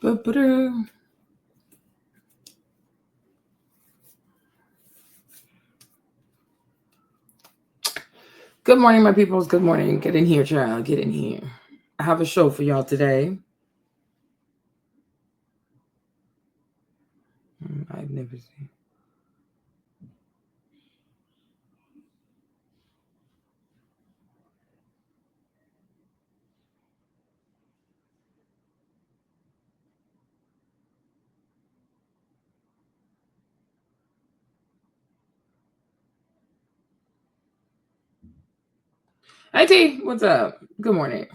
Ba-ba-da. Good morning, my peoples. Good morning. Get in here, child. Get in here. I have a show for y'all today. I've never seen. Hi, T. What's up? Good morning.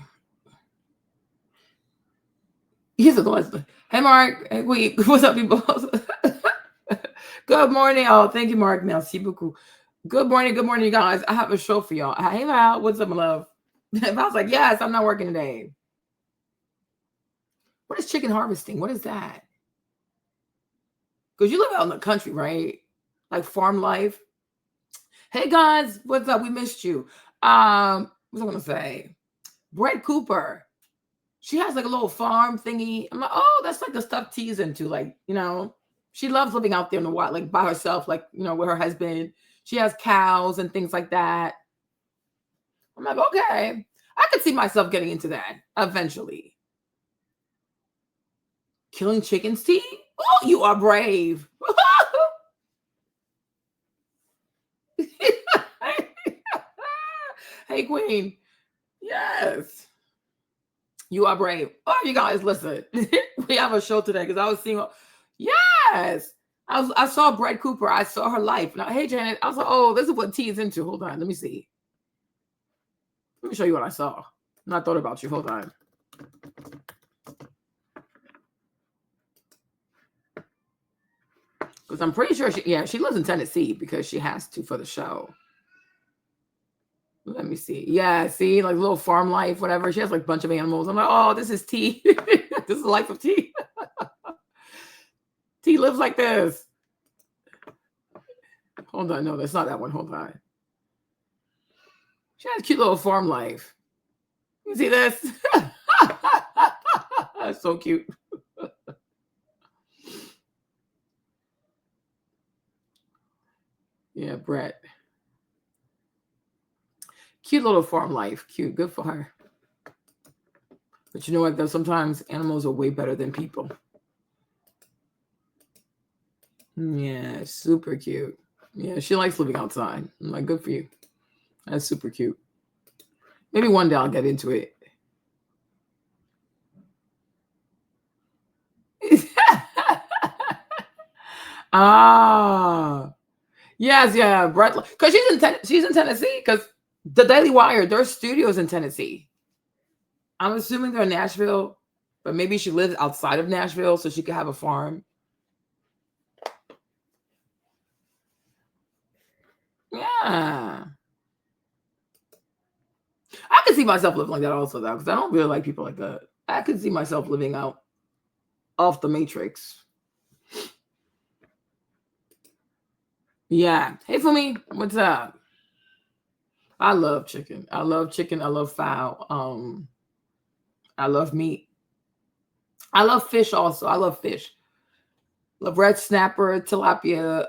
He's a lesbian. Hey, Mark. Hey, wait. What's up, people? Good morning. Oh, thank you, Mark. Merci beaucoup. Good morning, you guys. I have a show for y'all. Hey, Val. What's up, my love? Val's like, yes, I'm not working today. What is chicken harvesting? What is that? Because you live out in the country, right? Like farm life. Hey, guys. What's up? We missed you. What's I gonna say? Brett Cooper. She has like a little farm thingy. I'm like, oh, that's like the stuff T's into. Like, she loves living out there in the wild, like by herself, like, with her husband. She has cows and things like that. I'm like, okay. I could see myself getting into that eventually. Killing chickens, T? Oh, you are brave. Hey, Queen. Yes. You are brave. Oh, you guys, listen. We have a show today because I was seeing. Yes. I saw Brett Cooper. I saw her life. Now, hey, Janet. I was like, oh, this is what T is into. Hold on. Let me see. Let me show you what I saw. I thought about you. Hold on. Because I'm pretty sure she lives in Tennessee because she has to for the show. Let me see. Yeah, see, like little farm life, whatever. She has like a bunch of animals. I'm like, oh, this is T. This is the life of T. T lives like this. Hold on. No, that's not that one. Hold on. She has a cute little farm life. You see this? That's so cute. Yeah, Brett. Cute little farm life. Cute. Good for her. But you know what, though? Sometimes animals are way better than people. Yeah, super cute. Yeah, she likes living outside. I'm like, good for you. That's super cute. Maybe one day I'll get into it. Yes, yeah, Brett. Because she's in Tennessee. Because the Daily Wire, their studio's in Tennessee. I'm assuming they're in Nashville, but maybe she lives outside of Nashville so she could have a farm. Yeah. I could see myself living like that also, though, because I don't really like people like that. I could see myself living out off the matrix. Yeah. Hey, Fumi, what's up? I love chicken. I love chicken. I love fowl. I love meat. I love fish also. I love fish. Love red snapper, tilapia,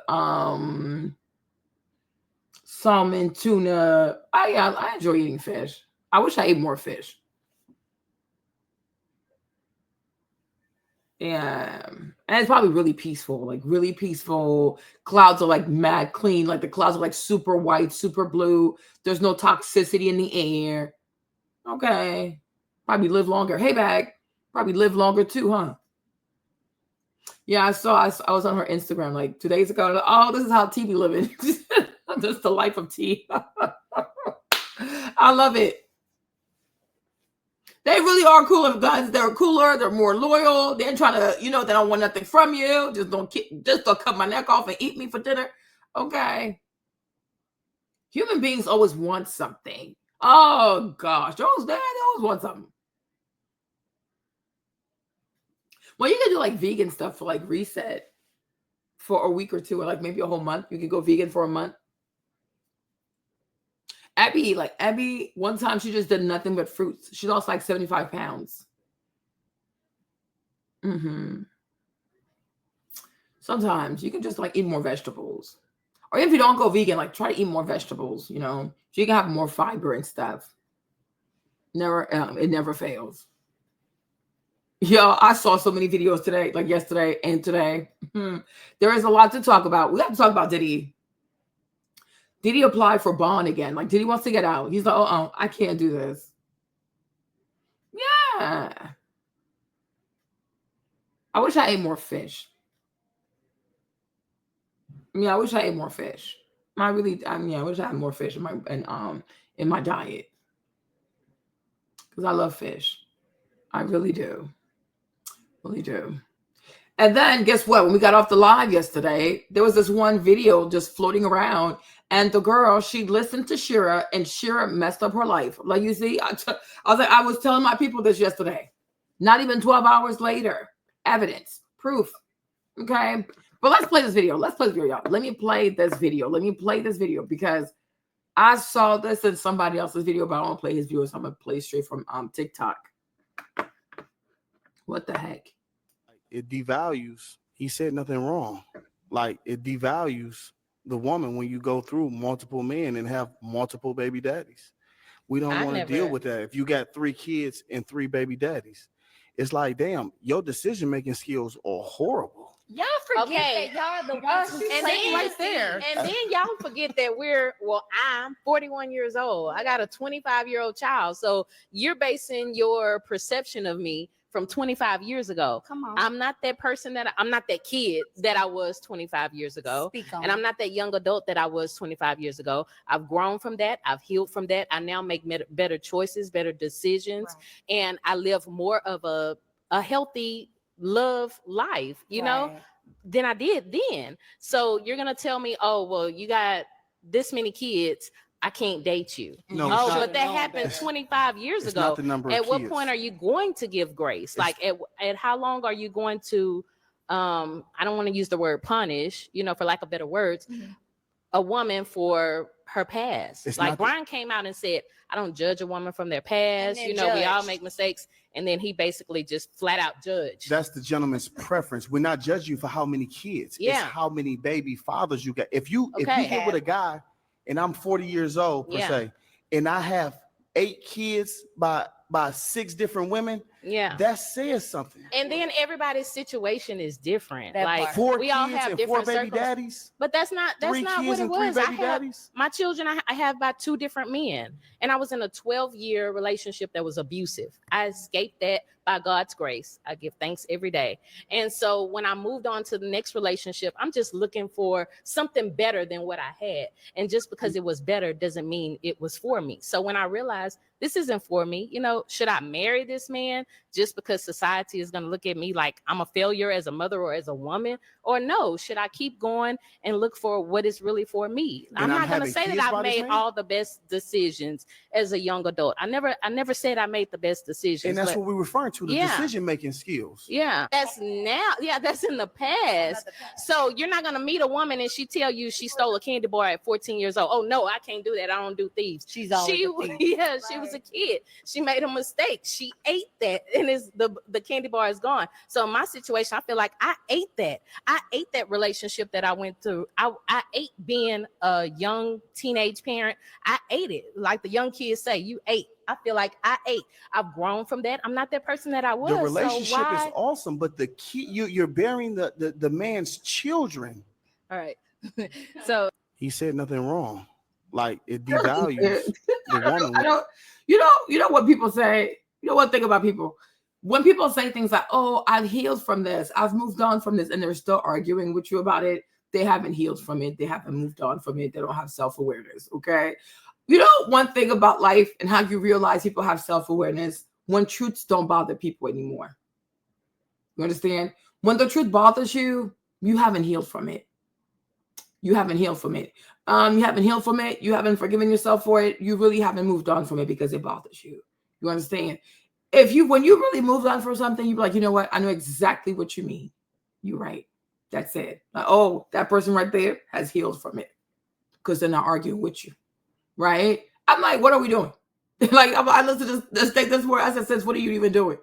salmon, tuna. I enjoy eating fish. I wish I ate more fish. Yeah. And it's probably really peaceful, like really peaceful. Clouds are like mad clean. Like the clouds are like super white, super blue. There's no toxicity in the air. Okay. Probably live longer. Hey, bag. Probably live longer too, huh? Yeah, I was on her Instagram like 2 days ago. Like, oh, this is how T be living. This is the life of T. I love it. They really are cooler guys. They're cooler. They're more loyal. They're trying to, they don't want nothing from you. Just don't cut my neck off and eat me for dinner. Okay. Human beings always want something. Oh gosh, they always want something. Well, you can do like vegan stuff for like reset for a week or two, or like maybe a whole month. You can go vegan for a month. Abby, one time she just did nothing but fruits. She lost like 75 pounds. Mm-hmm. Sometimes you can just like eat more vegetables. Or if you don't go vegan, like try to eat more vegetables, you know, so you can have more fiber and stuff. It never fails. Yo, I saw so many videos today, like yesterday and today. There is a lot to talk about. We have to talk about Diddy. Diddy applied for bond again. Like Diddy wants to get out. He's like, oh, I can't do this. Yeah. I wish I ate more fish. I wish I ate more fish. I wish I had more fish in my diet. Because I love fish. I really do. Really do. And then guess what? When we got off the live yesterday, there was this one video just floating around. And the girl, she listened to Shera, and Shera messed up her life. Like you see, I was telling my people this yesterday. Not even 12 hours later. Evidence, proof. Okay. But let's play this video. Y'all. Let me play this video because I saw this in somebody else's video, but I don't play his video, so I'm gonna play straight from TikTok. What the heck? It devalues. He said nothing wrong. Like it devalues the woman when you go through multiple men and have multiple baby daddies. We don't want to deal with that. If you got 3 kids and 3 baby daddies, it's like, damn, your decision-making skills are horrible. Y'all forget that y'all the ones who say right there. And then y'all forget that I'm 41 years old. I got a 25-year-old child. So you're basing your perception of me from 25 years ago. Come on. I'm not that person I'm not that kid that I was 25 years ago. And I'm not that young adult that I was 25 years ago. I've grown from that. I've healed from that. I now make better choices, better decisions. Right. And I live more of a healthy love life, you know, than I did then. So you're going to tell me, oh, well, you got this many kids, I can't date you. No, but that happened 25 years ago. Not the number at of what kids. Point are you going to give grace? Like at how long are you going to, I don't want to use the word punish, you know, for lack of better words, a woman for her past. It's like Bryant came out and said, I don't judge a woman from their past. You know, we all make mistakes. And then he basically just flat out judged. That's the gentleman's preference. We're not judging you for how many kids. Yeah. It's how many baby fathers you got. If you get with a guy and I'm 40 years old per se, and I have 8 kids by 6 different women, that says something. And then everybody's situation is different. Like 4 we kids all have and different 4 baby daddies. But that's not what it was. My children, I have by 2 different men, and I was in a 12-year relationship that was abusive. I escaped that by God's grace. I give thanks every day. And so when I moved on to the next relationship, I'm just looking for something better than what I had. And just because it was better doesn't mean it was for me. So when I realized this isn't for me, you know, should I marry this man just because society is going to look at me like I'm a failure as a mother or as a woman? Or no, should I keep going and look for what is really for me? I'm not going to say that I've made all the best decisions as a young adult. I never said I made the best decisions. And that's what we're referring to, the decision-making skills. Yeah, that's now. Yeah, that's in the past. So you're not going to meet a woman and she tell you she stole a candy bar at 14 years old. Oh, no, I can't do that. I don't do thieves. She's always she was a kid. She made a mistake. She ate that, and the candy bar is gone. So in my situation, I feel like I ate that. I ate that relationship that I went through. I ate being a young teenage parent. I ate it. Like the young kids say, you ate. I feel like I ate. I've grown from that. I'm not that person that I was. The relationship is awesome, but the key, you're bearing the man's children. All right. So he said nothing wrong. Like it devalues the woman. You know what people say. You know one thing about people. When people say things like, oh, I've healed from this, I've moved on from this, and they're still arguing with you about it, they haven't healed from it. They haven't moved on from it. They don't have self-awareness, okay? You know one thing about life and how you realize people have self-awareness? When truths don't bother people anymore. You understand? When the truth bothers you, you haven't healed from it. You haven't healed from it. You haven't healed from it. You haven't forgiven yourself for it. You really haven't moved on from it because it bothers you. You understand? When you really moved on from something, you're like, you know what? I know exactly what you mean. You're right. That's it. Like, oh, that person right there has healed from it because they're not arguing with you. Right? I'm like, what are we doing? Like, I listen to this take this word. I said, sis, what are you even doing?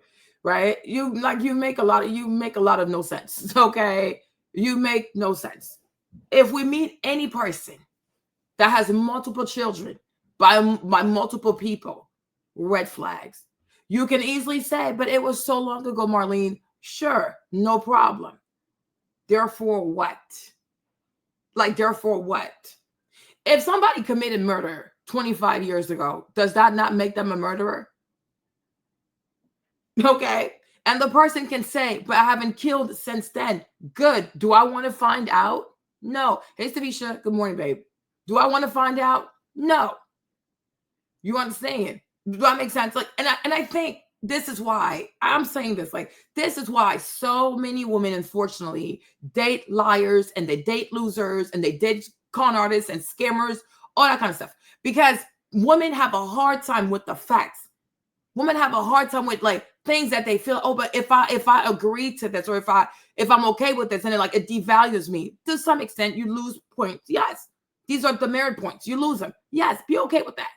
right? You make a lot of no sense. Okay. You make no sense. If we meet any person that has multiple children by multiple people, red flags. You can easily say, but it was so long ago, Marlene. Sure, no problem. Therefore what? Therefore what? If somebody committed murder 25 years ago, does that not make them a murderer? Okay. And the person can say, but I haven't killed since then. Good. Do I want to find out? No. Hey, Stavisha. Good morning, babe. Do I want to find out? No. You understand? Does that make sense? And I think this is why I'm saying this. This is why so many women, unfortunately, date liars and they date losers and they date con artists and scammers, all that kind of stuff. Because women have a hard time with the facts. Women have a hard time with things that they feel, oh, but if I agree to this, or if I'm okay with this, and it devalues me to some extent, you lose points. Yes. These are demerit points. You lose them. Yes. Be okay with that.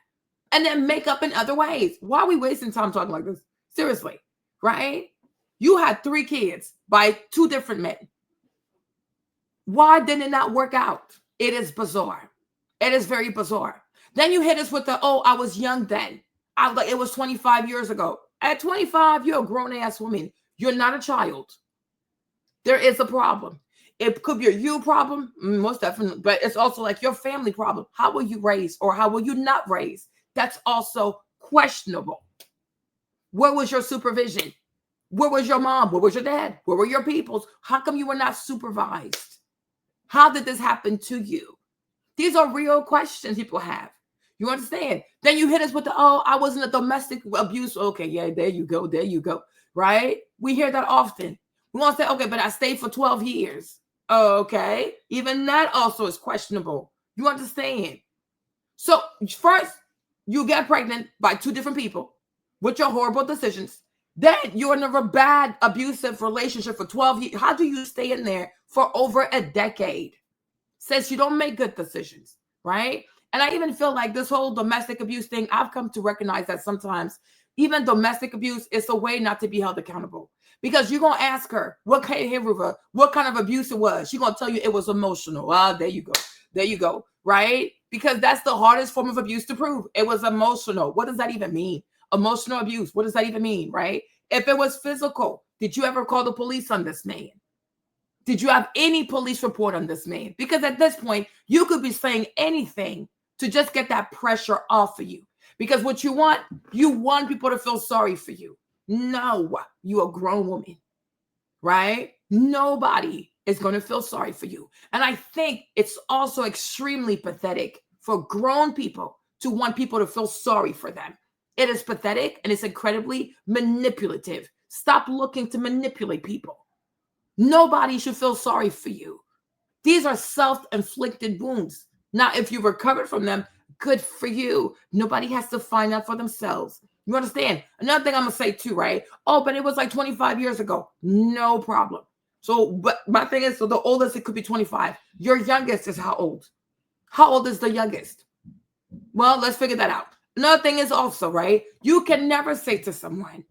And then make up in other ways. Why are we wasting time talking like this? Seriously. Right? You had 3 kids by 2 different men. Why did it not work out? It is bizarre. It is very bizarre. Then you hit us with I was young then. It was 25 years ago. At 25, you're a grown-ass woman. You're not a child. There is a problem. It could be a you problem, most definitely, but it's also your family problem. How were you raised, or how were you not raised? That's also questionable. Where was your supervision? Where was your mom? Where was your dad? Where were your peoples? How come you were not supervised? How did this happen to you? These are real questions people have. You understand? Then you hit us with I wasn't a domestic abuse. Okay, yeah, there you go. There you go. Right? We hear that often. We want to say, okay, but I stayed for 12 years. Okay. Even that also is questionable. You understand? So first, you get pregnant by 2 different people with your horrible decisions. Then you're in a bad, abusive relationship for 12 years. How do you stay in there for over a decade? Says you don't make good decisions, right? And I even feel like this whole domestic abuse thing, I've come to recognize that sometimes even domestic abuse is a way not to be held accountable. Because you're going to ask her, what kind of abuse it was? She's going to tell you it was emotional. There you go. There you go. Right? Because that's the hardest form of abuse to prove. It was emotional. What does that even mean? Emotional abuse. What does that even mean? Right? If it was physical, did you ever call the police on this man? Did you have any police report on this man? Because at this point, you could be saying anything to just get that pressure off of you. Because what you want people to feel sorry for you. No, you a grown woman, right? Nobody is going to feel sorry for you. And I think it's also extremely pathetic for grown people to want people to feel sorry for them. It is pathetic and it's incredibly manipulative. Stop looking to manipulate people. Nobody should feel sorry for you. These are self-inflicted wounds. Now, if you recovered from them, good for you. Nobody has to find out for themselves. You understand? Another thing I'm going to say too, right? Oh, but it was 25 years ago. No problem. So, but my thing is, so the oldest, it could be 25. Your youngest is how old? How old is the youngest? Well, let's figure that out. Another thing is also, right? You can never say to someone,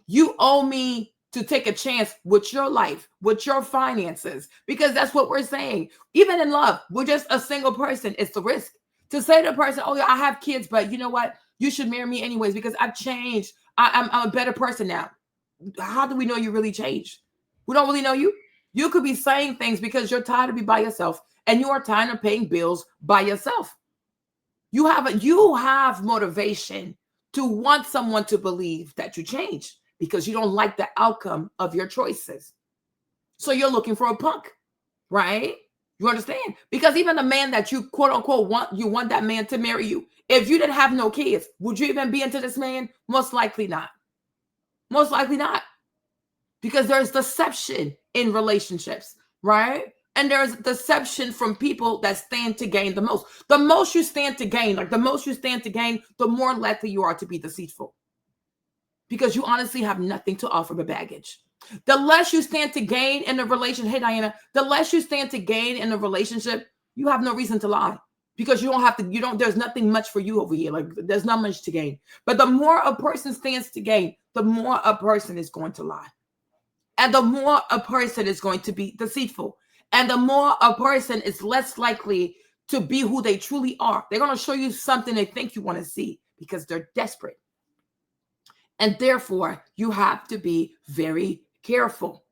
you owe me to take a chance with your life, with your finances, because that's what we're saying. Even in love, we're just a single person. It's the risk to say to a person, oh, yeah, I have kids, but you know what? You should marry me anyways because I've changed. I'm a better person now. How do we know you really changed? We don't really know you. You could be saying things because you're tired of being by yourself and you are tired of paying bills by yourself. You have motivation to want someone to believe that you changed because you don't like the outcome of your choices. So you're looking for a punk, right? You understand? Because even the man that you quote unquote want that man to marry you. If you didn't have no kids, would you even be into this man? Most likely not. Most likely not. Because there's deception in relationships, right? And there's deception from people that stand to gain the most. The most you stand to gain, the more likely you are to be deceitful. Because you honestly have nothing to offer but baggage. The less you stand to gain in a relationship, hey Diana, the less you stand to gain in a relationship, you have no reason to lie because you don't have to, there's nothing much for you over here. Like there's not much to gain. But the more a person stands to gain, the more a person is going to lie. And the more a person is going to be deceitful. And the more a person is less likely to be who they truly are. They're going to show you something they think you want to see because they're desperate. And therefore, you have to be very careful.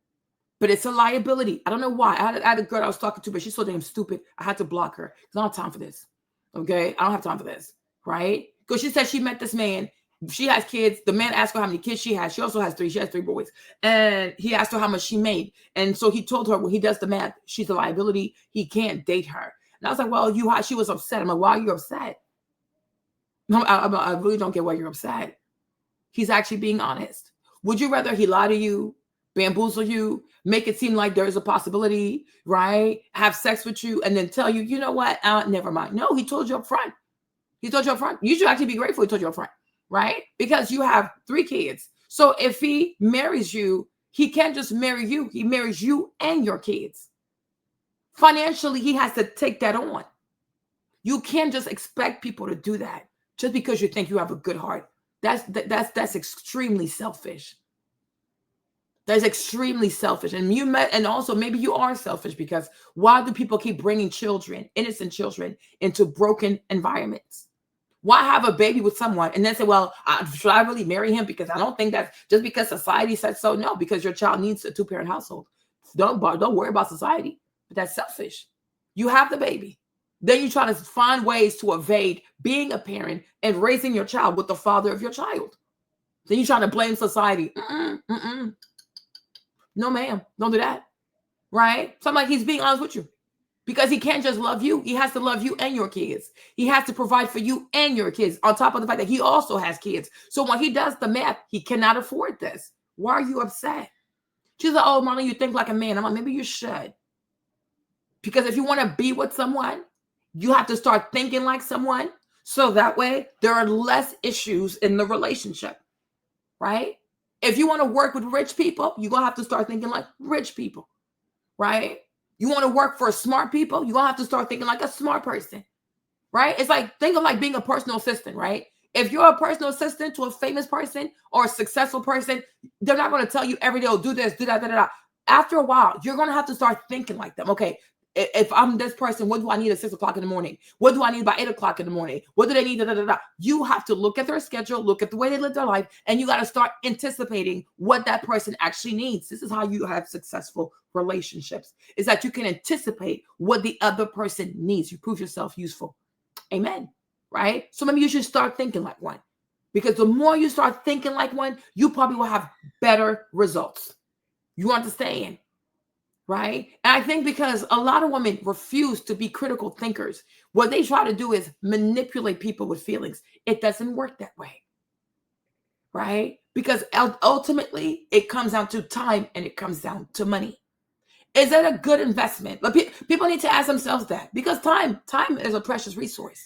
But it's a liability. I don't know why. I had a girl I was talking to, but she's so damn stupid. I had to block her. I don't have time for this. Okay? I don't have time for this. Right? Because she said she met this man. She has kids. The man asked her how many kids she has. She also has 3. She has 3 boys. And he asked her how much she made. And so he told her when he does the math, she's a liability. He can't date her. And I was like, well, she was upset. I'm like, why are you upset? No, I really don't get why you're upset. He's actually being honest. Would you rather he lie to you, bamboozle you, make it seem like there is a possibility, right? Have sex with you and then tell you, you know what? Never mind. No, he told you up front. He told you up front. You should actually be grateful he told you up front, right? Because you have 3 kids. So if he marries you, he can't just marry you. He marries you and your kids. Financially, he has to take that on. You can't just expect people to do that just because you think you have a good heart. That's extremely selfish. That's extremely selfish. And also maybe you are selfish because why do people keep bringing children, innocent children, into broken environments? Why have a baby with someone and then say, well, should I really marry him? Because I don't think that just because society said so. No, because your child needs a 2-parent household. Don't worry about society. But that's selfish. You have the baby. Then you try to find ways to evade being a parent and raising your child with the father of your child. Then you try to blame society. No, ma'am, don't do that. Right? So I'm like, he's being honest with you because he can't just love you. He has to love you and your kids. He has to provide for you and your kids on top of the fact that he also has kids. So when he does the math, he cannot afford this. Why are you upset? She's like, oh, Marlene, you think like a man. I'm like, maybe you should. Because if you want to be with someone, you have to start thinking like someone. So that way there are less issues in the relationship, right? If you want to work with rich people, you're going to have to start thinking like rich people, right? You want to work for smart people, you're going to have to start thinking like a smart person, right? It's like, think of like being a personal assistant, right? If you're a personal assistant to a famous person or a successful person, they're not going to tell you every day, oh, do this, do that, da, da, da. After a while, you're going to have to start thinking like them. Okay, if I'm this person, what do I need at 6 o'clock in the morning? What do I need by 8 o'clock in the morning? What do they need? Da, da, da, da. You have to look at their schedule, look at the way they live their life, and you got to start anticipating what that person actually needs. This is how you have successful relationships, is that you can anticipate what the other person needs. You prove yourself useful. Amen. Right? So maybe you should start thinking like one, because the more you start thinking like one, you probably will have better results. You understand? Right? And I think because a lot of women refuse to be critical thinkers, what they try to do is manipulate people with feelings. It doesn't work that way. Right? Because ultimately it comes down to time and it comes down to money. Is that a good investment? But people need to ask themselves that, because time is a precious resource.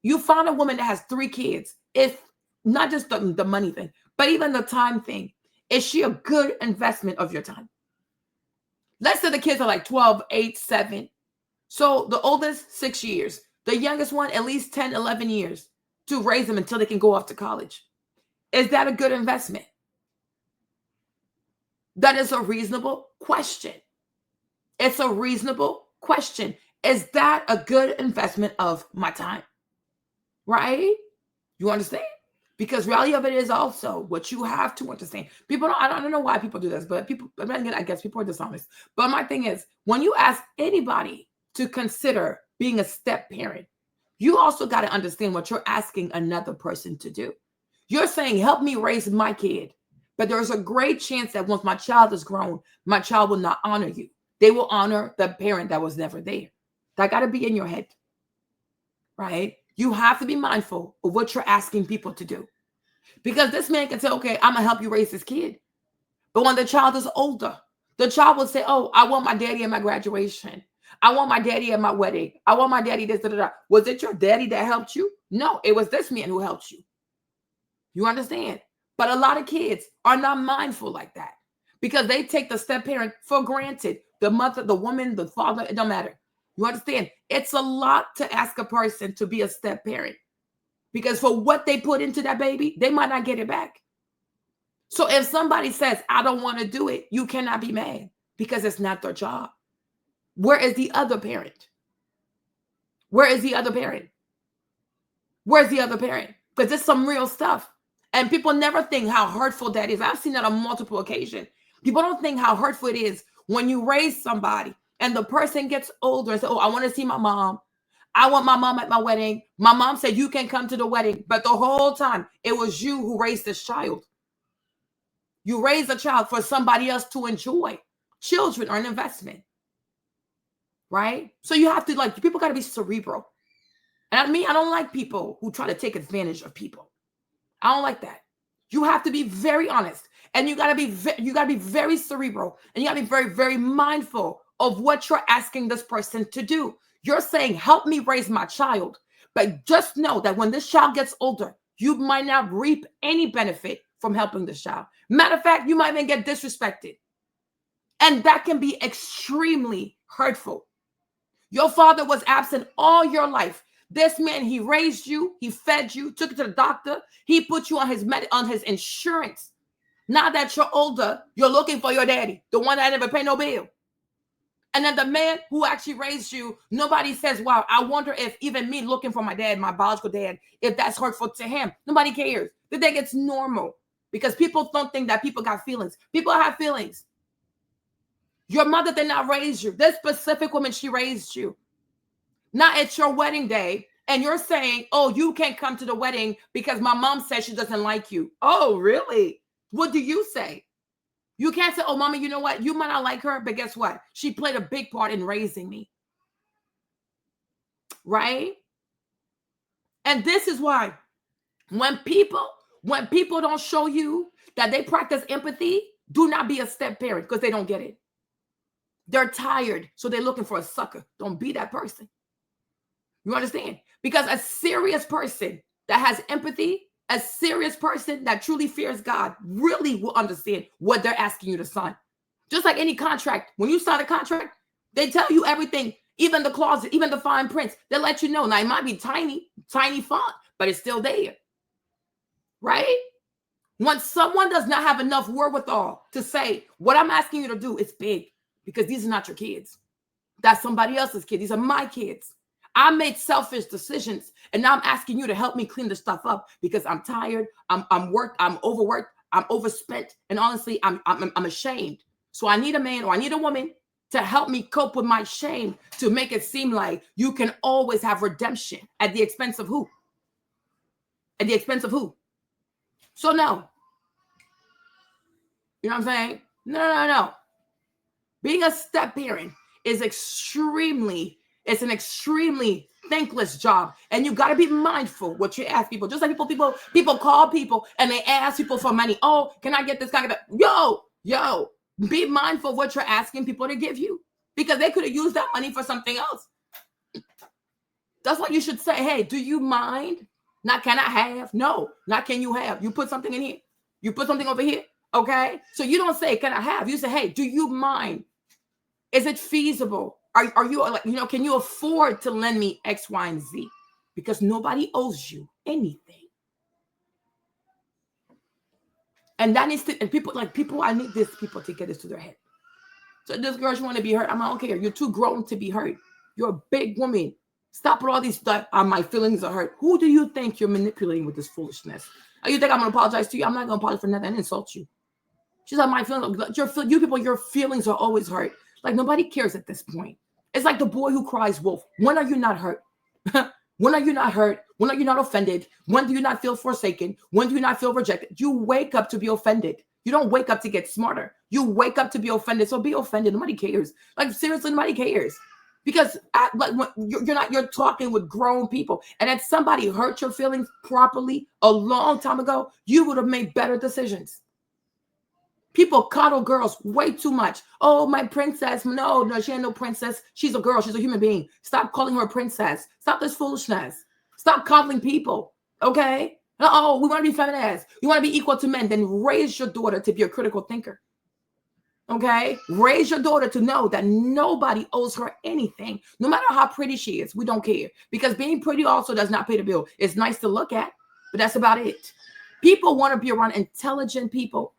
You find a woman that has 3 kids, if not just the money thing, but even the time thing, is she a good investment of your time? Let's say the kids are like 12, 8, 7. So the oldest, 6 years. The youngest one, at least 10, 11 years to raise them until they can go off to college. Is that a good investment? That is a reasonable question. It's a reasonable question. Is that a good investment of my time? Right? You understand? Because reality of it is also what you have to understand. People don't, I don't know why people do this, but I guess people are dishonest. But my thing is, when you ask anybody to consider being a step parent, you also got to understand what you're asking another person to do. You're saying, help me raise my kid. But there's a great chance that once my child is grown, my child will not honor you. They will honor the parent that was never there. That got to be in your head, right? You have to be mindful of what you're asking people to do. Because this man can say, okay, I'm going to help you raise this kid. But when the child is older, the child will say, oh, I want my daddy at my graduation. I want my daddy at my wedding. I want my daddy this, da, da, da. Was it your daddy that helped you? No, it was this man who helped you. You understand? But a lot of kids are not mindful like that because they take the step parent for granted. The mother, the woman, the father, it don't matter. You understand? It's a lot to ask a person to be a step parent, because for what they put into that baby, they might not get it back. So if somebody says, I don't want to do it, you cannot be mad, because it's not their job. Where is the other parent? Where is the other parent? Where's the other parent? Because it's some real stuff. And people never think how hurtful that is. I've seen that on multiple occasions. People don't think how hurtful it is when you raise somebody and the person gets older and says, oh, I want to see my mom. I want my mom at my wedding. My mom said, you can come to the wedding. But the whole time, it was you who raised this child. You raise a child for somebody else to enjoy. Children are an investment. Right? So you have to, like, people got to be cerebral. And I don't like people who try to take advantage of people. I don't like that. You have to be very honest, and you gotta be very cerebral, and you gotta be very, very mindful of what you're asking this person to do. You're saying, help me raise my child, but just know that when this child gets older, you might not reap any benefit from helping this child. Matter of fact, you might even get disrespected, and that can be extremely hurtful. Your father was absent all your life. This man, he raised you, he fed you, took you to the doctor, he put you on his insurance. Now that you're older, you're looking for your daddy, the one that never paid no bill. And then the man who actually raised you, nobody says, wow, I wonder if even me looking for my dad, my biological dad, if that's hurtful to him. Nobody cares. They think it's normal, because people don't think that people got feelings. People have feelings. Your mother did not raise you. This specific woman, she raised you. Not at your wedding day, and you're saying, oh, you can't come to the wedding because my mom says she doesn't like you. Oh, really? What do you say? You can't say, oh, mama, you know what? You might not like her, but guess what? She played a big part in raising me. Right? And this is why when people don't show you that they practice empathy, do not be a step parent, because they don't get it. They're tired, so they're looking for a sucker. Don't be that person. You understand? Because a serious person that has empathy, a serious person that truly fears God, really will understand what they're asking you to sign. Just like any contract. When you sign a contract, they tell you everything, even the clauses, even the fine prints. They let you know. Now, it might be tiny font, but it's still there. Right? When someone does not have enough wherewithal to say, what I'm asking you to do is big, because these are not your kids. That's somebody else's kids. These are my kids. I made selfish decisions, and now I'm asking you to help me clean the stuff up because I'm tired, I'm overworked, I'm overspent, and honestly, I'm ashamed. So I need a man or I need a woman to help me cope with my shame, to make it seem like you can always have redemption at the expense of who? At the expense of who? So no. You know what I'm saying? No. Being a step parent is it's an extremely thankless job, and you got to be mindful what you ask people. Just like people call people and they ask people for money. Oh, can I get this? Can I get that? Yo, be mindful of what you're asking people to give you, because they could have used that money for something else. That's why you should say, hey, do you mind? Not can I have? No, not can you have. You put something in here. You put something over here. Okay. So you don't say, can I have? You say, hey, do you mind? Is it feasible? Are you, like, can you afford to lend me X, Y, and Z? Because nobody owes you anything. And that needs to, and people, I need this people to get this to their head. So this girl, you want to be hurt? I don't care. You're too grown to be hurt. You're a big woman. Stop with all these stuff. My feelings are hurt. Who do you think you're manipulating with this foolishness? Oh, you think I'm going to apologize to you? I'm not going to apologize for nothing. I didn't insult you. She's like, my feelings, you people, your feelings are always hurt. Like, nobody cares at this point. It's like the boy who cries wolf. When are you not hurt? When are you not hurt? When are you not offended? When do you not feel forsaken? When do you not feel rejected? You wake up to be offended. You don't wake up to get smarter. You wake up to be offended. So be offended. Nobody cares. Like, seriously, nobody cares. Because you're talking with grown people. And if somebody hurt your feelings properly a long time ago, you would have made better decisions. People coddle girls way too much. Oh, my princess. No, she ain't no princess. She's a girl. She's a human being. Stop calling her a princess. Stop this foolishness. Stop coddling people. Okay? Oh, we want to be feminist. You want to be equal to men. Then raise your daughter to be a critical thinker. Okay? Raise your daughter to know that nobody owes her anything, no matter how pretty she is. We don't care, because being pretty also does not pay the bill. It's nice to look at, but that's about it. People want to be around intelligent people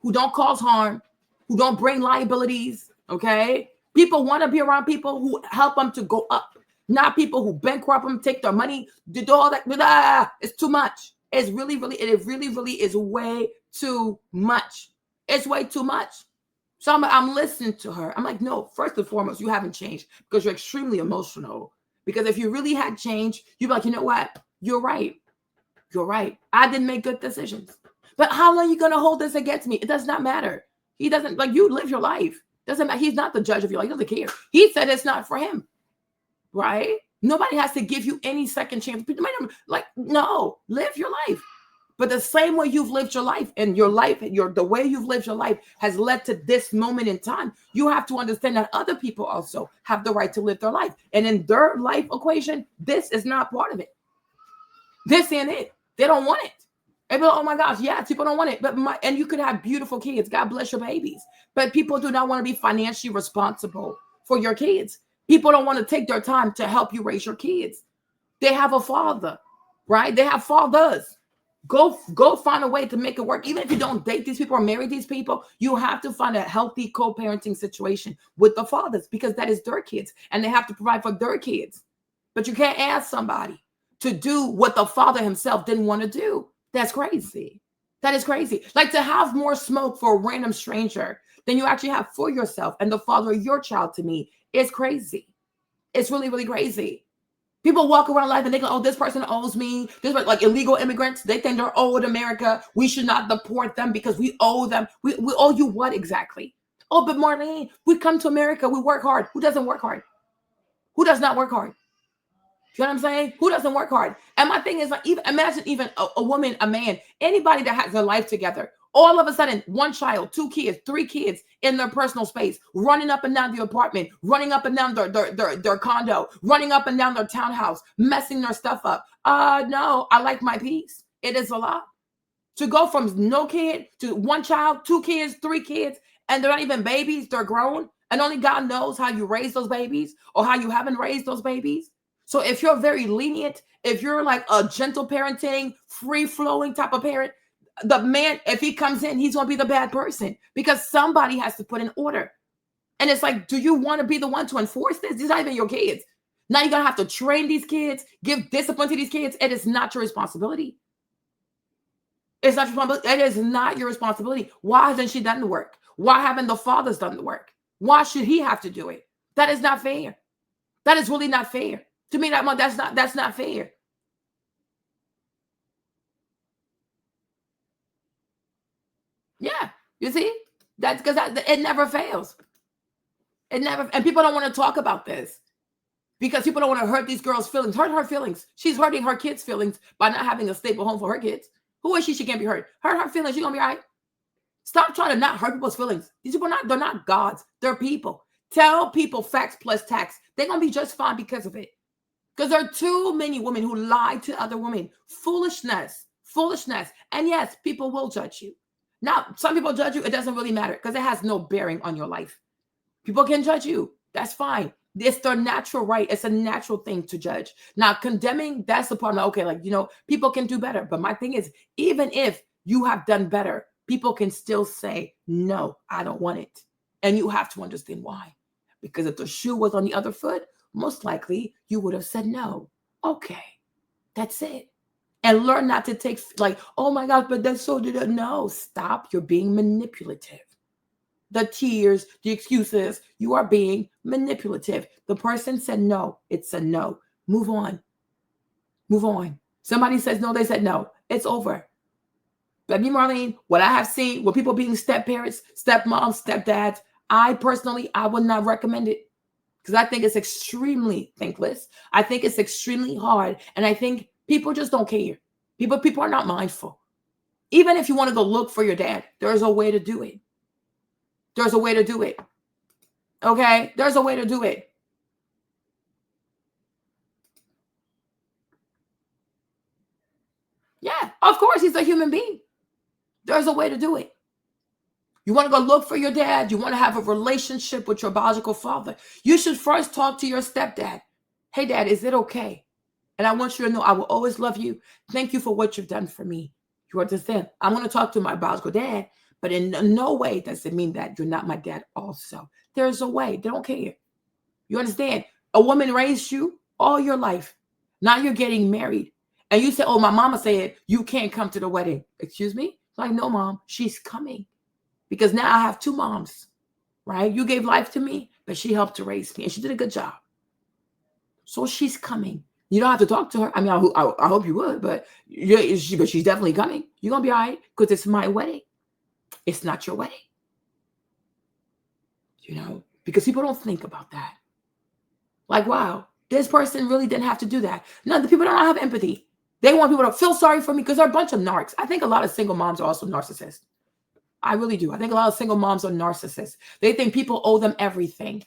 who don't cause harm, who don't bring liabilities. Okay? People want to be around people who help them to go up, not people who bankrupt them, take their money, do all that. It's too much. It really is way too much. It's way too much. So I'm listening to her. I'm like, no, first and foremost, you haven't changed because you're extremely emotional. Because if you really had changed, you'd be like, you know what? You're right. You're right. I didn't make good decisions. But how long are you going to hold this against me? It does not matter. He doesn't, like, you live your life. Doesn't matter. He's not the judge of your life. He doesn't care. He said it's not for him. Right? Nobody has to give you any second chance. Like, no, live your life. But the same way you've lived your life, and your life, the way you've lived your life has led to this moment in time, you have to understand that other people also have the right to live their life. And in their life equation, this is not part of it. This ain't it. They don't want it. And be like, oh my gosh, yeah, people don't want it. And you could have beautiful kids. God bless your babies. But people do not want to be financially responsible for your kids. People don't want to take their time to help you raise your kids. They have a father, right? They have fathers. Go find a way to make it work. Even if you don't date these people or marry these people, you have to find a healthy co-parenting situation with the fathers, because that is their kids and they have to provide for their kids. But you can't ask somebody to do what the father himself didn't want to do. That's crazy. That is crazy. Like, to have more smoke for a random stranger than you actually have for yourself and the father of your child, to me, is crazy. It's really, really crazy. People walk around life and they go, oh, this person owes me. This, like illegal immigrants, they think they're owed America. We should not deport them because we owe them. We owe you what exactly? Oh, but Marlene, we come to America, we work hard. Who doesn't work hard? Who does not work hard? You know what I'm saying? Who doesn't work hard? And my thing is, like, imagine a woman, a man, anybody that has their life together, all of a sudden, one child, 2 kids, 3 kids in their personal space, running up and down the apartment, running up and down their condo, running up and down their townhouse, messing their stuff up. No, I like my peace. It is a lot. To go from no kid to 1 child, 2 kids, 3 kids, and they're not even babies, they're grown, and only God knows how you raise those babies or how you haven't raised those babies. So if you're very lenient, if you're like a gentle parenting, free-flowing type of parent, the man, if he comes in, he's going to be the bad person, because somebody has to put in order. And it's like, do you want to be the one to enforce this? These are not even your kids. Now you're going to have to train these kids, give discipline to these kids. It is not your responsibility. It's not your responsibility. It is not your responsibility. Why hasn't she done the work? Why haven't the fathers done the work? Why should he have to do it? That is not fair. That is really not fair. To me, that's not fair. Yeah, you see, that's because it never fails. It never, and people don't want to talk about this because people don't want to hurt these girls' feelings. Hurt her feelings. She's hurting her kids' feelings by not having a stable home for her kids. Who is she? She can't be hurt. Hurt her feelings. She's gonna be all right. Stop trying to not hurt people's feelings. These people they're not gods. They're people. Tell people facts plus tax. They're gonna be just fine because of it. Because there are too many women who lie to other women. Foolishness. And yes, people will judge you. Now, some people judge you. It doesn't really matter because it has no bearing on your life. People can judge you. That's fine. It's their natural right. It's a natural thing to judge. Now, condemning, that's the part. Okay, like, people can do better. But my thing is, even if you have done better, people can still say, no, I don't want it. And you have to understand why. Because if the shoe was on the other foot, most likely you would have said no. Okay, that's it. And learn not to take, like, oh my God, but that's so, no, stop. You're being manipulative. The tears, the excuses, you are being manipulative. The person said no, it's a no. Move on. Somebody says no, they said no. It's over. But me, Marlene, what I have seen with people being step-parents, stepmoms, stepdads, I would not recommend it. Because I think it's extremely thankless. I think it's extremely hard. And I think people just don't care. People are not mindful. Even if you want to go look for your dad, there's a way to do it. There's a way to do it. Okay? There's a way to do it. Yeah, of course, he's a human being. There's a way to do it. You want to go look for your dad? You want to have a relationship with your biological father? You should first talk to your stepdad. Hey, Dad, is it okay? And I want you to know I will always love you. Thank you for what you've done for me. You understand? I'm going to talk to my biological dad, but in no way does it mean that you're not my dad also. There's a way. They don't care. You understand? A woman raised you all your life. Now you're getting married. And you say, oh, my mama said you can't come to the wedding. Excuse me? Like, no, Mom, she's coming. Because now I have two moms, right? You gave life to me, but she helped to raise me. And she did a good job. So she's coming. You don't have to talk to her. I mean, I hope you would, but she's definitely coming. You're going to be all right because it's my wedding. It's not your wedding. You know, because people don't think about that. Like, wow, this person really didn't have to do that. No, the people don't have empathy. They want people to feel sorry for me because they're a bunch of narcs. I think a lot of single moms are also narcissists. I really do. I think a lot of single moms are narcissists. They think people owe them everything.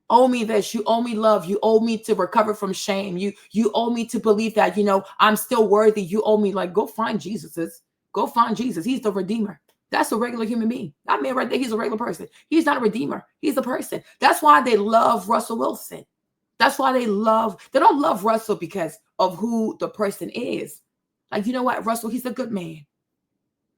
Owe me this. You owe me love. You owe me to recover from shame. You owe me to believe that, you know, I'm still worthy. You owe me, like, go find Jesus. Go find Jesus. He's the redeemer. That's a regular human being. That man right there, he's a regular person. He's not a redeemer. He's a person. That's why they love Russell Wilson. That's why they don't love Russell because of who the person is. Like, you know what, Russell, he's a good man.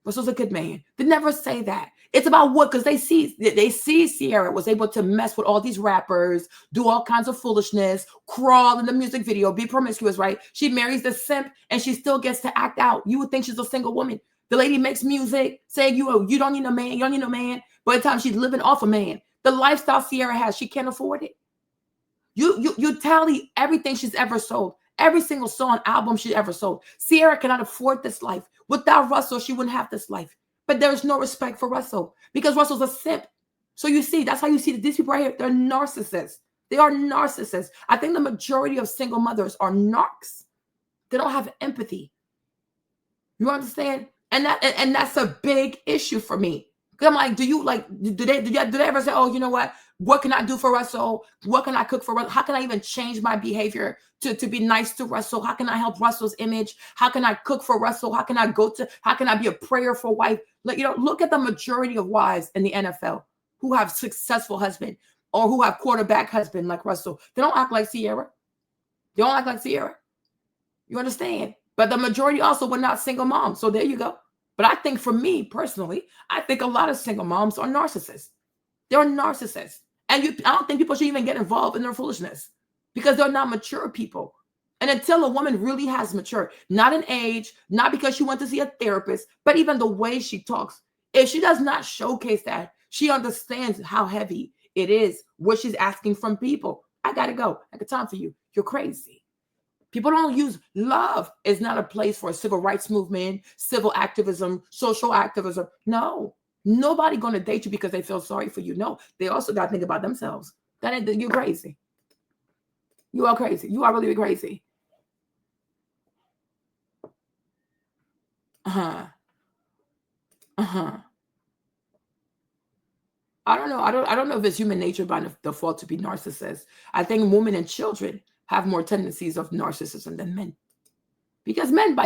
Russell's a good man. They never say that. It's about what, because they see Shera was able to mess with all these rappers, do all kinds of foolishness, crawl in the music video, be promiscuous, right? She marries the simp and she still gets to act out. You would think she's a single woman. The lady makes music saying you don't need a man, you don't need no man. By the time she's living off a man, the lifestyle Shera has, she can't afford it. You tally everything she's ever sold, every single song, album she ever sold. Shera cannot afford this life. Without Russell, she wouldn't have this life. But there is no respect for Russell because Russell's a simp. So you see, that's how you see that these people right here, they're narcissists. They are narcissists. I think the majority of single mothers are narcs. They don't have empathy. You understand? And that's a big issue for me. Because I'm like, do they ever say, oh, you know what can I do for Russell? What can I cook for Russell? How can I even change my behavior to be nice to Russell? How can I help Russell's image? How can I cook for Russell? How can I be a prayerful wife? Like, you know, look at the majority of wives in the NFL who have successful husband or who have quarterback husband like Russell. They don't act like Shera. They don't act like Shera. You understand? But the majority also were not single moms. So there you go. But I think for me personally, I think a lot of single moms are narcissists. They're narcissists. And I don't think people should even get involved in their foolishness because they're not mature people. And until a woman really has matured, not in age, not because she went to see a therapist, but even the way she talks, if she does not showcase that, she understands how heavy it is, what she's asking from people. I got to go. I got time for you. You're crazy. People don't use love. It's not a place for a civil rights movement, civil activism, social activism. No, nobody going to date you because they feel sorry for you. No, they also got to think about themselves. You're crazy. You are crazy. You are really crazy. I don't know. I don't know if it's human nature by default to be narcissists. I think women and children have more tendencies of narcissism than men. Because men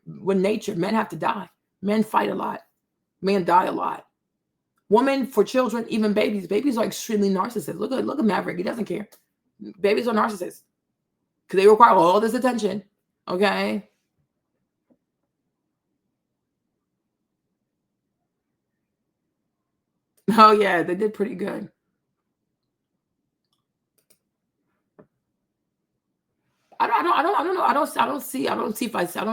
with nature, men have to die. Men fight a lot. Men die a lot. Women, for children, even babies are extremely narcissists. Look at Maverick. He doesn't care. Babies are narcissists. Because they require all this attention. Okay? Oh yeah, they did pretty good. I don't know. I don't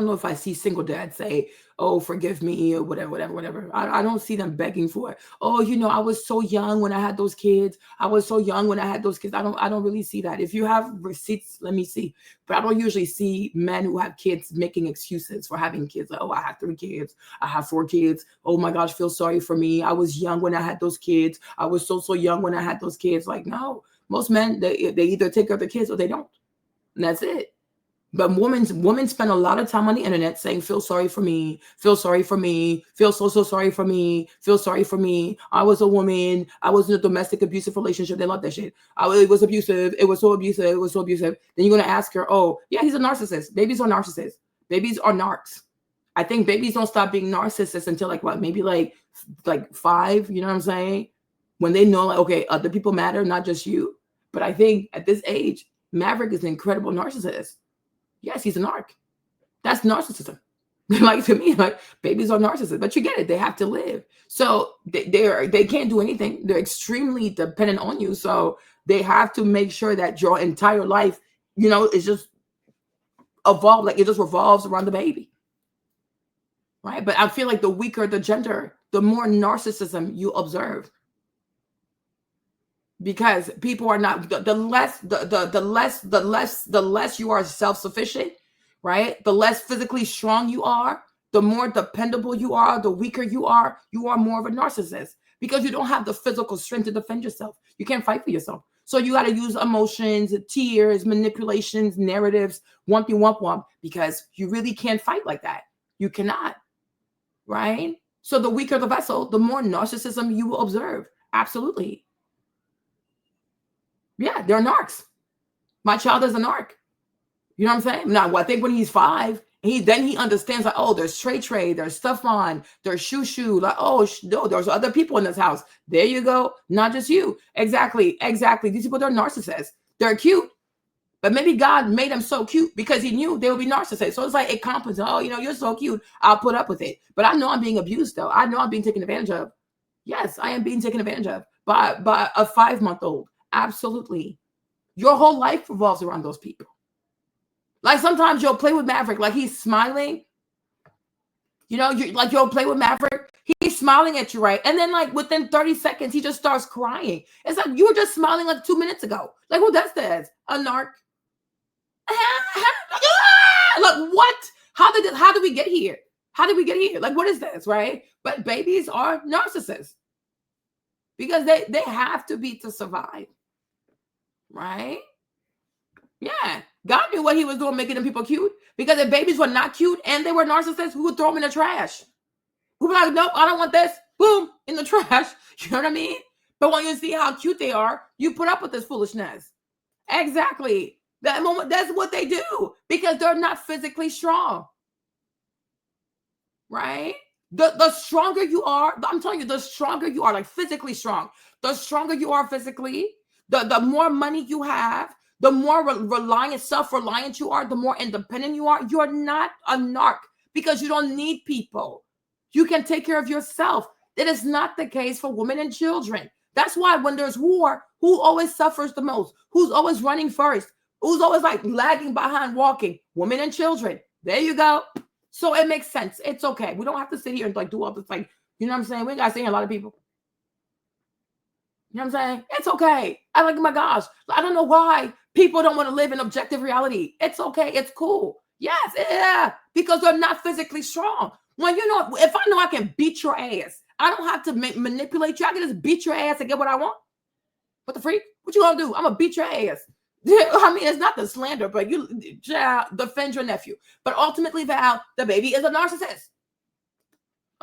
know if I see single dads say, "Oh, forgive me," or whatever. I don't see them begging for it. Oh, you know, I was so young when I had those kids. I don't really see that. If you have receipts, let me see. But I don't usually see men who have kids making excuses for having kids. Like, oh, I have 3 kids. I have 4 kids. Oh my gosh, feel sorry for me. I was young when I had those kids. I was so young when I had those kids. Like, no, most men they either take care of the kids or they don't. And that's it. But women spend a lot of time on the internet saying, feel sorry for me, feel sorry for me, feel so sorry for me, feel sorry for me. I was a woman. I was in a domestic abusive relationship. They love that shit. It was abusive. It was so abusive. It was so abusive. Then you're going to ask her, oh, yeah, he's a narcissist. Babies are narcissists. Babies are narcs. I think babies don't stop being narcissists until like what, maybe like 5, you know what I'm saying? When they know like, okay, other people matter, not just you. But I think at this age, Maverick is an incredible narcissist. Yes, he's a narc. That's narcissism. Like to me, like babies are narcissists, but you get it. They have to live. So they can't do anything. They're extremely dependent on you. So they have to make sure that your entire life, you know, is just evolved. Like it just revolves around the baby. Right. But I feel like the weaker the gender, the more narcissism you observe. Because people are not the less you are self-sufficient, right? The less physically strong you are, the more dependable you are, the weaker you are more of a narcissist because you don't have the physical strength to defend yourself. You can't fight for yourself. So you got to use emotions, tears, manipulations, narratives, wump, because you really can't fight like that. You cannot, right? So the weaker the vessel, the more narcissism you will observe. Absolutely. Yeah, they're narcs. My child is a narc. You know what I'm saying? Now, I think when he's 5, he understands like, oh, there's Trey, there's Stefan, there's Shoo. Like, oh, no, there's other people in this house. There you go. Not just you. Exactly. These people, they're narcissists. They're cute. But maybe God made them so cute because he knew they would be narcissists. So it's like it compensates. Oh, you know, you're so cute. I'll put up with it. But I know I'm being abused, though. I know I'm being taken advantage of. Yes, I am being taken advantage of by a 5-month-old. Absolutely. Your whole life revolves around those people. Like sometimes you'll play with Maverick, like he's smiling. You know, you'll play with Maverick. He's smiling at you, right? And then like within 30 seconds, he just starts crying. It's like you were just smiling like 2 minutes ago. Like who does that? A narc. Like what? How did we get here? How did we get here? Like what is this, right? But babies are narcissists because they have to be to survive. Right? Yeah. God knew what he was doing, making them people cute. Because if babies were not cute and they were narcissists, we would throw them in the trash. We'd be like, nope, I don't want this. Boom, in the trash. You know what I mean? But when you see how cute they are, you put up with this foolishness. Exactly. That's what they do. Because they're not physically strong. Right? The stronger you are, I'm telling you, the stronger you are, like physically strong. The stronger you are physically, the more money you have, the more self-reliant you are, the more independent you are. You're not a narc because you don't need people. You can take care of yourself. It is not the case for women and children. That's why when there's war, who always suffers the most? Who's always running first? Who's always like lagging behind walking? Women and children. There you go. So it makes sense. It's okay. We don't have to sit here and like do all this like, you know what I'm saying? We ain't got to see a lot of people. You know what I'm saying? It's okay. I like, my gosh, I don't know why people don't want to live in objective reality. It's okay. It's cool. Yes, yeah, because they're not physically strong. When you know, if I know I can beat your ass, I don't have to manipulate you. I can just beat your ass and get what I want. What the freak? What you gonna do? I'm gonna beat your ass. I mean, it's not the slander, but you defend your nephew. But ultimately, Val, the baby is a narcissist.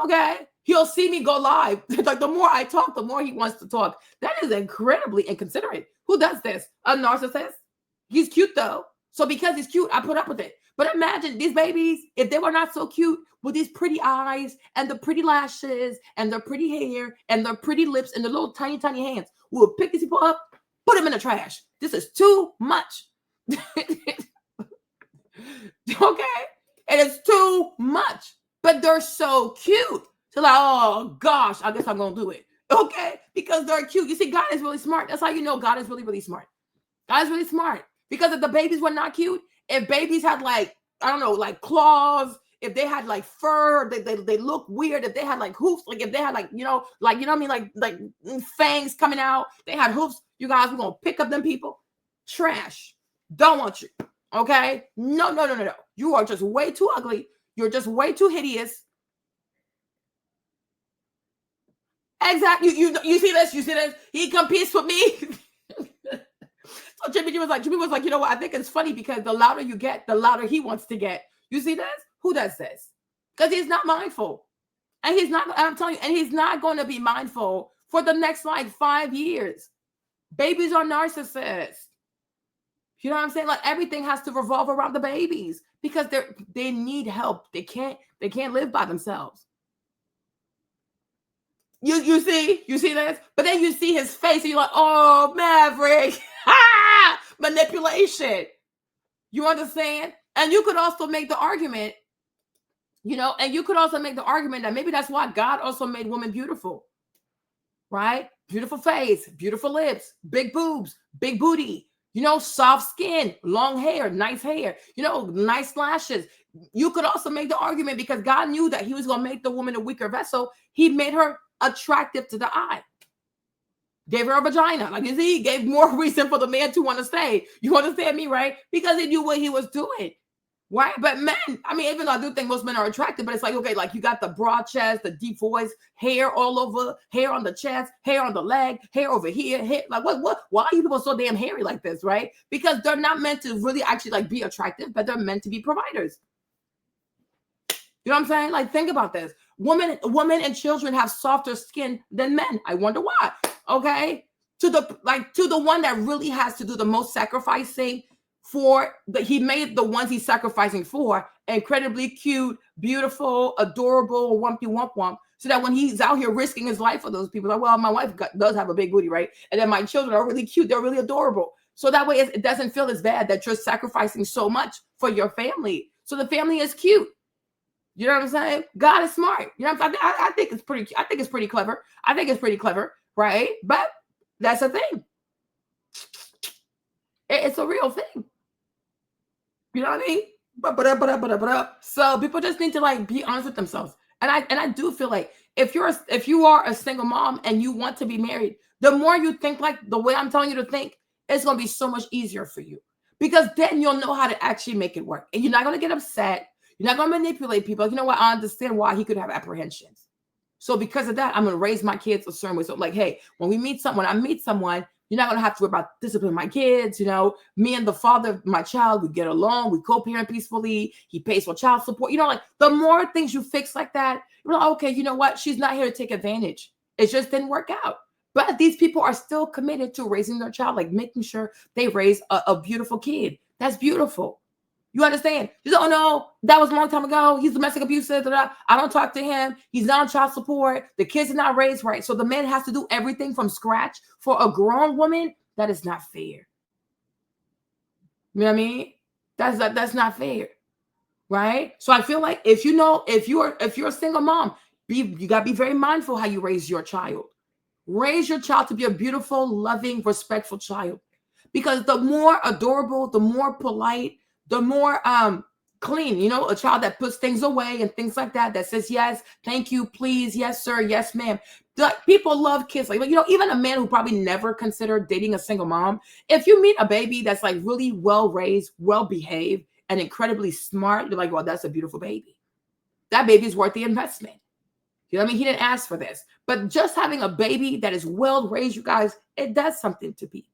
Okay? He'll see me go live. Like the more I talk, the more he wants to talk. That is incredibly inconsiderate. Who does this? A narcissist? He's cute though. So because he's cute, I put up with it. But imagine these babies, if they were not so cute with these pretty eyes and the pretty lashes and their pretty hair and their pretty lips and the little tiny, tiny hands, we would pick these people up, put them in the trash. This is too much. Okay? And it's too much. But they're so cute. So like, oh gosh, I guess I'm gonna do it. Okay? Because they're cute. You see, God is really smart. That's how you know God is really, really smart. God is really smart. Because if the babies were not cute, if babies had like, I don't know, like claws, if they had like fur, they look weird, if they had like hoofs, like if they had like, you know what I mean? Like fangs coming out, they had hoofs, you guys, we're gonna pick up them people. Trash. Don't want you. Okay? No. You are just way too ugly. You're just way too hideous. Exactly. You see this? You see this? He competes with me. So Jimmy was like, you know what? I think it's funny because the louder you get, the louder he wants to get. You see this? Who does this? Because he's not mindful. And he's not, I'm telling you, and he's not going to be mindful for the next like 5 years. Babies are narcissists. You know what I'm saying? Like everything has to revolve around the babies because they need help. They can't live by themselves. You see this? But then you see his face and you're like, oh, Maverick. Manipulation. You understand? And you could also make the argument, that maybe that's why God also made women beautiful. Right? Beautiful face, beautiful lips, big boobs, big booty, soft skin, long hair, nice hair, nice lashes. You could also make the argument because God knew that he was going to make the woman a weaker vessel. He made her attractive to the eye. Gave her a vagina. Like, you see, he gave more reason for the man to want to stay. You understand me, right? Because he knew what he was doing. Right? But men, I mean, even though I do think most men are attractive, but it's like, okay, like you got the broad chest, the deep voice, hair all over, hair on the chest, hair on the leg, hair over here, hair, like what? Why are you people so damn hairy like this, right? Because they're not meant to really actually like be attractive, but they're meant to be providers. You know what I'm saying? Like, think about this. Women and children have softer skin than men. I wonder why. Okay? To the one that really has to do the most sacrificing he made the ones he's sacrificing for incredibly cute, beautiful, adorable, wumpy wump wump, so that when he's out here risking his life for those people, like, well, my wife does have a big booty, right? And then my children are really cute, they're really adorable. So that way it doesn't feel as bad that you're sacrificing so much for your family. So the family is cute. You know what I'm saying? God is smart. You know what I'm saying? I think it's pretty clever. I think it's pretty clever, right? But that's a thing. It's a real thing. You know what I mean? So people just need to like be honest with themselves. And I do feel like if you are a single mom and you want to be married, the more you think like the way I'm telling you to think, it's going to be so much easier for you, because then you'll know how to actually make it work. And you're not going to get upset. You're not going to manipulate people. Like, you know what? I understand why he could have apprehensions. So because of that, I'm going to raise my kids a certain way. So like, hey, when I meet someone, you're not going to have to worry about disciplining my kids. Me and the father of my child, we get along. We co-parent peacefully. He pays for child support. Like the more things you fix like that, you're like, okay, you know what? She's not here to take advantage. It just didn't work out. But these people are still committed to raising their child, like making sure they raise a beautiful kid. That's beautiful. You understand? You don't know that was a long time ago. He's domestic abusive. I don't talk to him. He's not on child support. The kids are not raised right. So the man has to do everything from scratch for a grown woman. That is not fair. You know what I mean? That's not fair, right? So I feel like if you're a single mom, you gotta be very mindful how you raise your child. Raise your child to be a beautiful, loving, respectful child, because the more adorable, the more polite, the more clean, a child that puts things away and things like that says yes, thank you, please, yes, sir, yes, ma'am. People love kids. Like, even a man who probably never considered dating a single mom, if you meet a baby that's like really well raised, well behaved, and incredibly smart, you're like, well, that's a beautiful baby. That baby's worth the investment. You know what I mean? He didn't ask for this. But just having a baby that is well raised, you guys, it does something to people.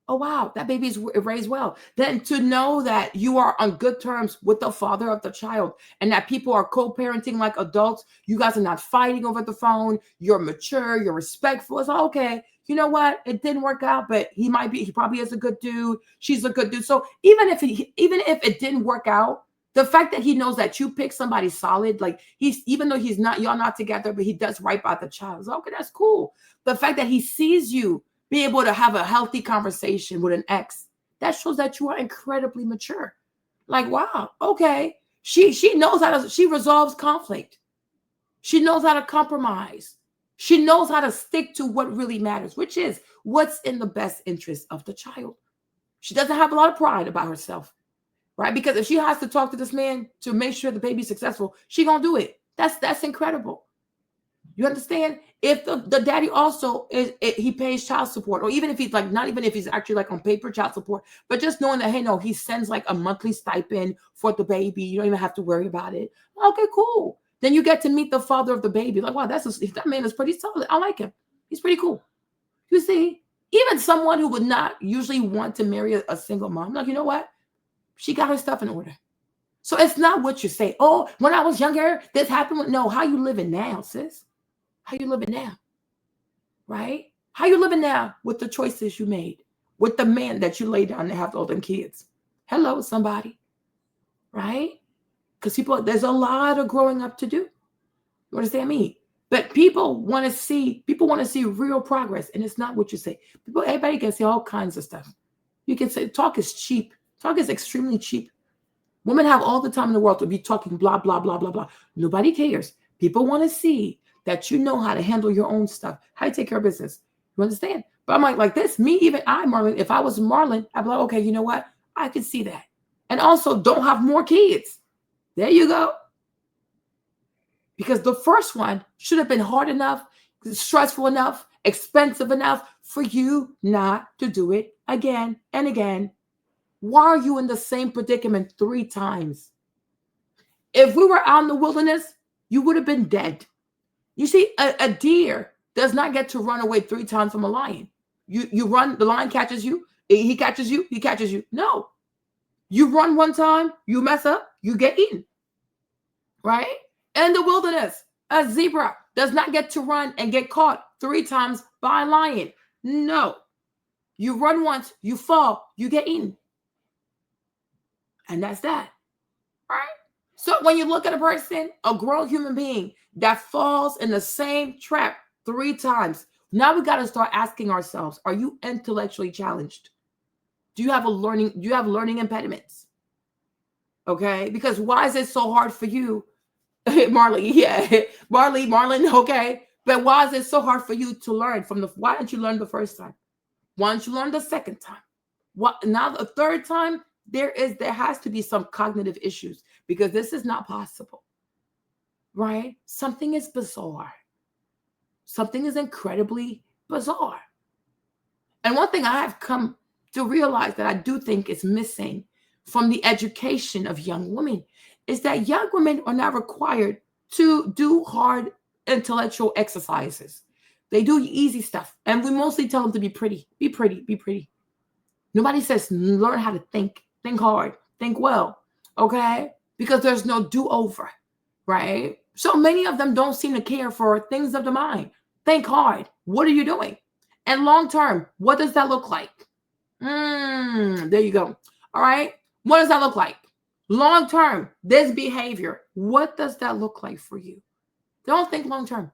Oh, wow, that baby is raised well. Then to know that you are on good terms with the father of the child and that people are co-parenting like adults. You guys are not fighting over the phone. You're mature. You're respectful. It's like, okay, you know what? It didn't work out, but he probably is a good dude. She's a good dude. So even if it didn't work out, the fact that he knows that you pick somebody solid, like even though y'all not together, but he does right by the child. So, okay, that's cool. The fact that he sees you be able to have a healthy conversation with an ex, that shows that you are incredibly mature. Like, wow, okay. She knows she resolves conflict. She knows how to compromise. She knows how to stick to what really matters, which is what's in the best interest of the child. She doesn't have a lot of pride about herself, right? Because if she has to talk to this man to make sure the baby's successful, she gonna do it. That's incredible. You understand? If the daddy also he pays child support, or even if he's like, not even if he's actually like on paper child support, but just knowing that, hey, no, he sends like a monthly stipend for the baby. You don't even have to worry about it. Okay, cool. Then you get to meet the father of the baby. Like, wow, that man is pretty solid. I like him. He's pretty cool. You see, even someone who would not usually want to marry a single mom, like, you know what? She got her stuff in order. So it's not what you say. Oh, when I was younger, this happened. No, how you living now, sis? How you living now? Right? How you living now with the choices you made? with the man that you lay down to have all them kids. Hello, somebody, right? Because there's a lot of growing up to do. You understand me? But people want to see real progress, and it's not what you say. Everybody can say all kinds of stuff. You can say talk is cheap. Talk is extremely cheap. Women have all the time in the world to be talking blah, blah, blah, blah, blah. Nobody cares. People want to see that you know how to handle your own stuff, how to take care of business. You understand? But I'm like this, Marlon, if I was Marlon, I'd be like, okay, you know what? I could see that. And also don't have more kids. There you go. Because the first one should have been hard enough, stressful enough, expensive enough for you not to do it again and again. Why are you in the same predicament 3 times? If we were out in the wilderness, you would have been dead. You see, a deer does not get to run away 3 times from a lion. You run, the lion catches you, he catches you, he catches you. No. You run one time, you mess up, you get eaten. Right? In the wilderness, a zebra does not get to run and get caught 3 times by a lion. No. You run once, you fall, you get eaten. And that's that. Right? So when you look at a person, a grown human being that falls in the same trap 3 times, now we got to start asking ourselves, are you intellectually challenged? Do you have learning impediments? Okay? Because why is it so hard for you? Marley, yeah. Marlon, okay. But why is it so hard for you to learn why didn't you learn the first time? Why didn't you learn the second time? Now the third time, there has to be some cognitive issues because this is not possible. Right? Something is bizarre. Something is incredibly bizarre. And one thing I have come to realize that I do think is missing from the education of young women is that young women are not required to do hard intellectual exercises. They do easy stuff. And we mostly tell them to be pretty, be pretty, be pretty. Nobody says learn how to think hard, think well, okay? Because there's no do-over, right? So many of them don't seem to care for things of the mind. Think hard. What are you doing? And long term, what does that look like? There you go. All right. What does that look like? Long term, this behavior, what does that look like for you? Don't think long term.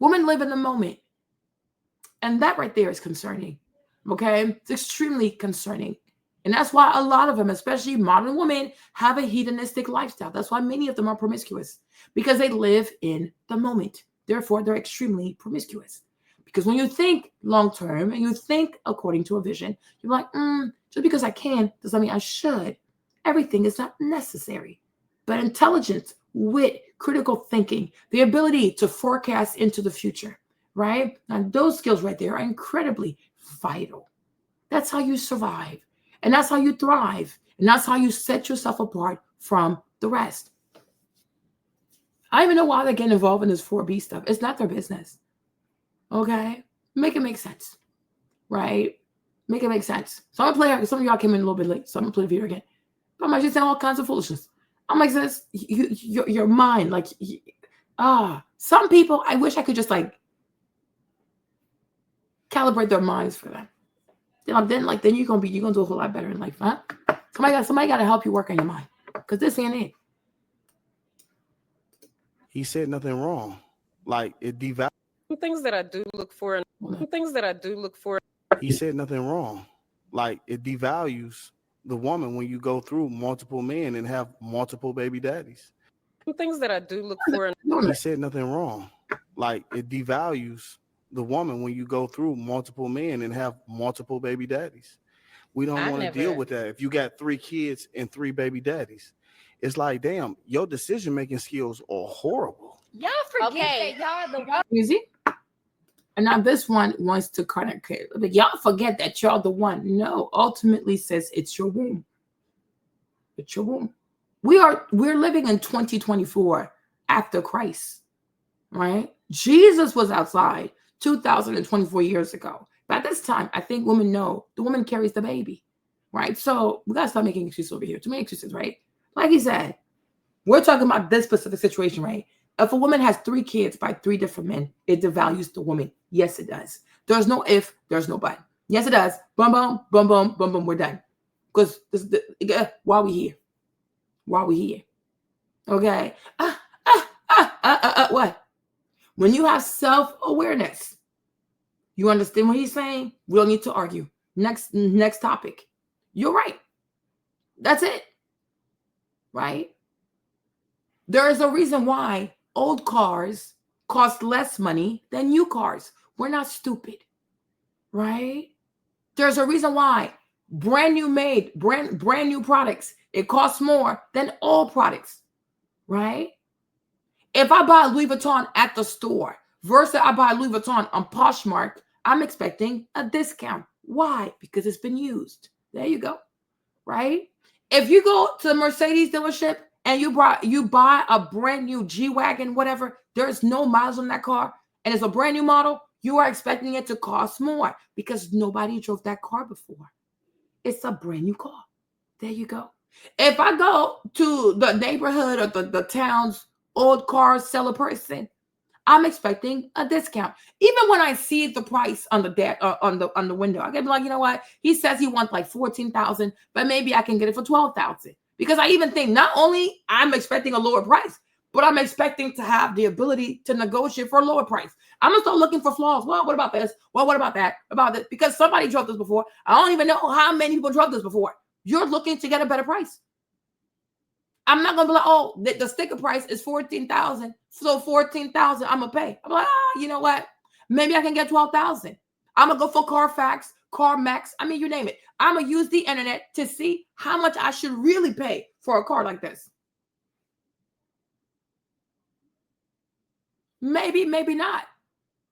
Women live in the moment. And that right there is concerning. Okay? It's extremely concerning. And that's why a lot of them, especially modern women, have a hedonistic lifestyle. That's why many of them are promiscuous because they live in the moment. Therefore, they're extremely promiscuous. Because when you think long term and you think according to a vision, you're like, just because I can doesn't mean I should. Everything is not necessary. But intelligence, wit, critical thinking, the ability to forecast into the future, right? And those skills right there are incredibly vital. That's how you survive. And that's how you thrive. And that's how you set yourself apart from the rest. I don't even know why they get involved in this 4B stuff. It's not their business. Okay? Make it make sense. Right? Make it make sense. So I'm going to play. Some of y'all came in a little bit late, so I'm going to play the video again. But I'm actually saying all kinds of foolishness. I'm like, this, your mind, like, some people, I wish I could just like calibrate their minds for them. Then you're gonna do a whole lot better in life, huh? Somebody got to help you work on your mind, because this ain't it. He said nothing wrong. Like it devalues. Things that I do look for. He said nothing wrong. Like it devalues the woman when you go through multiple men and have multiple baby daddies. Things that I do look for. He said nothing wrong. Like it devalues the woman when you go through multiple men and have multiple baby daddies. We don't want to deal with that. If you got 3 kids and 3 baby daddies, it's like, damn, your decision-making skills are horrible. Y'all forget that y'all the one. You see? And now this one wants to kind of, like, y'all forget that y'all the one. No, ultimately says it's your womb. It's your womb. We're living in 2024 after Christ, right? Jesus was outside 2024 years ago. But at this time, I think women know the woman carries the baby, right? So we gotta stop making excuses over here. Too many excuses, right? Like he said, we're talking about this specific situation, right? If a woman has 3 kids by 3 different men, it devalues the woman. Yes, it does. There's no if, there's no but. Yes, it does. Boom, boom, boom, boom, boom, boom. We're done. Because why are we here? Why are we here? Okay. What? When you have self-awareness, you understand what he's saying? We don't need to argue. Next topic. You're right. That's it. Right? There is a reason why old cars cost less money than new cars. We're not stupid. Right? There's a reason why brand new products, it costs more than old products. Right? If I buy Louis Vuitton at the store versus I buy Louis Vuitton on Poshmark, I'm expecting a discount. Why? Because it's been used. There you go. Right? If you go to the Mercedes dealership and you buy a brand new G-Wagon, whatever, there's no miles on that car, and it's a brand new model, you are expecting it to cost more because nobody drove that car before. It's a brand new car. There you go. If I go to the neighborhood or the town's old car seller person, I'm expecting a discount. Even when I see the price on the window, I can be like, you know what? He says he wants like 14,000, but maybe I can get it for 12,000. Because I even think not only I'm expecting a lower price, but I'm expecting to have the ability to negotiate for a lower price. I'm gonna start looking for flaws. Well, what about this? Well, what about that? About this? Because somebody drove this before. I don't even know how many people drove this before. You're looking to get a better price. I'm not gonna be like, oh, the sticker price is 14,000, so 14,000 I'm gonna pay. I'm like, you know what? Maybe I can get 12,000. I'm gonna go for Carfax, CarMax. I mean, you name it. I'm gonna use the internet to see how much I should really pay for a car like this. Maybe, maybe not.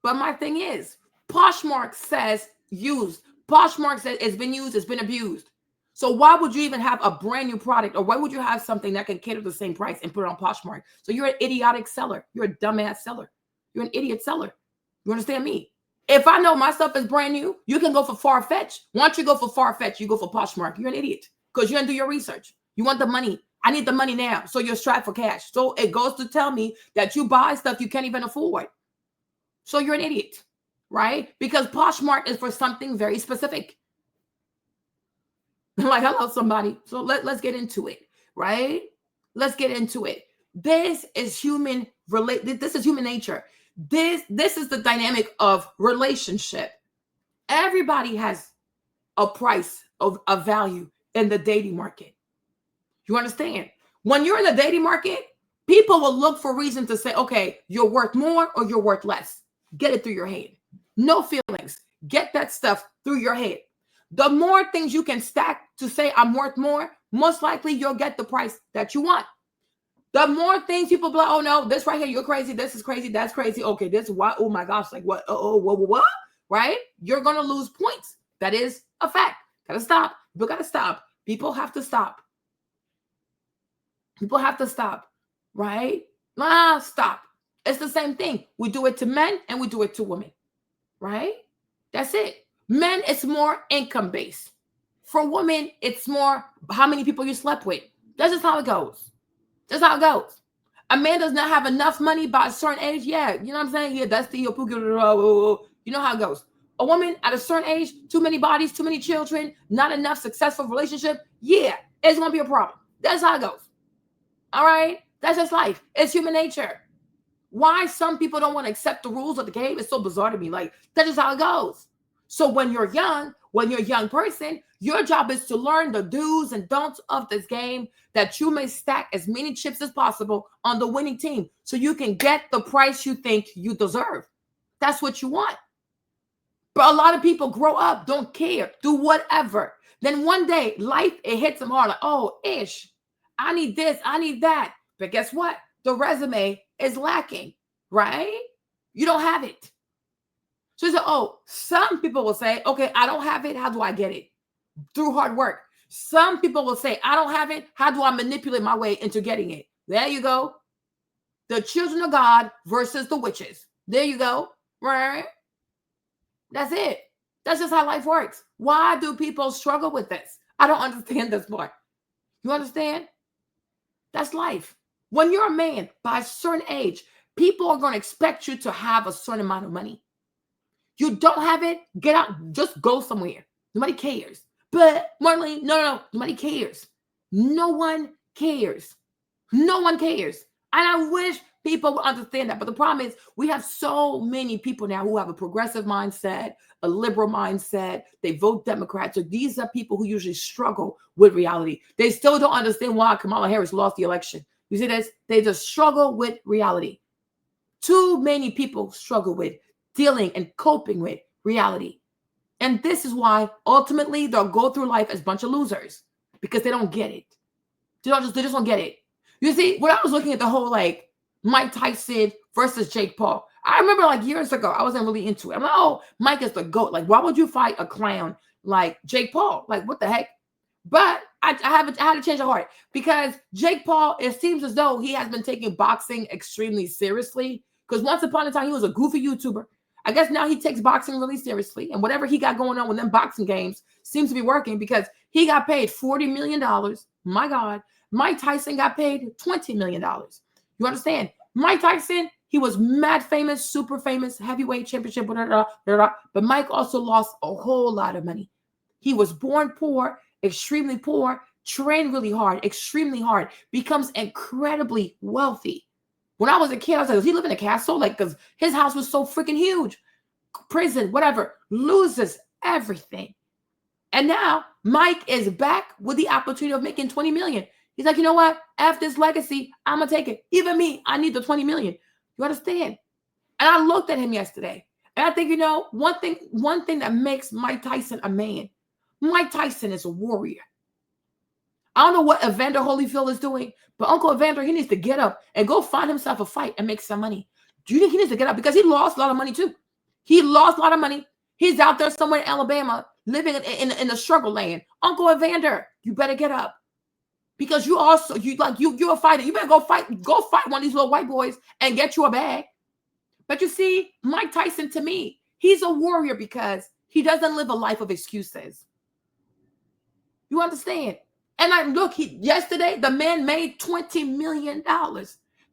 But my thing is, Poshmark says used. Poshmark says it's been used, it's been abused. So why would you even have a brand new product, or why would you have something that can cater to the same price and put it on Poshmark? So you're an idiotic seller. You're a dumbass seller. You're an idiot seller. You understand me? If I know my stuff is brand new, you can go for Farfetch. Once you go for Farfetch, you go for Poshmark. You're an idiot because you didn't do your research. You want the money. I need the money now. So you're strapped for cash. So it goes to tell me that you buy stuff you can't even afford. So you're an idiot, right? Because Poshmark is for something very specific. Like, hello, somebody. So let's get into it, right? Let's get into it. This is human This is human nature. This is the dynamic of relationship. Everybody has a price of a value in the dating market. You understand? When you're in the dating market, people will look for reason to say, okay, you're worth more or you're worth less. Get it through your head. No feelings. Get that stuff through your head. The more things you can stack to say I'm worth more, most likely you'll get the price that you want. The more things people be like, oh no, this right here, you're crazy. This is crazy. That's crazy. Okay, this what? Oh my gosh, like what? What? Right? You're gonna lose points. That is a fact. Gotta stop. People gotta stop. People have to stop. People have to stop. Right? Stop. It's the same thing. We do it to men and we do it to women. Right? That's it. Men, it's more income based. For women, it's more how many people you slept with. That's just how it goes. That's how it goes. A man does not have enough money by a certain age. Yeah, you know what I'm saying? Yeah, that's the you know how it goes. A woman at a certain age, too many bodies, too many children, not enough successful relationship. Yeah, it's gonna be a problem. That's how it goes. All right, that's just life. It's human nature. Why some people don't want to accept the rules of the game is so bizarre to me. Like, that's just how it goes. So when you're a young person, your job is to learn the do's and don'ts of this game, that you may stack as many chips as possible on the winning team so you can get the price you think you deserve. That's what you want. But a lot of people grow up, don't care, do whatever. Then one day, life, it hits them hard. Like, oh, I need this, I need that. But guess what? The resume is lacking, right? You don't have it. So you say, oh, some people will say, okay, I don't have it. How do I get it? Through hard work. Some people will say, I don't have it. How do I manipulate my way into getting it? There you go. The children of God versus the witches. There you go. Right? That's it. That's just how life works. Why do people struggle with this? I don't understand this part. You understand? That's life. When you're a man, by a certain age, people are going to expect you to have a certain amount of money. You don't have it, get out. Just go somewhere. Nobody cares. But Marlene, no. Nobody cares. No one cares. No one cares. And I wish people would understand that. But the problem is we have so many people now who have a progressive mindset, a liberal mindset. They vote Democrat. So these are people who usually struggle with reality. They still don't understand why Kamala Harris lost the election. You see this? They just struggle with reality. Too many people struggle with dealing and coping with reality. And this is why ultimately they'll go through life as a bunch of losers because they don't get it. They just don't get it. You see, when I was looking at the whole like Mike Tyson versus Jake Paul, I remember like years ago, I wasn't really into it. I'm like, oh, Mike is the GOAT. Like, why would you fight a clown like Jake Paul? Like, what the heck? But I had to change the heart because Jake Paul, it seems as though he has been taking boxing extremely seriously. Because once upon a time, he was a goofy YouTuber. I guess now he takes boxing really seriously. And whatever he got going on with them boxing games seems to be working because he got paid $40 million. My God. Mike Tyson got paid $20 million. You understand? Mike Tyson, he was mad famous, super famous, heavyweight championship, but Mike also lost a whole lot of money. He was born poor, extremely poor, trained really hard, extremely hard, becomes incredibly wealthy. When I was a kid, I was like, does he live in a castle? Like, because his house was so freaking huge. Prison, whatever, loses everything. And now Mike is back with the opportunity of making $20 million. He's like, you know what? After this legacy, I'm going to take it. Even me, I need the $20 million. You understand? And I looked at him yesterday. And I think, you know, one thing that makes Mike Tyson a man, Mike Tyson is a warrior. I don't know what Evander Holyfield is doing, but Uncle Evander, he needs to get up and go find himself a fight and make some money. Do you think he needs to get up? Because he lost a lot of money too. He lost a lot of money. He's out there somewhere in Alabama living in the struggle land. Uncle Evander, you better get up. Because you're a fighter. You better go fight one of these little white boys and get you a bag. But you see, Mike Tyson, to me, he's a warrior because he doesn't live a life of excuses. You understand? And yesterday, the man made $20 million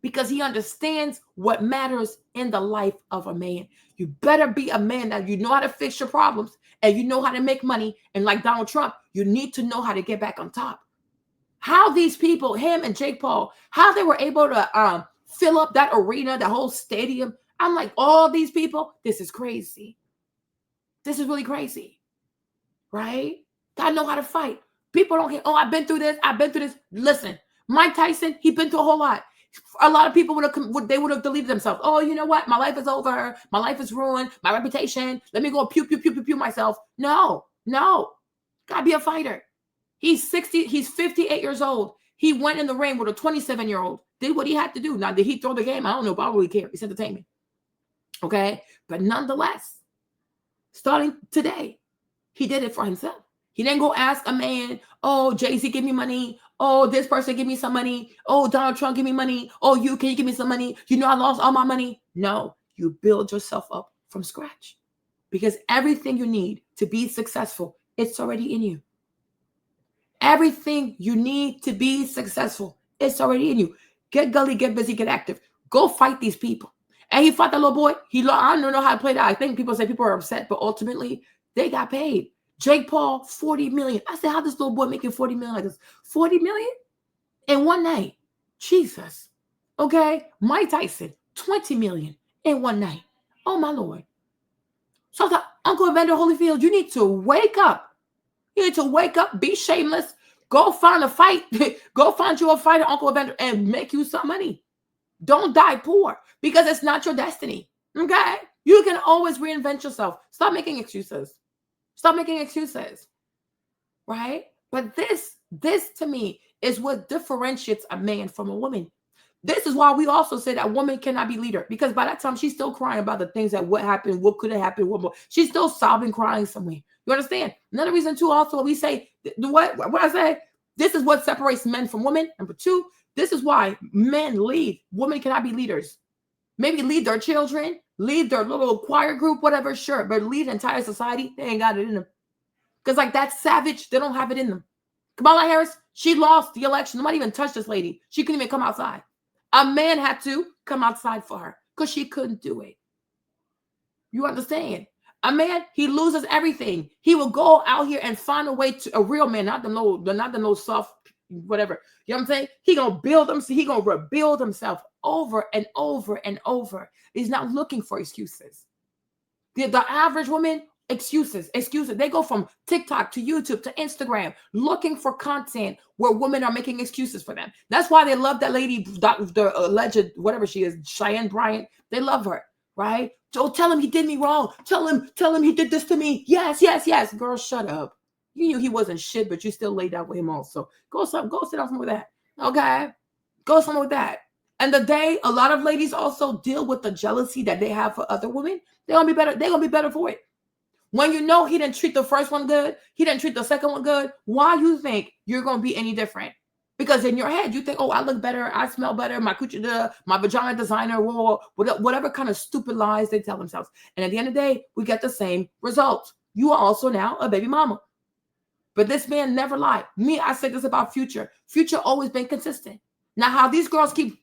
because he understands what matters in the life of a man. You better be a man that you know how to fix your problems and you know how to make money. And like Donald Trump, you need to know how to get back on top. How these people, him and Jake Paul, how they were able to fill up that arena, the whole stadium. I'm like, all these people, this is crazy. This is really crazy, right? Gotta know how to fight. People don't get, oh, I've been through this. Listen, Mike Tyson, he's been through a whole lot. A lot of people would have deleted themselves. Oh, you know what? My life is over. My life is ruined. My reputation. Let me go pew myself. No. Gotta be a fighter. He's 58 years old. He went in the ring with a 27-year-old, did what he had to do. Now, did he throw the game? I don't know, but I don't really care. It's entertainment. Okay? But nonetheless, starting today, he did it for himself. He didn't go ask a man, oh, Jay-Z, give me money. Oh, this person, give me some money. Oh, Donald Trump, give me money. Oh, can you give me some money? You know I lost all my money. No, you build yourself up from scratch because everything you need to be successful, it's already in you. Everything you need to be successful, it's already in you. Get gully, get busy, get active. Go fight these people. And he fought that little boy. I don't know how to play that. I think people say people are upset, but ultimately they got paid. Jake Paul, $40 million. I said, how this little boy making $40 million like this? $40 million in one night. Jesus. Okay. Mike Tyson, $20 million in one night. Oh my Lord. So I thought, Uncle Evander Holyfield, you need to wake up. You need to wake up, be shameless, go find a fight, go find you a fighter, Uncle Evander, and make you some money. Don't die poor because it's not your destiny. Okay? You can always reinvent yourself. Stop making excuses. Stop making excuses. Right? But this to me is what differentiates a man from a woman. This is why we also say that woman cannot be leader because by that time she's still crying about the things that what happened, what could have happened, what more. She's still sobbing, crying somewhere. You understand? Another reason too, also we say what I say. This is what separates men from women. Number two, this is why men lead. Women cannot be leaders. Maybe lead their children, lead their little choir group, whatever. Sure, but lead entire society, they ain't got it in them. Because like that savage, they don't have it in them. Kamala Harris, she lost the election. Nobody even touched this lady. She couldn't even come outside. A man had to come outside for her because she couldn't do it. You understand? A man, he loses everything. He will go out here and find a way to a real man, not the no soft whatever. You know what I'm saying? He gonna build himself. He gonna rebuild himself over and over and over. He's not looking for excuses. The average woman, excuses. They go from TikTok to YouTube to Instagram looking for content where women are making excuses for them. That's why they love that lady, the alleged whatever she is, Cheyenne Bryant. They love her, right? So tell him he did me wrong. Tell him he did this to me. Yes. Girl, shut up. You knew he wasn't shit, but you still laid out with him also. Go sit down somewhere with that. Okay? Go somewhere with that. And the day a lot of ladies also deal with the jealousy that they have for other women, they're gonna be better. They're gonna be better for it. When you know he didn't treat the first one good, he didn't treat the second one good, why you think you're gonna be any different? Because in your head, you think, oh, I look better, I smell better, my coochie, my vagina designer, whatever kind of stupid lies they tell themselves. And at the end of the day, we get the same result. You are also now a baby mama. But this man never lied. Me, I said this about Future. Future always been consistent. Now, how these girls keep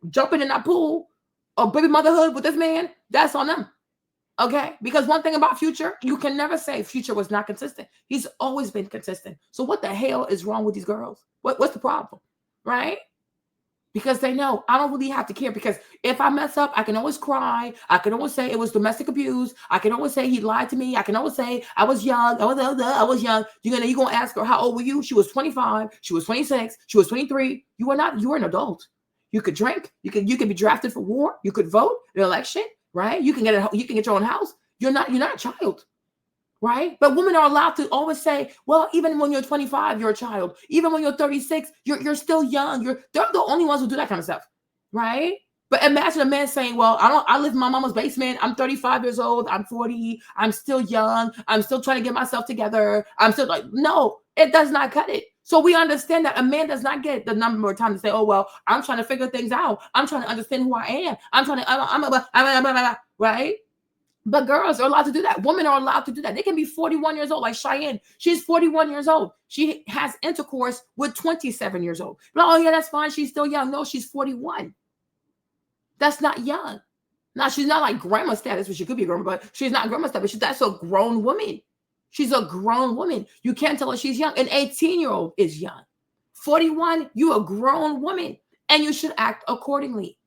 jumping in that pool of baby motherhood with this man, that's on them. Okay? Because one thing about Future, you can never say Future was not consistent. He's always been consistent. So what the hell is wrong with these girls? What's the problem? Right? Because they know I don't really have to care, because if I mess up, I can always cry. I can always say it was domestic abuse. I can always say he lied to me. I can always say I was young. I was young. You're gonna ask her, how old were you? She was 25. She was 26. She was 23. You were not. You were an adult. You could drink. You could be drafted for war. You could vote in an election. Right? You can get your own house. You're not a child. Right? But women are allowed to always say, well, even when you're 25, you're a child. Even when you're 36, you're still young. They're the only ones who do that kind of stuff. Right? But imagine a man saying, well, I live in my mama's basement. I'm 35 years old. I'm 40. I'm still young. I'm still trying to get myself together. I'm still like, no, it does not cut it. So we understand that a man does not get the number of time to say, oh, well, I'm trying to figure things out. I'm trying to understand who I am. I'm right? But girls are allowed to do that. Women are allowed to do that. They can be 41 years old, like Cheyenne. She's 41 years old. She has intercourse with 27 years old. But, oh, yeah, that's fine. She's still young. No, she's 41. That's not young. Now, she's not like grandma status, but she could be grandma, but she's not grandma status. That's a grown woman. She's a grown woman. You can't tell her she's young. An 18-year-old is young. 41, you're a grown woman, and you should act accordingly.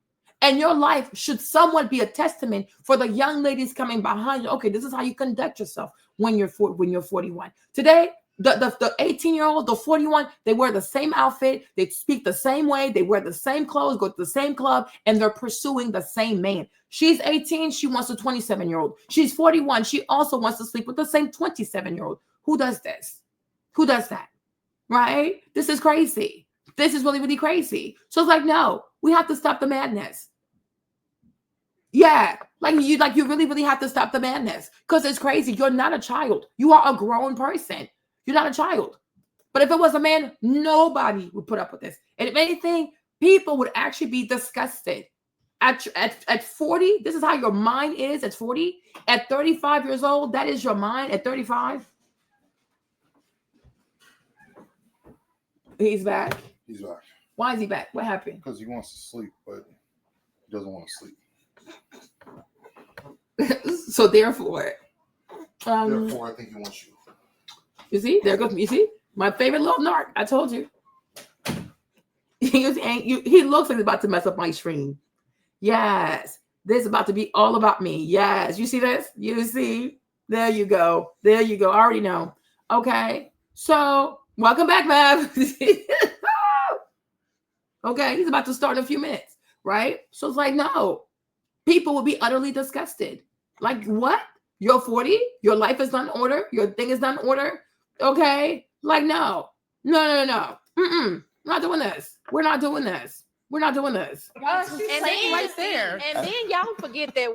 And your life should somewhat be a testament for the young ladies coming behind you. Okay, this is how you conduct yourself when you're 41. Today, the 18-year-old, the 41, they wear the same outfit, they speak the same way, they wear the same clothes, go to the same club, and they're pursuing the same man. She's 18, she wants a 27-year-old. She's 41, she also wants to sleep with the same 27-year-old. Who does this? Who does that? Right? This is crazy. This is really, really crazy. So it's like, no, we have to stop the madness. Yeah, you really, really have to stop the madness, because it's crazy. You're not a child. You are a grown person. You're not a child. But if it was a man, nobody would put up with this. And if anything, people would actually be disgusted. At 40, this is how your mind is at 40. At 35 years old, that is your mind at 35. He's back. He's back. Why is he back? What happened? Because he wants to sleep, but he doesn't want to sleep. So therefore, I think he wants you. You see, there goes. You see, my favorite little narc. I told you. He looks like he's about to mess up my stream. Yes, this is about to be all about me. Yes, you see this? You see? There you go. There you go. I already know. Okay, so welcome back, Mav. Okay, he's about to start in a few minutes, right? So it's like, no. People will be utterly disgusted. Like, what? You're 40? Your life is not in order? Your thing is not in order? Okay? Like, no. Mm-mm. Not doing this. We're not doing this. We're not doing this. Right there. And then y'all forget that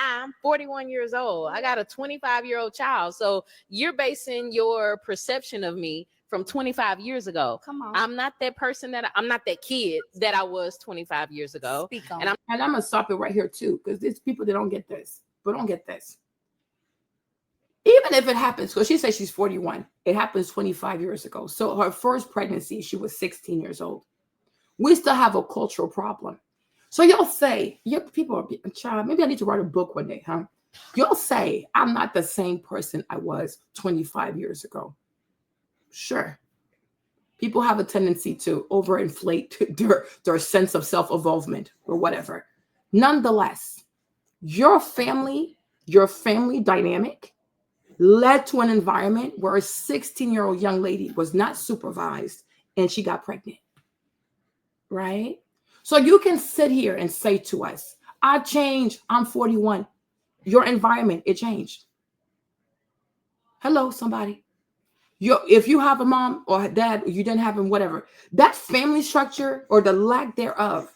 I'm 41 years old. I got a 25-year-old child. So you're basing your perception of me from 25 years ago. Come on. I'm not that person I'm not that kid that I was 25 years ago. Speak on. And I'm going to stop it right here too, because there's people that don't get this, but don't get this. Even if it happens, because she says she's 41, it happens 25 years ago. So her first pregnancy, she was 16 years old. We still have a cultural problem. So you'll say, people are, child, maybe I need to write a book one day, huh? You'll say, I'm not the same person I was 25 years ago. Sure. People have a tendency to overinflate their sense of self-evolvement or whatever. Nonetheless, your family dynamic led to an environment where a 16-year-old young lady was not supervised and she got pregnant. Right? So you can sit here and say to us, I changed, I'm 41. Your environment, it changed. Hello, somebody. If you have a mom or a dad, or you didn't have him, whatever, that family structure or the lack thereof,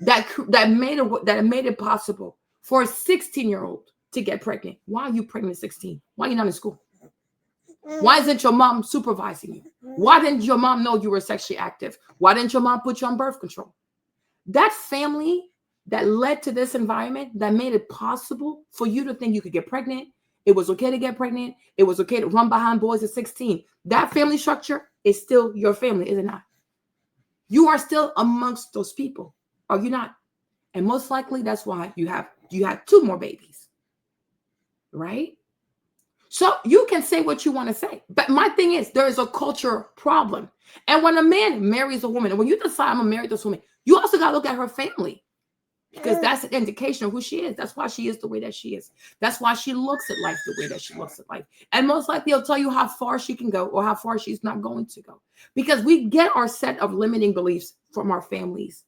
that made it possible for a 16-year-old to get pregnant. Why are you pregnant at 16? Why are you not in school? Why isn't your mom supervising you? Why didn't your mom know you were sexually active? Why didn't your mom put you on birth control? That family that led to this environment that made it possible for you to think you could get pregnant. It was okay to get pregnant. It was okay to run behind boys at 16. That family structure is still your family, is it not? You are still amongst those people, are you not? And most likely that's why you have 2 more babies, right? So you can say what you want to say. But my thing is, there is a culture problem. And when a man marries a woman, and when you decide I'm going to marry this woman, you also got to look at her family. Because that's an indication of who she is. That's why she is the way that she is. That's why she looks at life the way that she looks at life. And most likely it'll tell you how far she can go or how far she's not going to go. Because we get our set of limiting beliefs from our families.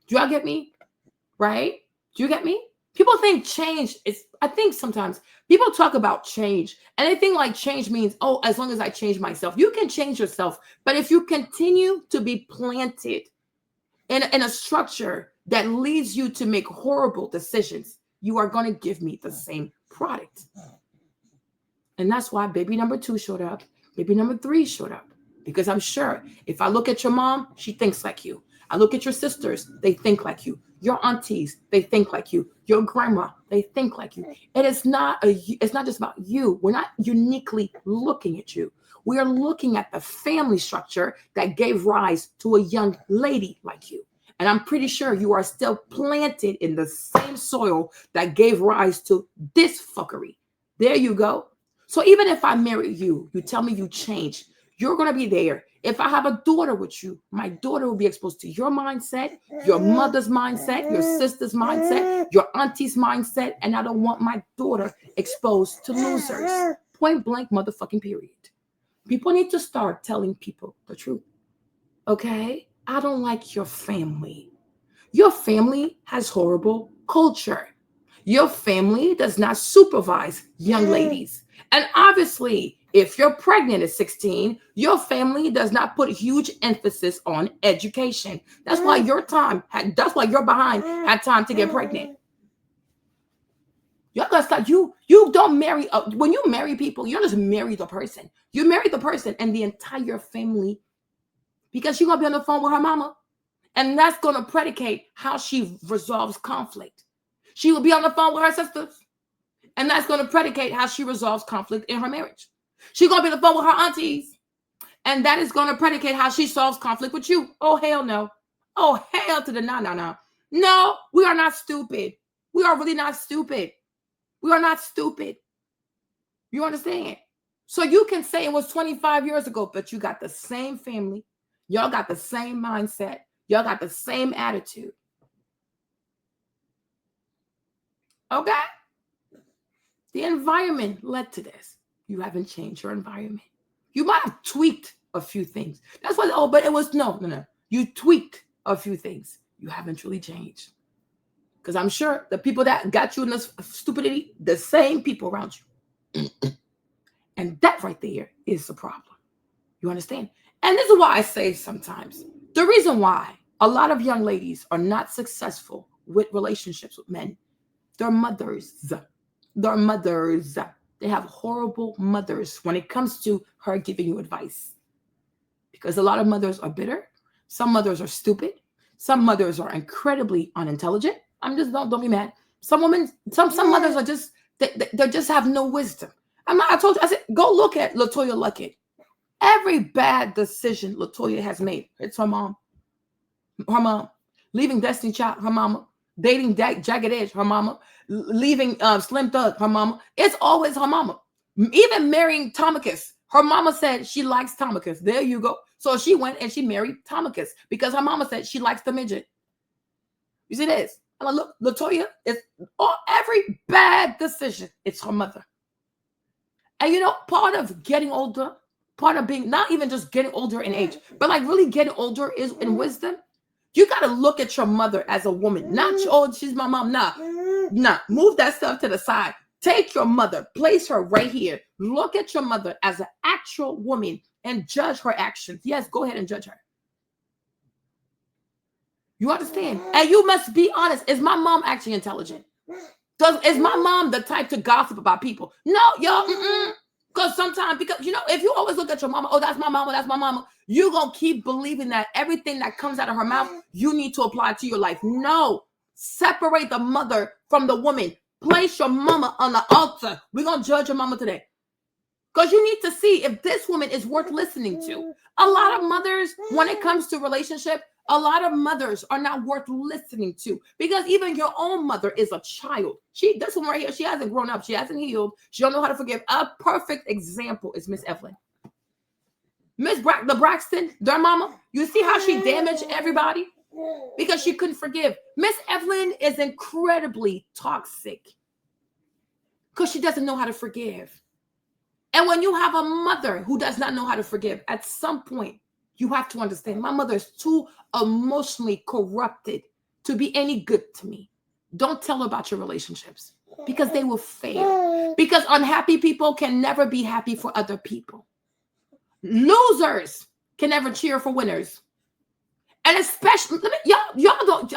Do y'all get me? Right? Do you get me? People think change is, I think sometimes people talk about change and they think like change means, oh, as long as I change myself. You can change yourself. But if you continue to be planted in a structure that leads you to make horrible decisions, you are going to give me the same product. And that's why baby number 2 showed up. Baby number 3 showed up. Because I'm sure if I look at your mom, she thinks like you. I look at your sisters, they think like you. Your aunties, they think like you. Your grandma, they think like you. It's not just about you. We're not uniquely looking at you. We are looking at the family structure that gave rise to a young lady like you. And I'm pretty sure you are still planted in the same soil that gave rise to this fuckery. There you go. So even if I marry you, you tell me you changed, you're going to be there. If I have a daughter with you, my daughter will be exposed to your mindset, your mother's mindset, your sister's mindset, your auntie's mindset. And I don't want my daughter exposed to losers. Point blank motherfucking period. People need to start telling people the truth. Okay? I don't like your family. Your family has horrible culture. Your family does not supervise young ladies. And obviously, if you're pregnant at 16, your family does not put huge emphasis on education. That's why your behind had time to get pregnant. Y'all gotta stop. You don't marry. When you marry people, you don't just marry the person. You marry the person and the entire family, because she's gonna be on the phone with her mama, and that's gonna predicate how she resolves conflict. She will be on the phone with her sisters, and that's gonna predicate how she resolves conflict in her marriage. She's gonna be on the phone with her aunties, and that is gonna predicate how she solves conflict with you. Oh hell no! Oh hell to the no! No, we are not stupid. We are really not stupid. We are not stupid. You understand? So you can say it was 25 years ago, but you got the same family. Y'all got the same mindset. Y'all got the same attitude. Okay? The environment led to this. You haven't changed your environment. You might have tweaked a few things. That's what, but it was, no. You tweaked a few things. You haven't really changed. Because I'm sure the people that got you in this stupidity, the same people around you. And that right there is the problem. You understand? And this is why I say sometimes, the reason why a lot of young ladies are not successful with relationships with men, their mothers. They have horrible mothers when it comes to her giving you advice. Because a lot of mothers are bitter. Some mothers are stupid. Some mothers are incredibly unintelligent. Don't be mad. Some women, some mothers are just, they just have no wisdom. I told you, I said, go look at LaToya Luckett. Every bad decision LaToya has made, it's her mom. Leaving Destiny Child, her mama. dating Jagged Edge, her mama, leaving Slim Thug, her mama. It's always her mama. Even marrying Tomicus, her mama said she likes Tomicus. There you go. So she went and she married Tomicus because her mama said she likes the midget. You see this? I'm like, look, LaToya, it's every bad decision, it's her mother. And you know, part of getting older, part of being not even just getting older in age, but like really getting older is in wisdom. You got to look at your mother as a woman, not oh, she's my mom. Nah, move that stuff to the side. Take your mother, place her right here. Look at your mother as an actual woman and judge her actions. Yes, go ahead and judge her. You understand? And you must be honest. Is my mom actually intelligent? Is my mom the type to gossip about people? No, y'all. Because sometimes, because you know, if you always look at your mama, oh, that's my mama, you're going to keep believing that everything that comes out of her mouth, you need to apply to your life. No. Separate the mother from the woman. Place your mama on the altar. We're going to judge your mama today. Because you need to see if this woman is worth listening to. A lot of mothers, when it comes to relationship, a lot of mothers are not worth listening to because even your own mother is a child. This one right here, she hasn't grown up. She hasn't healed. She don't know how to forgive. A perfect example is Miss Evelyn. The Braxton, their mama, you see how she damaged everybody? Because she couldn't forgive. Miss Evelyn is incredibly toxic because she doesn't know how to forgive. And when you have a mother who does not know how to forgive, at some point, you have to understand my mother is too emotionally corrupted to be any good to me. Don't tell her about your relationships because they will fail. Because unhappy people can never be happy for other people. Losers can never cheer for winners. And especially, y'all don't,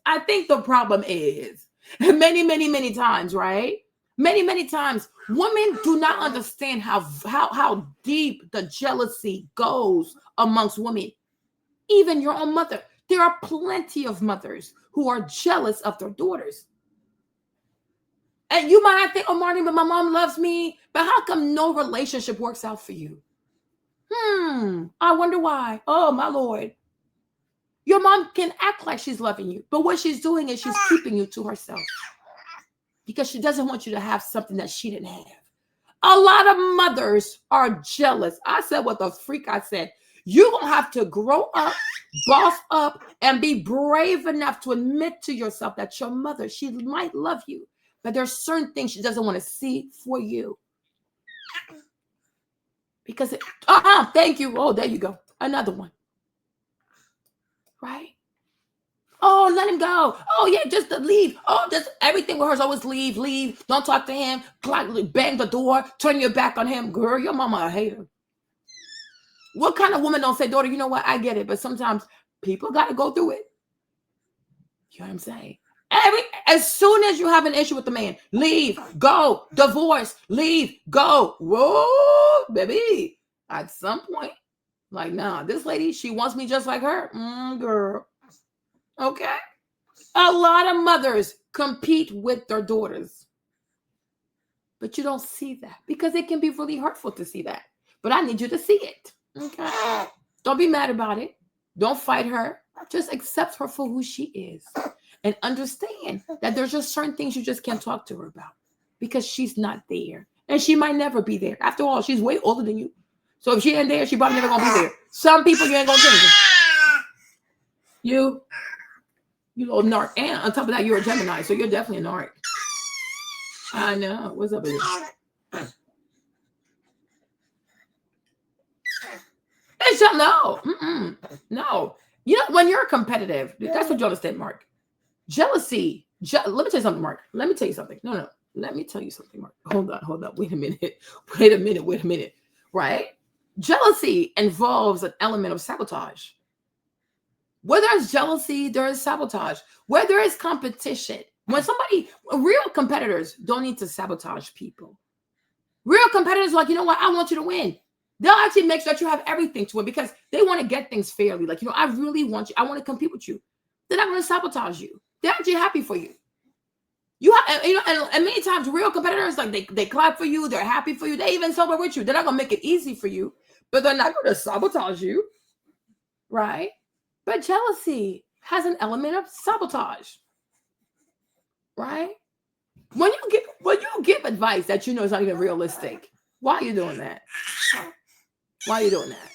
I think the problem is many times, right? Many times, women do not understand how deep the jealousy goes amongst women. Even your own mother. There are plenty of mothers who are jealous of their daughters. And you might not think, oh, Marnie, but my mom loves me. But how come no relationship works out for you? I wonder why. Oh, my Lord. Your mom can act like she's loving you. But what she's doing is she's keeping you to herself. Because she doesn't want you to have something that she didn't have. A lot of mothers are jealous. I said what the freak I said. You're going to have to grow up, boss up, and be brave enough to admit to yourself that your mother, she might love you, but there's certain things she doesn't want to see for you. Because, thank you. Oh, there you go. Another one. Right? Oh, let him go. Oh, yeah, just leave. Oh, just everything with her is always leave. Don't talk to him. Bang the door. Turn your back on him. Girl, your mama a hater. What kind of woman don't say, daughter, you know what? I get it. But sometimes people got to go through it. You know what I'm saying? As soon as you have an issue with the man, leave, go, divorce, leave, go. Whoa, baby. At some point, like, nah, this lady, she wants me just like her. Girl. Okay. A lot of mothers compete with their daughters. But you don't see that because it can be really hurtful to see that. But I need you to see it. Okay. Don't be mad about it. Don't fight her. Just accept her for who she is. And understand that there's just certain things you just can't talk to her about because she's not there. And she might never be there. After all, she's way older than you. So if she ain't there, she probably never gonna be there. Some people you ain't gonna change them. You little narc. And on top of that, you're a Gemini, so you're definitely a narc. I know. What's up with it? No. You know, when you're competitive, that's what you understand, Mark. Jealousy. Let me tell you something, Mark. Let me tell you something. No. Let me tell you something, Mark. Hold on. Wait a minute. Right? Jealousy involves an element of sabotage. Where there's jealousy, there is sabotage. Where there is competition, real competitors don't need to sabotage people. Real competitors are like, you know what? I want you to win. They'll actually make sure that you have everything to win because they want to get things fairly. Like, I really want you. I want to compete with you. They're not going to sabotage you. They're actually happy for you. And many times real competitors, like they clap for you. They're happy for you. They even celebrate with you. They're not going to make it easy for you, but they're not going to sabotage you. Right? But jealousy has an element of sabotage. right? When you give advice that you know is not even realistic, why are you doing that? Why are you doing that?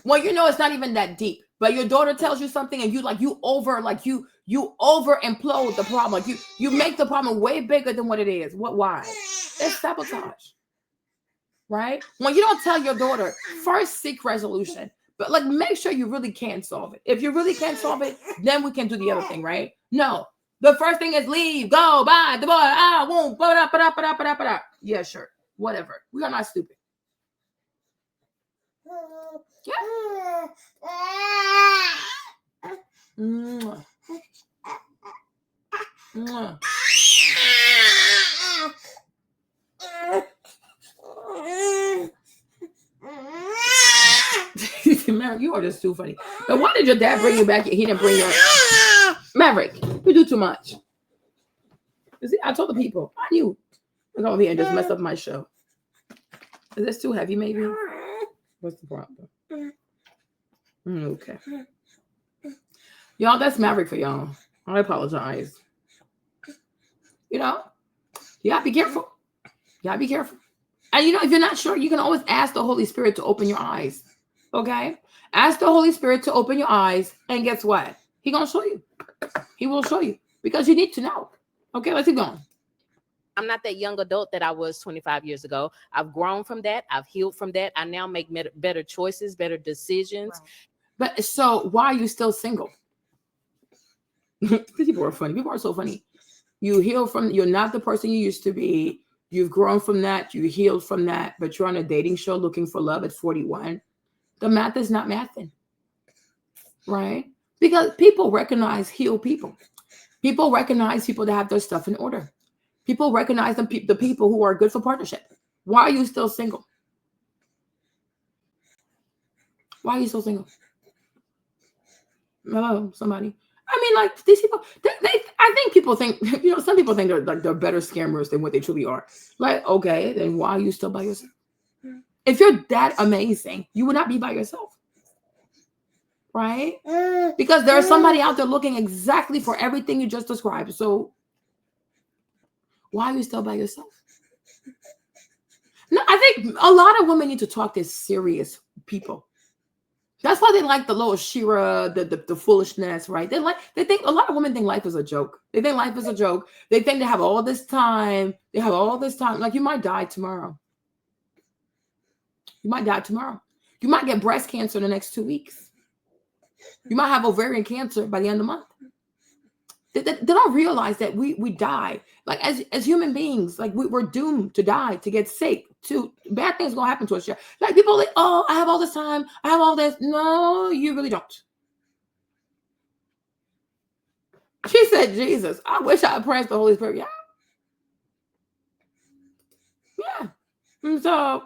When you know it's not even that deep, but your daughter tells you something and you over implode the problem. Like you make the problem way bigger than what it is. Why? It's sabotage. Right? When you don't tell your daughter, first seek resolution. But like make sure you really can solve it. If you really can't solve it, then we can do the other thing, right? No. The first thing is leave, go, bye, the boy, I won't, yeah, sure, whatever. We are not stupid. Yeah. Mwah. Mwah. Maverick, you are just too funny. But why did your dad bring you back? He didn't bring you. Maverick, you do too much. You see, I told the people. I knew. I'm going to be and just mess up my show. Is this too heavy, maybe? What's the problem? Okay. Y'all, that's Maverick for y'all. I apologize. You know, you gotta be careful. You gotta be careful. And you know, if you're not sure, you can always ask the Holy Spirit to open your eyes. Okay? Ask the Holy Spirit to open your eyes, and guess what? He's gonna show you. He will show you because you need to know. Okay, let's keep going. I'm not that young adult that I was 25 years ago. I've grown from that. I've healed from that. I now make better choices, better decisions. Right. But so why are you still single? People are funny. People are so funny. You heal from, you're not the person you used to be. You've grown from that. You healed from that. But you're on a dating show looking for love at 41. The math is not mathing. Right? Because people recognize healed people. People recognize people that have their stuff in order. People recognize the people who are good for partnership. Why are you still single? Why are you still single? Hello, somebody. I mean, like these people, I think people think, you know, some people think they're better scammers than what they truly are. Like, okay, then why are you still by yourself? If you're that amazing, you would not be by yourself. Right? Because there's somebody out there looking exactly for everything you just described. So why are you still by yourself? No, I think a lot of women need to talk to serious people. That's why they like the little Shera, the foolishness, right? They think a lot of women think life is a joke. They think life is a joke. They think they have all this time. They have all this time. Like you might die tomorrow. You might die tomorrow. You might get breast cancer in the next 2 weeks. You might have ovarian cancer by the end of the month. They don't realize that we die. Like as human beings, like we're doomed to die, to get sick, to bad things gonna happen to us. Like people like, oh, I have all this time, I have all this. No, you really don't. She said, Jesus, I wish I had praised the Holy Spirit. Yeah. And so,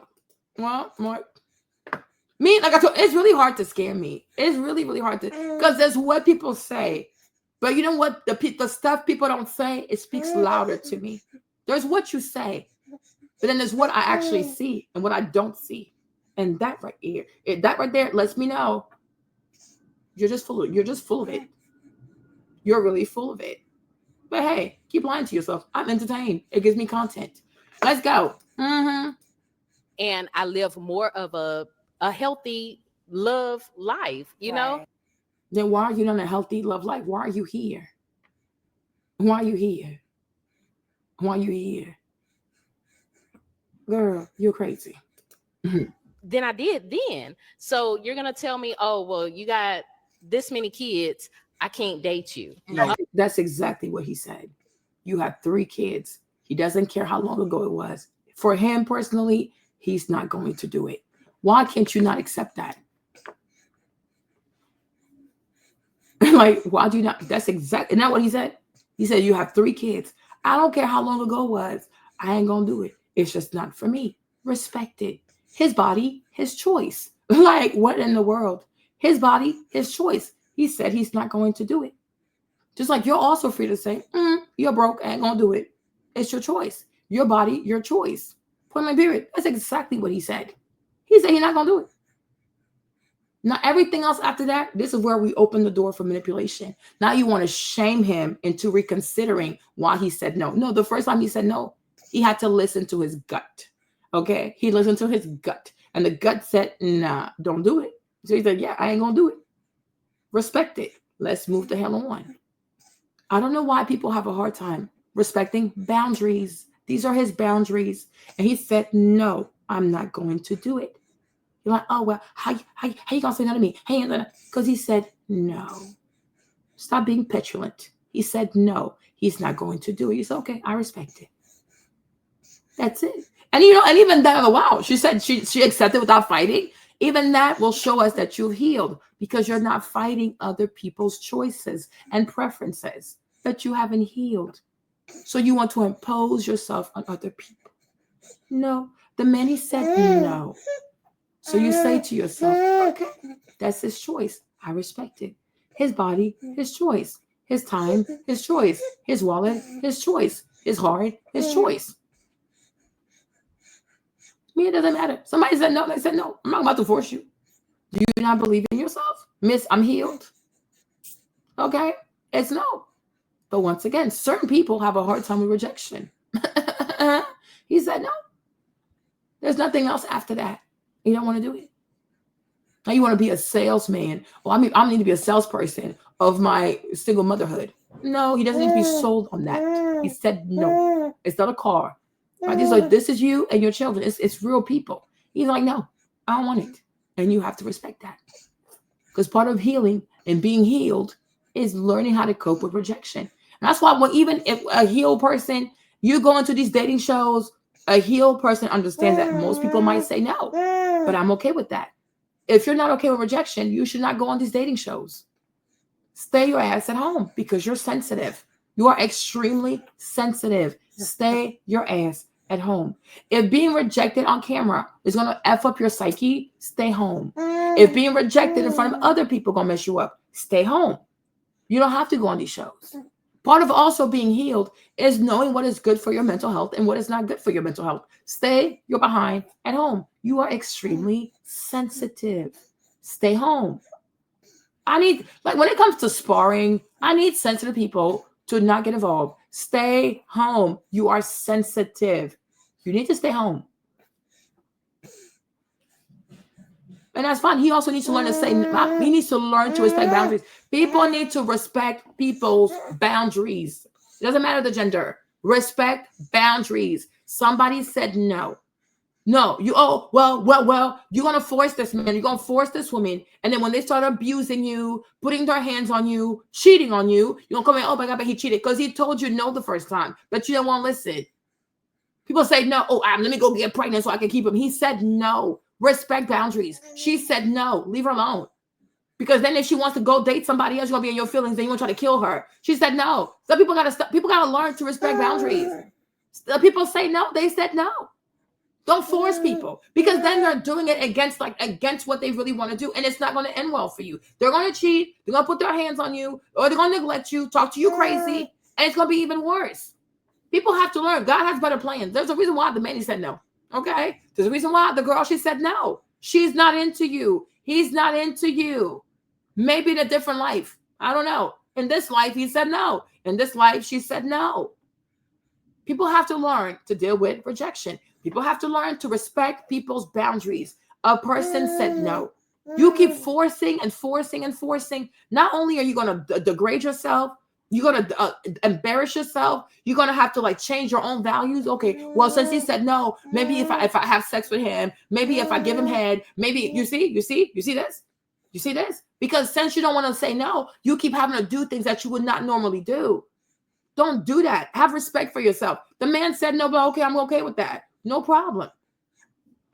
well, more. Me, like I told, it's really hard to scam me. It's really, really hard to, because that's what people say. But you know what? The stuff people don't say, it speaks louder to me. There's what you say, but then there's what I actually see and what I don't see. And that right here, that right there lets me know you're just full of it. You're really full of it. But hey, keep lying to yourself. I'm entertained. It gives me content. Let's go. Mm-hmm. And I live more of a healthy love life, you know? Then why are you not a healthy love life? Why are you here? Why are you here? Why are you here? Girl, you're crazy. Then I did then. So you're going to tell me, oh, well, you got this many kids. I can't date you. No, that's exactly what he said. You have 3 kids. He doesn't care how long ago it was. For him personally, he's not going to do it. Why can't you not accept that? Like, why do you not? That's exactly, isn't that what he said? He said, you have 3 kids. I don't care how long ago it was. I ain't going to do it. It's just not for me. Respect it. His body, his choice. Like, what in the world? His body, his choice. He said he's not going to do it. Just like you're also free to say, you're broke, I ain't going to do it. It's your choice. Your body, your choice. Point blank period. That's exactly what he said. He said he's not going to do it. Now, everything else after that, this is where we open the door for manipulation. Now you want to shame him into reconsidering why he said no. No, the first time he said no, he had to listen to his gut. Okay? He listened to his gut. And the gut said, nah, don't do it. So he said, yeah, I ain't going to do it. Respect it. Let's move the hell on. I don't know why people have a hard time respecting boundaries. These are his boundaries. And he said, no, I'm not going to do it. You're like, oh, well, how you going to say no to me? Because he said no. Stop being petulant. He said no. He's not going to do it. You said, okay, I respect it. That's it. And, and even that, wow, she said she accepted without fighting. Even that will show us that you've healed because you're not fighting other people's choices and preferences, that you haven't healed. So you want to impose yourself on other people. No. The man, he said no. So you say to yourself, okay, that's his choice. I respect it. His body, his choice. His time, his choice. His wallet, his choice. His heart, his choice. Me, it doesn't matter. Somebody said no. They said no. I'm not about to force you. Do you not believe in yourself? Miss, I'm healed. Okay? It's no. But once again, certain people have a hard time with rejection. He said no. There's nothing else after that. You don't want to do it. Now you want to be a salesman. Well, I need to be a salesperson of my single motherhood. No, he doesn't need to be sold on that. He said no. It's not a car. Right? He's like, this is you and your children. It's real people. He's like, no, I don't want it. And you have to respect that. Because part of healing and being healed is learning how to cope with rejection. And that's why even if a healed person, you go into these dating shows, a healed person understands that most people might say no, but I'm okay with that. If you're not okay with rejection, you should not go on these dating shows. Stay your ass at home because you're sensitive. You are extremely sensitive. Stay your ass at home. If being rejected on camera is going to F up your psyche, stay home. If being rejected in front of other people going to mess you up, stay home. You don't have to go on these shows. Part of also being healed is knowing what is good for your mental health and what is not good for your mental health. Stay your behind at home. You are extremely sensitive. Stay home. When it comes to sparring, I need sensitive people to not get involved. Stay home. You are sensitive. You need to stay home. And that's fine. He also needs to learn to say, he needs to learn to respect boundaries. People need to respect people's boundaries. It doesn't matter the gender. Respect boundaries. Somebody said no. No, you're going to force this man. You're going to force this woman. And then when they start abusing you, putting their hands on you, cheating on you, you're going to come in, oh my God, but he cheated because he told you no the first time, but you don't want to listen. People say no. Oh, let me go get pregnant so I can keep him. He said no. Respect boundaries. She said no. Leave her alone. Because then if she wants to go date somebody else, you're going to be in your feelings. Then you want to try to kill her. She said no. So people got to stop. People got to learn to respect boundaries. People say no. They said no. Don't force people because then they're doing it against what they really want to do. And it's not going to end well for you. They're going to cheat. They're going to put their hands on you or they're going to neglect you, talk to you crazy. And it's going to be even worse. People have to learn. God has better plans. There's a reason why the man, he said no. Okay. There's a reason why the girl, she said no. She's not into you. He's not into you. Maybe in a different life. I don't know. In this life, he said no. In this life, she said no. People have to learn to deal with rejection. People have to learn to respect people's boundaries. A person said no. You keep forcing and forcing and forcing. Not only are you going to degrade yourself, you're going to embarrass yourself. You're going to have to change your own values. Okay, well, since he said no, maybe if I have sex with him, maybe if I give him head, maybe you see this? You see this? Because since you don't want to say no, you keep having to do things that you would not normally do. Don't do that. Have respect for yourself. The man said no, but okay, I'm okay with that. No problem.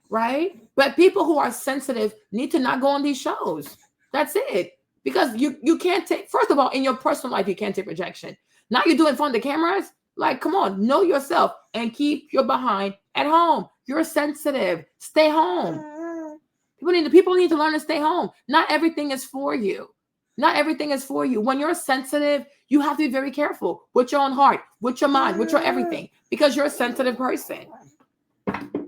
Right? But people who are sensitive need to not go on these shows. That's it. Because you can't take, first of all, in your personal life, you can't take rejection. Now you're doing in front of the cameras. Come on, know yourself and keep your behind at home. You're sensitive. Stay home. People need to learn to stay home. Not everything is for you. Not everything is for you. When you're sensitive, you have to be very careful with your own heart, with your mind, with your everything, because you're a sensitive person.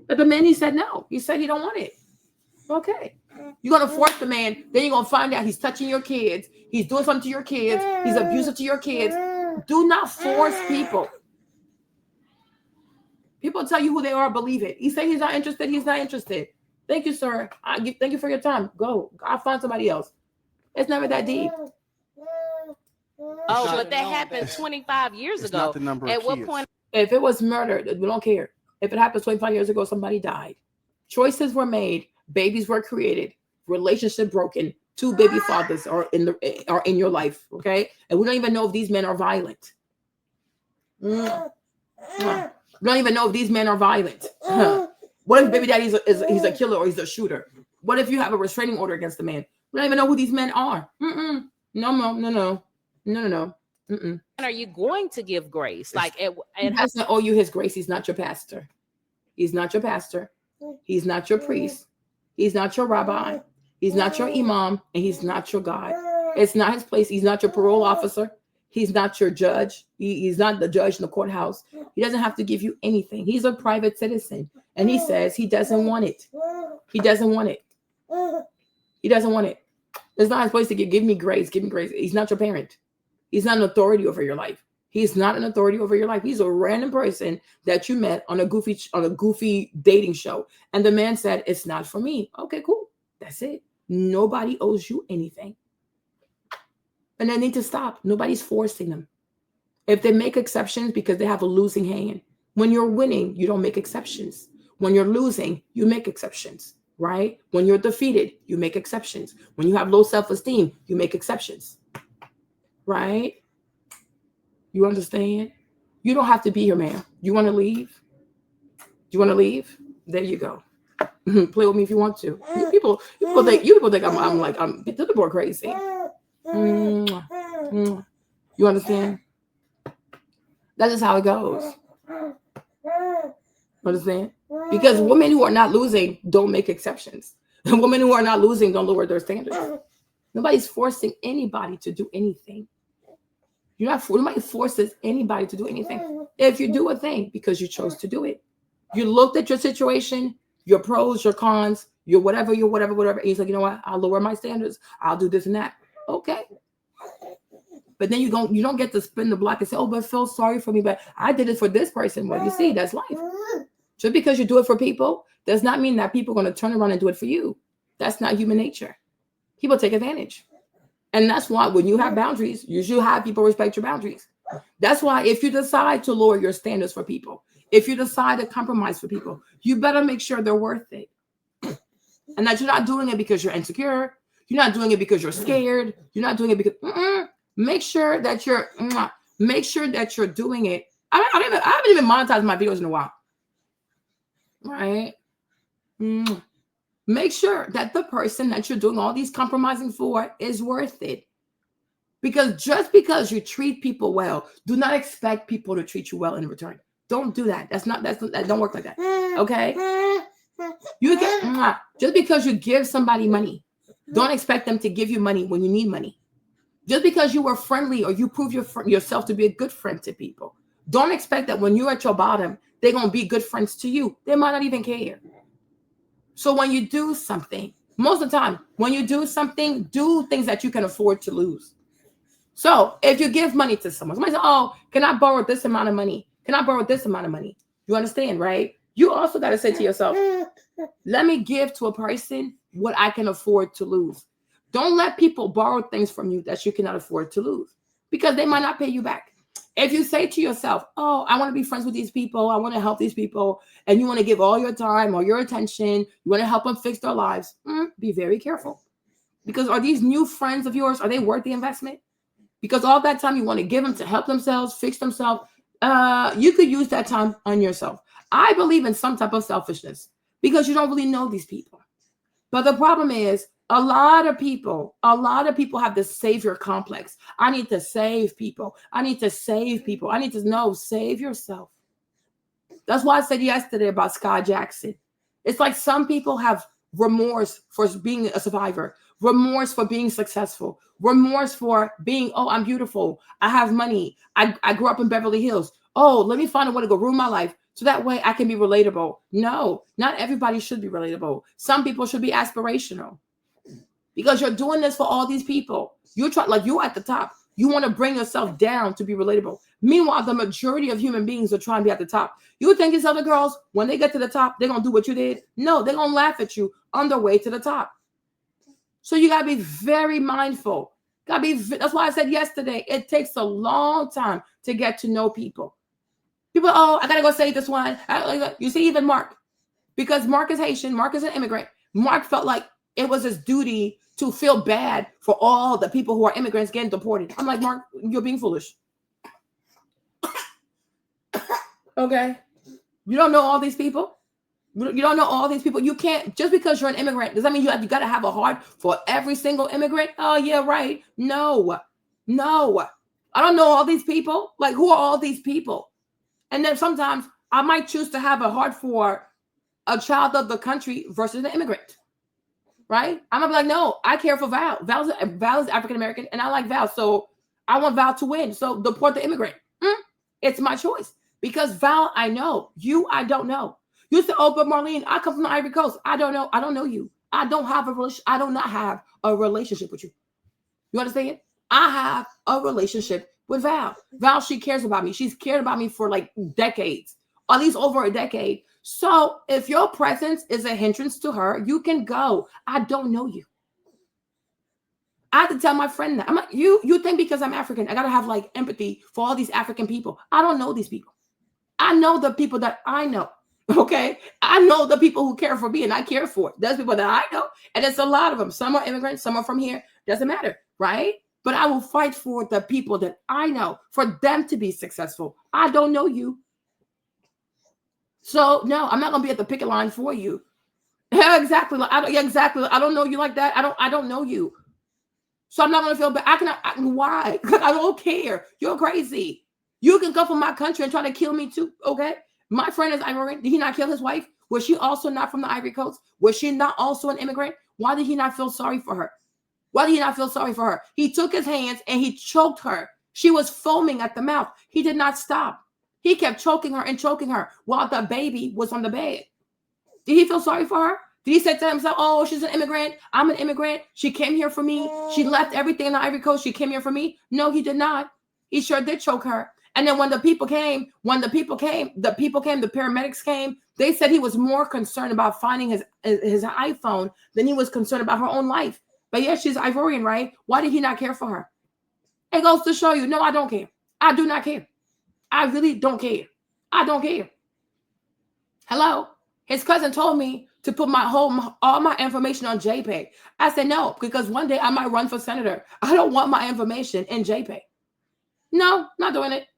But the man, he said no. He said he don't want it. Okay. You're going to force the man. Then you're going to find out he's touching your kids. He's doing something to your kids. He's abusive to your kids. Do not force people. People tell you who they are, believe it. He say he's not interested. He's not interested. Thank you, sir. Thank you for your time. Go. I'll find somebody else. It's never that deep. Oh, but that happened 25 years ago. Not the number At of what kids. point? If it was murder, we don't care. If it happened 25 years ago, somebody died. Choices were made. Babies were created. Relationship broken. 2 baby fathers are in your life. Okay, and we don't even know if these men are violent. We don't even know if these men are violent. What if baby daddy he's a killer or he's a shooter? What if you have a restraining order against the man? We don't even know who these men are. No. When are you going to give grace? Like he doesn't owe you his grace. He's not your pastor. He's not your pastor. He's not your priest. He's not your rabbi. He's not your imam, and he's not your God. It's not his place. He's not your parole officer. He's not your judge. He's not the judge in the courthouse. He doesn't have to give you anything. He's a private citizen, and he says he doesn't want it. He doesn't want it. He doesn't want it. It's not his place to give me grace. Give me grace. He's not your parent. He's not an authority over your life. He's not an authority over your life. He's a random person that you met on a goofy dating show. And the man said, it's not for me. Okay, cool. That's it. Nobody owes you anything. And they need to stop. Nobody's forcing them. If they make exceptions because they have a losing hand, when you're winning, you don't make exceptions. When you're losing, you make exceptions, right? When you're defeated, you make exceptions. When you have low self-esteem, you make exceptions, right? You understand? You don't have to be here, man. You want to leave? You want to leave? There you go. Play with me if you want to. You people think I'm get to the board crazy. You understand? That's just how it goes. Understand? Because women who are not losing don't make exceptions. Women who are not losing don't lower their standards. Nobody's forcing anybody to do anything. Nobody forces anybody to do anything. If you do a thing because you chose to do it, you looked at your situation, your pros, your cons, your whatever, and he's like, you know what? I'll lower my standards. I'll do this and that. Okay. But then you don't get to spin the block and say, oh, but feel sorry for me, but I did it for this person. Well, you see, that's life. Just because you do it for people does not mean that people are going to turn around and do it for you. That's not human nature. People take advantage. And that's why when you have boundaries, you should have people respect your boundaries. That's why if you decide to lower your standards for people, if you decide to compromise for people, you better make sure they're worth it. And that you're not doing it because you're insecure. You're not doing it because you're scared. You're not doing it because make sure that you're doing it. I haven't even monetized my videos in a while. Right? Make sure that the person that you're doing all these compromising for is worth it. Because just because you treat people well, do not expect people to treat you well in return. Don't do that. That don't work like that. Okay? You get just because you give somebody money, don't expect them to give you money when you need money. Just because you were friendly or you prove yourself to be a good friend to people, don't expect that when you're at your bottom, they're going to be good friends to you. They might not even care. So when you do something, most of the time, when you do something, do things that you can afford to lose. So if you give money to someone, somebody says, oh, can I borrow this amount of money? Can I borrow this amount of money? You understand, right? You also got to say to yourself, let me give to a person what I can afford to lose. Don't let people borrow things from you that you cannot afford to lose because they might not pay you back. If you say to yourself, oh, I want to be friends with these people, I want to help these people, and you want to give all your time or your attention, you want to help them fix their lives, be very careful. Because are these new friends of yours, are they worth the investment? Because all that time you want to give them to help themselves, fix themselves, you could use that time on yourself. I believe in some type of selfishness because you don't really know these people. But the problem is, a lot of people have this savior complex. I need to save people. I need to save people. I need to know, save yourself. That's why I said yesterday about Sky Jackson. It's like some people have remorse for being a survivor, remorse for being successful, remorse for being, oh, I'm beautiful. I have money. I grew up in Beverly Hills. Oh, let me find a way to go ruin my life so that way I can be relatable. No, not everybody should be relatable. Some people should be aspirational. because you're doing this for all these people. You're at the top. You want to bring yourself down to be relatable. Meanwhile, the majority of human beings are trying to be at the top. You think these other girls, when they get to the top, they're going to do what you did? No, they're going to laugh at you on their way to the top. So you got to be very mindful. That's why I said yesterday, it takes a long time to get to know people. People, oh, I got to go say this one. You see, even Mark, because Mark is Haitian, Mark is an immigrant. Mark felt like it was his duty to feel bad for all the people who are immigrants getting deported. I'm like, Mark, you're being foolish. Okay. You don't know all these people? You don't know all these people. You can't, just because you're an immigrant, does that mean you got to have a heart for every single immigrant? Oh, yeah, right. No. I don't know all these people. Like, who are all these people? And then sometimes I might choose to have a heart for a child of the country versus an immigrant. Right? I'm gonna be like, no, I care for Val. Val is African American, and I like Val, so I want Val to win. So deport the immigrant. It's my choice because Val, I know you. I don't know. You say, oh, but Marlene, I come from the Ivory Coast. I don't know. I don't know you. I don't have a relation. I do not have a relationship with you. You understand? I have a relationship with Val. Val, she cares about me. She's cared about me for like decades, at least over a decade. So if your presence is a hindrance to her, you can go. I don't know you. I have to tell my friend that. I'm like, you think because I'm African, I got to have like empathy for all these African people. I don't know these people. I know the people that I know. Okay. I know the people who care for me and I care for. There's people that I know. And it's a lot of them. Some are immigrants, some are from here. Doesn't matter. Right. But I will fight for the people that I know, for them to be successful. I don't know you. So no, I'm not gonna be at the picket line for you. Yeah, exactly. I don't know you like that. I don't know you. So I'm not gonna feel bad. Why? I don't care. You're crazy. You can come from my country and try to kill me too. Okay. My friend is Ivorian. Did he not kill his wife? Was she also not from the Ivory Coast? Was she not also an immigrant? Why did he not feel sorry for her? Why did he not feel sorry for her? He took his hands and he choked her. She was foaming at the mouth. He did not stop. He kept choking her while the baby was on the bed. Did he feel sorry for her? Did he say to himself, oh, she's an immigrant. I'm an immigrant. She came here for me. She left everything in the Ivory Coast. She came here for me. No, he did not. He sure did choke her. And then when the paramedics came, they said he was more concerned about finding his iPhone than he was concerned about her own life. But yes, she's Ivorian, right? Why did he not care for her? It goes to show you, no, I don't care. I do not care. I really don't care. I don't care. Hello? His cousin told me to put all my information on JPEG. I said no, because one day I might run for senator. I don't want my information in JPEG. No, not doing it.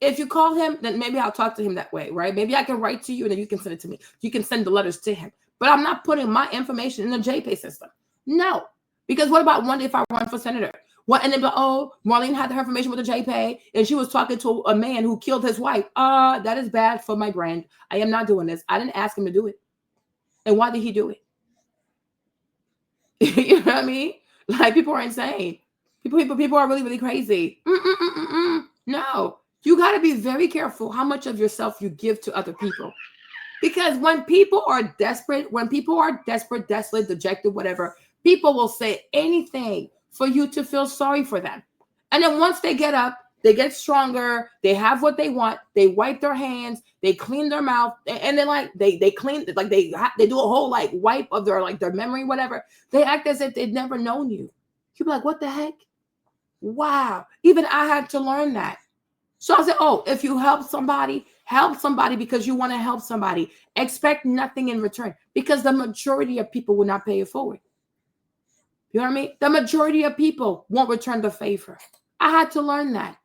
If you call him, then maybe I'll talk to him that way, right? Maybe I can write to you and then you can send it to me. You can send the letters to him. But I'm not putting my information in the JPEG system. No. Because what about one day if I run for senator? What, and then, oh, Marlene had her information with the JPEG, and she was talking to a man who killed his wife. That is bad for my brand. I am not doing this. I didn't ask him to do it. And why did he do it? You know what I mean? Like, people are insane. People are really, really crazy. No. You got to be very careful how much of yourself you give to other people. Because when people are desperate, desolate, dejected, whatever, people will say anything for you to feel sorry for them. And then once they get up, they get stronger, they have what they want, they wipe their hands, they clean their mouth, and then like they clean, like they do a whole like wipe of their memory, whatever. They act as if they'd never known you. You'd be like, what the heck? Wow. Even I had to learn that. So I said, oh, if you help somebody because you want to help somebody. Expect nothing in return, because the majority of people will not pay it forward. You know what I mean? The majority of people won't return the favor. I had to learn that.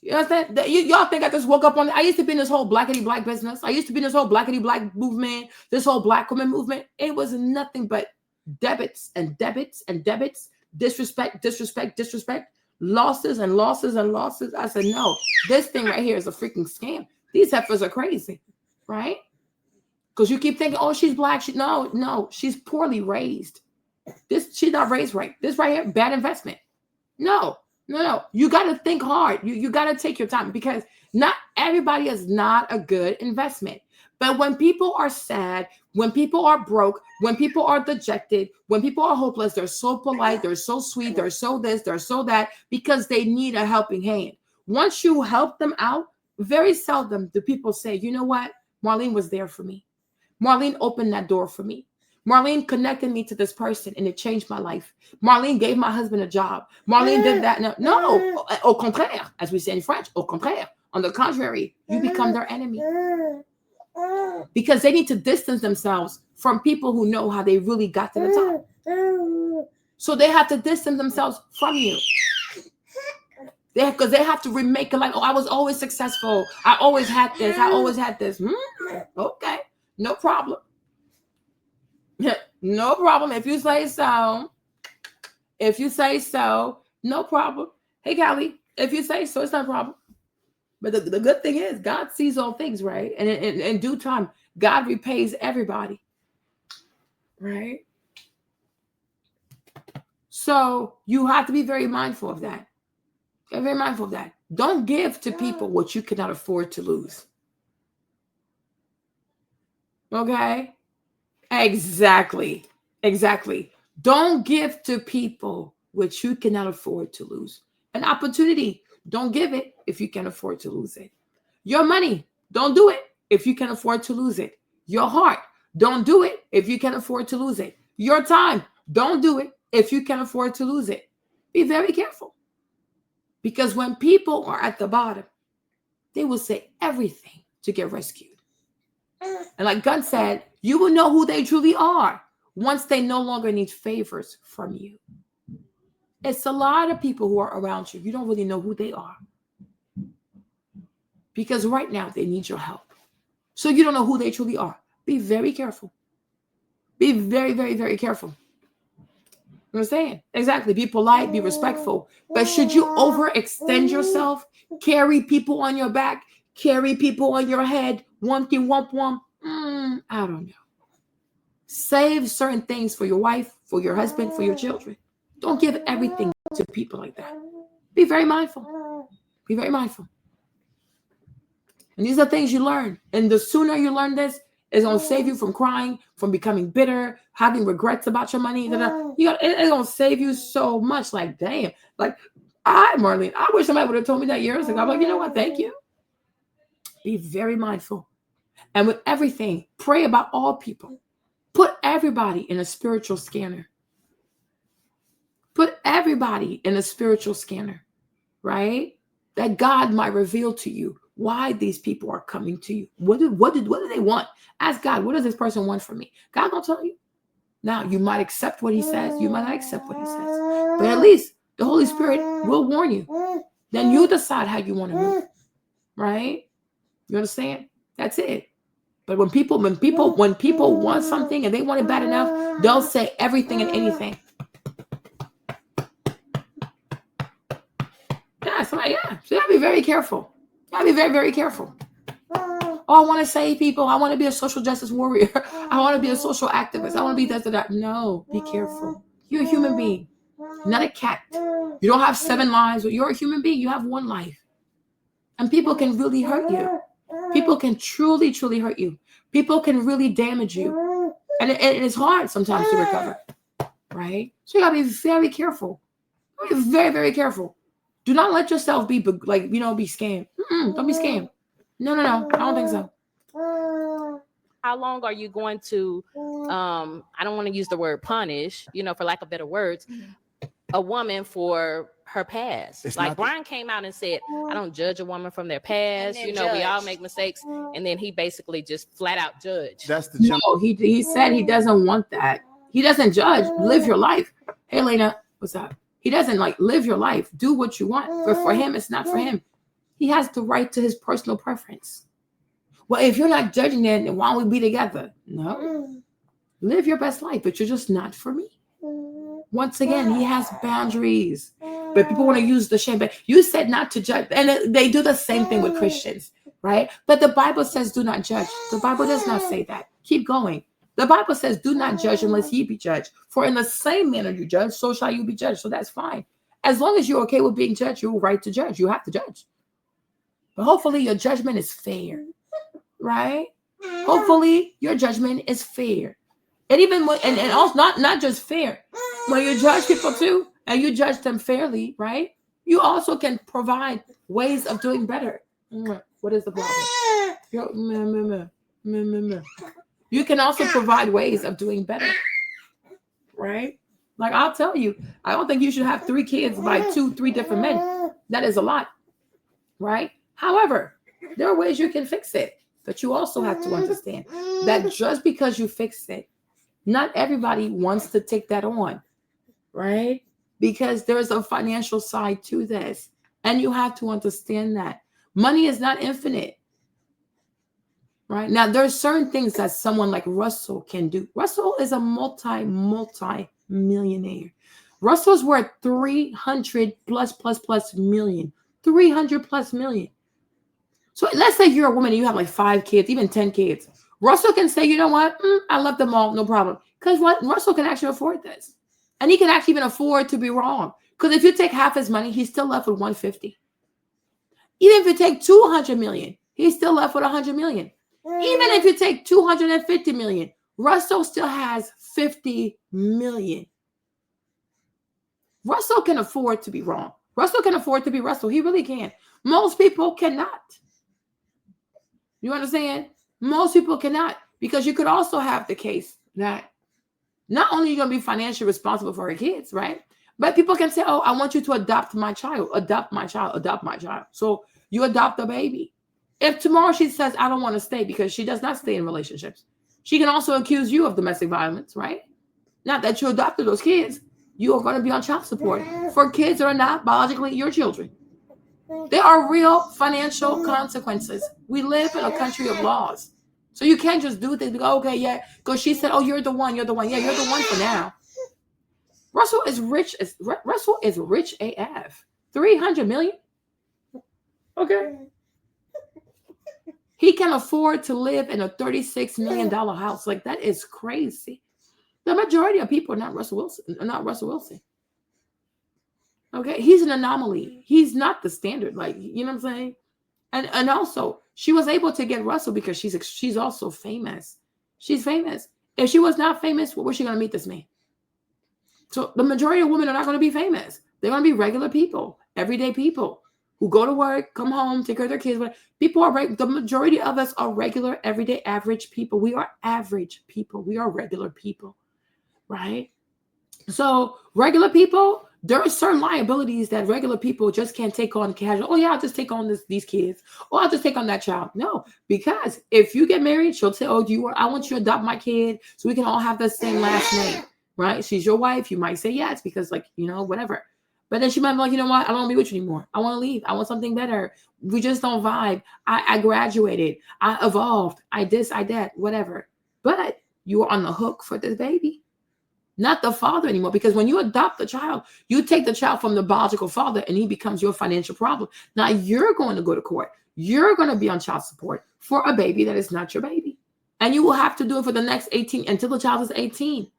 You understand? Y'all think I just woke up on. I used to be in this whole blackity black business. I used to be in this whole blackity black movement, this whole black woman movement. It was nothing but debits and debits and debits, disrespect, losses and losses and losses. I said, no, this thing right here is a freaking scam. These heifers are crazy, right? Because you keep thinking, oh, she's black. No, she's poorly raised. She's not raised right. This right here, bad investment. No. You got to think hard. You got to take your time, because not everybody is not a good investment. But when people are sad, when people are broke, when people are dejected, when people are hopeless, they're so polite, they're so sweet, they're so this, they're so that, because they need a helping hand. Once you help them out, very seldom do people say, you know what? Marlene was there for me. Marlene opened that door for me. Marlene connected me to this person and it changed my life. Marlene gave my husband a job. Marlene did that. No, au contraire, as we say in French, au contraire. On the contrary, you become their enemy. Because they need to distance themselves from people who know how they really got to the top. So they have to distance themselves from you. Because they have to remake it like, oh, I was always successful. I always had this. I always had this. Okay, no problem. No problem. If you say so. If you say so, no problem. Hey, Callie, if you say so, it's not a problem. But the good thing is God sees all things, right? And in due time, God repays everybody, right? So you have to be very mindful of that. Very mindful of that. Don't give to people what you cannot afford to lose. Okay? Exactly. Don't give to people what you cannot afford to lose. An opportunity, don't give it if you can afford to lose it. Your money, don't do it if you can afford to lose it. Your heart, don't do it if you can afford to lose it. Your time, don't do it if you can afford to lose it. Be very careful. Because when people are at the bottom, they will say everything to get rescued. And like Gunn said, you will know who they truly are once they no longer need favors from you. It's a lot of people who are around you. You don't really know who they are. Because right now they need your help. So you don't know who they truly are. Be very careful. Be very, very, very careful. You know what I'm saying? Exactly. Be polite, be respectful. But should you overextend yourself, carry people on your back, carry people on your head, wumpty wump wump? I don't know. Save certain things for your wife, for your husband, for your children. Don't give everything to people like that. Be very mindful. Be very mindful. And these are things you learn. And the sooner you learn this, it's going to save you from crying, from becoming bitter, having regrets about your money. It's going to save you so much. Like, damn. Like, Marlene, I wish somebody would have told me that years ago. I'm like, you know what? Thank you. Be very mindful. And with everything, pray about all people. Put everybody in a spiritual scanner. Put everybody in a spiritual scanner, right? That God might reveal to you why these people are coming to you. What do they want? Ask God, what does this person want from me? God gonna tell you. Now, you might accept what he says. You might not accept what he says. But at least the Holy Spirit will warn you. Then you decide how you want to move, right? You understand? That's it. But when people want something and they want it bad enough, they'll say everything and anything. Yeah, so you gotta be very careful. You gotta be very, very careful. Oh, I want to save people. I want to be a social justice warrior. I want to be a social activist. I want to be that. No, be careful. You're a human being, not a cat. You don't have 7 lives, but you're a human being. You have 1 life. And people can really hurt you. People can truly, truly hurt you. People can really damage you. And it's hard sometimes to recover, right? So you got to be very careful. Be very, very careful. Do not let yourself be scammed. Don't be scammed. No. I don't think so. How long are you going to, I don't want to use the word punish, for lack of better words, a woman for her past? It's like Bryant came out and said, I don't judge a woman from their past. We all make mistakes. And then he basically just flat out judged. That's the No, he said he doesn't want that. He doesn't judge. Live your life. Hey, Lena, what's up? He doesn't live your life. Do what you want. But for him, it's not for him. He has the right to his personal preference. Well, if you're not judging it, then why don't we be together? No. Live your best life, but you're just not for me. Once again, he has boundaries. But people want to use the shame. But you said not to judge. And they do the same thing with Christians, right? But the Bible says do not judge. The Bible does not say that. Keep going. The Bible says do not judge unless ye be judged. For in the same manner you judge, so shall you be judged. So that's fine. As long as you're okay with being judged, you're right to judge. You have to judge. But hopefully your judgment is fair, right? Hopefully, your judgment is fair. And even when, and also not just fair, when you judge people too, and you judge them fairly, right? You also can provide ways of doing better. What is the problem? You can also provide ways of doing better, right? Like I'll tell you, I don't think you should have 3 kids by 2-3 different men. That is a lot, right? However, there are ways you can fix it, but you also have to understand that just because you fix it, not everybody wants to take that on, right? Because there's a financial side to this, and you have to understand that money is not infinite, right? Now, there's certain things that someone like Russell can do. Russell is a multi-millionaire. Russell's worth 300 plus million, 300 plus million. So let's say you're a woman and you have like 5 kids, even 10 kids. Russell can say, you know what? I love them all, no problem. Because what Russell can actually afford this. And he can actually even afford to be wrong. Because if you take half his money, he's still left with 150. Even if you take 200 million, he's still left with 100 million. Even if you take 250 million, Russell still has 50 million. Russell can afford to be wrong. Russell can afford to be Russell. He really can. Most people cannot. You understand? Most people cannot, because you could also have the case that not only are you going to be financially responsible for your kids, right? But people can say, oh, I want you to adopt my child, adopt my child, adopt my child. So you adopt a baby. If tomorrow she says, I don't want to stay, because she does not stay in relationships, she can also accuse you of domestic violence, right? Not that you adopted those kids. You are going to be on child support for kids that are not biologically your children. There are real financial consequences. We live in a country of laws. So you can't just do things. Go, okay, yeah. Because she said, oh, you're the one. You're the one. Yeah, you're the one for now. Russell is rich. Russell is rich AF. 300 million. Okay. He can afford to live in a $36 million house. Like, that is crazy. The majority of people are not Russell Wilson. Okay, he's an anomaly. He's not the standard. Like, you know what I'm saying? And also, she was able to get Russell because she's also famous. She's famous. If she was not famous, where was she going to meet this man? So the majority of women are not going to be famous. They're going to be regular people, everyday people who go to work, come home, take care of their kids. People are the majority of us are regular, everyday, average people. We are average people. We are regular people, right? So regular people, there are certain liabilities that regular people just can't take on casual. Oh, yeah, I'll just take on these kids. Or I'll just take on that child. No, because if you get married, she'll say, oh, I want you to adopt my kid so we can all have the same last name, right? She's your wife. You might say yes because, like, you know, whatever. But then she might be like, you know what? I don't want to be with you anymore. I want to leave. I want something better. We just don't vibe. I graduated. I evolved. I this, I that, whatever. But you are on the hook for this baby. Not the father anymore, because when you adopt the child, you take the child from the biological father and he becomes your financial problem. Now you're going to go to court. You're going to be on child support for a baby that is not your baby. And you will have to do it for the next 18 until the child is 18,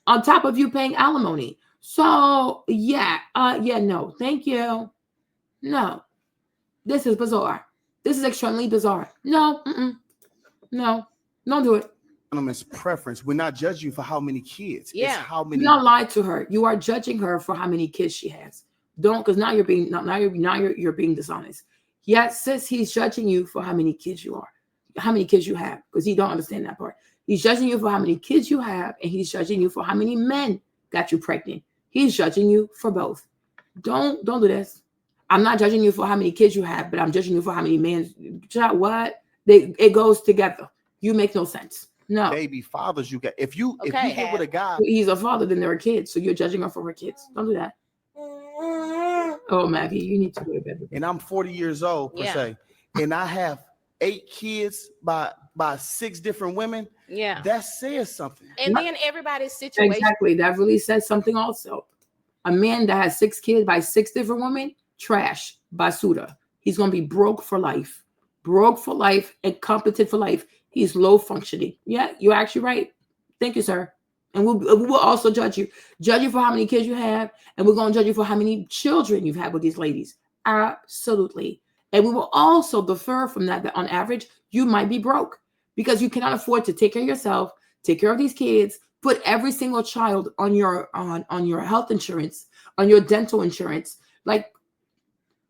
on top of you paying alimony. So no, thank you. No, this is bizarre. This is extremely bizarre. No, don't do it. Gentleman's preference. We're not judging you for how many kids. Yeah. It's how many. Do not lie to her. You are judging her for how many kids she has. Don't, because now you're being dishonest. Yes, sis, he's judging you for how many kids you are, how many kids you have, because he don't understand that part. He's judging you for how many kids you have, and he's judging you for how many men got you pregnant. He's judging you for both. Don't do this. I'm not judging you for how many kids you have, but I'm judging you for how many men. What? It goes together. You make no sense. No. Baby fathers you get. If you get with a guy, he's a father, then there are kids. So you're judging her for her kids. Don't do that. Oh, Maggie, you need to go to bed. And I'm 40 years old, per se. And I have 8 kids by 6 different women. Yeah. That says something. And then everybody's situation. Exactly. That really says something also. A man that has 6 kids by 6 different women, trash, basura. He's going to be broke for life. Broke for life, incompetent for life. He's low functioning. Yeah, you're actually right. Thank you, sir. And we will also judge you. Judge you for how many kids you have. And we're going to judge you for how many children you've had with these ladies. Absolutely. And we will also defer from that on average, you might be broke. because you cannot afford to take care of yourself, take care of these kids, put every single child on your health insurance, on your dental insurance, like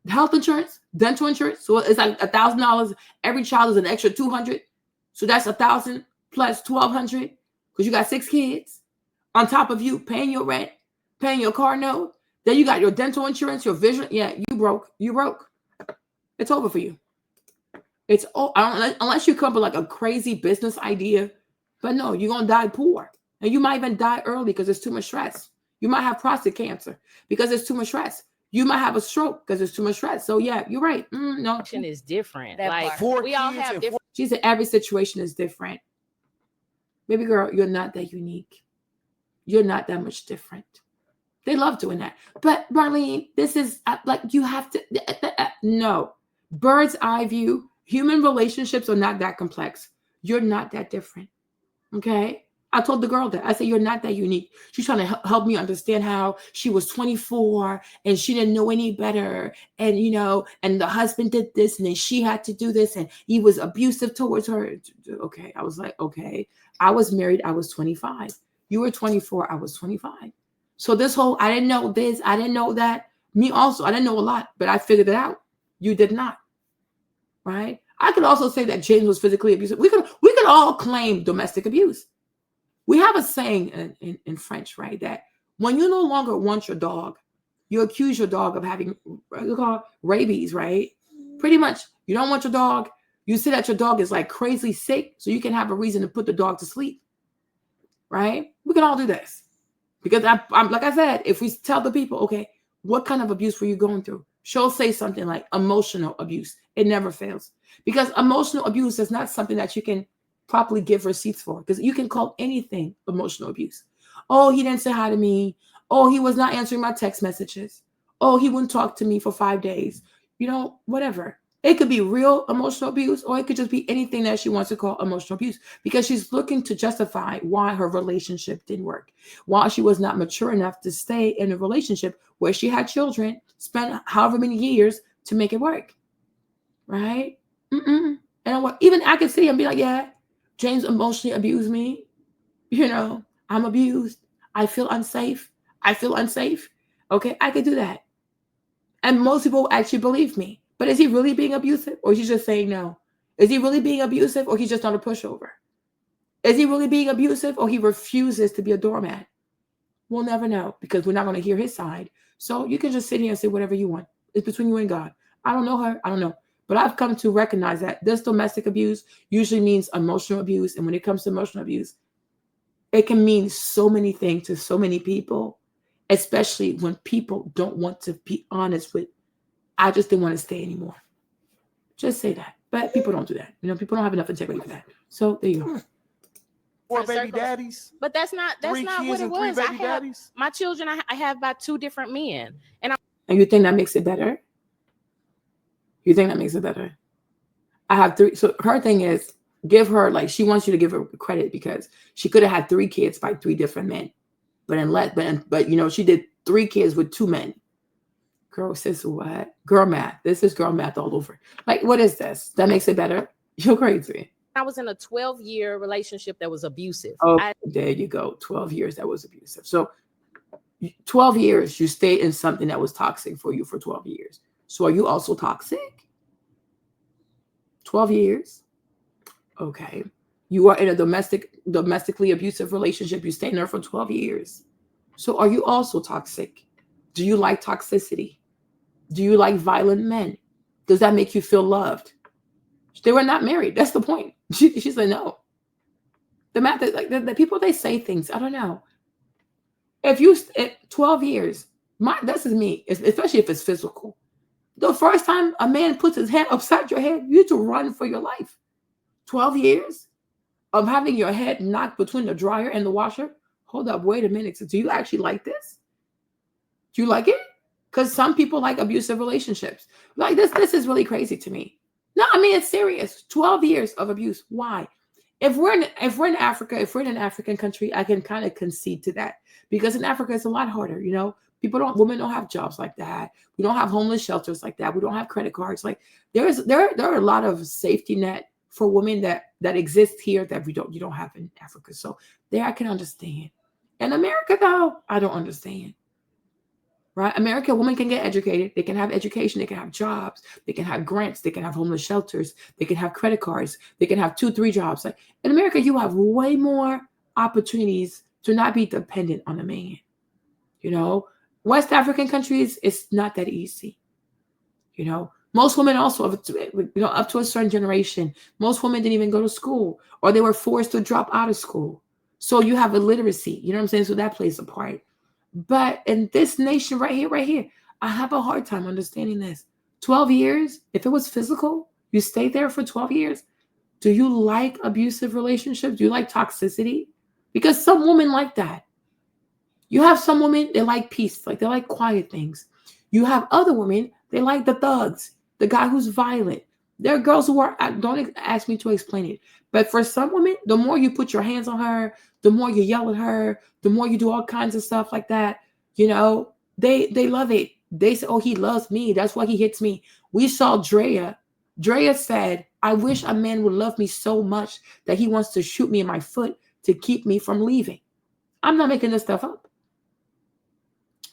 health insurance, dental insurance. So it's like $1,000. Every child is an extra $200. So that's $1,000 plus $1,200 because you got 6 kids on top of you paying your rent, paying your car note. Then you got your dental insurance, your vision. Yeah, you broke. You broke. It's over for you. It's unless you come up with like a crazy business idea, but no, you're gonna die poor, and you might even die early because there's too much stress. You might have prostate cancer because there's too much stress. You might have a stroke because there's too much stress. So yeah, you're right. No, is different. That Like part. we all have different. she said every situation is different. Baby girl, you're not that unique. You're not that much different. They love doing that. But Marlene, this is like you have to no. Bird's eye view. Human relationships are not that complex. You're not that different. Okay? I told the girl that. I said, you're not that unique. She's trying to help me understand how she was 24 and she didn't know any better. And, you know, and the husband did this and then she had to do this and he was abusive towards her. Okay. I was like, okay. I was married. I was 25. You were 24. I was 25. So this whole, I didn't know this. I didn't know that. Me also. I didn't know a lot, but I figured it out. You did not. Right? I could also say that James was physically abusive. We could all claim domestic abuse. We have a saying in French, right? That when you no longer want your dog, you accuse your dog of having rabies, right? Pretty much, you don't want your dog. You say that your dog is like crazy sick, so you can have a reason to put the dog to sleep, right? We can all do this because I'm like I said, if we tell the people, okay, what kind of abuse were you going through? She'll say something like emotional abuse. It never fails because emotional abuse is not something that you can properly give receipts for because you can call anything emotional abuse. Oh, he didn't say hi to me. Oh, he was not answering my text messages. Oh, he wouldn't talk to me for 5 days. You know, whatever. It could be real emotional abuse or it could just be anything that she wants to call emotional abuse because she's looking to justify why her relationship didn't work, why she was not mature enough to stay in a relationship where she had children, spent however many years to make it work, right? And even I could see and be like, yeah, James emotionally abused me. You know, I'm abused. I feel unsafe. Okay, I could do that. And most people actually believe me. But is he really being abusive or is he just saying no? Is he really being abusive or he's just not a pushover? Is he really being abusive or he refuses to be a doormat? We'll never know because we're not going to hear his side. So you can just sit here and say whatever you want. It's between you and God. I don't know her. I don't know. But I've come to recognize that this domestic abuse usually means emotional abuse. And when it comes to emotional abuse, it can mean so many things to so many people, especially when people don't want to be honest with, I just didn't want to stay anymore. Just say that. But people don't do that. You know, people don't have enough integrity for that. So there you go. 4 baby daddies. But that's not what it was. I have my children. I have by 2 different men, and you think that makes it better? You think that makes it better? I have 3. So her thing is give her like she wants you to give her credit because she could have had 3 kids by 3 different men, but you know she did 3 kids with 2 men. Girl, sis, what? Girl math. This is girl math all over. Like, what is this? That makes it better? You're crazy. I was in a 12-year relationship that was abusive. Oh, there you go. 12 years that was abusive. So 12 years you stayed in something that was toxic for you for 12 years. So are you also toxic? 12 years? Okay. You are in a domestically abusive relationship. You stayed in there for 12 years. So are you also toxic? Do you like toxicity? Do you like violent men? Does that make you feel loved? They were not married. That's the point. She said no. The math is like the people, they say things. I don't know. If 12 years, this is me, especially if it's physical. The first time a man puts his hand upside your head, you need to run for your life. 12 years of having your head knocked between the dryer and the washer. Hold up, wait a minute. Do you actually like this? Do you like it? Because some people like abusive relationships. Like this is really crazy to me. No, I mean, it's serious. 12 years of abuse. Why? If we're in Africa, if we're in an African country, I can kind of concede to that. Because in Africa, it's a lot harder, you know? Women don't have jobs like that. We don't have homeless shelters like that. We don't have credit cards. Like there are a lot of safety net for women that exist here that you don't have in Africa. So there I can understand. In America, though, I don't understand. Right? America, women can get educated. They can have education. They can have jobs. They can have grants. They can have homeless shelters. They can have credit cards. They can have 2-3 jobs. Like in America, you have way more opportunities to not be dependent on a man. You know, West African countries, it's not that easy. You know, most women also, up to a certain generation, most women didn't even go to school, or they were forced to drop out of school. So you have illiteracy. You know what I'm saying? So that plays a part. But in this nation right here, I have a hard time understanding this. 12 years, if it was physical, you stayed there for 12 years. Do you like abusive relationships? Do you like toxicity? Because some women like that. You have some women, they like peace, like they like quiet things. You have other women, they like the thugs, the guy who's violent. There are girls who are, don't ask me to explain it. But for some women, the more you put your hands on her, the more you yell at her, the more you do all kinds of stuff like that, you know, they love it. They say, oh, he loves me. That's why he hits me. We saw Drea. Drea said, I wish a man would love me so much that he wants to shoot me in my foot to keep me from leaving. I'm not making this stuff up.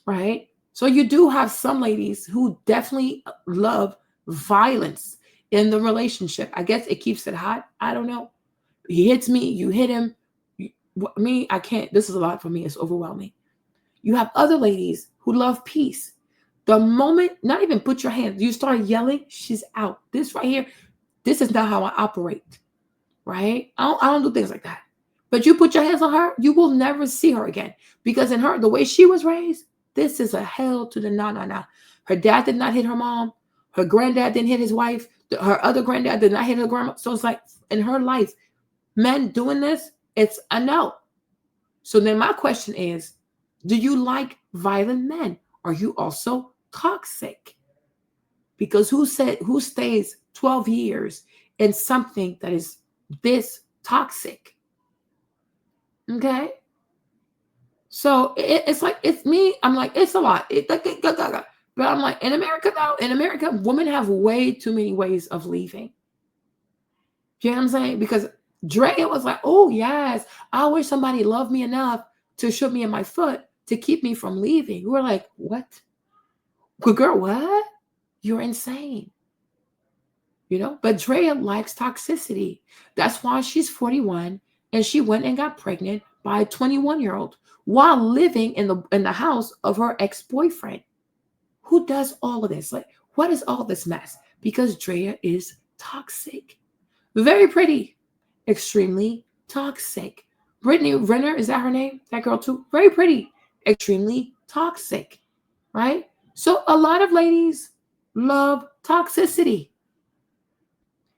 Right? So you do have some ladies who definitely love violence in the relationship. I guess it keeps it hot. I don't know. He hits me, you hit him. Me, I can't. This is a lot for me. It's overwhelming. You have other ladies who love peace. The moment, not even put your hands, you start yelling, she's out. This right here, this is not how I operate. Right? I don't do things like that. But you put your hands on her, you will never see her again. Because in her, the way she was raised, this is a hell to the no. Her dad did not hit her mom. Her granddad didn't hit his wife. Her other granddad did not hit her grandma. So it's like in her life, men doing this, it's a no. So then my question is, do you like violent men? Are you also toxic? Because who stays 12 years in something that is this toxic? Okay. So it's like, it's me. I'm like, it's a lot. But I'm like, in America, women have way too many ways of leaving. You know what I'm saying? Because Drea was like, oh, yes, I wish somebody loved me enough to shoot me in my foot to keep me from leaving. We're like, what? Good girl, what? You're insane. You know, but Drea likes toxicity. That's why she's 41 and she went and got pregnant by a 21-year-old while living in the house of her ex-boyfriend. Who does all of this? Like, what is all this mess? Because Drea is toxic. Very pretty, extremely toxic. Brittany Renner, is that her name? That girl too? Very pretty, extremely toxic, right? So a lot of ladies love toxicity.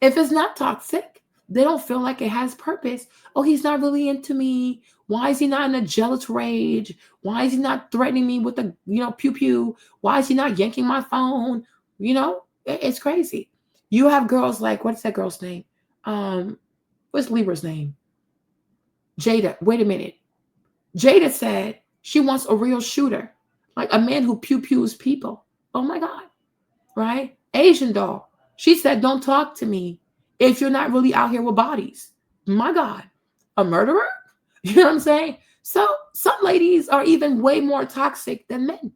If it's not toxic, they don't feel like it has purpose. Oh, he's not really into me. Why is he not in a jealous rage? Why is he not threatening me with a, pew pew? Why is he not yanking my phone? It's crazy. You have girls like, what's that girl's name? What's Libra's name? Jada. Wait a minute. Jada said she wants a real shooter, like a man who pew pews people. Oh my God. Right? Asian doll. She said, don't talk to me if you're not really out here with bodies. My God. A murderer? You know what I'm saying? So some ladies are even way more toxic than men.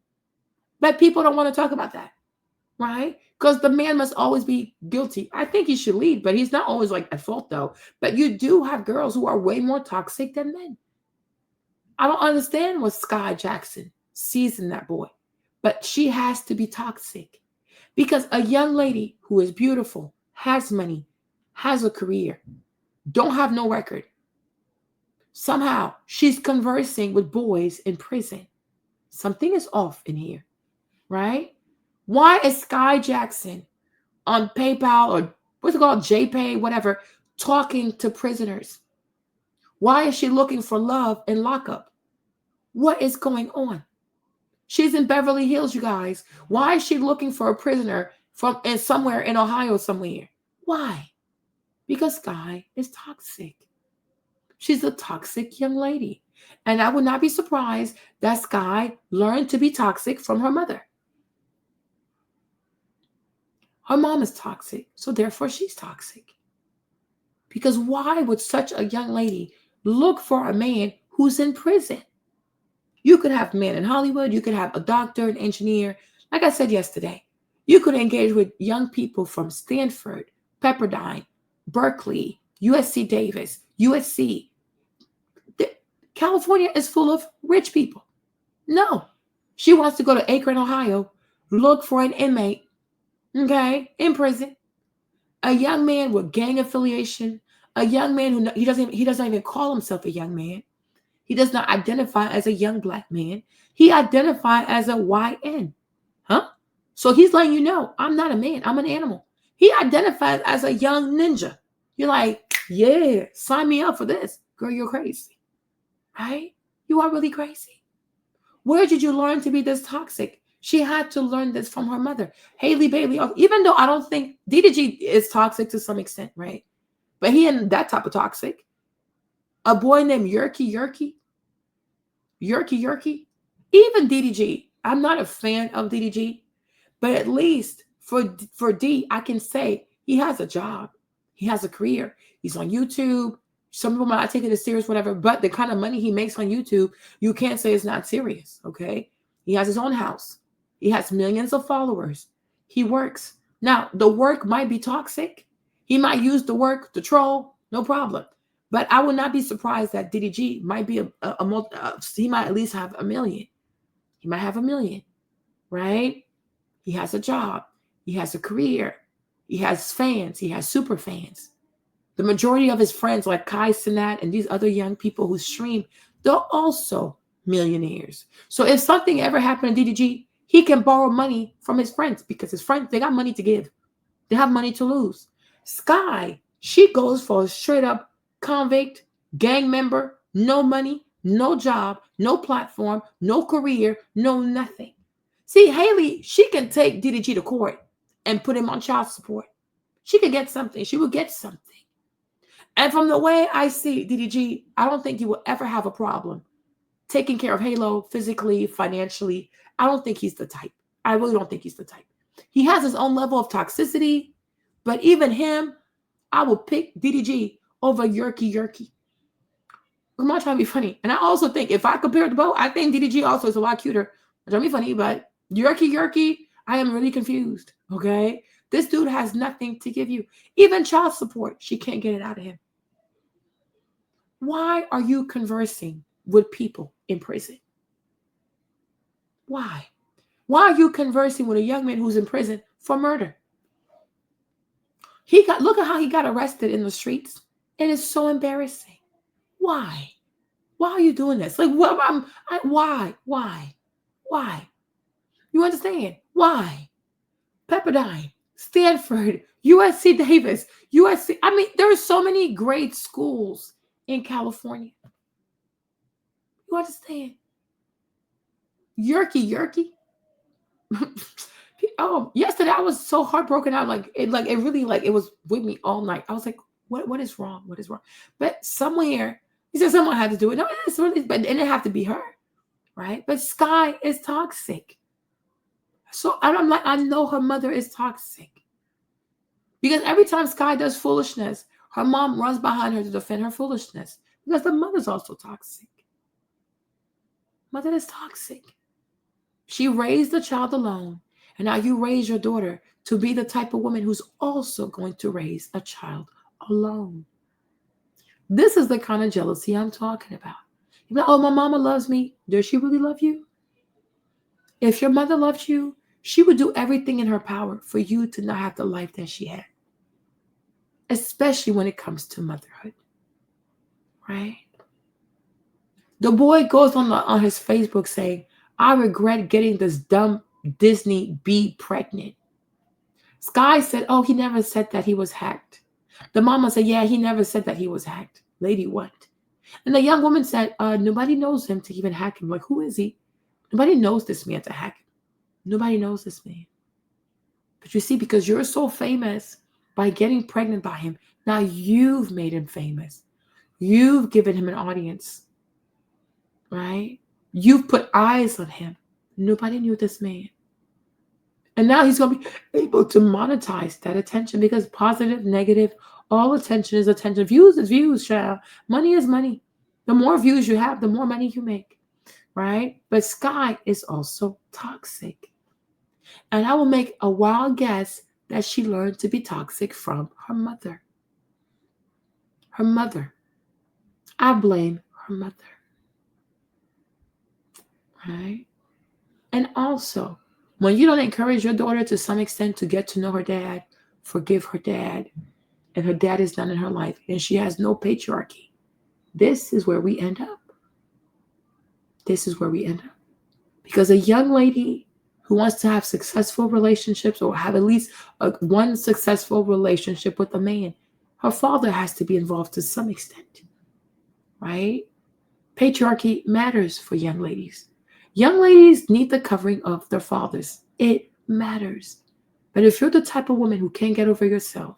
But people don't want to talk about that. Right? Because the man must always be guilty. I think he should lead, but he's not always like at fault though. But you do have girls who are way more toxic than men. I don't understand what Sky Jackson sees in that boy, but she has to be toxic because a young lady who is beautiful, has money, has a career, don't have no record. Somehow she's conversing with boys in prison. Something is off in here, right? Why is Sky Jackson on PayPal or what's it called, JPay, whatever, talking to prisoners? Why is she looking for love in lockup? What is going on? She's in Beverly Hills, you guys. Why is she looking for a prisoner from somewhere in Ohio somewhere? Why? Because Sky is toxic. She's a toxic young lady. And I would not be surprised that Sky learned to be toxic from her mother. Her mom is toxic, so therefore she's toxic. Because why would such a young lady look for a man who's in prison? You could have a man in Hollywood. You could have a doctor, an engineer. Like I said yesterday, you could engage with young people from Stanford, Pepperdine, Berkeley, USC Davis, USC. California is full of rich people. No, she wants to go to Akron, Ohio, look for an inmate, okay, in prison. A young man with gang affiliation, a young man who he doesn't even call himself a young man. He does not identify as a young black man. He identifies as a YN. Huh? So he's letting you know, I'm not a man, I'm an animal. He identifies as a young ninja. You're like, yeah, sign me up for this. Girl, you're crazy. Right? You are really crazy. Where did you learn to be this toxic? She had to learn this from her mother. Haley Bailey, even though I don't think DDG is toxic to some extent, right? But he ain't that type of toxic. A boy named Yerky. Even DDG, I'm not a fan of DDG, but at least for D, I can say he has a job. He has a career. He's on YouTube. Some people might not take it as serious, whatever, but the kind of money he makes on YouTube, you can't say it's not serious, okay? He has his own house. He has millions of followers. He works. Now, the work might be toxic. He might use the work to troll, no problem. But I would not be surprised that DDG might be he might at least have 1 million. He might have 1 million, right? He has a job. He has a career. He has fans. He has super fans. The majority of his friends, like Kai Cenat and these other young people who stream, they're also millionaires. So if something ever happened to DDG, he can borrow money from his friends because his friends, they got money to give. They have money to lose. Sky, she goes for a straight up convict, gang member, no money, no job, no platform, no career, no nothing. See, Haley, she can take DDG to court and put him on child support. She could get something. She would get something. And from the way I see DDG, I don't think he will ever have a problem taking care of Halo physically, financially. I don't think he's the type. I really don't think he's the type. He has his own level of toxicity, but even him, I will pick DDG over Yerky. I'm not trying to be funny. And I also think if I compare the both, I think DDG also is a lot cuter. I'm trying to be funny, but Yerky, I am really confused, okay? This dude has nothing to give you. Even child support, she can't get it out of him. Why are you conversing with people in prison? Why? Why are you conversing with a young man who's in prison for murder? Look at how he got arrested in the streets. It is so embarrassing. Why? Why are you doing this? Like, why? You understand? Why? Pepperdine, Stanford, USC Davis, USC. I mean, there are so many great schools in California. You understand? Yerky. Oh, yesterday I was so heartbroken. It was with me all night. I was like, what is wrong? What is wrong? But somewhere, he said someone had to do it. No, it's really, but it didn't have to be her, right? But Sky is toxic. So I'm like, I know her mother is toxic. Because every time Sky does foolishness, her mom runs behind her to defend her foolishness. Because the mother's also toxic. Mother is toxic. She raised the child alone. And now you raise your daughter to be the type of woman who's also going to raise a child alone. This is the kind of jealousy I'm talking about. You're like, oh, my mama loves me. Does she really love you? If your mother loved you, she would do everything in her power for you to not have the life that she had. Especially when it comes to motherhood. Right? The boy goes on his Facebook saying, I regret getting this dumb Disney bee pregnant. Sky said, oh, he never said that he was hacked. The mama said, yeah, he never said that he was hacked. Lady, what? And the young woman said, nobody knows him to even hack him. Like, who is he? Nobody knows this man to hack him. Nobody knows this man. But you see, because you're so famous by getting pregnant by him, now you've made him famous. You've given him an audience. Right? You've put eyes on him. Nobody knew this man. And now he's going to be able to monetize that attention because positive, negative, All attention is attention. Views is views, child. Money is money. The more views you have, the more money you make, right? But Sky is also toxic. And I will make a wild guess that she learned to be toxic from her mother. Her mother. I blame her mother. Right? And also, when you don't encourage your daughter to some extent to get to know her dad, forgive her dad, and her dad is done in her life, and she has no patriarchy, this is where we end up. This is where we end up. Because a young lady who wants to have successful relationships or have at least one successful relationship with a man, her father has to be involved to some extent, right? Patriarchy matters for young ladies. Young ladies need the covering of their fathers. It matters. But if you're the type of woman who can't get over yourself,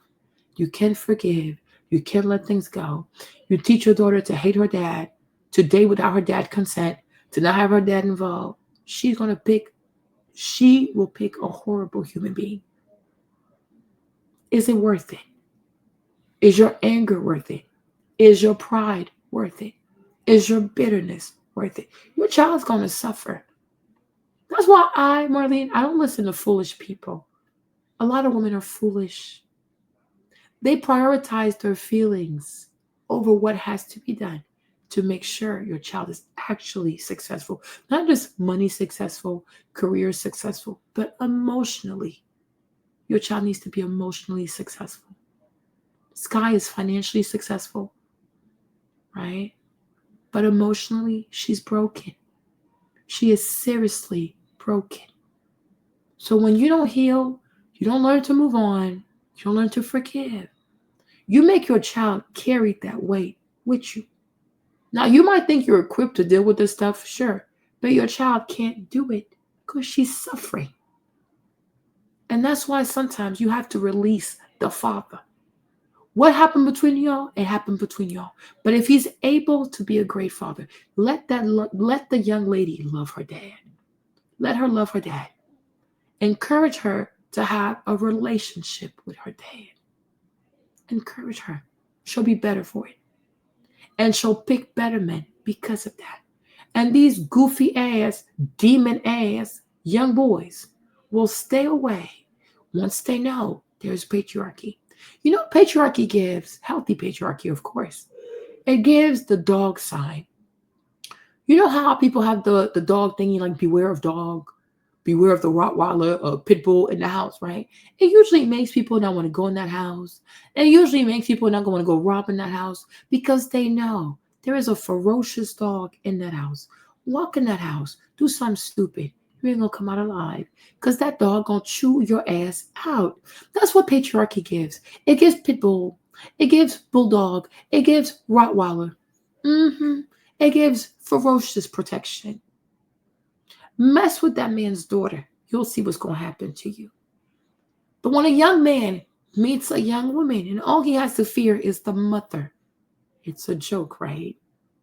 you can forgive, you can let things go, you teach your daughter to hate her dad, to date without her dad's consent, to not have her dad involved, she will pick a horrible human being. Is it worth it? Is your anger worth it? Is your pride worth it? Is your bitterness worth it? Your child's going to suffer. That's why Marlene, I don't listen to foolish people. A lot of women are foolish. They prioritize their feelings over what has to be done to make sure your child is actually successful. Not just money successful, career successful, but emotionally. Your child needs to be emotionally successful. Sky is financially successful, right? But emotionally, she's broken. She is seriously broken. So when you don't heal, you don't learn to move on, you don't learn to forgive, you make your child carry that weight with you. Now, you might think you're equipped to deal with this stuff, sure, but your child can't do it because she's suffering. And that's why sometimes you have to release the father. What happened between y'all? It happened between y'all. But if he's able to be a great father, let the young lady love her dad. Let her love her dad. Encourage her to have a relationship with her dad. Encourage her. She'll be better for it. And she'll pick better men because of that. And these goofy ass, demon ass young boys will stay away once they know there's patriarchy. You know, patriarchy gives, healthy patriarchy, of course, it gives the dog sign. You know how people have the dog thingy, like beware of dog, beware of the Rottweiler or pit bull in the house, right? It usually makes people not want to go in that house. It usually makes people not want to go rob in that house because they know there is a ferocious dog in that house. Walk in that house, do something stupid. You ain't gonna come out alive because that dog gonna chew your ass out. That's what patriarchy gives. It gives pit bull. It gives bulldog. It gives Rottweiler. It gives ferocious protection. Mess with that man's daughter. You'll see what's going to happen to you. But when a young man meets a young woman and all he has to fear is the mother, it's a joke, right?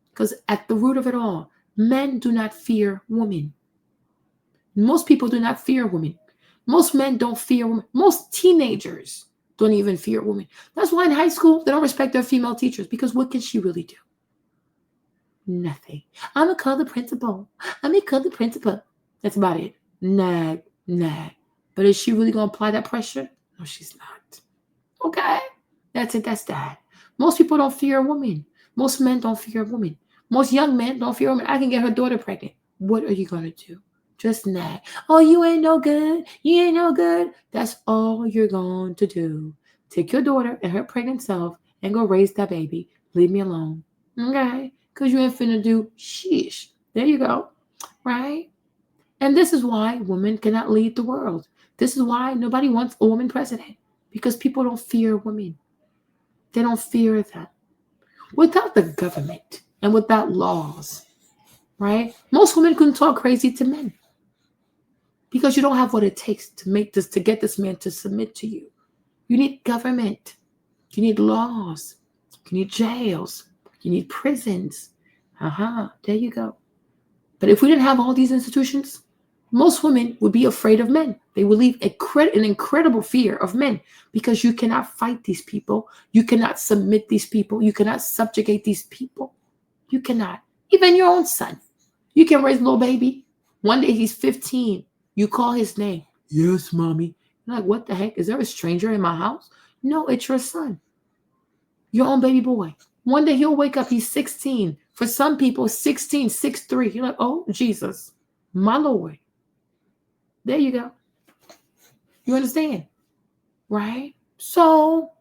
Because at the root of it all, men do not fear women. Most people do not fear women. Most men don't fear women. Most teenagers don't even fear women. That's why in high school, they don't respect their female teachers because what can she really do? Nothing. I'm going to call the principal. That's about it. Nag. But is she really going to apply that pressure? No, she's not. Okay. That's it. That's that. Most people don't fear a woman. Most men don't fear a woman. Most young men don't fear a woman. I can get her daughter pregnant. What are you going to do? Just nag. Oh, you ain't no good. You ain't no good. That's all you're going to do. Take your daughter and her pregnant self and go raise that baby. Leave me alone. Okay? Because you ain't finna do sheesh. There you go. Right? And this is why women cannot lead the world. This is why nobody wants a woman president. Because people don't fear women. They don't fear them. Without the government and without laws, right? Most women couldn't talk crazy to men. Because you don't have what it takes to get this man to submit to you. You need government. You need laws. You need jails. You need prisons. There you go. But if we didn't have all these institutions, Most women would be afraid of men. They would leave an incredible fear of men because you cannot fight these people. You cannot submit these people. You cannot subjugate these people. You cannot. Even your own son. You can raise a little baby. One day he's 15. You call his name. Yes, mommy. You're like, what the heck? Is there a stranger in my house? No, it's your son. Your own baby boy. One day he'll wake up. He's 16. For some people, 16, 6'3". You're like, oh, Jesus, my Lord. There you go. You understand? Right? So,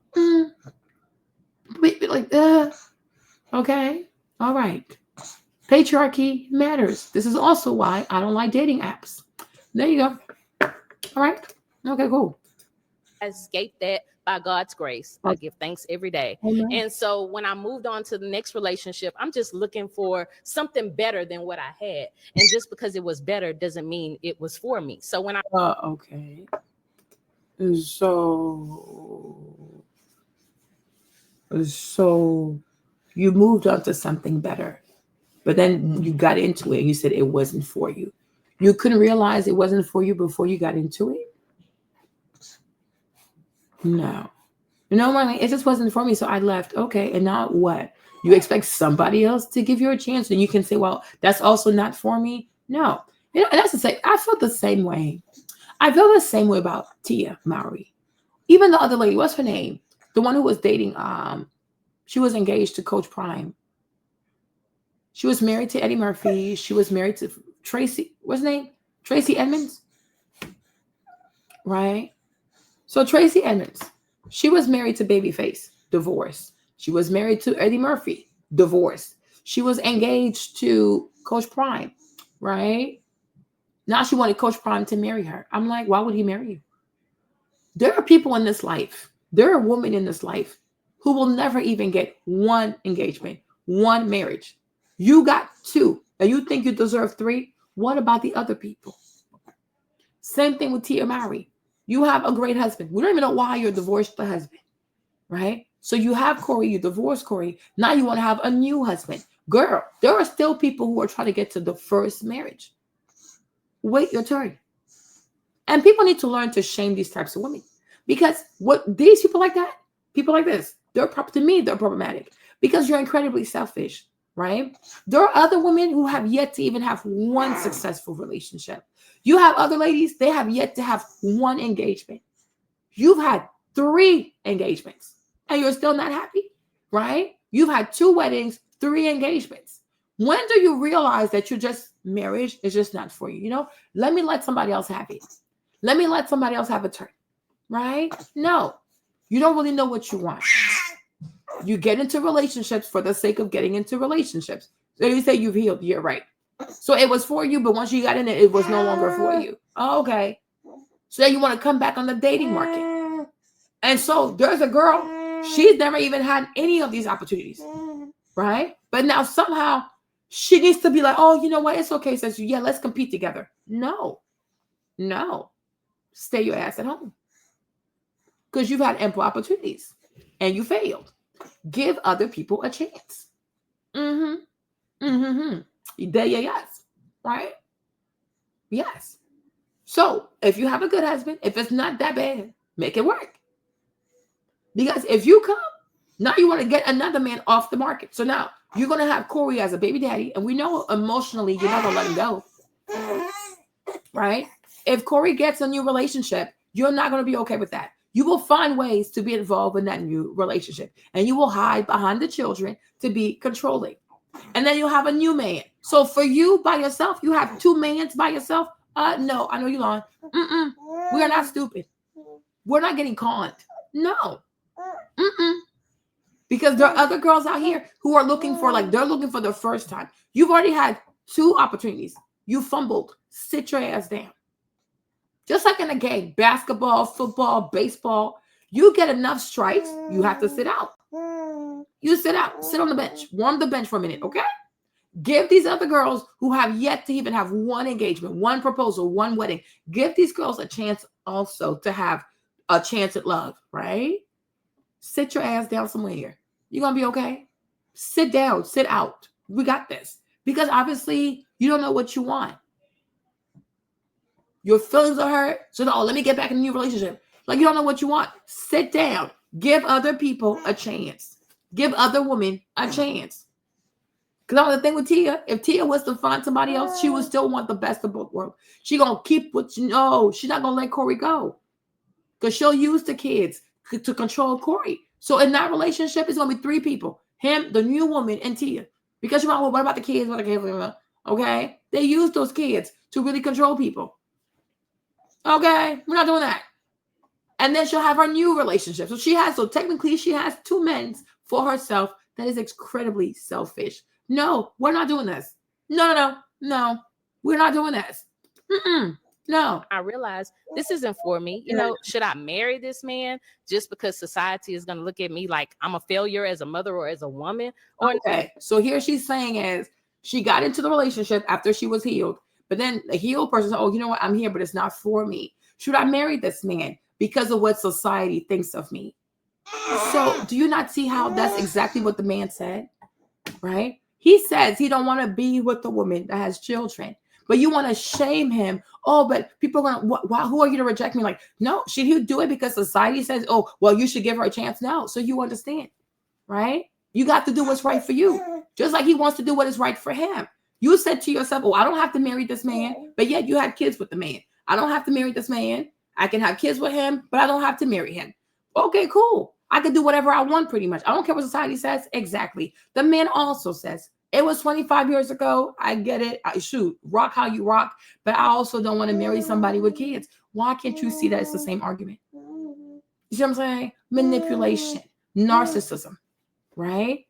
like, okay. All right. Patriarchy matters. This is also why I don't like dating apps. There you go. All right. Okay, cool. Escape that by God's grace. I give thanks every day. Amen. And so when I moved on to the next relationship, I'm just looking for something better than what I had. And just because it was better doesn't mean it was for me. So when I okay. So you moved on to something better, but then you got into it and you said it wasn't for you. You couldn't realize it wasn't for you before you got into it? No. You know what I mean? It just wasn't for me, so I left. Okay, and now what? You expect somebody else to give you a chance, and you can say, well, that's also not for me? No. You know, and that's the same. I felt the same way. I feel the same way about Tia Mowry. Even the other lady, what's her name? The one who was dating, she was engaged to Coach Prime. She was married to Eddie Murphy. She was married to Tracy, what's her name? Tracy Edmonds. Right? So Tracy Edmonds, she was married to Babyface, divorced. She was married to Eddie Murphy, divorced. She was engaged to Coach Prime, right? Now she wanted Coach Prime to marry her. I'm like, why would he marry you? There are people in this life, there are women in this life who will never even get one engagement, one marriage. You got two, and you think you deserve three? What about the other people? Same thing with Tia Mowry. You have a great husband. We don't even know why you're divorced the husband, right? So you have Corey, you divorced Corey. Now you want to have a new husband. Girl, there are still people who are trying to get to the first marriage. Wait your turn. And people need to learn to shame these types of women. Because what these people like that, people like this, they're problematic because you're incredibly selfish, right? There are other women who have yet to even have one successful relationship. You have other ladies, they have yet to have one engagement. You've had 3 engagements and you're still not happy, right? You've had 2 weddings, 3 engagements. When do you realize that marriage is just not for you? You know, let me let somebody else have it. Let me let somebody else have a turn, right? No, you don't really know what you want. You get into relationships for the sake of getting into relationships. So you say you've healed, you're right. So it was for you, but once you got in it was no longer for you. Oh, okay. So then you want to come back on the dating market. And so there's a girl, she's never even had any of these opportunities, right? But now somehow she needs to be like, oh, you know what? It's okay. Says, yeah, let's compete together. No. Stay your ass at home. Because you've had ample opportunities and you failed. Give other people a chance. Yes. Right? Yes. So if you have a good husband, if it's not that bad, make it work. Because if you come, now you want to get another man off the market. So now you're going to have Corey as a baby daddy. And we know emotionally you're not going to let him go. Right? If Corey gets a new relationship, you're not going to be okay with that. You will find ways to be involved in that new relationship. And you will hide behind the children to be controlling. And then you'll have a new man. So for you by yourself, you have 2 mans by yourself. No, I know you're lying. We are not stupid. We're not getting conned. No. Because there are other girls out here who are looking for, they're looking for the first time. You've already had 2 opportunities. You fumbled. Sit your ass down. Just like in a game, basketball, football, baseball, you get enough strikes, you have to sit out. You sit out, sit on the bench, warm the bench for a minute, okay? Give these other girls who have yet to even have one engagement, one proposal, one wedding, give these girls a chance also to have a chance at love, right? Sit your ass down somewhere. You're going to be okay? Sit down, sit out. We got this. Because obviously you don't know what you want. Your feelings are hurt. So, let me get back in a new relationship. Like, you don't know what you want. Sit down. Give other people a chance. Give other women a chance. Because the thing with Tia, if Tia was to find somebody else, she would still want the best of both worlds. She going to keep what she's not going to let Corey go. Because she'll use the kids to control Corey. So in that relationship, it's going to be 3 people. Him, the new woman, and Tia. Because you're like, well, what about the kids? Okay? They use those kids to really control people. Okay? We're not doing that. And then she'll have her new relationship. So technically she has 2 men for herself. That is incredibly selfish. No, we're not doing this. No. We're not doing this. No. I realize this isn't for me. Should I marry this man just because society is going to look at me like I'm a failure as a mother or as a woman? Okay. So here she's saying is she got into the relationship after she was healed. But then the healed person said, you know what? I'm here, but it's not for me. Should I marry this man because of what society thinks of me? So do you not see how that's exactly what the man said? Right? He says he don't want to be with the woman that has children. But you want to shame him. But people are going to, who are you to reject me? Like, no, should you do it because society says, you should give her a chance now. So you understand, right? You got to do what's right for you. Just like he wants to do what is right for him. You said to yourself, I don't have to marry this man. But yet you had kids with the man. I don't have to marry this man. I can have kids with him, but I don't have to marry him. Okay, cool. I can do whatever I want pretty much. I don't care what society says. Exactly. The man also says, it was 25 years ago. I get it. Rock how you rock. But I also don't want to marry somebody with kids. Why can't you see that it's the same argument? You see what I'm saying? Manipulation, narcissism, right?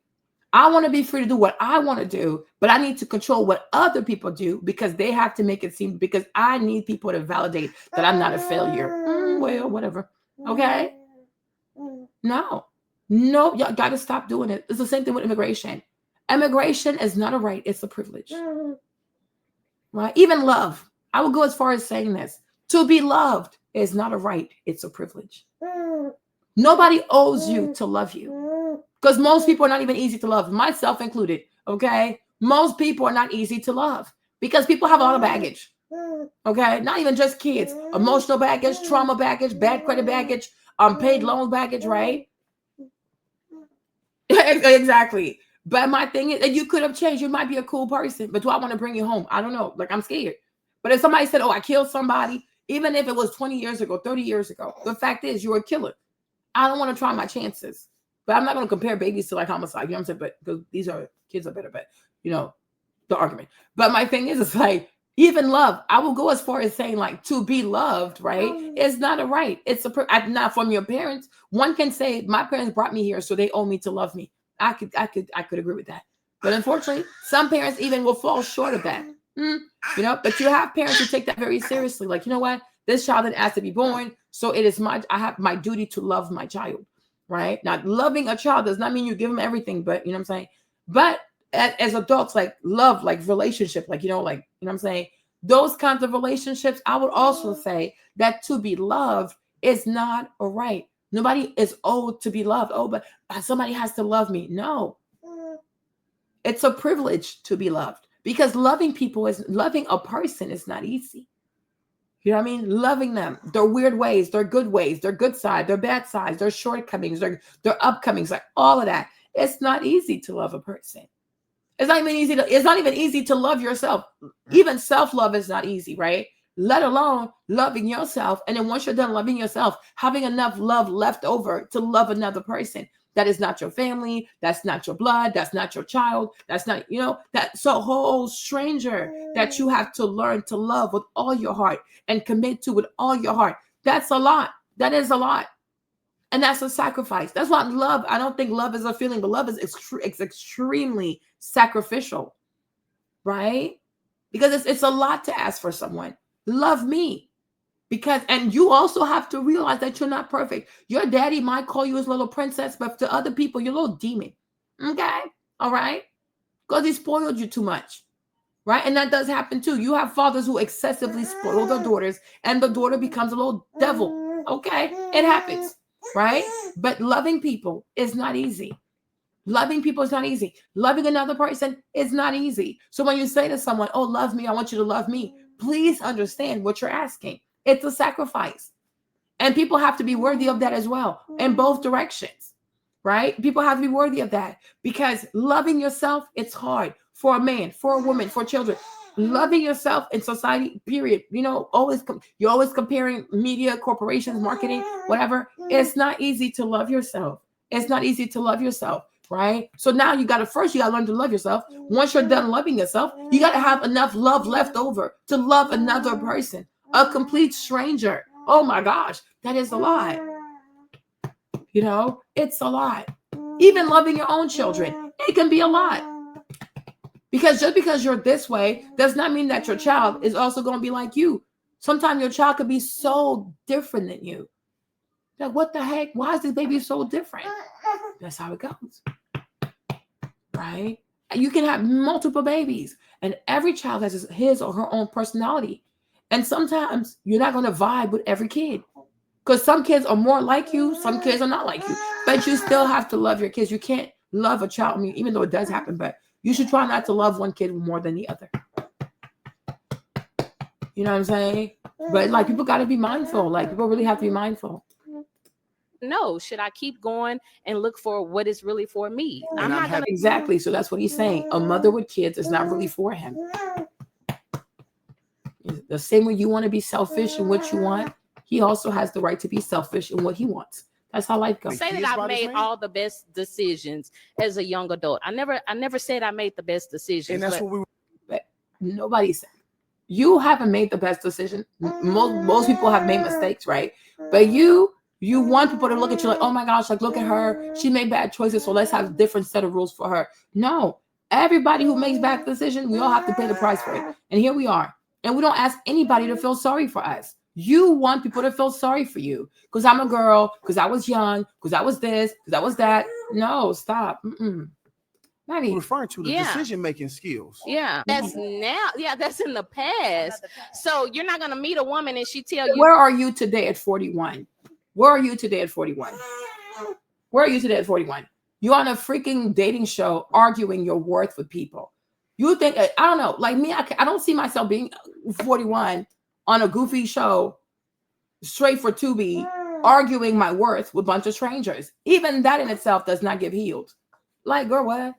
I want to be free to do what I want to do, but I need to control what other people do because they have to make it seem, because I need people to validate that I'm not a failure. Well, whatever. Okay? No, y'all got to stop doing it. It's the same thing with immigration. Immigration is not a right. It's a privilege. Right? Even love. I will go as far as saying this. To be loved is not a right. It's a privilege. Nobody owes you to love you. Because most people are not even easy to love, myself included. Okay? Most people are not easy to love because people have a lot of baggage. Okay? Not even just kids. Emotional baggage, trauma baggage, bad credit baggage, unpaid loan baggage, right? Exactly. But my thing is, you could have changed. You might be a cool person, but do I want to bring you home? I don't know. Like, I'm scared. But if somebody said, I killed somebody, even if it was 20 years ago, 30 years ago, the fact is you're a killer. I don't want to try my chances. But I'm not going to compare babies to like homicide. You know what I'm saying? But because these are kids are better, but the argument. But my thing is, it's like, even love, I will go as far as saying like to be loved, right? It's not a right. It's not from your parents. One can say my parents brought me here, so they owe me to love me. I could agree with that. But unfortunately, some parents even will fall short of that. But you have parents who take that very seriously. Like, you know what? This child didn't ask to be born, so I have my duty to love my child, right? Now, loving a child does not mean you give them everything, but you know what I'm saying? But as adults, like love, like relationship, like, you know what I'm saying? Those kinds of relationships, I would also say that to be loved is not a right. Nobody is owed to be loved. But somebody has to love me. No. It's a privilege to be loved because loving a person is not easy. You know what I mean? Loving them, their weird ways, their good side, their bad sides, their shortcomings, their upcomings, like all of that. It's not easy to love a person. It's not even easy to love yourself. Even self-love is not easy, right? Let alone loving yourself. And then once you're done loving yourself, having enough love left over to love another person. That is not your family. That's not your blood. That's not your child. That's not, that's a whole stranger that you have to learn to love with all your heart and commit to with all your heart. That's a lot. That is a lot. And that's a sacrifice. That's why love, I don't think love is a feeling, but love is it's extremely sacrificial, right? Because it's a lot to ask for someone. Love me. And you also have to realize that you're not perfect. Your daddy might call you his little princess, but to other people, you're a little demon. Okay? All right? Because he spoiled you too much. Right? And that does happen too. You have fathers who excessively spoil their daughters, and the daughter becomes a little devil. Okay? It happens. Right? But loving people is not easy. Loving people is not easy. Loving another person is not easy. So when you say to someone, love me, I want you to love me. please understand what you're asking. It's a sacrifice. And people have to be worthy of that as well, in both directions, right? People have to be worthy of that, because loving yourself, it's hard for a man, for a woman, for children. Loving yourself in society, period. You know, you're always comparing media, corporations, marketing, whatever. It's not easy to love yourself. It's not easy to love yourself, right? So now you got to learn to love yourself. Once you're done loving yourself, you got to have enough love left over to love another person, a complete stranger. Oh my gosh, that is a lot. You know, it's a lot. Even loving your own children, it can be a lot. Because just because you're this way does not mean that your child is also going to be like you. Sometimes your child could be so different than you. Like, what the heck? Why is this baby so different? That's how it goes. Right? You can have multiple babies, and every child has his or her own personality. And sometimes you're not going to vibe with every kid, because some kids are more like you, some kids are not like you. But you still have to love your kids. You can't love a child, I mean, even though it does happen, but you should try not to love one kid more than the other. You know what I'm saying? But like, people got to be mindful. Like, people really have to be mindful. No, should I keep going and look for what is really for me? I'm not gonna. Exactly. So that's what he's saying. A mother with kids is not really for him. The same way you want to be selfish in what you want, he also has the right to be selfish in what he wants. That's how life goes. Say that I've made all the best decisions as a young adult. I never said I made the best decisions. And that's what nobody said. You haven't made the best decision. Most people have made mistakes, right? But you want people to look at you like, oh my gosh, like, look at her. She made bad choices, so let's have a different set of rules for her. No, everybody who makes bad decisions, we all have to pay the price for it. And here we are. And we don't ask anybody to feel sorry for us. You want people to feel sorry for you because I'm a girl, because I was young, because I was this, because I was that. No, stop. We're referring to the decision-making skills. Yeah, that's now. Yeah, that's in the past. So you're not going to meet a woman and she tell you. Where are you today at 41? Where are you today at 41? Where are you today at 41? You're on a freaking dating show arguing your worth with people. You think, I don't know, like me, I don't see myself being 41 on a goofy show, straight for Tubi, arguing my worth with a bunch of strangers. Even that in itself does not get healed. Like, girl, what?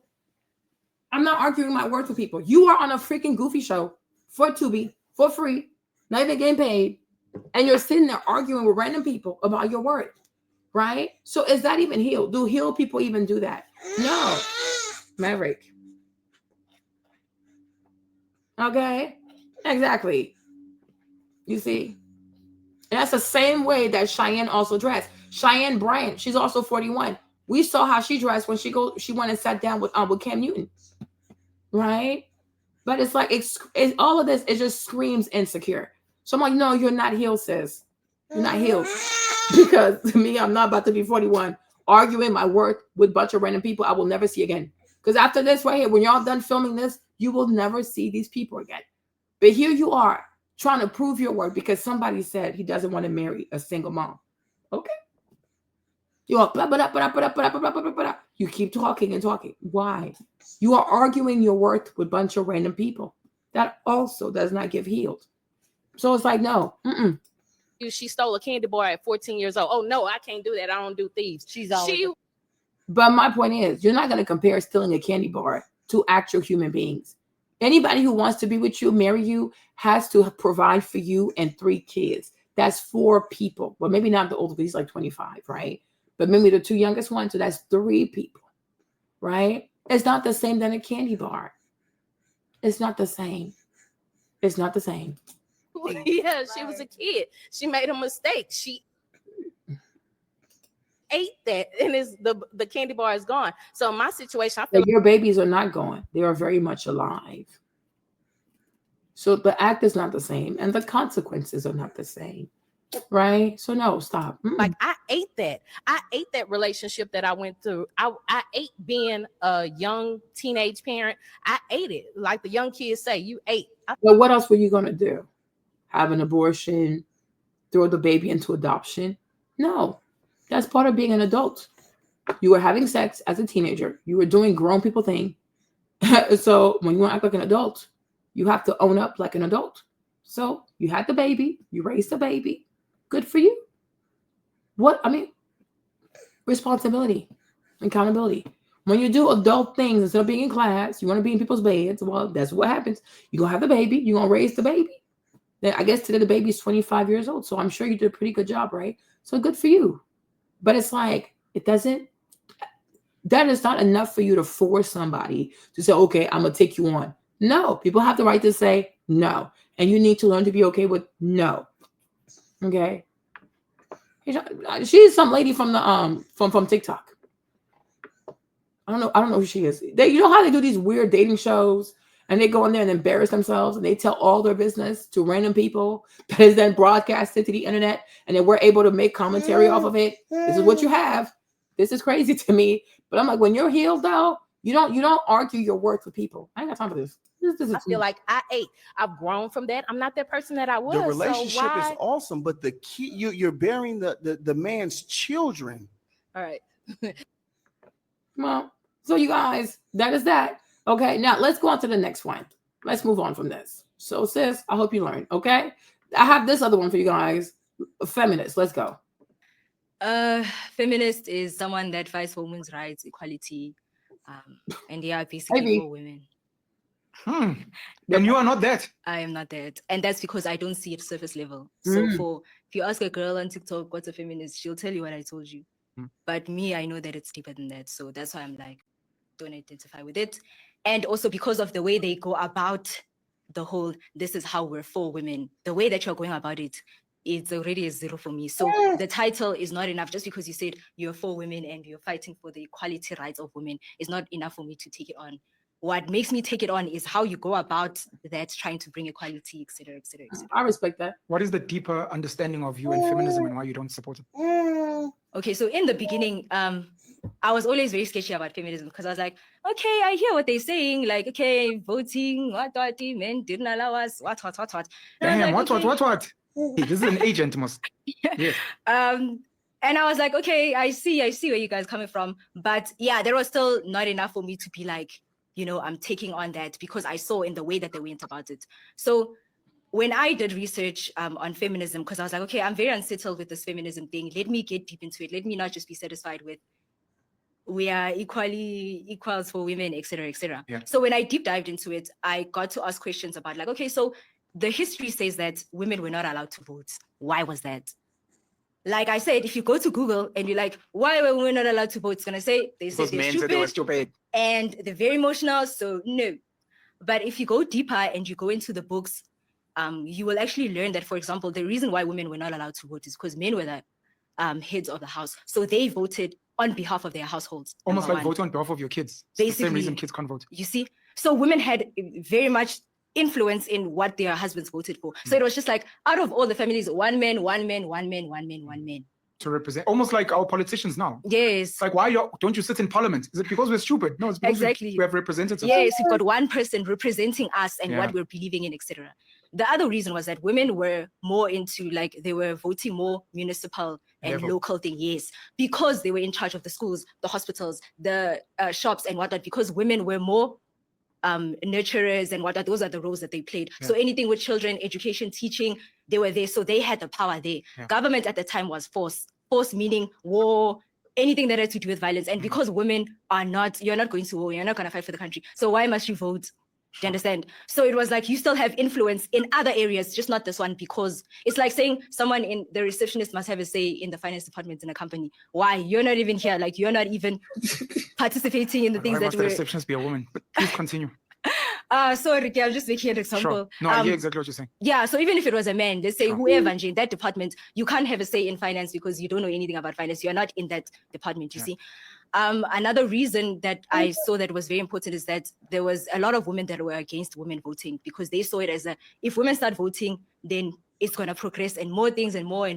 I'm not arguing my worth with people. You are on a freaking goofy show for Tubi, for free, not even getting paid, and you're sitting there arguing with random people about your worth, right? So is that even healed? Do healed people even do that? No. Maverick. Okay, exactly. You see, and that's the same way that Cheyenne also dressed. Cheyenne Bryant, she's also 41. We saw how she dressed when she went and sat down with Cam Newton, right? But it's like it's all of this. It just screams insecure. So I'm like, no, you're not healed, sis. You're not healed, because to me, I'm not about to be 41 arguing my worth with a bunch of random people I will never see again. Because after this right here, when y'all done filming this, you will never see these people again. But here you are trying to prove your worth because somebody said he doesn't want to marry a single mom. Okay. You are blah, blah, blah, blah, blah, blah, blah, blah, blah. You keep talking and talking. Why? You are arguing your worth with a bunch of random people. That also does not give healed. So it's like, no. She stole a candy bar at 14 years old. Oh, no, I can't do that. I don't do thieves. But my point is, you're not going to compare stealing a candy bar to actual human beings. Anybody who wants to be with you, marry you, has to provide for you and 3 kids. That's 4 people. Well, maybe not the older, he's like 25, right? But maybe the 2 youngest ones, so that's 3 people, right? It's not the same than a candy bar. It's not the same. It's not the same. Yeah, she was a kid. She made a mistake. She ate that, and the candy bar is gone. So in my situation, I feel your babies are not gone. They are very much alive. So the act is not the same, and the consequences are not the same, right? So no, stop. Like I ate that. I ate that relationship that I went through. I ate being a young teenage parent. I ate it. Like the young kids say, you ate. Well, what else were you going to do? Have an abortion? Throw the baby into adoption? No. That's part of being an adult. You were having sex as a teenager. You were doing grown people thing. So when you want to act like an adult, you have to own up like an adult. So you had the baby, you raised the baby. Good for you. Responsibility, accountability. When you do adult things instead of being in class, you want to be in people's beds. Well, that's what happens. You're going to have the baby. You're going to raise the baby. Then I guess today the baby is 25 years old. So I'm sure you did a pretty good job, right? So good for you. But it's like, that is not enough for you to force somebody to say, okay, I'm going to take you on. No, people have the right to say no. And you need to learn to be okay with no. Okay. She's some lady from the from TikTok. I don't know who she is. You know how they do these weird dating shows and they go in there and embarrass themselves and they tell all their business to random people that is then broadcasted to the internet and then we're able to make commentary off of it. This is what you have. This is crazy to me. But I'm like, when you're healed though, you don't argue your worth with people. I ain't got time for this. I feel like I've grown from that. I'm not that person that I was. The relationship so is awesome, but the key, you're bearing the man's children. All right. Well, so you guys, that is that. Okay, now let's go on to the next one. Let's move on from this. So sis, I hope you learned. Okay, I have this other one for you guys. Feminist, let's go. Feminist is someone that fights for women's rights, equality, and they are basically for women. And you are not that. I am not that. And that's because I don't see it surface level. So if you ask a girl on TikTok what's a feminist, she'll tell you what I told you. But me, I know that it's deeper than that. So that's why I'm like, don't identify with it. And also because of the way they go about the whole, this is how we're for women. The way that you're going about it, it's already a zero for me. So the title is not enough. Just because you said you're for women and you're fighting for the equality rights of women is not enough for me to take it on. What makes me take it on is how you go about that, trying to bring equality, etc., etc., etc. I respect that. What is the deeper understanding of you and feminism and why you don't support it? Okay, so in the beginning, I was always very sketchy about feminism because I was like, okay, I hear what they're saying, like, okay, voting, what, men didn't allow us, what. Damn, like, what? Hey, this is an agent, must. Yes. And I was like, okay, I see where you guys are coming from. But yeah, there was still not enough for me to be like, I'm taking on that because I saw in the way that they went about it. So when I did research on feminism, because I was like, okay, I'm very unsettled with this feminism thing. Let me get deep into it. Let me not just be satisfied with we are equals for women, etc., etc. Yeah. So when I deep dived into it, I got to ask questions about like, okay, so the history says that women were not allowed to vote. Why was that? Like I said, if you go to Google and you're like, why were women not allowed to vote? It's going to say, they said they were stupid and they're very emotional. So no. But if you go deeper and you go into the books, you will actually learn that, for example, the reason why women were not allowed to vote is because men were the heads of the house. So they voted on behalf of their households. Almost like voting on behalf of your kids. Basically, it's the same reason kids can't vote. You see? So women had very much influence in what their husbands voted for. So it was just like, out of all the families, one man. To represent, almost like our politicians now. Yes. Like, don't you sit in parliament? Is it because we're stupid? No, it's because we have representatives. Yes, we've got one person representing us and what we're believing in, etc. The other reason was that women were more into, like, they were voting more municipal and local thing, yes, because they were in charge of the schools, the hospitals, the shops and whatnot, because women were more nurturers and whatnot. Those are the roles that they played. So anything with children, education, teaching, they were there. So they had the power there. Government at the time was force meaning war, anything that had to do with violence. And because women you're not going to war, you're not going to fight for the country. So why must you vote? Do you understand? So it was like, you still have influence in other areas, just not this one, because it's like saying someone in the receptionist must have a say in the finance department in a company. Why? You're not even here. Like, you're not even participating in the things why that must the receptionist be a woman? But please continue. Sorry, I'm just making an example. Sure. No, I hear exactly what you're saying. Yeah, so even if it was a man, let's say whoever in that department, you can't have a say in finance because you don't know anything about finance. You're not in that department, you see. Another reason that I saw that was very important is that there was a lot of women that were against women voting because they saw it as if women start voting, then it's going to progress and more things and more,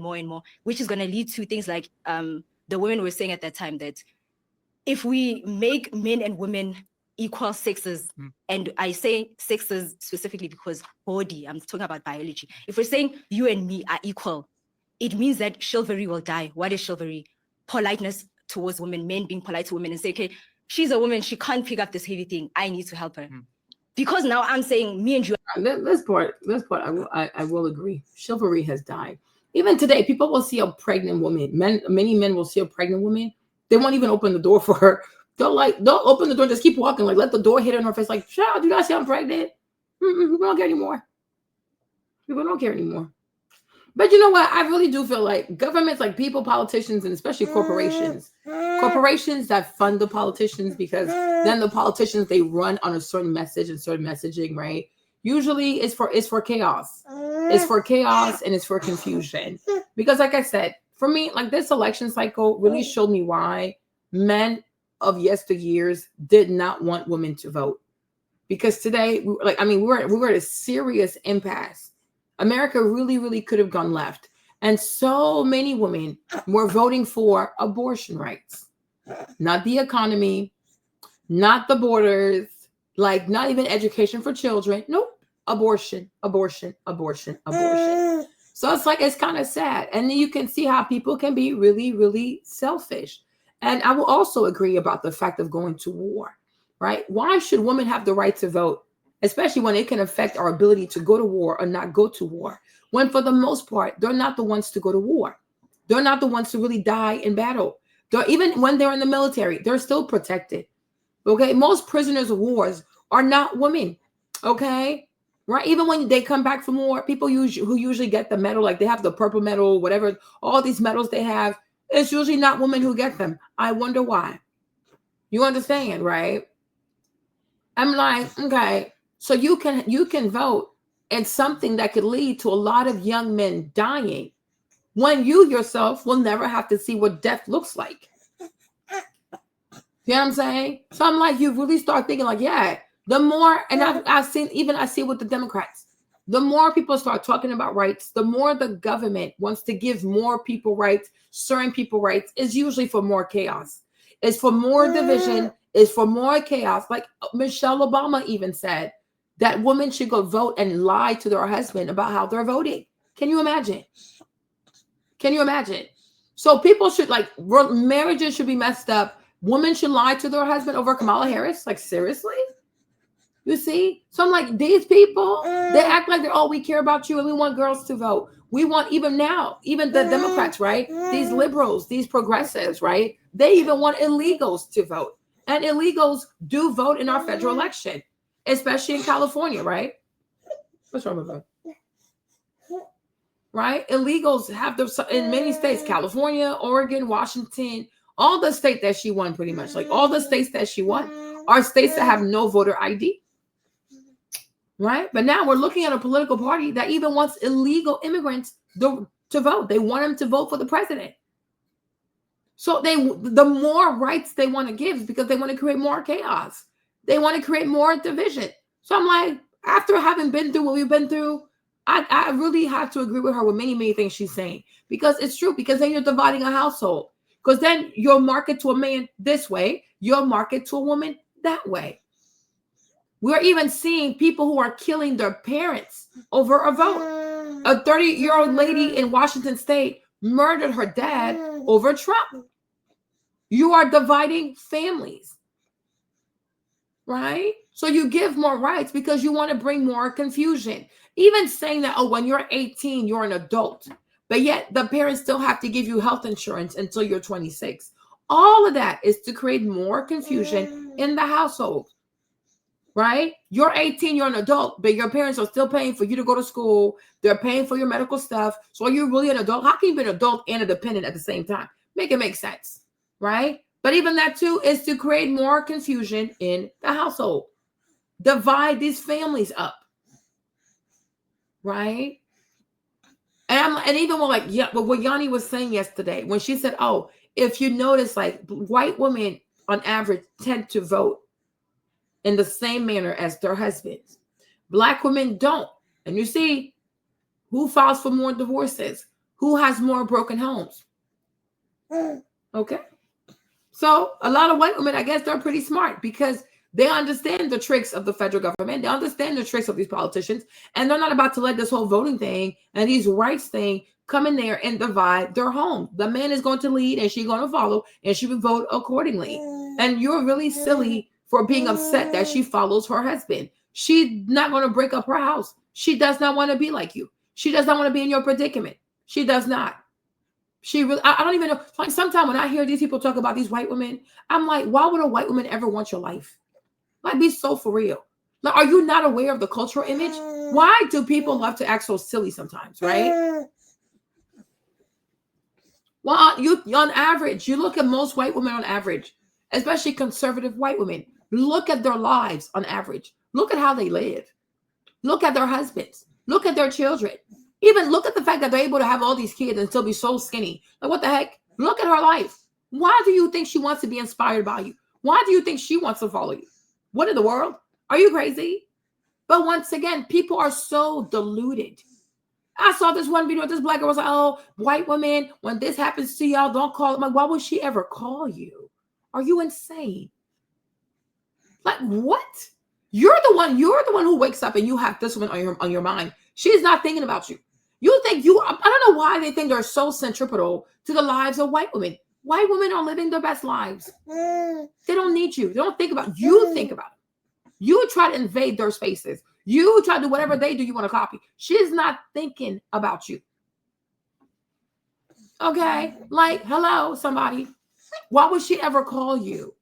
which is going to lead to things like the women were saying at that time that if we make men and women equal sexes, and I say sexes specifically because body, I'm talking about biology. If we're saying you and me are equal, it means that chivalry will die. What is chivalry? Politeness towards women, men being polite to women and say, okay, she's a woman, she can't pick up this heavy thing. I need to help her. because now I'm saying me and you. This part, I will agree. Chivalry has died. Even today, people will see a pregnant woman. Many men will see a pregnant woman. They won't even open the door for her. They'll open the door, just keep walking, like let the door hit in her face. Like, child, do you not see I'm pregnant? We don't care anymore. People don't care anymore. But you know what? I really do feel like governments, like people, politicians, and especially corporations that fund the politicians, because then the politicians, they run on a certain message and certain messaging, right? Usually it's for chaos. It's for chaos and it's for confusion. Because like I said, for me, like this election cycle really showed me why men of yesteryears did not want women to vote. Because today, we were at a serious impasse. America really, really could have gone left. And so many women were voting for abortion rights, not the economy, not the borders, like not even education for children. Nope. Abortion. So it's kind of sad. And you can see how people can be really, really selfish. And I will also agree about the fact of going to war, right? Why should women have the right to vote? Especially when it can affect our ability to go to war or not go to war. When for the most part, they're not the ones to go to war. They're not the ones to really die in battle. Even when they're in the military, they're still protected. Okay, most prisoners of wars are not women. Okay, right? Even when they come back from war, people who usually get the medal, like they have the purple medal, whatever, all these medals they have, it's usually not women who get them. I wonder why. You understand, right? I'm like, okay. So you can vote in something that could lead to a lot of young men dying when you yourself will never have to see what death looks like. You know what I'm saying? So I'm like, you really start thinking like, yeah, the more, and I see it with the Democrats, the more people start talking about rights, the more the government wants to give more people rights, certain people rights, is usually for more chaos. It's for more division, it's for more chaos. Like Michelle Obama even said, that women should go vote and lie to their husband about how they're voting. Can you imagine? Can you imagine? So people should, like, marriages should be messed up. Women should lie to their husband over Kamala Harris. Like, seriously? You see? So I'm like, these people, they act like we care about you and we want girls to vote. We want, even the Democrats, right? These liberals, these progressives, right? They even want illegals to vote. And illegals do vote in our federal election. Especially in California, right? What's wrong with that? Right? Illegals have in many states, California, Oregon, Washington, all the states that she won, pretty much. Like all the states that she won are states that have no voter ID. Right? But now we're looking at a political party that even wants illegal immigrants to vote. They want them to vote for the president. So the more rights they want to give is because they want to create more chaos. They want to create more division. So I'm like, after having been through what we've been through, I really have to agree with her with many, many things she's saying. Because it's true. Because then you're dividing a household. Because then you'll market to a man this way. You'll market to a woman that way. We're even seeing people who are killing their parents over a vote. A 30-year-old lady in Washington State murdered her dad over Trump. You are dividing families. Right? So you give more rights because you want to bring more confusion. Even saying that, when you're 18, you're an adult. But yet the parents still have to give you health insurance until you're 26. All of that is to create more confusion in the household. Right? You're 18, you're an adult, but your parents are still paying for you to go to school. They're paying for your medical stuff. So are you really an adult? How can you be an adult and a dependent at the same time? Make it make sense. Right? But even that too is to create more confusion in the household. Divide these families up. Right? And even what Yanni was saying yesterday, when she said, if you notice, like white women on average tend to vote in the same manner as their husbands. Black women don't. And you see who files for more divorces, who has more broken homes. Okay. So a lot of white women, I guess they're pretty smart because they understand the tricks of the federal government. They understand the tricks of these politicians. And they're not about to let this whole voting thing and these rights thing come in there and divide their home. The man is going to lead and she's going to follow and she will vote accordingly. And you're really silly for being upset that she follows her husband. She's not going to break up her house. She does not want to be like you. She does not want to be in your predicament. She does not. She really, I don't even know. Like sometimes when I hear these people talk about these white women, I'm like, why would a white woman ever want your life? Like, be so for real. Like, are you not aware of the cultural image? Why do people love to act so silly sometimes, right? Well, you on average, you look at most white women on average, especially conservative white women. Look at their lives on average. Look at how they live. Look at their husbands. Look at their children. Even look at the fact that they're able to have all these kids and still be so skinny. Like, what the heck? Look at her life. Why do you think she wants to be inspired by you? Why do you think she wants to follow you? What in the world? Are you crazy? But once again, people are so deluded. I saw this one video. This black girl was like, oh, white women, when this happens to y'all, don't call them. Like, why would she ever call you? Are you insane? Like, what? You're the one who wakes up and you have this one on your mind. She's not thinking about you. You think I don't know why they think they're so centripetal to the lives of white women. White women are living their best lives. They don't need you. They don't think about you. You think about them. You try to invade their spaces. You try to do whatever they do, you want to copy. She's not thinking about you. Okay? Like, hello, somebody. Why would she ever call you?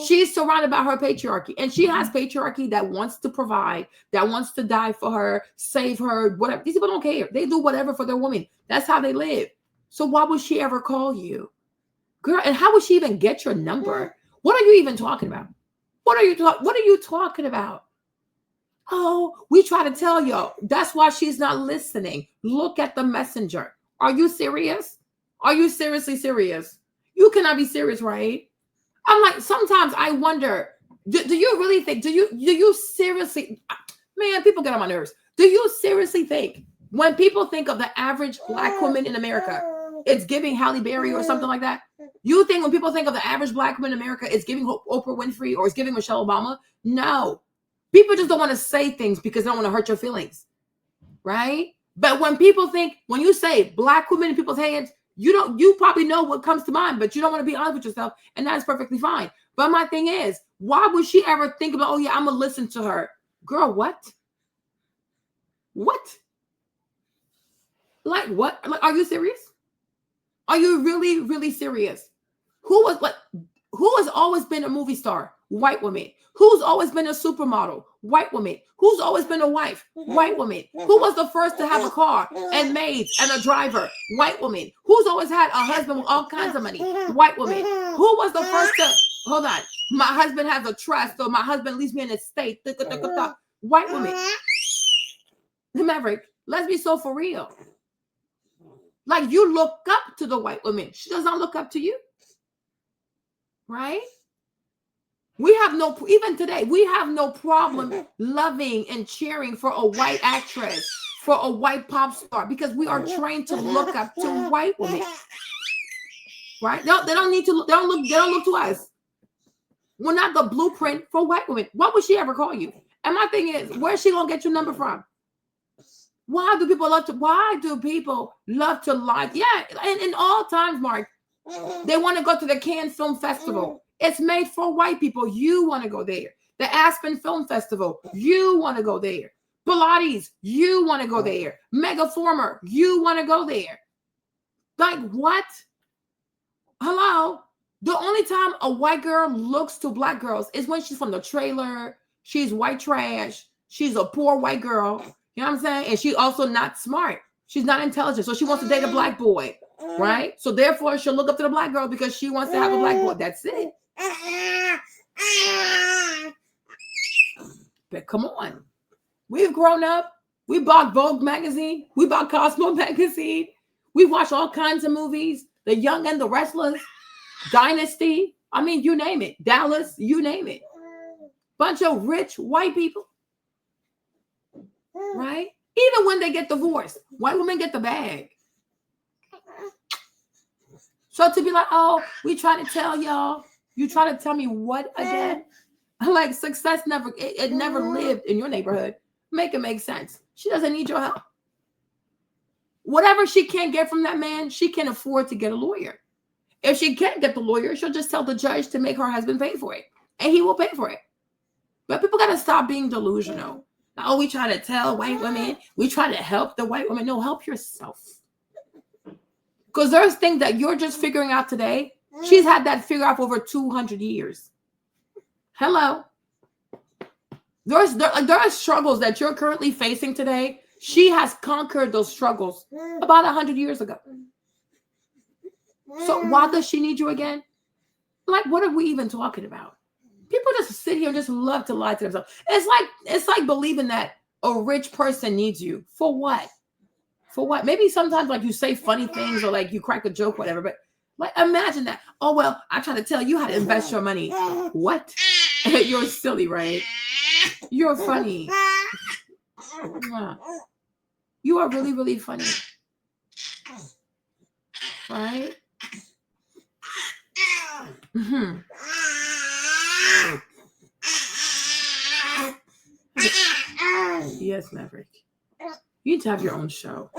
She's surrounded by her patriarchy, and she has patriarchy that wants to provide, that wants to die for her, save her, whatever. These people don't care. They do whatever for their woman. That's how they live. So why would she ever call you? Girl, and how would she even get your number? What are you even talking about? What are you talking about? Oh, we try to tell y'all. That's why she's not listening. Look at the messenger. Are you serious? Are you seriously serious? You cannot be serious, right? I'm like, sometimes I wonder, do you really think, do you seriously, man, people get on my nerves. Do you seriously think when people think of the average black woman in America, it's giving Halle Berry or something like that? You think when people think of the average black woman in America, it's giving Oprah Winfrey or it's giving Michelle Obama? No. People just don't want to say things because they don't want to hurt your feelings, right? But when people think, when you say black women in people's hands, you probably know what comes to mind, but you don't want to be honest with yourself, and that is perfectly fine. But my thing is, why would she ever think about, oh yeah, I'm gonna listen to her? Girl, what? What? Like what? Like, are you serious? Are you really, really serious? Who has always been a movie star? White woman. Who's always been a supermodel? White woman. Who's always been a wife? White woman. Who was the first to have a car and maids and a driver? White woman. Who's always had a husband with all kinds of money? White woman. Who was the first to, hold on, my husband has a trust, or my husband leaves me an estate. White woman. Maverick, let's be so for real. Like, you look up to the white woman. She does not look up to you. Right? We have even today, we have no problem loving and cheering for a white actress, for a white pop star, because we are trained to look up to white women. Right? They don't look to us. We're not the blueprint for white women. What would she ever call you? And my thing is, where's she gonna get your number from? Why do people love to lie? Yeah, and in all times, Mark, they want to go to the Cannes Film Festival. It's made for white people. You want to go there. The Aspen Film Festival. You want to go there. Pilates. You want to go there. Megaformer. You want to go there. Like, what? Hello? The only time a white girl looks to black girls is when she's from the trailer. She's white trash. She's a poor white girl. You know what I'm saying? And she's also not smart. She's not intelligent. So she wants to date a black boy. Right? So therefore, she'll look up to the black girl because she wants to have a black boy. That's it. But come on. We've grown up. We bought Vogue magazine. We bought Cosmo magazine. We watched all kinds of movies. The Young and the Restless. Dynasty. I mean, you name it. Dallas. You name it. Bunch of rich white people. Right? Even when they get divorced, white women get the bag. So to be like, oh, we try to tell y'all, you try to tell me what again? Like, success never lived in your neighborhood. Make it make sense. She doesn't need your help. Whatever she can't get from that man, she can afford to get a lawyer. If she can't get the lawyer, she'll just tell the judge to make her husband pay for it. And he will pay for it. But people got to stop being delusional. Oh, we try to tell white women, we try to help the white women. No, help yourself. Because there's things that you're just figuring out today. She's had that figured out for over 200 years. Hello. There are struggles that you're currently facing today. She has conquered those struggles about 100 years ago. So why does she need you again? Like, what are we even talking about? People just sit here and just love to lie to themselves. It's like believing that a rich person needs you. For what? For what? Maybe sometimes like you say funny things or like you crack a joke, whatever, but like imagine that. Oh, well, I try to tell you how to invest your money. What? You're silly, right? You're funny. You are really, really funny. Right? Mm-hmm. Yes, Maverick. You need to have your own show.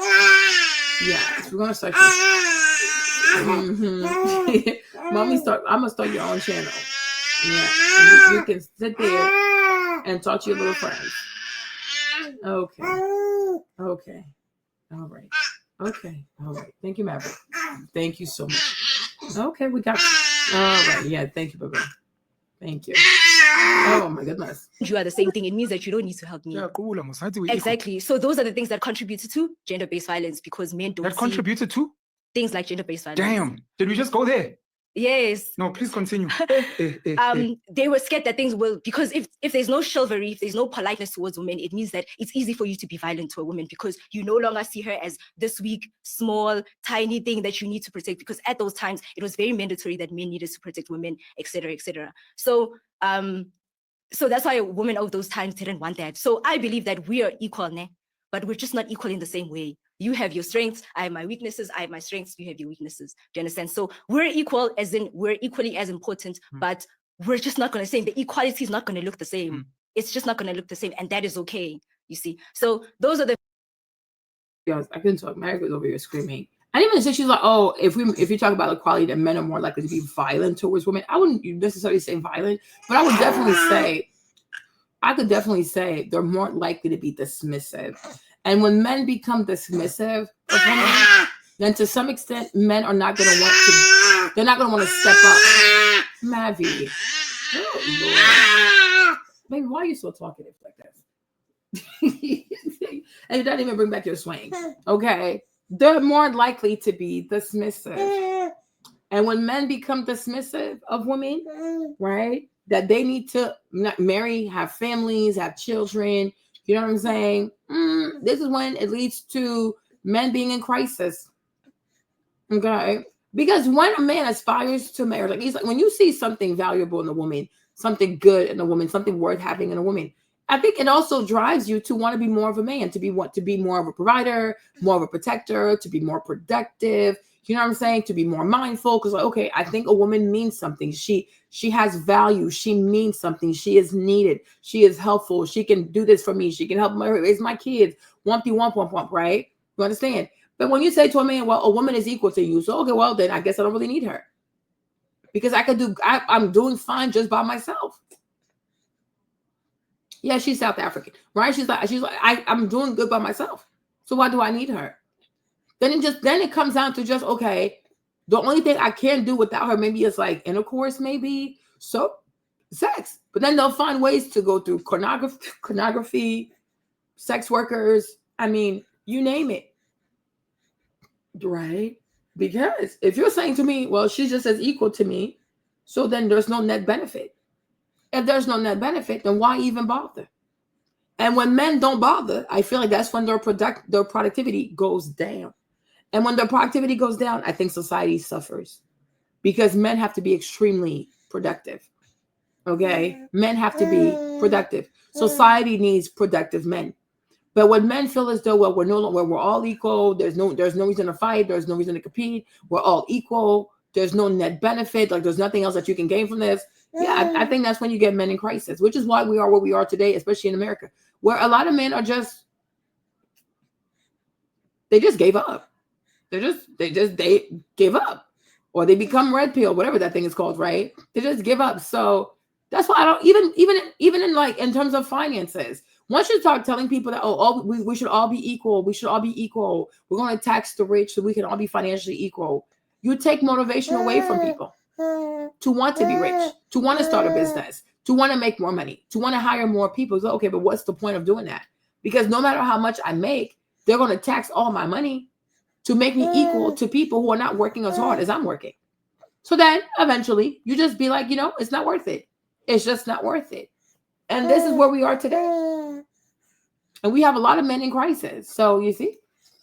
Yes, we're gonna start. Mm-hmm. I'm gonna start your own channel. Yeah, and you can sit there and talk to your little friends. Okay. All right. Okay. All right. Thank you, Maverick. Thank you so much. Okay, we got you. All right. Yeah. Thank you, baby. Thank you. Oh my goodness. You are the same thing. It means that you don't need to help me. Exactly. So those are the things that contributed to gender-based violence because men don't contributed to things like gender-based violence. Damn. Did we just go there? Yes. No, please continue. They were scared that things will, because if there's no chivalry, if there's no politeness towards women, it means that it's easy for you to be violent to a woman because you no longer see her as this weak, small, tiny thing that you need to protect. Because at those times, it was very mandatory that men needed to protect women, etc., etc. So that's why women of those times didn't want that. So I believe that we are equal, but we're just not equal in the same way. You have your strengths, I have my weaknesses, I have my strengths, you have your weaknesses. Do you understand? So we're equal as in we're equally as important, but we're just not going to say the equality is not going to look the same. It's just not going to look the same. And that is okay, you see? So those are the... Yes, I couldn't talk. Mary was over here screaming. I didn't even say she's like, oh, if you talk about equality, then men are more likely to be violent towards women. I wouldn't necessarily say violent, but I would definitely say they're more likely to be dismissive. And when men become dismissive of women, then to some extent, men are not going to want to. They're not going to want to step up. Mavi, oh Lord, baby, why are you so talkative like this? And you don't even bring back your swing. Okay, they're more likely to be dismissive. And when men become dismissive of women, right, that they need to marry, have families, have children. You know what I'm saying? This is when it leads to men being in crisis. Okay? Because when a man aspires to marry, like he's like, when you see something valuable in a woman, something good in a woman, something worth having in a woman, I think it also drives you to want to be more of a man, to be more of a provider, more of a protector, to be more productive. You know what I'm saying? To be more mindful. Because, like, okay, I think a woman means something. She has value. She means something. She is needed. She is helpful. She can do this for me. She can help me raise my kids. Wumpy wump wump wump, right? You understand? But when you say to a man, well, a woman is equal to you. So, okay, well, then I guess I don't really need her. Because I'm doing fine just by myself. Yeah, she's South African, right? She's like, I'm doing good by myself. So why do I need her? Then it comes down to just, okay, the only thing I can do without her maybe is like intercourse, maybe so sex. But then they'll find ways to go through pornography, sex workers. I mean, you name it, right? Because if you're saying to me, well, she's just as equal to me, so then there's no net benefit. If there's no net benefit, then why even bother? And when men don't bother, I feel like that's when their productivity goes down. And when their productivity goes down, I think society suffers because men have to be extremely productive. Okay? Men have to be productive. Society needs productive men. But when men feel as though, well, we're all equal, there's no reason to fight, there's no reason to compete, we're all equal, there's no net benefit, like there's nothing else that you can gain from this. Yeah, I think that's when you get men in crisis, which is why we are where we are today, especially in America, where a lot of men are they just gave up. They give up, or they become red pill, whatever that thing is called, right? They just give up. So That's why I don't even in like in terms of finances. Once you start telling people that we should all be equal, we should all be equal, we're going to tax the rich so we can all be financially equal, you take motivation away from people to want to be rich, to want to start a business, to want to make more money, to want to hire more people. So, okay, but what's the point of doing that? Because no matter how much I make, they're going to tax all my money to make me equal to people who are not working as hard as I'm working. So then eventually you just be like, it's not worth it. It's just not worth it. And this is where we are today. And we have a lot of men in crisis. So you see,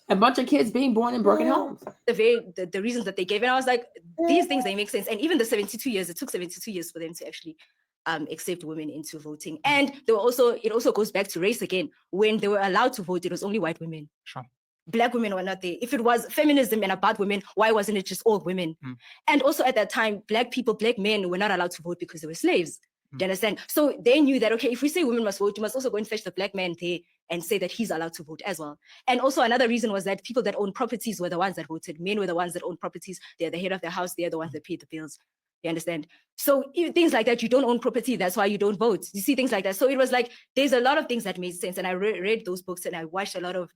a bunch of kids being born in broken homes. The reasons that they gave, and I was like, these things, they make sense. And even the 72 years, it took 72 years for them to actually accept women into voting. And it also goes back to race again. When they were allowed to vote, it was only white women. Sure. Black women were not there. If it was feminism and about women, why wasn't it just all women? And also at that time, black men were not allowed to vote because they were slaves. Do you understand? So they knew that, okay, if we say women must vote, you must also go and fetch the black man there and say that he's allowed to vote as well. And also another reason was that people that own properties were the ones that voted. Men were the ones that own properties. They're the head of the house. They're the ones that paid the bills. You understand? So things like that, you don't own property. That's why you don't vote. You see things like that. So it was like, there's a lot of things that made sense. And I read those books and I watched a lot of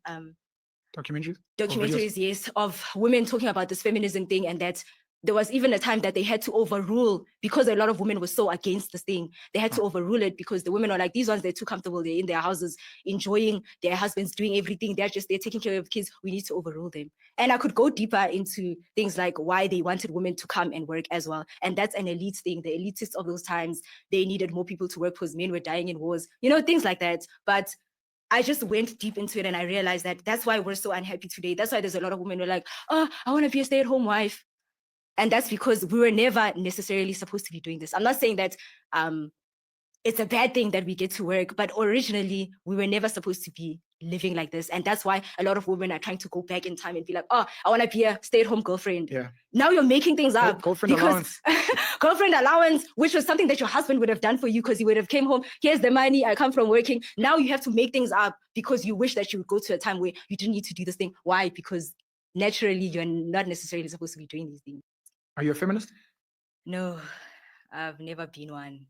documentaries, yes, of women talking about this feminism thing, and that there was even a time that they had to overrule, because a lot of women were so against this thing. They had to overrule it because the women are like, these ones, they're too comfortable. They're in their houses, enjoying their husbands, doing everything. They're taking care of kids. We need to overrule them. And I could go deeper into things like why they wanted women to come and work as well. And that's an elite thing. The elitists of those times, they needed more people to work because men were dying in wars, things like that. But I just went deep into it and I realized that that's why we're so unhappy today. That's why there's a lot of women who are like, oh, I want to be a stay-at-home wife. And that's because we were never necessarily supposed to be doing this. I'm not saying that it's a bad thing that we get to work, but originally we were never supposed to be living like this. And that's why a lot of women are trying to go back in time and be like, oh, I want to be a stay-at-home girlfriend. Yeah. Now you're making things up. Girlfriend allowance. Girlfriend allowance, which was something that your husband would have done for you because he would have came home. Here's the money. I come from working. Now you have to make things up because you wish that you would go to a time where you didn't need to do this thing. Why? Because naturally you're not necessarily supposed to be doing these things. Are you a feminist? No, I've never been one.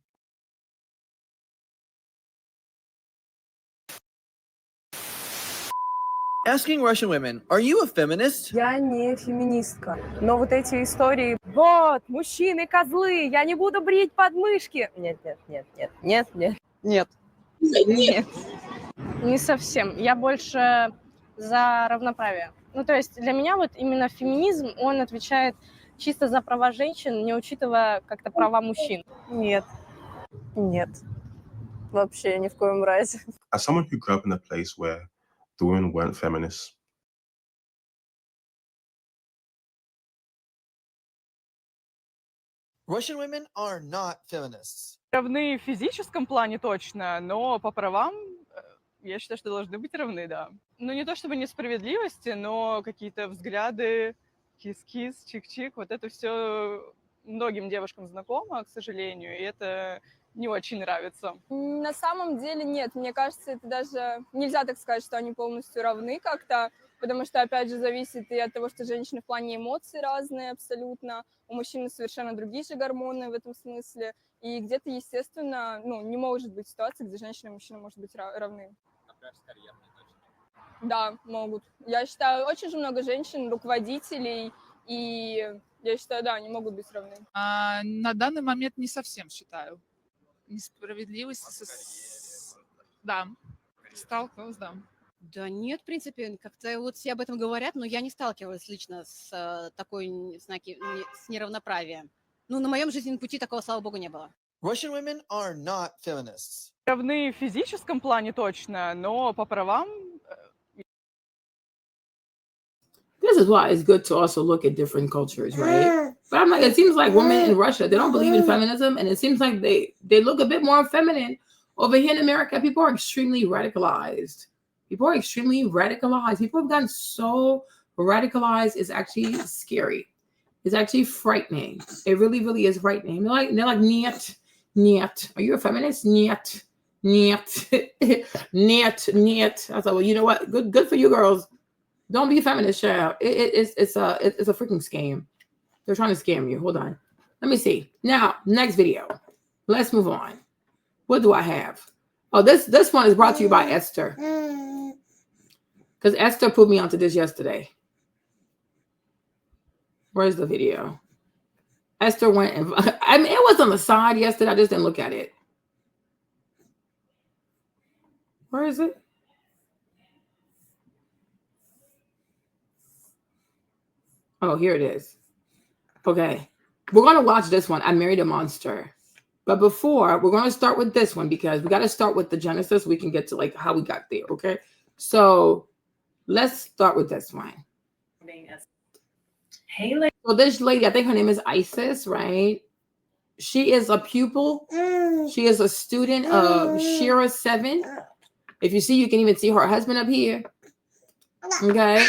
Asking Russian women, are you a feminist? Я не феминистка. Но вот эти истории, вот, мужчины козлы, я не буду брить подмышки. Нет. Не совсем. Я больше за равноправие. То есть для меня вот именно феминизм, он отвечает чисто за права женщин, не учитывая как-то права мужчин. Нет. Вообще ни в коем разе. As someone who grew up in a place where the women weren't feminists, Russian women are not feminists. Равны в физическом плане точно, но по правам я считаю, что должны быть равны, да. Не то чтобы несправедливости, но какие-то взгляды, кис-кис, чик-чик, вот это все многим девушкам знакомо, к сожалению, и это не очень нравится. На самом деле нет, мне кажется, это даже нельзя так сказать, что они полностью равны как-то, потому что, опять же, зависит и от того, что женщины в плане эмоций разные абсолютно, у мужчин совершенно другие же гормоны в этом смысле, и где-то, естественно, не может быть ситуации, где женщина и мужчина могут быть равны. Например, с карьерной точки. Да, могут. Я считаю, очень же много женщин, руководителей, и я считаю, да, они могут быть равны. На данный момент не совсем считаю. Несправедливость, да, сталкивалась, да. Да нет, в принципе, как-то вот все об этом говорят, но я не сталкивалась лично с такой с неравноправием. На моем жизненном пути такого, слава богу, не было. Russian women are not feminists. Равны в физическом плане точно, но по правам. This is why it's good to also look at different cultures, right? But I'm like, it seems like women in Russia, they don't believe in feminism, and it seems like they look a bit more feminine. Over here in America, people are extremely radicalized. People have gotten so radicalized, it's actually scary. It's actually frightening. It really, really is frightening. They're like, niet. Are you a feminist? Niet. I was like, well, you know what? Good for you girls. Don't be a feminist, Shera. It's a freaking scam. They're trying to scam you. Hold on. Let me see. Now, next video. Let's move on. What do I have? Oh, this one is brought to you by Esther. Because Esther put me onto this yesterday. Where's the video? Esther went and I mean, it was on the side yesterday. I just didn't look at it. Where is it? Oh, here it is. Okay. We're going to watch this one. I Married a Monster. But before, we're going to start with this one because we got to start with the genesis. We can get to like how we got there. Okay. So let's start with this one. Hey, lady. So this lady, I think her name is Isis, right? She is a pupil. She is a student of Shera 7. If you see, you can even see her husband up here. Okay.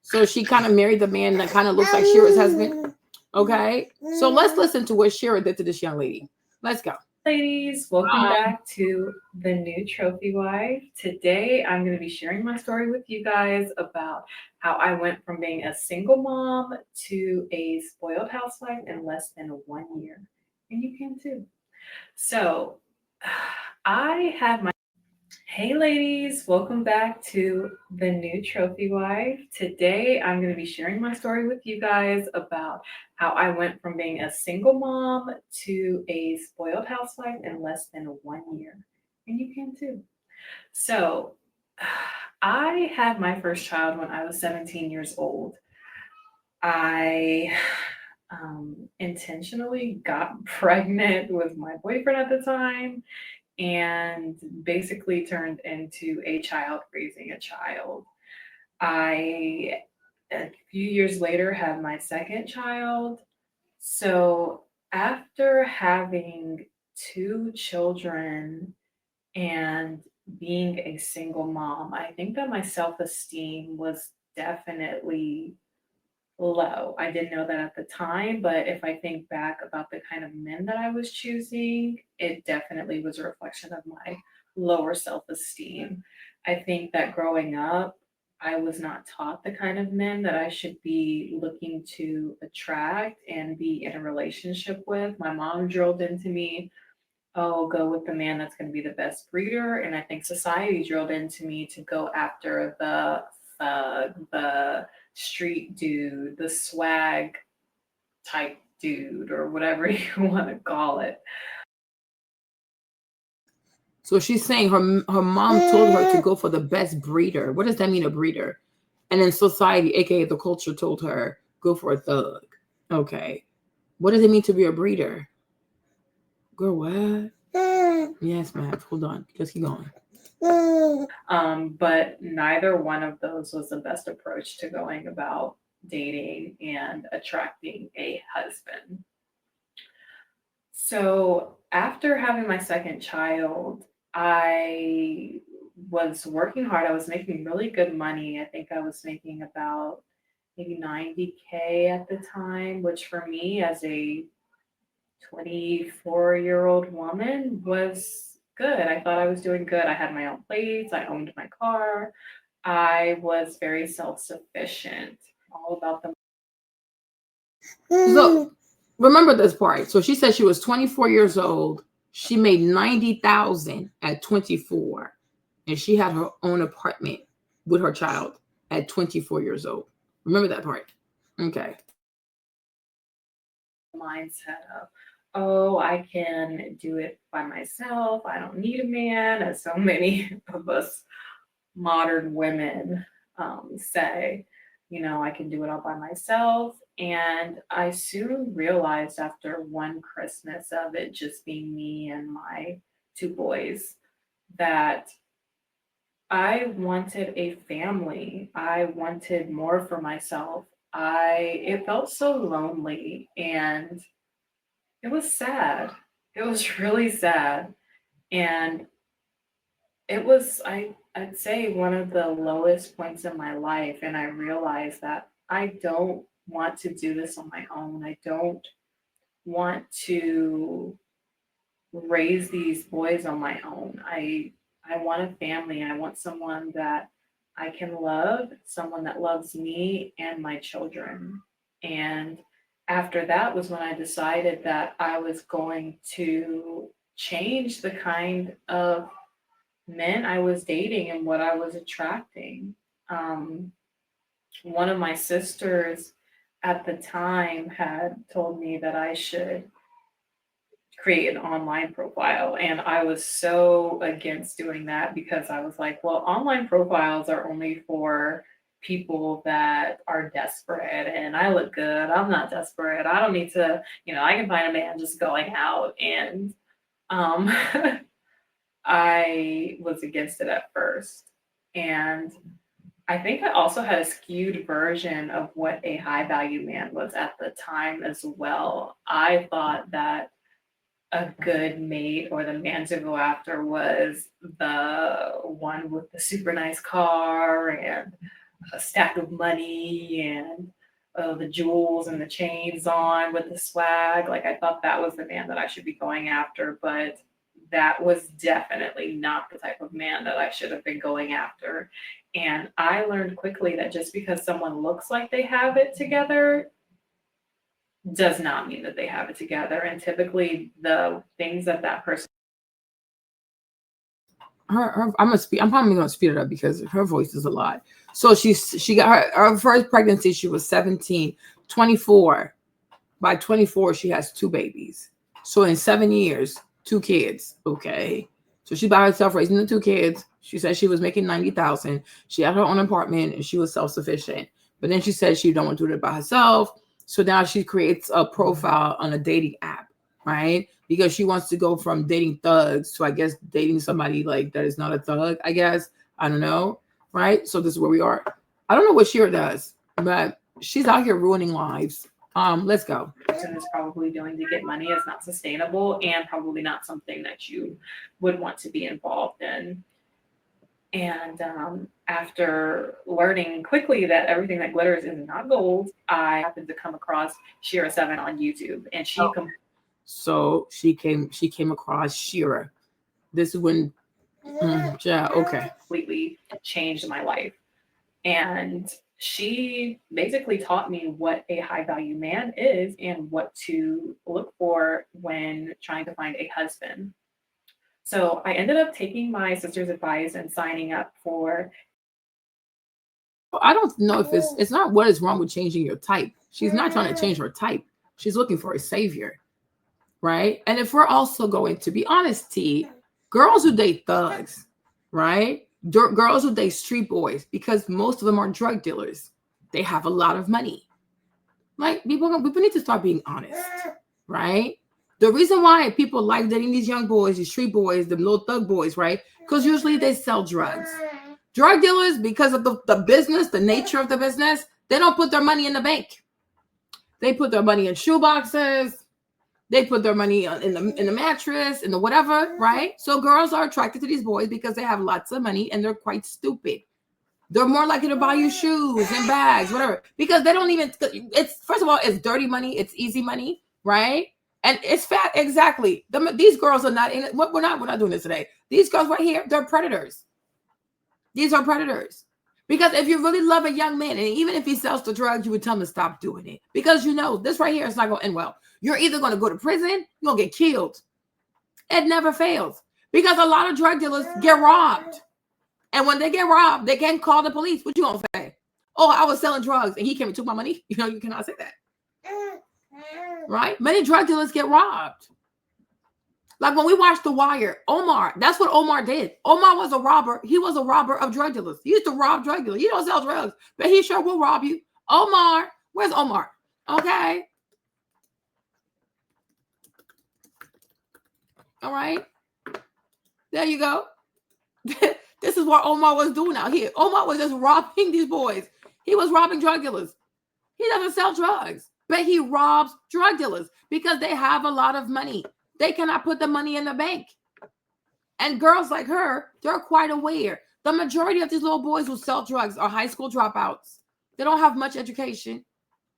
So she kind of married the man that kind of looks like Shera's husband. Okay. So let's listen to what Shera did to this young lady. Let's go. Ladies, welcome back to the new trophy wife. Today, I'm going to be sharing my story with you guys about how I went from being a single mom to a spoiled housewife in less than 1 year. And you can too. So I have my Hey ladies, welcome back to the new trophy wife. Today I'm going to be sharing my story with you guys about how I went from being a single mom to a spoiled housewife in less than 1 year. And you can too. So I had my first child when I was 17 years old. I intentionally got pregnant with my boyfriend at the time and basically turned into a child raising a child. A few years later, had my second child. So after having 2 children and being a single mom, I think that my self-esteem was definitely low. I didn't know that at the time, but if I think back about the kind of men that I was choosing, it definitely was a reflection of my lower self-esteem. I think that growing up, I was not taught the kind of men that I should be looking to attract and be in a relationship with. My mom drilled into me, oh, go with the man that's going to be the best breeder. And I think society drilled into me to go after the thug, the street dude, the swag type dude, or whatever you want to call it. So she's saying her mom told her to go for the best breeder. What does that mean, a breeder? And then society, aka the culture, told her go for a thug. Okay. What does it mean to be a breeder? Girl, what? Yes, ma'am. Hold on. Just keep going. But neither one of those was the best approach to going about dating and attracting a husband. So after having my second child, I was working hard. I was making really good money. I think I was making about maybe 90K at the time, which for me as a 24-year-old woman was good. I thought I was doing good. I had my own place. I owned my car. I was very self-sufficient, all about the. So remember this part. So she said she was 24 years old. She made 90,000 at 24, and she had her own apartment with her child at 24 years old. Remember that part. Okay. Mindset of, oh, I can do it by myself. I don't need a man, as so many of us modern women say, you know, I can do it all by myself. And I soon realized after one Christmas of it just being me and my 2 boys that I wanted a family. I wanted more for myself. It felt so lonely and it was sad. It was really sad. And it was, I'd say, one of the lowest points in my life. And I realized that I don't want to do this on my own. I don't want to raise these boys on my own. I want a family. I want someone that I can love, someone that loves me and my children. And after that was when I decided that I was going to change the kind of men I was dating and what I was attracting. One of my sisters at the time had told me that I should create an online profile. And I was so against doing that because I was like, well, online profiles are only for people that are desperate and I look good. I'm not desperate. I don't need to, I can find a man just going out. And I was against it at first. And I think I also had a skewed version of what a high value man was at the time as well. I thought that a good mate or the man to go after was the one with the super nice car and a stack of money and the jewels and the chains on with the swag. Like I thought that was the man that I should be going after, but that was definitely not the type of man that I should have been going after. And I learned quickly that just because someone looks like they have it together does not mean that they have it together. And typically the things that person I'm probably gonna speed it up because her voice is a lot. So she got her first pregnancy, she was 17, 24. By 24, she has 2 babies. So in 7 years, 2 kids. Okay. So she by herself raising the 2 kids. She said she was making $90,000. She had her own apartment and she was self-sufficient. But then she said she don't want to do it by herself. So now she creates a profile on a dating app, right? Because she wants to go from dating thugs to, I guess, dating somebody like that is not a thug, I guess. I don't know, right? So this is where we are. I don't know what Shera does, but she's out here ruining lives. Let's go. Is probably doing to get money is not sustainable and probably not something that you would want to be involved in. And after learning quickly that everything that glitters is not gold, I happened to come across Shera 7 on YouTube, and so she came across Shera. This is when completely changed my life. And she basically taught me what a high value man is and what to look for when trying to find a husband. So I ended up taking my sister's advice and signing up for. I don't know if it's not what is wrong with changing your type. She's not trying to change her type. She's looking for a savior, right? And if we're also going to be honest, T, girls who date thugs, right? Girls who date street boys, because most of them are drug dealers. They have a lot of money. Like people need to start being honest, right? The reason why people like dating these young boys, these street boys, the little thug boys, right? Because usually they sell drugs. Drug dealers, because of the business, the nature of the business, they don't put their money in the bank. They put their money in shoe boxes. They put their money in the mattress, in the whatever, right? So girls are attracted to these boys because they have lots of money and they're quite stupid. They're more likely to buy you shoes and bags, whatever, because they don't even, first of all, it's dirty money. It's easy money, right? And it's fat. Exactly. These girls are not in it. We're not doing this today. These girls right here, they're predators. These are predators. Because if you really love a young man, and even if he sells the drugs, you would tell him to stop doing it. Because this right here is not going to end well. You're either going to go to prison, you're going to get killed. It never fails. Because a lot of drug dealers get robbed. And when they get robbed, they can't call the police. What you going to say? Oh, I was selling drugs and he came and took my money. You cannot say that. Right? Many drug dealers get robbed. Like when we watched The Wire, Omar, that's what Omar did. Omar was a robber. He was a robber of drug dealers. He used to rob drug dealers. He don't sell drugs, but he sure will rob you. Omar, where's Omar? Okay. All right. There you go. This is what Omar was doing out here. Omar was just robbing these boys. He was robbing drug dealers. He doesn't sell drugs, but he robs drug dealers because they have a lot of money. They cannot put the money in the bank. And girls like her, they're quite aware. The majority of these little boys who sell drugs are high school dropouts. They don't have much education,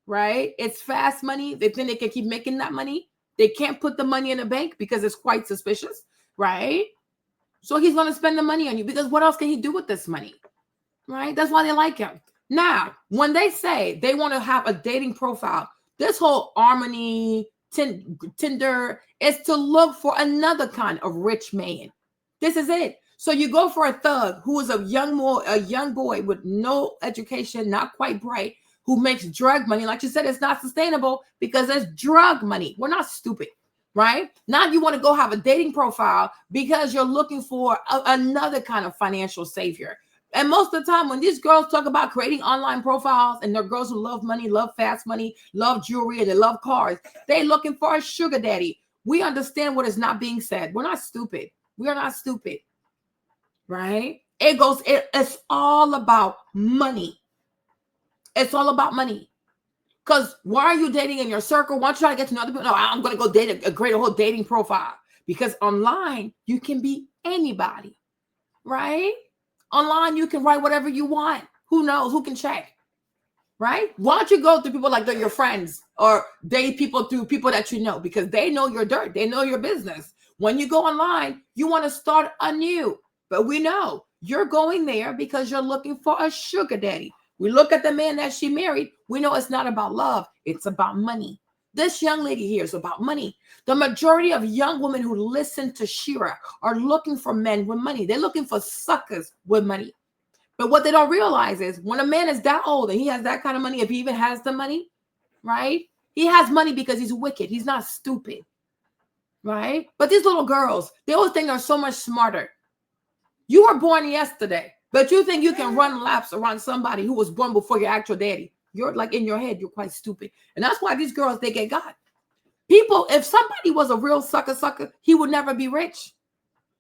right? It's fast money. They think they can keep making that money. They can't put the money in the bank because it's quite suspicious, right? So he's going to spend the money on you because what else can he do with this money, right? That's why they like him. Now, when they say they want to have a dating profile This whole Harmony, Tinder is to look for another kind of rich man. This is it. So you go for a thug who is a young boy with no education, not quite bright, who makes drug money. Like you said, it's not sustainable because it's drug money. We're not stupid, right? Now you want to go have a dating profile because you're looking for another kind of financial savior. And most of the time when these girls talk about creating online profiles and they're girls who love money, love fast money, love jewelry, and they love cars, they're looking for a sugar daddy. We understand what is not being said. We're not stupid. We are not stupid, right? It's all about money. It's all about money. Because why are you dating in your circle? Why don't you try to get to know other people? No, I'm going to go date create a whole dating profile. Because online, you can be anybody, right? Online, you can write whatever you want. Who knows? Who can check, right? Why don't you go through people like they're your friends or date people through people that you know because they know your dirt. They know your business. When you go online, you want to start anew. But we know you're going there because you're looking for a sugar daddy. We look at the man that she married. We know it's not about love. It's about money. This young lady here is about money. The majority of young women who listen to Shera are looking for men with money. They're looking for suckers with money. But what they don't realize is when a man is that old and he has that kind of money, if he even has the money, right? He has money because he's wicked. He's not stupid, right? But these little girls, they always think they're so much smarter. You were born yesterday, but you think you can run laps around somebody who was born before your actual daddy. You're like in your head, you're quite stupid. And that's why these girls, they get got. People, if somebody was a real sucker, he would never be rich.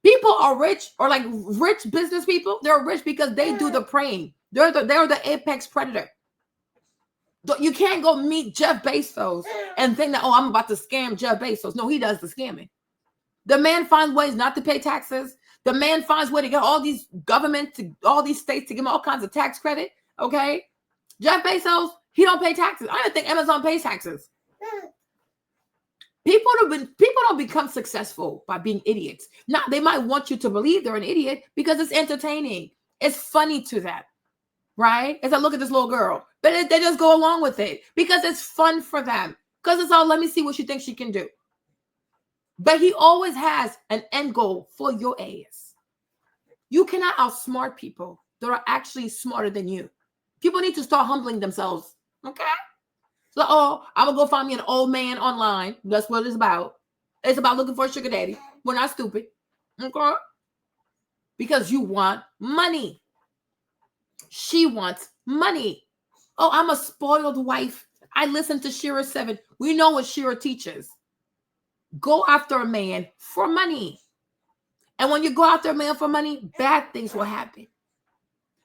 People are rich or like rich business people. They're rich because they do the preying. They're the apex predator. You can't go meet Jeff Bezos and think that, oh, I'm about to scam Jeff Bezos. No, he does the scamming. The man finds ways not to pay taxes. The man finds way to get all these government to all these states to give him all kinds of tax credit. Okay. Jeff Bezos, he don't pay taxes. I don't think Amazon pays taxes. People don't become successful by being idiots. Now, they might want you to believe they're an idiot because it's entertaining. It's funny to them, right? As I look at this little girl, but they just go along with it because it's fun for them. Because it's all, let me see what she thinks she can do. But he always has an end goal for your ass. You cannot outsmart people that are actually smarter than you. People need to start humbling themselves, okay? So, I'm going to go find me an old man online. That's what it's about. It's about looking for a sugar daddy. We're not stupid, okay? Because you want money. She wants money. Oh, I'm a spoiled wife. I listen to Shera 7. We know what Shera teaches. Go after a man for money. And when you go after a man for money, bad things will happen.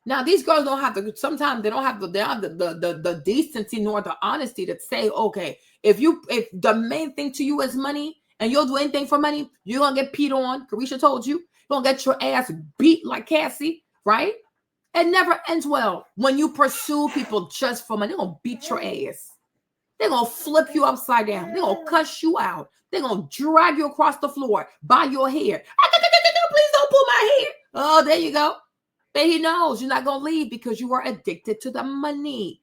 Now, these girls don't have to, sometimes they don't have the decency nor the honesty to say, okay, if the main thing to you is money and you'll do anything for money, you're going to get peed on. Carisha told you, you're going to get your ass beat like Cassie, right? It never ends well when you pursue people just for money. They're going to beat your ass. They're going to flip you upside down. They're going to cuss you out. They're going to drag you across the floor by your hair. Please don't pull my hair. Oh, there you go. But he knows you're not going to leave because you are addicted to the money,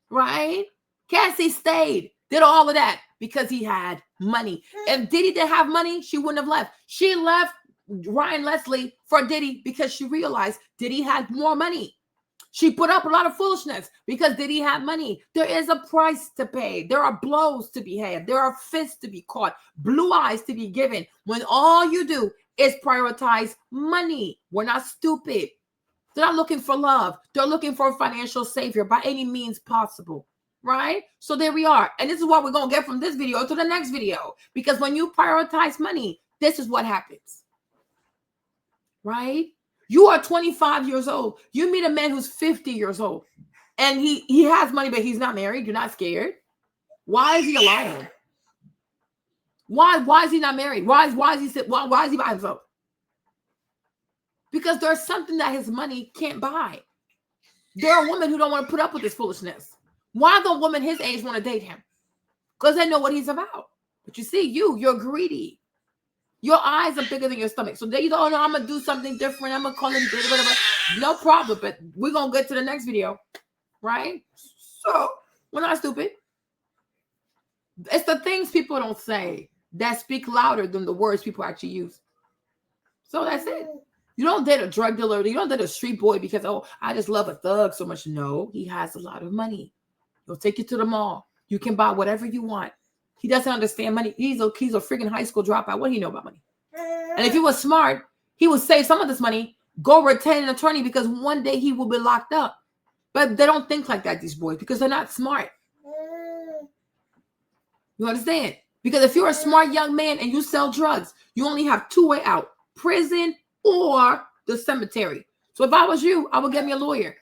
right? Cassie stayed, did all of that because he had money. If Diddy didn't have money, she wouldn't have left. She left Ryan Leslie for Diddy because she realized Diddy had more money. She put up a lot of foolishness because Diddy had money. There is a price to pay. There are blows to be had. There are fists to be caught, blue eyes to be given when all you do is prioritize money. We're not stupid. They're not looking for love. They're looking for a financial savior by any means possible, right? So there we are. And this is what we're going to get from this video to the next video. Because when you prioritize money, this is what happens, right? You are 25 years old. You meet a man who's 50 years old. And he has money, but he's not married. You're not scared. Why is he alone? Why is he not married? Why is he by himself? Because there's something that his money can't buy. There are women who don't want to put up with this foolishness. Why don't women his age want to date him? Because they know what he's about. But you see, you're greedy. Your eyes are bigger than your stomach. So you don't know, I'm going to do something different. I'm going to call him whatever. No problem. But we're going to get to the next video. Right? So, we're not stupid. It's the things people don't say that speak louder than the words people actually use. So that's it. You don't date a drug dealer. You don't date a street boy because, oh, I just love a thug so much. No, he has a lot of money. He'll take you to the mall. You can buy whatever you want. He doesn't understand money. He's a freaking high school dropout. What do you know about money? And if he was smart, he would save some of this money, go retain an attorney because one day he will be locked up. But they don't think like that, these boys, because they're not smart. You understand? Because if you're a smart young man and you sell drugs, you only have two ways out: prison or the cemetery. So if I was you, I would get me a lawyer.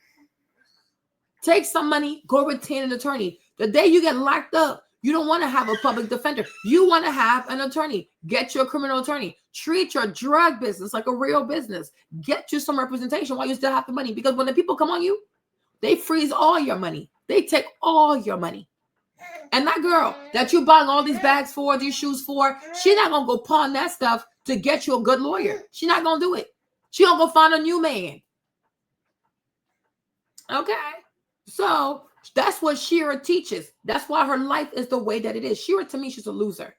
Take some money, go retain an attorney. The day you get locked up, you don't want to have a public defender. You want to have an attorney. Get your criminal attorney. Treat your drug business like a real business. Get you some representation while you still have the money. Because when the people come on you, they freeze all your money. They take all your money. And that girl that you buying all these bags for, these shoes for, she's not going to go pawn that stuff to get you a good lawyer. She's not going to do it. She's going to go find a new man. Okay? So that's what Shera teaches. That's why her life is the way that it is. Shera, to me, she's a loser.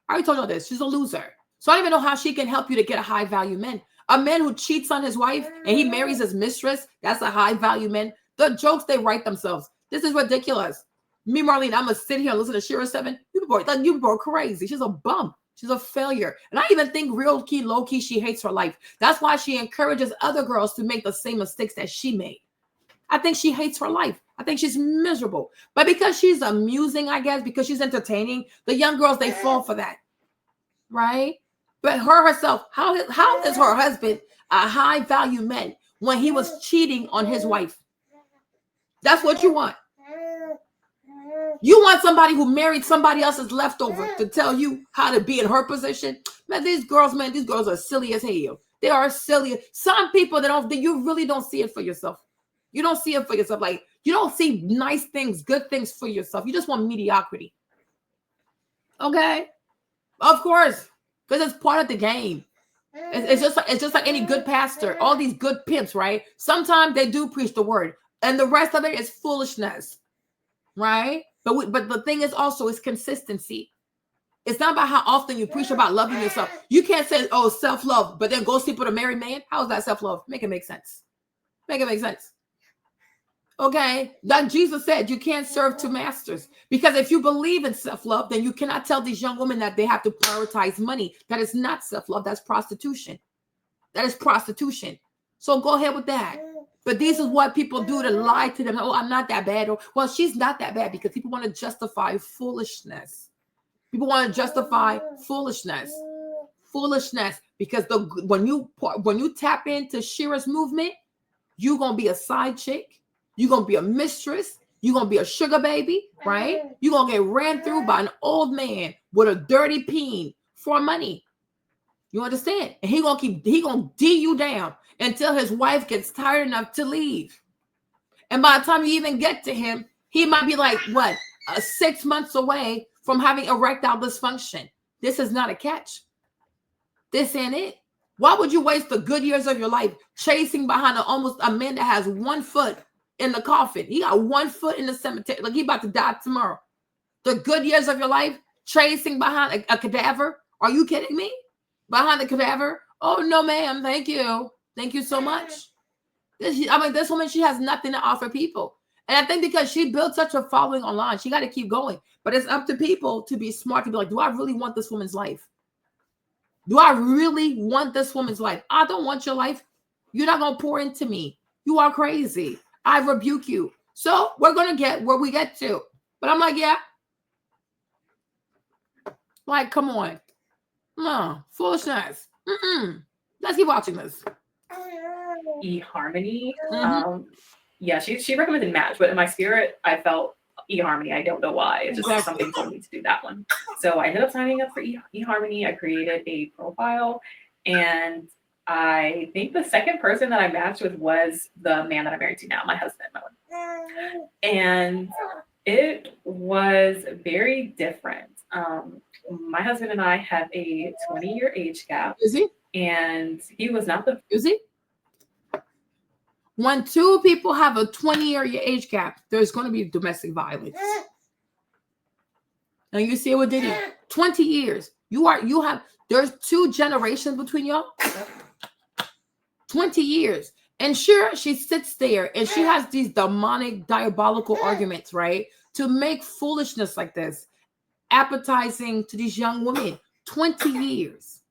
I already told you this. She's a loser. So I don't even know how she can help you to get a high-value man. A man who cheats on his wife and he marries his mistress, that's a high-value man. The jokes they write themselves. This is ridiculous. Me, Marlene, I'm going to sit here and listen to Shera 7. You people are crazy. She's a bum. She's a failure. And I even think real key, low key, she hates her life. That's why she encourages other girls to make the same mistakes that she made. I think she hates her life. I think she's miserable. But because she's amusing, I guess, because she's entertaining, the young girls, they fall for that. Right? But her herself, how is her husband a high-value man when he was cheating on his wife? That's what you want. You want somebody who married somebody else's leftover to tell you how to be in her position? Man, these girls are silly as hell. They are silly. Some people you really don't see it for yourself. You don't see it for yourself. Like, you don't see nice things, good things for yourself. You just want mediocrity. Okay? Of course. Because it's part of the game. It's just like any good pastor. All these good pimps, right? Sometimes they do preach the word. And the rest of it is foolishness. Right? But the thing is also is consistency. It's not about how often you preach about loving yourself. You can't say, oh, self-love, but then go sleep with a married man. How is that self-love? Make it make sense. Make it make sense. Okay? Like Jesus said, you can't serve two masters. Because if you believe in self-love, then you cannot tell these young women that they have to prioritize money. That is not self-love. That's prostitution. That is prostitution. So go ahead with that. But this is what people do to lie to them. Oh, I'm not that bad. Or, well, she's not that bad because people want to justify foolishness. People want to justify foolishness. Foolishness. Because when you tap into Shera's movement, you're going to be a side chick. You're going to be a mistress. You're going to be a sugar baby, right? You're going to get ran through by an old man with a dirty peen for money. You understand? And he going to D you down until his wife gets tired enough to leave. And by the time you even get to him, he might be like, 6 months away from having erectile dysfunction. This is not a catch. This ain't it. Why would you waste the good years of your life chasing behind a man that has 1 foot in the coffin? He got 1 foot in the cemetery. Like he about to die tomorrow. The good years of your life chasing behind a cadaver? Are you kidding me? Behind the cadaver? Oh, no, ma'am. Thank you. Thank you so much. This woman, she has nothing to offer people. And I think because she built such a following online, she got to keep going. But it's up to people to be smart, to be like, do I really want this woman's life? Do I really want this woman's life? I don't want your life. You're not going to pour into me. You are crazy. I rebuke you. So we're going to get where we get to. But I'm like, yeah. Like, come on. No, foolishness. Let's keep watching this. eHarmony. Yeah, she recommended Match, but in my spirit, I felt eHarmony. I don't know why. It's just something told me to do that one. So I ended up signing up for eHarmony. I created a profile, and I think the second person that I matched with was the man that I'm married to now, my husband. And it was very different. My husband and I have a 20-year age gap. Is he? And he was not the... Is he? When two people have a 20-year age gap, there's going to be domestic violence. And you see it with Diddy. 20 years. There's 2 generations between y'all. 20 years. And sure, she sits there and she has these demonic, diabolical arguments, right? To make foolishness like this appetizing to these young women. 20 years.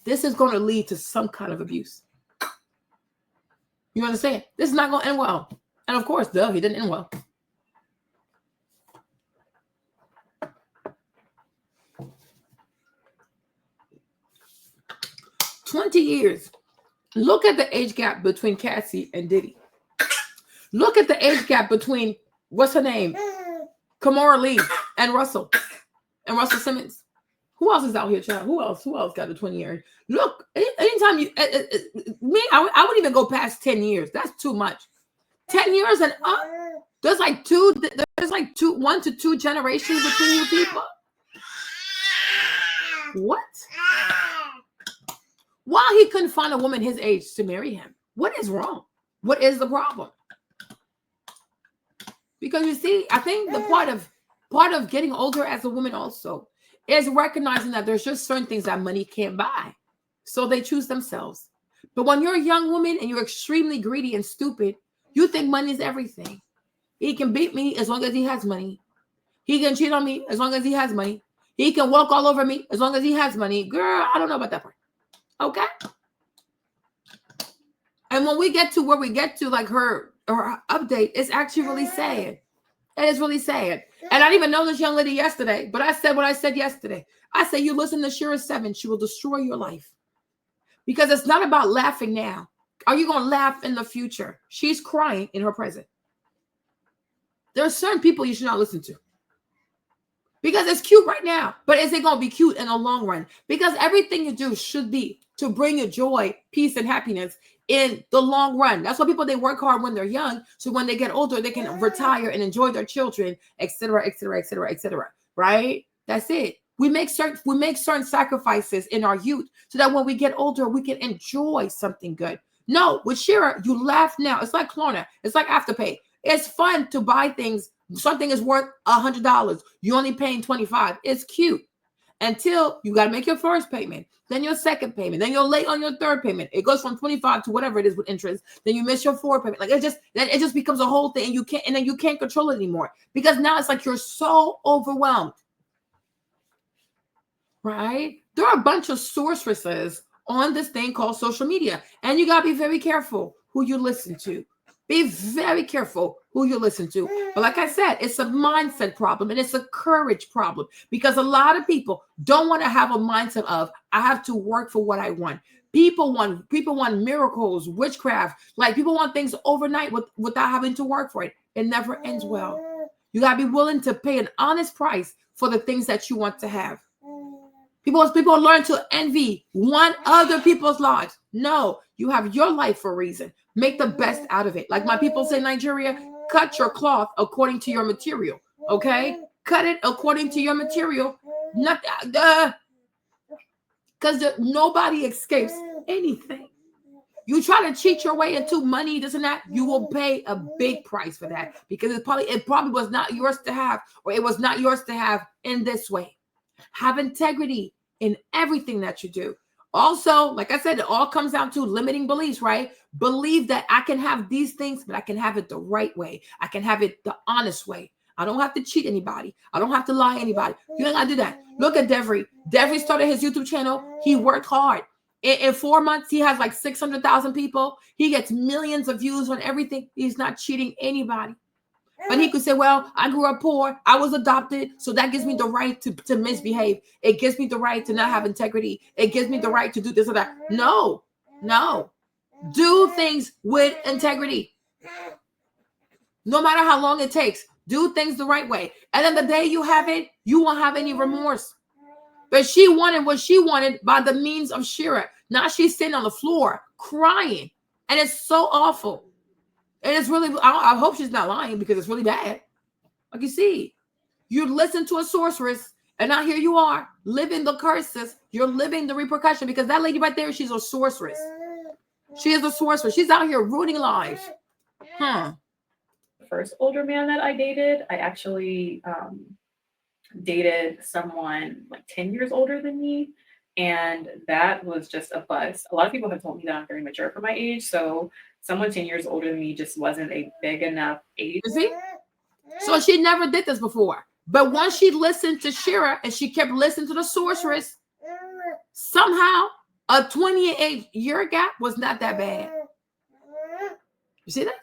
This is going to lead to some kind of abuse. You understand? This is not going to end well. And of course, he didn't end well. "20 years. Look at the age gap between Cassie and Diddy. Look at the age gap between, what's her name? Kamora Lee and Russell Simmons. Who else is out here, child? Who else got the 20 years? Look, anytime you, I wouldn't even go past 10 years. That's too much. 10 years and up. There's like 1 to 2 generations between you people. What? Why he couldn't find a woman his age to marry him? What is wrong? What is the problem? Because you see, I think the part of getting older as a woman also is recognizing that there's just certain things that money can't buy. So they choose themselves. But when you're a young woman and you're extremely greedy and stupid, you think money is everything. He can beat me as long as he has money. He can cheat on me as long as he has money. He can walk all over me as long as he has money. Girl, I don't know about that part. Okay? And when we get to where we get to, like her update, it's actually really sad. It is really sad. And I didn't even know this young lady yesterday, but I said what I said yesterday. I said, you listen to Shera 7, she will destroy your life. Because it's not about laughing now. Are you going to laugh in the future? She's crying in her present. There are certain people you should not listen to. Because it's cute right now, but is it going to be cute in the long run? Because everything you do should be to bring you joy, peace, and happiness in the long run. That's why people, they work hard when they're young, so when they get older, they can retire and enjoy their children, etc., etc., etc., etc. Right? That's it. We make certain sacrifices in our youth so that when we get older, we can enjoy something good. No, with Shera, you laugh now. It's like Klarna. It's like Afterpay. It's fun to buy things. Something is worth $100. You're only paying $25. It's cute until you got to make your first payment, then your second payment, then you're late on your third payment. It goes from 25 to whatever it is with interest. Then you miss your fourth payment. Like it just becomes a whole thing, and then you can't control it anymore because now it's like you're so overwhelmed. Right? There are a bunch of sorceresses on this thing called social media, and you gotta be very careful who you listen to. Be very careful who you listen to. But like I said, it's a mindset problem and it's a courage problem because a lot of people don't want to have a mindset of I have to work for what I want. People want miracles, witchcraft. Like people want things overnight without having to work for it. It never ends well. You gotta be willing to pay an honest price for the things that you want to have. People learn to envy one other people's lives. No, you have your life for a reason. Make the best out of it. Like my people say in Nigeria, cut your cloth according to your material. Okay? Cut it according to your material. Because nobody escapes anything. You try to cheat your way into money, this and that, you will pay a big price for that because it probably was not yours to have, or it was not yours to have in this way. Have integrity in everything that you do. Also, like I said, it all comes down to limiting beliefs, right? Believe that I can have these things, but I can have it the right way. I can have it the honest way. I don't have to cheat anybody. I don't have to lie to anybody. You ain't got to do that. Look at Devry. Devry started his YouTube channel. He worked hard. In 4 months, he has like 600,000 people. He gets millions of views on everything. He's not cheating anybody. But he could say, well, I grew up poor. I was adopted. So that gives me the right to misbehave. It gives me the right to not have integrity. It gives me the right to do this or that. No. Do things with integrity. No matter how long it takes. Do things the right way. And then the day you have it, you won't have any remorse. But she wanted what she wanted by the means of Shera. Now she's sitting on the floor crying. And it's so awful. And it's really, I hope she's not lying because it's really bad. Like you see, you listen to a sorceress and now here you are living the curses. You're living the repercussion because that lady right there, she's a sorceress. She is a sorceress. She's out here ruining lives. First older man that I dated, I actually dated someone like 10 years older than me. And that was just a bust. A lot of people have told me that I'm very mature for my age. So someone 10 years older than me just wasn't a big enough age. You see? So she never did this before. But once she listened to Shera and she kept listening to the sorceress, somehow a 28-year gap was not that bad. You see this?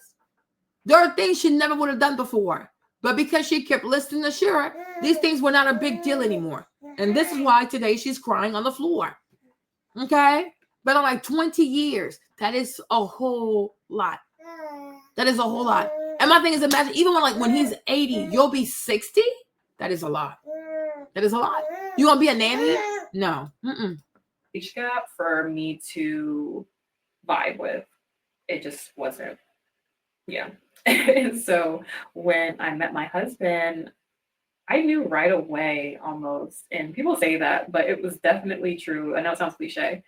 There are things she never would have done before. But because she kept listening to Shera, these things were not a big deal anymore. And this is why today she's crying on the floor. Okay? But in like 20 years, that is a whole lot. That is a whole lot. And my thing is, imagine, even when he's 80, you'll be 60? That is a lot. That is a lot. You gonna be a nanny? No. Age gap for me to vibe with. It just wasn't. Yeah. And so when I met my husband, I knew right away almost, and people say that, but it was definitely true. I know it sounds cliche.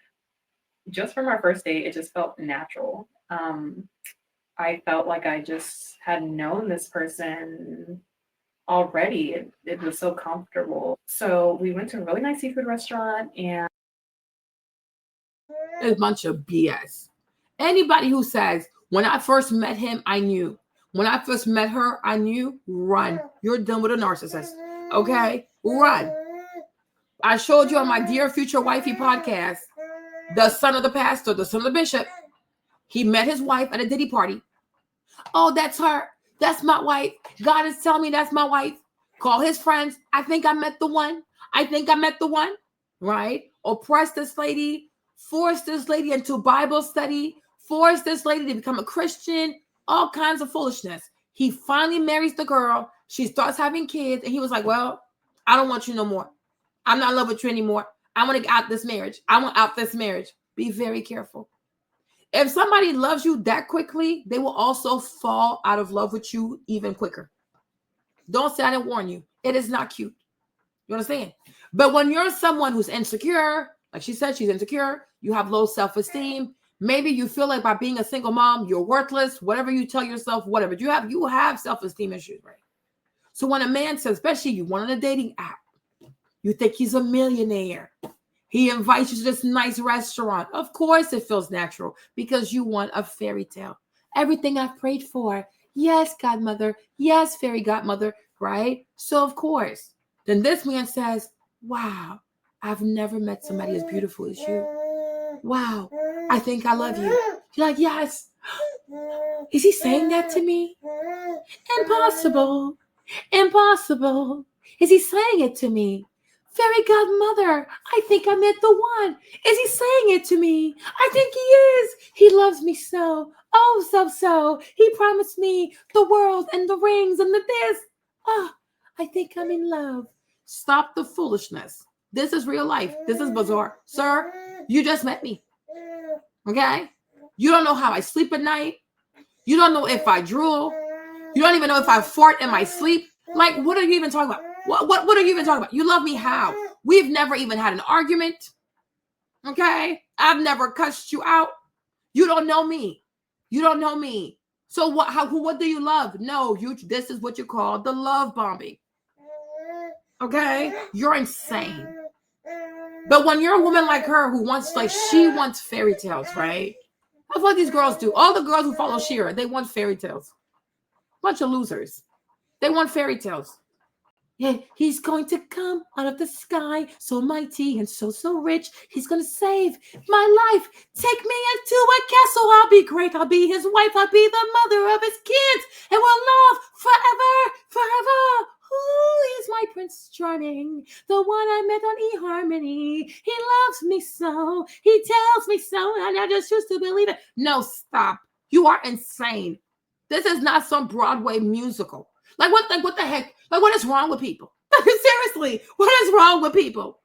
Just from our first date, it just felt natural. I felt like I just had known this person already. It was so comfortable. So we went to a really nice seafood restaurant, and it's a bunch of BS. Anybody who says, when I first met him, I knew. When I first met her, I knew, run. You're done with a narcissist. Okay? Run. I showed you on my Dear Future Wifey podcast, the son of the pastor, the son of the bishop. He met his wife at a Diddy party. Oh, that's her. That's my wife. God is telling me that's my wife. Call his friends. I think I met the one. I think I met the one. Right? Oppress this lady. Force this lady into Bible study. Force this lady to become a Christian. All kinds of foolishness. He finally marries the girl. She starts having kids. And he was like, well, I don't want you no more. I'm not in love with you anymore. I want to get out this marriage. I want out this marriage. Be very careful. If somebody loves you that quickly, they will also fall out of love with you even quicker. Don't say I didn't warn you. It is not cute. You understand? But when you're someone who's insecure, like she said, she's insecure, you have low self-esteem, maybe you feel like by being a single mom, you're worthless, whatever you tell yourself, whatever. You have self-esteem issues, right? So when a man says, especially you want on a dating app, you think he's a millionaire. He invites you to this nice restaurant. Of course it feels natural because you want a fairy tale. Everything I've prayed for. Yes, godmother. Yes, fairy godmother. Right? So of course. Then this man says, wow, I've never met somebody as beautiful as you. Wow, I think I love you. You're like, yes. Is he saying that to me? Impossible. Impossible. Is he saying it to me? Fairy godmother, I think I met the one. Is he saying it to me? I think he is. He loves me so. Oh, so. He promised me the world and the rings and the this. Oh, I think I'm in love. Stop the foolishness. This is real life. This is bizarre. Sir, you just met me. Okay? You don't know how I sleep at night. You don't know if I drool. You don't even know if I fart in my sleep. Like, what are you even talking about? What are you even talking about? You love me how? We've never even had an argument. Okay? I've never cussed you out. You don't know me. You don't know me. So what do you love? No, this is what you call the love bombing. Okay? You're insane. But when you're a woman like her who wants, she wants fairy tales, right? That's what these girls do. All the girls who follow Shera, they want fairy tales. Bunch of losers. They want fairy tales. Yeah, he's going to come out of the sky, so mighty and so rich. He's going to save my life. Take me into a castle. I'll be great. I'll be his wife. I'll be the mother of his kids. And we'll love forever. Who is my Prince Charming? The one I met on eHarmony. He loves me so. He tells me so. And I just choose to believe it. No, stop. You are insane. This is not some Broadway musical. Like what the heck? Like what is wrong with people? Seriously, what is wrong with people?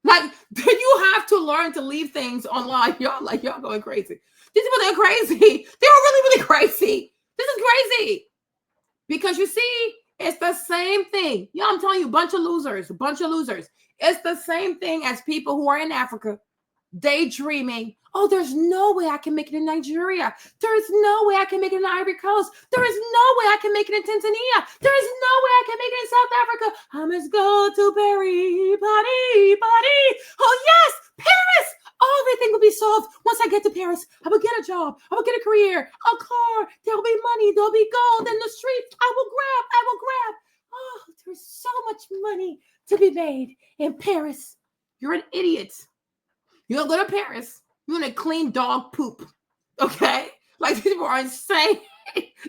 Like you have to learn to leave things online. Y'all going crazy. These people, they're crazy. They are really crazy. This is crazy. Because you see, it's the same thing. Yeah, I'm telling you, bunch of losers. It's the same thing as people who are in Africa daydreaming. Oh, there's no way I can make it in Nigeria. There is no way I can make it in Ivory Coast. There is no way I can make it in Tanzania. There is no way I can make it in South Africa. I must go to Paris. Oh, yes, Paris. Everything will be solved once I get to Paris. I will get a job. I will get a career, a car. There will be money. There will be gold in the streets. I will grab. Oh, there's so much money to be made in Paris. You're an idiot. You don't go to Paris. You want to clean dog poop. Okay? Like, these people are insane.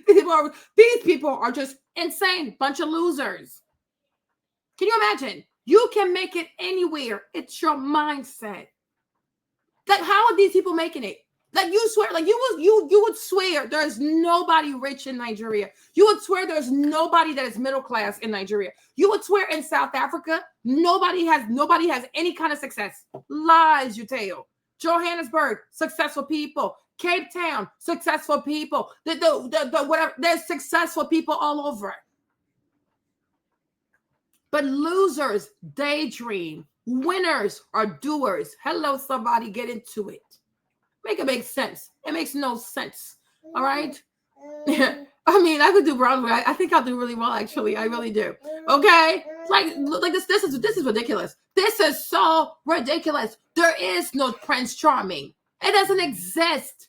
These people are just insane. Bunch of losers. Can you imagine? You can make it anywhere. It's your mindset. Like, how are these people making it? Like, you swear, like you would swear there's nobody rich in Nigeria. You would swear there's nobody that is middle class in Nigeria. You would swear in South Africa nobody has any kind of success. Lies you tell. Johannesburg, successful people. Cape Town, successful people. The whatever. There's successful people all over. But losers daydream. Winners are doers. Hello, somebody, get into it. Make it make sense. It makes no sense. All right. I mean, I could do Broadway. I think I'll do really well, actually. I really do. Okay. Like this. This is ridiculous. This is so ridiculous. There is no Prince Charming. It doesn't exist.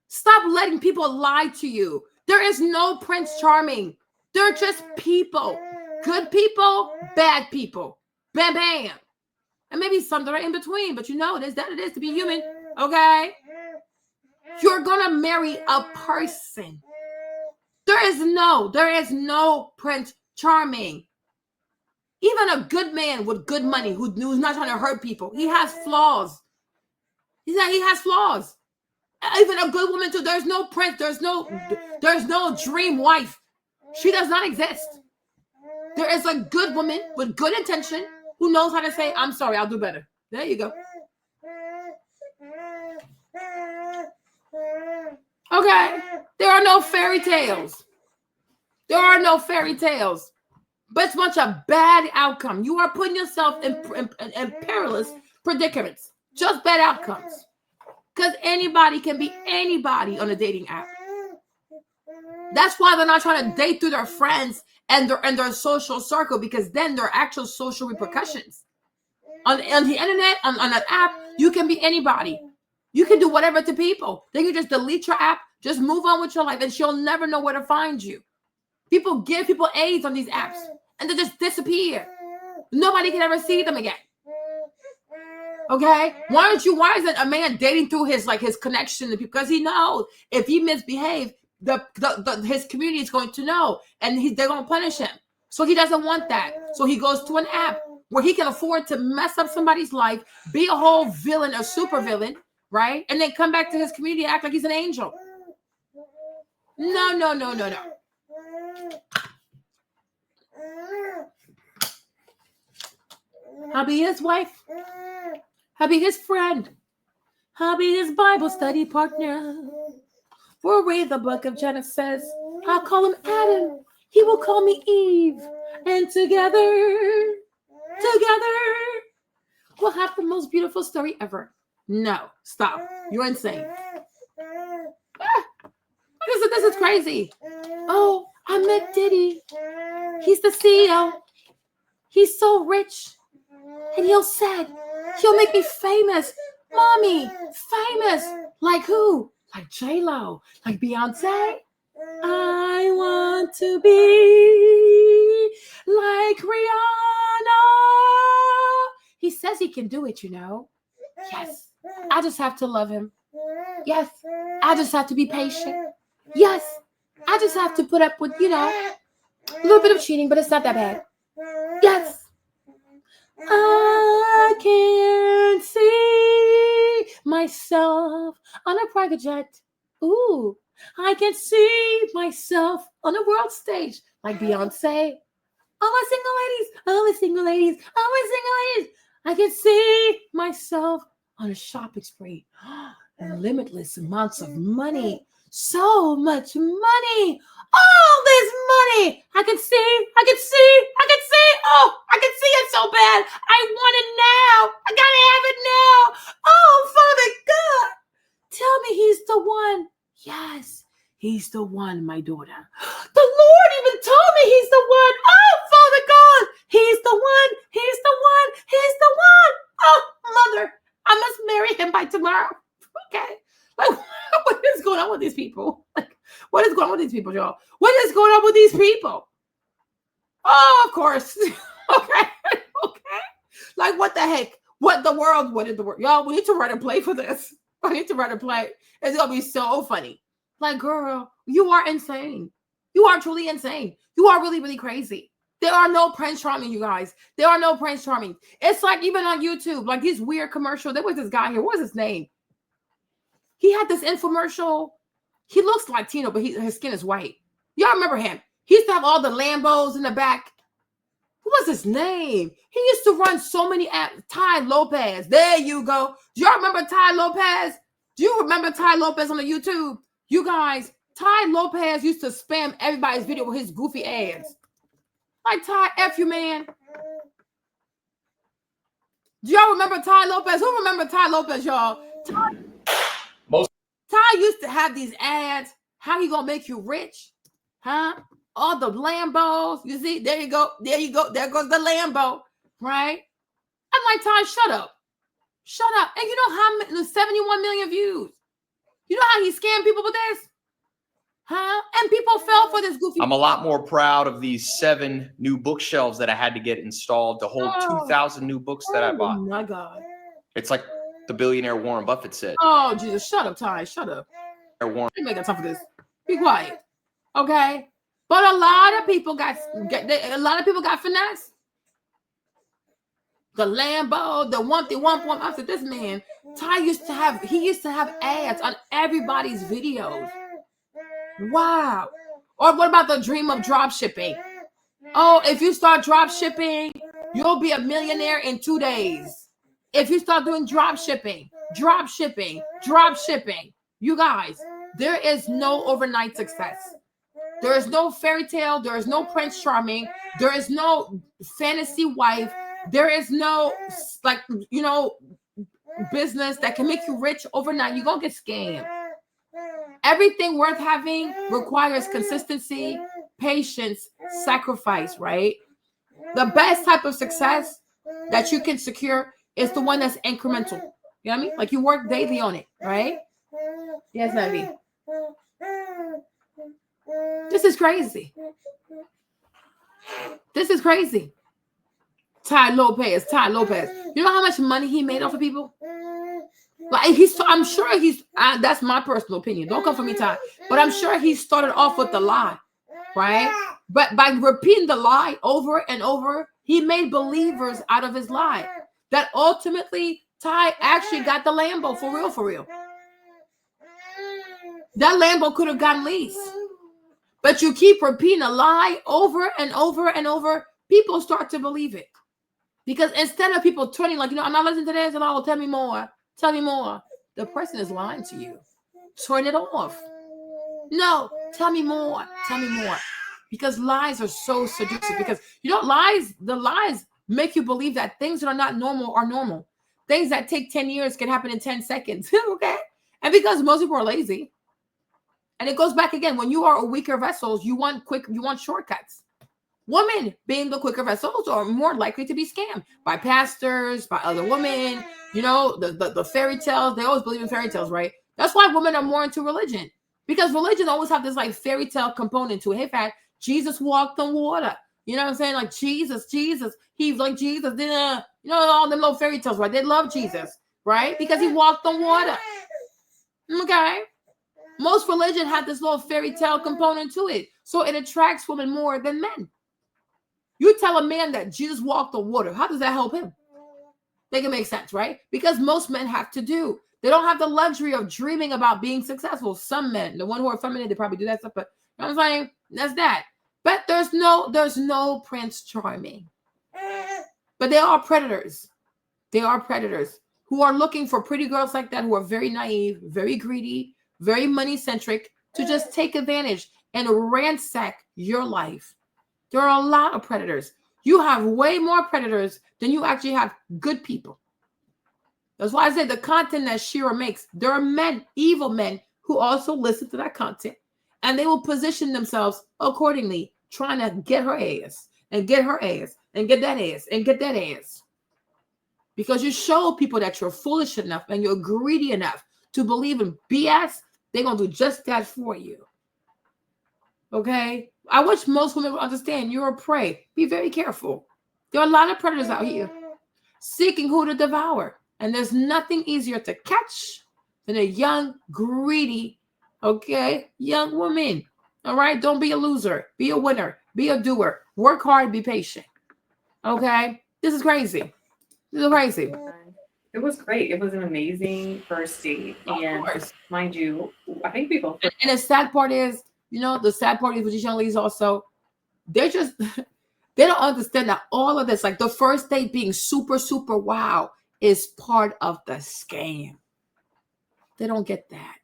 Stop letting people lie to you. There is no Prince Charming. They're just people. Good people, bad people. Bam, bam. And maybe some that are in between, but you know it is that it is to be human. Okay? You're gonna marry a person. There is no Prince Charming. Even a good man with good money who's not trying to hurt people. He has flaws. He has flaws. Even a good woman too. There's no prince. There's no dream wife. She does not exist. There is a good woman with good intention who knows how to say, I'm sorry, I'll do better. There you go. Okay. There are no fairy tales. There are no fairy tales. But it's a bunch of bad outcome. You are putting yourself in perilous predicaments. Just bad outcomes. Because anybody can be anybody on a dating app. That's why they're not trying to date through their friends and their social circle, because then there are actual social repercussions. On the internet, on an app, you can be anybody. You can do whatever to people. They can just delete your app, just move on with your life, and she'll never know where to find you. People give people AIDS on these apps, and they just disappear. Nobody can ever see them again. Okay? Why isn't a man dating through his connection? Because he knows if he misbehaves, his community is going to know, and they're going to punish him. So he doesn't want that. So he goes to an app where he can afford to mess up somebody's life, be a whole villain, a super villain, right? And then come back to his community and act like he's an angel. No. I'll be his wife. I'll be his friend. I'll be his Bible study partner. We'll read the book of Genesis. I'll call him Adam. He will call me Eve. And together, we'll have the most beautiful story ever. No, stop. You're insane. This is crazy. Oh, I met Diddy. He's the CEO. He's so rich. And he'll make me famous. Mommy, famous. Like who? Like J-Lo, like Beyonce. I want to be like Rihanna. He says he can do it, you know. Yes. I just have to love him. Yes. I just have to be patient. Yes. I just have to put up with, a little bit of cheating, but it's not that bad. Yes. I can see myself on a private jet. Ooh, I can see myself on a world stage like Beyonce. All my single ladies. I can see myself on a shopping spree. Limitless amounts of money. So much money. All this money. I can see. Oh, I can see it so bad. I want it now. I gotta have it now. Oh, Father God. Tell me he's the one. Yes, he's the one, my daughter. the one. Oh, Father God, he's the one. He's the one. He's the one. Oh, mother, I must marry him by tomorrow. Okay. Like, what is going on with these people? Like, what is going on with these people, y'all? What is going on with these people? Oh, of course. Okay. Okay. Like, what the heck? What the world? What is the world? Y'all, we need to write a play for this. I need to write a play. It's going to be so funny. Like, girl, you are insane. You are truly insane. You are really, really crazy. There are no Prince Charming, you guys. There are no Prince Charming. It's like even on YouTube, like these weird commercials. There was this guy here. What was his name? He had this infomercial. He looks Latino, but his skin is white. Y'all remember him? He used to have all the Lambos in the back. What was his name? He used to run so many ads. Ty Lopez. There you go. Do y'all remember Ty Lopez? Do you remember Ty Lopez on the YouTube? You guys, Ty Lopez used to spam everybody's video with his goofy ads. Like, Ty, F you, man. Do y'all remember Ty Lopez? Who remember Ty Lopez, y'all? Ty used to have these ads. How he gonna make you rich? Huh? All the Lambos. You see? There you go. There you go. There goes the Lambo. Right? I'm like, Ty, shut up. Shut up. And you know how many, 71 million views. You know how he scammed people with this? Huh? And people fell for this goofy. I'm a lot more proud of these 7 new bookshelves that I had to get installed to hold 2,000 new books that I bought. Oh my God. It's like the billionaire Warren Buffett said. Oh, Jesus. Shut up, Ty. Shut up. Warren. You make time for this. Be quiet. Okay? But a lot of people got finessed. The Lambo, the one. I said, this man, Ty used to have ads on everybody's videos. Wow. Or what about the dream of drop shipping? Oh, if you start drop shipping, you'll be a millionaire in 2 days. If you start doing drop shipping. You guys, there is no overnight success. There is no fairy tale. There is no Prince Charming. There is no fantasy wife. There is no, like, you know, business that can make you rich overnight. You're going to get scammed. Everything worth having requires consistency, patience, sacrifice, right? The best type of success that you can secure is the one that's incremental. You know what I mean? Like you work daily on it, right? Yes, baby. This is crazy. This is crazy. Ty Lopez. You know how much money he made off of people? Like I'm sure that's my personal opinion. Don't come for me, Ty. But I'm sure he started off with the lie, right? But by repeating the lie over and over, he made believers out of his lie. That ultimately, Ty actually got the Lambo for real. That Lambo could have gotten leased. But you keep repeating a lie over and over and over, people start to believe it. Because instead of people turning like, I'm not listening to this, and tell me more. Tell me more. The person is lying to you. Turn it off. No, tell me more. Tell me more. Because lies are so seductive. Because, the lies make you believe that things that are not normal are normal. Things that take 10 years can happen in 10 seconds. Okay? And because most people are lazy. And it goes back again. When you are weaker vessels, you want shortcuts. Women, being the quicker vessels, are more likely to be scammed by pastors, by other women. The fairy tales. They always believe in fairy tales, right? That's why women are more into religion. Because religion always have this like fairy tale component to it. Hey, fact, Jesus walked on water. You know what I'm saying? Like Jesus. He's like Jesus. All them little fairy tales, right? They love Jesus, right? Because he walked on water. Okay? Most religion had this little fairy tale component to it. So it attracts women more than men. You tell a man that Jesus walked on water. How does that help him? Make it make sense, right? Because most men have to do. They don't have the luxury of dreaming about being successful. Some men, the one who are feminine, they probably do that stuff. But you know what I'm saying? That's that. But there's no Prince Charming. But they are predators. They are predators who are looking for pretty girls like that, who are very naive, very greedy, very money-centric, to just take advantage and ransack your life. There are a lot of predators. You have way more predators than you actually have good people. That's why I say the content that Shera makes, there are men, evil men, who also listen to that content, and they will position themselves accordingly, trying to get her ass and get her ass and get that ass and get that ass. Because you show people that you're foolish enough and you're greedy enough to believe in BS, they're going to do just that for you. Okay? I wish most women would understand you're a prey. Be very careful. There are a lot of predators out here seeking who to devour. And there's nothing easier to catch than a young, greedy, okay, young woman. All right? Don't be a loser. Be a winner. Be a doer. Work hard. Be patient. Okay? This is crazy. This is crazy. It was great. It was an amazing first date. And mind you, I think we both. And the sad part is, you know, the sad part is with these young ladies also, they're just, they don't understand that all of this, like the first date being super, super wow, is part of the scam. They don't get that.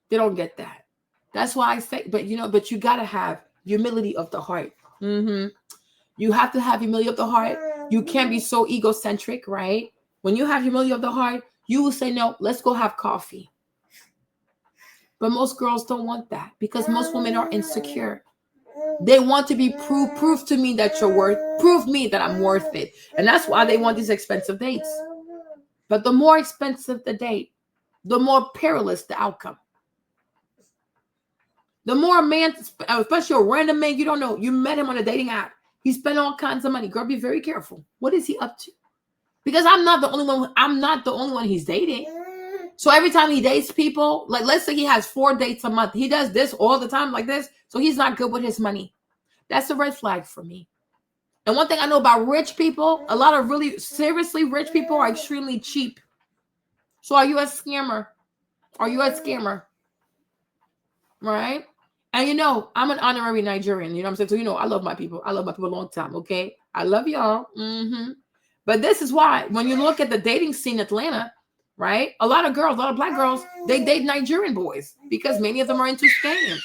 They don't get that. That's why I say, but you know, but you got to have humility of the heart. Mm-hmm. You have to have humility of the heart. You can't be so egocentric, right? When you have humility of the heart, you will say, no, let's go have coffee. But most girls don't want that because most women are insecure. They want to be prove to me that you're prove me that I'm worth it. And that's why they want these expensive dates. But the more expensive the date, the more perilous the outcome. The more a man, especially a random man you don't know, you met him on a dating app. He spent all kinds of money. Girl, be very careful. What is he up to? Because I'm not the only one. I'm not the only one he's dating. So every time he dates people, like let's say he has 4 dates a month, he does this all the time like this. So he's not good with his money. That's a red flag for me. And one thing I know about rich people, a lot of really seriously rich people are extremely cheap. So are you a scammer? Are you a scammer? Right? And you know, I'm an honorary Nigerian. You know what I'm saying? So you know, I love my people. I love my people a long time. Okay, I love y'all. Mm-hmm. But this is why when you look at the dating scene in Atlanta, right? A lot of girls, a lot of black girls, they date Nigerian boys because many of them are into scams.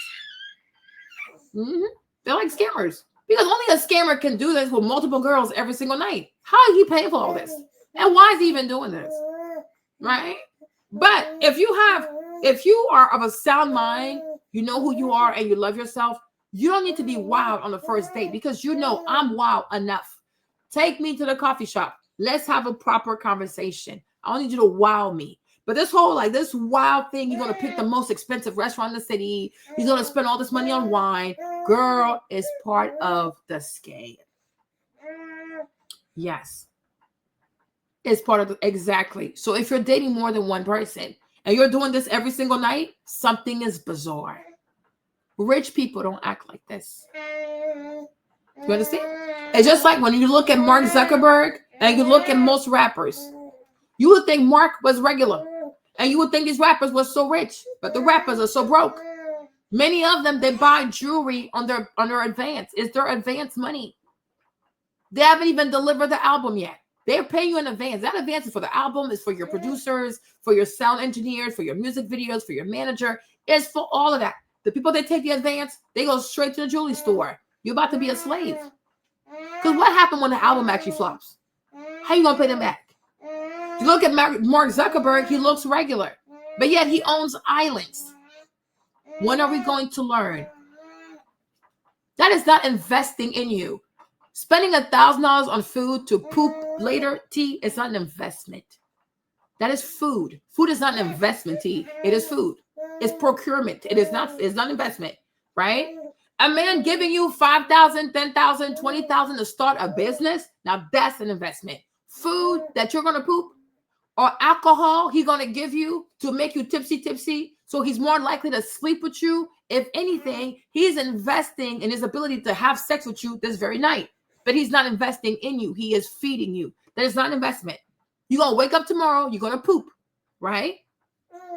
Mm-hmm. They're like scammers because only a scammer can do this with multiple girls every single night. How is he paying for all this? And why is he even doing this? Right? But if you are of a sound mind, you know who you are and you love yourself, you don't need to be wild on the first date because you know I'm wild enough. Take me to the coffee shop. Let's have a proper conversation. I don't need you to wow me. But this whole like this wild thing, you're going to pick the most expensive restaurant in the city. He's going to spend all this money on wine. Girl, is part of the scam. Yes. It's part of the, exactly. So if you're dating more than one person and you're doing this every single night, something is bizarre. Rich people don't act like this. You understand? It's just like when you look at Mark Zuckerberg and you look at most rappers, you would think Mark was regular and you would think these rappers were so rich, but the rappers are so broke. Many of them, they buy jewelry on their advance. It's their advance money. They haven't even delivered the album yet. They're paying you in advance. That advance is for the album, is for your producers, for your sound engineers, for your music videos, for your manager. It's for all of that. The people that take the advance, they go straight to the jewelry store. You're about to be a slave. Because what happened when the album actually flops? How you going to pay them back? You look at Mark Zuckerberg, he looks regular. But yet he owns islands. When are we going to learn? That is not investing in you. Spending $1,000 on food to poop later, T, is not an investment. That is food. Food is not an investment, T. It is food. It's procurement. It's not investment, right? A man giving you $5,000, $10,000, $20,000 to start a business, now that's an investment. Food that you're gonna poop or alcohol he's gonna give you to make you tipsy, so he's more likely to sleep with you. If anything, he's investing in his ability to have sex with you this very night. But he's not investing in you. He is feeding you. That is not an investment. You're going to wake up tomorrow. You're going to poop, right?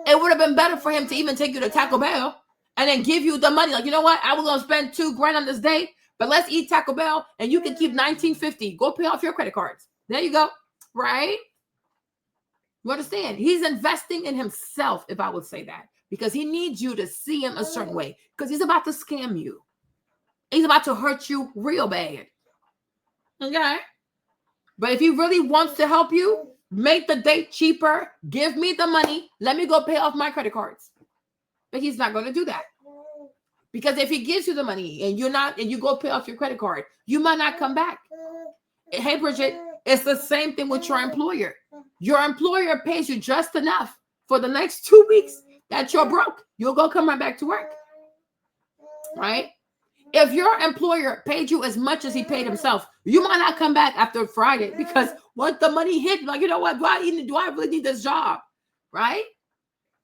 It would have been better for him to even take you to Taco Bell and then give you the money. Like, you know what? I was going to spend $2,000 on this date, but let's eat Taco Bell and you can keep $1,950. Go pay off your credit cards. There you go, right? You understand? He's investing in himself, if I would say that, because he needs you to see him a certain way because he's about to scam you. He's about to hurt you real bad. Okay. But if he really wants to help you, make the date cheaper, give me the money, let me go pay off my credit cards. But he's not going to do that. Because if he gives you the money and you go pay off your credit card, you might not come back. Hey, Bridget, it's the same thing with your employer. Your employer pays you just enough for the next 2 weeks that you're broke. You'll go come right back to work, right? If your employer paid you as much as he paid himself, you might not come back after Friday because once the money hit, like, you know what, do I really need this job, right?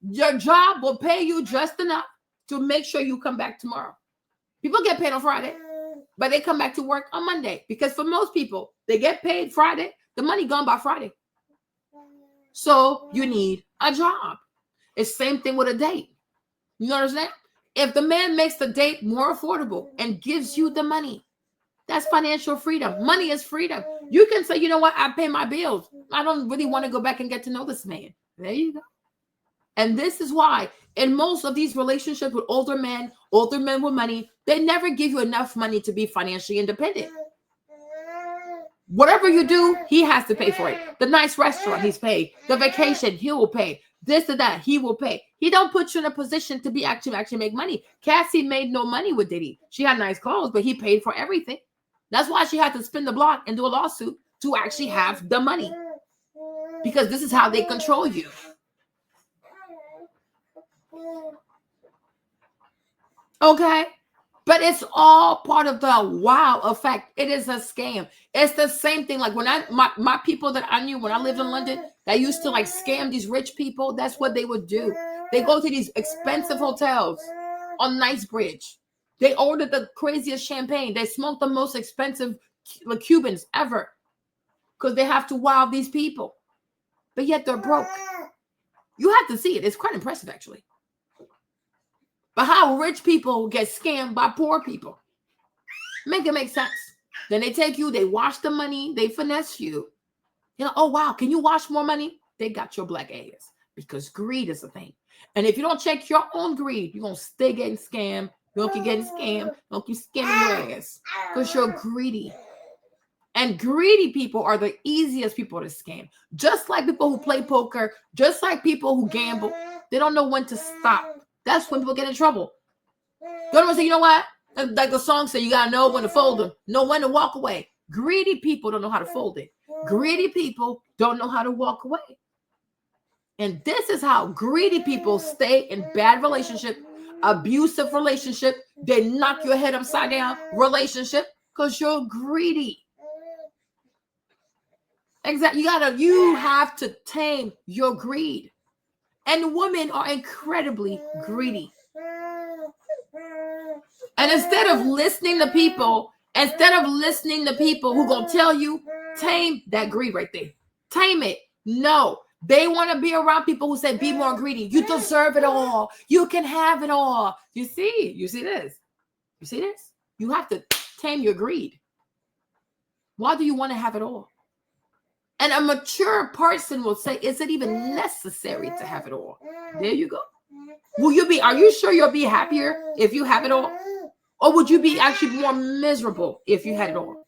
Your job will pay you just enough to make sure you come back tomorrow. People get paid on Friday, but they come back to work on Monday because for most people, they get paid Friday, the money gone by Friday. So you need a job. It's the same thing with a date. You understand? If the man makes the date more affordable and gives you the money, that's financial freedom. Money is freedom. You can say, you know what? I pay my bills. I don't really want to go back and get to know this man. There you go. And this is why in most of these relationships with older men with money, they never give you enough money to be financially independent. Whatever you do, he has to pay for it. The nice restaurant, he's paid. The vacation, he will pay. This or that, he will pay. He don't put you in a position to be actually make money. Cassie made no money with Diddy. She had nice clothes, but he paid for everything. That's why she had to spin the block and do a lawsuit to actually have the money. Because this is how they control you. Okay? But it's all part of the wow effect. It is a scam. It's the same thing. Like when my people that I knew when I lived in London, that used to like scam these rich people. That's what they would do. They go to these expensive hotels on Knightsbridge. They order the craziest champagne. They smoke the most expensive Cubans ever because they have to wow these people. But yet they're broke. You have to see it. It's quite impressive, actually. But how rich people get scammed by poor people. Make it make sense. Then they take you, they wash the money, they finesse you. You know, oh, wow, can you wash more money? They got your black ass because greed is a thing. And if you don't check your own greed, you're going to stay getting scammed. You're going to keep getting scammed. You're going to keep scamming your ass because you're greedy. And greedy people are the easiest people to scam. Just like people who play poker, just like people who gamble, they don't know when to stop. That's when people get in trouble. You don't say, you know what? Like the song said, you got to know when to fold them, know when to walk away. Greedy people don't know how to fold it. Greedy people don't know how to walk away. And this is how greedy people stay in bad relationship, abusive relationship. They knock your head upside down relationship because you're greedy. Exactly. You have to tame your greed. And women are incredibly greedy. And instead of listening to people who going to tell you, tame that greed right there. Tame it. No. They want to be around people who say, be more greedy. You deserve it all. You can have it all. You see this? You see this? You have to tame your greed. Why do you want to have it all? And a mature person will say, is it even necessary to have it all? There you go. Are you sure you'll be happier if you have it all? Or would you be actually more miserable if you had it all?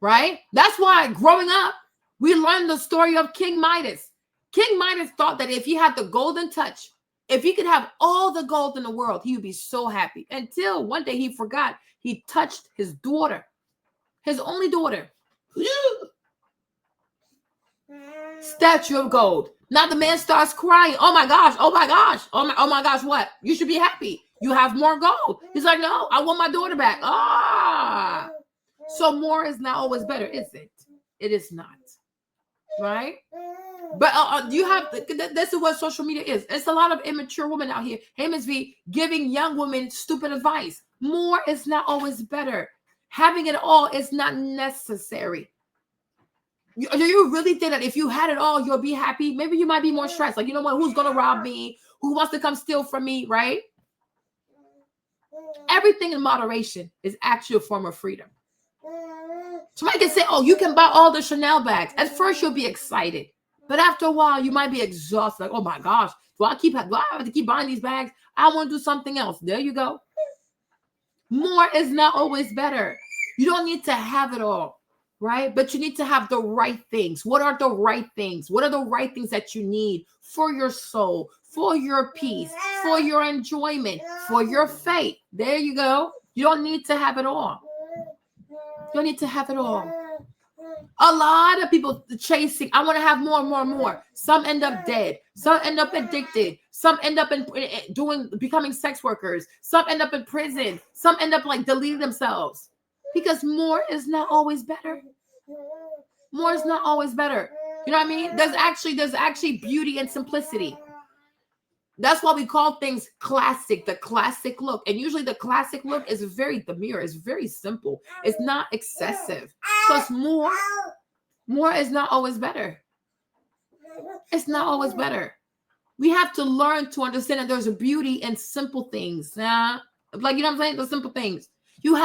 Right? That's why growing up, we learned the story of King Midas. King Midas thought that if he had the golden touch, if he could have all the gold in the world, he would be so happy. Until one day he forgot. He touched his daughter, his only daughter. Statue of gold. Now the man starts crying. Oh my gosh, oh my gosh, oh my gosh, what? You should be happy. You have more gold. He's like, no, I want my daughter back. So more is not always better, is it? It is not. Right? But you have, this is what social media is. It's a lot of immature women out here, hey, Ms. V, giving young women stupid advice. More is not always better. Having it all is not necessary. Do you really think that if you had it all, you'll be happy? Maybe you might be more stressed. Like, you know what? Who's going to rob me? Who wants to come steal from me? Right? Everything in moderation is actually a form of freedom. Somebody can say, oh, you can buy all the Chanel bags. At first, you'll be excited. But after a while, you might be exhausted. Like, oh my gosh, do I have to keep buying these bags? I want to do something else. There you go. More is not always better. You don't need to have it all. Right? But you need to have the right things. What are the right things? What are the right things that you need for your soul, for your peace, for your enjoyment, for your fate. There you go. You don't need to have it all. You don't need to have it all. A lot of people chasing, I want to have more and more and more. Some end up dead. Some end up addicted. Some end up becoming sex workers. Some end up in prison. Some end up like deleting themselves. Because more is not always better. More is not always better. You know what I mean? There's actually beauty and simplicity. That's why we call things classic, the classic look. And usually the classic look is the mirror is very simple. It's not excessive. Because more is not always better. It's not always better. We have to learn to understand that there's a beauty in simple things. Like, you know what I'm saying? The simple things. You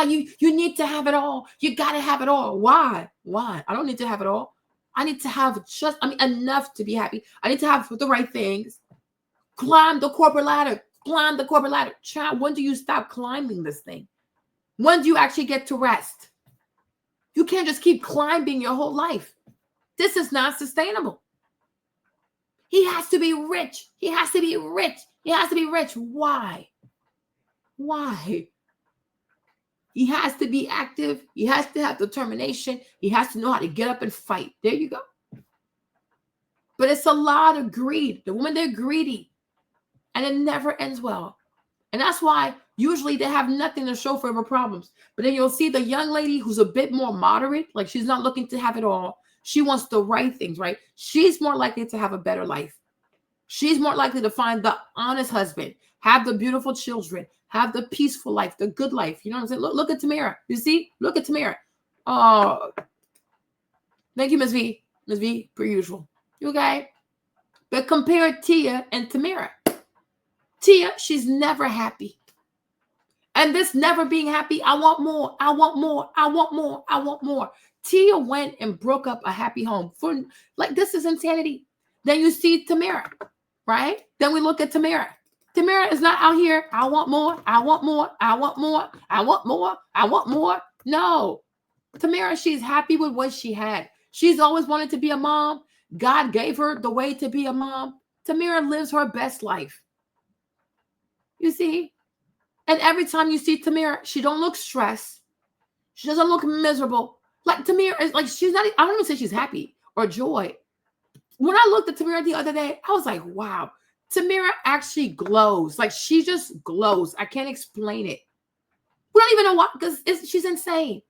need to have it all. You got to have it all. Why? I don't need to have it all. I need to have enough to be happy. I need to have the right things. Climb the corporate ladder. Child, when do you stop climbing this thing? When do you actually get to rest? You can't just keep climbing your whole life. This is not sustainable. He has to be rich. He has to be rich. Why? He has to be active. He has to have determination. He has to know how to get up and fight. There you go. But it's a lot of greed. The women, they're greedy. And it never ends well. And that's why usually they have nothing to show for their problems. But then you'll see the young lady who's a bit more moderate, like she's not looking to have it all. She wants the right things, right? She's more likely to have a better life. She's more likely to find the honest husband, have the beautiful children, have the peaceful life, the good life. You know what I'm saying? Look at Tamara. You see? Look at Tamara. Oh, thank you, Ms. V. Ms. V, per usual. You okay? But compare Tia and Tamara. Tia, she's never happy. And this never being happy, I want more. Tia went and broke up a happy home. This is insanity. Then you see Tamara, right? Then we look at Tamara. Tamara is not out here, I want more. No. Tamara, she's happy with what she had. She's always wanted to be a mom. God gave her the way to be a mom. Tamara lives her best life. You see? And every time you see Tamara, she don't look stressed. She doesn't look miserable. Like Tamara is like, she's not, I don't even say she's happy or joy. When I looked at Tamara the other day, I was like, wow, Tamara actually glows. Like she just glows. I can't explain it. We don't even know why, because she's insane.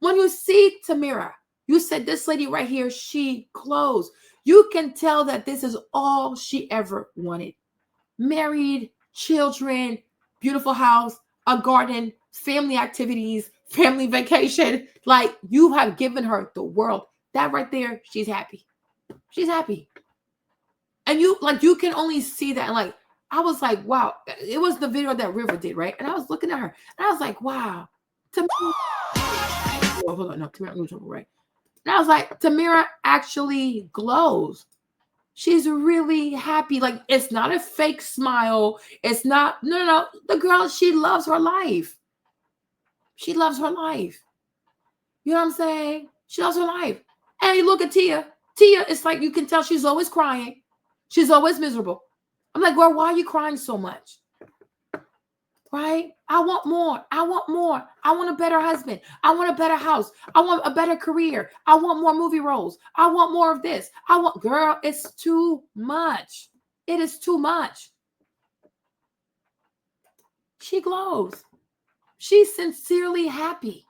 When you see Tamara, you said this lady right here, she glows. You can tell that this is all she ever wanted. Married, children, beautiful house, a garden, family activities, family vacation. Like you have given her the world. That right there, she's happy. She's happy. And you can only see that. Like, I was like, wow. It was the video that River did, right? And I was looking at her and I was like, wow. Hold on, no, Tamara, right? And I was like, Tamara actually glows. She's really happy. Like, it's not a fake smile. It's not, no. The girl, she loves her life. She loves her life. You know what I'm saying? She loves her life. And you look at Tia. Tia, it's like you can tell she's always crying. She's always miserable. I'm like, girl, why are you crying so much? Right? I want more. I want a better husband. I want a better house. I want a better career. I want more movie roles. I want more of this. Girl, it's too much. It is too much. She glows. She's sincerely happy.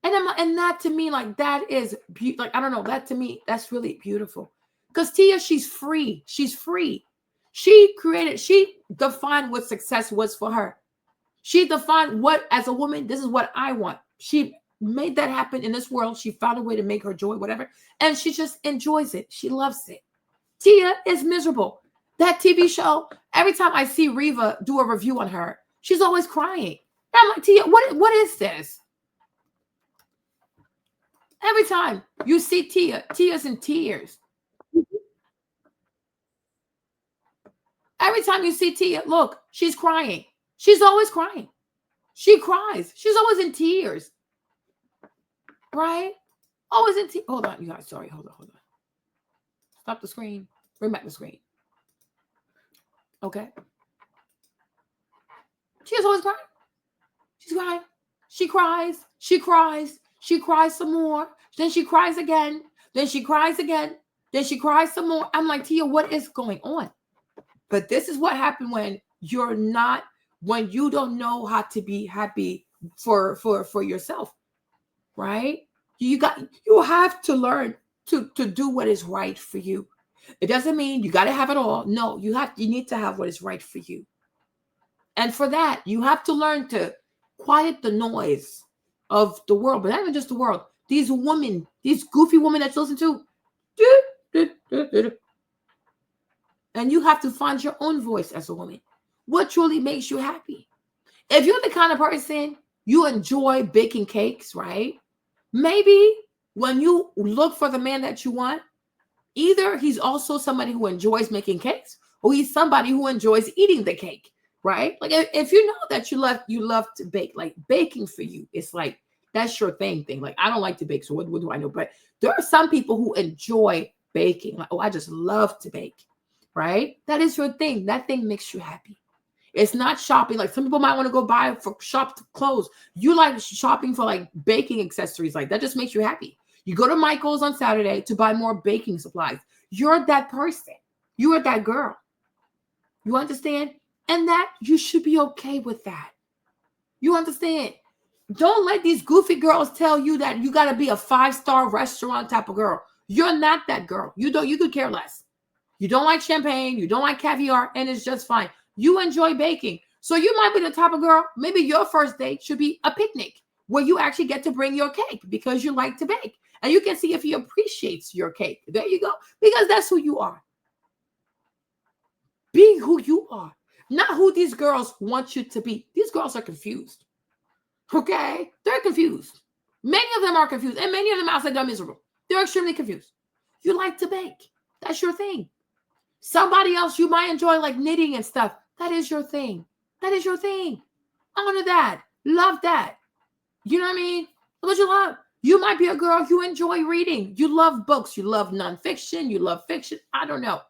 And that to me, like, that is, like, I don't know, that to me, that's really beautiful. Because Tia, she's free. She's free. She defined what success was for her. She defined what, as a woman, this is what I want. She made that happen in this world. She found a way to make her joy, whatever. And she just enjoys it. She loves it. Tia is miserable. That TV show, every time I see Reva do a review on her, she's always crying. And I'm like, Tia, what is this? Every time you see Tia's in tears. Every time you see Tia, look, she's crying. She's always crying. She cries. She's always in tears. Right? Always in tears. Hold on, you guys. Sorry. Hold on. Stop the screen. Bring back the screen. Okay. She is always crying. She's crying. She cries. She cries. She cries some more. Then she cries again. Then she cries again. Then she cries some more. I'm like, Tia, what is going on? But this is what happened when you don't know how to be happy for yourself, right? You have to learn to do what is right for you. It doesn't mean you got to have it all. No, you need to have what is right for you. And for that, you have to learn to quiet the noise of the world, but not even just the world. These women, these goofy women that you listen to, and you have to find your own voice as a woman. What truly makes you happy? If you're the kind of person you enjoy baking cakes, right? Maybe when you look for the man that you want, either he's also somebody who enjoys making cakes, or he's somebody who enjoys eating the cake, right? Like if you know that you love to bake, like baking for you, it's like that's your thing. Like I don't like to bake, so what do I know? But there are some people who enjoy baking. Like, oh, I just love to bake, right? That is your thing. That thing makes you happy. It's not shopping. Like some people might want to go buy for shop clothes. You like shopping for like baking accessories. Like that just makes you happy. You go to Michael's on Saturday to buy more baking supplies. You're that person. You are that girl. You understand? And that you should be okay with that. You understand? Don't let these goofy girls tell you that you got to be a 5-star restaurant type of girl. You're not that girl. You could care less. You don't like champagne. You don't like caviar, and it's just fine. You enjoy baking. So you might be the type of girl, maybe your first date should be a picnic where you actually get to bring your cake because you like to bake. And you can see if he appreciates your cake. There you go. Because that's who you are. Be who you are. Not who these girls want you to be. These girls are confused. Okay? They're confused. Many of them are confused. And many of them outside are miserable. They're extremely confused. You like to bake. That's your thing. Somebody else you might enjoy like knitting and stuff. That is your thing. That is your thing. Honor that. Love that. You know what I mean? What you love. You might be a girl, you enjoy reading. You love books. You love nonfiction. You love fiction. I don't know.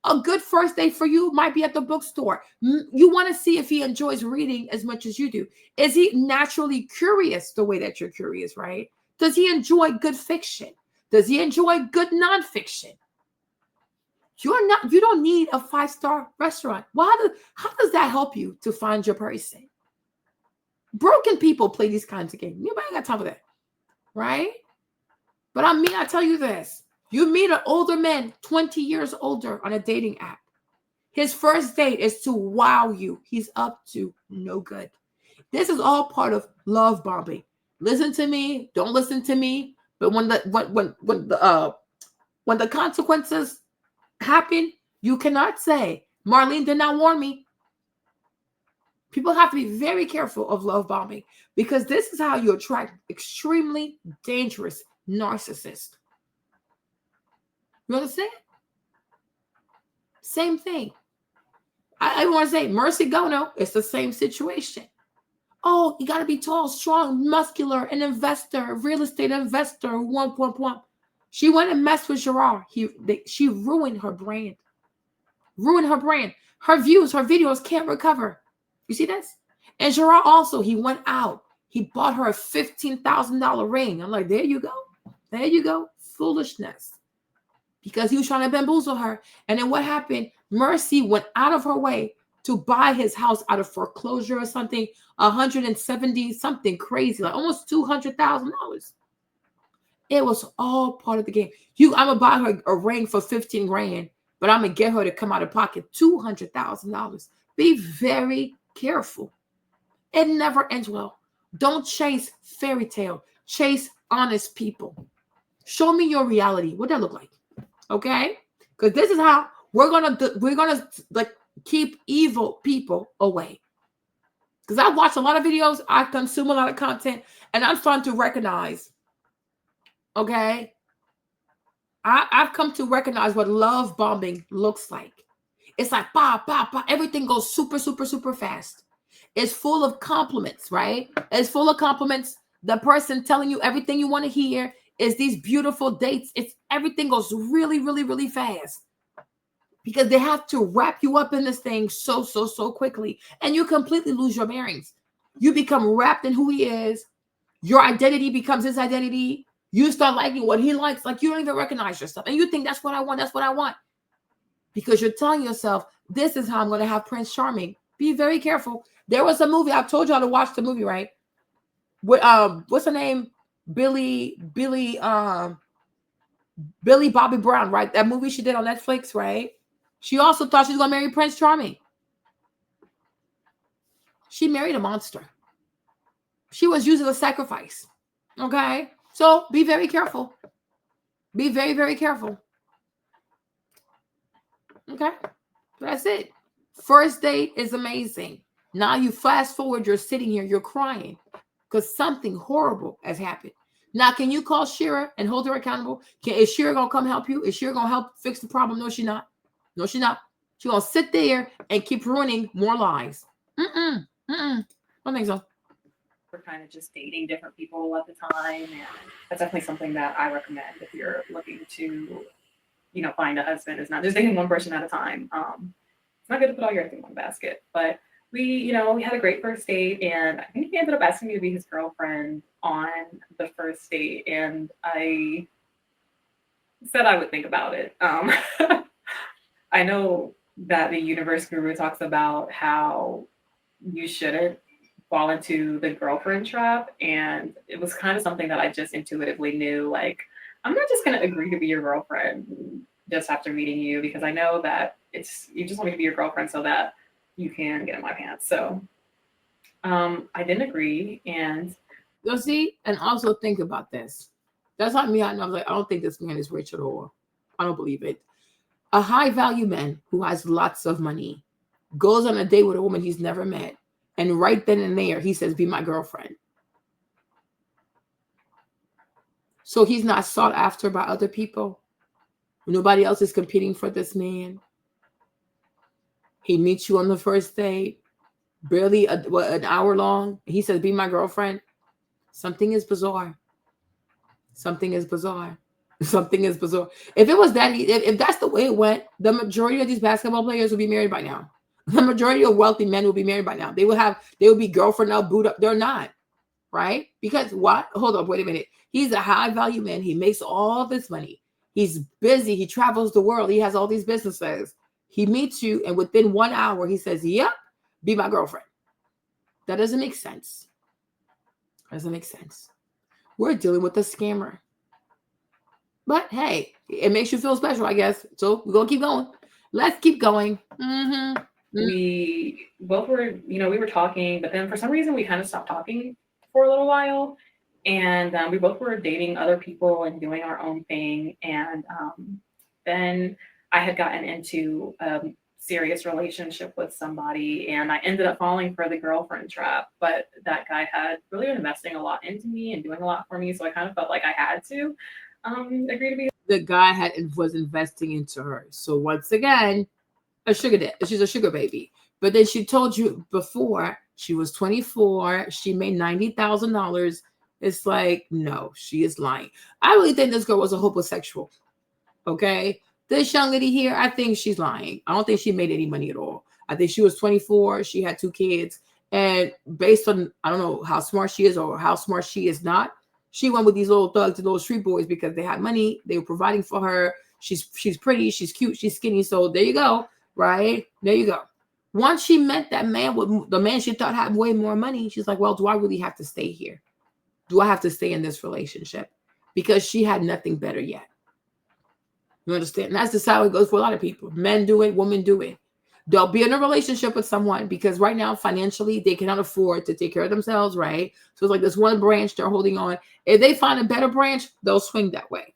A good first date for you might be at the bookstore. You want to see if he enjoys reading as much as you do. Is he naturally curious the way that you're curious, right? Does he enjoy good fiction? Does he enjoy good nonfiction? You don't need a 5-star restaurant. How does that help you to find your person? Broken people play these kinds of games. Nobody got time for that, right? But I tell you this. You meet an older man, 20 years older, on a dating app. His first date is to wow you. He's up to no good. This is all part of love bombing. Listen to me. Don't listen to me. But when the consequences happen, you cannot say, Marlene did not warn me. People have to be very careful of love bombing because this is how you attract extremely dangerous narcissists. You understand? Same thing. I want to say Mercy Gono, it's the same situation. Oh, you got to be tall, strong, muscular, an investor, real estate investor, womp. She went and messed with Gerard. She ruined her brand. Her views, her videos can't recover. You see this? And Gerard also, he went out. He bought her a $15,000 ring. I'm like, there you go. There you go. Foolishness. Because he was trying to bamboozle her. And then what happened? Mercy went out of her way to buy his house out of foreclosure or something, 170 something crazy, like almost $200,000. It was all part of the game. I'm gonna buy her a ring for 15 grand, but I'm gonna get her to come out of pocket $200,000. Be very careful. It never ends well. Don't chase fairy tale. Chase honest people. Show me your reality. What that look like? Okay? Because this is how we're gonna like keep evil people away. Because I watch a lot of videos, I consume a lot of content, and I'm starting to recognize. Okay, I've come to recognize what love bombing looks like. It's like everything goes super fast. It's full of compliments, right? It's full of compliments. The person telling you everything you want to hear is these beautiful dates. Everything goes really fast. because they have to wrap you up in this thing so quickly, and you completely lose your bearings. You become wrapped in who he is. Your identity becomes his identity. You start liking what he likes, like you don't even recognize yourself, and you think that's what I want. That's what I want, because you're telling yourself, this is how I'm going to have Prince Charming. Be very careful. There was a movie, I've told y'all to watch the movie, right? With what's her name? Billy Bobby Brown, right? That movie she did on Netflix, right? She also thought she was gonna marry Prince Charming. She married a monster. She was used as a sacrifice. Okay? So be very careful. Be very, very careful. Okay? That's it. First date is amazing. Now you fast forward, you're sitting here, you're crying because something horrible has happened. Now, can you call Shera and hold her accountable? Is Shera going to come help you? Is Shera going to help fix the problem? No, she's not. No, she's not. She's going to sit there and keep ruining more lives. I don't think so. We're kind of just dating different people at the time. And that's definitely something that I recommend if you're looking to, you know, find a husband. It's not just dating one person at a time. It's not good to put all your eggs in one basket. But we had a great first date, and I think he ended up asking me to be his girlfriend on the first date, and I said I would think about it. I know that the universe guru talks about how you shouldn't fall into the girlfriend trap, and it was kind of something that I just intuitively knew, like, I'm not just going to agree to be your girlfriend just after meeting you, because I know that you just want me to be your girlfriend so that you can get in my pants. So I didn't agree. And you'll see, and also think about this. That's not me. I was like, I don't think this man is rich at all. I don't believe it. A high value man who has lots of money goes on a date with a woman he's never met, and right then and there he says, be my girlfriend. So he's not sought after by other people. Nobody else is competing for this man. He meets you on the first date, barely an hour long. He says, be my girlfriend. Something is bizarre. Something is bizarre. Something is bizarre. If it was that, if that's the way it went, the majority of these basketball players would be married by now. The majority of wealthy men will be married by now. They would be girlfriend now, boot up. They're not, right? Because what? Hold up, wait a minute. He's a high value man. He makes all this money. He's busy. He travels the world. He has all these businesses. He meets you, and within 1 hour, he says, yep, be my girlfriend. That doesn't make sense. Doesn't make sense. We're dealing with a scammer. But hey, it makes you feel special, I guess. So we're going to keep going. Let's keep going. We both were, we were talking, but then for some reason we kind of stopped talking for a little while. And we both were dating other people and doing our own thing. And then I had gotten into a serious relationship with somebody, and I ended up falling for the girlfriend trap. But that guy had really been investing a lot into me and doing a lot for me. So I kind of felt like I had to agree to be. The guy was investing into her. So once again, a sugar daddy. She's a sugar baby. But then she told you before she was 24. She made $90,000. It's like, no, she is lying. I really think this girl was a homosexual. Okay. This young lady here, I think she's lying. I don't think she made any money at all. I think she was 24. She had 2 kids. And based on, I don't know how smart she is or how smart she is not, she went with these little thugs and little street boys because they had money. They were providing for her. She's pretty. She's cute. She's skinny. So there you go. Right? There you go. Once she met that man, with the man she thought had way more money, she's like, well, do I really have to stay here? Do I have to stay in this relationship? Because she had nothing better yet. You understand? And that's just how it goes for a lot of people. Men do it, women do it. They'll be in a relationship with someone because right now, financially, they cannot afford to take care of themselves, right? So it's like this one branch they're holding on. If they find a better branch, they'll swing that way,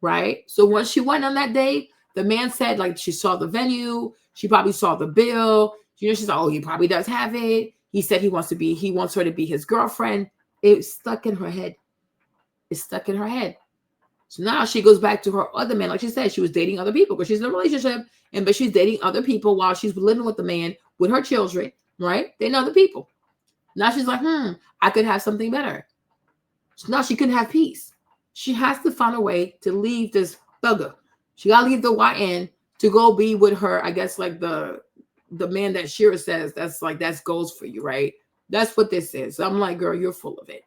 right? So once she went on that date, the man said, like, she saw the venue. She probably saw the bill. She's like, oh, he probably does have it. He said he wants her to be his girlfriend. It's stuck in her head. It's stuck in her head. So now she goes back to her other man. Like she said, she was dating other people because she's in a relationship, but she's dating other people while she's living with the man with her children, right? They know other people. Now she's like, I could have something better. So now she couldn't have peace. She has to find a way to leave this thugger. She got to leave the YN to go be with her, I guess, like the man that Shera says that's goals for you, right? That's what this is. I'm like, girl, you're full of it.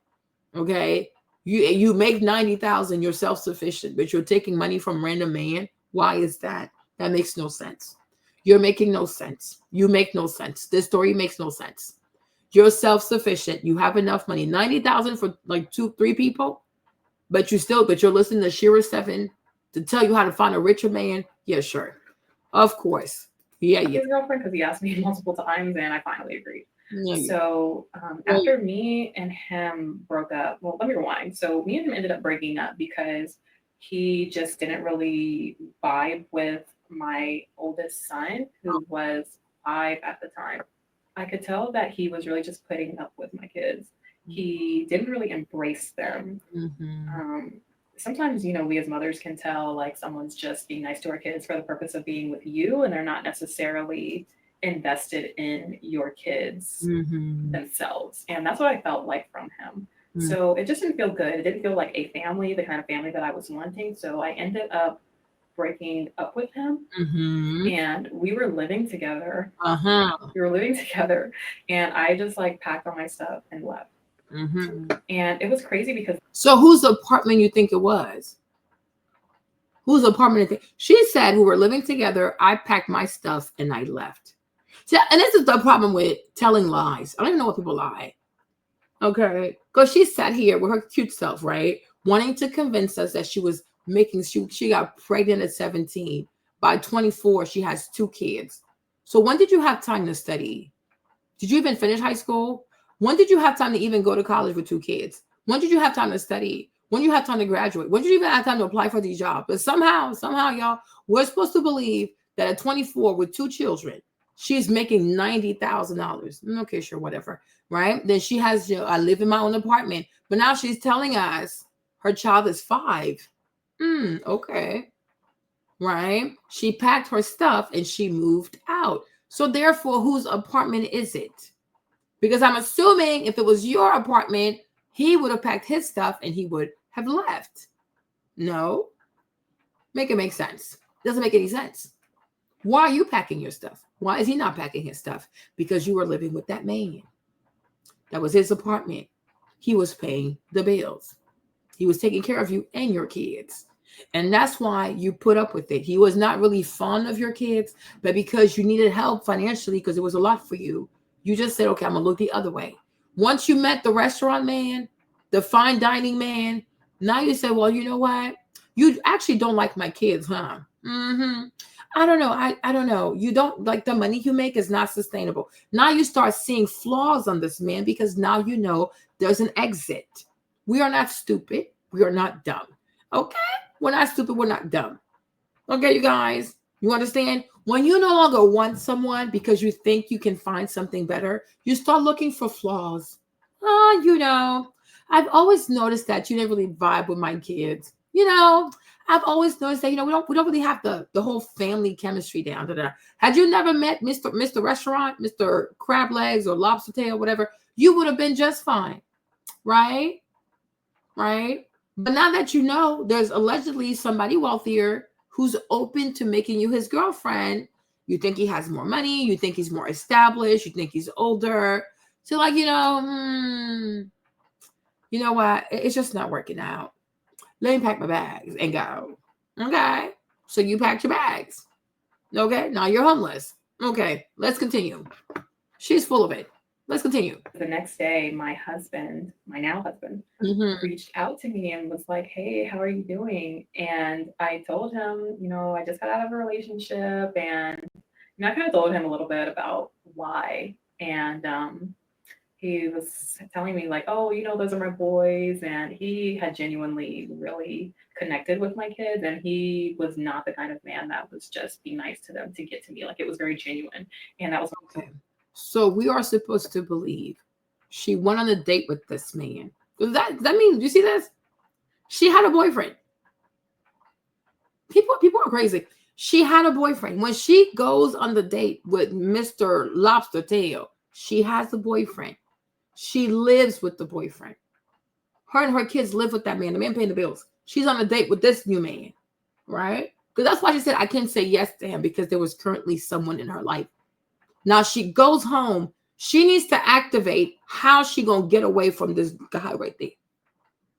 Okay. You make 90,000, you're self-sufficient, but you're taking money from random man. Why is that? That makes no sense. You're making no sense. You make no sense. This story makes no sense. You're self-sufficient. You have enough money. 90,000 for like 2-3 people, but you're listening to Shera 7 to tell you how to find a richer man. Yeah, sure. Of course. Yeah. His girlfriend, because he asked me multiple times and I finally agreed. Yeah. So after me and him broke up, well, let me rewind. So me and him ended up breaking up because he just didn't really vibe with my oldest son, who was 5 at the time. I could tell that he was really just putting up with my kids. He didn't really embrace them. Sometimes, you know, we as mothers can tell like someone's just being nice to our kids for the purpose of being with you, and they're not necessarily invested in your kids themselves. And that's what I felt like from him. So it just didn't feel good. It didn't feel like a family, the kind of family that I was wanting. So I ended up breaking up with him. And we were living together. We were living together, and I just like packed all my stuff and left. And it was crazy because. So whose apartment you think it was? Whose apartment? She said we were living together. I packed my stuff and I left. So, and this is the problem with telling lies. I don't even know what people lie. Okay, because she sat here with her cute self, right, wanting to convince us that she was making. She got pregnant at 17. By 24, she has 2 kids. So when did you have time to study? Did you even finish high school? When did you have time to even go to college with 2 kids? When did you have time to study? When did you have time to graduate? When did you even have time to apply for these jobs? But somehow, y'all, we're supposed to believe that at 24 with 2 children, she's making $90,000. Okay, sure, whatever, right? Then she has, I live in my own apartment. But now she's telling us her child is 5. Okay, right? She packed her stuff and she moved out. So therefore, whose apartment is it? Because I'm assuming if it was your apartment, he would have packed his stuff and he would have left. No. Make it make sense. Doesn't make any sense. Why are you packing your stuff? Why is he not packing his stuff? Because you were living with that man. That was his apartment. He was paying the bills. He was taking care of you and your kids. And that's why you put up with it. He was not really fond of your kids, but because you needed help financially, because it was a lot for you, you just said, okay, I'm going to look the other way. Once you met the restaurant man, the fine dining man, now you say, well, you know what? You actually don't like my kids, huh? I don't know. I don't know. You don't like the money you make is not sustainable. Now you start seeing flaws on this man because now you know there's an exit. We are not stupid. We are not dumb. Okay? We're not stupid. We're not dumb. Okay, you guys? You understand? When you no longer want someone because you think you can find something better, you start looking for flaws. Oh, you know, I've always noticed that you didn't really vibe with my kids. You know, I've always noticed that, you know, we don't really have the whole family chemistry down to that. Had you never met Mr. Restaurant, Mr. Crab Legs or Lobster Tail, whatever, you would have been just fine. Right? Right? But now that you know there's allegedly somebody wealthier who's open to making you his girlfriend, you think he has more money, you think he's more established, you think he's older. So like, you know what? It's just not working out. Let me pack my bags and go. Okay. So you packed your bags. Okay. Now you're homeless. Okay. Let's continue. She's full of it. Let's continue. The next day, my husband, my now husband, reached out to me and was like, hey, how are you doing? And I told him, you know, I just got out of a relationship, and I kind of told him a little bit about why. And he was telling me like, oh, you know, those are my boys. And he had genuinely really connected with my kids. And he was not the kind of man that was just be nice to them to get to me. Like, it was very genuine. And that was okay. So we are supposed to believe she went on a date with this man. Does that mean, you see this? She had a boyfriend. People are crazy. She had a boyfriend. When she goes on the date with Mr. Lobster Tail, she has a boyfriend. She lives with the boyfriend. Her and her kids live with that man. The man paying the bills. She's on a date with this new man, right? Because that's why she said, I couldn't say yes to him because there was currently someone in her life. Now she goes home. She needs to activate how she going to get away from this guy right there.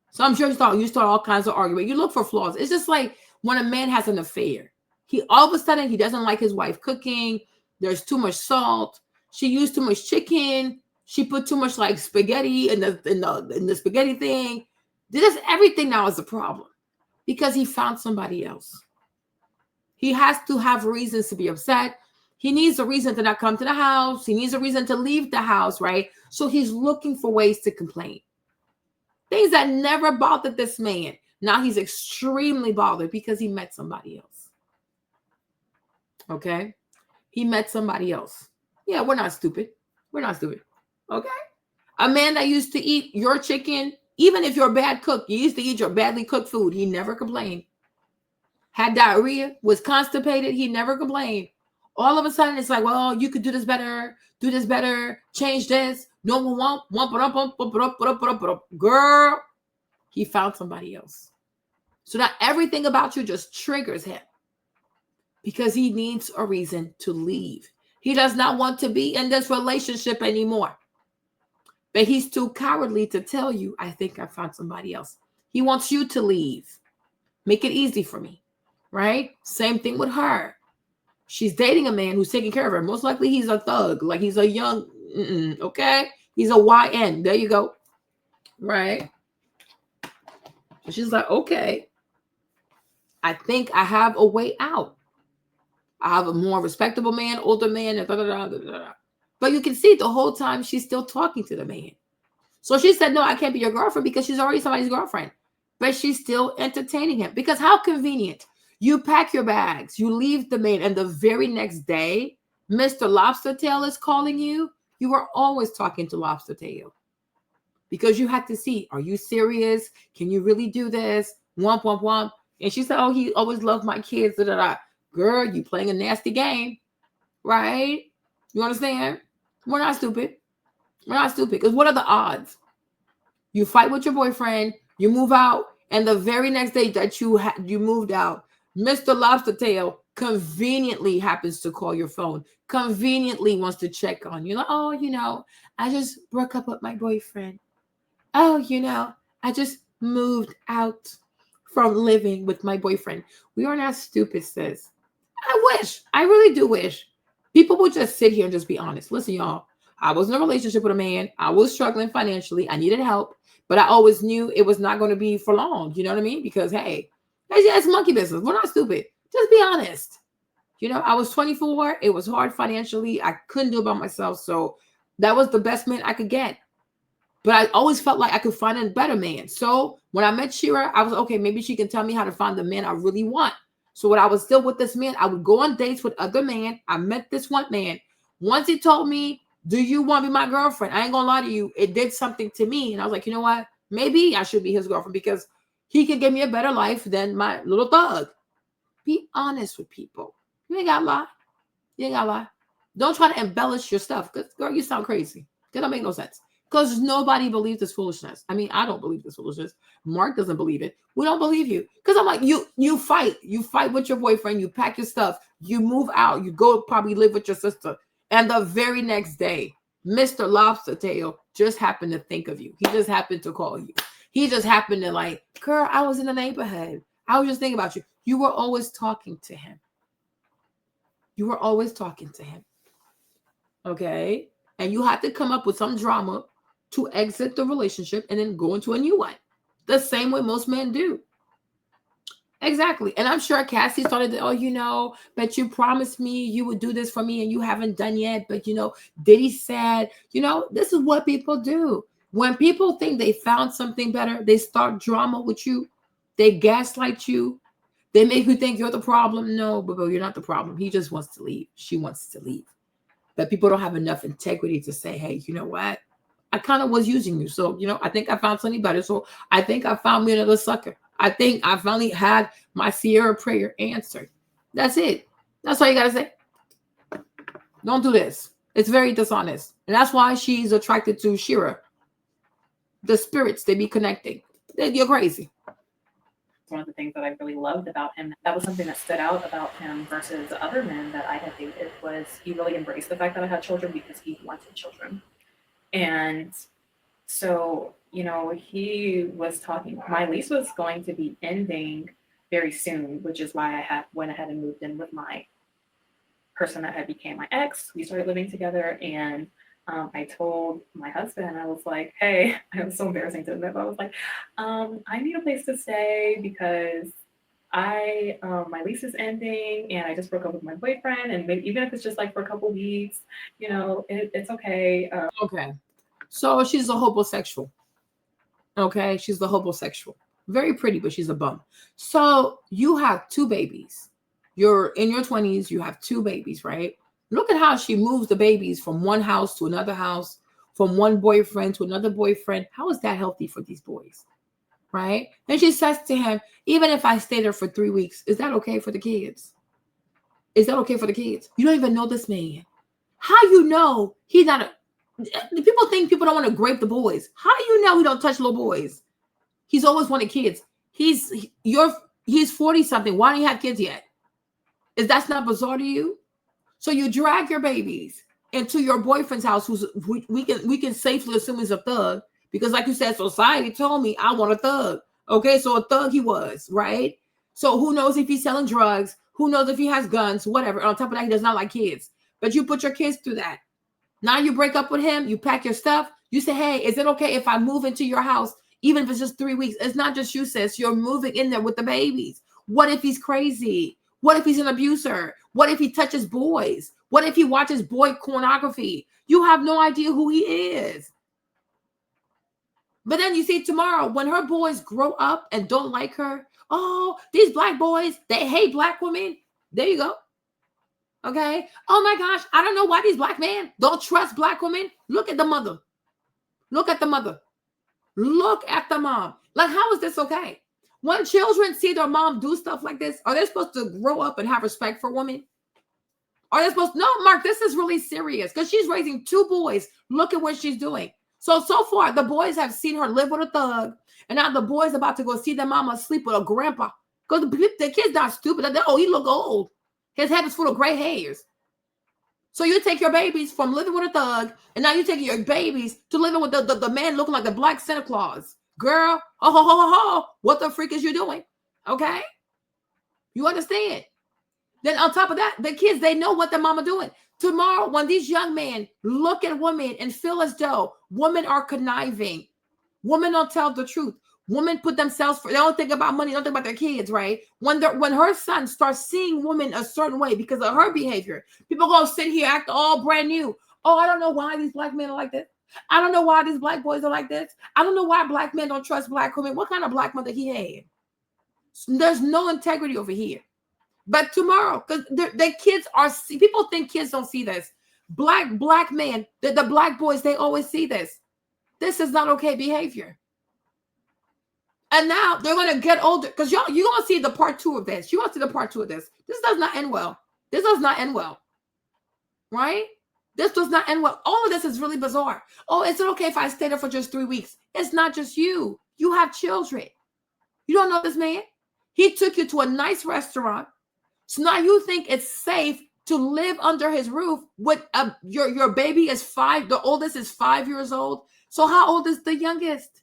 So I'm sure you start all kinds of argument. You look for flaws. It's just like when a man has an affair. He all of a sudden, he doesn't like his wife cooking. There's too much salt. She used too much chicken. She put too much like spaghetti in the spaghetti thing. This everything now is a problem because he found somebody else. He has to have reasons to be upset. He needs a reason to not come to the house. He needs a reason to leave the house, right? So he's looking for ways to complain. Things that never bothered this man. Now he's extremely bothered because he met somebody else. Okay? He met somebody else. Yeah, we're not stupid. We're not stupid. Okay? A man that used to eat your chicken, even if you're a bad cook, you used to eat your badly cooked food, he never complained. Had diarrhea, was constipated, he never complained. All of a sudden, it's like, well, you could do this better, change this. No one want. Girl, he found somebody else. So now everything about you just triggers him because he needs a reason to leave. He does not want to be in this relationship anymore. But he's too cowardly to tell you, I think I found somebody else. He wants you to leave. Make it easy for me, right? Same thing with her. She's dating a man who's taking care of her. Most likely he's a thug, like he's a young, okay? He's a YN. There you go, right? So she's like, okay, I think I have a way out. I have a more respectable man, older man, and But you can see the whole time she's still talking to the man. So she said, no, I can't be your girlfriend because she's already somebody's girlfriend. But she's still entertaining him. Because how convenient. You pack your bags, you leave the man, and the very next day, Mr. Lobster Tail is calling you. You were always talking to Lobster Tail. Because you had to see, are you serious? Can you really do this? Womp, womp, womp. And she said, oh, he always loved my kids. Da, da, da. Girl, you playing a nasty game, right? You understand? We're not stupid. We're not stupid. Because what are the odds? You fight with your boyfriend, you move out, and the very next day that you moved out, Mr. Lobster Tail conveniently happens to call your phone, conveniently wants to check on you. Like, oh, I just broke up with my boyfriend. Oh, I just moved out from living with my boyfriend. We are not stupid, sis. I really do wish people would just sit here and just be honest. Listen, y'all, I was in a relationship with a man. I was struggling financially. I needed help, but I always knew it was not going to be for long. You know what I mean? Because, hey, it's monkey business. We're not stupid. Just be honest. I was 24. It was hard financially. I couldn't do it by myself. So that was the best man I could get. But I always felt like I could find a better man. So when I met Shera, I was, okay, maybe she can tell me how to find the man I really want. So when I was still with this man, I would go on dates with other men. I met this one man. Once he told me, do you want to be my girlfriend? I ain't going to lie to you. It did something to me. And I was like, you know what? Maybe I should be his girlfriend because he can give me a better life than my little thug. Be honest with people. You ain't got to lie. You ain't got to lie. Don't try to embellish your stuff. Because, girl, you sound crazy. That don't make no sense. Because nobody believes this foolishness. I mean, I don't believe this foolishness. Mark doesn't believe it. We don't believe you. Because I'm like, you fight. You fight with your boyfriend. You pack your stuff. You move out. You go probably live with your sister. And the very next day, Mr. Lobster Tail just happened to think of you. He just happened to call you. He just happened to like, girl, I was in the neighborhood. I was just thinking about you. You were always talking to him. You were always talking to him. Okay? And you had to come up with some drama to exit the relationship and then go into a new one. The same way most men do. Exactly. And I'm sure Cassie started to, but you promised me you would do this for me and you haven't done yet. But, Diddy said, this is what people do. When people think they found something better, they start drama with you. They gaslight you. They make you think you're the problem. No, but you're not the problem. He just wants to leave. She wants to leave. But people don't have enough integrity to say, hey, you know what? I kind of was using you. So, I think I found something better. So I think I found me another sucker. I think I finally had my Sierra prayer answered. That's it. That's all you got to say. Don't do this. It's very dishonest. And that's why she's attracted to Shera. The spirits, they be connecting. You're crazy. one of the things that I really loved about him. That was something that stood out about him versus other men that I had dated, was he really embraced the fact that I had children because he wanted children. And so, you know, he was talking, my lease was going to be ending very soon, which is why I went ahead and moved in with my person that had became my ex. We started living together, and I told my husband, I was like, hey, it was so embarrassing to admit, but I was like, I need a place to stay because my lease is ending and I just broke up with my boyfriend, and maybe even if it's just like for a couple weeks, you know, it's okay. Okay. So she's a homosexual. Okay. She's the homosexual. Very pretty, but she's a bum. So you have 2 babies. You're in your 20s. You have 2 babies, right? Look at how she moves the babies from one house to another house, from one boyfriend to another boyfriend. How is that healthy for these boys? Right? And she says to him, even if I stay there for 3 weeks, is that okay for the kids? Is that okay for the kids? You don't even know this man. How you know he's not a... People think people don't want to grape the boys. How do you know he don't touch little boys? He's always wanted kids. He's 40-something. Why don't you have kids yet? Is that not bizarre to you? So you drag your babies into your boyfriend's house, who's we can safely assume is a thug, because like you said, society told me I want a thug. Okay, so a thug he was, right? So who knows if he's selling drugs? Who knows if he has guns? Whatever. On top of that, he does not like kids. But you put your kids through that. Now you break up with him. You pack your stuff. You say, hey, is it okay if I move into your house, even if it's just 3 weeks? It's not just you, sis. You're moving in there with the babies. What if he's crazy? What if he's an abuser? What if he touches boys? What if he watches boy pornography? You have no idea who he is. But then you see tomorrow, when her boys grow up and don't like her, oh, these black boys, they hate black women. There you go. Okay. Oh my gosh, I don't know why these black men don't trust black women. Look at the mother. Look at the mother. Look at the mom. Like, how is this okay? When children see their mom do stuff like this, are they supposed to grow up and have respect for women? Are they supposed to? No, Mark, this is really serious because she's raising 2 boys. Look at what she's doing. So far, the boys have seen her live with a thug, and now the boys about to go see their mama sleep with a grandpa. Because the kid's not stupid. Oh, he look old. His head is full of gray hairs. So you take your babies from living with a thug, and now you take your babies to living with the man looking like the black Santa Claus. Girl, what the freak is you doing? Okay? You understand? Then on top of that, the kids, they know what their mama doing. Tomorrow, when these young men look at women and feel as though women are conniving, women don't tell the truth. Women put themselves first. They don't think about money. They don't think about their kids, right? When her son starts seeing women a certain way because of her behavior, people gonna sit here, act all brand new. Oh, I don't know why these black men are like this. I don't know why these black boys are like this. I don't know why black men don't trust black women. What kind of black mother he had? There's no integrity over here. But tomorrow, because the kids people think kids don't see this. Black men, the black boys, they always see this. This is not okay behavior. And now they're going to get older, because you're going to see the part 2 of this. You're going to see the part 2 of this. This does not end well. This does not end well. Right? This does not end well. All of this is really bizarre. Oh, is it okay if I stay there for just 3 weeks? It's not just you. You have children. You don't know this man? He took you to a nice restaurant. So now you think it's safe to live under his roof with your baby is 5. The oldest is 5 years old. So how old is the youngest?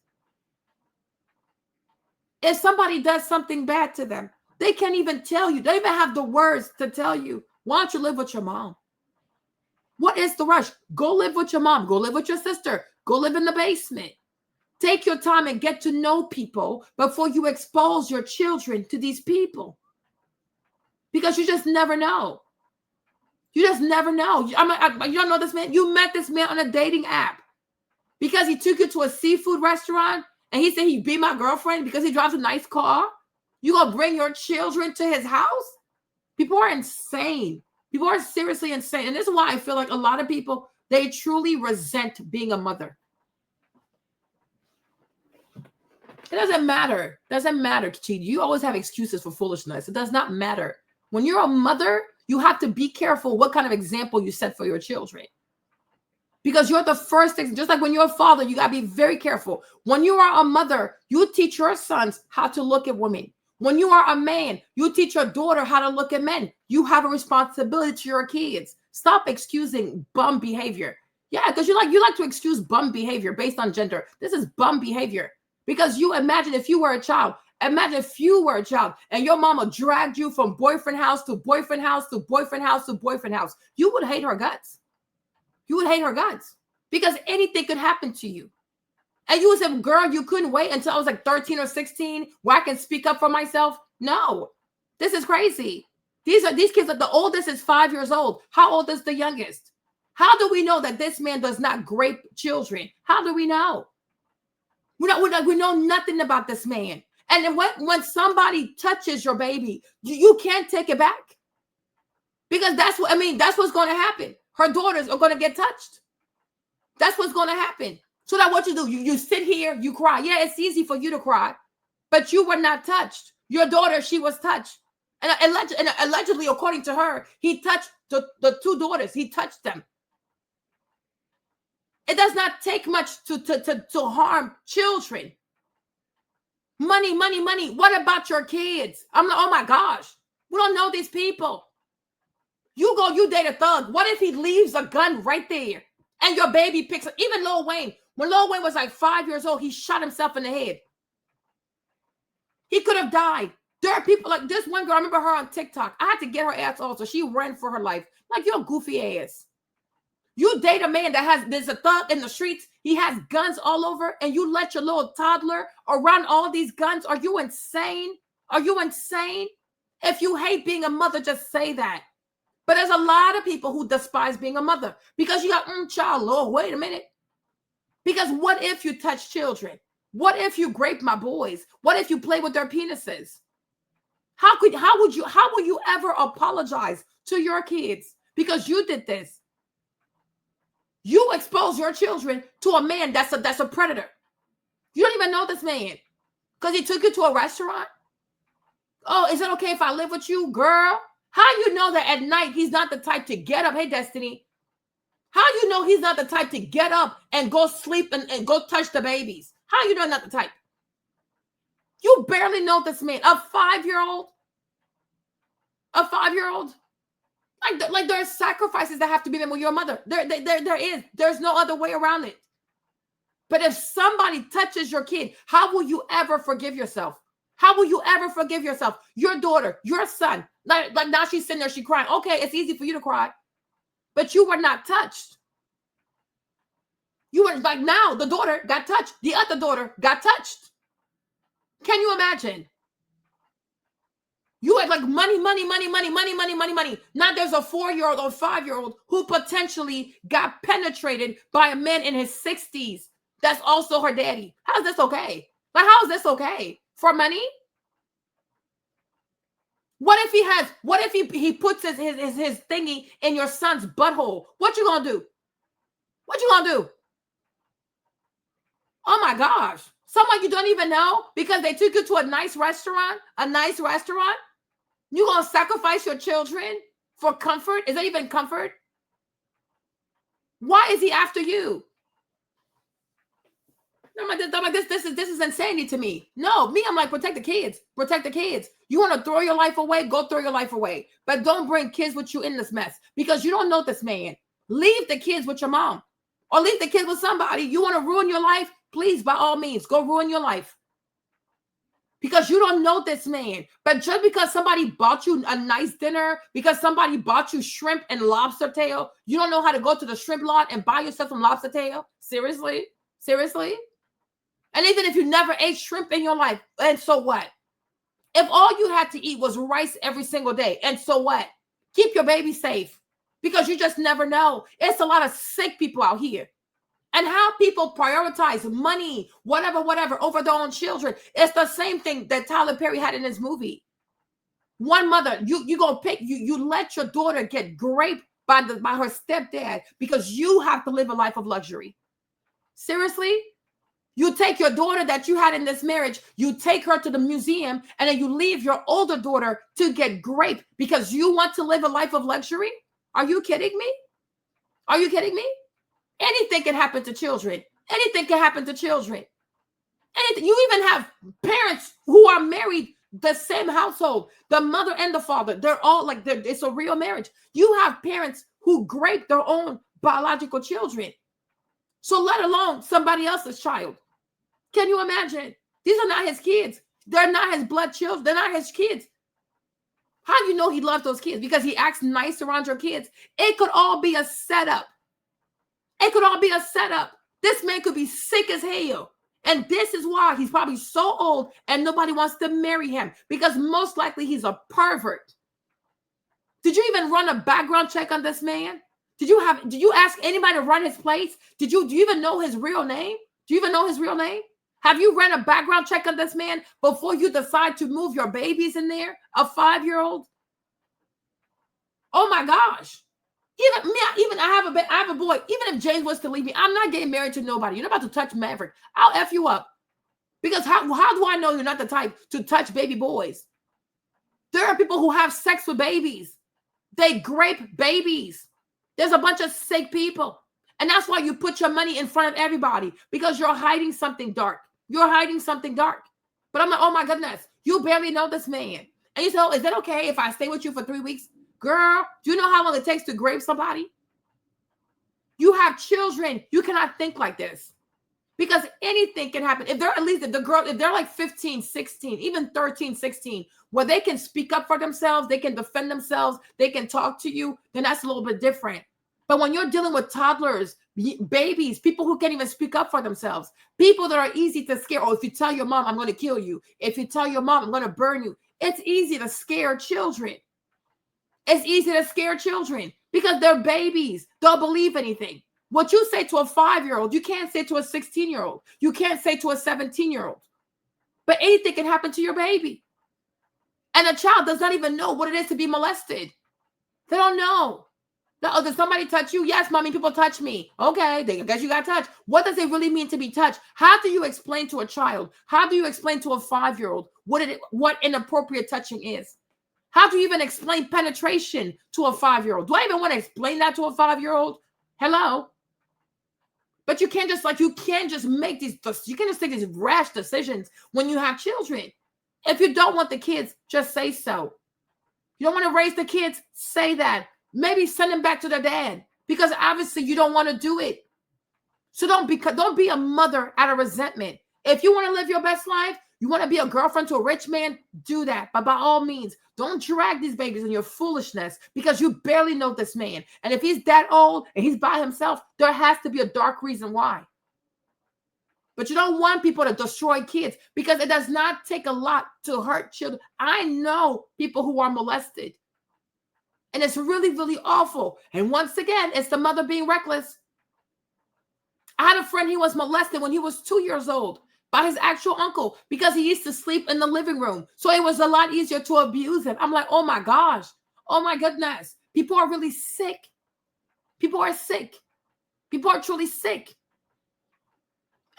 If somebody does something bad to them, they can't even tell you. They don't even have the words to tell you. Why don't you live with your mom? What is the rush? Go live with your mom. Go live with your sister. Go live in the basement. Take your time and get to know people before you expose your children to these people. Because you just never know. You just never know. You don't know this man. You met this man on a dating app because he took you to a seafood restaurant and he said he'd be my girlfriend because he drives a nice car. You gonna bring your children to his house? People are insane. People are seriously insane. And this is why I feel like a lot of people, they truly resent being a mother. It doesn't matter. It doesn't matter, Chi. You always have excuses for foolishness. It does not matter. When you're a mother, you have to be careful what kind of example you set for your children. Because you're the first thing, just like when you're a father, you got to be very careful. When you are a mother, you teach your sons how to look at women. When you are a man, you teach your daughter how to look at men. You have a responsibility to your kids. Stop excusing bum behavior. Yeah, because you like to excuse bum behavior based on gender. This is bum behavior. Because you imagine if you were a child, imagine if you were a child and your mama dragged you from boyfriend house to boyfriend house to boyfriend house to boyfriend house. You would hate her guts. You would hate her guts because anything could happen to you. And you would say, girl, you couldn't wait until I was like 13 or 16 where I can speak up for myself. No, this is crazy. These kids, the oldest is 5 years old. How old is the youngest? How do we know that this man does not rape children? How do we know? We know nothing about this man. And then when somebody touches your baby, you can't take it back. Because that's what's going to happen. Her daughters are going to get touched. That's what's going to happen. So that what you do, you sit here, you cry. Yeah, it's easy for you to cry, but you were not touched. Your daughter, she was touched. And allegedly, according to her, he touched the two daughters. He touched them. It does not take much to harm children. Money, money, money. What about your kids? I'm like, oh my gosh. We don't know these people. You date a thug. What if he leaves a gun right there and your baby picks up? Even Lil Wayne. When Lil Wayne was like 5 years old, he shot himself in the head. He could have died. There are people like this one girl. I remember her on TikTok. I had to get her ass also. She ran for her life. Like, you're goofy ass. You date a man there's a thug in the streets. He has guns all over, and you let your little toddler around all these guns. Are you insane? Are you insane? If you hate being a mother, just say that. But there's a lot of people who despise being a mother because you got child. Oh, wait a minute. Because what if you touch children? What if you grape my boys? What if you play with their penises? How will you ever apologize to your kids because you did this? You expose your children to a man that's a predator. You don't even know this man because he took you to a restaurant. Oh, is it okay if I live with you, girl? How you know that at night he's not the type to get up? Hey, Destiny. How you know he's not the type to get up and go sleep and go touch the babies? How you know not the type? You barely know this man. A 5-year-old? A 5-year-old? Like there are sacrifices that have to be made with your mother. There is. There's no other way around it. But if somebody touches your kid, how will you ever forgive yourself? How will you ever forgive yourself? Your daughter, your son. Like now she's sitting there, she's crying. Okay, it's easy for you to cry. But you were not touched. You were like, now the daughter got touched. The other daughter got touched. Can you imagine? You had like money, money, money, money, money, money, money, money. Now there's a 4-year-old or 5-year-old who potentially got penetrated by a man in his 60s. That's also her daddy. How is this okay? Like, how is this okay? For money? What if he puts his thingy in your son's butthole? What you gonna do? What you gonna do? Oh my gosh. Someone you don't even know because they took you to a nice restaurant? You gonna sacrifice your children for comfort? Is that even comfort? Why is he after you? I'm like, this is insanity to me. No, I'm like, protect the kids. Protect the kids. You want to throw your life away? Go throw your life away. But don't bring kids with you in this mess because you don't know this man. Leave the kids with your mom or leave the kids with somebody. You want to ruin your life? Please, by all means, go ruin your life. Because you don't know this man. But just because somebody bought you a nice dinner, because somebody bought you shrimp and lobster tail, you don't know how to go to the shrimp lot and buy yourself some lobster tail? Seriously? Seriously? And even if you never ate shrimp in your life, and so what? If all you had to eat was rice every single day, and so what? Keep your baby safe because you just never know. It's a lot of sick people out here. And how people prioritize money, whatever, over their own children. It's the same thing that Tyler Perry had in his movie. One mother, you gonna pick, you let your daughter get raped by her stepdad because you have to live a life of luxury. Seriously? You take your daughter that you had in this marriage, you take her to the museum, and then you leave your older daughter to get raped because you want to live a life of luxury? Are you kidding me? Are you kidding me? Anything can happen to children. Anything can happen to children. Anything. You even have parents who are married The same household, the mother and the father, they're all like, it's a real marriage. You have parents who grape their own biological children. So let alone somebody else's child. Can you imagine? These are not his kids. They're not his blood children. They're not his kids. How do you know he loves those kids? Because he acts nice around your kids. It could all be a setup. It could all be a setup. This man could be sick as hell. And this is why he's probably so old and nobody wants to marry him, because most likely he's a pervert. Did you even run a background check on this man? Did you ask anybody to run his place? Do you even know his real name? Do you even know his real name? Have you ran a background check on this man before you decide to move your babies in there? A 5-year-old? Oh my gosh. Even I have a boy. Even if James was to leave me, I'm not getting married to nobody. You're not about to touch Maverick. I'll F you up. Because how do I know you're not the type to touch baby boys? There are people who have sex with babies. They grape babies. There's a bunch of sick people. And that's why you put your money in front of everybody, because you're hiding something dark. You're hiding something dark. But I'm like, oh my goodness, you barely know this man. And you say, oh, is that okay if I stay with you for 3 weeks? Girl, do you know how long it takes to grape somebody? You have children. You cannot think like this, because anything can happen. If they're like 15, 16, even 13, 16, where they can speak up for themselves, they can defend themselves, they can talk to you, then that's a little bit different. But when you're dealing with toddlers, babies, people who can't even speak up for themselves, people that are easy to scare. Oh, if you tell your mom, I'm going to kill you. If you tell your mom, I'm going to burn you. It's easy to scare children. It's easy to scare children because they're babies. They'll believe anything. What you say to a 5-year-old, you can't say to a 16-year-old. You can't say to a 17-year-old. But anything can happen to your baby. And a child does not even know what it is to be molested. They don't know. Oh, did somebody touch you? Yes, mommy, people touch me. Okay, I guess you got touched. What does it really mean to be touched? How do you explain to a child? How do you explain to a 5-year-old what inappropriate touching is? How do you even explain penetration to a 5-year-old? Do I even want to explain that to a 5-year-old? Hello? But you can't just make these rash decisions when you have children. If you don't want the kids, just say so. You don't want to raise the kids, say that. Maybe send them back to their dad, because obviously you don't want to do it. So don't be a mother out of resentment. If you want to live your best life, you want to be a girlfriend to a rich man, do that. But by all means, don't drag these babies in your foolishness, because you barely know this man. And if he's that old and he's by himself, there has to be a dark reason why. But you don't want people to destroy kids, because it does not take a lot to hurt children. I know people who are molested. And it's really, really awful. And once again, it's the mother being reckless. I had a friend, he was molested when he was 2 years old by his actual uncle, because he used to sleep in the living room. So it was a lot easier to abuse him. I'm like, oh my gosh. Oh my goodness. People are really sick. People are sick. People are truly sick.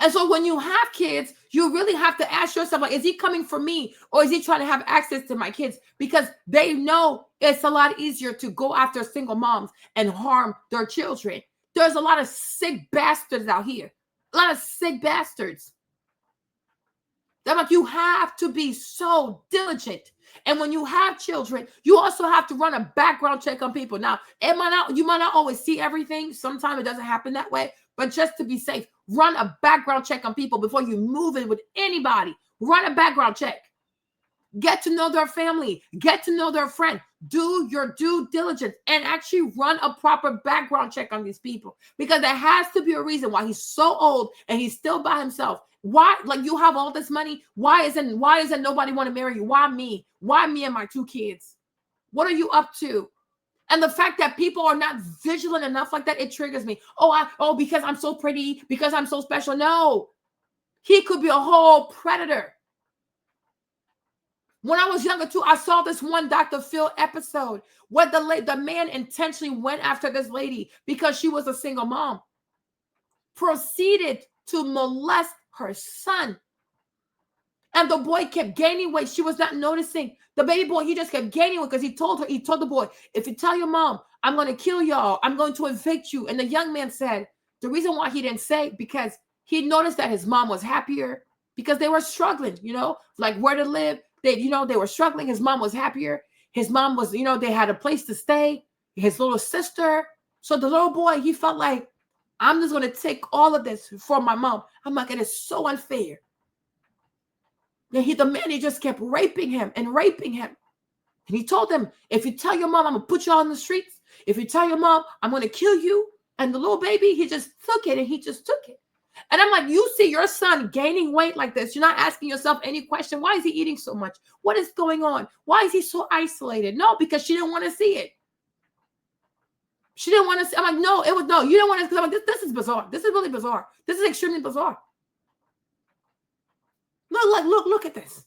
And so when you have kids, you really have to ask yourself, like, is he coming for me, or is he trying to have access to my kids? Because they know it's a lot easier to go after single moms and harm their children. There's a lot of sick bastards out here. A lot of sick bastards. They're like, you have to be so diligent. And when you have children, you also have to run a background check on people. Now, you might not always see everything. Sometimes it doesn't happen that way. But just to be safe, run a background check on people before you move in with anybody. Run a background check. Get to know their family. Get to know their friend. Do your due diligence and actually run a proper background check on these people, because there has to be a reason why he's so old and he's still by himself. Why, like, you have all this money? Why isn't nobody want to marry you? Why me? Why me and my 2 kids? What are you up to? And the fact that people are not vigilant enough like that, it triggers me. Because I'm so pretty, because I'm so special. No, he could be a whole predator. When I was younger too, I saw this one Dr. Phil episode where the man intentionally went after this lady because she was a single mom, proceeded to molest her son. And the boy kept gaining weight. She was not noticing. The baby boy, he just kept gaining weight because he told the boy, if you tell your mom, I'm going to kill y'all. I'm going to evict you. And the young man said the reason why he didn't say, because he noticed that his mom was happier, because they were struggling, like where to live. they were struggling. His mom was happier. His mom was, they had a place to stay. His little sister. So the little boy, he felt like, I'm just going to take all of this for my mom. I'm like, it is so unfair. And the man, he just kept raping him and raping him. And he told them, if you tell your mom, I'm going to put you on the streets. If you tell your mom, I'm going to kill you. And the little baby, he just took it, and he just took it. And I'm like, you see your son gaining weight like this. You're not asking yourself any question. Why is he eating so much? What is going on? Why is he so isolated? No, because she didn't want to see it. She didn't want to see. I'm like, no, you don't want to. I'm like, this is bizarre. This is really bizarre. This is extremely bizarre. Look at this.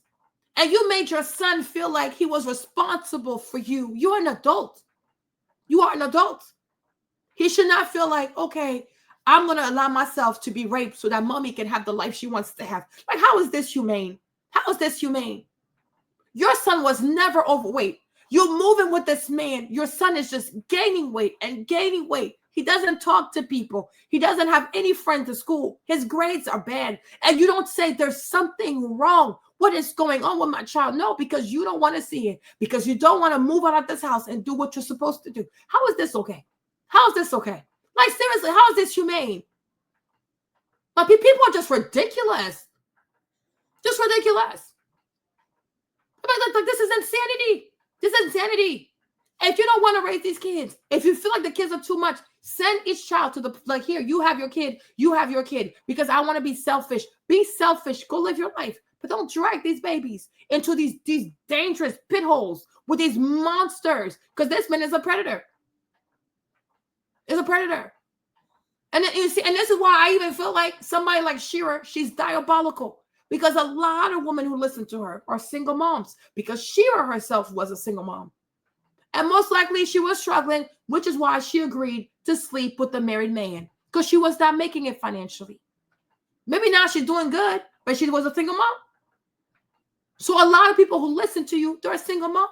And you made your son feel like he was responsible for you. You're an adult. You are an adult. He should not feel like, okay, I'm going to allow myself to be raped so that mommy can have the life she wants to have. Like, how is this humane? How is this humane? Your son was never overweight. You're moving with this man. Your son is just gaining weight and gaining weight. He doesn't talk to people. He doesn't have any friends at school. His grades are bad. And you don't say there's something wrong. What is going on with my child? No, because you don't want to see it. Because you don't want to move out of this house and do what you're supposed to do. How is this okay? How is this okay? Like, seriously, how is this humane? Like, people are just ridiculous. Just ridiculous. Like, this is insanity. This is insanity. If you don't want to raise these kids, if you feel like the kids are too much, send each child to the, like, here, you have your kid, because I want to be selfish. Be selfish. Go live your life. But don't drag these babies into these dangerous pit holes with these monsters, because this man is a predator. Is a predator. And then, you see, and this is why I even feel like somebody like Shera, she's diabolical, because a lot of women who listen to her are single moms, because Shera herself was a single mom. And most likely she was struggling, which is why she agreed to sleep with the married man, because she was not making it financially. Maybe now she's doing good, but she was a single mom. So a lot of people who listen to you, they're single moms.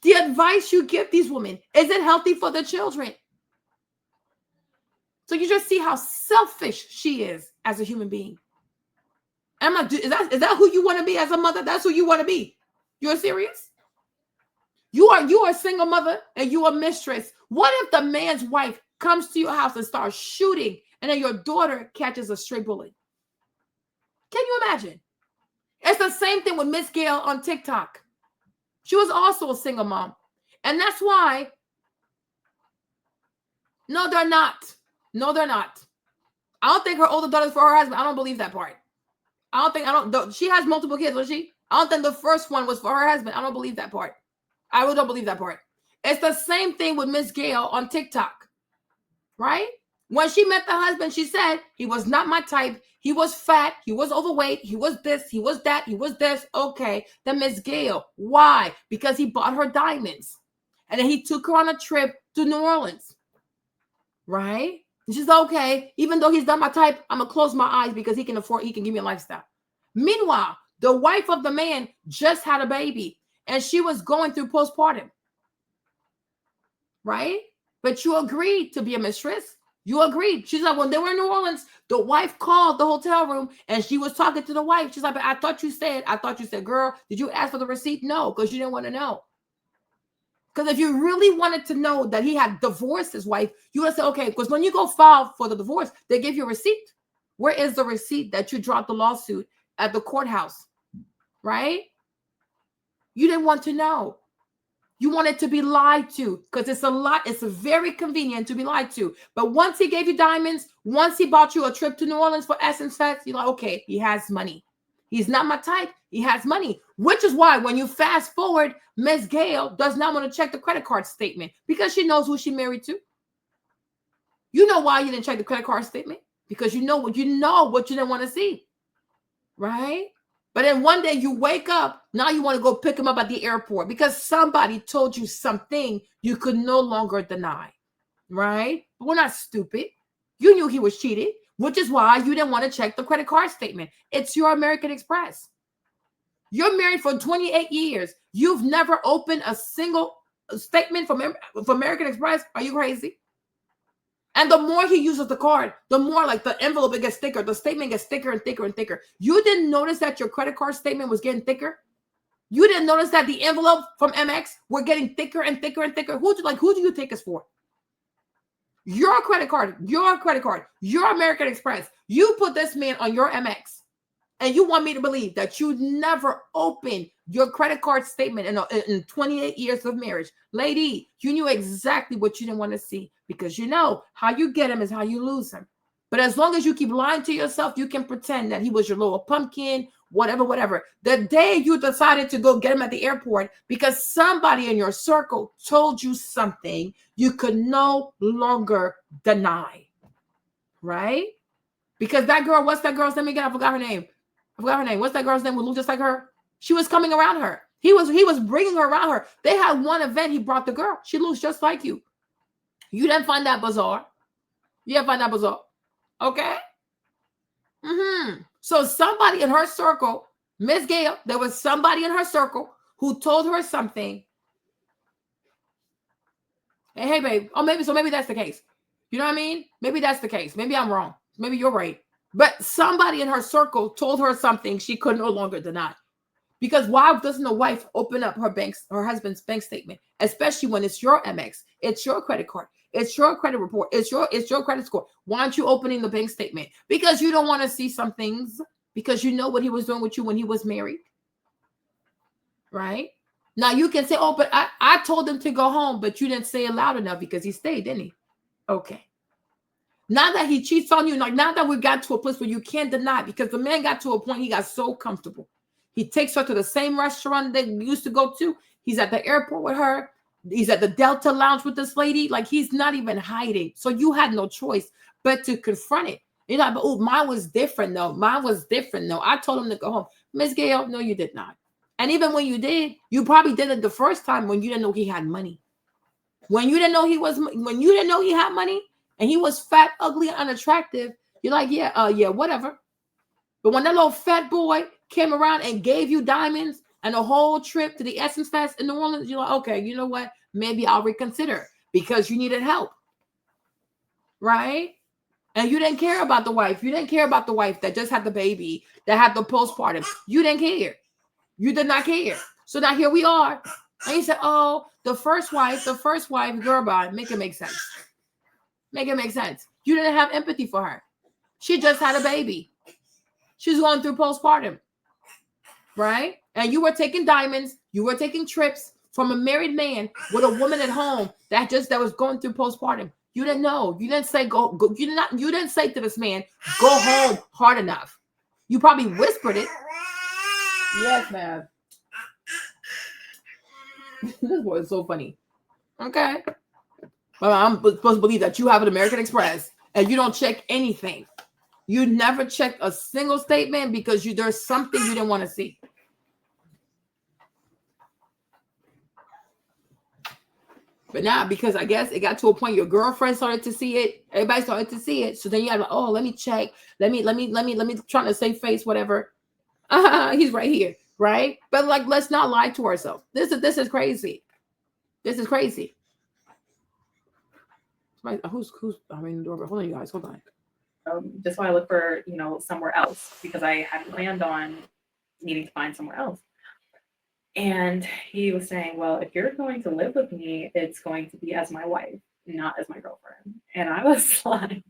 The advice you give these women, is it healthy for the children? So you just see how selfish she is as a human being. And I'm like, is that who you want to be as a mother? That's who you want to be. You're serious? You are a single mother and you are a mistress. What if the man's wife comes to your house and starts shooting, and then your daughter catches a stray bullet? Can you imagine? It's the same thing with Miss Gail on TikTok. She was also a single mom. And that's why, no, they're not. No, they're not. I don't think her older daughter's for her husband. I don't believe that part. She has multiple kids, was she? I don't think the first one was for her husband. I don't believe that part. I really don't believe that part. It's the same thing with Miss Gail on TikTok, right? When she met the husband, she said, he was not my type. He was fat. He was overweight. He was this. He was that. He was this. Okay. Then Miss Gail. Why? Because he bought her diamonds. And then he took her on a trip to New Orleans, right? And she's okay. Even though he's not my type, I'm going to close my eyes because he can give me a lifestyle. Meanwhile, the wife of the man just had a baby and she was going through postpartum, right? But you agreed to be a mistress. You agreed. She's like, when they were in New Orleans, the wife called the hotel room and she was talking to the wife. She's like, but I thought you said, girl, did you ask for the receipt? No, because you didn't want to know. Because if you really wanted to know that he had divorced his wife, you would have said, okay, because when you go file for the divorce, they give you a receipt. Where is the receipt that you dropped the lawsuit at the courthouse, right? You didn't want to know. You wanted to be lied to because it's very convenient to be lied to. But once he gave you diamonds, once he bought you a trip to New Orleans for Essence Fest, you're like, okay, he has money. He's not my type. He has money, which is why when you fast forward, Miss Gail does not want to check the credit card statement because she knows who she married to. You know why you didn't check the credit card statement? Because you know what you didn't want to see, right? But then one day you wake up, now you want to go pick him up at the airport because somebody told you something you could no longer deny, right? But we're not stupid. You knew he was cheated, which is why you didn't want to check the credit card statement. It's your American Express. You're married for 28 years. You've never opened a single statement from American Express. Are you crazy? And the more he uses the card, the more like the envelope gets thicker. The statement gets thicker and thicker and thicker. You didn't notice that your credit card statement was getting thicker? You didn't notice that the envelope from MX were getting thicker and thicker and thicker. Who do you take us for? Your credit card, your American Express. You put this man on your MX, and you want me to believe that you never opened your credit card statement in 28 years of marriage. Lady, you knew exactly what you didn't want to see, because you know how you get him is how you lose him. But as long as you keep lying to yourself, you can pretend that he was your little pumpkin, whatever. The day you decided to go get him at the airport because somebody in your circle told you something you could no longer deny, right? Because that girl, what's that girl's name again? I forgot her name. What's that girl's name who looked just like her? She was coming around her. He was bringing her around her. They had one event. He brought the girl. She looks just like you. You didn't find that bizarre. You didn't find that bizarre. Okay? So somebody in her circle, Miss Gail, there was somebody in her circle who told her something. Hey, babe. Oh, maybe that's the case. You know what I mean? Maybe that's the case. Maybe I'm wrong. Maybe you're right. But somebody in her circle told her something she could no longer deny. Because why doesn't a wife open up her husband's bank statement, especially when it's your MX, it's your credit card, it's your credit report, it's your credit score? Why aren't you opening the bank statement? Because you don't want to see some things, because you know what he was doing with you when he was married, right? Now you can say, oh, but I told him to go home, but you didn't say it loud enough because he stayed, didn't he? Okay. Now that he cheats on you, now that we got to a place where you can't deny, because the man got to a point, he got so comfortable. He takes her to the same restaurant they used to go to. He's at the airport with her. He's at the Delta Lounge with this lady. Like, he's not even hiding. So you had no choice but to confront it. You're like, oh, mine was different, though. I told him to go home. Miss Gail, no, you did not. And even when you did, you probably did it the first time when you didn't know he had money. When you didn't know he had money and he was fat, ugly, and unattractive, you're like, yeah, whatever. But when that little fat boy came around and gave you diamonds and a whole trip to the Essence Fest in New Orleans, you're like, okay, you know what? Maybe I'll reconsider, because you needed help, right? And you didn't care about the wife. You didn't care about the wife that just had the baby, that had the postpartum. You didn't care. You did not care. So now here we are. And you said, oh, the first wife, girl, bye. Make it make sense. Make it make sense. You didn't have empathy for her. She just had a baby. She's going through postpartum, right? And you were taking diamonds, you were taking trips from a married man with a woman at home that was going through postpartum. You didn't know. You didn't say go. You didn't say to this man, go home hard enough. You probably whispered it. Yes, man. This boy is so funny. Okay. Well, I'm supposed to believe that you have an American Express and you don't check anything. You never checked a single statement because there's something you didn't want to see. But now, because I guess it got to a point, your girlfriend started to see it. Everybody started to see it. So then you had like, oh, let me check. Let me try to save face, whatever. He's right here, right? But like, let's not lie to ourselves. This is crazy. This is crazy. Who's I mean, hold on, you guys, hold on. Just want to look for, somewhere else, because I hadn't planned on needing to find somewhere else. And he was saying, well, if you're going to live with me, it's going to be as my wife, not as my girlfriend. And I was like,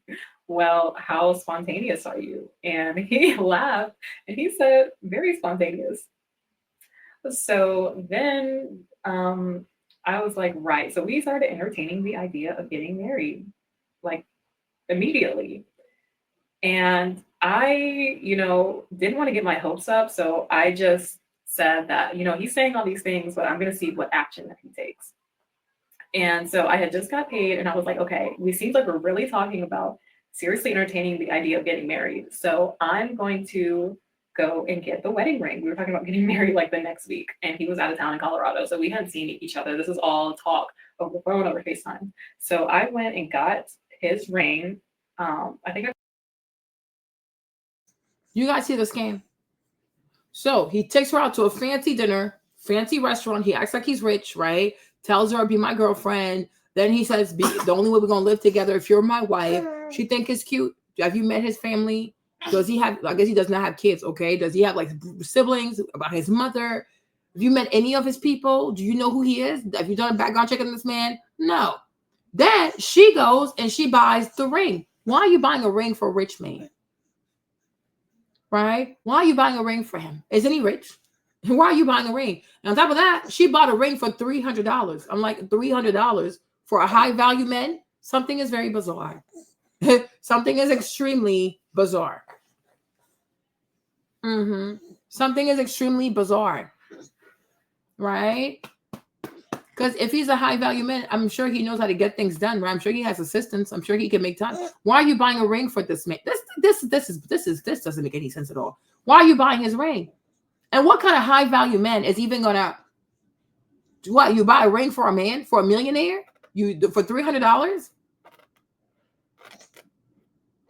well, how spontaneous are you? And he laughed and he said, very spontaneous. So then I was like, right. So we started entertaining the idea of getting married, like immediately. And I, didn't want to get my hopes up. So I just said that, he's saying all these things, but I'm going to see what action that he takes. And so I had just got paid and I was like, okay, we seem like we're really talking about seriously entertaining the idea of getting married. So I'm going to go and get the wedding ring. We were talking about getting married like the next week, and he was out of town in Colorado. So we hadn't seen each other. This is all talk over the phone, over FaceTime. So I went and got his ring. You guys see the scam? So he takes her out to a fancy dinner, fancy restaurant. He acts like he's rich, right? Tells her, be my girlfriend. Then he says, the only way we're going to live together if you're my wife. She think it's cute. Have you met his family? Does he have, I guess he does not have kids, okay? Does he have like siblings? About his mother? Have you met any of his people? Do you know who he is? Have you done a background check on this man? No. Then she goes and she buys the ring. Why are you buying a ring for a rich man? Right? Why are you buying a ring for him? Isn't he rich? Why are you buying a ring? And on top of that, she bought a ring for $300. I'm like, $300 for a high value man? Something is very bizarre. Something is extremely bizarre. Something is extremely bizarre. Right? Because if he's a high value man, I'm sure he knows how to get things done, right? I'm sure he has assistants. I'm sure he can make time. Why are you buying a ring for this man? This doesn't make any sense at all. Why are you buying his ring? And what kind of high value man is even gonna what? You buy a ring for a man, for a millionaire? You for $300?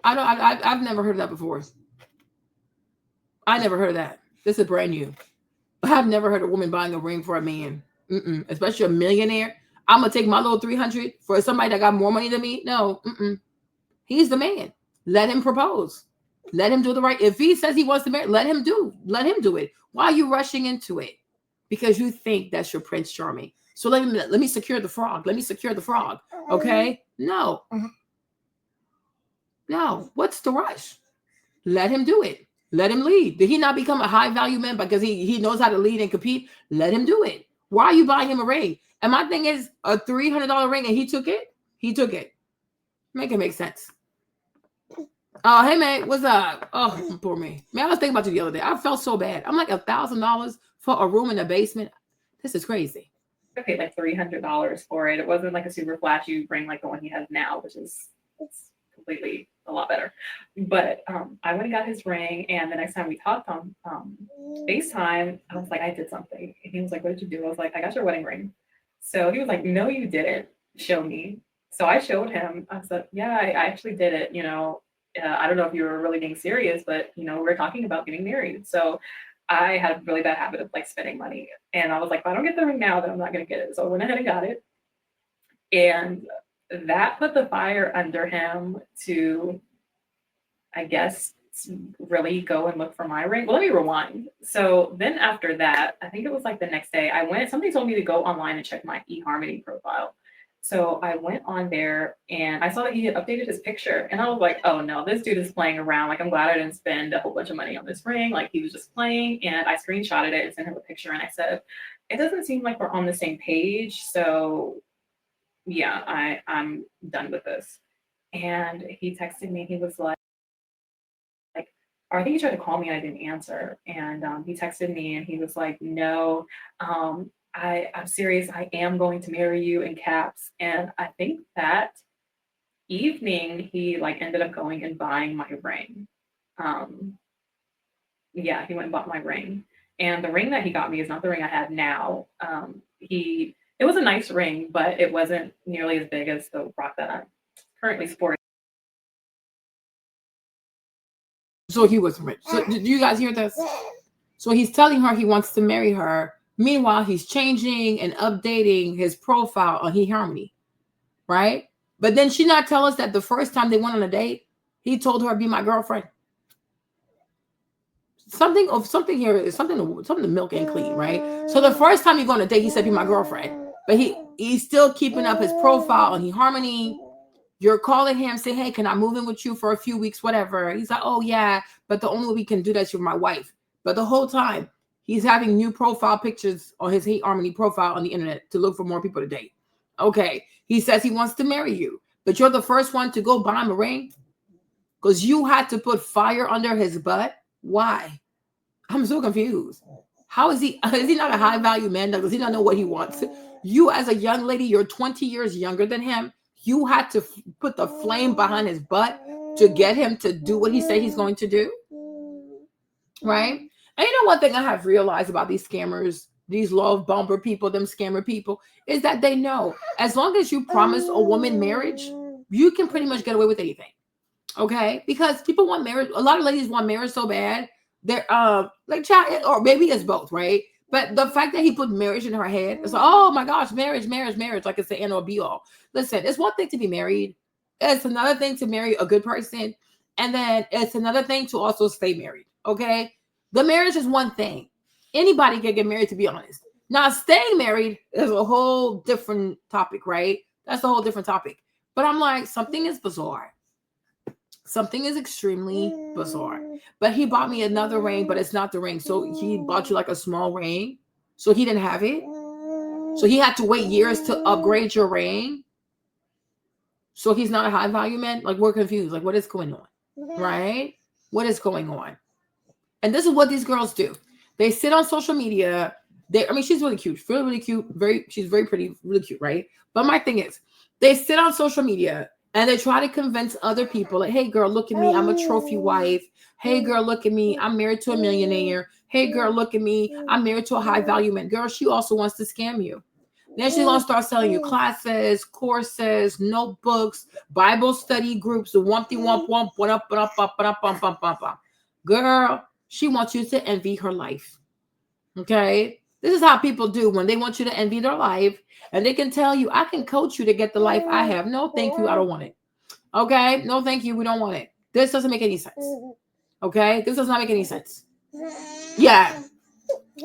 I've never heard of that before. I never heard of that. This is brand new. I've never heard of a woman buying a ring for a man. Especially a millionaire. I'm gonna take my little 300 for somebody that got more money than me. No, he's the man. Let him propose. Let him do the right. If he says he wants to marry, let him do it. Why are you rushing into it? Because you think that's your Prince Charming. So let me secure the frog. Let me secure the frog. Okay? No. What's the rush? Let him do it. Let him lead. Did he not become a high value man because he knows how to lead and compete? Let him do it. Why are you buying him a ring? And my thing is a $300 ring and he took it? He took it. Make it make sense. Oh, hey, man, what's up? Oh, poor me. Man, I was thinking about you the other day. I felt so bad. I'm like $1,000 for a room in the basement. This is crazy. I paid like $300 for it. It wasn't like a super flashy ring like the one he has now, which is completely a lot better. But I went and got his ring, and the next time we talked on FaceTime, I was like, I did something. And he was like, what did you do? I was like, I got your wedding ring. So he was like, no, you didn't. Show me. So I showed him. I said, yeah, I actually did it. I don't know if you were really being serious, but we're talking about getting married. So I had a really bad habit of like spending money. And I was like, if I don't get the ring now, then I'm not going to get it. So I went ahead and got it. And that put the fire under him to, I guess, really go and look for my ring. Well, let me rewind. So then after that, I think it was like the next day, somebody told me to go online and check my eHarmony profile. So I went on there and I saw that he had updated his picture, and I was like, oh no, this dude is playing around. Like, I'm glad I didn't spend a whole bunch of money on this ring. Like, he was just playing. And I screenshotted it and sent him a picture, and I said, it doesn't seem like we're on the same page. So yeah, I'm done with this. And he texted me. He was like, or I think he tried to call me and I didn't answer. And he texted me and he was like, no, I'm serious. I am going to marry you, in caps. And I think that evening he like ended up going and buying my ring. Yeah, he went and bought my ring. And the ring that he got me is not the ring I have now. It was a nice ring, but it wasn't nearly as big as the rock that I'm currently sporting. So he was rich. So did you guys hear this? So he's telling her he wants to marry her. Meanwhile, he's changing and updating his profile on eHarmony, right? But then she not tell us that the first time they went on a date, he told her, be my girlfriend. Something here is something the milk ain't clean, right? So the first time you go on a date, he said, be my girlfriend. But he's still keeping up his profile on eHarmony. You're calling him, say, hey, can I move in with you for a few weeks, whatever. He's like, oh, yeah, but the only way we can do that is with my wife. But the whole time, he's having new profile pictures on his eHarmony profile on the internet to look for more people to date. Okay, he says he wants to marry you, but you're the first one to go buy him a ring because you had to put fire under his butt. Why? I'm so confused. How is he not a high value man? Does he not know what he wants? You as a young lady, you're 20 years younger than him. You had to put the flame behind his butt to get him to do what he said he's going to do. Right? And you know one thing I have realized about these scammers, these love bomber people, them scammer people, is that they know as long as you promise a woman marriage, you can pretty much get away with anything. Okay? Because people want marriage. A lot of ladies want marriage so bad. They're like child, or maybe it's both, right? But the fact that he put marriage in her head, it's like, oh my gosh, marriage, like it's the end or be all. Listen, it's one thing to be married. It's another thing to marry a good person. And then it's another thing to also stay married. Okay. The marriage is one thing. Anybody can get married, to be honest. Now, staying married is a whole different topic, right? That's a whole different topic. But I'm like, something is bizarre. Something is extremely bizarre. But he bought me another ring, but it's not the ring. So he bought you like a small ring. So he didn't have it. So he had to wait years to upgrade your ring. So he's not a high value man. Like, we're confused. Like, what is going on? Right? What is going on? And this is what these girls do. They sit on social media. She's really cute. She's really cute. She's very pretty, really cute, right? But my thing is, they sit on social media and they try to convince other people, like, hey, girl, look at me. I'm a trophy wife. Hey, girl, look at me. I'm married to a millionaire. Hey, girl, look at me. I'm married to a high value man. Girl, she also wants to scam you. Then she's going to start selling you classes, courses, notebooks, Bible study groups, the wump. Girl, she wants you to envy her life. Okay? This is how people do when they want you to envy their life, and they can tell you, I can coach you to get the life I have. No, thank you. I don't want it. Okay? No, thank you. We don't want it. This doesn't make any sense. Okay? This does not make any sense. Yeah.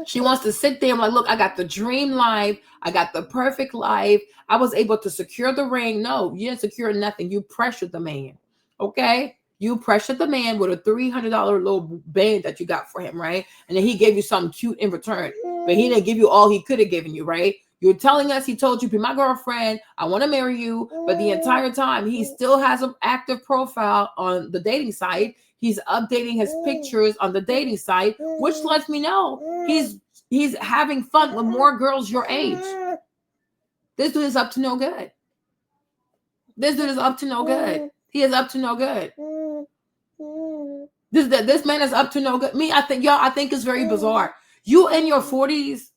She wants to sit there and like, look, I got the dream life. I got the perfect life. I was able to secure the ring. No, you didn't secure nothing. You pressured the man. Okay? You pressured the man with a $300 little band that you got for him, right? And then he gave you something cute in return. But he didn't give you all he could have given you, right? You're telling us he told you, be my girlfriend. I want to marry you. But the entire time, he still has an active profile on the dating site. He's updating his pictures on the dating site, which lets me know he's having fun with more girls your age. This dude is up to no good. This dude is up to no good. He is up to no good. This man is up to no good. I think it's very bizarre. You in your 40s,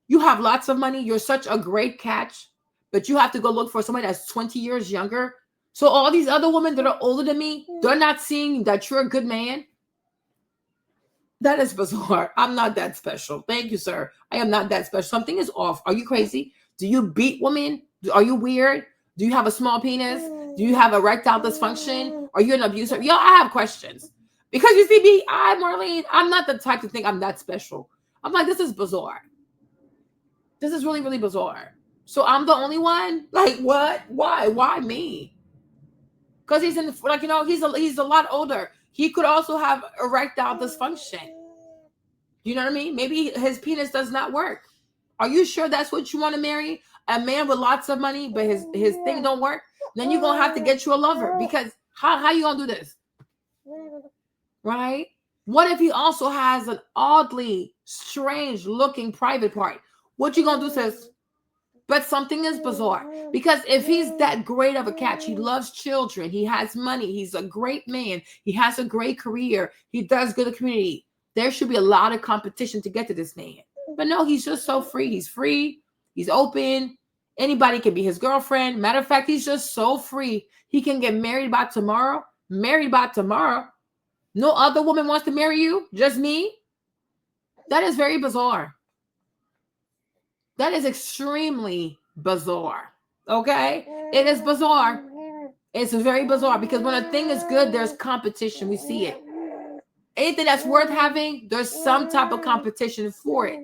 you have lots of money. You're such a great catch, but you have to go look for somebody that's 20 years younger. So all these other women that are older than me, they're not seeing that you're a good man. That is bizarre. I'm not that special. Thank you, sir. I am not that special. Something is off. Are you crazy? Do you beat women? Are you weird? Do you have a small penis? Do you have erectile dysfunction? Are you an abuser? Yo, I have questions. Because you see me, Marlene, I'm not the type to think I'm that special. I'm like, this is bizarre. This is really, really bizarre. So I'm the only one? Like, what? Why? Why me? Because he's in, like, you know, he's a lot older. He could also have erectile dysfunction. You know what I mean? Maybe his penis does not work. Are you sure that's what you want to marry? A man with lots of money, but his thing don't work? Then you're going to have to get you a lover. Because how you going to do this? Right? What if he also has an oddly strange looking private part? What you going to do, sis? But something is bizarre, because if he's that great of a catch, he loves children, he has money, he's a great man, he has a great career, he does good in the community, there should be a lot of competition to get to this man. But no, he's just so free. He's free. He's open. Anybody can be his girlfriend. Matter of fact, he's just so free. He can get married by tomorrow. Married by tomorrow. No other woman wants to marry you. Just me. That is very bizarre. That is extremely bizarre. Okay? It is bizarre. It's very bizarre, because when a thing is good, there's competition. We see it. Anything that's worth having, there's some type of competition for it.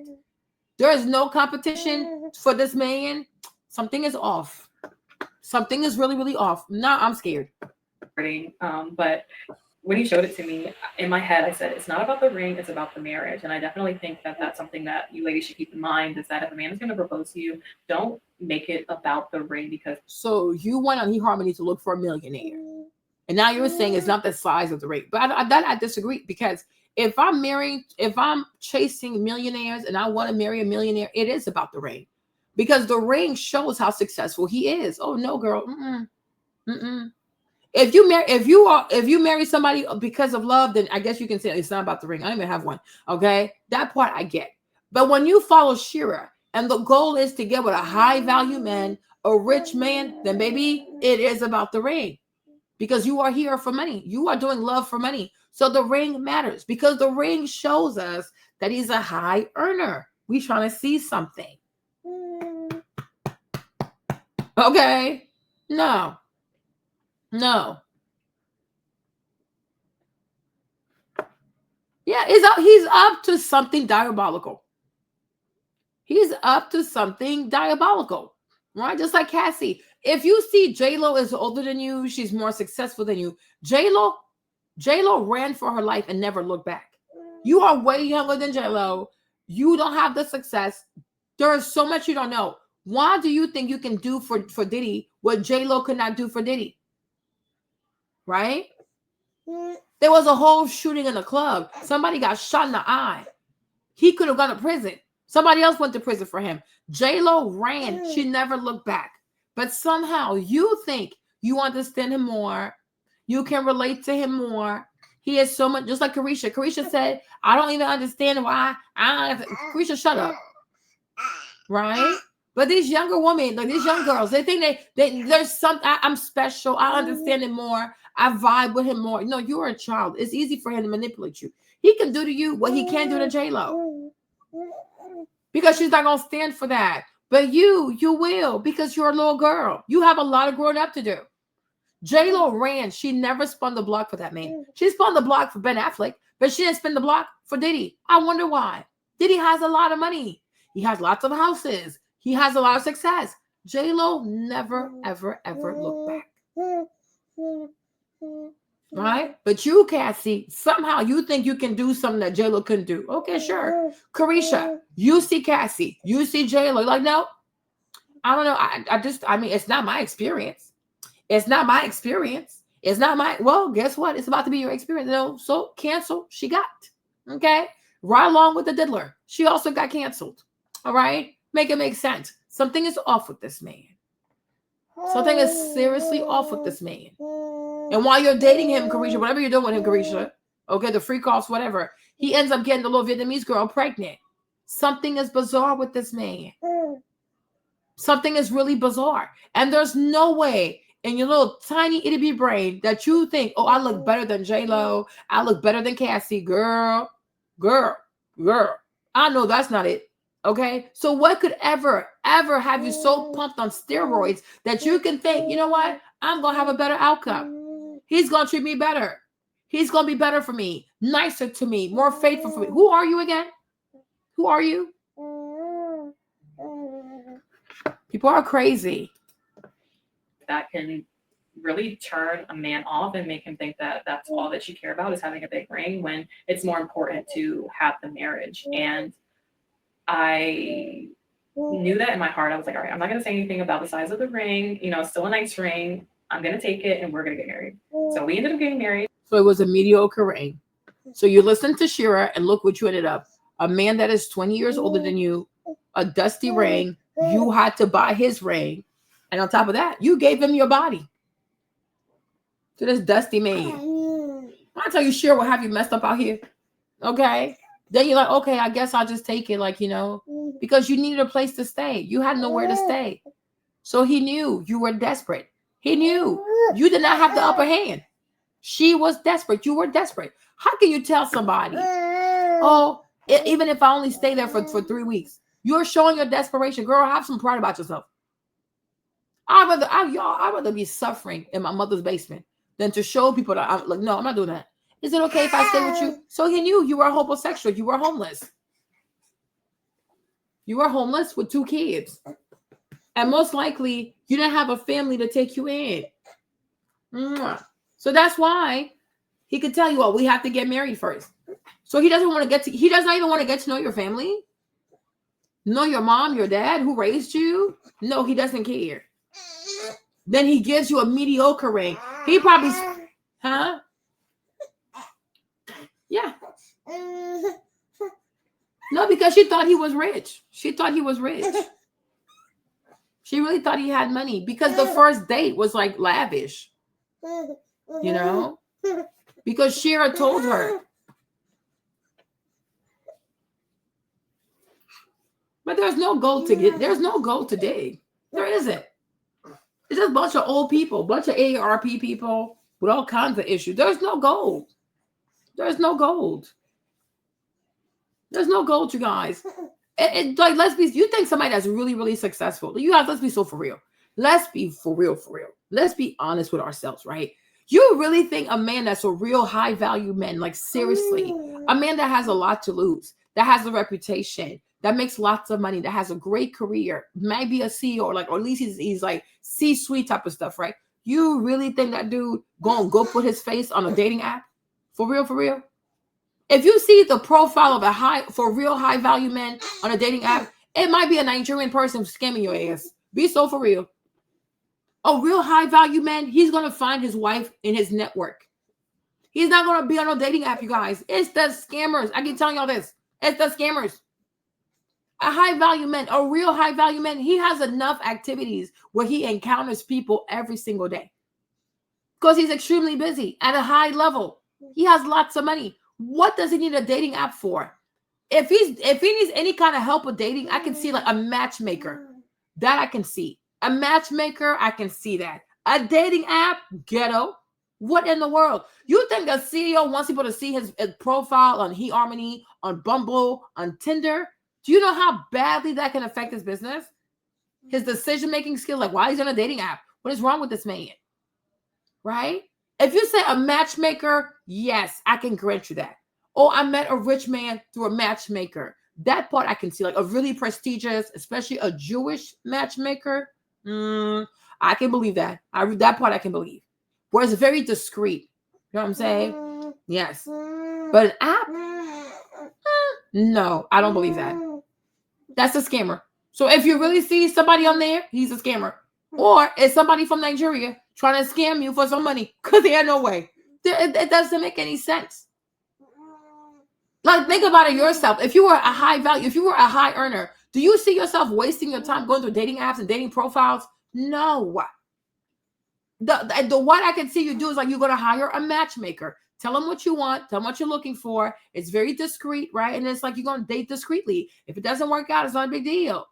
There is no competition for this man. Something is off. Something is really, really off. No, I'm scared. But when you showed it to me, in my head, I said, it's not about the ring, it's about the marriage. And I definitely think that that's something that you ladies should keep in mind, is that if a man is going to propose to you, don't make it about the ring. Because so you went on eHarmony to look for a millionaire. And now you're saying it's not the size of the ring. But I disagree, because if I'm chasing millionaires and I want to marry a millionaire, it is about the ring. Because the ring shows how successful he is. Oh no, girl. If you marry somebody because of love, then I guess you can say it's not about the ring. I don't even have one. Okay, that part I get. But when you follow Shera and the goal is to get with a high value man, a rich man, then baby, it is about the ring. Because you are here for money. You are doing love for money. So the ring matters, because the ring shows us that he's a high earner. We trying to see something. Okay? No. Yeah, he's up to something diabolical. He's up to something diabolical, right? Just like Cassie. If you see J-Lo is older than you, she's more successful than you. J-Lo ran for her life and never looked back. You are way younger than J-Lo. You don't have the success. There is so much you don't know. Why do you think you can do for Diddy what J-Lo could not do for Diddy? Right? There was a whole shooting in a club. Somebody got shot in the eye. He could have gone to prison. Somebody else went to prison for him. J-Lo ran. She never looked back. But somehow you think you understand him more. You can relate to him more. He is so much, just like Carisha. Carisha said, I don't even understand why. Carisha, shut up. Right? But these younger women, like these young girls, they think there's something, I'm special. I understand him more. I vibe with him more. No, you're a child. It's easy for him to manipulate you. He can do to you what he can't do to J-Lo. Because she's not going to stand for that. But you will, because you're a little girl. You have a lot of growing up to do. J-Lo ran. She never spun the block for that man. She spun the block for Ben Affleck, but she didn't spin the block for Diddy. I wonder why. Diddy has a lot of money. He has lots of houses. He has a lot of success. J-Lo never, ever, ever looked back. Right? But you, Cassie, somehow you think you can do something that J-Lo couldn't do. Okay, sure. Carisha, you see Cassie. You see J-Lo. Like, no, I don't know. I mean, it's not my experience. It's not my experience. It's not my, well, guess what? It's about to be your experience. No, so cancel. She got. Okay? Right along with the diddler. She also got canceled. All right? Make it make sense. Something is off with this man. Something is seriously off with this man. And while you're dating him, Carisha, whatever you're doing with him, Carisha, okay, the freak offs, whatever, he ends up getting the little Vietnamese girl pregnant. Something is bizarre with this man. Something is really bizarre. And there's no way in your little tiny itty bitty brain that you think, oh, I look better than J-Lo. I look better than Cassie. Girl. I know that's not it. Okay? So what could ever have you so pumped on steroids that you can think, you know what? I'm going to have a better outcome. He's going to treat me better. He's going to be better for me, nicer to me, more faithful for me. Who are you again? Who are you? People are crazy. That can really turn a man off and make him think that that's all that you care about is having a big ring, when it's more important to have the marriage. And I knew that in my heart. I was like, all right, I'm not going to say anything about the size of the ring. You know, it's still a nice ring. I'm going to take it and we're going to get married. So we ended up getting married. So it was a mediocre ring. So you listened to Shera and look what you ended up. A man that is 20 years older than you, a dusty ring. You had to buy his ring. And on top of that, you gave him your body to this dusty man. I tell you, Shera will have you messed up out here. Okay? Then you're like, okay, I guess I'll just take it, like, you know, because you needed a place to stay. You had nowhere to stay. So he knew you were desperate. He knew you did not have the upper hand. She was desperate. You were desperate. How can you tell somebody, oh, even if I only stay there for 3 weeks, you're showing your desperation. Girl, have some pride about yourself. I'd rather be suffering in my mother's basement than to show people that I'm like, no, I'm not doing that. Is it okay if I stay with you? So he knew you were homosexual. You were homeless. You were homeless with 2 kids. And most likely, you didn't have a family to take you in. So that's why he could tell you, oh, we have to get married first. So he doesn't even want to get to know your family. Know your mom, your dad, who raised you. No, he doesn't care. Then he gives you a mediocre ring. He probably, huh? Yeah. No, because she thought he was rich. She thought he was rich. She really thought he had money because the first date was like lavish. You know? Because Shera told her. But there's no gold to get. There's no gold to dig. There isn't. It's just a bunch of old people, a bunch of AARP people with all kinds of issues. There's no gold. There's no gold. There's no gold, you guys. Like, let's be, you think somebody that's really, really successful. You guys, let's be so for real. Let's be for real, for real. Let's be honest with ourselves, right? You really think a man that's a real high value man, like seriously, a man that has a lot to lose, that has a reputation, that makes lots of money, that has a great career, maybe a CEO, or at least he's like C-suite type of stuff, right? You really think that dude gonna go put his face on a dating app? For real, for real? If you see the profile of a real high value man on a dating app, it might be a Nigerian person scamming your ass. Be so for real. A real high value man, he's gonna find his wife in his network. He's not gonna be on a dating app, you guys. It's the scammers. I keep telling y'all this. It's the scammers. A high value man, a real high value man, he has enough activities where he encounters people every single day because he's extremely busy at a high level. He has lots of money. What does he need a dating app for? If he needs any kind of help with dating, I can see like a matchmaker. That I can see. A matchmaker, I can see that. A dating app, ghetto. What in the world? You think a CEO wants people to see his profile on eHarmony, on Bumble, on Tinder? Do you know how badly that can affect his business? His decision-making skill, like why he's on a dating app? What is wrong with this man? Right? If you say a matchmaker, yes, I can grant you that. Oh, I met a rich man through a matchmaker. That part I can see, like a really prestigious, especially a Jewish matchmaker. I can believe that. That part I can believe. Where it's very discreet. You know what I'm saying? Yes. But an app? No, I don't believe that. That's a scammer. So if you really see somebody on there, he's a scammer. Or it's somebody from Nigeria trying to scam you for some money because they had no way. It doesn't make any sense. Like, think about it yourself. If you were a high value, if you were a high earner, do you see yourself wasting your time going through dating apps and dating profiles? No. The what I can see you do is like you're going to hire a matchmaker. Tell them what you want. Tell them what you're looking for. It's very discreet, right? And it's like you're going to date discreetly. If it doesn't work out, it's not a big deal.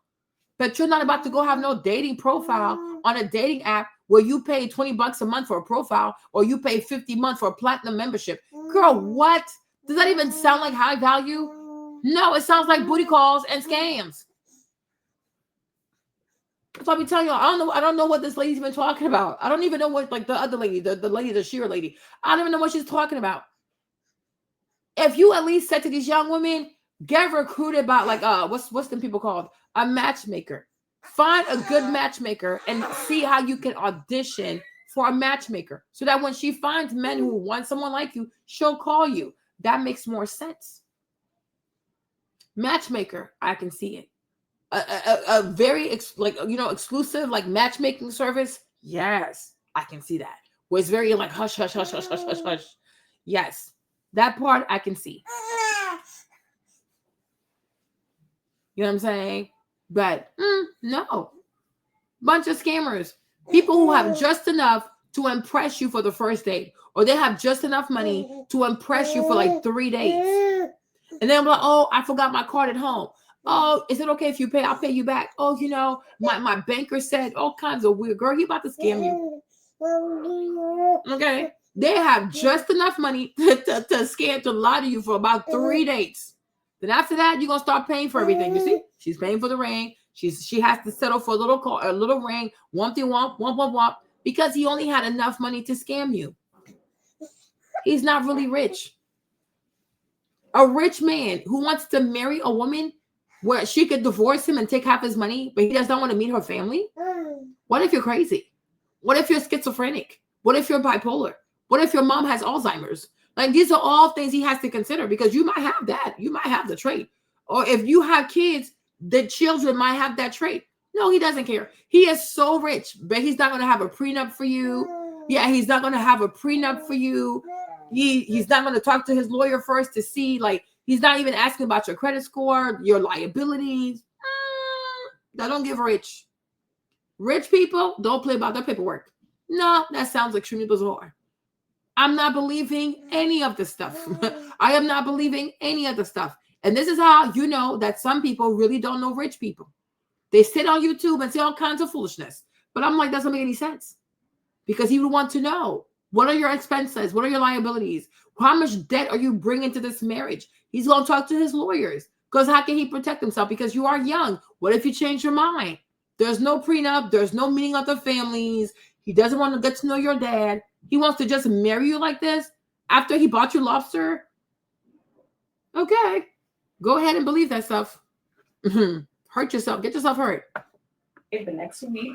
But you're not about to go have no dating profile on a dating app where you pay $20 a month for a profile or you pay $50 a month for a platinum membership. Girl, what? Does that even sound like high value? No, it sounds like booty calls and scams. So I'll be telling you, I don't know what this lady's been talking about. I don't even know what, like the other lady, the lady, the Shera lady. I don't even know what she's talking about. If you at least said to these young women, get recruited by like what's them people called? A matchmaker. Find a good matchmaker and see how you can audition for a matchmaker so that when she finds men who want someone like you, she'll call you. That makes more sense. Matchmaker, I can see it. A very exclusive like matchmaking service. Yes, I can see that. Where it's very like hush, hush, hush, hush, hush, hush, hush. Yes, that part I can see. You know what I'm saying? But no. Bunch of scammers. People who have just enough to impress you for the first date. Or they have just enough money to impress you for like 3 days. And then I'm like, oh, I forgot my card at home. Oh, is it okay if you pay? I'll pay you back. Oh, you know, my banker said all kinds of weird. Girl, he about to scam you. Okay. They have just enough money to scam, to lie to you for about 3 dates. Then after that, you're going to start paying for everything. You see? She's paying for the ring. She has to settle for a little ring. Womp, because he only had enough money to scam you. He's not really rich. A rich man who wants to marry a woman where she could divorce him and take half his money, but he does not want to meet her family? What if you're crazy? What if you're schizophrenic? What if you're bipolar? What if your mom has Alzheimer's? Like, these are all things he has to consider because you might have that. You might have the trait. Or if you have kids, the children might have that trait. No, he doesn't care. He is so rich, but he's not going to have a prenup for you. Yeah, he's not going to have a prenup for you. He's not going to talk to his lawyer first to see, like, he's not even asking about your credit score, your liabilities. That don't give rich. Rich people don't play about their paperwork. No, that sounds extremely bizarre. I'm not believing any of the stuff. I am not believing any of the stuff. And this is how you know that some people really don't know rich people. They sit on YouTube and say all kinds of foolishness. But I'm like, that doesn't make any sense. Because he would want to know, what are your expenses? What are your liabilities? How much debt are you bringing to this marriage? He's going to talk to his lawyers. Because how can he protect himself? Because you are young. What if you change your mind? There's no prenup. There's no meeting of the families. He doesn't want to get to know your dad. He wants to just marry you like this after he bought you lobster? Okay. Go ahead and believe that stuff. Hurt yourself. Get yourself hurt. The next week,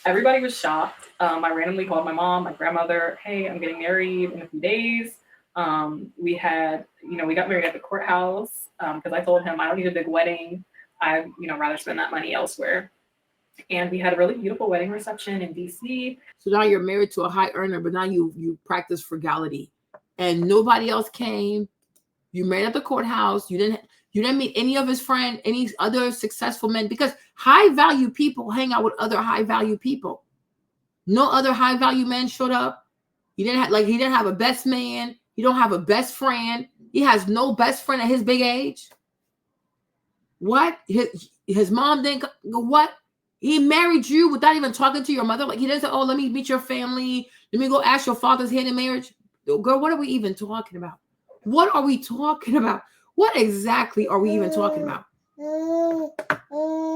everybody was shocked. I randomly called my mom, my grandmother, hey, I'm getting married in a few days. We got married at the courthouse because I told him I don't need a big wedding. I'd rather spend that money elsewhere. And we had a really beautiful wedding reception in DC. So now you're married to a high earner, but now you practice frugality. And nobody else came. You married at the courthouse. You didn't meet any of his friends, any other successful men, because high value people hang out with other high value people. No other high value men showed up. He didn't have a best man. He don't have a best friend. He has no best friend at his big age. What? His mom didn't go, what? He married you without even talking to your mother. Like, he didn't say, oh, let me meet your family. Let me go ask your father's hand in marriage. Girl, what are we even talking about? What are we talking about? What exactly are we even talking about?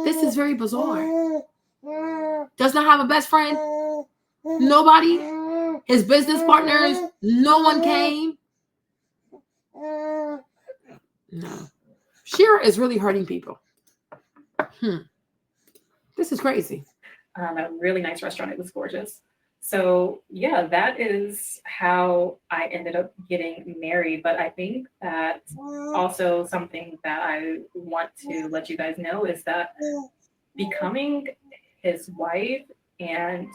This is very bizarre. Does not have a best friend? Nobody? His business partners? No one came? No. Shera is really hurting people. This is crazy. At a really nice restaurant. It was gorgeous. So yeah, that is how I ended up getting married. But I think that also something that I want to let you guys know is that becoming his wife and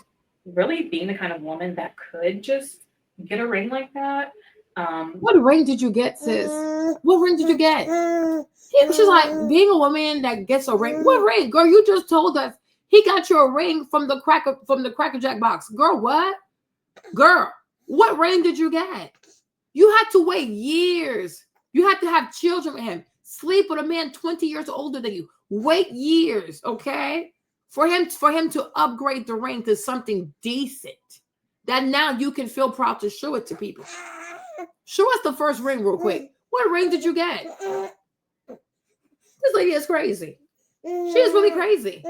really being the kind of woman that could just get a ring like that. What ring did you get, sis? What ring did you get? She's like, being a woman that gets a ring. What ring? Girl, you just told us he got you a ring from the Cracker Jack box. Girl, what? Girl, what ring did you get? You had to wait years. You had to have children with him. Sleep with a man 20 years older than you. Wait years, okay? For him to upgrade the ring to something decent that now you can feel proud to show it to people. Show us the first ring real quick. What ring did you get? This lady is crazy. She is really crazy.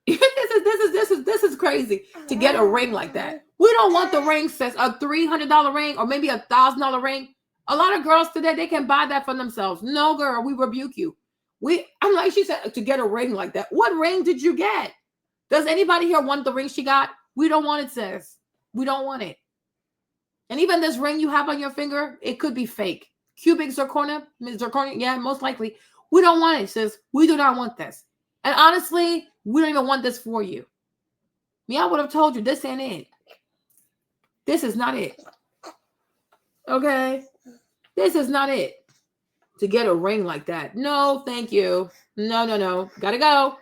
This is crazy to get a ring like that. We don't want the ring, sis. A $300 ring or maybe a $1,000 ring. A lot of girls today, they can buy that for themselves. No, girl, we rebuke you. I'm like, she said, to get a ring like that. What ring did you get? Does anybody here want the ring she got? We don't want it, sis. We don't want it. And even this ring you have on your finger, it could be fake. Cubic zirconia, yeah, most likely. We don't want it, sis. We do not want this. And honestly, we don't even want this for you. Me, I would have told you this ain't it. This is not it. Okay? This is not it. To get a ring like that. No, thank you. No. Gotta go.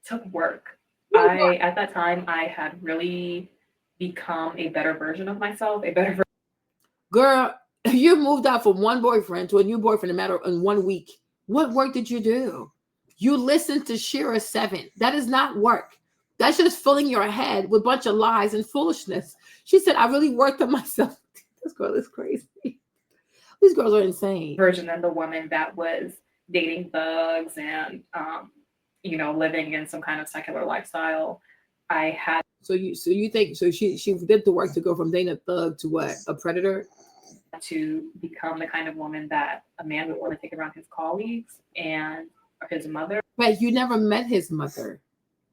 Took work. At that time, I had really become a better version of myself, Girl, you moved out from one boyfriend to a new boyfriend in 1 week. What work did you do? You listened to Shera 7. That is not work. That's just filling your head with a bunch of lies and foolishness. She said, I really worked on myself. This girl is crazy. These girls are insane. Version than the woman that was dating thugs and living in some kind of secular lifestyle. I had. So you think she did the work to go from dating a thug to what? A predator? To become the kind of woman that a man would want to take around his colleagues and his mother. But you never met his mother.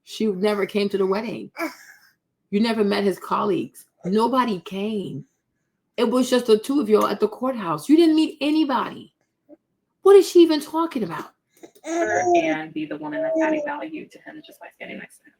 She never came to the wedding. You never met his colleagues. Nobody came. It was just the two of you at the courthouse. You didn't meet anybody. What is she even talking about? And be the woman that's adding value to him just by standing next to him.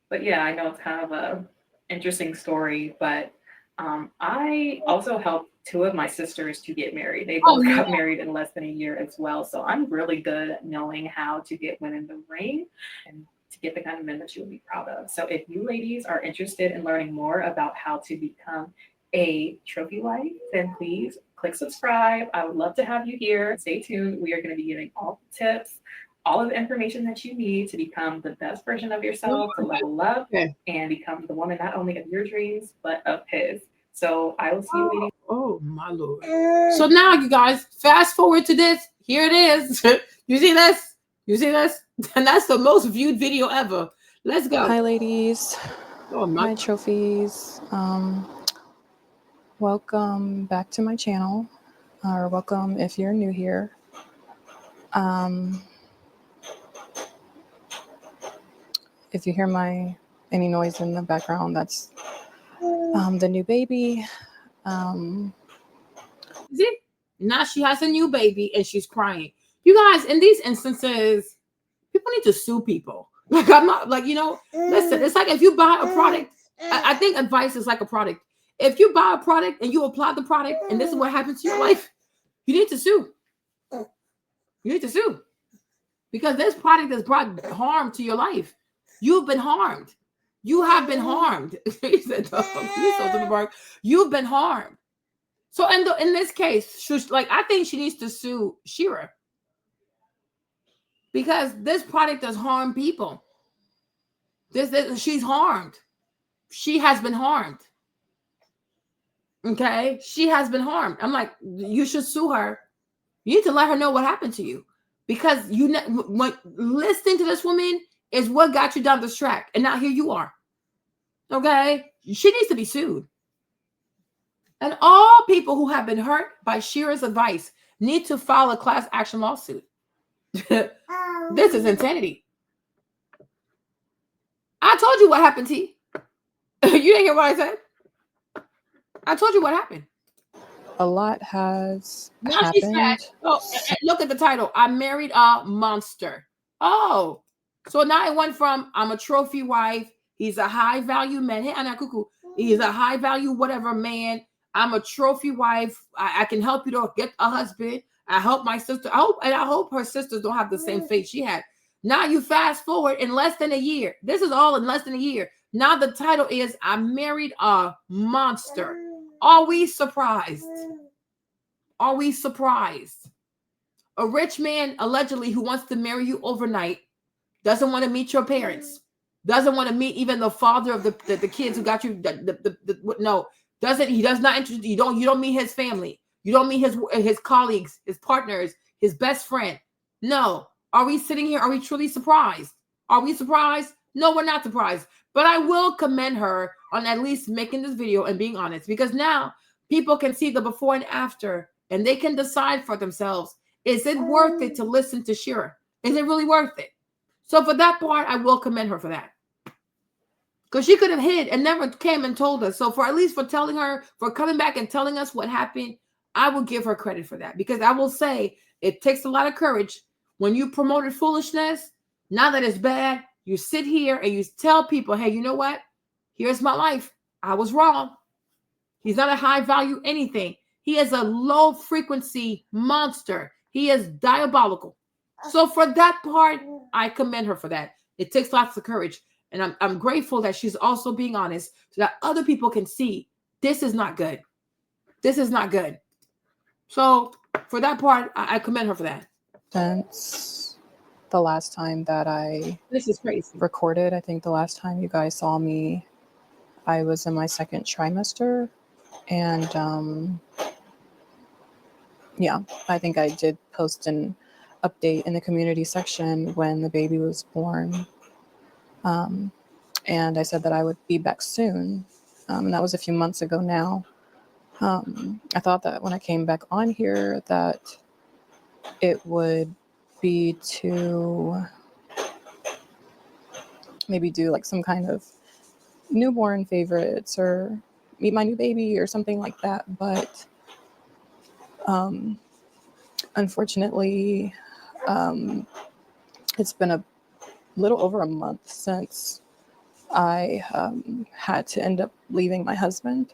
But yeah, I know it's kind of a interesting story, but I also helped 2 of my sisters to get married. They both got married in less than a year as well. So I'm really good at knowing how to get women the ring and to get the kind of men that you would be proud of. So if you ladies are interested in learning more about how to become a trophy wife, then please click subscribe. I would love to have you here. Stay tuned. We are going to be giving all the tips, all of the information that you need to become the best version of yourself, to level up and become the woman not only of your dreams, but of his. So I will see you ladies. Oh my Lord. So now you guys, fast forward to this. Here it is. You see this? And that's the most viewed video ever. Let's go. Hi, ladies. Oh, Hi, trophies. Welcome back to my channel, or welcome if you're new here. If you hear any noise in the background, that's the new baby. See? Now she has a new baby and she's crying. You guys, in these instances, people need to sue people. Like, I'm not like, listen, it's like if you buy a product, I think advice is like a product. If you buy a product and you apply the product and this is what happens to your life, you need to sue. You need to sue. Because this product has brought harm to your life. You've been harmed. You have been harmed. You've been harmed. So in this case, I think she needs to sue Shera. Because this product has harmed people. She's harmed. She has been harmed. Okay? She has been harmed. I'm like, you should sue her. You need to let her know what happened to you. Because listening to this woman is what got you down this track. And now here you are. Okay? She needs to be sued. And all people who have been hurt by Shera's advice need to file a class action lawsuit. This is insanity. I told you what happened, T. You didn't hear what I said? I told you what happened. A lot has Now happened. she said, look at the title. I married a monster. Oh, so now it went from I'm a trophy wife. He's a high value man. Hey, Anna Kuku. He's a high value whatever man. I'm a trophy wife. I can help you to get a husband. I help my sister. I hope her sisters don't have the same fate she had. Now you fast forward in less than a year. This is all in less than a year. Now the title is I married a monster. Are we surprised? Are we surprised? A rich man allegedly who wants to marry you overnight doesn't want to meet your parents. Doesn't want to meet even the father of the kids who got you. No, doesn't. He does not interest you. You don't meet his family. You don't meet his colleagues, his partners, his best friend. No. Are we sitting here? Are we truly surprised? Are we surprised? No, we're not surprised. But I will commend her on at least making this video and being honest, because now people can see the before and after and they can decide for themselves, is it worth it to listen to Shera? Is it really worth it? So for that part, I will commend her for that. Because she could have hid and never came and told us. So for at least for telling her, for coming back and telling us what happened, I will give her credit for that. Because I will say it takes a lot of courage when you promoted foolishness. Now that it's bad, you sit here and you tell people, hey, you know what? Here's my life. I was wrong. He's not a high value anything. He is a low frequency monster. He is diabolical. So for that part, I commend her for that. It takes lots of courage. And I'm grateful that she's also being honest so that other people can see this is not good. This is not good. So for that part, I commend her for that. Since the last time that I recorded, I think the last time you guys saw me, I was in my second trimester. And yeah, I think I did post an update in the community section when the baby was born. And I said that I would be back soon. And that was a few months ago now. I thought that when I came back on here that it would be to maybe do like some kind of newborn favorites or meet my new baby or something like that. But unfortunately, it's been a little over a month since I had to end up leaving my husband.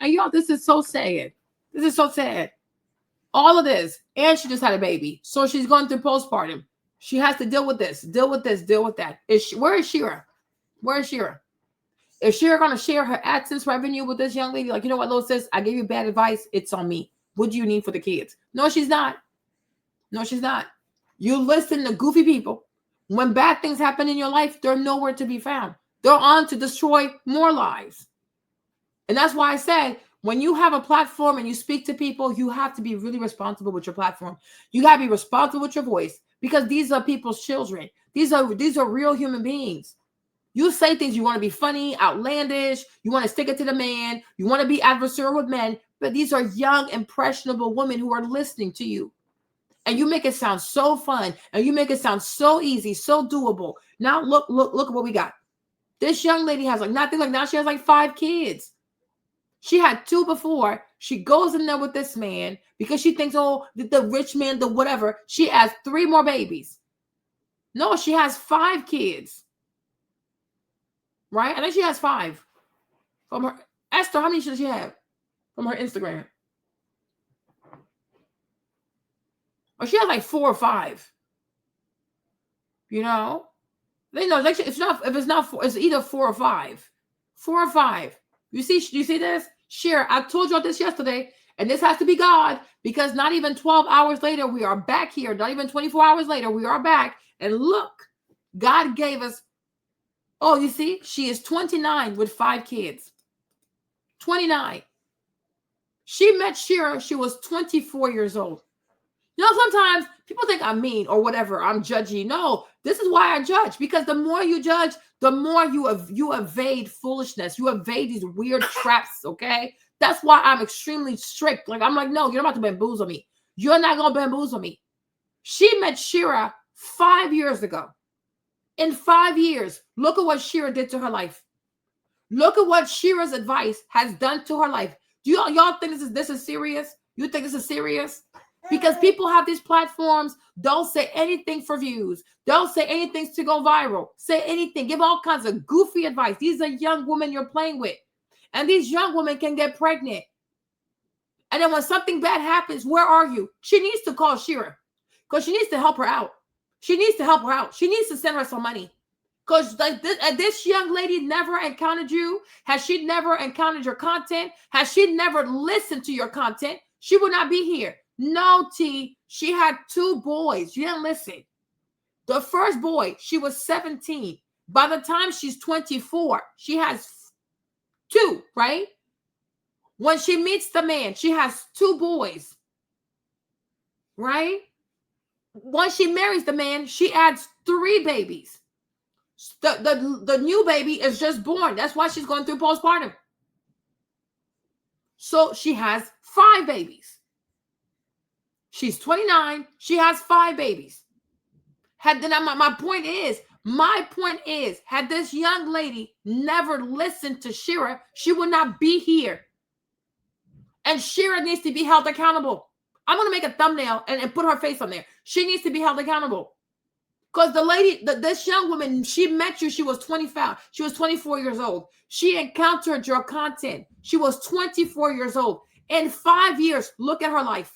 And y'all, this is so sad. This is so sad. All of this, and she just had a baby, so she's going through postpartum. She has to deal with this, deal with this, deal with that. Where is Shera? Where is Shera? Is Shera going to share her AdSense revenue with this young lady? Like, you know what, little sis, I gave you bad advice. It's on me. What do you need for the kids? No, she's not. No, she's not. You listen to goofy people. When bad things happen in your life, they're nowhere to be found. They're on to destroy more lives. And that's why I say, When you have a platform and you speak to people, you have to be really responsible with your platform. You got to be responsible with your voice because these are people's children. These are real human beings. You say things, you want to be funny, outlandish, you want to stick it to the man, you want to be adversarial with men, but these are young, impressionable women who are listening to you. And you make it sound so fun, and you make it sound so easy, so doable. Now look at what we got. This young lady has like nothing like now she has like 5 kids. She had 2 before. She goes in there with this man because she thinks, oh, the rich man, the whatever. She has 3 more babies. No, she has 5 kids. Right? I think she has 5. From her Esther, how many should she have? From her Instagram. Or she has like 4 or 5. You know? They know it's not if it's not 4, it's either 4 or 5. 4 or 5. You see this? Share. I told y'all this yesterday, and this has to be God because not even 12 hours later, we are back here. Not even 24 hours later, we are back. And look, God gave us. Oh, you see, she is 29 with 5 kids. 29. She met Shera. She was 24 years old. You know, sometimes people think I'm mean or whatever. I'm judgy. No, this is why I judge. Because the more you judge, the more you evade foolishness. You evade these weird traps, okay? That's why I'm extremely strict. Like, I'm like, no, you're not about to bamboozle me. You're not going to bamboozle me. She met Shera 5 years ago. In 5 years, look at what Shera did to her life. Look at what Shera's advice has done to her life. Do y'all think this is serious? You think this is serious? Because people have these platforms, don't say anything for views. Don't say anything to go viral. Say anything. Give all kinds of goofy advice. These are young women you're playing with. And these young women can get pregnant. And then when something bad happens, where are you? She needs to call Shera because she needs to help her out. She needs to help her out. She needs to send her some money. Because like this young lady never encountered you. Has she never encountered your content? Has she never listened to your content? She would not be here. No, T. She had 2 boys. You didn't listen. The first boy, she was 17. By the time she's 24, she has 2, right? When she meets the man, she has 2 boys, right? When she marries the man, she adds 3 babies. The new baby is just born. That's why she's going through postpartum. So she has 5 babies. She's 29. She has 5 babies. My point is, had this young lady never listened to Shera, she would not be here. And Shera needs to be held accountable. I'm going to make a thumbnail and put her face on there. She needs to be held accountable. Because the lady, this young woman, she met you, she was 25. She was 24 years old. She encountered your content. She was 24 years old. In 5 years, look at her life.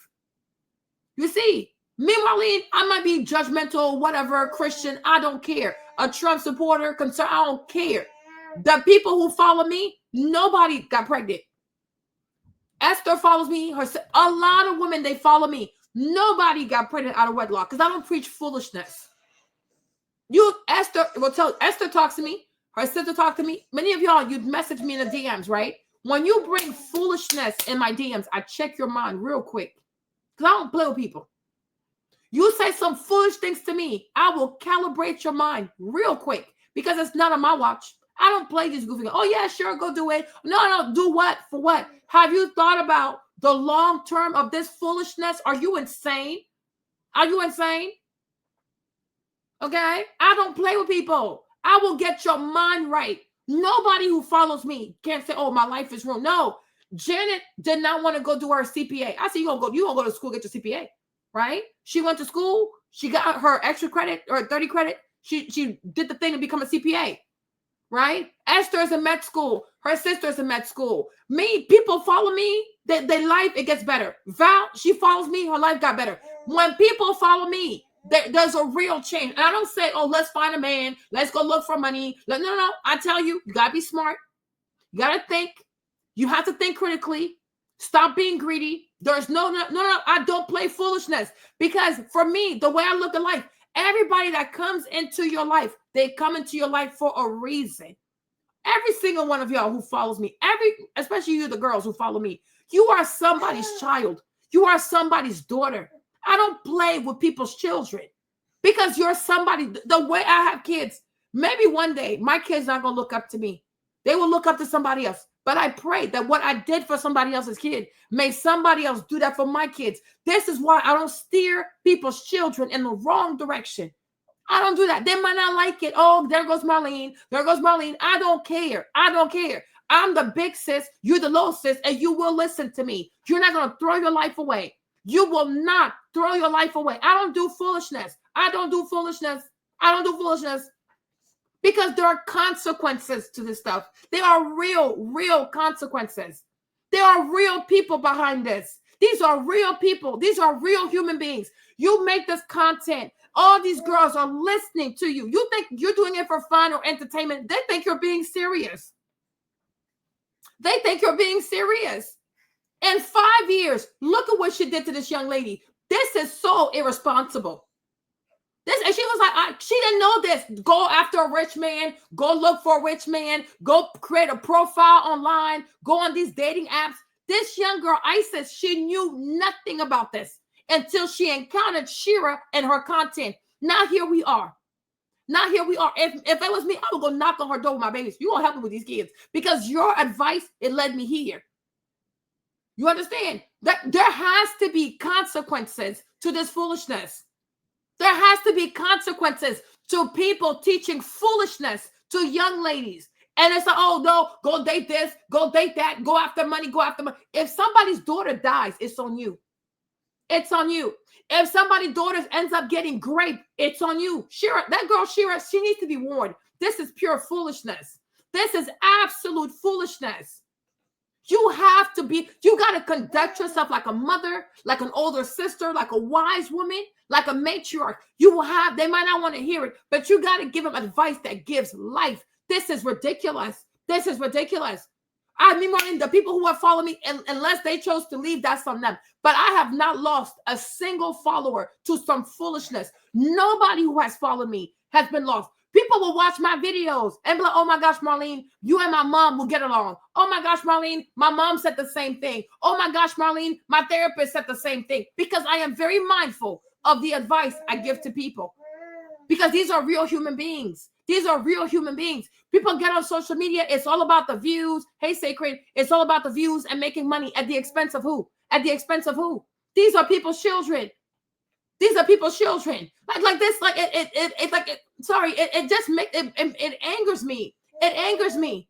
You see, meanwhile, I might be judgmental, whatever, Christian, I don't care. A Trump supporter, concerned, I don't care. The people who follow me, nobody got pregnant. Esther follows me. A lot of women, they follow me. Nobody got pregnant out of wedlock because I don't preach foolishness. Esther talks to me. Her sister talks to me. Many of y'all, you'd message me in the DMs, right? When you bring foolishness in my DMs, I check your mind real quick. Because I don't play with people. You say some foolish things to me, I will calibrate your mind real quick because it's not on my watch. I don't play these goofy. Oh, yeah, sure, go do it. No, do what? For what? Have you thought about the long term of this foolishness? Are you insane? Are you insane? Okay? I don't play with people. I will get your mind right. Nobody who follows me can't say, oh, my life is ruined. No. Janet did not want to go do her CPA. I said, you gonna go to school, get your CPA, right? She went to school, she got her extra credit or 30 credit. She did the thing to become a CPA, right? Esther's in med school, her sister's in med school. Me, people follow me, their life, it gets better. Val, she follows me, her life got better. When people follow me, there's a real change. And I don't say, oh, let's find a man, let's go look for money. No. I tell you, you gotta be smart. You gotta think. You have to think critically. Stop being greedy. There's no, I don't play foolishness. Because for me, the way I look at life, everybody that comes into your life, they come into your life for a reason. Every single one of y'all who follows me, especially you, the girls who follow me, you are somebody's child. You are somebody's daughter. I don't play with people's children because you're somebody. The way I have kids, maybe one day my kids not going to look up to me. They will look up to somebody else. But I pray that what I did for somebody else's kid, may somebody else do that for my kids. This is why I don't steer people's children in the wrong direction. I don't do that. They might not like it. Oh, there goes Marlene. There goes Marlene. I don't care. I don't care. I'm the big sis. You're the little sis, and you will listen to me. You're not going to throw your life away. You will not throw your life away. I don't do foolishness. I don't do foolishness. I don't do foolishness. Because there are consequences to this stuff. There are real consequences. There are real people behind this. These are real people. These are real human beings. You make this content. All these girls are listening to you. You think you're doing it for fun or entertainment. They think you're being serious. They think you're being serious. In 5 years, look at what she did to this young lady. This is so irresponsible. And she was like, she didn't know this. Go after a rich man. Go look for a rich man. Go create a profile online. Go on these dating apps. This young girl, Isis, she knew nothing about this until she encountered Shera and her content. Now here we are. Now here we are. If it was me, I would go knock on her door with my babies. You gonna help me with these kids because your advice, it led me here. You understand that there has to be consequences to this foolishness. There has to be consequences to people teaching foolishness to young ladies. And it's like, oh, no, go date this, go date that, go after money, go after money. If somebody's daughter dies, it's on you. It's on you. If somebody's daughter ends up getting raped, it's on you. Shera, that girl, Shera, she needs to be warned. This is pure foolishness. This is absolute foolishness. You got to conduct yourself like a mother, like an older sister, like a wise woman, like a matriarch. They might not want to hear it, but you got to give them advice that gives life. This is ridiculous. This is ridiculous. I mean, the people who have followed me, unless they chose to leave, that's on them. But I have not lost a single follower to some foolishness. Nobody who has followed me has been lost. People will watch my videos and be like, oh my gosh, Marlene, you and my mom will get along. Oh my gosh, Marlene, my mom said the same thing. Oh my gosh, Marlene, my therapist said the same thing. Because I am very mindful of the advice I give to people. Because these are real human beings. These are real human beings. People get on social media. It's all about the views. Hey, Sacred, it's all about the views and making money at the expense of who? At the expense of who? These are people's children. These are people's children. Like this, like it angers me. It angers me.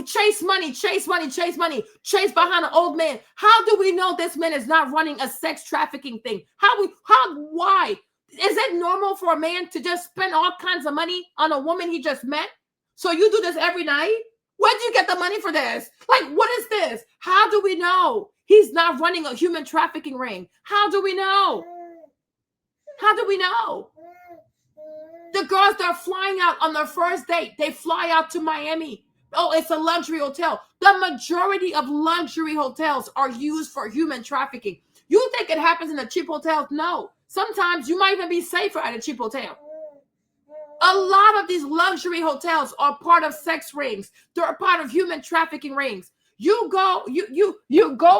Chase money, chase money, chase money, chase behind an old man. How do we know this man is not running a sex trafficking thing? Why? Is it normal for a man to just spend all kinds of money on a woman he just met? So you do this every night? Where do you get the money for this? Like, what is this? How do we know he's not running a human trafficking ring? How do we know? How do we know? The girls that are flying out on their first date, they fly out to Miami. Oh, it's a luxury hotel. The majority of luxury hotels are used for human trafficking. You think it happens in a cheap hotel? No. Sometimes you might even be safer at a cheap hotel. A lot of these luxury hotels are part of sex rings. They're a part of human trafficking rings. You go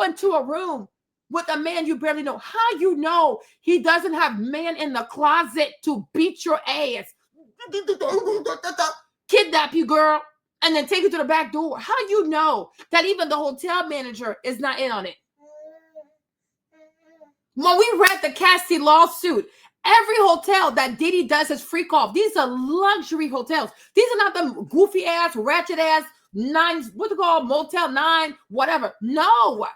into a room with a man you barely know. How you know he doesn't have man in the closet to beat your ass, kidnap you, girl, and then take you to the back door? How you know that even the hotel manager is not in on it? When we read the Cassie lawsuit, every hotel that Diddy does his freak off, these are luxury hotels. These are not them goofy ass, ratchet ass nines, what they call Motel 9, whatever. No.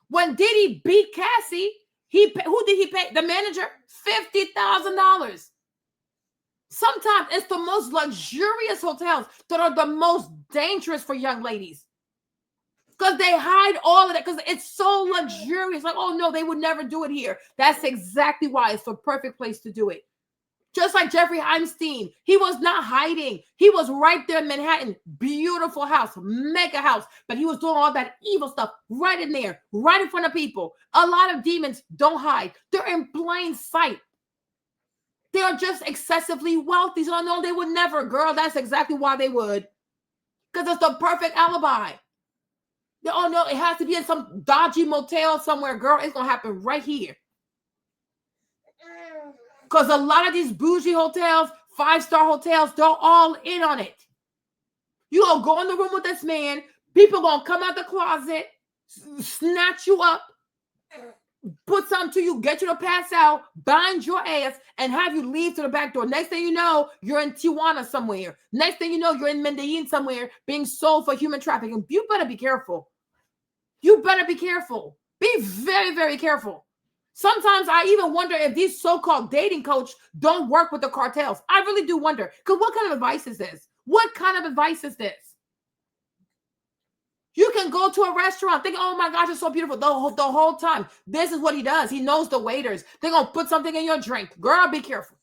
When Diddy beat Cassie, who did he pay? The manager? $50,000. Sometimes it's the most luxurious hotels that are the most dangerous for young ladies. Because they hide all of that because it's so luxurious. Like, oh, no, they would never do it here. That's exactly why it's the perfect place to do it. Just like Jeffrey Epstein, he was not hiding. He was right there in Manhattan. Beautiful house, mega house. But he was doing all that evil stuff right in there, right in front of people. A lot of demons don't hide. They're in plain sight. They are just excessively wealthy. So no, they would never. Girl, that's exactly why they would. Because it's the perfect alibi. Oh no, it has to be in some dodgy motel somewhere. Girl, it's going to happen right here. Because a lot of these bougie hotels, 5-star hotels, they're all in on it. You gonna go in the room with this man, people gonna come out the closet, snatch you up, put something to you, get you to pass out, bind your ass, and have you leave to the back door. Next thing you know, you're in Tijuana somewhere. Next thing you know, you're in Medellin somewhere being sold for human trafficking. You better be careful. You better be careful. Be very, very careful. Sometimes I even wonder if these so-called dating coaches don't work with the cartels. I really do wonder. Because what kind of advice is this? What kind of advice is this? You can go to a restaurant thinking, oh my gosh, it's so beautiful the whole time. This is what he does. He knows the waiters. They're going to put something in your drink. Girl, be careful.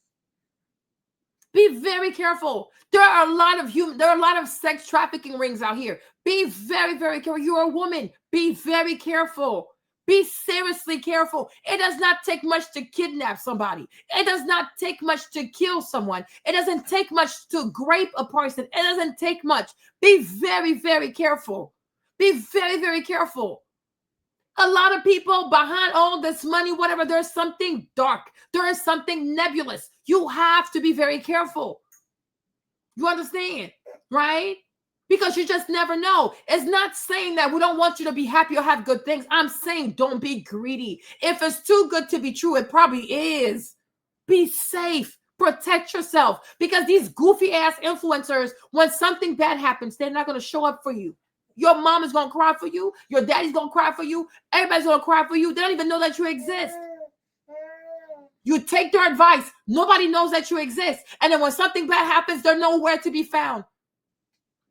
Be very careful. There are a lot of sex trafficking rings out here. Be very, very careful. You're a woman. Be very careful. Be seriously careful. It does not take much to kidnap somebody. It does not take much to kill someone. It doesn't take much to grape a person. It doesn't take much. Be very, very careful. Be very, very careful. A lot of people behind all this money, whatever, there's something dark. There is something nebulous. You have to be very careful. You understand, right? Because you just never know. It's not saying that we don't want you to be happy or have good things. I'm saying don't be greedy. If it's too good to be true, it probably is. Be safe. Protect yourself. Because these goofy ass influencers, when something bad happens, they're not going to show up for you. Your mom is going to cry for you. Your daddy's going to cry for you. Everybody's going to cry for you. They don't even know that you exist. You take their advice. Nobody knows that you exist. And then when something bad happens, they're nowhere to be found.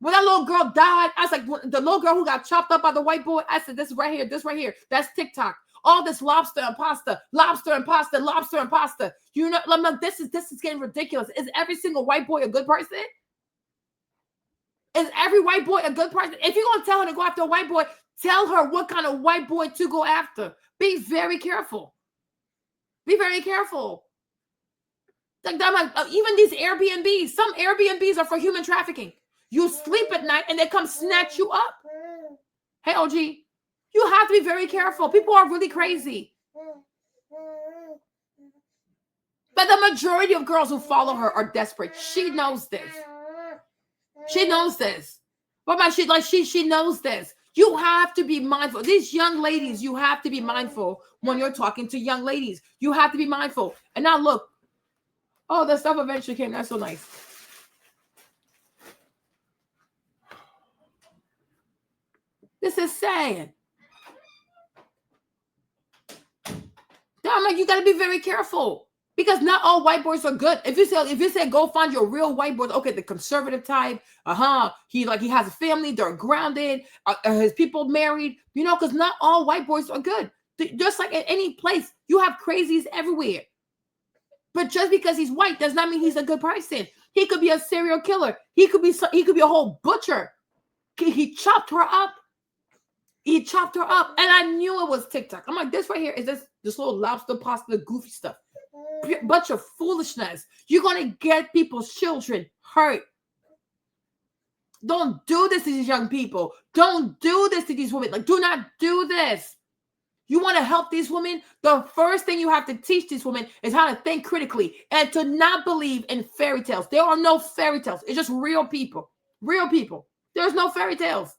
When that little girl died, I was like, the little girl who got chopped up by the white boy, I said, this right here, that's TikTok. All this lobster and pasta. You know, this is getting ridiculous. Is every single white boy a good person? Is every white boy a good person? If you're going to tell her to go after a white boy, tell her what kind of white boy to go after. Be very careful. Be very careful. Like, even these Airbnbs, some Airbnbs are for human trafficking. You sleep at night and they come snatch you up. Hey, OG, you have to be very careful. People are really crazy. But the majority of girls who follow her are desperate. She knows this. She knows this. She knows this. You have to be mindful. These young ladies, you have to be mindful when you're talking to young ladies. You have to be mindful. And now look. Oh, the stuff eventually came. That's so nice. This is sad. I'm like, you got to be very careful. Because not all white boys are good. If you say go find your real white boy, okay, the conservative type, he has a family, they're grounded, his people married, you know, because not all white boys are good. Just like at any place, you have crazies everywhere. But just because he's white does not mean he's a good person. He could be a serial killer. He could be a whole butcher. He chopped her up. He chopped her up, and I knew it was TikTok. I'm like, this right here is this little lobster pasta goofy stuff. Bunch of foolishness. You're going to get people's children hurt. Don't do this to these young people. Don't do this to these women. Like, do not do this. You want to help these women? The first thing you have to teach these women is how to think critically and to not believe in fairy tales. There are no fairy tales. It's just real people. Real people. There's no fairy tales.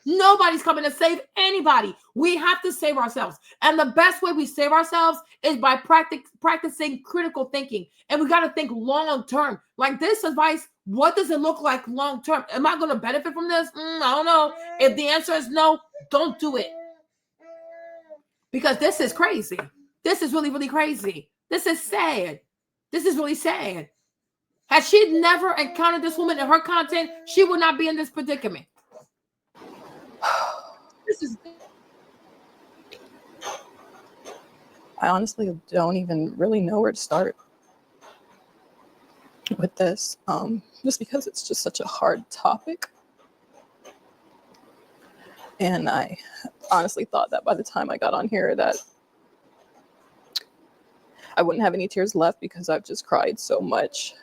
Nobody's coming to save anybody. We have to save ourselves. And the best way we save ourselves is by practicing critical thinking. And we got to think long term. Like this advice, what does it look like long term? Am I going to benefit from this? I don't know. If the answer is no, don't do it. Because this is crazy. This is really, really crazy. This is sad. This is really sad. Had she never encountered this woman in her content, she would not be in this predicament. I honestly don't even really know where to start with this, just because it's just such a hard topic. And I honestly thought that by the time I got on here that I wouldn't have any tears left because I've just cried so much.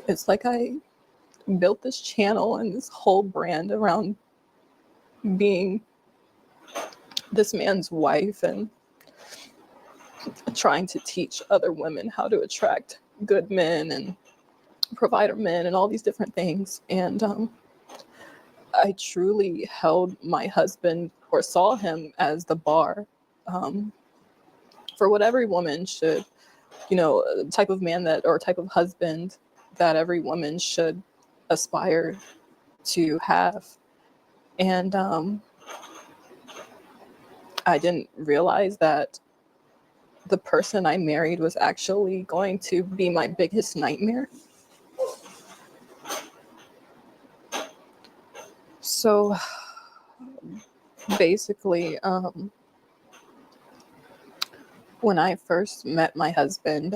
It's like I built this channel and this whole brand around being this man's wife and trying to teach other women how to attract good men and provider men and all these different things. And I truly held my husband, or saw him, as the bar for what every woman should, type of man that, or type of husband that every woman should aspire to have. And I didn't realize that the person I married was actually going to be my biggest nightmare. So basically, when I first met my husband,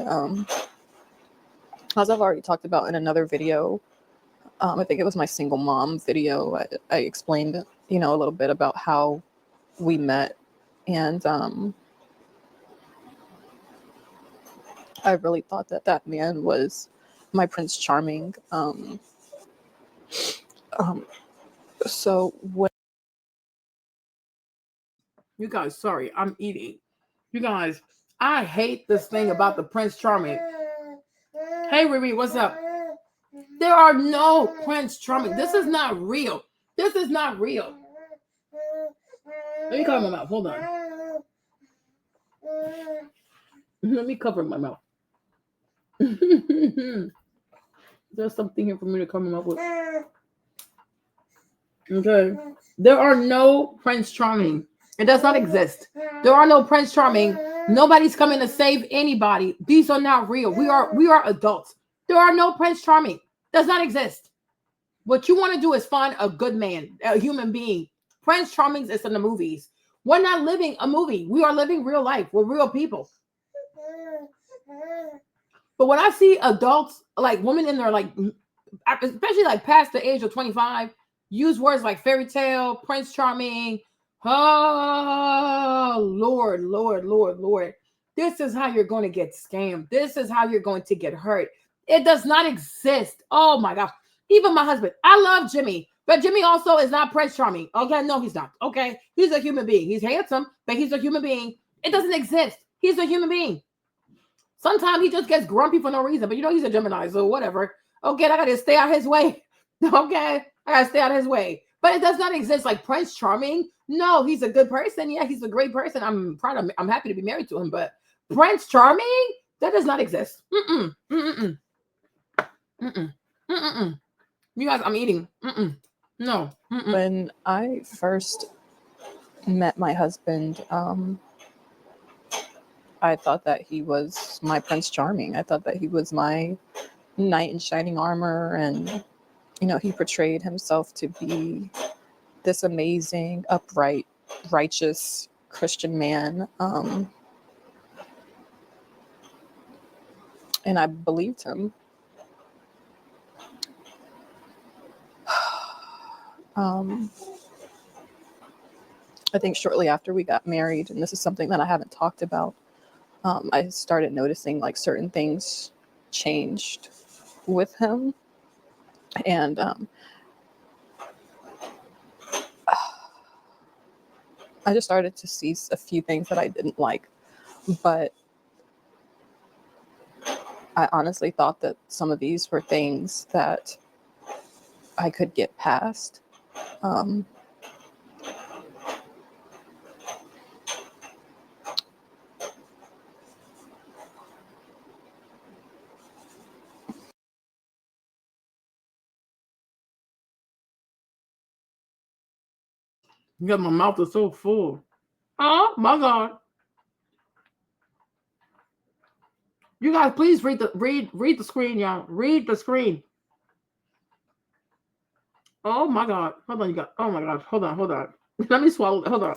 as I've already talked about in another video, I think it was my single mom video, I explained, a little bit about how we met. And I really thought that man was my Prince Charming. So when You guys, sorry, I'm eating. You guys, I hate this thing about the Prince Charming. Hey, Riri, what's up? There are no Prince Charming. This is not real. This is not real. Let me cover my mouth. Hold on. Let me cover my mouth. There's something here for me to cover my mouth with. Okay. There are no Prince Charming. It does not exist. There are no Prince Charming. Nobody's coming to save anybody. These are not real. We are adults. There are no Prince Charming. Does not exist. What you want to do is find a good man, a human being. Prince Charmings is in the movies. We're not living a movie. We are living real life. We're real people. But when I see adults, like women in their, like, especially like past the age of 25, use words like fairy tale, Prince Charming. Oh, Lord, Lord, Lord, Lord. This is how you're going to get scammed. This is how you're going to get hurt. It does not exist. Oh my gosh. Even my husband. I love Jimmy, but Jimmy also is not Prince Charming. Okay, no, he's not. Okay, he's a human being. He's handsome, but he's a human being. It doesn't exist. He's a human being. Sometimes he just gets grumpy for no reason, but he's a Gemini, so whatever. Okay, I gotta stay out his way. Okay, I gotta stay out his way. But it does not exist like Prince Charming. No, he's a good person. Yeah, he's a great person. I'm proud of him. I'm happy to be married to him. But Prince Charming, that does not exist. You guys, I'm eating. No. When I first met my husband, I thought that he was my Prince Charming. I thought that he was my knight in shining armor, and he portrayed himself to be this amazing, upright, righteous Christian man. And I believed him. I think shortly after we got married, and this is something that I haven't talked about, I started noticing like certain things changed with him. And I just started to see a few things that I didn't like. But I honestly thought that some of these were things that I could get past. Yeah, my mouth is so full. Oh my God. You guys, please read the screen, y'all. Read the screen. Oh my God. Hold on, you guys. Oh my God. Hold on. Let me swallow. Hold on.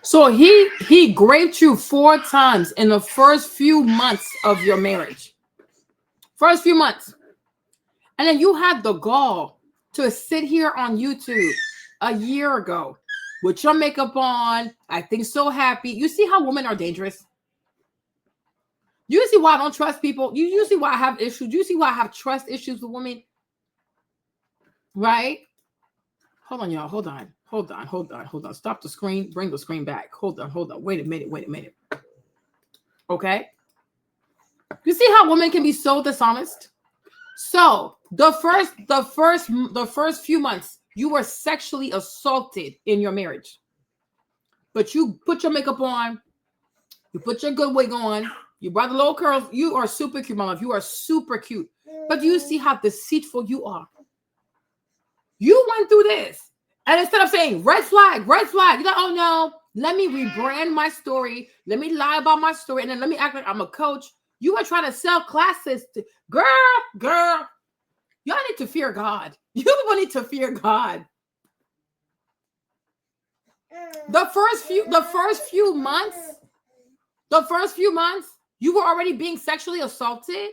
So he raped you 4 times in the first few months of your marriage. First few months. And then you had the gall to sit here on YouTube a year ago with your makeup on, acting so happy. You see how women are dangerous? You see why I don't trust people? You see why I have issues? You see why I have trust issues with women? Right? Hold on, y'all. Hold on. Stop the screen. Bring the screen back. Hold on. Wait a minute. Okay? You see how women can be so dishonest? So the first few months, you were sexually assaulted in your marriage. But you put your makeup on, you put your good wig on, you brought the little curls. You are super cute, my love. You are super cute. But do you see how deceitful you are? You went through this. And instead of saying, red flag, you're like, oh no, let me rebrand my story. Let me lie about my story. And then let me act like I'm a coach. You are trying to sell classes. Girl, y'all need to fear God. You people need to fear God. The first few months, you were already being sexually assaulted.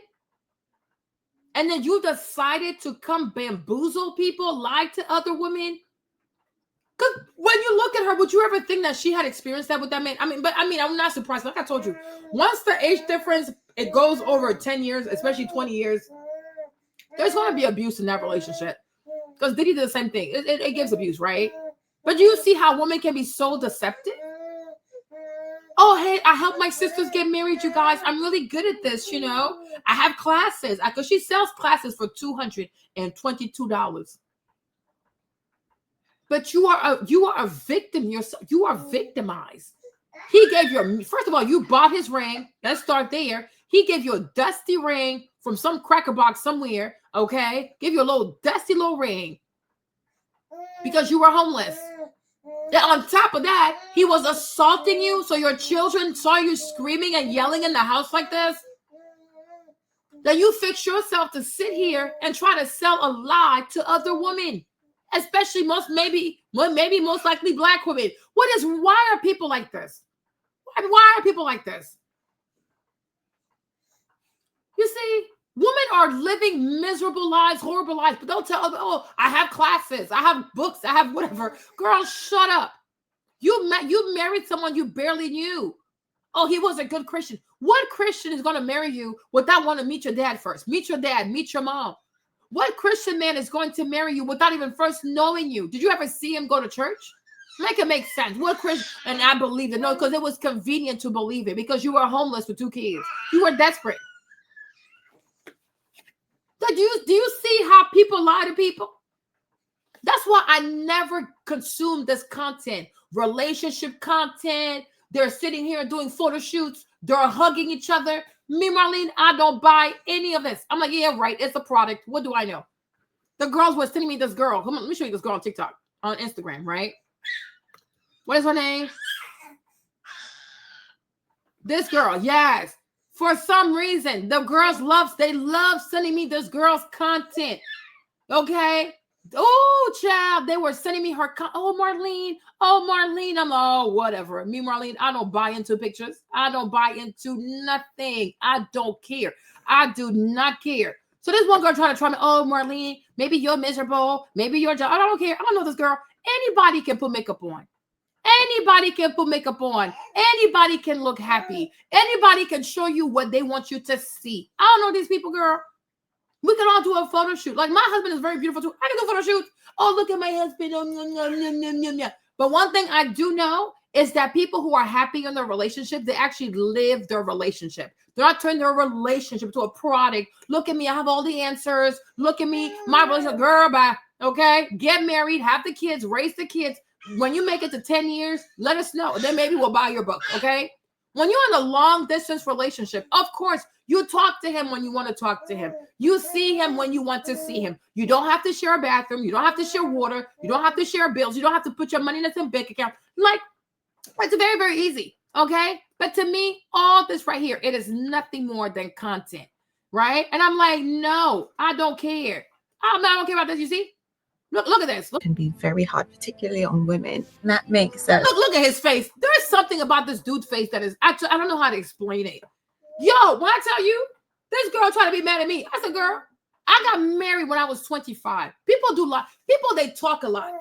And then you decided to come bamboozle people, lie to other women. Because when you look at her, would you ever think that she had experienced that with that man? I'm not surprised. Like I told you, once the age difference, it goes over 10 years, especially 20 years, there's going to be abuse in that relationship. Because Diddy did the same thing. It gives abuse, right? But you see how women can be so deceptive? Oh, hey, I help my sisters get married, you guys. I'm really good at this, you know. I have classes. Because she sells classes for $222. But you are a victim yourself. You are victimized. He gave you first of all, you bought his ring. Let's start there. He gave you a dusty ring from some cracker box somewhere. Okay, give you a little dusty little ring because you were homeless. And on top of that, he was assaulting you. So your children saw you screaming and yelling in the house like this. Then you fix yourself to sit here and try to sell a lie to other women. Especially most likely Black women. Why are people like this? Why are people like this? You see, women are living miserable lives, horrible lives, but they'll tell them, oh, I have classes, I have books, I have whatever. Girl, shut up. You married someone you barely knew. Oh, he was a good Christian. What Christian is going to marry you without wanting to meet your dad first? Meet your dad, meet your mom. What Christian man is going to marry you without even first knowing you? Did you ever see him go to church? Make it make sense. What Christian? And I believed it. No, because it was convenient to believe it because you were homeless with 2 kids. You were desperate. Do you see how people lie to people? That's why I never consume this content. Relationship content. They're sitting here doing photo shoots. They're hugging each other. Me, Marlene, I don't buy any of this. I'm like, yeah, right. It's a product. What do I know? The girls were sending me this girl. Come on, let me show you this girl on TikTok, on Instagram, right? What is her name? This girl, yes. For some reason, the girls love sending me this girl's content. Okay? Oh, child, they were sending me her oh, Marlene. I'm like, oh, whatever. Me, Marlene, I don't buy into pictures. I don't buy into nothing. I don't care. I do not care. So this one girl trying to try me, oh, Marlene, maybe you're miserable. Maybe you're, I don't care. I don't know this girl. Anybody can put makeup on. Anybody can put makeup on. Anybody can look happy. Anybody can show you what they want you to see. I don't know these people, girl. We can all do a photo shoot. Like, my husband is very beautiful too. I can do photo shoots. Oh, look at my husband. But one thing I do know is that people who are happy in their relationship, they actually live their relationship. They're not turning their relationship to a product. Look at me. I have all the answers. Look at me. My relationship, girl, bye. Okay? Get married. Have the kids. Raise the kids. When you make it to 10 years, let us know. Then maybe we'll buy your book. Okay? When you're in a long distance relationship, of course, you talk to him when you want to talk to him. You see him when you want to see him. You don't have to share a bathroom. You don't have to share water. You don't have to share bills. You don't have to put your money in the same bank account. Like, it's very, very easy. Okay? But to me, all this right here, it is nothing more than content. Right? And I'm like, no, I don't care. I don't care about this. You see? Look at this. Can be very hard, particularly on women. And that makes sense. Look at his face. There's something about this dude's face that is actually, I don't know how to explain it. Yo, when I tell you, this girl trying to be mad at me. I said, girl, I got married when I was 25. People do a lot. People, they talk a lot.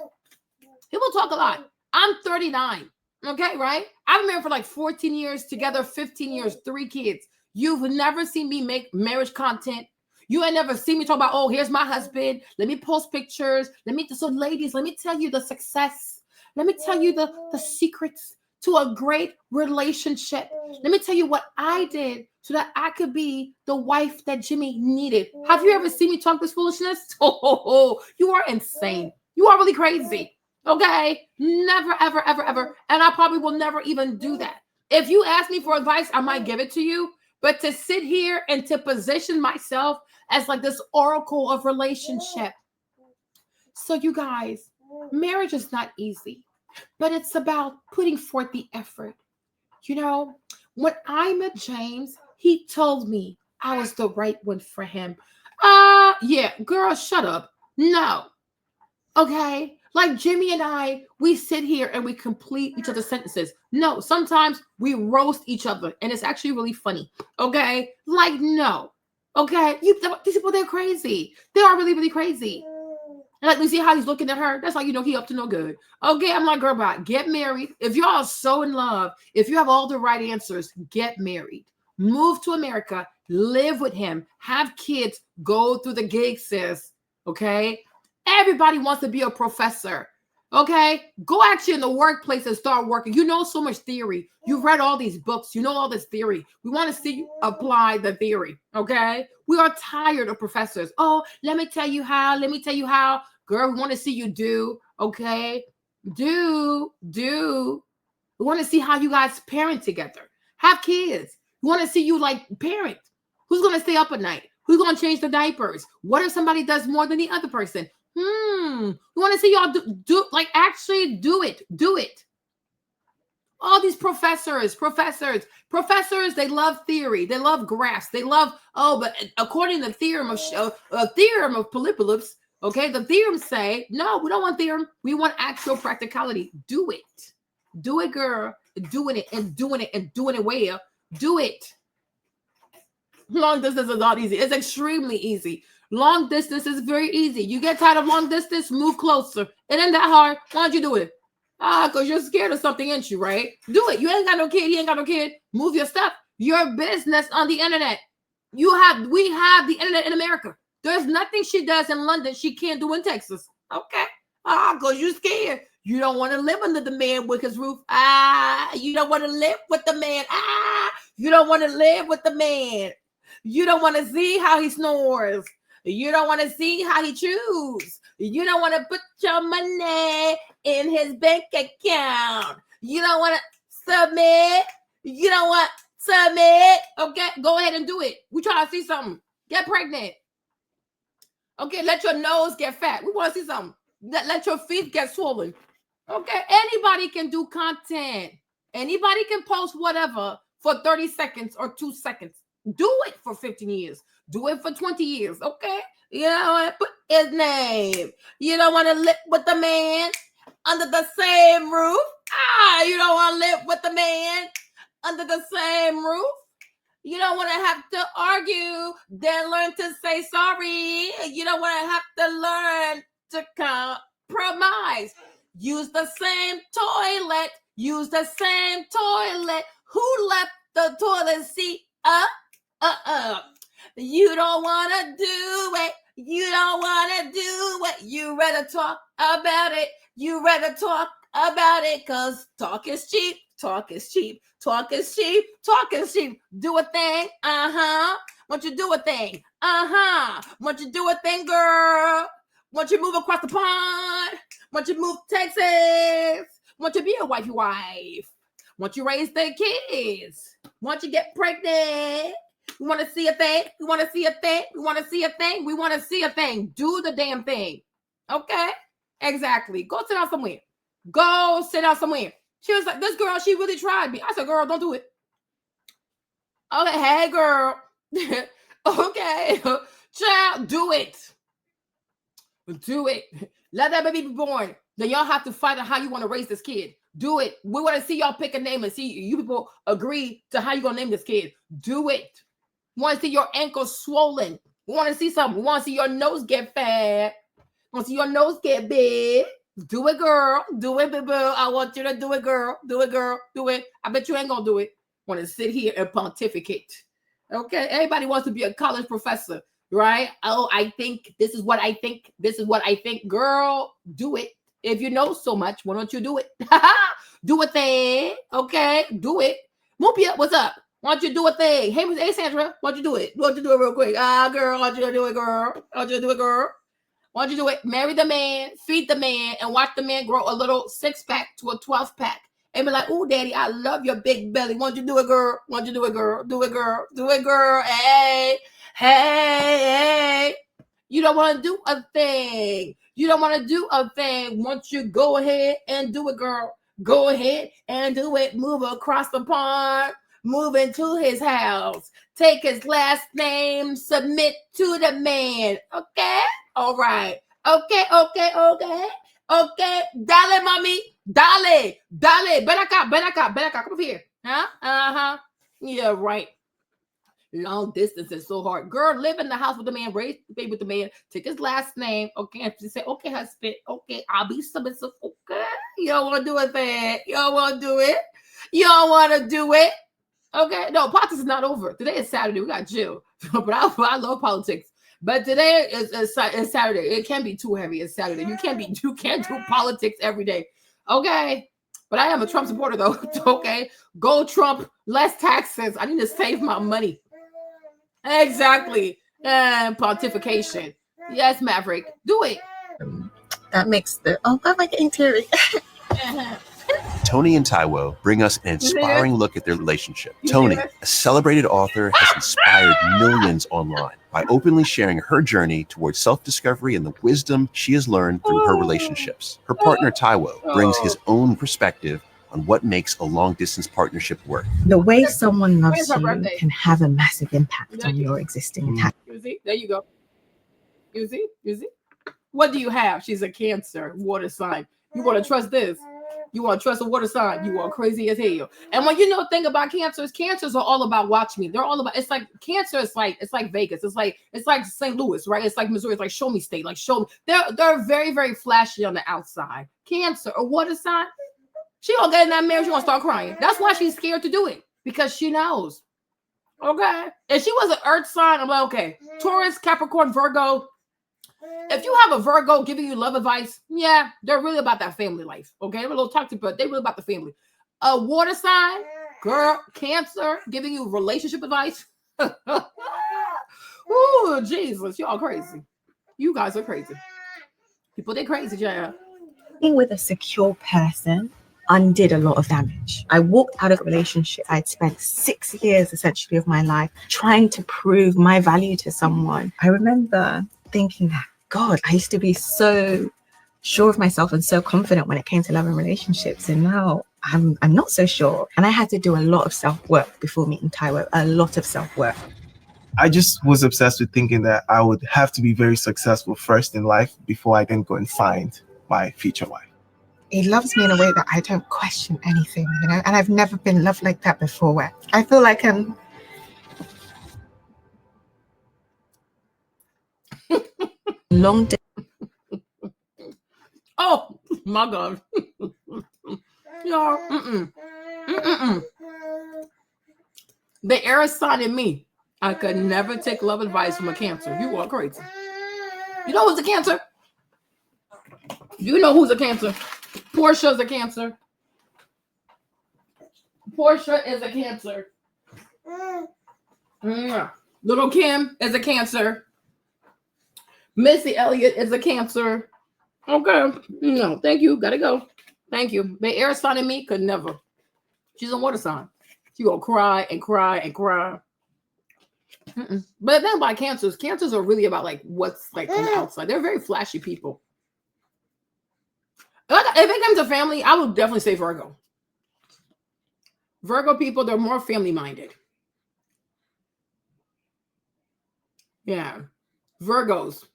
People talk a lot. I'm 39. Okay, right? I've been married for like 14 years, together 15 years, 3 kids. You've never seen me make marriage content. You ain't never seen me talk about, oh, here's my husband. Let me post pictures. So ladies, let me tell you the success. Let me tell you the secrets to a great relationship. Let me tell you what I did so that I could be the wife that Jimmy needed. Have you ever seen me talk this foolishness? Oh, you are insane. You are really crazy. Okay? Never, ever, ever, ever. And I probably will never even do that. If you ask me for advice, I might give it to you. But to sit here and to position myself as like this oracle of relationship. So you guys, marriage is not easy, but it's about putting forth the effort. You know, when I met James, he told me I was the right one for him. Yeah, girl, shut up. No. Okay? Like Jimmy and I, we sit here and we complete each other's sentences. No, sometimes we roast each other and it's actually really funny. Okay? Like, no. Okay? These people, they're crazy. They are really, really crazy. And like, we see how he's looking at her. That's how you know he up to no good. Okay? I'm like, girl, bye. Get married. If y'all are so in love, if you have all the right answers, get married. Move to America. Live with him. Have kids. Go through the gig, sis. Okay? Everybody wants to be a professor, okay? Go actually in the workplace and start working. You know so much theory. You've read all these books. You know all this theory. We want to see you apply the theory, okay? We are tired of professors. Oh, let me tell you how. Let me tell you how. Girl, we want to see you do, okay? Do. We want to see how you guys parent together. Have kids. We want to see you like parent. Who's going to stay up at night? Who's going to change the diapers? What if somebody does more than the other person? We want to see y'all do like actually do it. Do it. All these professors, they love theory. They love graphs. They love, but according to the theorem of Polypolis, okay, the theorems say, no, we don't want theorem. We want actual practicality. Do it. Do it, girl. Doing it and doing it and doing it well. Do it. Long distance is not easy. It's extremely easy. Long distance is very easy. You get tired of long distance, move closer. It ain't that hard. Why don't you do it? Because you're scared of something, ain't you, right? Do it. You ain't got no kid. He ain't got no kid. Move your stuff. Your business on the internet. We have the internet in America. There's nothing she does in London she can't do in Texas. Okay? Because you're scared. You don't want to live under the man with his roof. You don't want to live with the man. You don't want to live with the man. You don't want to see how he snores. You don't want to see how he chews. You don't want to put your money in his bank account. You don't want to submit. You don't want to submit. Okay, go ahead and do it. We try to see something. Get pregnant. Okay, let your nose get fat. We want to see something. Let your feet get swollen. Okay, anybody can do content. Anybody can post whatever for 30 seconds or 2 seconds. Do it for 15 years. Do it for 20 years, okay? You don't want to put his name. You don't want to live with the man under the same roof. You don't want to live with the man under the same roof. You don't want to have to argue, then learn to say sorry. You don't want to have to learn to compromise. Use the same toilet. Use the same toilet. Who left the toilet seat up? You don't want to do it. You don't want to do it. You rather talk about it. You rather talk about it because talk is cheap. Talk is cheap. Talk is cheap. Talk is cheap. Do a thing. Want you do a thing. Want you do a thing, girl. Want you move across the pond. Want you move to Texas. Want you be a wifey wife. Want you raise the kids. Want you get pregnant. We want to see a thing. We want to see a thing. We want to see a thing. We want to see a thing. Do the damn thing. Okay? Exactly. Go sit down somewhere. Go sit down somewhere. She was like, this girl, she really tried me. I said, girl, don't do it. Okay, hey, girl. Okay. Child, do it. Do it. Let that baby be born. Then y'all have to fight on how you want to raise this kid. Do it. We want to see y'all pick a name and see you people agree to how you going to name this kid. Do it. We want to see your ankles swollen. We want to see something. We want to see your nose get fat. We want to see your nose get big. Do it, girl. Do it, baby. I want you to do it, girl. Do it, girl. Do it. I bet you ain't going to do it. Want to sit here and pontificate. Okay? Everybody wants to be a college professor, right? Oh, I think this is what I think. This is what I think. Girl, do it. If you know so much, why don't you do it? Do a thing. Okay? Do it. Mupia, what's up? Why don't you do a thing? Hey, Sandra, why don't you do it? Why don't you do it real quick? Girl, why don't you do it, girl? Why don't you do it, girl? Why don't you do it? Marry the man, feed the man, and watch the man grow a little 6-pack to a 12-pack. And be like, oh, daddy, I love your big belly. Why don't you do it, girl? Why don't you do it, girl? Do it, girl. Do it, girl. Hey, hey, hey. You don't want to do a thing. You don't want to do a thing. Once you go ahead and do it, girl. Go ahead and do it. Move across the pond. Move into his house. Take his last name. Submit to the man. Okay? All right. Okay. Okay. Dale, mommy. Dale. Ven acá. Come over here. Huh? Uh-huh. Yeah, right. Long distance is so hard. Girl, live in the house with the man, raise the baby with the man, take his last name. Okay. And she say, okay, husband. Okay, I'll be submissive. Okay. You don't want to do it, man. You don't want to do it. You don't want to do it. Okay. No, politics is not over. Today is Saturday. We got Jill. But I love politics. But today is Saturday. It can't be too heavy. It's Saturday. You can't do politics every day. Okay. But I am a Trump supporter though. Okay. Go Trump. Less taxes. I need to save my money. Exactly. And pontification. Yes, Maverick. Do it. That makes the why am I getting teary? Tony and Taiwo bring us an inspiring look at their relationship. Tony, a celebrated author, has inspired millions online by openly sharing her journey towards self-discovery and the wisdom she has learned through her relationships. Her partner Taiwo brings his own perspective on what makes a long-distance partnership work. The way someone loves you can have a massive impact on your existing attachment. You see? There you go. You see? What do you have? She's a Cancer, water sign. You want to trust this? You want to trust a water sign? You are crazy as hell. And when you know the thing about cancers are all about watch me. They're all about, it's like Cancer is like, it's like Vegas. It's like St. Louis, right? It's like Missouri. It's like show me state. Like show me. They're very, very flashy on the outside. Cancer, a water sign. She gonna get in that mirror. She gonna start crying. That's why she's scared to do it, because she knows. Okay. If she was an earth sign, I'm like, okay. Taurus, Capricorn, Virgo. If you have a Virgo giving you love advice, yeah, they're really about that family life. Okay, they're a little toxic, but they're really about the family. A water sign, girl, Cancer, giving you relationship advice. Ooh, Jesus, y'all crazy. You guys are crazy. People, they're crazy, yeah. Being with a secure person undid a lot of damage. I walked out of a relationship. I'd spent 6 years essentially of my life trying to prove my value to someone. I remember thinking that, God, I used to be so sure of myself and so confident when it came to love and relationships. And now I'm not so sure. And I had to do a lot of self-work before meeting Taiwo, a lot of self-work. I just was obsessed with thinking that I would have to be very successful first in life before I then go and find my future wife. He loves me in a way that I don't question anything, you know, and I've never been loved like that before, where I feel like I'm long day. Oh my God. Y'all, the air sign in me. I could never take love advice from a Cancer. You are crazy. You know who's a Cancer? You know who's a Cancer? Portia's a Cancer. Portia is a Cancer. Little Kim is a Cancer. Missy Elliott is a Cancer. Okay. No, thank you. Gotta go. Thank you. The air sign in me could never. She's a water sign. She gonna cry and cry and cry. But then by Cancers are really about like what's like on the outside. They're very flashy people. If it comes to family, I would definitely say Virgo. Virgo people, they're more family minded. Yeah. Virgos.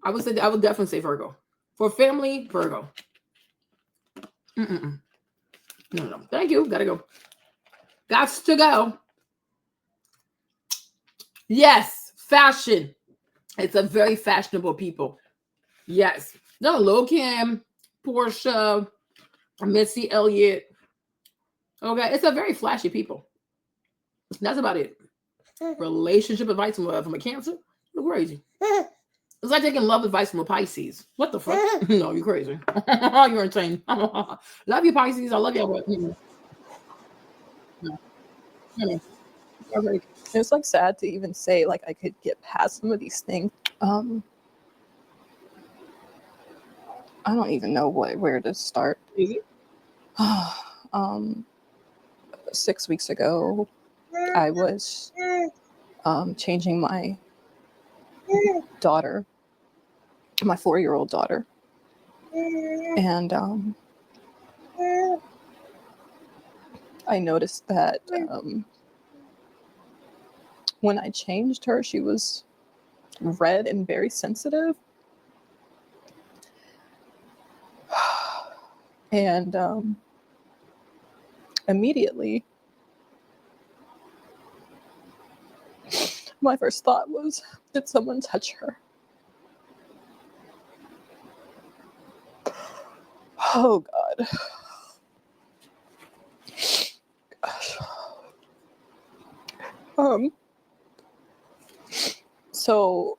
I would definitely say Virgo. For family, Virgo. No. Thank you. Gotta go. Gots to go. Yes, fashion. It's a very fashionable people. Yes. No, Lil Kim, Portia, Missy Elliott. Okay, it's a very flashy people. That's about it. Relationship advice from a Cancer? You're crazy. It's like taking love advice from a Pisces. What the fuck? No, you're crazy. You're insane. Love you, Pisces. I love you. It's like sad to even say like I could get past some of these things. I don't even know where to start. 6 weeks ago, I was changing my daughter, my 4-year-old daughter, and I noticed that when I changed her, she was red and very sensitive. And immediately, my first thought was, did someone touch her? Oh, God. Gosh. So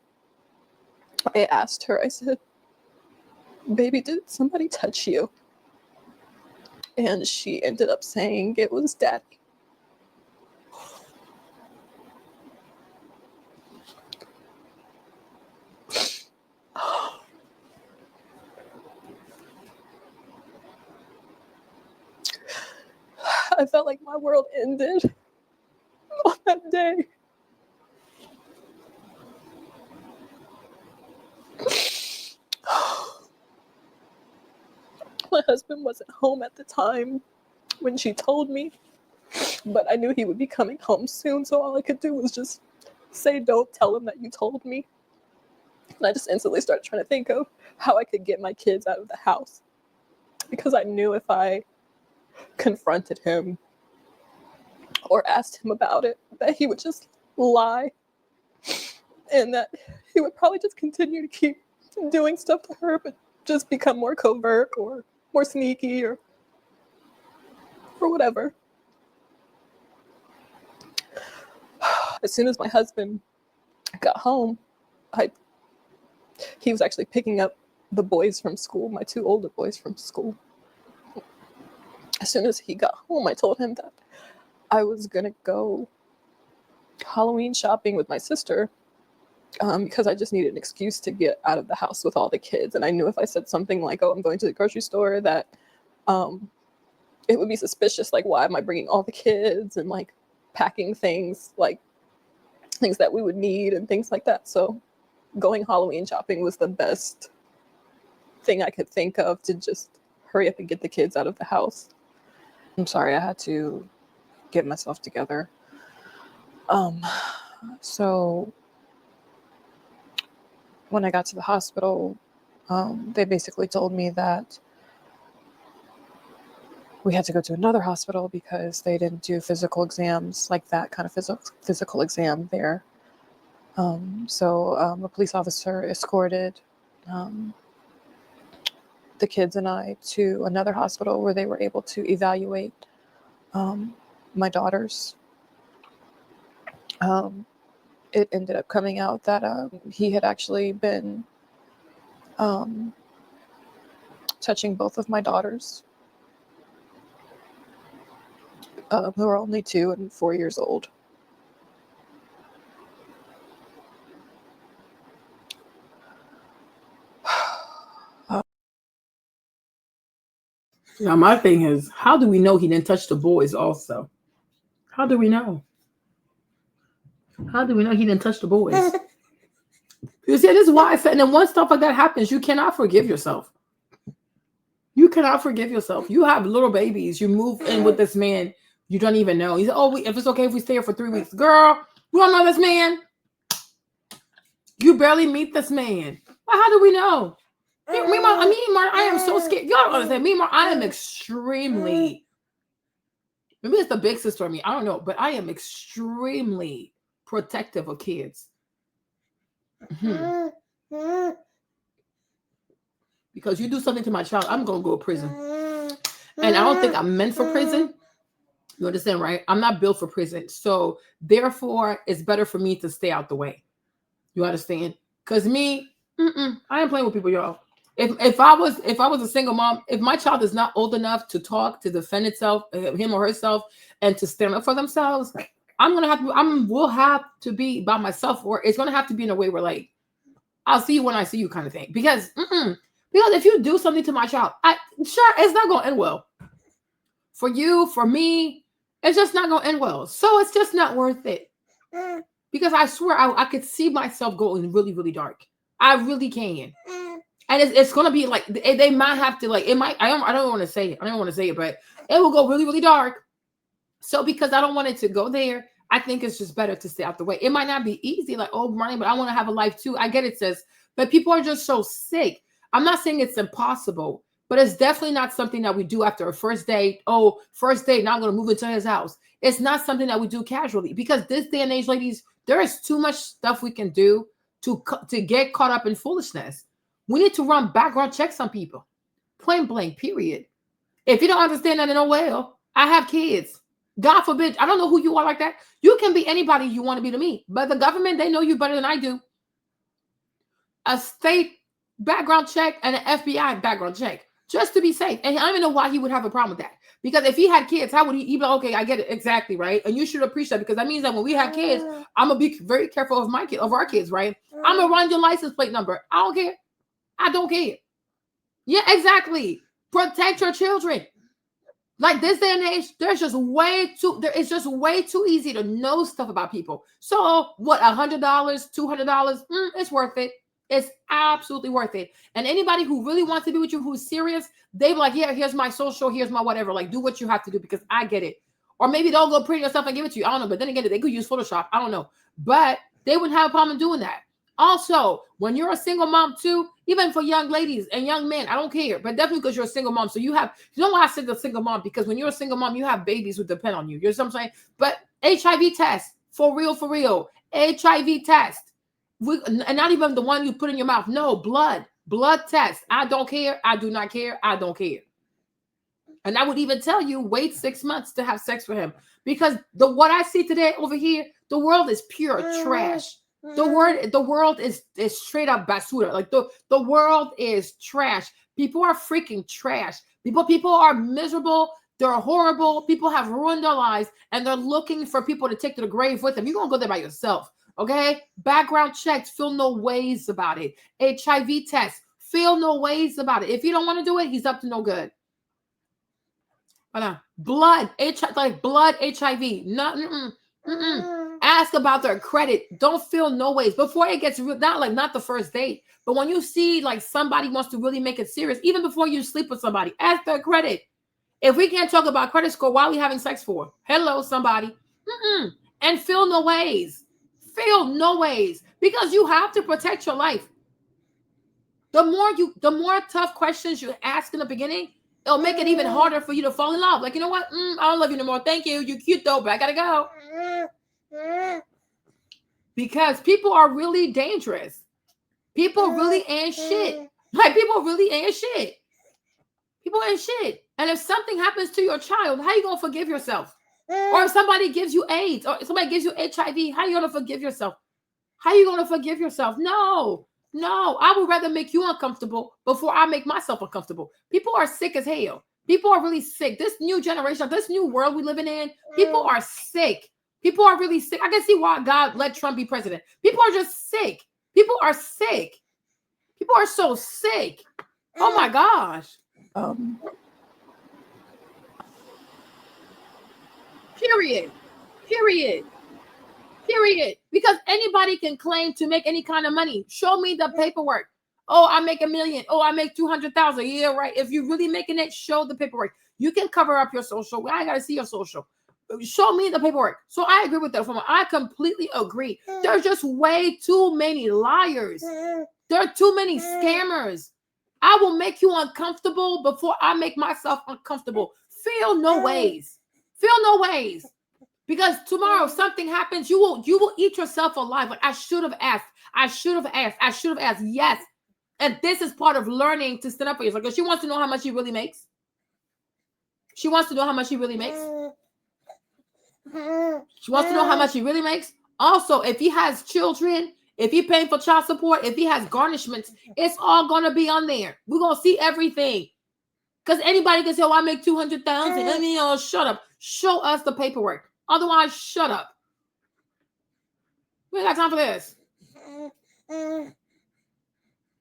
I asked her, I said, baby, did somebody touch you? And she ended up saying it was Daddy. I felt like my world ended on that day. My husband wasn't home at the time when she told me, but I knew he would be coming home soon, so all I could do was just say, don't tell him that you told me. And I just instantly started trying to think of how I could get my kids out of the house, because I knew if I confronted him or asked him about it, that he would just lie, and that he would probably just continue to keep doing stuff to her, but just become more covert or more sneaky or whatever. As soon as my husband got home, he was actually picking up the boys from school, my 2 older boys from school. As soon as he got home, I told him that I was gonna go Halloween shopping with my sister because I just needed an excuse to get out of the house with all the kids. And I knew if I said something like, oh, I'm going to the grocery store, that it would be suspicious. Like, why am I bringing all the kids and like packing things, like things that we would need and things like that. So going Halloween shopping was the best thing I could think of to just hurry up and get the kids out of the house. I'm sorry, I had to get myself together. So when I got to the hospital, they basically told me that we had to go to another hospital because they didn't do physical exams, like that kind of physical exam there. So a police officer escorted the kids and I to another hospital where they were able to evaluate my daughters. It ended up coming out that he had actually been touching both of my daughters, who are only 2 and 4 years old. Now, my thing is, how do we know he didn't touch the boys also? How do we know? How do we know he didn't touch the boys? You see, this is why I said, and then once stuff like that happens, you cannot forgive yourself. You cannot forgive yourself. You have little babies. You move in with this man you don't even know. He said, oh, if it's okay if we stay here for 3 weeks. Girl, we don't know this man. You barely meet this man. How do we know? I am so scared. Y'all don't understand. Meanwhile, I am extremely. Maybe it's the big sister of me. I don't know, but I am extremely protective of kids. Because you do something to my child, I'm gonna go to prison. And I don't think I'm meant for prison. You understand, right? I'm not built for prison. So therefore, it's better for me to stay out the way. You understand? Because me, I ain't playing with people, y'all. If I was a single mom, if my child is not old enough to talk, to defend itself, him or herself, and to stand up for themselves, we'll have to be by myself, or it's gonna have to be in a way where like, I'll see you when I see you kind of thing. Because if you do something to my child, it's not gonna end well. For you, for me, it's just not gonna end well. So it's just not worth it. Because I swear I could see myself going really, really dark. I really can. And it's gonna be like they might have to like it might. I don't want to say it. I don't want to say it, but it will go really, really dark. So because I don't want it to go there, I think it's just better to stay out the way. It might not be easy, like running, but I want to have a life too. I get it, sis. But people are just so sick. I'm not saying it's impossible, but it's definitely not something that we do after a first date. Oh, first date, now I'm gonna move into his house. It's not something that we do casually because this day and age, ladies, there is too much stuff we can do to get caught up in foolishness. We need to run background checks on people. Plain blank, period. If you don't understand that, then well, I have kids. God forbid, I don't know who you are like that. You can be anybody you want to be to me. But the government, they know you better than I do. A state background check and an FBI background check. Just to be safe. And I don't even know why he would have a problem with that. Because if he had kids, how would he be like, okay, I get it. Exactly, right? And you should appreciate that because that means that when we have kids, I'm going to be very careful of our kids, right? I'm going to run your license plate number. I don't care. I don't care. Yeah, exactly. Protect your children. Like this day and age, it's just way too easy to know stuff about people. So what, $100, $200? It's worth it. It's absolutely worth it. And anybody who really wants to be with you, who's serious, they be like, yeah, here's my social, here's my whatever. Like, do what you have to do because I get it. Or maybe they'll go print yourself and give it to you. I don't know. But then again, they could use Photoshop. I don't know. But they wouldn't have a problem doing that. Also, when you're a single mom too, even for young ladies and young men, I don't care, but definitely because you're a single mom. So you don't want to say the single mom because when you're a single mom, you have babies who depend on you. You know what I'm saying? But HIV test, for real, HIV test. And not even the one you put in your mouth. No, blood test. I don't care. I do not care. I don't care. And I would even tell you, wait 6 months to have sex with him because what I see today over here, the world is pure trash. The world is straight up basura. Like the world is trash. People are freaking trash. People are miserable. They're horrible. People have ruined their lives and they're looking for people to take to the grave with them. You're going to go there by yourself. Okay? Background checks. Feel no ways about it. HIV test. Feel no ways about it. If you don't want to do it, he's up to no good. Blood. HIV. Ask about their credit. Don't feel no ways before it gets real. Not the first date, but when you see like somebody wants to really make it serious, even before you sleep with somebody, ask their credit. If we can't talk about credit score, why are we having sex for? Hello, somebody. And feel no ways. Feel no ways because you have to protect your life. The more tough questions you ask in the beginning, it'll make it even harder for you to fall in love. Like, you know what? I don't love you no more. Thank you. You're cute though, but I gotta go. Because people are really dangerous. People really ain't shit. Like people really ain't shit. People ain't shit. And if something happens to your child, how you gonna forgive yourself? Or if somebody gives you AIDS, or if somebody gives you HIV, how you gonna forgive yourself? How you gonna forgive yourself? No, I would rather make you uncomfortable before I make myself uncomfortable. People are sick as hell. People are really sick. This new generation, this new world we living in, people are sick. People are really sick. I can see why God let Trump be president. People are just sick. People are sick. People are so sick. Oh my gosh. Period. Because anybody can claim to make any kind of money. Show me the paperwork. Oh, I make $1 million. Oh, I make 200,000. Yeah, right. If you're really making it, show the paperwork. You can cover up your social. I gotta see your social. show me the paperwork. So I agree with that. I completely agree. There's just way too many liars. There are too many scammers. I will make you uncomfortable before I make myself uncomfortable. Feel no ways. Feel no ways. Because tomorrow if something happens, you will eat yourself alive. Like, I should have asked. I should have asked. I should have asked. Yes. And this is part of learning to stand up for yourself. Because she wants to know how much he really makes. She wants to know how much he really makes. She wants to know how much he really makes. Also, if he has children, if he's paying for child support, if he has garnishments, it's all gonna be on there. We're gonna see everything. Because anybody can say, "Oh, I make 200,000." I mean, shut up. Show us the paperwork. Otherwise, shut up. We ain't got time for this.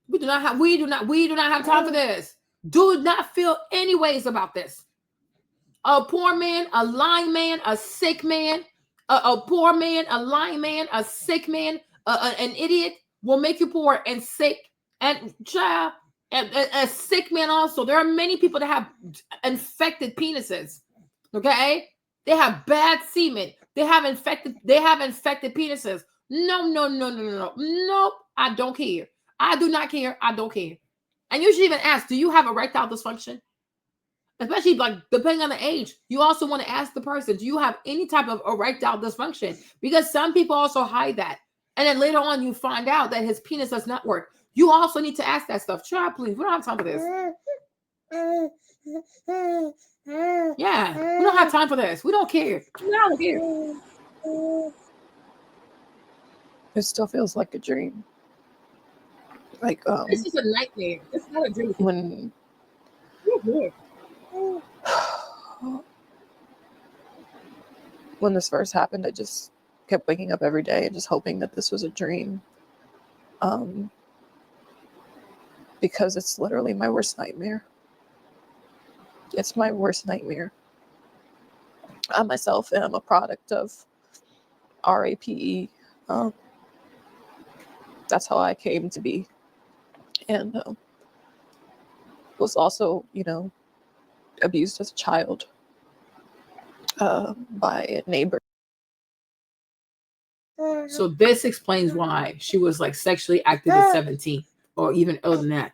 We do not have time for this. Do not feel any ways about this. A poor man, a lying man, a sick man, a poor man, a lying man, a sick man, an idiot will make you poor and sick and child and a sick man also. There are many people that have infected penises. Okay, they have bad semen. They have infected penises. No. I don't care. I do not care. I don't care. And you should even ask, do you have erectile dysfunction? Especially like depending on the age, you also want to ask the person, do you have any type of erectile dysfunction? Because some people also hide that. And then later on, you find out that his penis does not work. You also need to ask that stuff. Try, please. We don't have time for this. Yeah, we don't have time for this. We don't care. We don't care. It still feels like a dream. Like this is a nightmare. This is not a dream. When when this first happened, I just kept waking up every day and just hoping that this was a dream. Because it's literally my worst nightmare. It's my worst nightmare. I myself am a product of RAPE. That's how I came to be. And was also, abused as a child by a neighbor. So this explains why she was like sexually active at 17 or even earlier than that.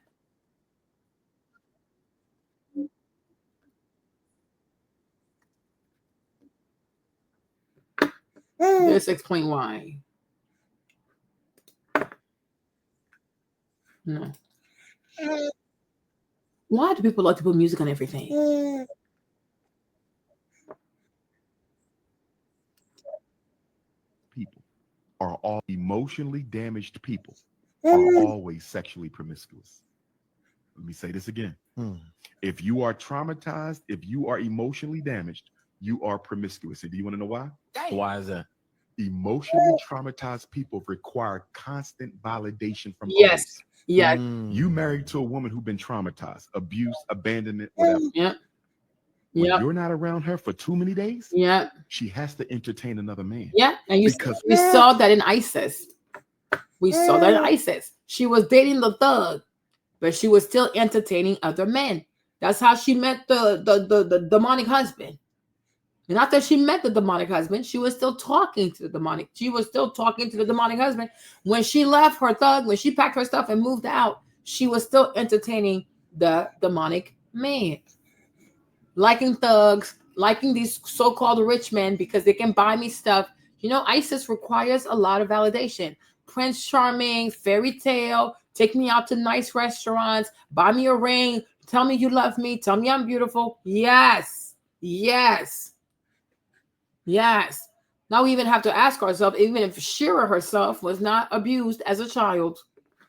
This explains why. No. Why do people like to put music on everything? People are all emotionally damaged people are always sexually promiscuous. Let me say this again. If you are traumatized, if you are emotionally damaged, you are promiscuous. And do you want to know why? Why is that? Emotionally traumatized people require constant validation from Yes. others. Yeah. You married to a woman who's been traumatized, abuse, abandonment, whatever. Yeah. When Yep. you're not around her for too many days, Yeah. she has to entertain another man. Yeah. And we because saw that in ISIS. We saw that in ISIS. She was dating the thug, but she was still entertaining other men. That's how she met the demonic husband. And after she met the demonic husband, she was still talking to the demonic. She was still talking to the demonic husband. When she left her thug, when she packed her stuff and moved out, she was still entertaining the demonic man. Liking thugs, liking these so-called rich men because they can buy me stuff. ISIS requires a lot of validation. Prince Charming, fairy tale, take me out to nice restaurants, buy me a ring, tell me you love me, tell me I'm beautiful. Yes. Now we even have to ask ourselves, even if Shera herself was not abused as a child,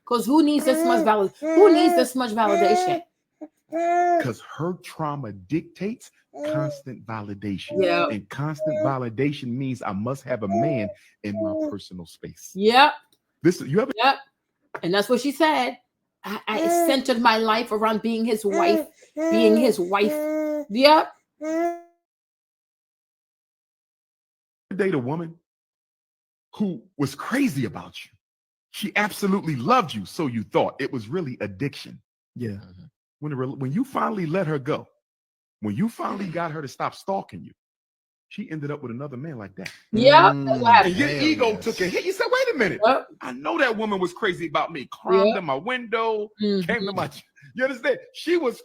because who needs this much validation? Because her trauma dictates constant validation. Yeah. And constant validation means I must have a man in my personal space. Yep. Yep. And that's what she said. I centered my life around being his wife. Yep. Date a woman who was crazy about you. She absolutely loved you, so you thought. It was really addiction. Yeah. When you finally let her go, when you finally got her to stop stalking you, She ended up with another man like that. Yeah, that's what happened. And your ego took a hit. You said, wait a minute. Yep. I know that woman was crazy about me. Climbed in my window, came to my... You understand? She was...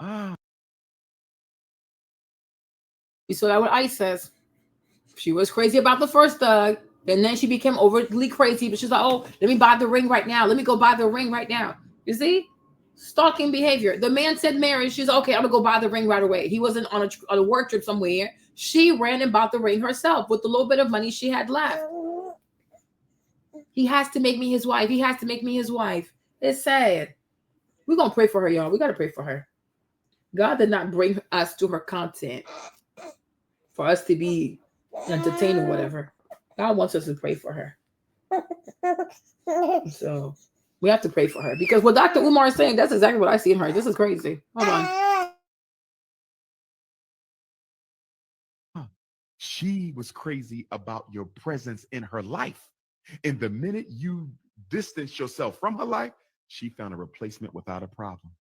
You saw that what Ice says. She was crazy about the first thug, and then she became overly crazy. But she's like, "Oh, let me buy the ring right now. Let me go buy the ring right now." You see, stalking behavior. The man said marriage. She's like, "Okay, I'm gonna go buy the ring right away." He wasn't on a work trip somewhere. She ran and bought the ring herself with the little bit of money she had left. He has to make me his wife. He has to make me his wife. It's sad. We're gonna pray for her, y'all. We gotta pray for her. God did not bring us to her content for us to be entertained or whatever. God wants us to pray for her. So we have to pray for her because what Dr. Umar is saying, that's exactly what I see in her. This is crazy. Hold on. She was crazy about your presence in her life. And the minute you distance yourself from her life, she found a replacement without a problem.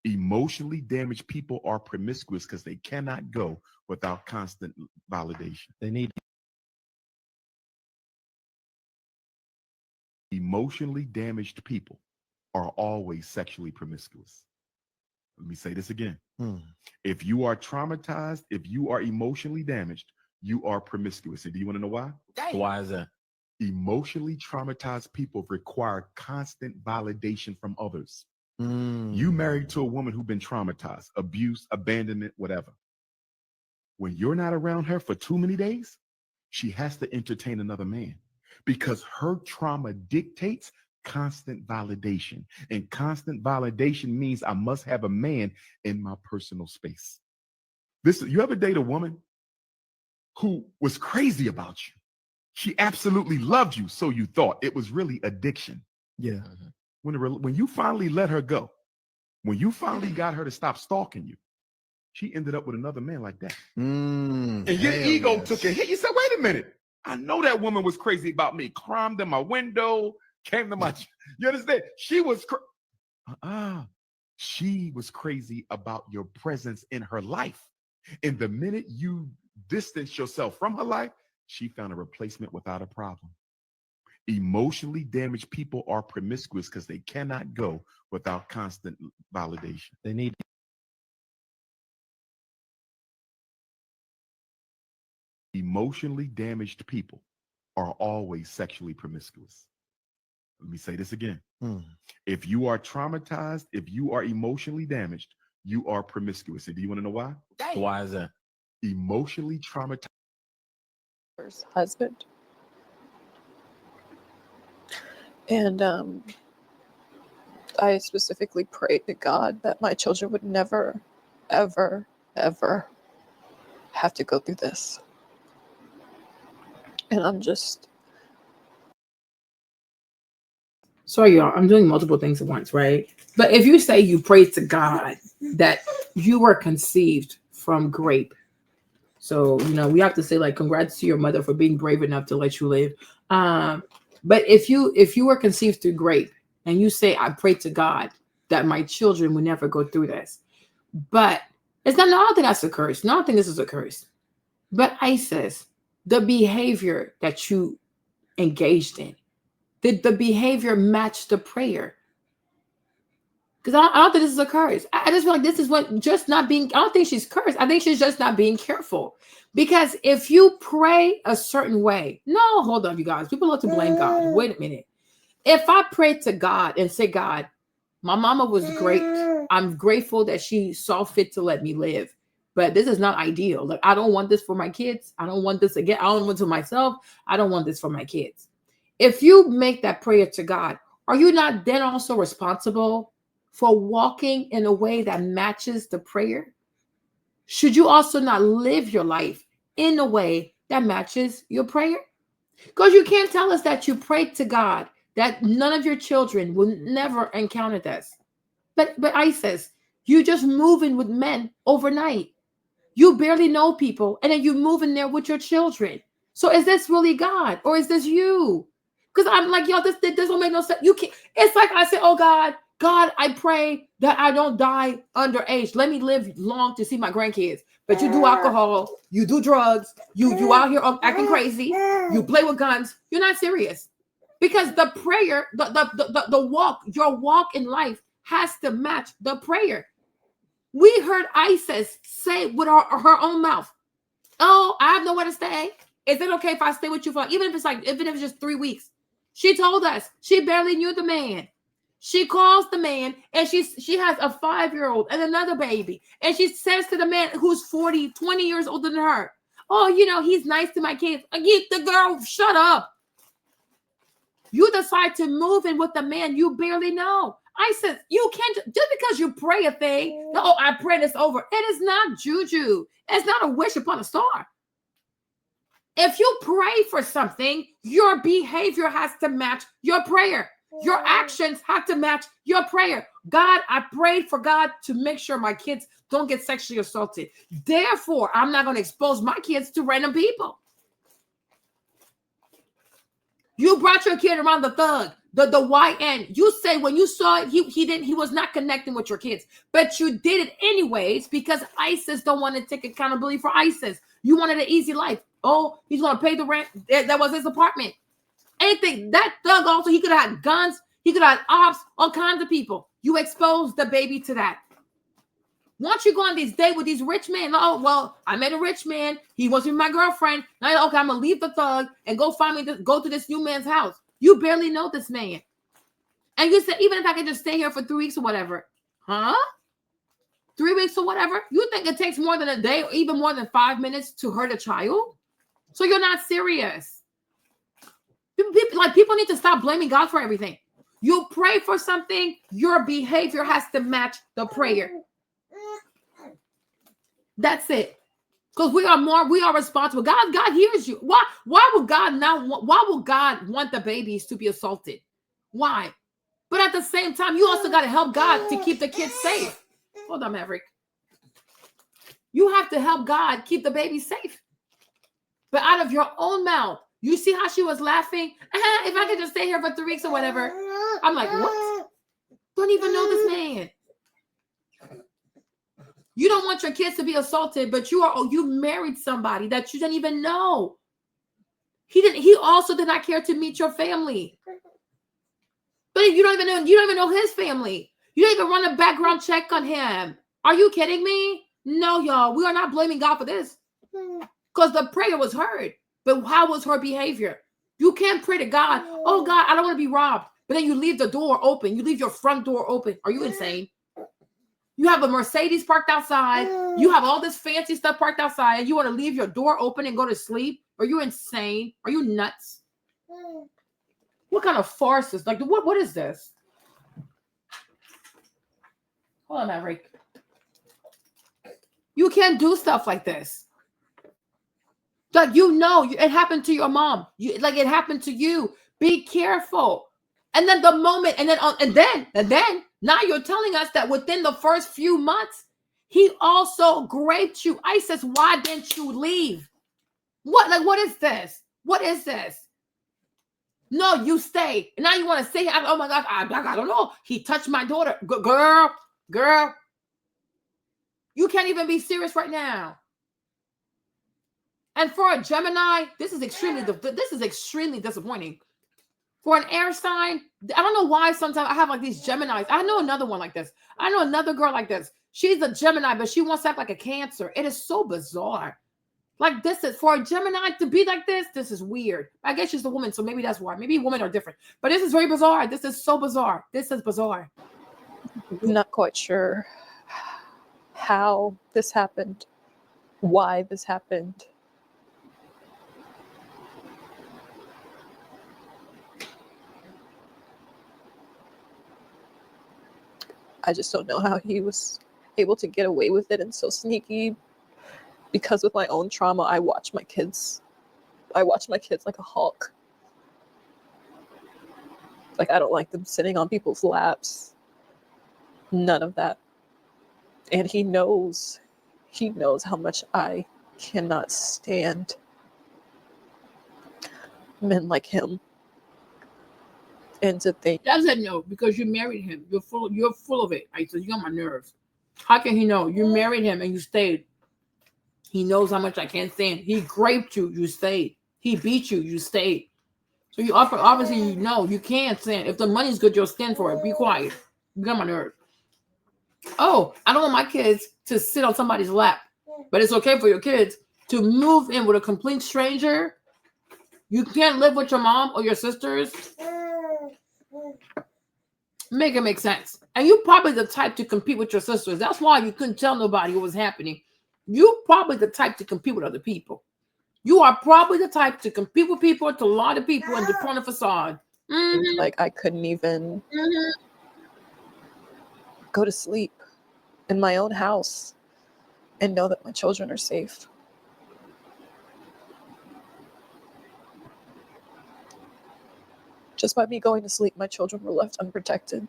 Emotionally damaged people are promiscuous because they cannot go without constant validation. They need emotionally damaged people are always sexually promiscuous. Let me say this again. If you are traumatized, if you are emotionally damaged, you are promiscuous. And do you want to know why? Why is that? Emotionally traumatized people require constant validation from others. You married to a woman who's been traumatized, abuse, abandonment, whatever. When you're not around her for too many days, she has to entertain another man because her trauma dictates constant validation. And constant validation means I must have a man in my personal space. You ever date a woman who was crazy about you? She absolutely loved you, so you thought. It was really addiction. Yeah. When you finally let her go, when you finally got her to stop stalking you, she ended up with another man like that. And your ego took a hit. You said, wait a minute. I know that woman was crazy about me. Climbed in my window, came to my... You understand? She was... She was crazy about your presence in her life. And the minute you distance yourself from her life, she found a replacement without a problem. Emotionally damaged people are promiscuous because they cannot go without constant validation. They need... Emotionally damaged people are always sexually promiscuous. Let me say this again. If you are traumatized, if you are emotionally damaged, you are promiscuous. And do you want to know why? Why is that? Emotionally traumatized husband. And I specifically prayed to God that my children would never, ever, ever have to go through this. And I'm just... Sorry, y'all. I'm doing multiple things at once, right? But if you say you prayed to God that you were conceived from grape, so we have to say like congrats to your mother for being brave enough to let you live. But if you were conceived through grape and you say I prayed to God that my children would never go through this, but it's not. No, I don't think that's a curse. No, I don't think this is a curse. But ISIS, the behavior that you engaged in, did the behavior match the prayer? Because I don't think this is a curse. I just feel like this is what just not being... I don't think she's cursed. I think she's just not being careful. Because if you pray a certain way... No, hold on, you guys. People love to blame God. Wait a minute. If I pray to God and say, God, my mama was great. I'm grateful that she saw fit to let me live. But this is not ideal. Like, I don't want this for my kids. I don't want this again. I don't want it for myself. I don't want this for my kids. If you make that prayer to God, are you not then also responsible for walking in a way that matches the prayer? Should you also not live your life in a way that matches your prayer? Because you can't tell us that you prayed to God that none of your children will never encounter this. But ISIS, you just move in with men overnight. You barely know people, and then you move in there with your children. So is this really God, or is this you? Because I'm like, yo, this don't make no sense. You can't. It's like I said, oh God, God, I pray that I don't die underage. Let me live long to see my grandkids. But you do alcohol, you do drugs, you out here acting crazy, you play with guns. You're not serious. Because the prayer, the walk, your walk in life has to match the prayer. We heard Isis say with her own mouth, oh, I have nowhere to stay. Is it okay if I stay with you for, even if it's just 3 weeks? She told us she barely knew the man. She calls the man and she has a 5-year-old and another baby. And she says to the man who's 40, 20 years older than her, oh, he's nice to my kids. The girl, shut up. You decide to move in with a man you barely know. I said, you can't, just because you pray a thing, oh, I pray this over. It is not juju. It's not a wish upon a star. If you pray for something, your behavior has to match your prayer. Your actions have to match your prayer. God, I prayed for God to make sure my kids don't get sexually assaulted. Therefore, I'm not going to expose my kids to random people. You brought your kid around the thug, the YN. You say when you saw it, he was not connecting with your kids, but you did it anyways because ISIS don't want to take accountability for ISIS. You wanted an easy life. Oh, he's going to pay the rent. That was his apartment. Anything. That thug also, he could have had guns. He could have had ops, all kinds of people. You exposed the baby to that. Once you go on this date with these rich men, oh, well, I met a rich man. He wants to be my girlfriend. Now, okay, I'm going to leave the thug and go go to this new man's house. You barely know this man. And you said, even if I could just stay here for 3 weeks or whatever. Huh? 3 weeks or whatever? You think it takes more than a day or even more than 5 minutes to hurt a child? So you're not serious. People need to stop blaming God for everything. You pray for something, your behavior has to match the prayer. That's it. Because we are responsible. God hears you. Why would God want the babies to be assaulted? Why? But at the same time, you also got to help God to keep the kids safe. Hold on, Maverick. You have to help God keep the baby safe. But out of your own mouth, you see how she was laughing? If I could just stay here for 3 weeks or whatever. I'm like, what? Don't even know this man. You don't want your kids to be assaulted, but you married somebody that you didn't even know. He also did not care to meet your family. But you don't even know his family. You don't even run a background check on him. Are you kidding me? No, y'all. We are not blaming God for this. Because the prayer was heard. But how was her behavior? You can't pray to God, oh God, I don't want to be robbed. But then you leave the door open. You leave your front door open. Are you insane? You have a Mercedes parked outside. You have all this fancy stuff parked outside. You want to leave your door open and go to sleep? Are you insane? Are you nuts? What kind of farce is like? What is this? Hold on, Maverick. You can't do stuff like this. Like, it happened to your mom. It happened to you. Be careful. And then the moment, and then now you're telling us that within the first few months, he also raped you. ISIS, why didn't you leave? What is this? What is this? No, you stay. And now you want to say, oh my God, I don't know. He touched my daughter. Girl. You can't even be serious right now. And for a Gemini, this is extremely disappointing. For an air sign, I don't know why sometimes I have like these Geminis. I know another one like this. I know another girl like this. She's a Gemini, but she wants to act like a Cancer. It is so bizarre. Like this is for a Gemini to be like this. This is weird. I guess she's a woman, so maybe that's why. Maybe women are different. But this is very bizarre. This is so bizarre. This is bizarre. Not quite sure how this happened, why this happened. I just don't know how he was able to get away with it and so sneaky, because with my own trauma, I watch my kids like a hawk. Like, I don't like them sitting on people's laps. None of that. And he knows how much I cannot stand men like him. And to think Dad said no because you married him. You're full of it. I said, you got my nerves. How can he know? You married him and you stayed. He knows how much I can't stand. He raped you, you stayed. He beat you, you stayed. So you obviously you know you can't stand. If the money's good, you'll stand for it. Be quiet. You got my nerves. Oh, I don't want my kids to sit on somebody's lap, but it's okay for your kids to move in with a complete stranger. You can't live with your mom or your sisters. Make it make sense. And you probably the type to compete with your sisters. That's why you couldn't tell nobody what was happening. You probably the type to compete with other people. You are probably the type to compete with people, to lie to people, and to put on a facade. like I couldn't even go to sleep in my own house and know that my children are safe. Just by me going to sleep, my children were left unprotected.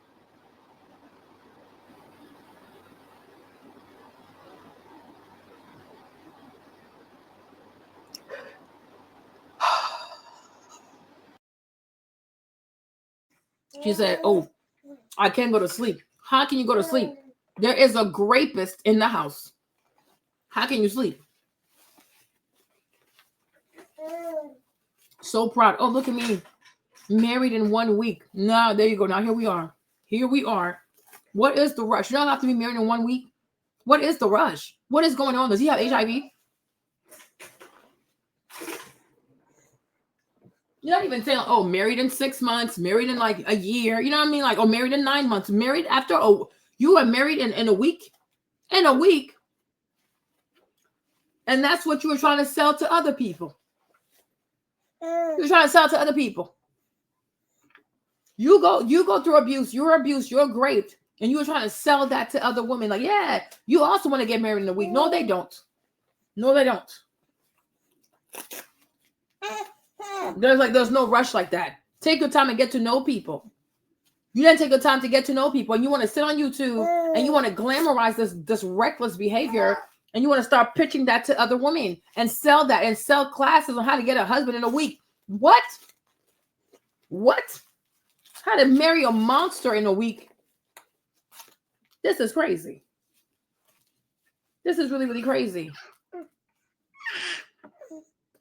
She said, oh, I can't go to sleep. How can you go to sleep? There is a rapist in the house. How can you sleep? So proud. Oh, look at me. Married in 1 week. No, there you go. Now here we are. Here we are. What is the rush? You don't have to be married in 1 week. What is the rush? What is going on? Does he have HIV? You're not even saying, oh, married in 6 months, married in like a year. You know what I mean? Like, oh, married in 9 months, married after, oh, you are married in a week. In a week. And that's what you were trying to sell to other people. You're trying to sell to other people. You go through abuse, you're raped, and you were trying to sell that to other women. Like, yeah, you also want to get married in a week. No, they don't. No, they don't. There's no rush like that. Take your time and get to know people. You didn't take the time to get to know people, and you want to sit on YouTube and you want to glamorize this reckless behavior, and you want to start pitching that to other women and sell that and sell classes on how to get a husband in a week. What? How to marry a monster in a week? This is crazy. This is really, really crazy.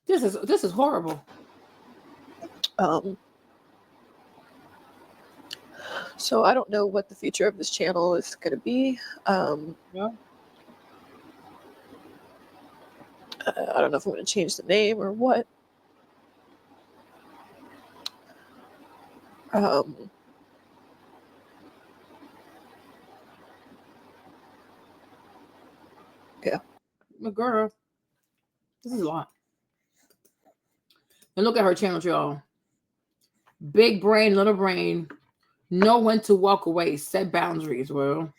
This is horrible. So I don't know what the future of this channel is going to be. I don't know if I'm going to change the name or what. Yeah. Girl, this is a lot. And look at her channel, y'all. Big brain, little brain. Know when to walk away. Set boundaries. Well,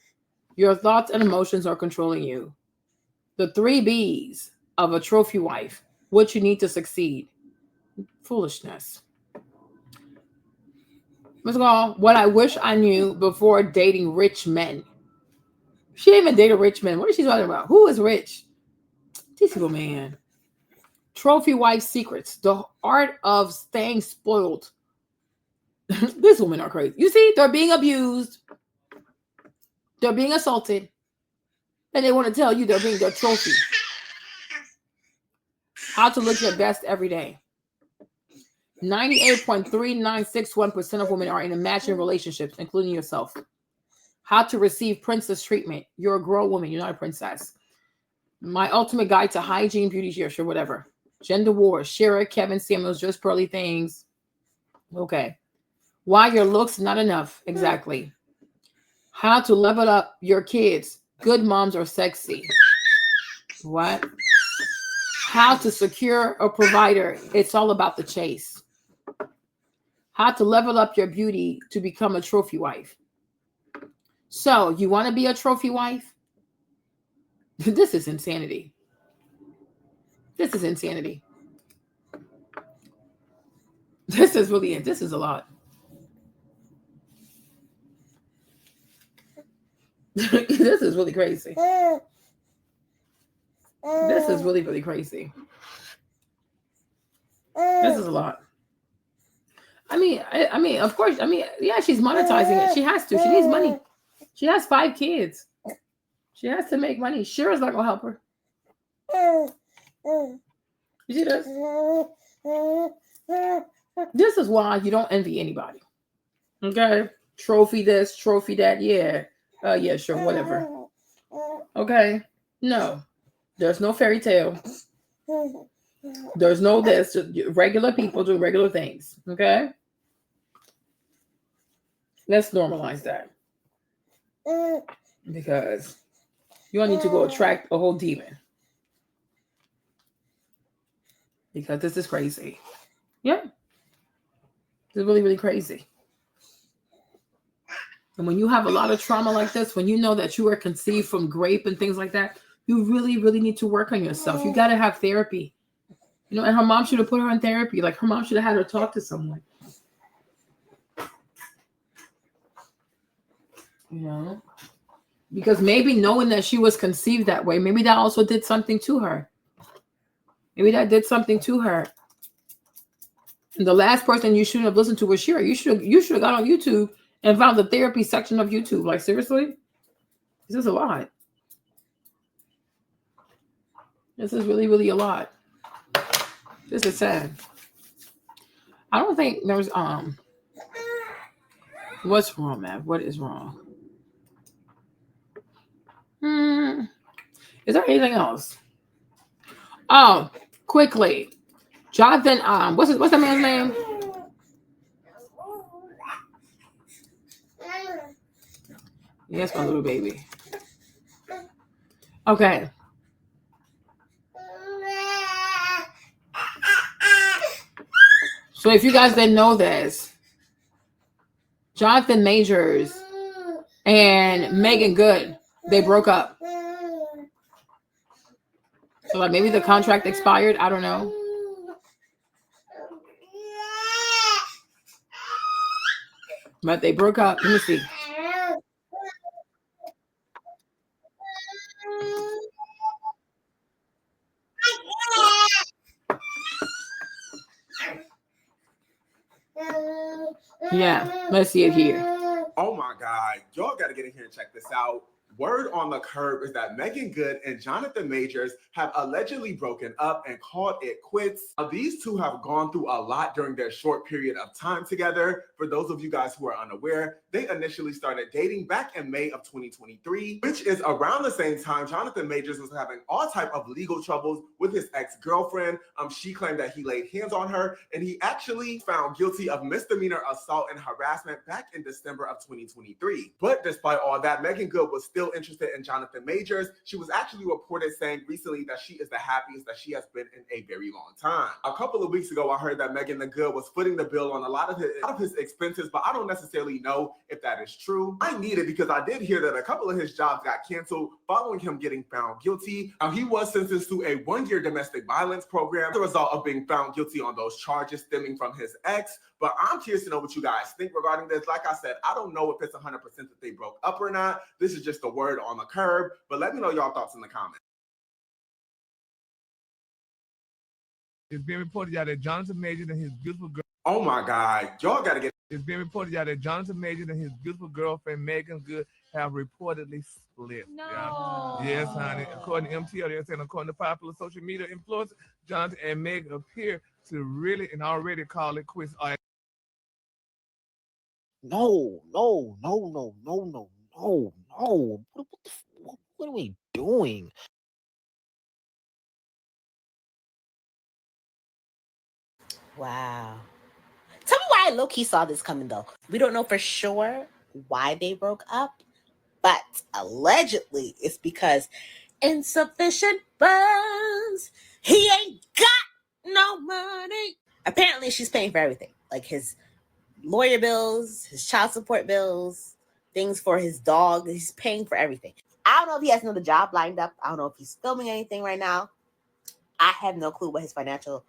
your thoughts and emotions are controlling you. The 3 B's of a trophy wife. What you need to succeed. Foolishness. Let's go. What I wish I knew before dating rich men. She didn't even date a rich man. What is she talking about? Who is rich? These people, man. Trophy wife secrets. The art of staying spoiled. These women are crazy. You see, they're being abused. They're being assaulted. And they want to tell you they're being their trophy. How to look your best every day. 98.3961% of women are in imaginary relationships, including yourself. How to receive princess treatment. You're a grown woman. You're not a princess. My ultimate guide to hygiene, beauty, sure, whatever. Gender wars. Shera, Kevin Samuels, just pearly things. Okay. Why your looks not enough. Exactly. How to level up your kids. Good moms are sexy. What? How to secure a provider. It's all about the chase. How to level up your beauty to become a trophy wife. So, you want to be a trophy wife? This is insanity. This is insanity. This is really it. This is a lot. This is really crazy. This is really, really crazy. This is a lot. I mean, mean, of course. I mean, yeah, she's monetizing it. She has to. She needs money. She has 5 kids. She has to make money. Shera's not gonna help her. You see this? This is why you don't envy anybody. Okay, trophy this, trophy that. Yeah, yeah, sure, whatever. Okay, no, there's no fairy tale. There's no this. Just regular people do regular things. Okay, let's normalize that because you don't need to go attract a whole demon because this is crazy. Yeah, it's really, really crazy. And when you have a lot of trauma like this, when you know that you were conceived from grape and things like that, you really, really need to work on yourself. You got to have therapy. You know, and her mom should have put her in therapy. Like her mom should have had her talk to someone. You know, because maybe knowing that she was conceived that way, maybe that also did something to her. Maybe that did something to her. And the last person you shouldn't have listened to was Shera. You should have got on YouTube and found the therapy section of YouTube. Like seriously, this is a lot. This is really, really a lot. This is sad. I don't think there's what's wrong, man? What is wrong? Is there anything else? Oh, quickly. Jonathan, what's the man's name? Yes, my little baby. Okay. So if you guys didn't know this, Jonathan Majors and Megan Good, they broke up. So like maybe the contract expired. I don't know. But they broke up. Let me see. Yeah, let's see it here. Oh my God, y'all got to get in here and check this out. Word on the curb is that Megan Good and Jonathan Majors have allegedly broken up and called it quits. Now, these two have gone through a lot during their short period of time together. For those of you guys who are unaware, they initially started dating back in May of 2023, which is around the same time Jonathan Majors was having all type of legal troubles with his ex-girlfriend. She claimed that he laid hands on her, and he actually found guilty of misdemeanor assault and harassment back in December of 2023. But despite all that, Megan Good was still interested in Jonathan Majors. She was actually reported saying recently that she is the happiest that she has been in a very long time. A couple of weeks ago, I heard that Megan the Good was footing the bill on a lot of his expenses, but I don't necessarily know if that is true. I need it because I did hear that a couple of his jobs got canceled following him getting found guilty. Now, he was sentenced to a 1-year domestic violence program as a result of being found guilty on those charges stemming from his ex. But I'm curious to know what you guys think regarding this. Like I said, I don't know if it's 100% that they broke up or not. This is just a word on the curb, but let me know y'all thoughts in the comments. It's been reported that Jonathan Majors and his beautiful girl. Oh my God, y'all gotta get. It's been reported that Jonathan Majors and his beautiful girlfriend Megan Good have reportedly split. No. Yeah. Yes, honey. According to MTL, they're saying according to popular social media influencers, Jonathan and Meg appear to really and already call it quits. No. What are we doing? Wow. Tell me why I low-key saw this coming, though. We don't know for sure why they broke up, but allegedly it's because insufficient funds. He ain't got no money. Apparently she's paying for everything, like his lawyer bills, his child support bills, things for his dog. He's paying for everything. I don't know if he has another job lined up. I don't know if he's filming anything right now. I have no clue what his financial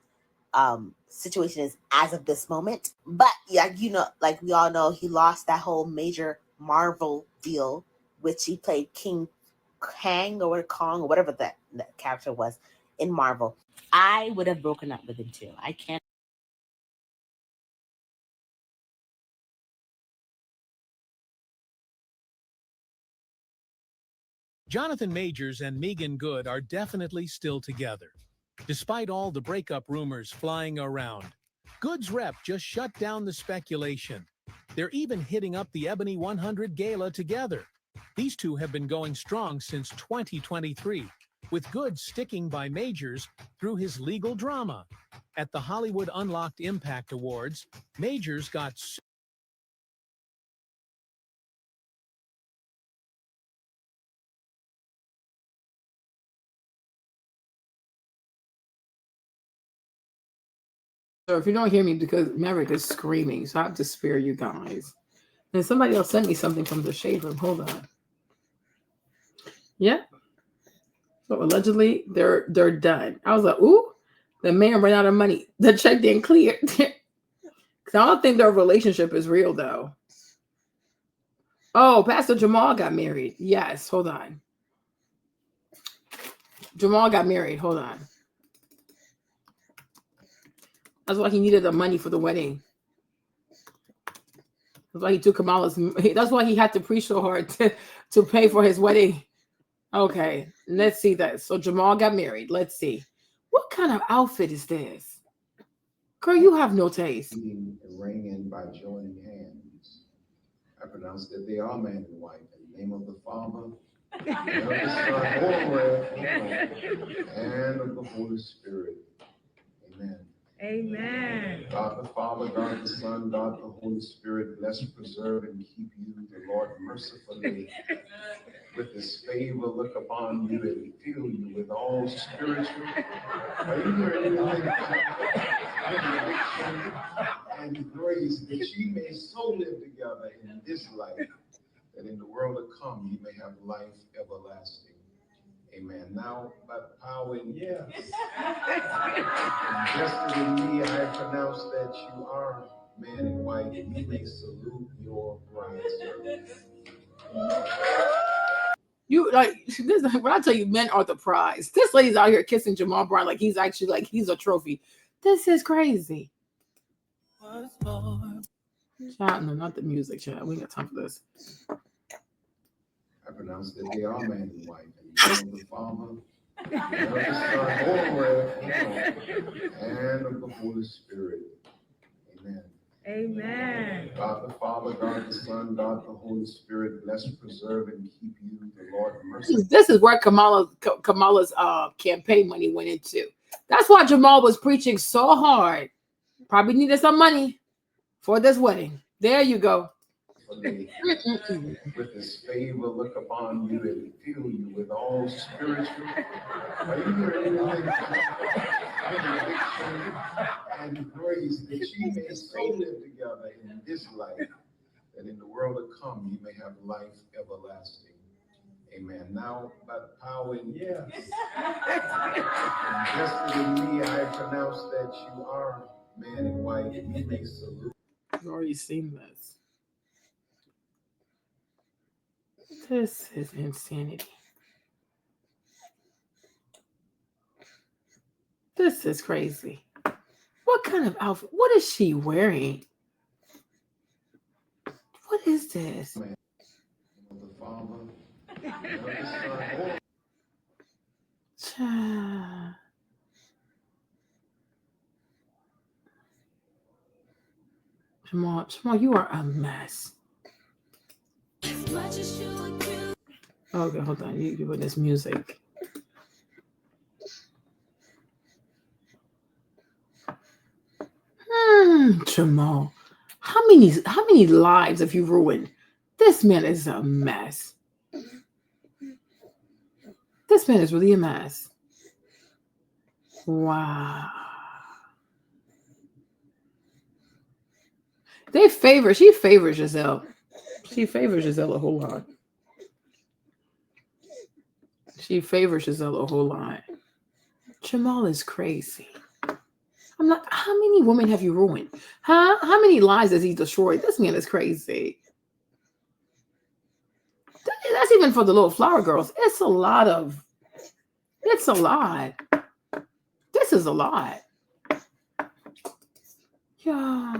situation is as of this moment. But yeah, you know, like we all know, he lost that whole major Marvel deal, which he played King Kang or Kong or whatever that character was in Marvel. I would have broken up with him too. I can't Jonathan Majors and Megan Good are definitely still together, despite all the breakup rumors flying around. Good's rep just shut down the speculation. They're even hitting up the Ebony 100 Gala together. These two have been going strong since 2023, with Good sticking by Majors through his legal drama. At the Hollywood Unlocked Impact Awards, Majors got So if you don't hear me, because Maverick is screaming, so I have to spare you guys. And somebody else sent me something from the shade room. Hold on. Yeah. So allegedly, they're done. I was like, ooh, the man ran out of money. The check didn't clear. Because I don't think their relationship is real, though. Oh, Pastor Jamal got married. Yes, hold on. Jamal got married. Hold on. That's why he needed the money for the wedding. That's why he took Kamala's. That's why he had to preach so hard to pay for his wedding. Okay, let's see that. So Jamal got married. Let's see. What kind of outfit is this? Girl, you have no taste. And ring in by joining hands. I pronounce that they are man and wife in the name of the Father, and of the Son, and of the Holy Spirit. Amen. Amen. God the Father, God the Son, God the Holy Spirit, bless, preserve, and keep you. The Lord mercifully, with his favor, look upon you and fill you with all spiritual. Are you hearing anything? And grace, that ye may so live together in this life, that in the world to come you may have life everlasting. Amen. Now, by the power and invested in me, I pronounce that you are man and wife. You may salute your bride. You like this? When I tell you, men are the prize. This lady's out here kissing Jamal Bryant like he's actually like he's a trophy. This is crazy. Child, no, not the music, child. We ain't got time for this. I pronounce that they are man and wife. In the name of the Father, and of the Son, and of the Holy Spirit. Amen. Amen. God the Father, God the Son, God the Holy Spirit, bless, preserve, and keep you. The Lord mercy. This is where Kamala's campaign money went into. That's why Jamal was preaching so hard. Probably needed some money for this wedding. There you go. With his favor, look upon you and fill you with all spiritual. Are you hearing anything? And grace, that ye may so live together in this life, that in the world to come you may have life everlasting. Amen. Now, by the power and invested in me, I pronounce that you are man and wife. You may salute. I've already seen this. This is insanity. This is crazy. What kind of outfit? What is she wearing? What is this? Child. Jamal, you are a mess. Okay, hold on. You with this music. Jamal, how many lives have you ruined? This man is a mess. This man is really a mess. Wow. She favors Giselle. She favors Giselle a whole lot. She favors Giselle a whole lot. Jamal is crazy. I'm like, how many women have you ruined? Huh? How many lives has he destroyed? This man is crazy. That's even for the little flower girls. It's a lot. This is a lot. Yeah.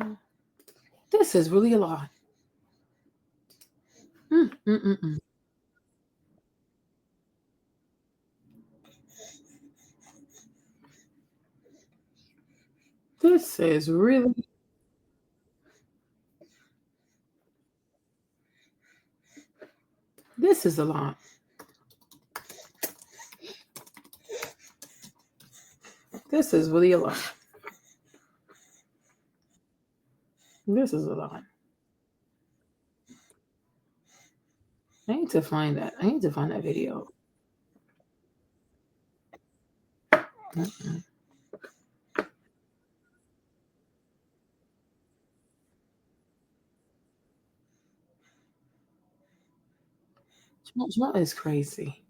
This is really a lot. This is really. This is a lot. This is really a lot. This is a lot. I need to find that. I need to find that video. Mm-mm. Jamal is crazy.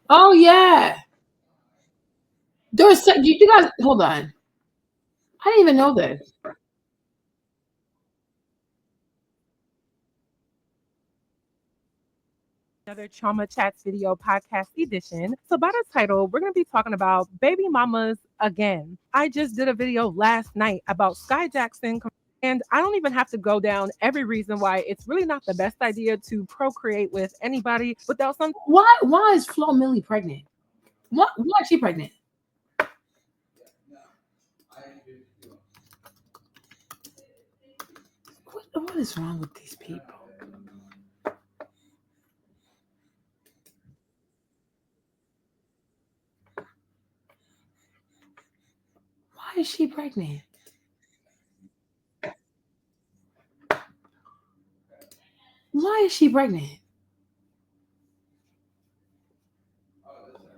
Oh yeah. There's you guys hold on. I didn't even know this. Another Trauma Chats video podcast edition. So by the title, we're going to be talking about baby mamas again. I just did a video last night about Sky Jackson, and I don't even have to go down every reason why it's really not the best idea to procreate with anybody without some. Why is Flo Millie pregnant? Why is she pregnant? What is wrong with these people? Why is she pregnant? Why is she pregnant?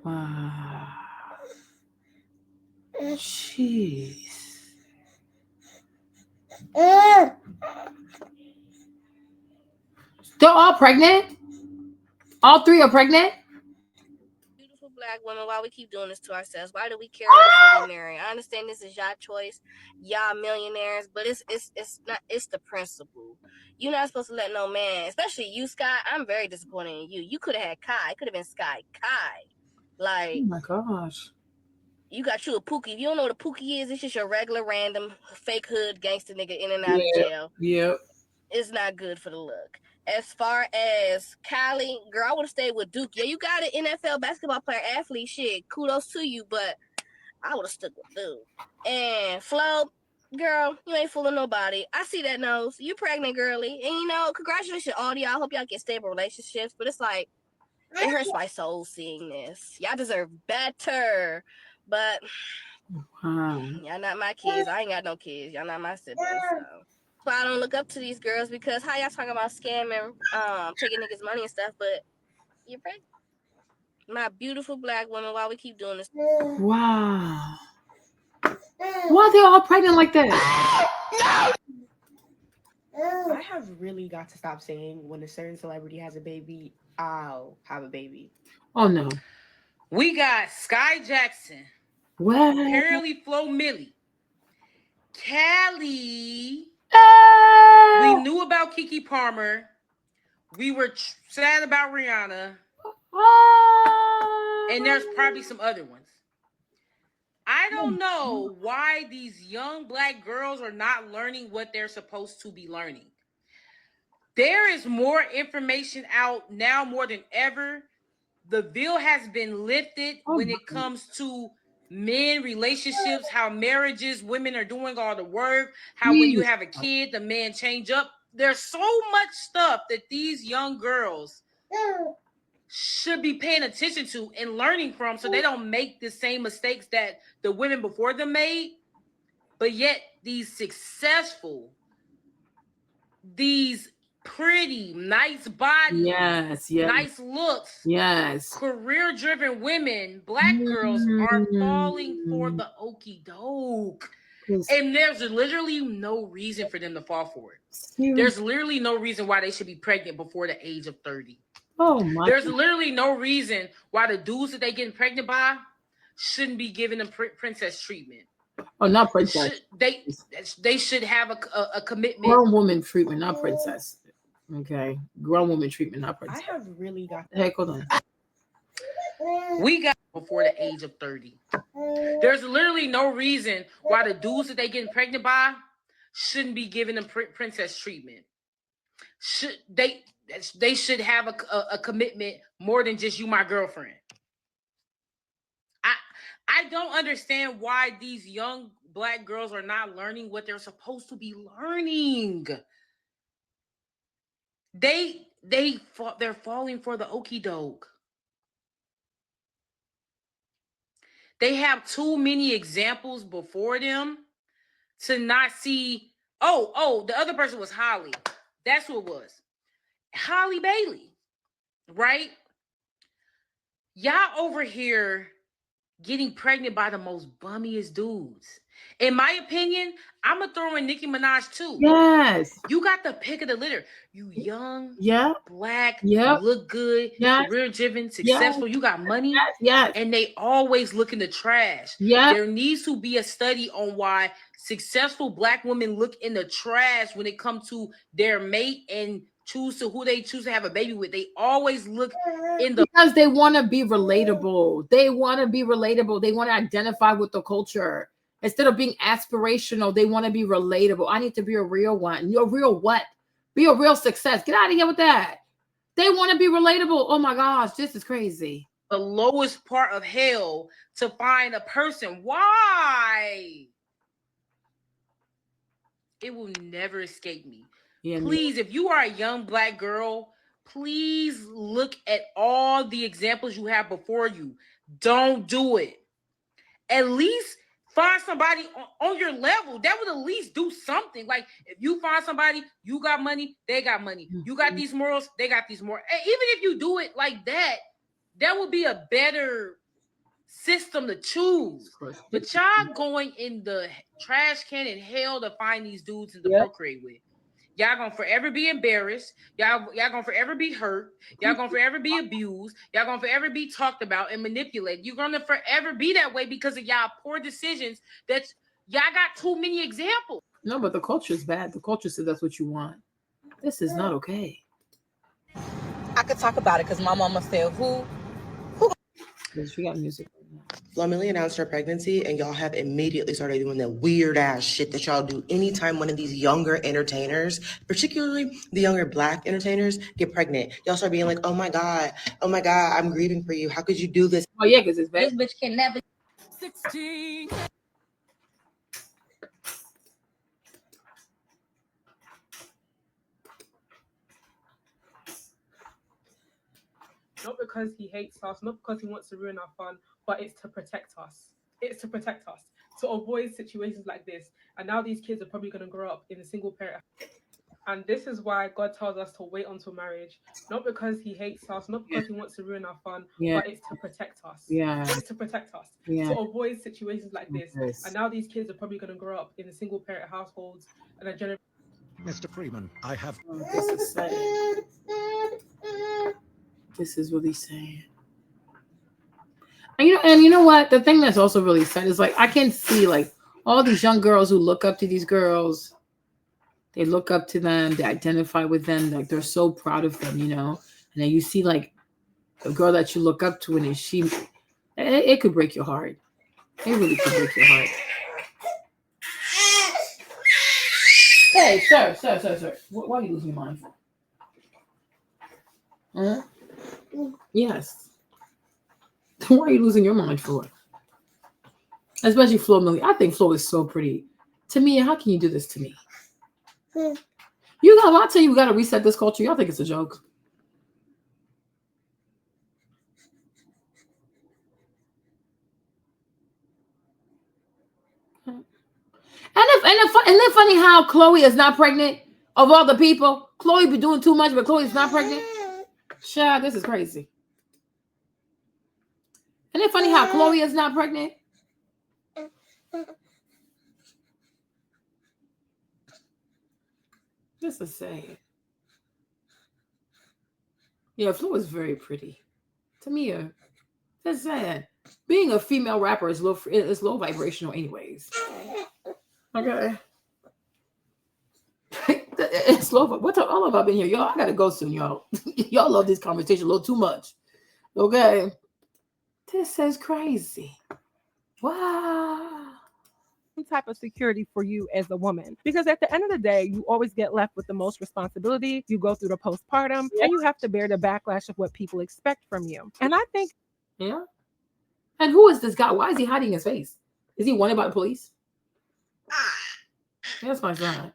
Wow. Jeez. They're all pregnant? All three are pregnant? Beautiful black women, why we keep doing this to ourselves? Why do we care before we marry? I understand this is y'all choice, y'all millionaires, but it's not, it's the principle. You're not supposed to let no man, especially you, Sky. I'm very disappointed in you. You could have had Kai. It could have been Sky Kai. Like, Oh my gosh. you got you a Pookie. If you don't know what a Pookie is, it's just your regular random fake hood gangster nigga in and out of jail. Yep. It's not good for the look. As far as Kylie, girl, I would have stayed with Duke. Yeah, you got an NFL basketball player, athlete, shit. Kudos to you, but I would have stuck with Duke. And Flo, girl, you ain't fooling nobody. I see that nose. You pregnant, girly. And you know, congratulations to all of y'all. I hope y'all get stable relationships. But it's like, it hurts my soul seeing this. Y'all deserve better. But y'all not my kids. I ain't got no kids. Y'all not my siblings, so. I don't look up to these girls because how y'all talking about scamming, taking niggas' money and stuff, but you're pregnant. My beautiful black woman, why we keep doing this? Wow. Why are they all pregnant like that? I have really got to stop saying when a certain celebrity has a baby, I'll have a baby. Oh no. We got Sky Jackson. What? Apparently Flo Millie. Callie. We knew about Keke Palmer. We were sad about Rihanna. And there's probably some other ones. I don't know why these young black girls are not learning what they're supposed to be learning. There is more information out now more than ever. The veil has been lifted when it comes to men, relationships, how marriages, women are doing all the work, how when you have a kid, the man change up. There's so much stuff that these young girls should be paying attention to and learning from so they don't make the same mistakes that the women before them made. But yet these successful, these pretty, nice bodies, yes. nice looks, yes, career-driven women, black girls are falling for the okie doke. And there's literally no reason for them to fall for it. There's literally no reason why they should be pregnant before the age of 30. Oh my. There's literally no reason why the dudes that they getting pregnant by shouldn't be giving them princess treatment. Oh, not princess. They should have a commitment. Grown woman treatment, not princess. Okay, grown woman treatment, not princess. I have really got. Hey, hold on. We got before the age of 30. There's literally no reason why the dudes that they getting pregnant by shouldn't be giving them princess treatment. they should have a commitment more than just you, my girlfriend. I don't understand why these young Black girls are not learning what they're supposed to be learning. They're falling for the okie doke. They have too many examples before them to not see. Oh, the other person was Holly. That's who it was. Holly Bailey, right? Y'all over here getting pregnant by the most bummiest dudes. In my opinion, I'm gonna throw in Nicki Minaj too. Yes. You got the pick of the litter. You young, Black, Yep. look good, Yes. career driven, successful, you got money. Yes. And they always look in the trash. Yep. There needs to be a study on why successful Black women look in the trash when it comes to their mate and who they choose to have a baby with. They always look in the because they want to be relatable. They want to be relatable. They want to identify with the culture. Instead of being aspirational, they want to be relatable. I need to be a real one. You're real what? Be a real success. Get out of here with that. They want to be relatable. Oh my gosh, this is crazy. The lowest part of hell to find a person. Why? It will never escape me. Yeah, please, if you are a young Black girl, please look at all the examples you have before you. Don't do it. At least find somebody on your level that would at least do something. Like if you find somebody, you got money, they got money. You got these morals, they got these morals. And even if you do it like that, that would be a better system to choose. But y'all going in the trash can in hell to find these dudes and to procreate with. Y'all gonna forever be embarrassed. Y'all gonna forever be hurt. Y'all gonna forever be abused. Y'all gonna forever be talked about and manipulated. You're gonna forever be that way because of y'all poor decisions. That y'all got too many examples. No, but the culture is bad. The culture says that's what you want. This is not okay. I could talk about it because my mama said, who? We got music. Flo Milli announced her pregnancy, and y'all have immediately started doing the weird ass shit that y'all do anytime one of these younger entertainers, particularly the younger Black entertainers, get pregnant. Y'all start being like, oh my God, I'm grieving for you. How could you do this? Oh yeah, because it's bad. This bitch can never. 16. Not because he hates us, not because he wants to ruin our fun, but it's to protect us. It's to protect us, to avoid situations like this. And now these kids are probably going to grow up in a single parent. And this is why God tells us to wait until marriage, not because he hates us, not because he wants to ruin our fun, but it's to protect us. It's to protect us, to avoid situations like this. And now these kids are probably going to grow up in a single parent households and a generation. Mr. Freeman, I have. This is sad. This is really sad. And you know what? The thing that's also really sad is like I can see like all these young girls who look up to these girls. They look up to them. They identify with them. Like they're so proud of them, And then you see like a girl that you look up to, and it could break your heart. It really could break your heart. Hey, sir. Why are you losing your mind for? Huh? Yes. Why are you losing your mind for? Especially Flo Milli. I think Flo is so pretty. To me, how can you do this to me? I'll tell you, we gotta reset this culture. Y'all think it's a joke. And it's funny how Chloe is not pregnant of all the people. Chloe be doing too much, but Chloe's not pregnant. Child, this is crazy. Isn't it funny how Chloe is not pregnant? This is sad. Yeah, Flo is very pretty. To me, that's sad. Being a female rapper is low vibrational anyways. Okay. It's low. What's all of I've been here? Y'all, I gotta go soon, y'all. Y'all love this conversation a little too much. Okay. This is crazy. Wow. type of security for you as a woman, because at the end of the day you always get left with the most responsibility. You go through the postpartum and you have to bear the backlash of what people expect from you. And I think And who is this guy? Why is he hiding his face? Is he wanted by the police? That's my son.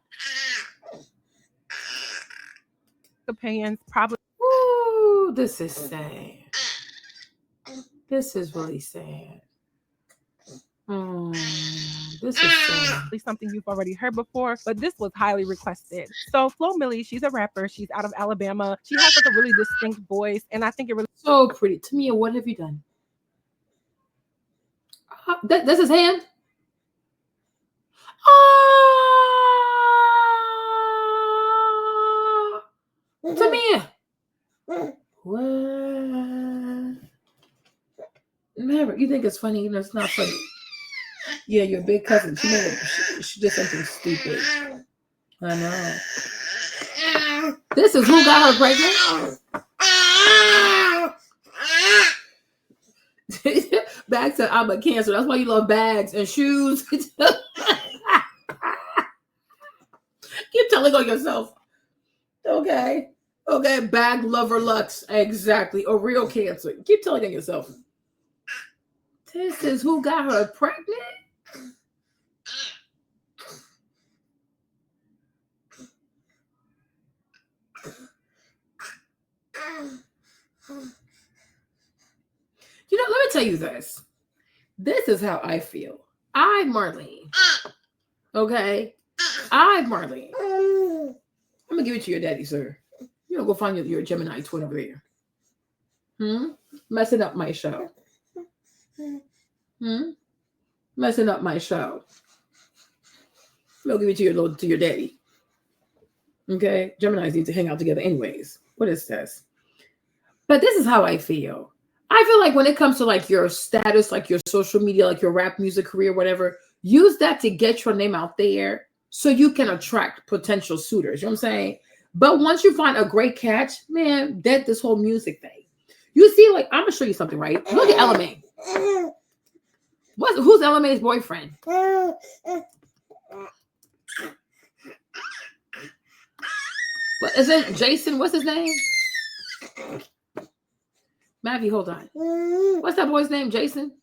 Opinions probably. Ooh, this is sad. This is really sad. This is sad. Something you've already heard before, but this was highly requested. So Flo Milli, she's a rapper. She's out of Alabama. She has like a really distinct voice, and I think it really so pretty. Tamia, what have you done? That's his hand. Tamia. What? Never. You think it's funny? You know, it's not funny. Yeah, your big cousin. She did something stupid. I know. This is who got her pregnant? Back to I'm a Cancer. That's why you love bags and shoes. Keep telling on yourself. Okay. Bag lover Lux. Exactly. A real Cancer. Keep telling on yourself. This is who got her pregnant? You know, let me tell you this. This is how I feel. I'm Marlene. Okay? I'm Marlene. I'm going to give it to your daddy, sir. You know, go find your Gemini twin over there. Messing up my show. Messing up my show. We'll give it to your daddy. Okay? Geminis need to hang out together anyways. What is this? But this is how I feel. I feel like when it comes to like your status, like your social media, like your rap music career, whatever, use that to get your name out there so you can attract potential suitors. You know what I'm saying? But once you find a great catch, man, dead this whole music thing. You see, like, I'm going to show you something, right? Look at LMA. Who's LMA's boyfriend? What is it? Jason? What's his name? Maggie, hold on. What's that boy's name? Jason?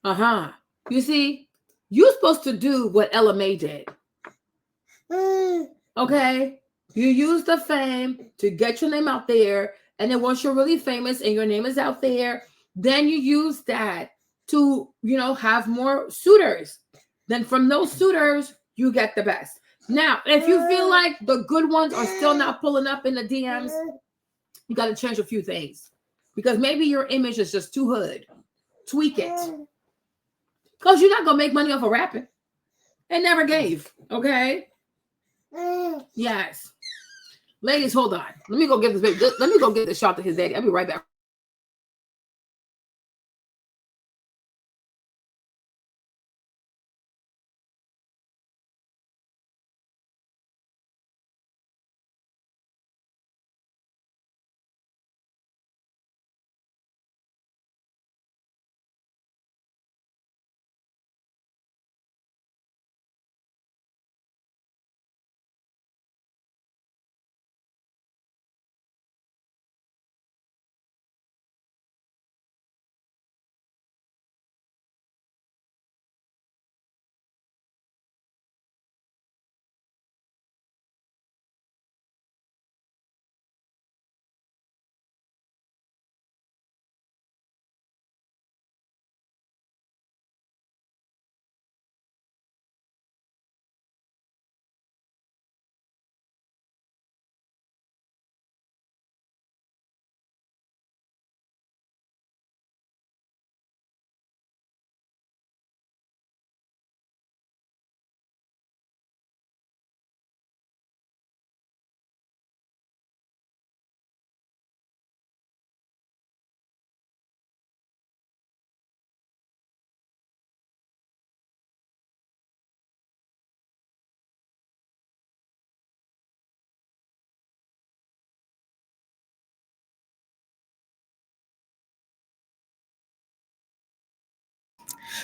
You see, you're supposed to do what Ella May did. Okay? You use the fame to get your name out there. And then once you're really famous and your name is out there, then you use that to, you know, have more suitors. Then from those suitors, you get the best. Now, if you feel like the good ones are still not pulling up in the DMs, you got to change a few things. Because maybe your image is just too hood. Tweak it. Because you're not going to make money off of rapping. It never gave. Okay? Yes. Ladies, hold on. Let me go get this baby. Let me go get this shot to his daddy. I'll be right back.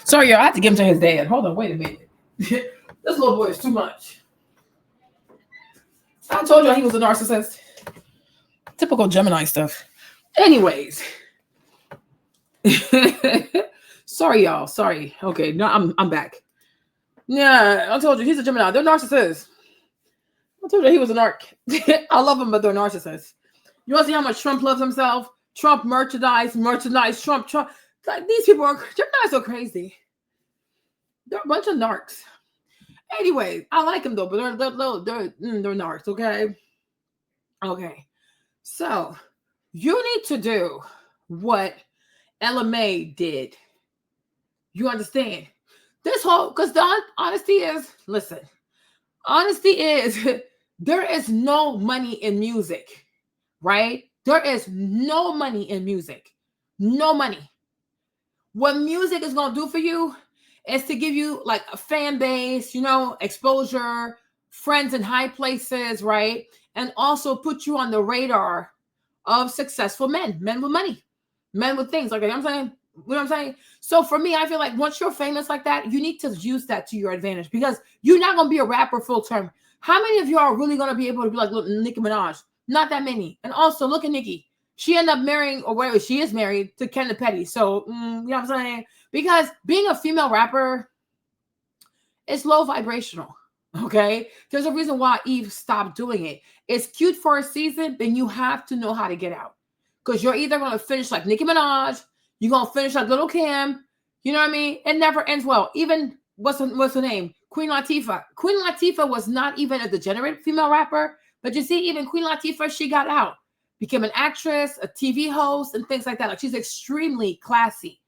Sorry, y'all. I have to give him to his dad. Hold on. Wait a minute. This little boy is too much. I told you he was a narcissist. Typical Gemini stuff. Anyways. Sorry, y'all. Sorry. Okay, no, I'm back. Yeah, I told you he's a Gemini. They're narcissists. I told you he was a narc. I love him, but they're narcissists. You want to see how much Trump loves himself? Trump merchandise, Trump. Like, these people are Gemini's so crazy. They're a bunch of narcs. Anyway, I like them though, but they're narcs. Okay. Okay. So you need to do what LMA did. You understand? This whole, because the honesty is, listen, honesty is there is no money in music, right? There is no money in music. No money. What music is going to do for you is to give you like a fan base, you know, exposure, friends in high places, right? And also put you on the radar of successful men with money, men with things. Like, you know what I'm saying? You know what I'm saying? So for me, I feel like once you're famous like that, you need to use that to your advantage because you're not going to be a rapper full term. How many of you are really going to be able to be like Nicki Minaj? Not that many. And also look at Nicki. She ended up marrying, or whatever, she is married to Kenneth Petty. So, you know what I'm saying? Because being a female rapper is low vibrational. Okay? There's a reason why Eve stopped doing it. It's cute for a season, then you have to know how to get out. Because you're either going to finish like Nicki Minaj, you're going to finish like Little Kim. You know what I mean? It never ends well. Even, what's her name? Queen Latifah. Queen Latifah was not even a degenerate female rapper. But you see, even Queen Latifah, she got out. Became an actress, a TV host, and things like that. Like, she's extremely classy,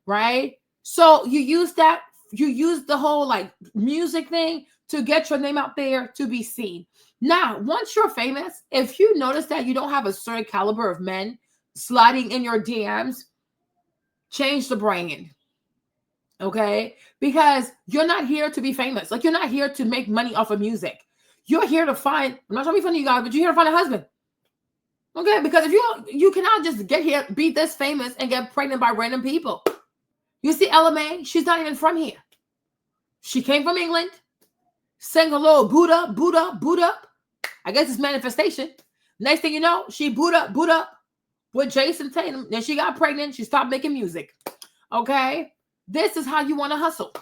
right? So you use that, you use the whole like music thing to get your name out there to be seen. Now, once you're famous, if you notice that you don't have a certain caliber of men sliding in your DMs, change the brand. Okay? Because you're not here to be famous. Like, you're not here to make money off of music. You're here to find, I'm not trying to be funny, you guys, but you're here to find a husband. Okay? Because if you cannot just get here, be this famous, and get pregnant by random people. You see LMA, she's not even from here. She came from England, sang a little boot up, boot up, boot up. I guess it's manifestation. Next thing you know, she boot up with Jason Tatum. Then she got pregnant. She stopped making music. Okay? This is how you want to hustle.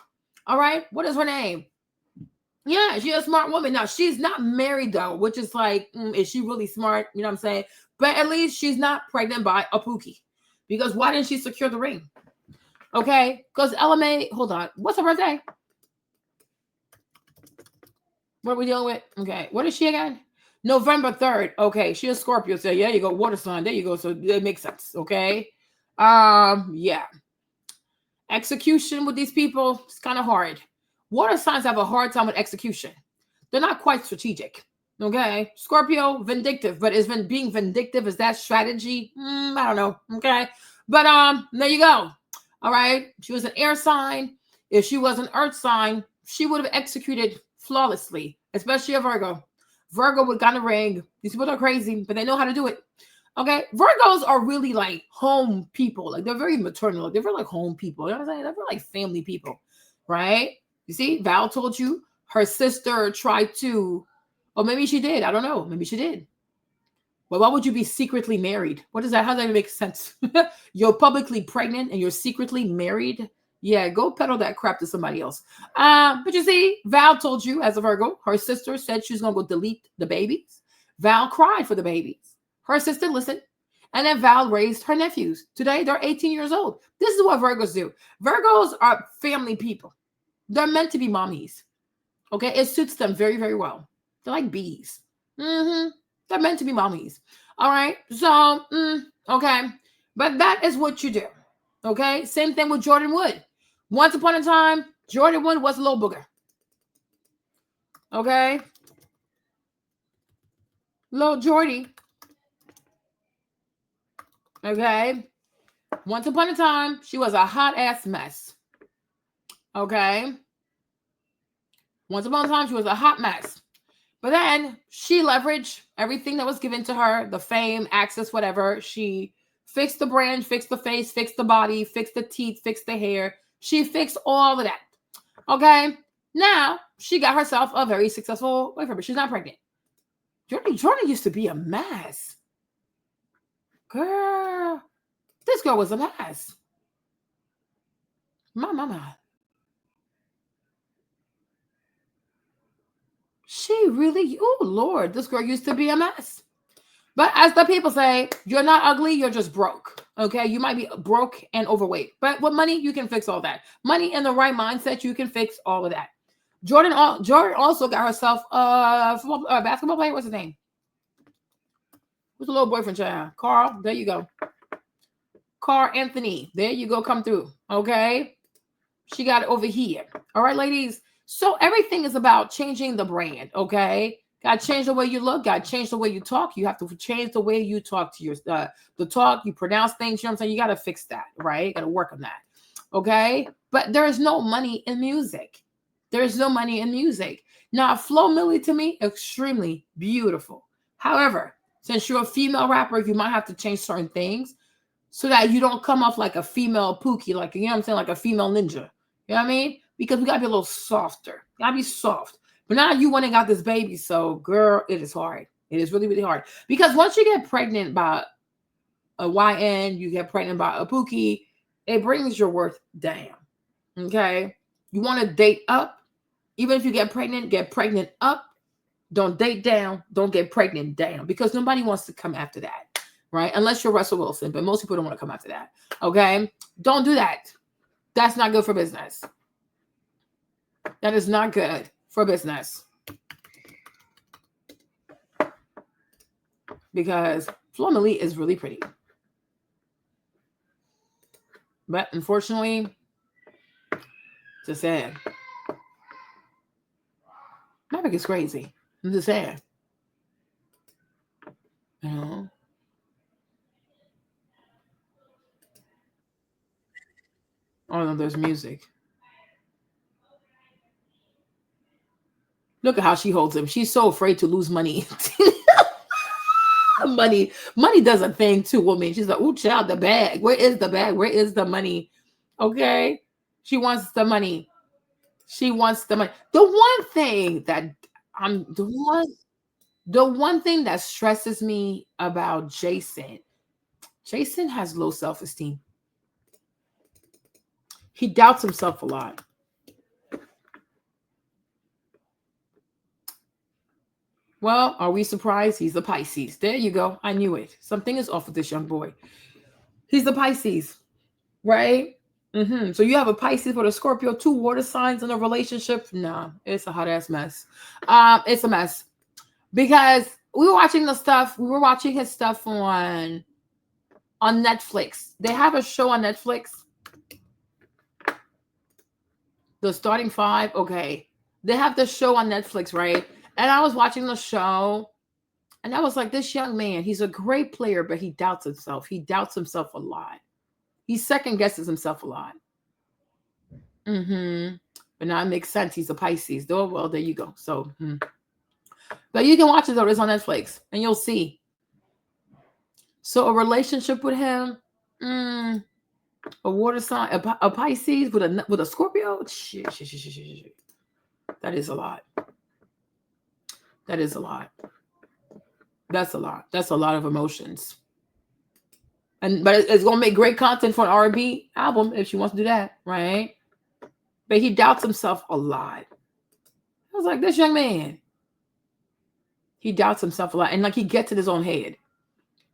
All right? What is her name? Yeah, she's a smart woman. Now, she's not married, though, which is like, is she really smart? You know what I'm saying? But at least she's not pregnant by a Pookie. Because why didn't she secure the ring? Okay? Because LMA, hold on. What's her birthday? What are we dealing with? Okay. What is she again? November 3rd. Okay. She a Scorpio. So yeah, you go. Water sign. There you go. So it makes sense. Okay. Yeah. Execution with these people, it's kind of hard. Water signs have a hard time with execution. They're not quite strategic. Okay. Scorpio, vindictive. But being vindictive, is that strategy? I don't know. Okay. But there you go. All right. She was an air sign. If she was an earth sign, she would have executed flawlessly, especially a Virgo. Virgo would got a ring. These people are crazy, but they know how to do it. Okay. Virgos are really like home people. Like, they're very maternal. They're very like home people. You know what I'm saying? They're very like family people. Right? You see, Val told you her sister tried to, or maybe she did. I don't know. Maybe she did. Well, why would you be secretly married? What is that? How does that even make sense? You're publicly pregnant and you're secretly married? Yeah, go peddle that crap to somebody else. But you see, Val told you, as a Virgo, her sister said she was going to go delete the babies. Val cried for the babies. Her sister listened. And then Val raised her nephews. Today, they're 18 years old. This is what Virgos do. Virgos are family people. They're meant to be mommies. Okay? It suits them very, very well. They're like bees. They're meant to be mommies. All right? So, okay. But that is what you do. Okay? Same thing with Jordan Wood. Once upon a time, Jordan Wood was a little booger. Okay? Little Jordy. Okay? Once upon a time, she was a hot-ass mess. Okay? Once upon a time, she was a hot mess. But then she leveraged everything that was given to her, the fame, access, whatever. She fixed the brand, fixed the face, fixed the body, fixed the teeth, fixed the hair. She fixed all of that. Okay? Now, she got herself a very successful boyfriend, but she's not pregnant. Jordan used to be a mess. Girl, this girl was a mess. My mama. She really, oh Lord, this girl used to be a mess. But as the people say, you're not ugly, you're just broke. Okay, you might be broke and overweight, but with money, you can fix all that. Money and the right mindset, you can fix all of that. Jordan also got herself a basketball player. What's his name? Who's the little boyfriend child? Carl. There you go. Carl Anthony. There you go. Come through. Okay. She got it over here. All right, ladies. So everything is about changing the brand. Okay. Got to change the way you look. Got to change the way you talk. You have to change the way you talk to your the talk. You pronounce things. You know what I'm saying? You got to fix that. Right. Got to work on that. Okay. But there is no money in music. There's no money in music. Now, Flo Milli to me, extremely beautiful. However, since you're a female rapper, you might have to change certain things so that you don't come off like a female Pookie, like, you know what I'm saying, like a female ninja. You know what I mean? Because we got to be a little softer. Got to be soft. But now you went and got this baby, so girl, it is hard. It is really, really hard. Because once you get pregnant by a YN, you get pregnant by a Pookie, it brings your worth down. Okay? You want to date up. Even if you get pregnant up. Don't date down. Don't get pregnant down. Because nobody wants to come after that. Right? Unless you're Russell Wilson. But most people don't want to come after that. Okay? Don't do that. That's not good for business. That is not good for business. Because Flo Milli is really pretty. But unfortunately, it's just sad. Maverick is crazy. I'm just saying. You know? Oh no, there's music. Look at how she holds him. She's so afraid to lose money. money does a thing to women. She's like, "Ooh, child, the bag. Where is the bag? Where is the money?" Okay, she wants the money. She wants the money. The one thing that the one thing that stresses me about Jason has low self-esteem. He doubts himself a lot. Well, are we surprised? He's a Pisces. There you go. I knew it. Something is off with this young boy. He's a Pisces, right? So you have a Pisces with a Scorpio, 2 water signs in a relationship. Nah, it's a hot ass mess. It's a mess because we were watching the stuff. We were watching his stuff on Netflix. They have a show on Netflix. The Starting Five. Okay, they have the show on Netflix, right? And I was watching the show, and I was like, this young man, he's a great player, but he doubts himself. He doubts himself a lot. He second guesses himself a lot. But now it makes sense. He's a Pisces. Oh, well, there you go. So, but you can watch it though. It's on Netflix, and you'll see. So a relationship with him, a water sign, a Pisces with a Scorpio. Shit. That is a lot. That is a lot. That's a lot. That's a lot of emotions. But it's gonna make great content for an R&B album if she wants to do that, right? But he doubts himself a lot. I was like, this young man, he doubts himself a lot, and like he gets in his own head.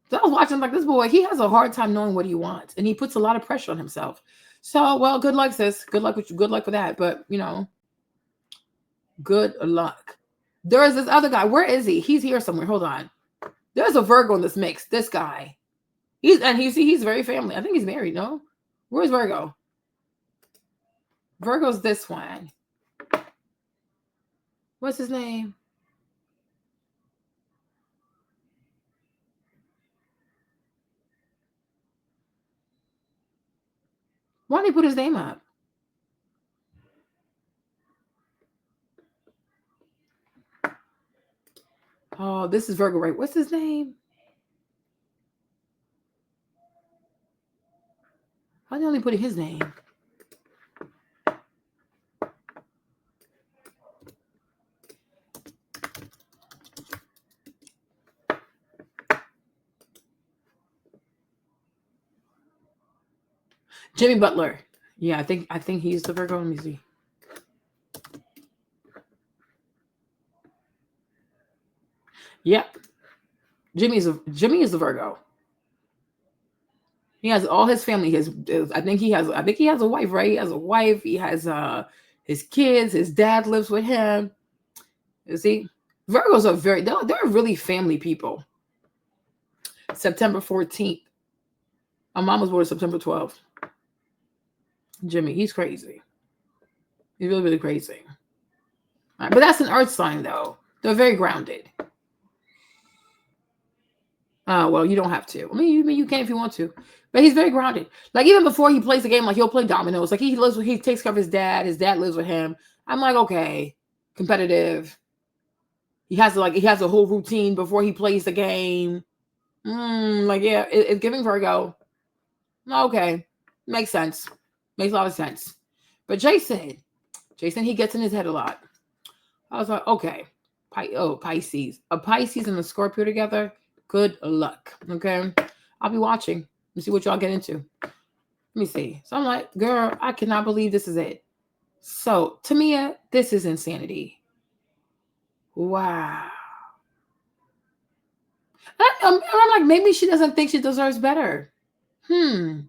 So I was watching like this boy. He has a hard time knowing what he wants, and he puts a lot of pressure on himself. So, well, good luck, sis. Good luck with you. Good luck with that. But good luck. There is this other guy. Where is he? He's here somewhere. Hold on. There's a Virgo in this mix. This guy. He's very family. I think he's married. No, where's Virgo? Virgo's this one. What's his name? Why didn't he put his name up? Oh, this is Virgo, right? What's his name? Why did they only put his name? Jimmy Butler. Yeah, I think he's the Virgo. Let me see. Yep. Jimmy is the Virgo. He has all his family. I think he has a wife, right? He has a wife. He has his kids. His dad lives with him. You see, Virgos are they're really family people. September 14th. My mom was born September 12th. Jimmy, he's crazy. He's really, really crazy. Right, but that's an earth sign, though. They're very grounded. Well, you don't have to. I mean, you can if you want to. But he's very grounded. Like, even before he plays the game, like, he'll play dominoes. Like, he takes care of his dad. His dad lives with him. I'm like, okay, competitive. He has a whole routine before he plays the game. Like, yeah, it's giving Virgo. Okay, makes sense. Makes a lot of sense. But Jason, he gets in his head a lot. I was like, okay, Pisces. A Pisces and a Scorpio together. Good luck. Okay, I'll be watching and see what y'all get into. Let me see. So I'm like, girl, I cannot believe this is it. So, Tamia, this is insanity. Wow. I'm like, maybe she doesn't think she deserves better. I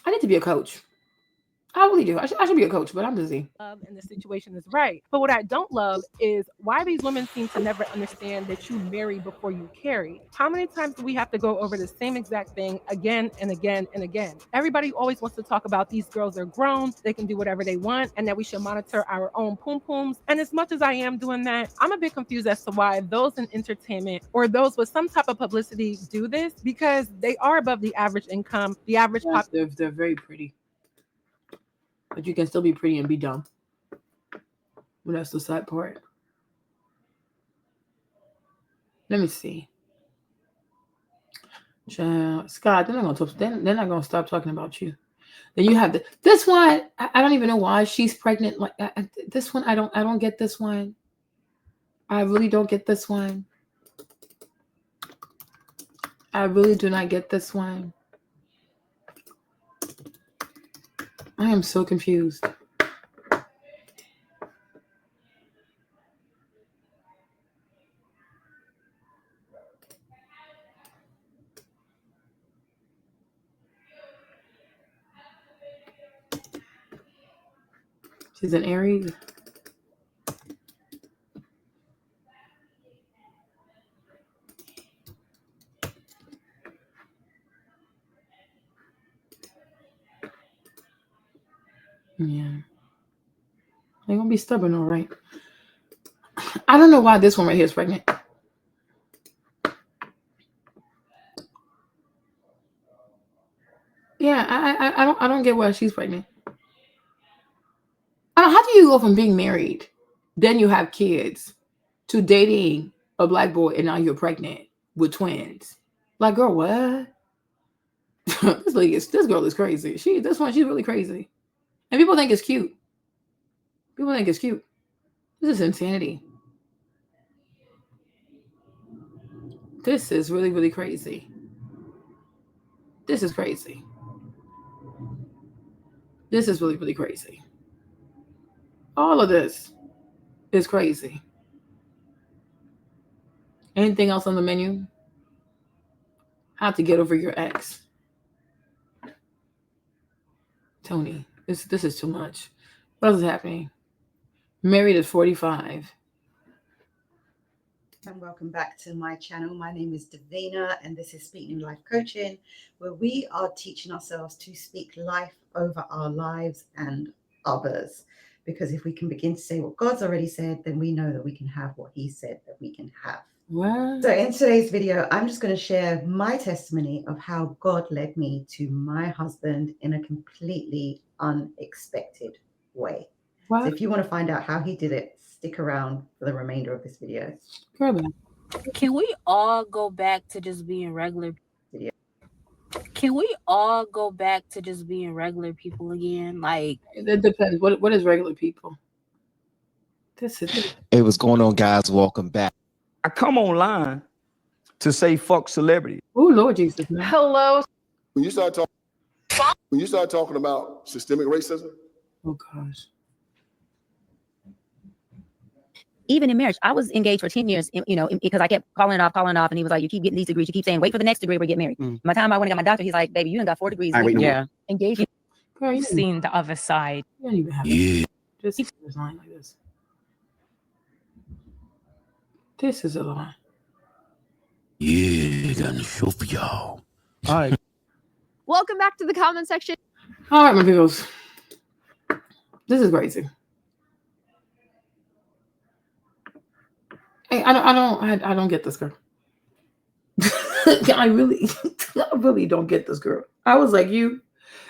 need to be a coach. I really do. I should be a coach, but I'm busy. And the situation is right. But what I don't love is why these women seem to never understand that you marry before you carry. How many times do we have to go over the same exact thing again and again and again? Everybody always wants to talk about these girls are grown, they can do whatever they want, and that we should monitor our own pum-pums. And as much as I am doing that, I'm a bit confused as to why those in entertainment or those with some type of publicity do this, because they are above the average income, the average population. They're very pretty. But you can still be pretty and be dumb. Well, that's the sad part. Let me see. Scott, they're not gonna stop talking about you. Then you have this one. I don't even know why she's pregnant. Like this one, I don't get this one. I really don't get this one. I really do not get this one. I am so confused. She's an Aries. Yeah. They're gonna be stubborn, all right. I don't know why this one right here is pregnant. Yeah, I don't get why she's pregnant. How do you go from being married, then you have kids, to dating a black boy, and now you're pregnant with twins? Like, girl, what? This girl is crazy. She's really crazy. And people think it's cute. This is insanity. This is really, really crazy. This is crazy. This is really, really crazy. All of this is crazy. Anything else on the menu? How to get over your ex. Tony, this is too much. What else is happening? Married at 45. And welcome back to my channel. My name is Davina, and this is Speak New Life Coaching, where we are teaching ourselves to speak life over our lives and others. Because if we can begin to say what God's already said, then we know that we can have what He said that we can have. What? So in today's video, I'm just going to share my testimony of how God led me to my husband in a completely unexpected way. What? So if you want to find out how He did it, stick around for the remainder of this video. Can we all go back to just being regular? Can we all go back to just being regular people again? Like, it depends. What is regular people? Hey, what's going on, guys? Welcome back. I come online to say fuck celebrity. Oh, Lord Jesus, man. Hello. When you start talking When you start talking about systemic racism, oh gosh. Even in marriage, I was engaged for 10 years, because I kept calling it off. And he was like, you keep getting these degrees. You keep saying, wait for the next degree, we're getting married. By the time I went and got my doctor, he's like, baby, you done got 4 degrees. Yeah. Engaged. Girl, You've seen the other side. You don't even have it. Just this line like this. This is a line. Yeah, got a show for y'all. All right. Welcome back to the comment section. All right, my peoples. This is crazy. Hey, I don't get this girl. I really don't get this girl. I was like,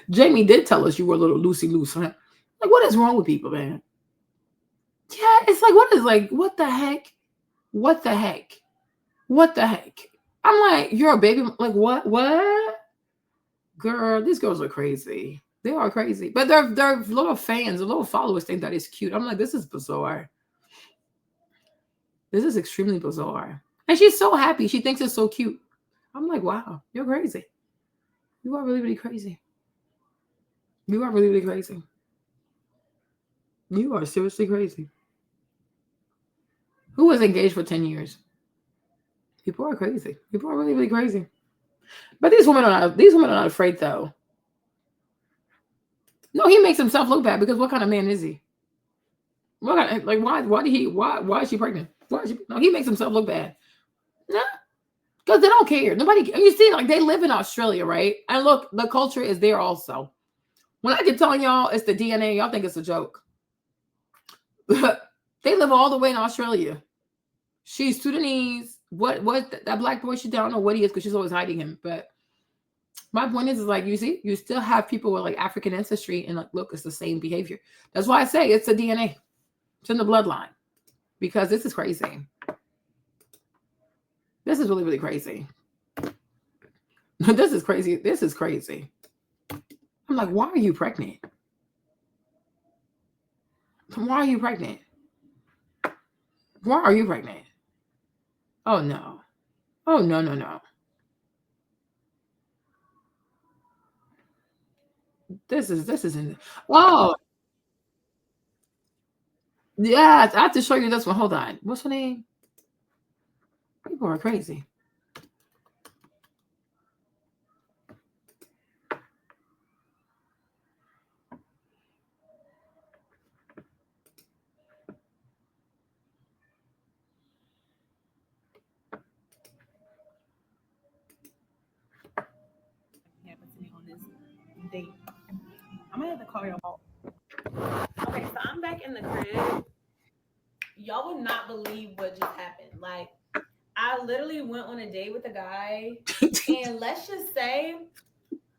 Jamie did tell us you were a little loosey loose, huh? Like, what is wrong with people, man? Yeah, it's like, what the heck? What the heck? What the heck? I'm like, you're a baby. Like, what? What? Girl, these girls are crazy. They are crazy. But they're little fans, little followers think that is cute. I'm like, this is bizarre. This is extremely bizarre. And she's so happy. She thinks it's so cute. I'm like, wow, you're crazy. You are really, really crazy. You are really, really crazy. You are seriously crazy. Who was engaged for 10 years? People are crazy. People are really, really crazy. But these women are not afraid, though. No, he makes himself look bad because what kind of man is he? What kind of, like, why is she pregnant? No, he makes himself look bad. Nah, because they don't care. Nobody. You see, like, they live in Australia, right? And look, the culture is there also. When I get telling y'all it's the DNA, y'all think it's a joke. They live all the way in Australia. She's Sudanese. What that black boy? She don't know what he is because she's always hiding him. But my point is like, you see, you still have people with like African ancestry, and like, look, it's the same behavior. That's why I say it's the DNA. It's in the bloodline. Because this is crazy. This is really, really crazy. This is crazy. This is crazy. I'm like, why are you pregnant? Why are you pregnant? Why are you pregnant? Oh, no. Oh, no, no, no. This isn't. Oh. Yeah, I have to show you this one. Hold on. What's her name? People are crazy. Date. I'm gonna have to call y'all. Okay, so I'm back in the crib. Y'all would not believe what just happened. Like, I literally went on a date with a guy, and let's just say,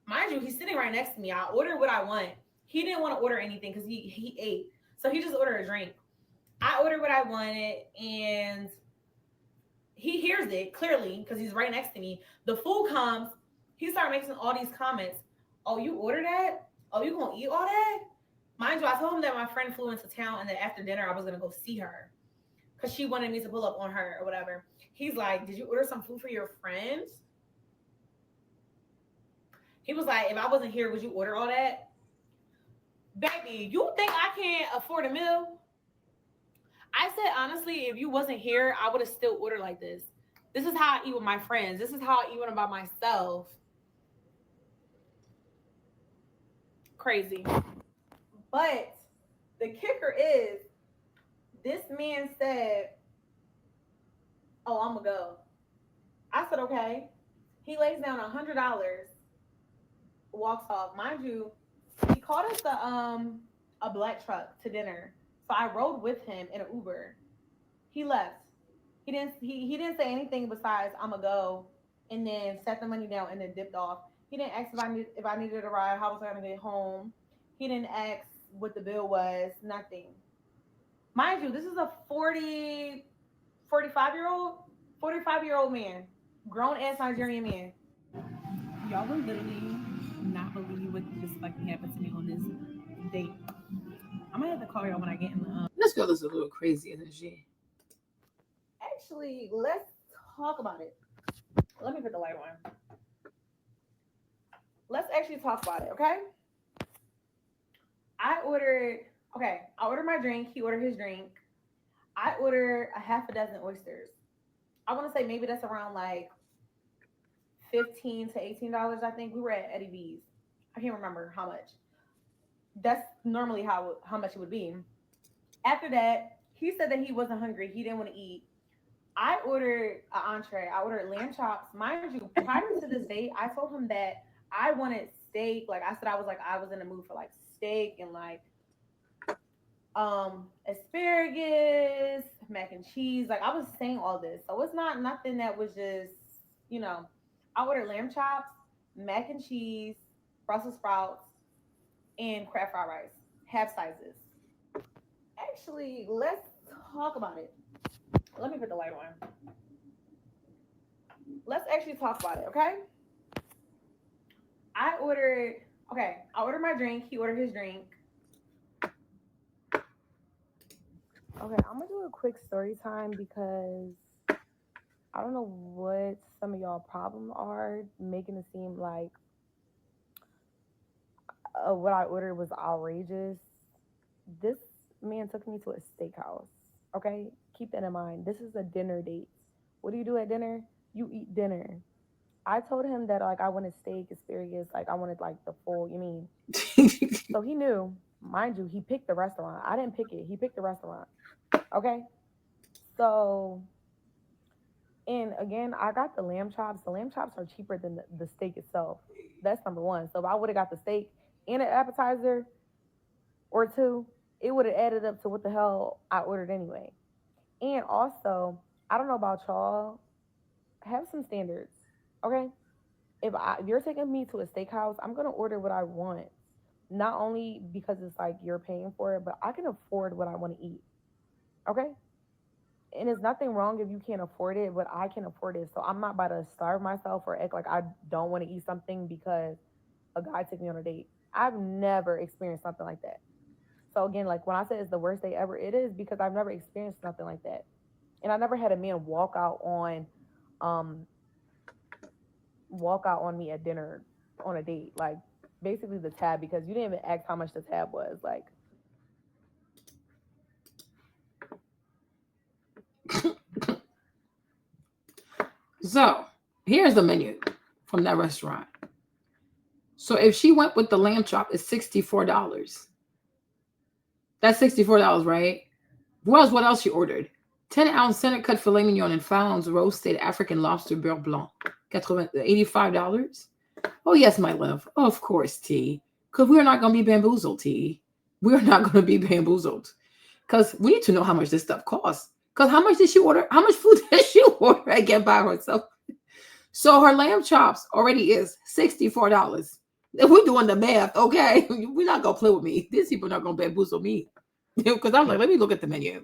mind you, he's sitting right next to me. I ordered what I want. He didn't want to order anything because he ate, so he just ordered a drink. I ordered what I wanted, and he hears it clearly because he's right next to me. The food comes. He started making all these comments. Oh, you ordered that? Oh, you gonna eat all that? Mind you, I told him that my friend flew into town and that after dinner I was gonna go see her because she wanted me to pull up on her or whatever. He's like, did you order some food for your friends? He was like, if I wasn't here, would you order all that? Baby, you think I can't afford a meal? I said, honestly, if you wasn't here, I would have still ordered like this. This is how I eat with my friends. This is how I eat when I'm by myself. Crazy. But the kicker is, this man said, oh, I'm gonna go. I said, okay. He lays down $100, walks off. Mind you, he called us a black truck to dinner. So I rode with him in an Uber. He left. He didn't say anything besides I'm gonna go, and then set the money down and then dipped off. He didn't ask if I needed a ride, how was I gonna get home. He didn't ask what the bill was, nothing. Mind you, this is a 45-year-old man, grown ass Nigerian man. Y'all will literally not believe what just fucking happened to me on this date. I'm gonna have to call y'all when I get in the This girl is a little crazy, isn't she? Actually, let's talk about it. Let me put the light on. Let's actually talk about it, okay? I ordered my drink. He ordered his drink. I ordered a half a dozen oysters. I want to say maybe that's around like $15 to $18. I think we were at Eddie V's. I can't remember how much. That's normally how much it would be. After that, he said that he wasn't hungry. He didn't want to eat. I ordered an entree. I ordered lamb chops. Mind you, prior to this date, I told him that I wanted steak. Like I said, I was in the mood for like steak and like asparagus, mac and cheese. Like I was saying all this. So it's not nothing that was just, you know, I ordered lamb chops, mac and cheese, Brussels sprouts, and crab fried rice. Half sizes. Actually, let's talk about it. Let me put the light on. Let's actually talk about it, okay? I ordered my drink. He ordered his drink. Okay, I'm gonna do a quick story time because I don't know what some of y'all problems are, making it seem like what I ordered was outrageous. This man took me to a steakhouse. Okay, keep that in mind. This is a dinner date. What do you do at dinner? You eat dinner. I told him that like I wanted steak, asparagus, like I wanted like the full. You mean? So he knew. Mind you, he picked the restaurant. I didn't pick it. He picked the restaurant. Okay. So, and again, I got the lamb chops. The lamb chops are cheaper than the steak itself. That's number one. So if I would have got the steak and an appetizer or two, it would have added up to what the hell I ordered anyway. And also, I don't know about y'all, have some standards, okay? If you're taking me to a steakhouse, I'm gonna order what I want. Not only because it's like you're paying for it, but I can afford what I want to eat, okay? And there's nothing wrong if you can't afford it, but I can afford it. So I'm not about to starve myself or act like I don't want to eat something because a guy took me on a date. I've never experienced something like that. So again, like when I say it's the worst day ever, it is because I've never experienced nothing like that. And I never had a man walk out on me at dinner on a date. Like basically the tab, because you didn't even ask how much the tab was. Like So here's the menu from that restaurant. So if she went with the lamb chop, it's $64. That's $64, right? What else she ordered? 10-ounce center cut filet mignon and pounds roasted African lobster beurre blanc. $85. Oh, yes, my love. Of course, T. Because we're not going to be bamboozled, T. We're not going to be bamboozled. Because we need to know how much this stuff costs. Because how much did she order? How much food did she order again by herself? So her lamb chops already is $64. If we're doing the math, okay, we're not going to play with me. These people are not going to bamboozle me. Because I'm like, let me look at the menu.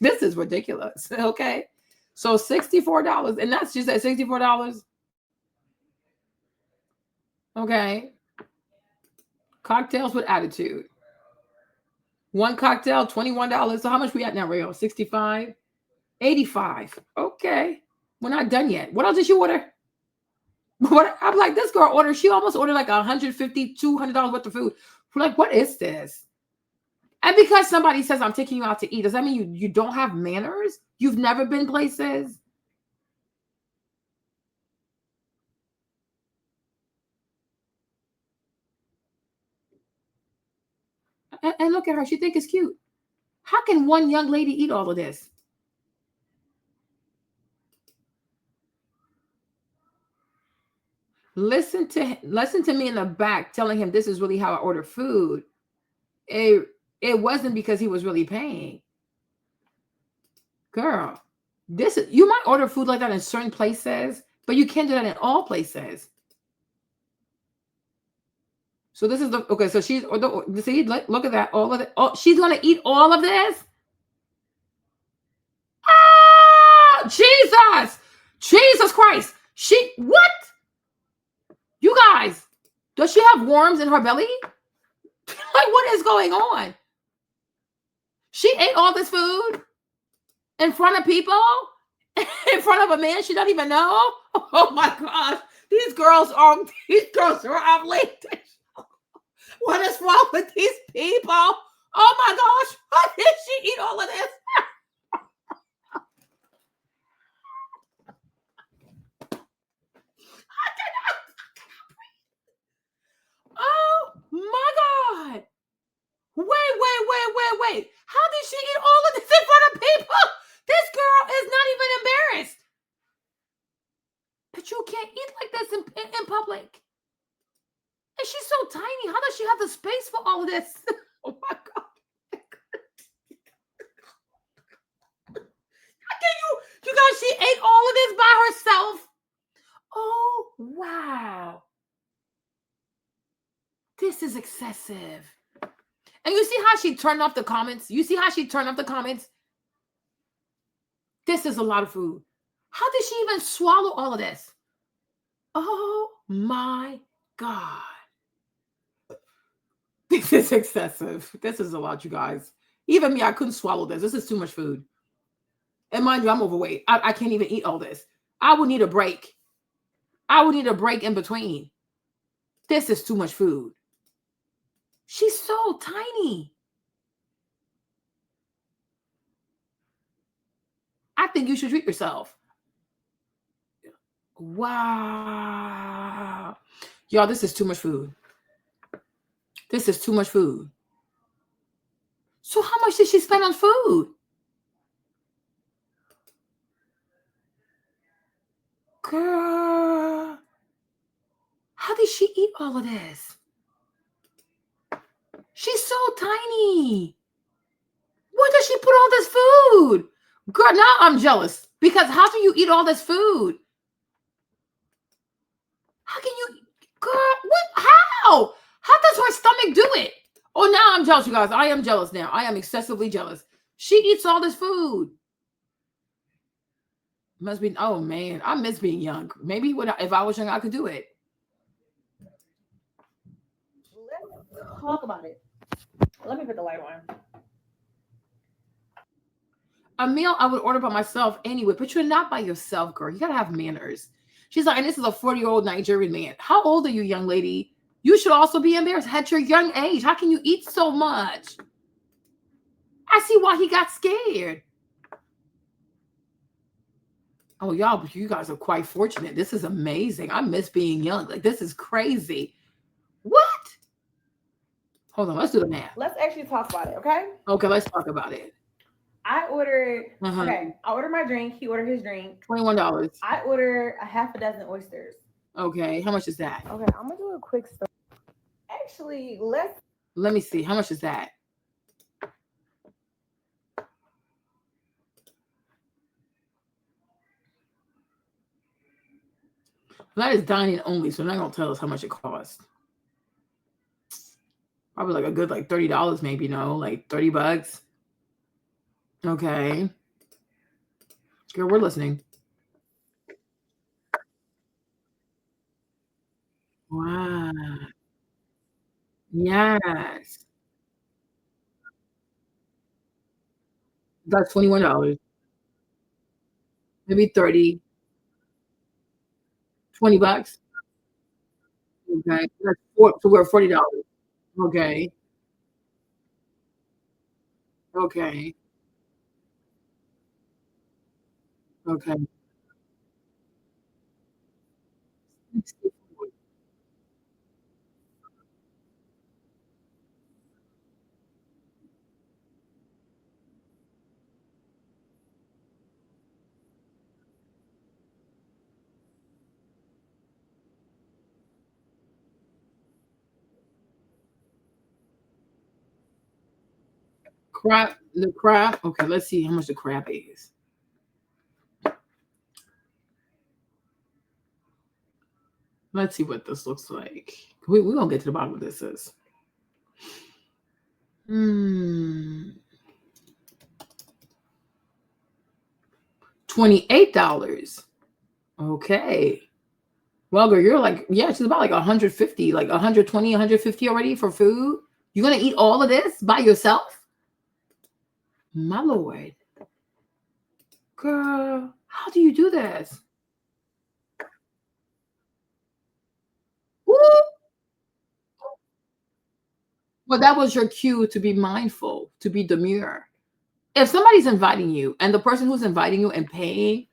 This is ridiculous. Okay. So $64. And that's just at $64. Okay. Cocktails with attitude. One cocktail, $21. So how much we at now, Rayo? 65? 85. Okay. We're not done yet. What else did you order? What? I'm like, this girl ordered, she almost ordered like $150, $200 worth of food. We're like, what is this? And because somebody says I'm taking you out to eat, does that mean you don't have manners? You've never been places? And look at her. She think it's cute. How can one young lady eat all of this? Listen to me in the back telling him this is really how I order food. It wasn't because he was really paying. Girl, you might order food like that in certain places, but you can't do that in all places. So this is okay. So she's see, look at that. All of it. Oh, she's gonna eat all of this. Ah, Jesus Christ! What? You guys, does she have worms in her belly? Like, what is going on? She ate all this food in front of people, in front of a man she doesn't even know. Oh my gosh, these girls are outrageous. What is wrong with these people? Oh my gosh, how did she eat all of this? Oh my God. Wait. How did she eat all of this in front of people? This girl is not even embarrassed. But you can't eat like this in public. And she's so tiny. How does she have the space for all of this? Oh my God. How can you guys, she ate all of this by herself. Oh, wow. This is excessive. And you see how she turned off the comments? You see how she turned off the comments? This is a lot of food. How did she even swallow all of this? Oh my God. This is excessive. This is a lot, you guys. Even me, I couldn't swallow this. This is too much food. And mind you, I'm overweight. I can't even eat all this. I would need a break. I would need a break in between. This is too much food. She's so tiny. I think you should treat yourself. Wow. Y'all, this is too much food. This is too much food. So how much did she spend on food? Girl. How did she eat all of this? She's so tiny. Where does she put all this food? Girl, now I'm jealous. Because how do you eat all this food? How can you, girl, what, how? How does her stomach do it? Oh, now I'm jealous, you guys. I am jealous now. I am excessively jealous. She eats all this food. Must be, oh man, I miss being young. Maybe if I was young, I could do it. Let's talk about it. Let me put the light on. A meal I would order by myself anyway, but you're not by yourself, girl. You gotta have manners. She's like, and this is a 40-year-old Nigerian man. How old are you, young lady? You should also be embarrassed at your young age. How can you eat so much? I see why he got scared. Oh, y'all, you guys are quite fortunate. This is amazing. I miss being young. Like, this is crazy. What? Hold on, let's do the math. Let's actually talk about it, okay? Okay, let's talk about it. I ordered, okay, I ordered my drink. He ordered his drink. $21. I ordered a half a dozen oysters. Okay, how much is that? Okay, I'm going to do a quick story. Actually, let me see. How much is that? That is dining only, so they're not gonna tell us how much it costs. Probably like a good like $30, maybe, no, like $30. Okay. Girl, we're listening. Wow. Yes. That's $21. Maybe 30. $20. Okay. That's so we're $40. Okay. Okay. Okay. The crab. Okay, let's see how much the crab is. Let's see what this looks like. We're gonna get to the bottom of this. $28. Okay. Well, girl, you're like, yeah, she's about like 150, like 120, 150 already for food. You're gonna eat all of this by yourself? My Lord. Girl, how do you do this? Woo! Well, that was your cue to be mindful, to be demure. If somebody's inviting you and the person who's inviting you and paying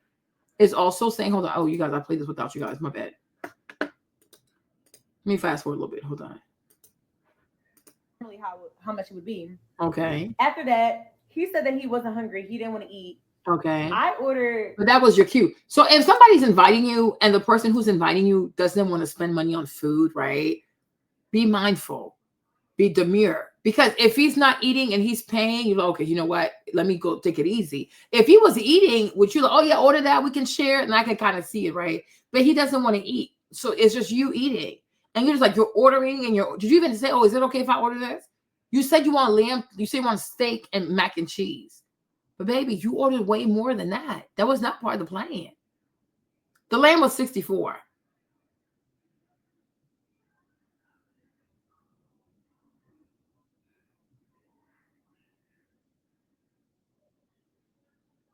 is also saying, hold on, oh, you guys, I played this without you guys, my bad. Let me fast forward a little bit. Hold on. How much it would be. Okay. After that, he said that he wasn't hungry. He didn't want to eat. Okay. I ordered. But that was your cue. So if somebody's inviting you and the person who's inviting you doesn't want to spend money on food, right? Be mindful. Be demure. Because if he's not eating and he's paying, you're like, okay, you know what? Let me go take it easy. If he was eating, would you like, oh yeah, order that, we can share, and I can kind of see it, right? But he doesn't want to eat. So it's just you eating. And you're just like, you're ordering and did you even say, oh, is it okay if I order this? You said you want lamb, you said you want steak and mac and cheese. But baby, you ordered way more than that. That was not part of the plan. The lamb was $64.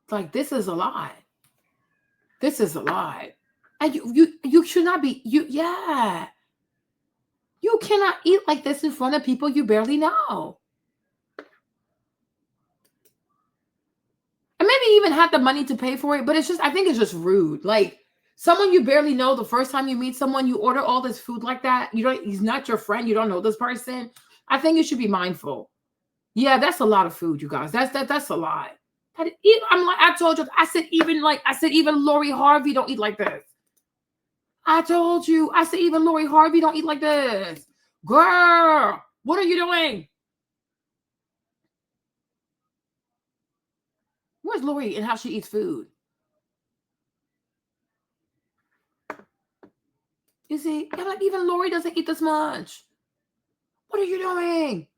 Like, this is a lot. This is a lot. And you should not be, yeah. You cannot eat like this in front of people you barely know. And maybe even have the money to pay for it, but it's just, I think it's just rude. Like, someone you barely know, the first time you meet someone, you order all this food like that. He's not your friend. You don't know this person. I think you should be mindful. Yeah, that's a lot of food, you guys. That's a lot. I'm like, I told you, I said even Lori Harvey don't eat like this. I told you, I said even Lori Harvey don't eat like this. Girl, what are you doing? Where's Lori and how she eats food? You see, I'm like, even Lori doesn't eat this much. What are you doing?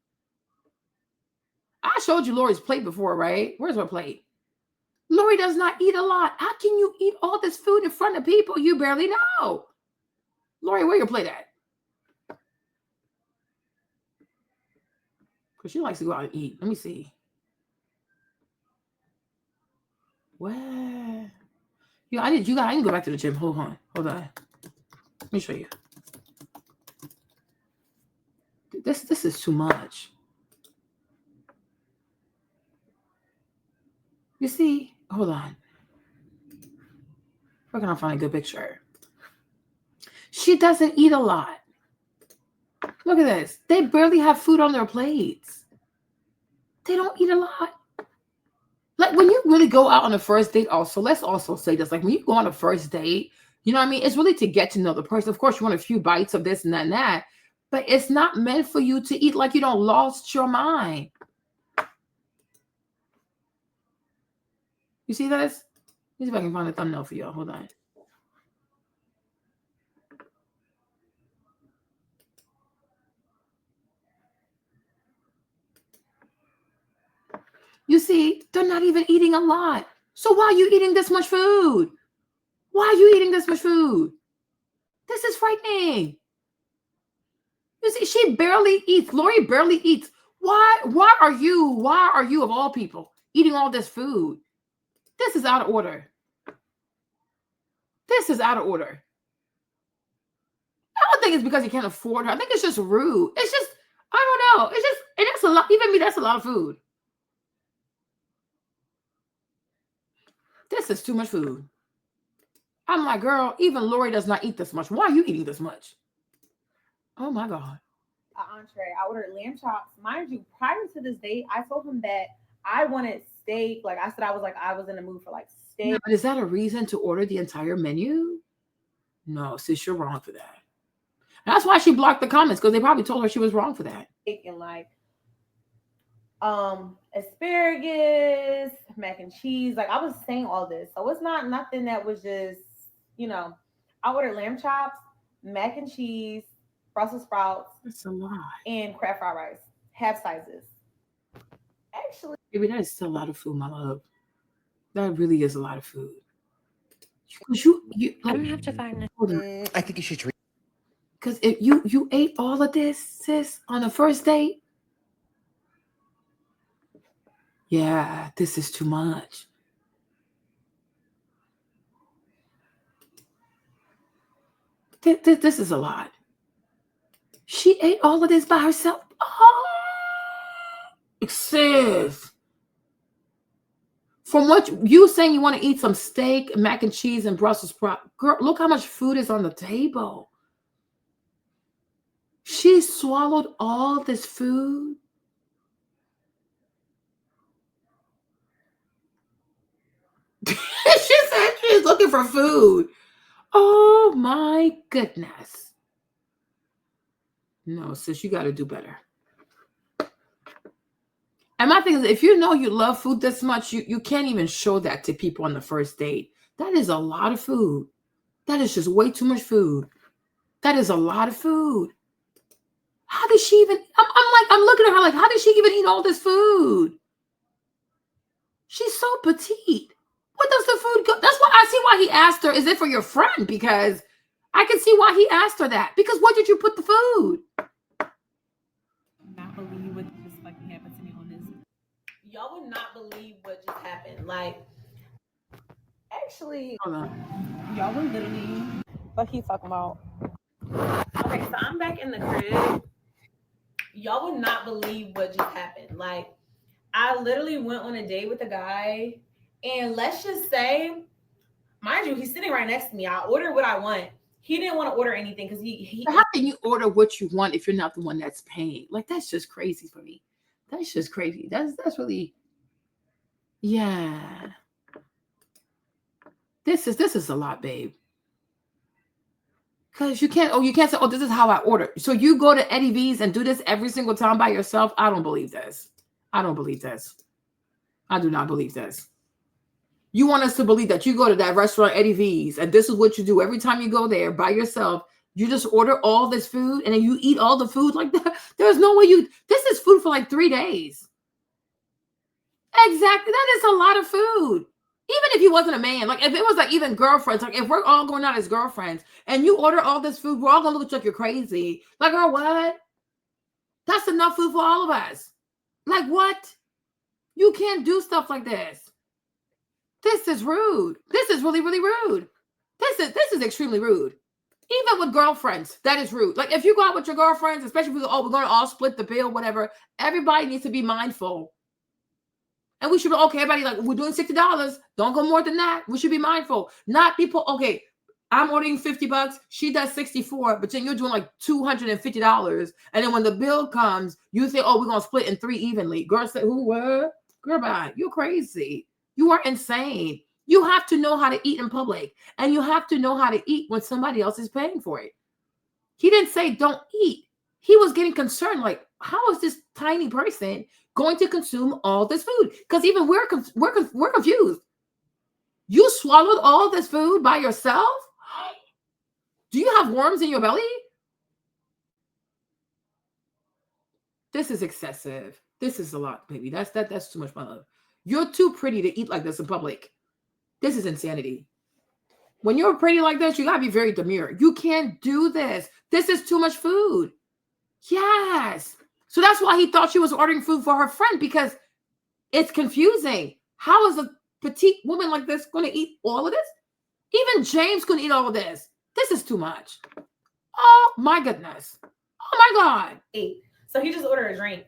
I showed you Lori's plate before, right? Where's her plate? Lori does not eat a lot. How can you eat all this food in front of people you barely know? Lori, where your plate at? Because she likes to go out and eat. Let me see. What? Yeah, I didn't go back to the gym. Hold on. Let me show you. This is too much. You see? Hold on. Where can I find a good picture? She doesn't eat a lot. Look at this. They barely have food on their plates. They don't eat a lot. Like, when you really go out on a first date, also, let's also say this. Like, when you go on a first date, you know what I mean? It's really to get to know the person. Of course, you want a few bites of this and that and that. But it's not meant for you to eat like you don't lost your mind. You see this? Let me see if I can find a thumbnail for y'all. Hold on. You see, they're not even eating a lot. So why are you eating this much food? Why are you eating this much food? This is frightening. You see, she barely eats. Lori barely eats. Why are you of all people eating all this food? This is out of order. This is out of order. I don't think it's because you can't afford her. I think it's just rude. It's just, I don't know. It's just, and that's a lot. Even me, that's a lot of food. This is too much food. I'm like, girl, even Lori does not eat this much. Why are you eating this much? Oh my God. Entree. I ordered lamb chops. Mind you, prior to this date, I told him that I wanted steak. Like I said, I was in the mood for like steak. No, but is that a reason to order the entire menu? No, sis, you're wrong for that. That's why she blocked the comments, because they probably told her she was wrong for that. And like asparagus, mac and cheese. Like I was saying all this. So it's not nothing that was just, I ordered lamb chops, mac and cheese, Brussels sprouts. That's a lot. And crab fried rice. Half sizes. Actually, maybe that is still a lot of food, my love. That really is a lot of food. Because you I don't have to find it. I think you should drink. Because if you ate all of this, sis, on the first date, yeah, this is too much. This is a lot. She ate all of this by herself. Oh, Sis. From what you saying, you want to eat some steak, mac and cheese, and Brussels sprout. Girl, look how much food is on the table. She swallowed all this food. She said she's looking for food. Oh my goodness. No, sis, you got to do better. And my thing is, if you know you love food this much, you can't even show that to people on the first date. That is a lot of food. That is just way too much food. That is a lot of food. How did she even, I'm looking at her like, how did she even eat all this food? She's so petite. What does the food go? That's why I see why he asked her, is it for your friend? Because I can see why he asked her that. Because what did you put the food? Not believe what just fucking happened to me on this. Y'all would not believe what just happened. Like, actually, y'all would literally. What he talking about? Okay, so I'm back in the crib. Y'all would not believe what just happened. Like, I literally went on a date with a guy, and let's just say, mind you, he's sitting right next to me. I ordered what I want. He didn't want to order anything because he How can you order what you want if you're not the one that's paying? Like, that's just crazy for me. That's just crazy. That's really, yeah. This is a lot, babe. Because you can't say, oh, this is how I order. So you go to Eddie V's and do this every single time by yourself? I don't believe this. I don't believe this. I do not believe this. You want us to believe that you go to that restaurant, Eddie V's, and this is what you do every time you go there by yourself. You just order all this food and then you eat all the food like that. There's no way this is food for like 3 days. Exactly. That is a lot of food. Even if he wasn't a man, like if it was like even girlfriends, like if we're all going out as girlfriends and you order all this food, we're all gonna look at you like you're crazy. Like, girl, what? That's enough food for all of us. Like, what? You can't do stuff like this. This is rude. This is really, really rude. This is extremely rude. Even with girlfriends, that is rude. Like if you go out with your girlfriends, especially if we go, oh, we're gonna all split the bill, whatever. Everybody needs to be mindful. And we should be, okay, everybody, like, we're doing $60. Don't go more than that. We should be mindful. Not people, okay, I'm ordering $50. She does 64, but then you're doing like $250. And then when the bill comes, you say, oh, we're going to split in 3 evenly. Girl say, who, what? Girl, bye. You're crazy. You are insane. You have to know how to eat in public. And you have to know how to eat when somebody else is paying for it. He didn't say don't eat. He was getting concerned, like, how is this tiny person going to consume all this food? Because even we're confused. You swallowed all this food by yourself? Do you have worms in your belly? This is excessive. This is a lot, baby. That's too much, my love. You're too pretty to eat like this in public. This is insanity. When you're pretty like this, you gotta be very demure. You can't do this. This is too much food. Yes. So that's why he thought she was ordering food for her friend, because it's confusing. How is a petite woman like this going to eat all of this? Even James couldn't eat all of this. This is too much. Oh my goodness. Oh my God. So he just ordered a drink.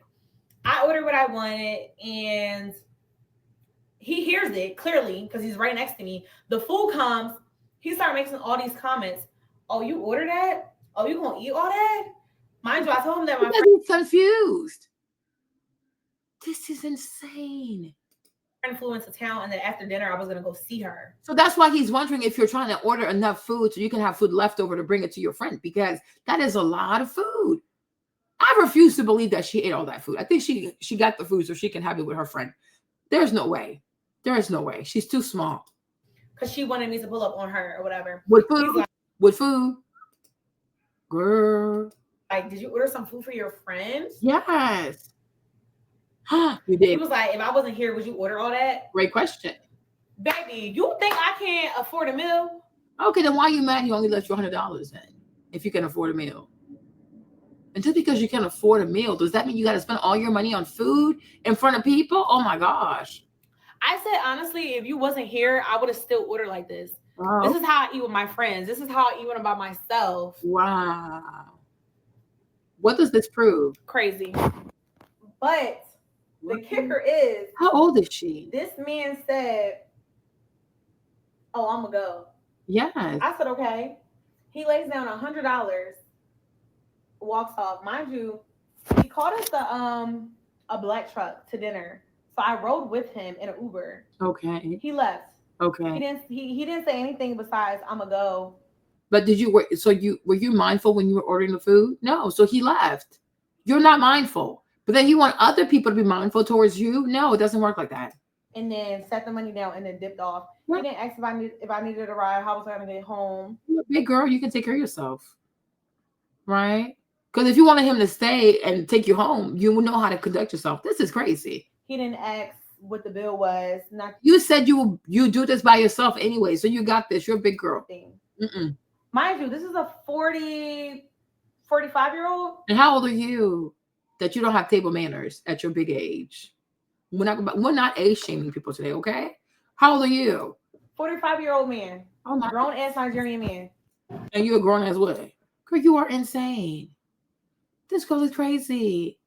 I ordered what I wanted, and he hears it clearly because he's right next to me. The food comes. He started making all these comments. Oh, you ordered that? Oh, you gonna eat all that? Mind you, I told him that my friend He's confused. This is insane. Flew into town, and then after dinner, I was gonna go see her. So that's why he's wondering if you're trying to order enough food so you can have food left over to bring it to your friend, because that is a lot of food. I refuse to believe that she ate all that food. I think she got the food so she can have it with her friend. There's no way. There is no way. She's too small. Because she wanted me to pull up on her or whatever. With food? Like, with food? Girl. Like, did you order some food for your friends? Yes. You did. He was like, if I wasn't here, would you order all that? Great question. Baby, you think I can't afford a meal? Okay, then why are you mad he only left you $100 then, if you can afford a meal? And just because you can afford a meal, does that mean you got to spend all your money on food in front of people? Oh my gosh. I said, honestly, if you wasn't here, I would have still ordered like this. Wow. This is how I eat with my friends. This is how I eat when I'm by myself. Wow. What does this prove? Crazy. But The kicker is, how old is she? This man said, "Oh, I'm gonna go." Yes. I said, "Okay." He lays down $100, walks off. Mind you, he called us a black truck to dinner, so I rode with him in an Uber. Okay. He left. Okay. He didn't say anything besides, "I'm gonna go." But were you mindful when you were ordering the food? No. So he left. You're not mindful. But then you want other people to be mindful towards you? No, it doesn't work like that. And then set the money down and then dipped off. He didn't ask if I needed a ride. How was I gonna get home? You're a big girl, you can take care of yourself. Right? Because if you wanted him to stay and take you home, you would know how to conduct yourself. This is crazy. He didn't ask what the bill was. You said you do this by yourself anyway, so you got this. You're a big girl. Mm-mm. Mind you, this is a 45-year-old. And how old are you that you don't have table manners at your big age? We're not age shaming people today, okay? How old are you? 45-year-old man. Oh my. Grown ass Nigerian man. And you're a grown ass what? Girl, you are insane. This girl is crazy.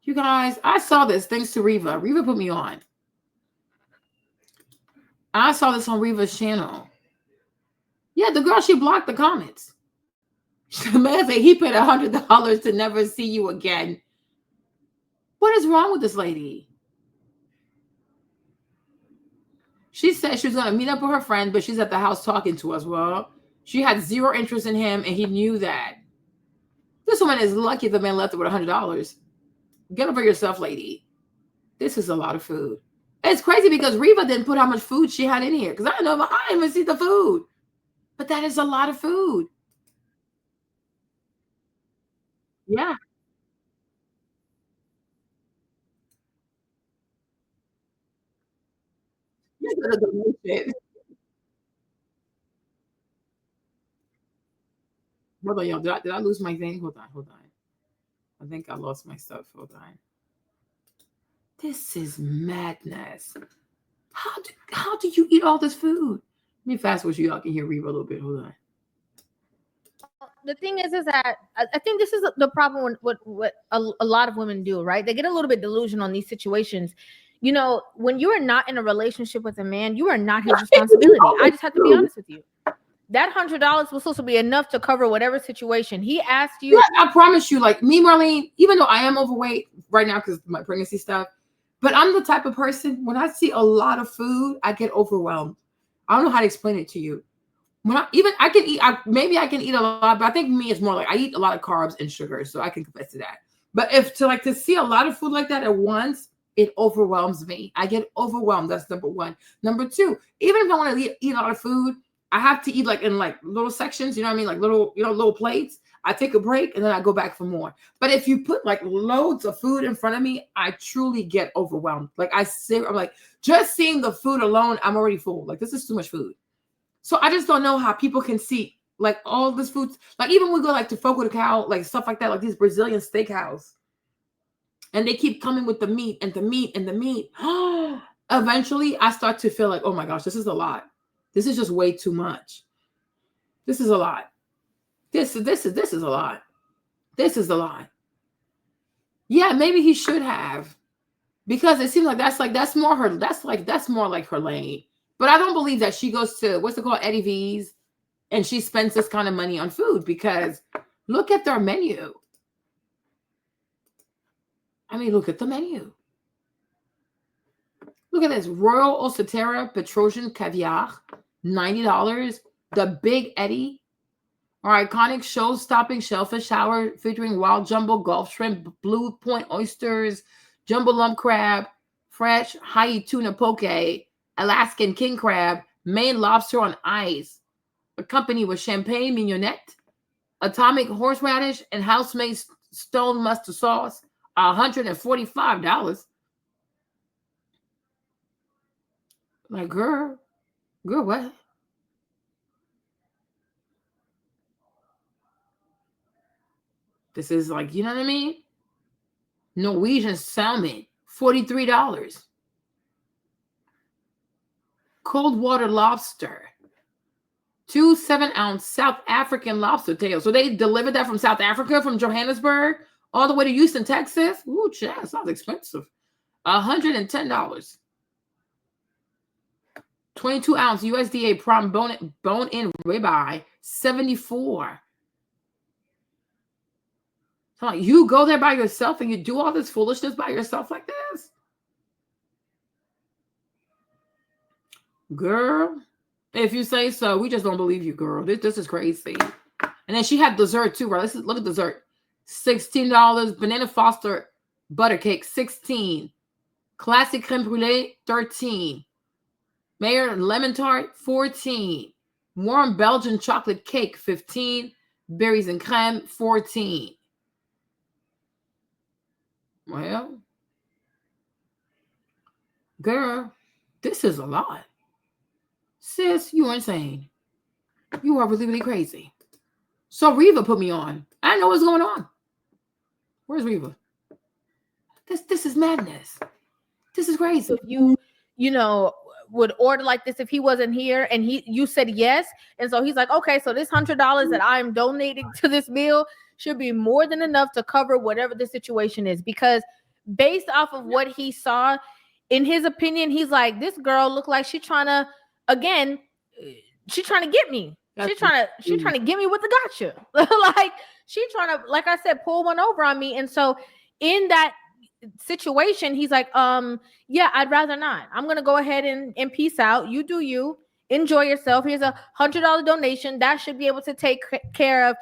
You guys, I saw this thanks to Reva. Reva put me on. I saw this on Reva's channel. Yeah, the girl, she blocked the comments. The man said he paid $100 to never see you again. What is wrong with this lady? She said she was going to meet up with her friend, but she's at the house talking to us. Well, she had zero interest in him, and he knew that. This woman is lucky the man left her with $100. Get over yourself, lady. This is a lot of food. It's crazy because Reva didn't put how much food she had in here because I didn't even see the food. But that is a lot of food. Yeah. Hold on, y'all. Did I lose my thing? Hold on. I think I lost my stuff. Hold on. This is madness. How do you eat all this food? Let me fast forward so y'all can hear Reva a little bit. Hold on. The thing is that I think this is the problem with what a lot of women do, right? They get a little bit delusional in these situations. You know, when you are not in a relationship with a man, you are not his responsibility. I just have to be honest with you. That $100 was supposed to be enough to cover whatever situation he asked you. Yeah, I promise you, like me, Marlene, even though I am overweight right now because of my pregnancy stuff, but I'm the type of person, when I see a lot of food, I get overwhelmed. I don't know how to explain it to you. I can eat, maybe I can eat a lot, but I think me, it's more like I eat a lot of carbs and sugar, so I can confess to that. But to see a lot of food like that at once, it overwhelms me. I get overwhelmed. That's number one. Number two, even if I want to eat a lot of food, I have to eat like in like little sections, you know what I mean? Like little plates. I take a break and then I go back for more. But if you put like loads of food in front of me, I truly get overwhelmed. Like I'm like, just seeing the food alone, I'm already full. Like this is too much food. So I just don't know how people can see like all this food. Like even when we go like to Fogo de Cow, like stuff like that, like these Brazilian steakhouse. And they keep coming with the meat and the meat and the meat. Eventually I start to feel like, oh my gosh, this is a lot. This is just way too much. This is a lot. This is a lot. This is a lot. Yeah, maybe he should have. Because it seems like that's more like her lane. But I don't believe that she goes to what's it called, Eddie V's, and she spends this kind of money on food because look at their menu. I mean, look at the menu. Look at this. Royal Ossatera Petrosian Caviar, $90. The Big Eddie, our iconic show-stopping shellfish shower featuring wild jumbo Gulf shrimp, blue point oysters, jumbo lump crab, fresh Hawaii tuna poke, Alaskan king crab, Maine lobster on ice, accompanied with champagne mignonette, atomic horseradish, and house-made stone mustard sauce, $145. Like, girl, what? This is like, you know what I mean? Norwegian salmon, $43. Cold water lobster, 2 7-ounce South African lobster tails. So they delivered that from South Africa, from Johannesburg, all the way to Houston, Texas. Ooh, that sounds expensive. $110. 22-ounce USDA prime bone-in ribeye, $74. So like, you go there by yourself and you do all this foolishness by yourself like this? Girl, if you say so, we just don't believe you, girl. This is crazy. And then she had dessert too, right? Let's look at dessert. $16. Banana Foster butter cake, $16. Classic creme brulee, $13. Mayor lemon tart, $14. Warm Belgian chocolate cake, $15. Berries and creme, $14. Well, girl, this is a lot. Sis, you're insane. You are really, really crazy. So Reva put me on. I know what's going on. Where's Reva? This is madness. This is crazy. If you know, would order like this if he wasn't here and you said yes, and so he's like, okay, so this $100 that I'm donating to this meal should be more than enough to cover whatever the situation is, because based off of what he saw, in his opinion, he's like, this girl looked like she's trying to get me. She's trying to get me with the gotcha. Like she's trying to, like I said, pull one over on me. And so in that situation, he's like, yeah, I'd rather not. I'm gonna go ahead and peace out. You do you. Enjoy yourself. Here's $100 donation that should be able to take care of,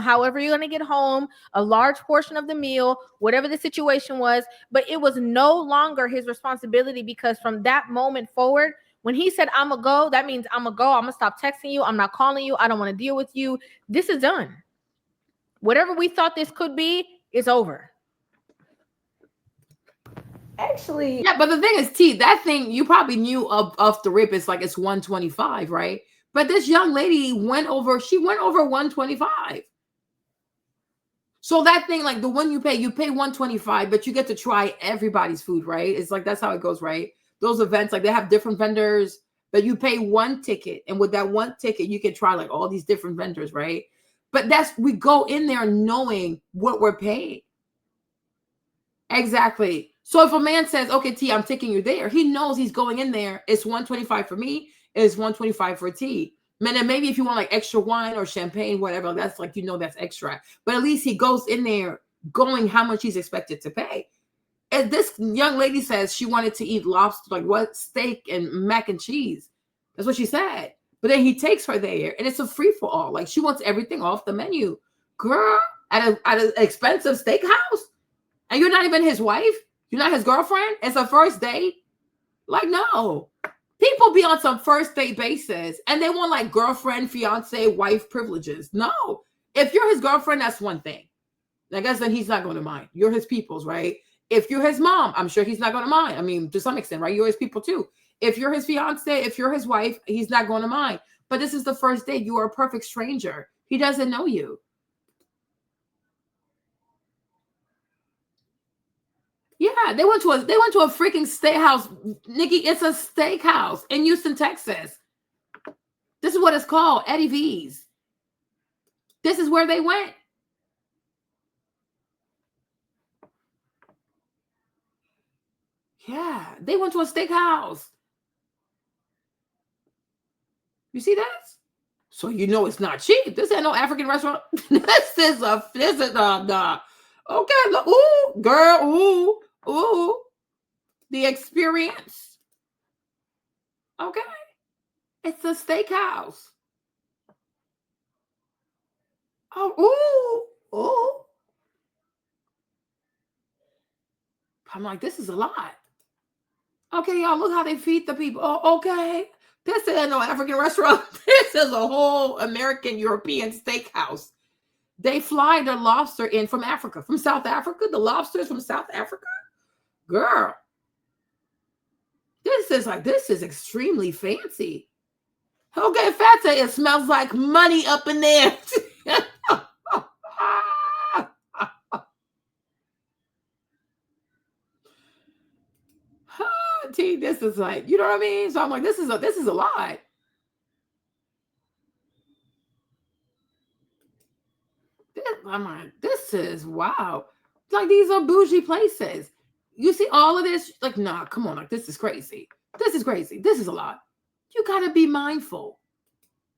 however you're gonna get home, a large portion of the meal, whatever the situation was. But it was no longer his responsibility, because from that moment forward, when he said, I'm gonna go, that means I'm gonna go. I'm gonna stop texting you. I'm not calling you. I don't want to deal with you. This is done. Whatever we thought this could be is over. Actually, yeah, but the thing is, T, that thing you probably knew off the rip. It's like it's 125, right? But this young lady went over 125. So that thing, like the one you pay 125, but you get to try everybody's food, right? It's like that's how it goes, right? Those events, like they have different vendors, but you pay one ticket, and with that one ticket, you can try like all these different vendors, right? But we go in there knowing what we're paying. Exactly. So if a man says, okay, T, I'm taking you there, he knows he's going in there. It's 125 for me. It's 125 for T. Man, and maybe if you want like extra wine or champagne, whatever, that's like, that's extra. But at least he goes in there going how much he's expected to pay. And this young lady says she wanted to eat lobster, like what? Steak and mac and cheese. That's what she said. But then he takes her there and it's a free for all. Like she wants everything off the menu. Girl, at an expensive steakhouse? And you're not even his wife? You're not his girlfriend? It's a first date? Like, no. People be on some first date basis and they want like girlfriend, fiance, wife privileges. No. If you're his girlfriend, that's one thing. I guess then he's not going to mind. You're his people's, right? If you're his mom, I'm sure he's not going to mind. I mean, to some extent, right? You're his people too. If you're his fiance, if you're his wife, he's not going to mind. But this is the first date. You are a perfect stranger. He doesn't know you. Yeah, they went to a freaking steakhouse. Nikki, it's a steakhouse in Houston, Texas. This is what it's called, Eddie V's. This is where they went. Yeah, they went to a steakhouse. You see that? So you know it's not cheap. This ain't no African restaurant. This is okay, look, ooh, girl, ooh, the experience. Okay, it's a steakhouse. Oh, ooh. I'm like, this is a lot. Okay, y'all, look how they feed the people. Oh, okay. This ain't no African restaurant. This is a whole American European steakhouse. They fly their lobster in from Africa, from South Africa. The lobsters from South Africa. Girl. This is extremely fancy. Okay, Fata, it smells like money up in there. T, this is like, you know what I mean? So I'm like, this is a lot. I'm like, this is wow. Like these are bougie places. you see all of this, like, nah, come on, like, this is crazy. This is crazy. This is a lot. You got to be mindful.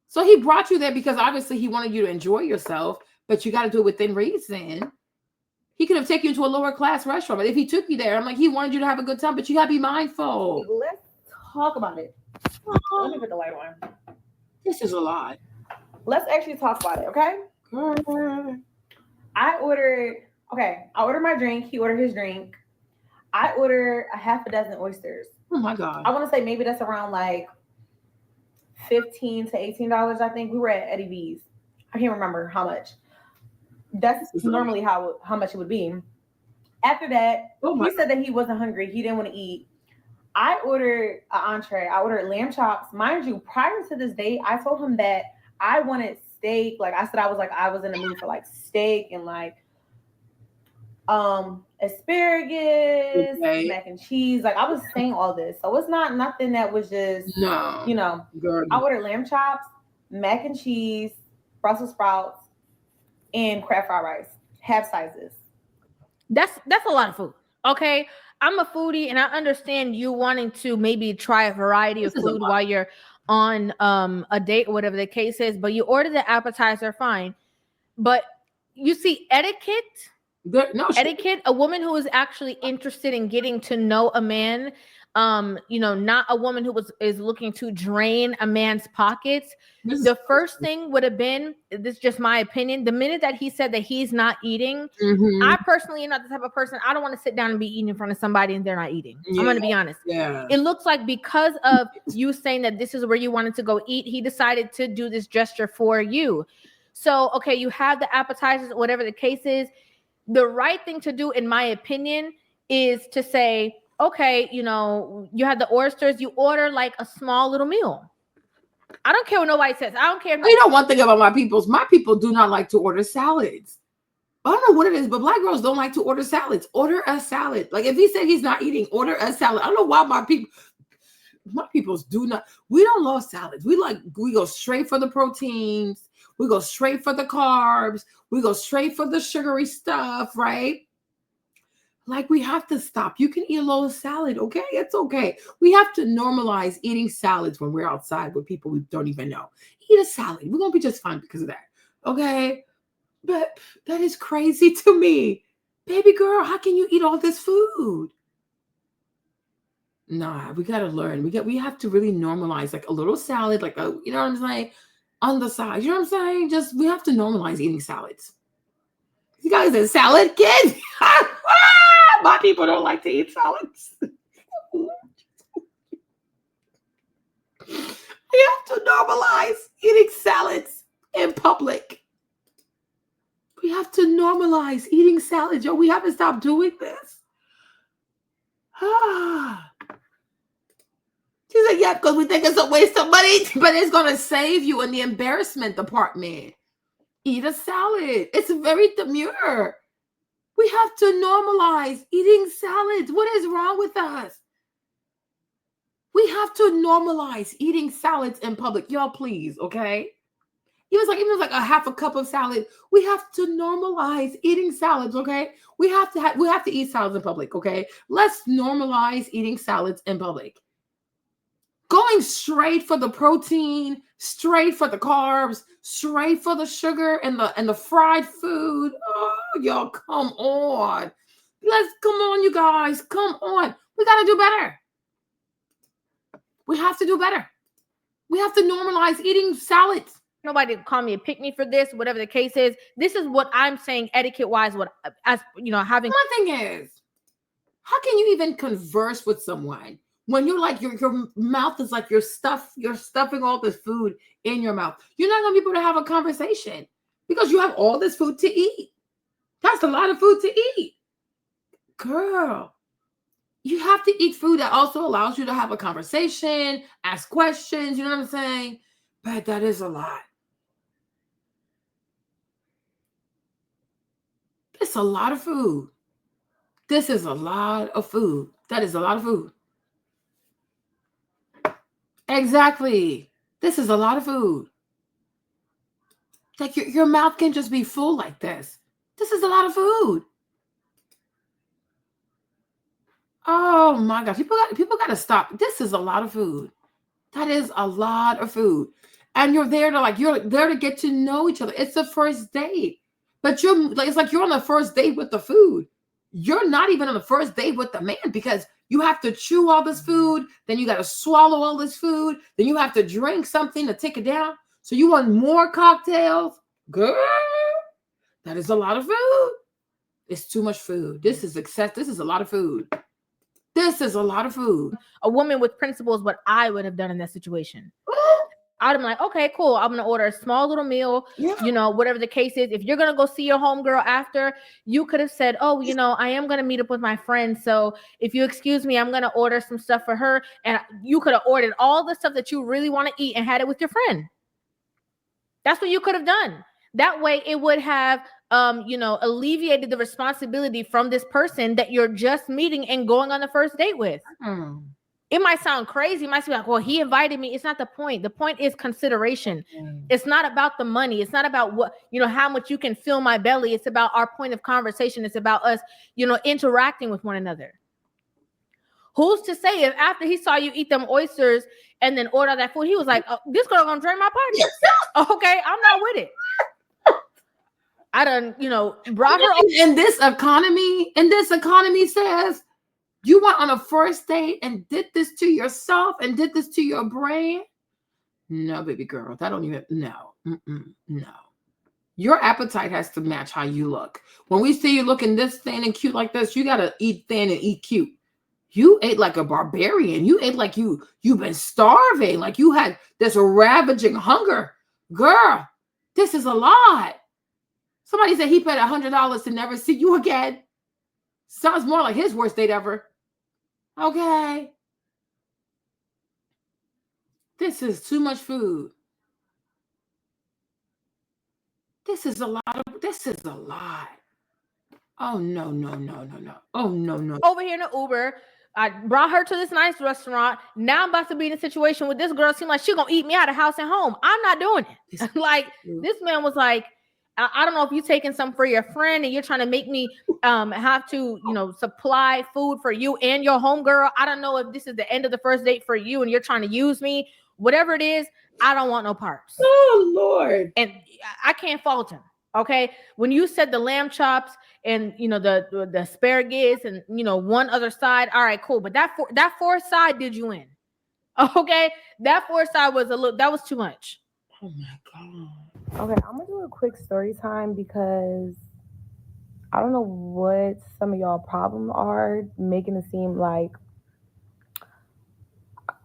So he brought you there because obviously he wanted you to enjoy yourself, but you got to do it within reason. He could have taken you to a lower class restaurant, but if he took you there, I'm like, he wanted you to have a good time, but you got to be mindful. Let's talk about it. Let me put the light on. This is a lot. Let's actually talk about it, okay? I ordered my drink. He ordered his drink. I ordered a half a dozen oysters. Oh my God. I want to say maybe that's around like $15 to $18. I think we were at Eddie V's. I can't remember how much. That's normally how much it would be. After that, he said that he wasn't hungry. He didn't want to eat. I ordered an entree. I ordered lamb chops. Mind you, prior to this date, I told him that I wanted steak. Like I said, I was in the mood for like steak and like asparagus, mac and cheese. Like I was saying all this. So it's not nothing that was just Girl. I ordered lamb chops, mac and cheese, Brussels sprouts, and crab fried rice. Half sizes. That's a lot of food. Okay. I'm a foodie and I understand you wanting to maybe try a variety of food while you're on a date or whatever the case is, but you order the appetizer, fine. But you see etiquette, a woman who is actually interested in getting to know a man, not a woman who is looking to drain a man's pockets. The first thing would have been, this is just my opinion, the minute that he said that he's not eating, I personally am not the type of person, I don't want to sit down and be eating in front of somebody and they're not eating. I'm going to be honest. Yeah. It looks like because of you saying that this is where you wanted to go eat, he decided to do this gesture for you. So, okay, you have the appetizers, whatever the case is. The right thing to do, in my opinion, is to say, okay, you have the oysters, you order like a small little meal. I don't care what nobody says. I don't care. You know one thing about my people do not like to order salads. I don't know what it is, but Black girls don't like to order salads. Order a salad. Like if he said he's not eating, order a salad. I don't know why my peoples do not. We don't love salads. We go straight for the proteins. We go straight for the carbs. We go straight for the sugary stuff, right? Like we have to stop. You can eat a little salad, okay? It's okay. We have to normalize eating salads when we're outside with people we don't even know. Eat a salad. We're going to be just fine because of that, okay? But that is crazy to me. Baby girl, how can you eat all this food? Nah, we got to learn. We have to really normalize like a little salad, like a, you know what I'm saying? On the side, you know what I'm saying? We have to normalize eating salads. You guys a salad kid? My people don't like to eat salads. We have to normalize eating salads in public. We have to normalize eating salads. Yo, we haven't stopped doing this. She said, yeah, because we think it's a waste of money, but it's going to save you in the embarrassment department. Eat a salad. It's very demure. We have to normalize eating salads. What is wrong with us? We have to normalize eating salads in public. Y'all, please, okay? Even if it's like a half a cup of salad, we have to normalize eating salads, okay? We have to eat salads in public, okay? Let's normalize eating salads in public. Going straight for the protein, straight for the carbs, straight for the sugar and the fried food. Oh, y'all, come on. Come on, you guys. Come on. We got to do better. We have to do better. We have to normalize eating salads. Nobody call me a pick-me for this, whatever the case is. This is what I'm saying etiquette-wise, having. My thing is, how can you even converse with someone when you're like your mouth is like you're stuffing all this food in your mouth? You're not gonna be able to have a conversation because you have all this food to eat. That's a lot of food to eat. Girl, you have to eat food that also allows you to have a conversation, ask questions, you know what I'm saying? But that is a lot. It's a lot of food. This is a lot of food. That is a lot of food. Exactly. This is a lot of food. Like your mouth can just be full like this. This is a lot of food. Oh my gosh, people got to stop. This is a lot of food. That is a lot of food. And you're there to get to know each other. It's the first date. But it's like you're on the first date with the food. You're not even on the first date with the man because you have to chew all this food, then you got to swallow all this food, then you have to drink something to take it down. So you want more cocktails? Girl, that is a lot of food. It's too much food. This is excess. This is a lot of food. This is a lot of food. A woman with principles, what I would have done in that situation. I'd be like, okay, cool. I'm gonna order a small little meal, whatever the case is. If you're gonna go see your homegirl after, you could have said, oh, I am gonna meet up with my friend. So if you excuse me, I'm gonna order some stuff for her. And you could have ordered all the stuff that you really want to eat and had it with your friend. That's what you could have done. That way it would have alleviated the responsibility from this person that you're just meeting and going on the first date with. It might sound crazy. It might be like, well, he invited me. It's not the point. The point is consideration. It's not about the money. It's not about what, how much you can fill my belly. It's about our point of conversation. It's about us, interacting with one another. Who's to say if after he saw you eat them oysters and then order that food, he was like, oh, this girl gonna drain my pockets. Okay, I'm not with it. I done, brought her over. In this economy says, you went on a first date and did this to yourself and did this to your brain? No, baby girl, that don't even, no. No. Your appetite has to match how you look. When we see you looking this thin and cute like this, you got to eat thin and eat cute. You ate like a barbarian. You ate like you've been starving, like you had this ravaging hunger. Girl, this is a lot. Somebody said he paid $100 to never see you again. Sounds more like his worst date ever. Okay. This is too much food. This is a lot. Oh, no. Oh, no. Over here in the Uber, I brought her to this nice restaurant. Now I'm about to be in a situation with this girl. Seem like she's going to eat me out of house and home. I'm not doing it. Like, this man was like, I don't know if you're taking some for your friend and you're trying to make me have to, supply food for you and your homegirl. I don't know if this is the end of the first date for you and you're trying to use me. Whatever it is, I don't want no parts. Oh, Lord. And I can't fault him. Okay. When you said the lamb chops and, the asparagus and, one other side. All right, cool. But that fourth side did you in. Okay. That fourth side that was too much. Oh, my God. Okay, I'm gonna do a quick story time because I don't know what some of y'all problems are, making it seem like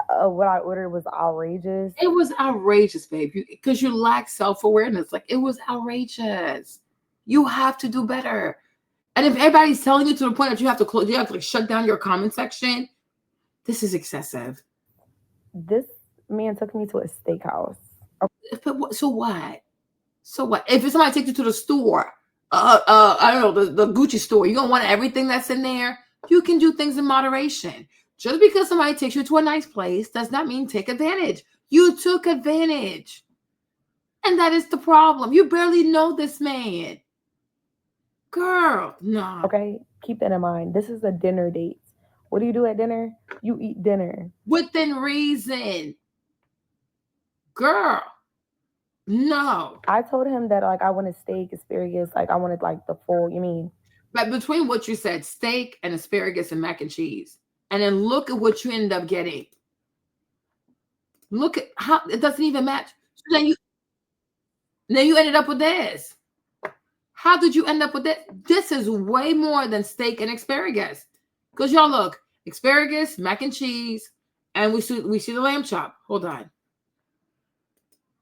what I ordered was outrageous. It was outrageous, babe, because you lack self-awareness. Like, it was outrageous. You have to do better. And if everybody's telling you to the point that you have to shut down your comment section, this is excessive. This man took me to a steakhouse. So what? So what? If somebody takes you to the store, I don't know, the Gucci store, you're going to want everything that's in there. You can do things in moderation. Just because somebody takes you to a nice place does not mean take advantage. You took advantage. And that is the problem. You barely know this man. Girl, no. Okay, keep that in mind. This is a dinner date. What do you do at dinner? You eat dinner. Within reason. Girl. No. I told him that I wanted steak, asparagus, I wanted the full, But between what you said, steak and asparagus and mac and cheese, and then look at what you ended up getting. Look at how it doesn't even match. So then you ended up with this. How did you end up with this? This is way more than steak and asparagus. Because y'all look, asparagus, mac and cheese, and we see the lamb chop. Hold on.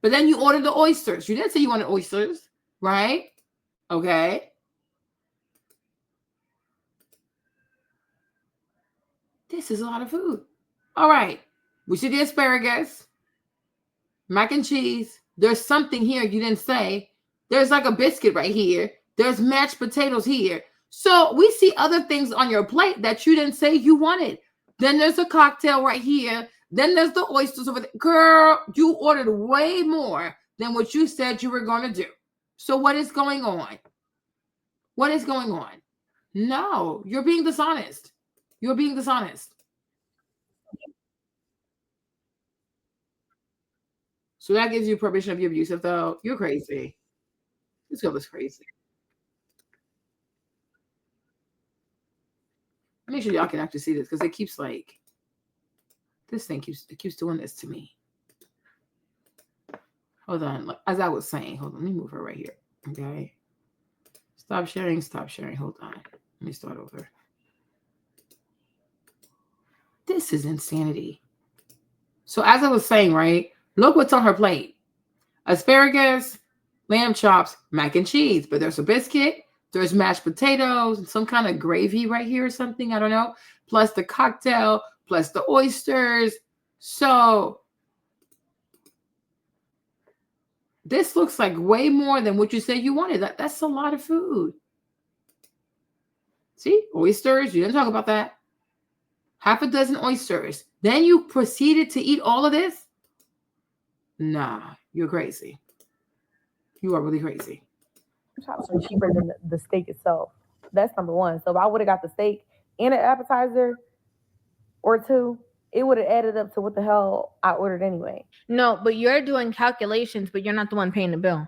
But then you ordered the oysters. You didn't say you wanted oysters, right? Okay. This is a lot of food. All right. We see the asparagus, mac and cheese. There's something here you didn't say. There's like a biscuit right here. There's mashed potatoes here. So we see other things on your plate that you didn't say you wanted. Then there's a cocktail right here. Then there's the oysters over there. Girl, you ordered way more than what you said you were going to do. So what is going on? What is going on? No, you're being dishonest. You're being dishonest. So that gives you permission to be abusive, though. You're crazy. This girl is crazy. Make sure y'all can actually see this because it keeps like this thing keeps doing this to me. Hold on. As I was saying, hold on. Let me move her right here. Okay. Stop sharing. Stop sharing. Hold on. Let me start over. This is insanity. So as I was saying, right? Look what's on her plate. Asparagus, lamb chops, mac and cheese. But there's a biscuit. There's mashed potatoes and some kind of gravy right here or something. I don't know. Plus the cocktail, plus the oysters. So this looks like way more than what you said you wanted. That's a lot of food. See? Oysters. You didn't talk about that. Half a dozen oysters. Then you proceeded to eat all of this? Nah, you're crazy. You are really crazy. Cheaper than the steak itself. That's number one. So if I would have got the steak and an appetizer or two, it would have added up to what the hell I ordered anyway. No, but you're doing calculations, but you're not the one paying the bill.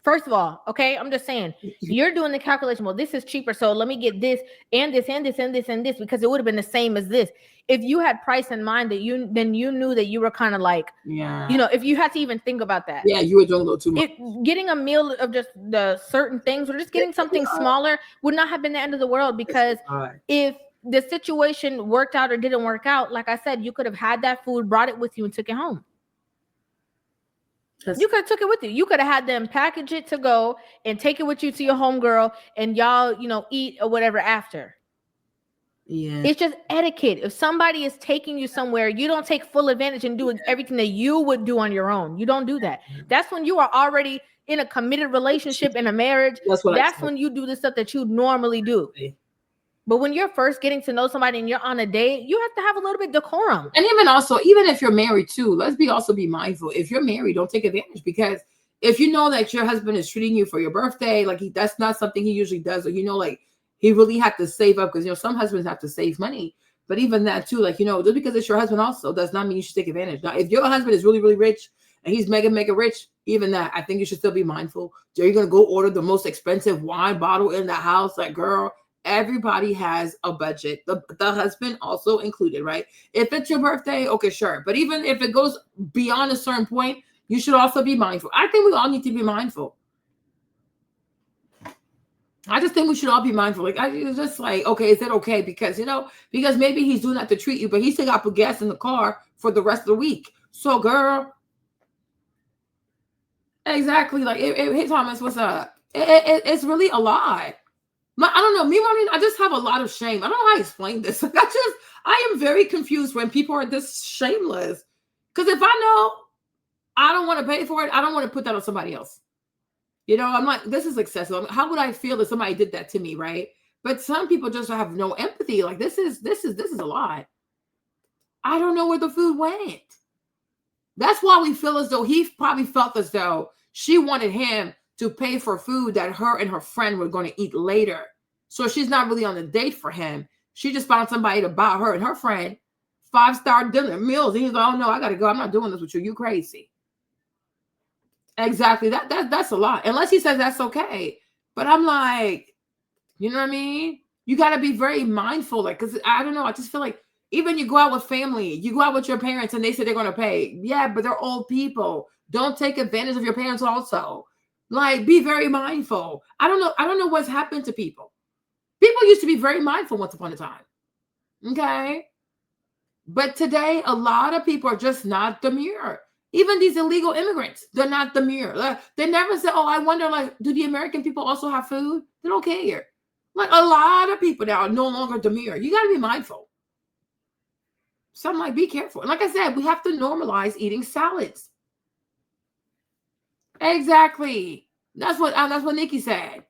First of all, okay, I'm just saying, you're doing the calculation. Well, this is cheaper, so let me get this and this and this and this and this because it would have been the same as this. If you had price in mind, then you knew that you were kind of like, yeah, you know, if you had to even think about that. Yeah, you were doing a little too much. Getting a meal of just the certain things or just getting something smaller would not have been the end of the world because if the situation worked out or didn't work out, like I said, you could have had that food, brought it with you, and took it home. You could have took it with you. You could have had them package it to go and take it with you to your homegirl and y'all, you know, eat or whatever after. Yeah. It's just etiquette. If somebody is taking you somewhere, you don't take full advantage and do everything that you would do on your own. You don't do that. That's when you are already in a committed relationship, in a marriage. That's when you do the stuff that you normally do. But when you're first getting to know somebody and you're on a date, you have to have a little bit of decorum. And even also, even if you're married too, let's also be mindful. If you're married, don't take advantage because if you know that your husband is treating you for your birthday, like that's not something he usually does, or you know, like he really had to save up because you know some husbands have to save money. But even that too, like you know, just because it's your husband also does not mean you should take advantage. Now, if your husband is really, really rich and he's mega rich, even that, I think you should still be mindful. Are you gonna go order the most expensive wine bottle in the house? Like, girl. Everybody has a budget, the husband also included, right? If it's your birthday, okay, sure. But even if it goes beyond a certain point, you should also be mindful. I think we all need to be mindful. I just think we should all be mindful. Like, it's just like, okay, is it okay? Because, you know, because maybe he's doing that to treat you, but he still got to put gas in the car for the rest of the week. So, girl, exactly. Like, hey, Thomas, what's up? It's really a lot. I don't know. Me, Marlene, I just have a lot of shame. I don't know how to explain this. Like, I am very confused when people are this shameless. Because if I know I don't want to pay for it, I don't want to put that on somebody else. You know, I'm like, this is excessive. How would I feel if somebody did that to me, right? But some people just have no empathy. Like, this is a lot. I don't know where the food went. That's why we feel as though he probably felt as though she wanted him to pay for food that her and her friend were going to eat later. So she's not really on a date for him. She just found somebody to buy her and her friend 5-star dinner meals. And he's like, oh no, I got to go. I'm not doing this with you. You crazy. Exactly. That's a lot. Unless he says that's okay. But I'm like, you know what I mean? You got to be very mindful. Like, because I don't know. I just feel like even you go out with family, you go out with your parents and they say they're going to pay. Yeah, but they're old people. Don't take advantage of your parents also. Like, be very mindful. I don't know what's happened to people. People used to be very mindful once upon a time. Okay? But today, a lot of people are just not demure. Even these illegal immigrants, they're not demure. They never say, oh, I wonder, like, do the American people also have food? They don't care. Like, a lot of people now are no longer demure. You got to be mindful. So I'm like, be careful. And like I said, we have to normalize eating salads. Exactly. That's what Nikki said.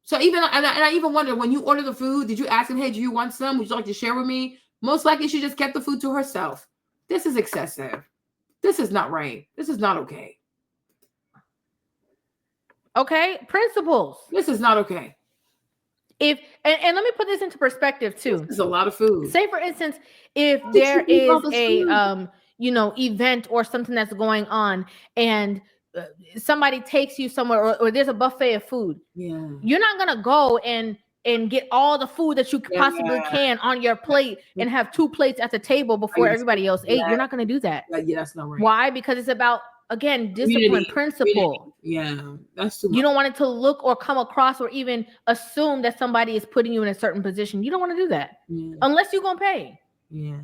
So even and I even wonder when you order the food, did you ask him, hey, do you want some? Would you like to share with me? Most likely she just kept the food to herself. This is excessive. This is not right. This is not okay. Okay, principles. This is not okay. If and let me put this into perspective too. This is a lot of food. Say for instance, if How did there you eat all is this a food? event or something that's going on, and somebody takes you somewhere, or there's a buffet of food. Yeah. You're not gonna go and get all the food that you possibly can on your plate and have 2 plates at the table before everybody else ate. You're not gonna do that. Yeah, that's not right. Why? Because it's about, again, discipline, Community, principle. Yeah, that's too much. You don't want it to look or come across or even assume that somebody is putting you in a certain position. You don't want to do that unless you're gonna pay. Yeah.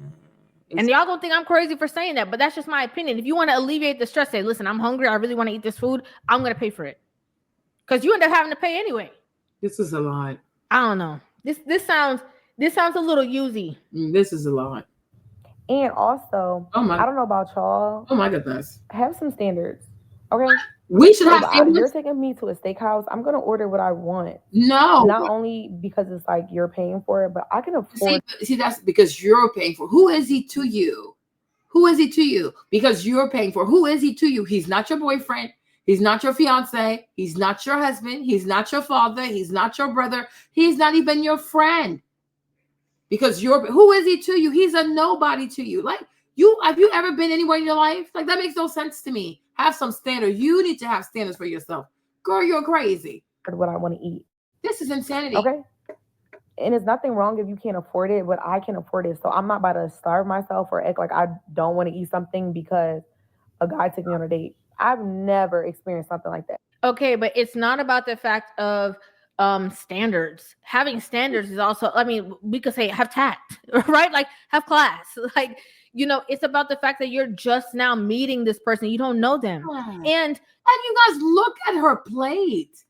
And y'all gonna think I'm crazy for saying that, but that's just my opinion. If you want to alleviate the stress, say, listen, I'm hungry, I really want to eat this food, I'm gonna pay for it. Because you end up having to pay anyway. This is a lot. I don't know. This sounds a little usy. This is a lot. And also, I don't know about y'all. Oh my goodness. Have some standards. Okay. We should have standards. You're taking me to a steakhouse. I'm gonna order what I want. No. Not only because it's like you're paying for it, but I can afford. See, that's because you're paying for. Who is he to you? Who is he to you? Because you're paying for. Who is he to you? He's not your boyfriend. He's not your fiance. He's not your husband. He's not your father. He's not your brother. He's not even your friend. Because who is he to you? He's a nobody to you. Like, have you ever been anywhere in your life? Like, that makes no sense to me. Have some standard. You need to have standards for yourself. Girl, you're crazy. What I want to eat. This is insanity. Okay. And it's nothing wrong if you can't afford it, but I can afford it. So I'm not about to starve myself or act like I don't want to eat something because a guy took me on a date. I've never experienced something like that. Okay, but it's not about the fact of standards. Having standards is also, I mean, we could say have tact, right? Like have class. Like, it's about the fact that you're just now meeting this person. You don't know them. And you guys look at her plate.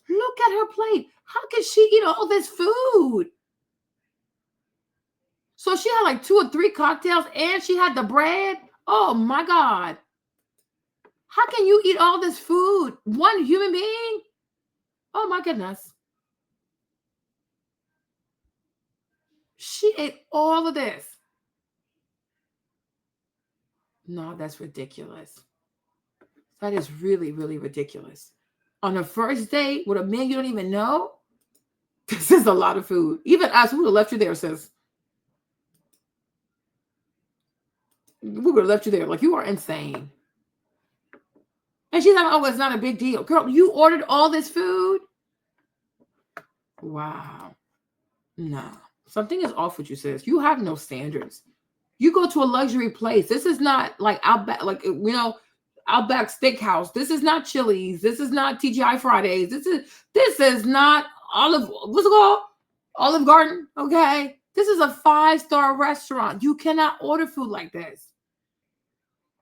Look at her plate. How can she eat all this food? So she had like 2 or 3 cocktails and she had the bread. Oh my God. How can you eat all this food? One human being? Oh my goodness. She ate all of this. No, that's ridiculous. That is really, really ridiculous. On a first date with a man you don't even know? This is a lot of food. Even us, who would have left you there, sis? We would have left you there. Like, you are insane. And she's like, oh, it's not a big deal. Girl, you ordered all this food? Wow. No. Something is off with you, sis. You have no standards. You go to a luxury place. This is not like Outback, Outback Steakhouse. This is not Chili's. This is not TGI Fridays. This is not what's it called? Olive Garden. Okay. This is a 5-star restaurant. You cannot order food like this.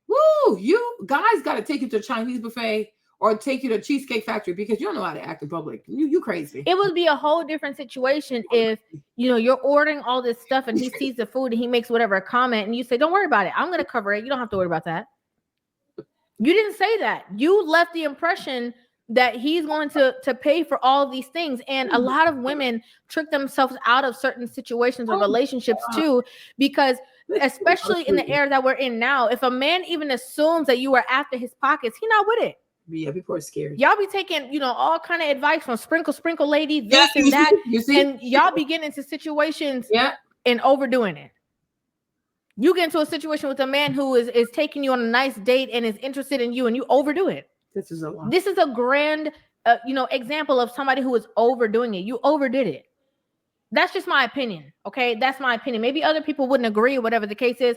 Woo! You guys got to take you to a Chinese buffet or take you to a Cheesecake Factory because you don't know how to act in public. You crazy. It would be a whole different situation if, you're ordering all this stuff and he sees the food and he makes whatever comment and you say, don't worry about it. I'm going to cover it. You don't have to worry about that. You didn't say that. You left the impression that he's going to pay for all of these things. And a lot of women trick themselves out of certain situations or relationships too, because especially in the era that we're in now, if a man even assumes that you are after his pockets, he's not with it. Yeah, people are scared. Y'all be taking, all kind of advice from sprinkle lady, this and that. You see? And y'all be getting into situations and overdoing it. You get into a situation with a man who is taking you on a nice date and is interested in you and you overdo it. This is a lot. This is a grand, example of somebody who is overdoing it. You overdid it. That's just my opinion. Okay. That's my opinion. Maybe other people wouldn't agree, whatever the case is.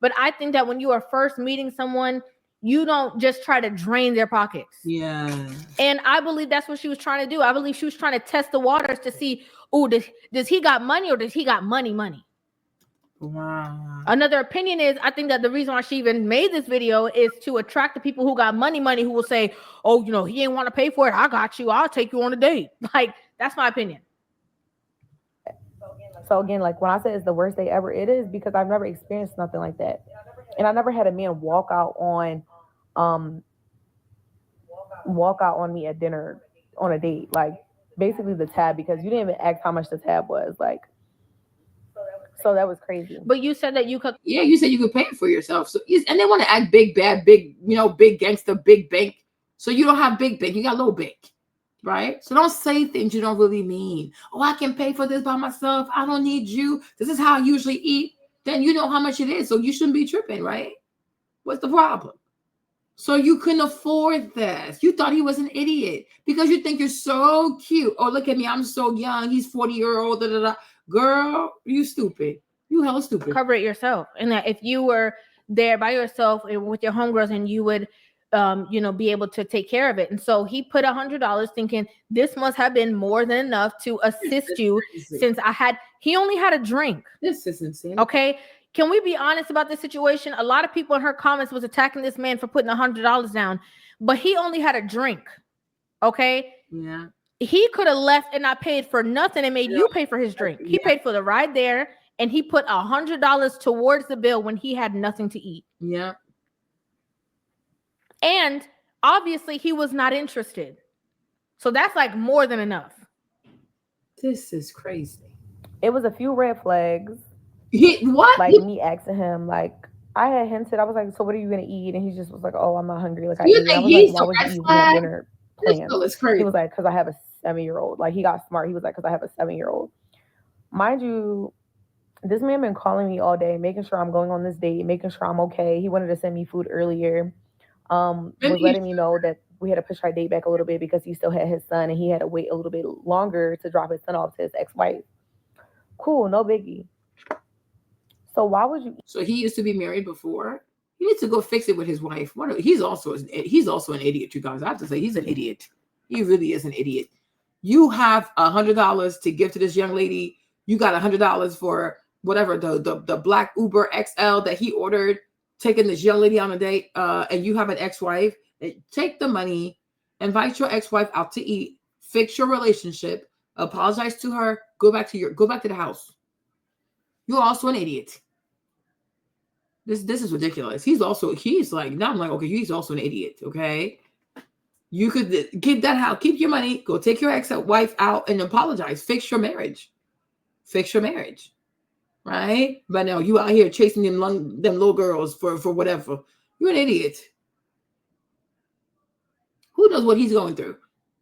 But I think that when you are first meeting someone, you don't just try to drain their pockets. Yeah. And I believe that's what she was trying to do. I believe she was trying to test the waters to see, does he got money or does he got money? Wow. Another opinion is, I think that the reason why she even made this video is to attract the people who got money, who will say, oh, he ain't want to pay for it. I got you. I'll take you on a date. Like, that's my opinion. So again, like when I say it's the worst day ever, it is because I've never experienced nothing like that. And I never had a man walk out on me at dinner on a date. Like basically the tab, because you didn't even ask how much the tab was. Like, so that was crazy. But you said that you could. Yeah, you said you could pay it for yourself. So and they want to act big, bad, big, big gangster, big bank. So you don't have big bank. You got little bank. right? So don't say things you don't really mean. Oh, I can pay for this by myself. I don't need you. This is how I usually eat. Then you know how much it is, so you shouldn't be tripping, right? What's the problem? So you couldn't afford this. You thought he was an idiot because you think you're so cute. Oh, look at me. I'm so young. He's 40-year-old. Da, da, da. Girl, you stupid. You hella stupid. Cover it yourself. And that if you were there by yourself and with your homegirls, and you would be able to take care of it. And so he put $100 thinking this must have been more than enough to assist you, since he only had a drink. This is insane. Okay. Can we be honest about this situation? A lot of people in her comments was attacking this man for putting $100 down, but he only had a drink. Okay. Yeah. He could have left and not paid for nothing and made you pay for his drink. He paid for the ride there, and he put $100 towards the bill when he had nothing to eat. Yeah. And obviously he was not interested. So that's like more than enough. This is crazy. It was a few red flags. What? Like me asking him, like I had hinted, I was like, so what are you gonna eat? And he just was like, oh, I'm not hungry. Like I You ate. think I was he's like, why a would red you eat? We flag? have dinner This plans. girl is crazy. He was like, because I have a 7-year-old. Like he got smart. He was like, because I have a 7-year-old. Mind you, this man been calling me all day, making sure I'm going on this date, making sure I'm okay. He wanted to send me food earlier. Was letting me know that we had to push our date back a little bit because he still had his son and he had to wait a little bit longer to drop his son off to his ex-wife. Cool, no biggie. So why would you? So he used to be married before. He needs to go fix it with his wife. He's also an idiot, you guys. I have to say, he's an idiot. He really is an idiot. You have $100 to give to this young lady. You got $100 for whatever the black Uber XL that he ordered, taking this young lady on a date. And you have an ex-wife. Take the money, invite your ex-wife out to eat, fix your relationship, apologize to her, go back to the house. You're also an idiot. This is ridiculous. He's like, now I'm like, okay, he's also an idiot. Okay. You could keep that house, keep your money, go take your ex-wife out and apologize. Fix your marriage. Right? But no, you out here chasing them little girls for whatever. You're an idiot. Who knows what he's going through?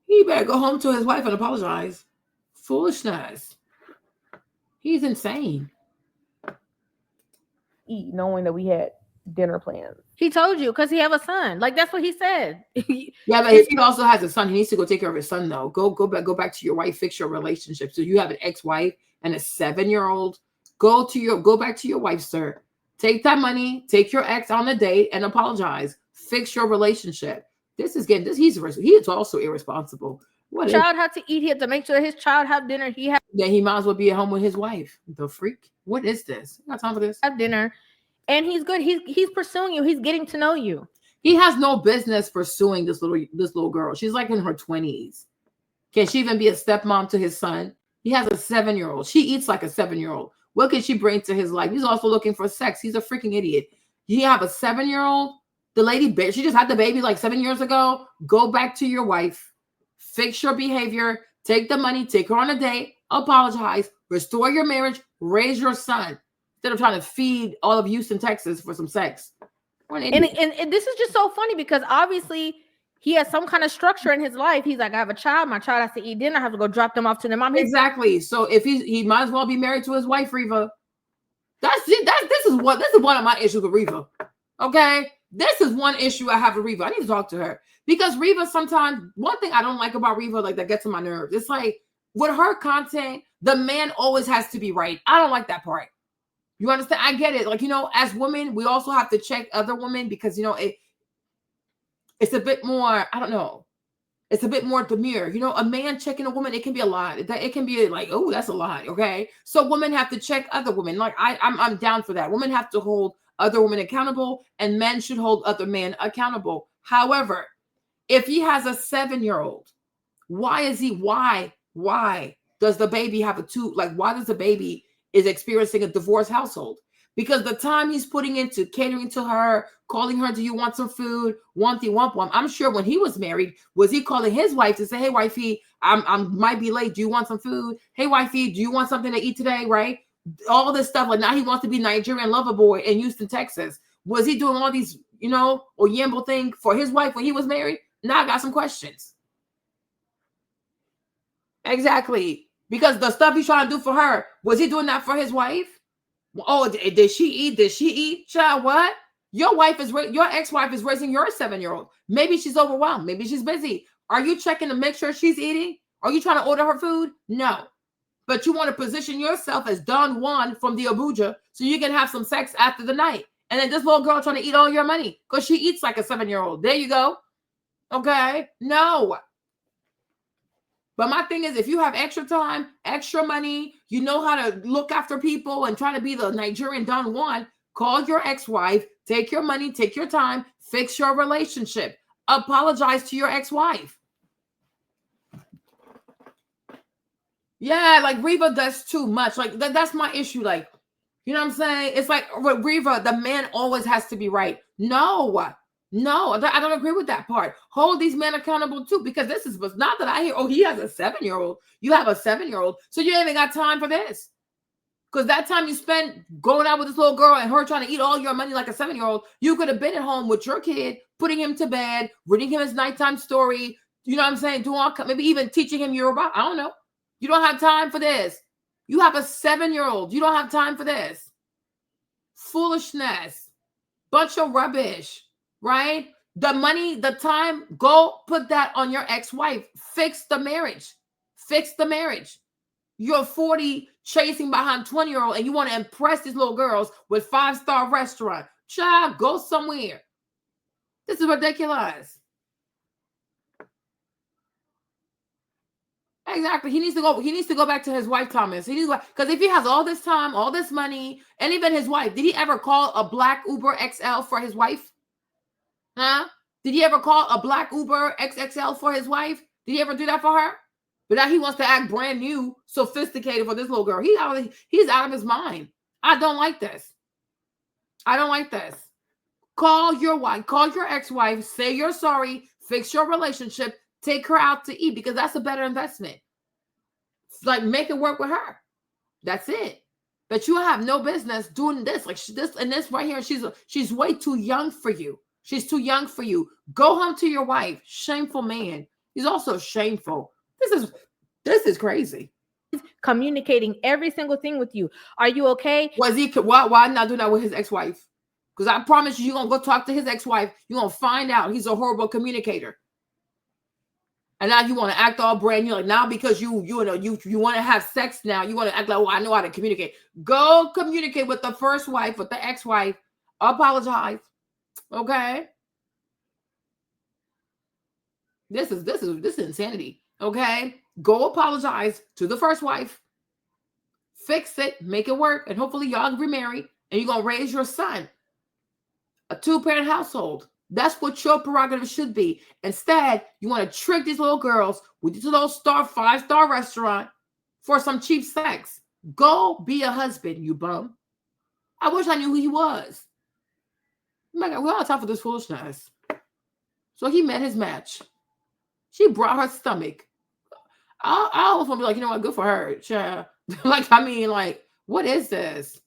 He better go home to his wife and apologize. Foolishness. He's insane. Eat knowing that we had dinner plans. He told you because he have a son. Like that's what he said. Yeah, but if he also has a son, he needs to go take care of his son though. Go back to your wife, fix your relationship. So you have an ex-wife and a 7-year-old. Go back to your wife, sir. Take that money, take your ex on a date and apologize. Fix your relationship. He is also irresponsible. Child had to eat. He had to make sure his child have dinner. Then he might as well be at home with his wife. The freak. What is this? I got time for this. Have dinner. And he's good. He's pursuing you. He's getting to know you. He has no business pursuing this little girl. She's like in her 20s. Can she even be a stepmom to his son? He has a 7-year-old. She eats like a 7-year-old. What can she bring to his life? He's also looking for sex. He's a freaking idiot. You have a 7-year-old. The lady, she just had the baby like 7 years ago. Go back to your wife. Fix your behavior. Take the money. Take her on a date. Apologize. Restore your marriage. Raise your son. Instead of trying to feed all of Houston, Texas for some sex. And this is just so funny because obviously he has some kind of structure in his life. He's like, I have a child. My child has to eat dinner. I have to go drop them off to their mom. Exactly. So if he might as well be married to his wife, Reva. This is one of my issues with Reva. Okay. This is one issue I have with Reva. I need to talk to her because Reva sometimes, one thing I don't like about Reva, like that gets on my nerves. It's like with her content, the man always has to be right. I don't like that part. You understand? I get it. Like, as women, we also have to check other women because, it's a bit more, I don't know. It's a bit more demure. A man checking a woman, it can be a lot. It can be like, oh, that's a lot. Okay. So women have to check other women. Like I'm down for that. Women have to hold other women accountable and men should hold other men accountable. However, if he has a 7-year-old, why does the baby have why does the baby is experiencing a divorced household? Because the time he's putting into catering to her, calling her, do you want some food? I'm sure when he was married, was he calling his wife to say, hey, wifey, I might be late. Do you want some food? Hey, wifey, do you want something to eat today? Right? All this stuff. Like now he wants to be Nigerian lover boy in Houston, Texas. Was he doing all these, or Yambo thing for his wife when he was married? Now I got some questions. Exactly. Because the stuff he's trying to do for her, was he doing that for his wife? Oh, did she eat? Did she eat? Child, what? Your ex-wife is raising your 7-year-old. Maybe she's overwhelmed. Maybe she's busy. Are you checking to make sure she's eating? Are you trying to order her food? No. But you want to position yourself as Don Juan from the Abuja so you can have some sex after the night. And then this little girl trying to eat all your money because she eats like a 7-year-old. There you go. Okay? No. But my thing is, if you have extra time, extra money, you know how to look after people and try to be the Nigerian Don Juan, call your ex-wife, take your money, take your time, fix your relationship. Apologize to your ex-wife. Yeah, like Reva does too much. Like that's my issue. Like, you know what I'm saying? It's like with Reva, the man always has to be right. No, I don't agree with that part. Hold these men accountable too, because this is not that I hear, oh, he has a 7-year-old. You have a 7-year-old. So you ain't even got time for this. Because that time you spent going out with this little girl and her trying to eat all your money like a 7-year-old, you could have been at home with your kid, putting him to bed, reading him his nighttime story. You know what I'm saying? Doing all, maybe even teaching him Yoruba. I don't know. You don't have time for this. You have a 7-year-old. You don't have time for this. Foolishness. Bunch of rubbish, right? The money, the time, go put that on your ex-wife. Fix the marriage. Fix the marriage. You're 40 chasing behind 20-year-old and you want to impress these little girls with 5-star restaurant. Child, go somewhere. This is ridiculous. Exactly. He needs to go back to his wife, Thomas. Because if he has all this time, all this money, and even his wife, did he ever call a black Uber XL for his wife? Huh? Did he ever call a black Uber XXL for his wife? Did he ever do that for her? But now he wants to act brand new, sophisticated for this little girl. He's out of his mind. I don't like this. I don't like this. Call your wife, call your ex-wife, say you're sorry, fix your relationship, take her out to eat, because that's a better investment. Like, make it work with her. That's it. But you have no business doing this. Like this right here, she's way too young for you. She's too young for you. Go home to your wife. Shameful man. He's also shameful. This is crazy. Communicating every single thing with you. Are you okay? Why not do that with his ex-wife? Because I promise you're gonna go talk to his ex-wife. You're gonna find out he's a horrible communicator. And now you want to act all brand new. Like, now because you want to have sex now, you want to act like, oh, I know how to communicate. Go communicate with the first wife, with the ex-wife. Apologize. Okay. This is insanity. Okay. Go apologize to the first wife. Fix it, make it work, and hopefully y'all remarry, and you're gonna raise your son. A 2-parent household. That's what your prerogative should be. Instead, you want to trick these little girls with these little 5-star restaurant for some cheap sex. Go be a husband, you bum. I wish I knew who he was. Oh my God, we all time for this foolishness. So he met his match. She brought her stomach. I almost want to be like, you know what, good for her. Child. Like, what is this?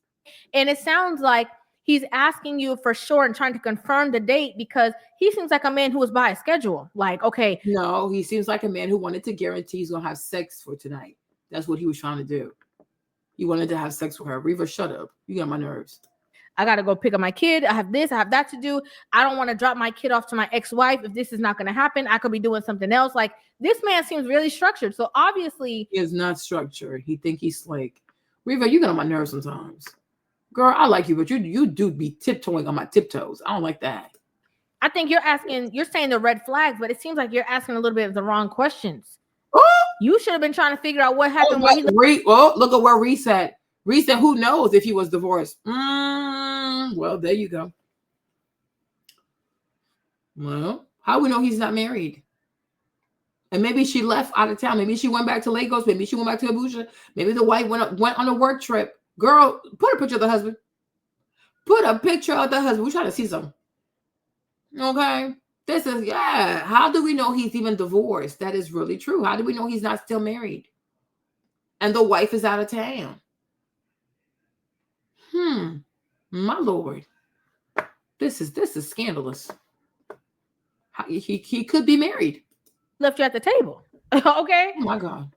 And it sounds like he's asking you for sure and trying to confirm the date, because he seems like a man who was by a schedule. Like, okay. No, he seems like a man who wanted to guarantee he's going to have sex for tonight. That's what he was trying to do. He wanted to have sex with her. Reva, shut up. You got my nerves. I got to go pick up my kid. I have this, I have that to do. I don't want to drop my kid off to my ex-wife. If this is not going to happen, I could be doing something else. Like, this man seems really structured. So obviously he is not structured. He think he's slick. Reva, you get on my nerves sometimes. Girl, I like you, but you do be tiptoeing on my tiptoes. I don't like that. I think you're saying the red flags, but it seems like you're asking a little bit of the wrong questions. Oh! You should have been trying to figure out what happened. Look at where Reset. Reset, who knows if he was divorced? Well, there you go. Well, how we know he's not married? And maybe she left out of town. Maybe she went back to Lagos. Maybe she went back to Abuja. Maybe the wife went on a work trip. Girl, put a picture of the husband. Put a picture of the husband. We're trying to see something. Okay. How do we know he's even divorced? That is really true. How do we know he's not still married? And the wife is out of town. My Lord. This is scandalous. He could be married. Left you at the table. Okay. Oh my God.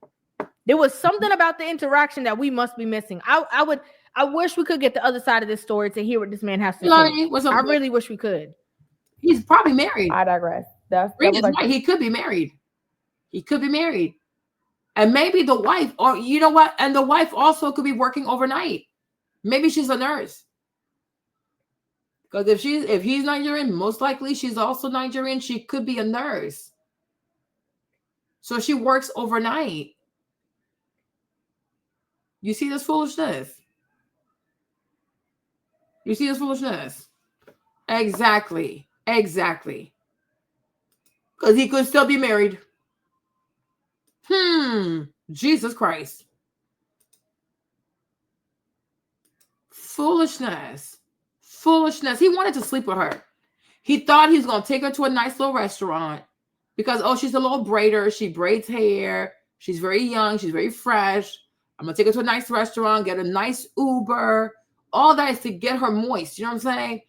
There was something about the interaction that we must be missing. I wish we could get the other side of this story to hear what this man has to Lonnie, say. what's up? I really wish we could. He's probably married. I digress. That Reed was is like right. He could be married. He could be married. And maybe the wife, or you know what? And the wife also could be working overnight. Maybe she's a nurse. Because if he's Nigerian, most likely she's also Nigerian. She could be a nurse. So she works overnight. You see this foolishness? You see this foolishness? Exactly. Exactly. Because he could still be married. Jesus Christ. Foolishness. Foolishness. He wanted to sleep with her. He thought he was going to take her to a nice little restaurant because, oh, she's a little braider. She braids hair. She's very young. She's very fresh. I'm going to take her to a nice restaurant, get a nice Uber. All that is to get her moist. You know what I'm saying?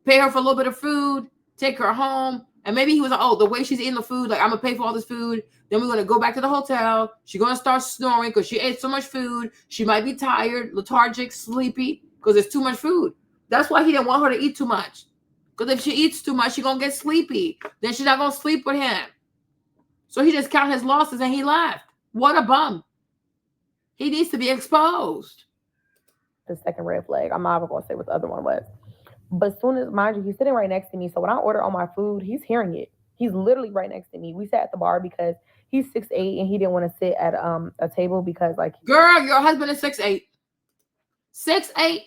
Pay her for a little bit of food, take her home. And maybe he was like, oh, the way she's eating the food, like, I'm going to pay for all this food. Then we're going to go back to the hotel. She's going to start snoring because she ate so much food. She might be tired, lethargic, sleepy because there's too much food. That's why he didn't want her to eat too much. Because if she eats too much, she's going to get sleepy. Then she's not going to sleep with him. So he just counted his losses and he left. What a bum. He needs to be exposed. The second red flag. I'm not even going to say what the other one was. But as soon as, mind you, he's sitting right next to me. So when I order all my food, he's hearing it. He's literally right next to me. We sat at the bar because he's 6'8" and he didn't want to sit at a table because, like, girl, your husband is 6'8". 6'8".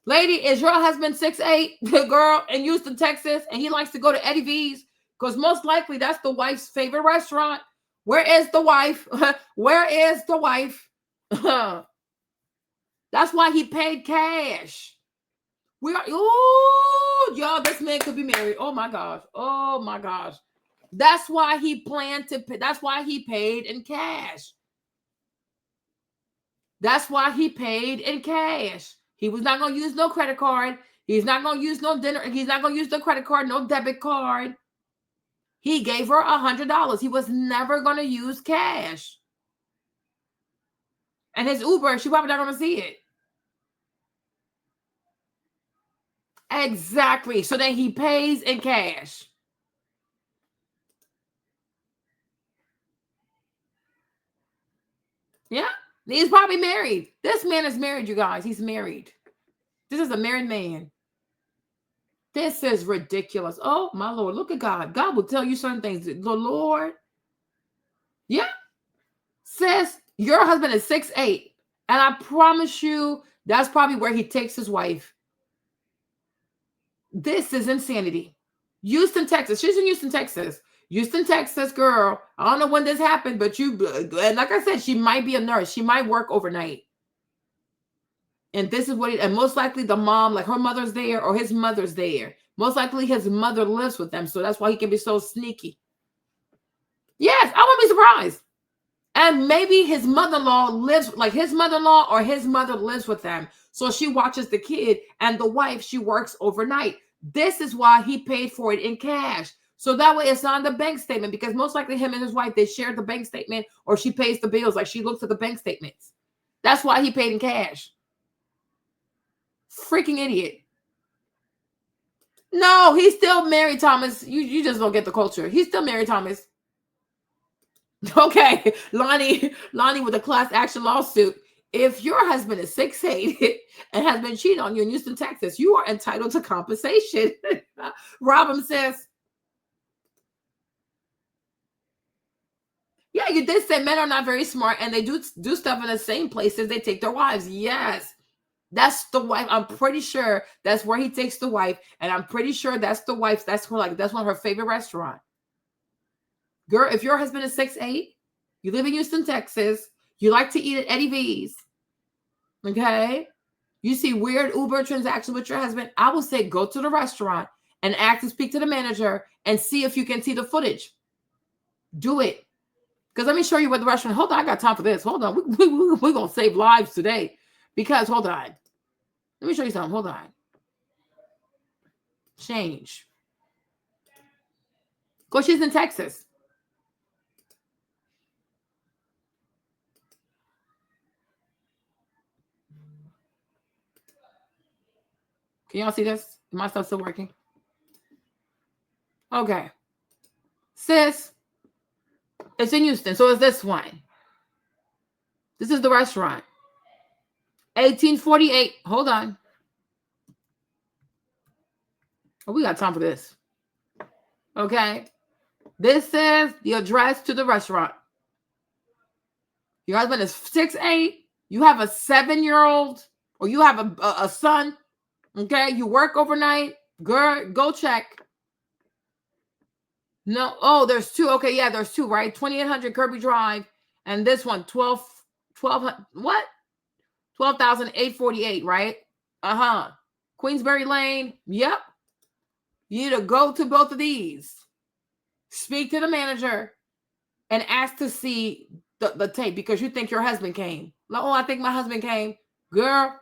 Lady, is your husband 6'8", girl, in Houston, Texas, and he likes to go to Eddie V's? Because most likely that's the wife's favorite restaurant. Where is the wife? Where is the wife? That's why he paid cash. Y'all, this man could be married. Oh my gosh. Oh my gosh. That's why he planned to pay. That's why he paid in cash. That's why he paid in cash. He was not going to use no credit card. He's not going to use no dinner. He's not going to use no credit card, no debit card. He gave her $100. He was never going to use cash. And his Uber, she probably not going to see it. Exactly. So then he pays in cash. Yeah. He's probably married. This man is married, you guys. He's married. This is a married man. This is ridiculous. Oh, my Lord. Look at God. God will tell you certain things. The Lord. Yeah. Sis, your husband is 6'8". And I promise you, that's probably where he takes his wife. This is insanity. Houston, Texas. She's in Houston, Texas. Houston, Texas, girl. I don't know when this happened, but and like I said, she might be a nurse. She might work overnight. And this is what and most likely the mom, like her mother's there or his mother's there. Most likely his mother lives with them. So that's why he can be so sneaky. Yes, I wouldn't be surprised. And maybe his mother-in-law lives, like his mother-in-law or his mother lives with them. So she watches the kid and the wife, she works overnight. This is why he paid for it in cash. So that way it's on the bank statement because most likely him and his wife, they share the bank statement or she pays the bills. Like she looks at the bank statements. That's why he paid in cash. Freaking idiot. No, he's still married, Thomas. You just don't get the culture. He's still married, Thomas. Okay, Lonnie with a class action lawsuit. If your husband is 6'8" and has been cheating on you in Houston, Texas, you are entitled to compensation. Robin says, yeah, you did say men are not very smart and they do stuff in the same places they take their wives. Yes, that's the wife. I'm pretty sure that's where he takes the wife. And I'm pretty sure that's the wife. That's one of her favorite restaurant. Girl, if your husband is 6'8", you live in Houston, Texas, you like to eat at Eddie V's, okay? You see weird Uber transactions with your husband, I would say go to the restaurant and ask to speak to the manager and see if you can see the footage. Do it. Because let me show you what the restaurant, hold on, I got time for this. Hold on, we're going to save lives today. Because, hold on. Let me show you something, hold on. Change. Because she's in Texas. Can y'all see this? My stuff still working? Okay. Sis, it's in Houston. So is this one. This is the restaurant. 1848. Hold on. Oh, we got time for this. Okay. This is the address to the restaurant. Your husband is 6'8". You have a 7-year-old, or you have a son. Okay. You work overnight. Girl, go check. No. Oh, there's two. Okay. Yeah, there's two, right? 2800 Kirby Drive. And this one, 1200. What? 12,848, right? Uh-huh. Queensberry Lane. Yep. You need to go to both of these. Speak to the manager and ask to see the tape because you think your husband came. Like, oh, I think my husband came. Girl,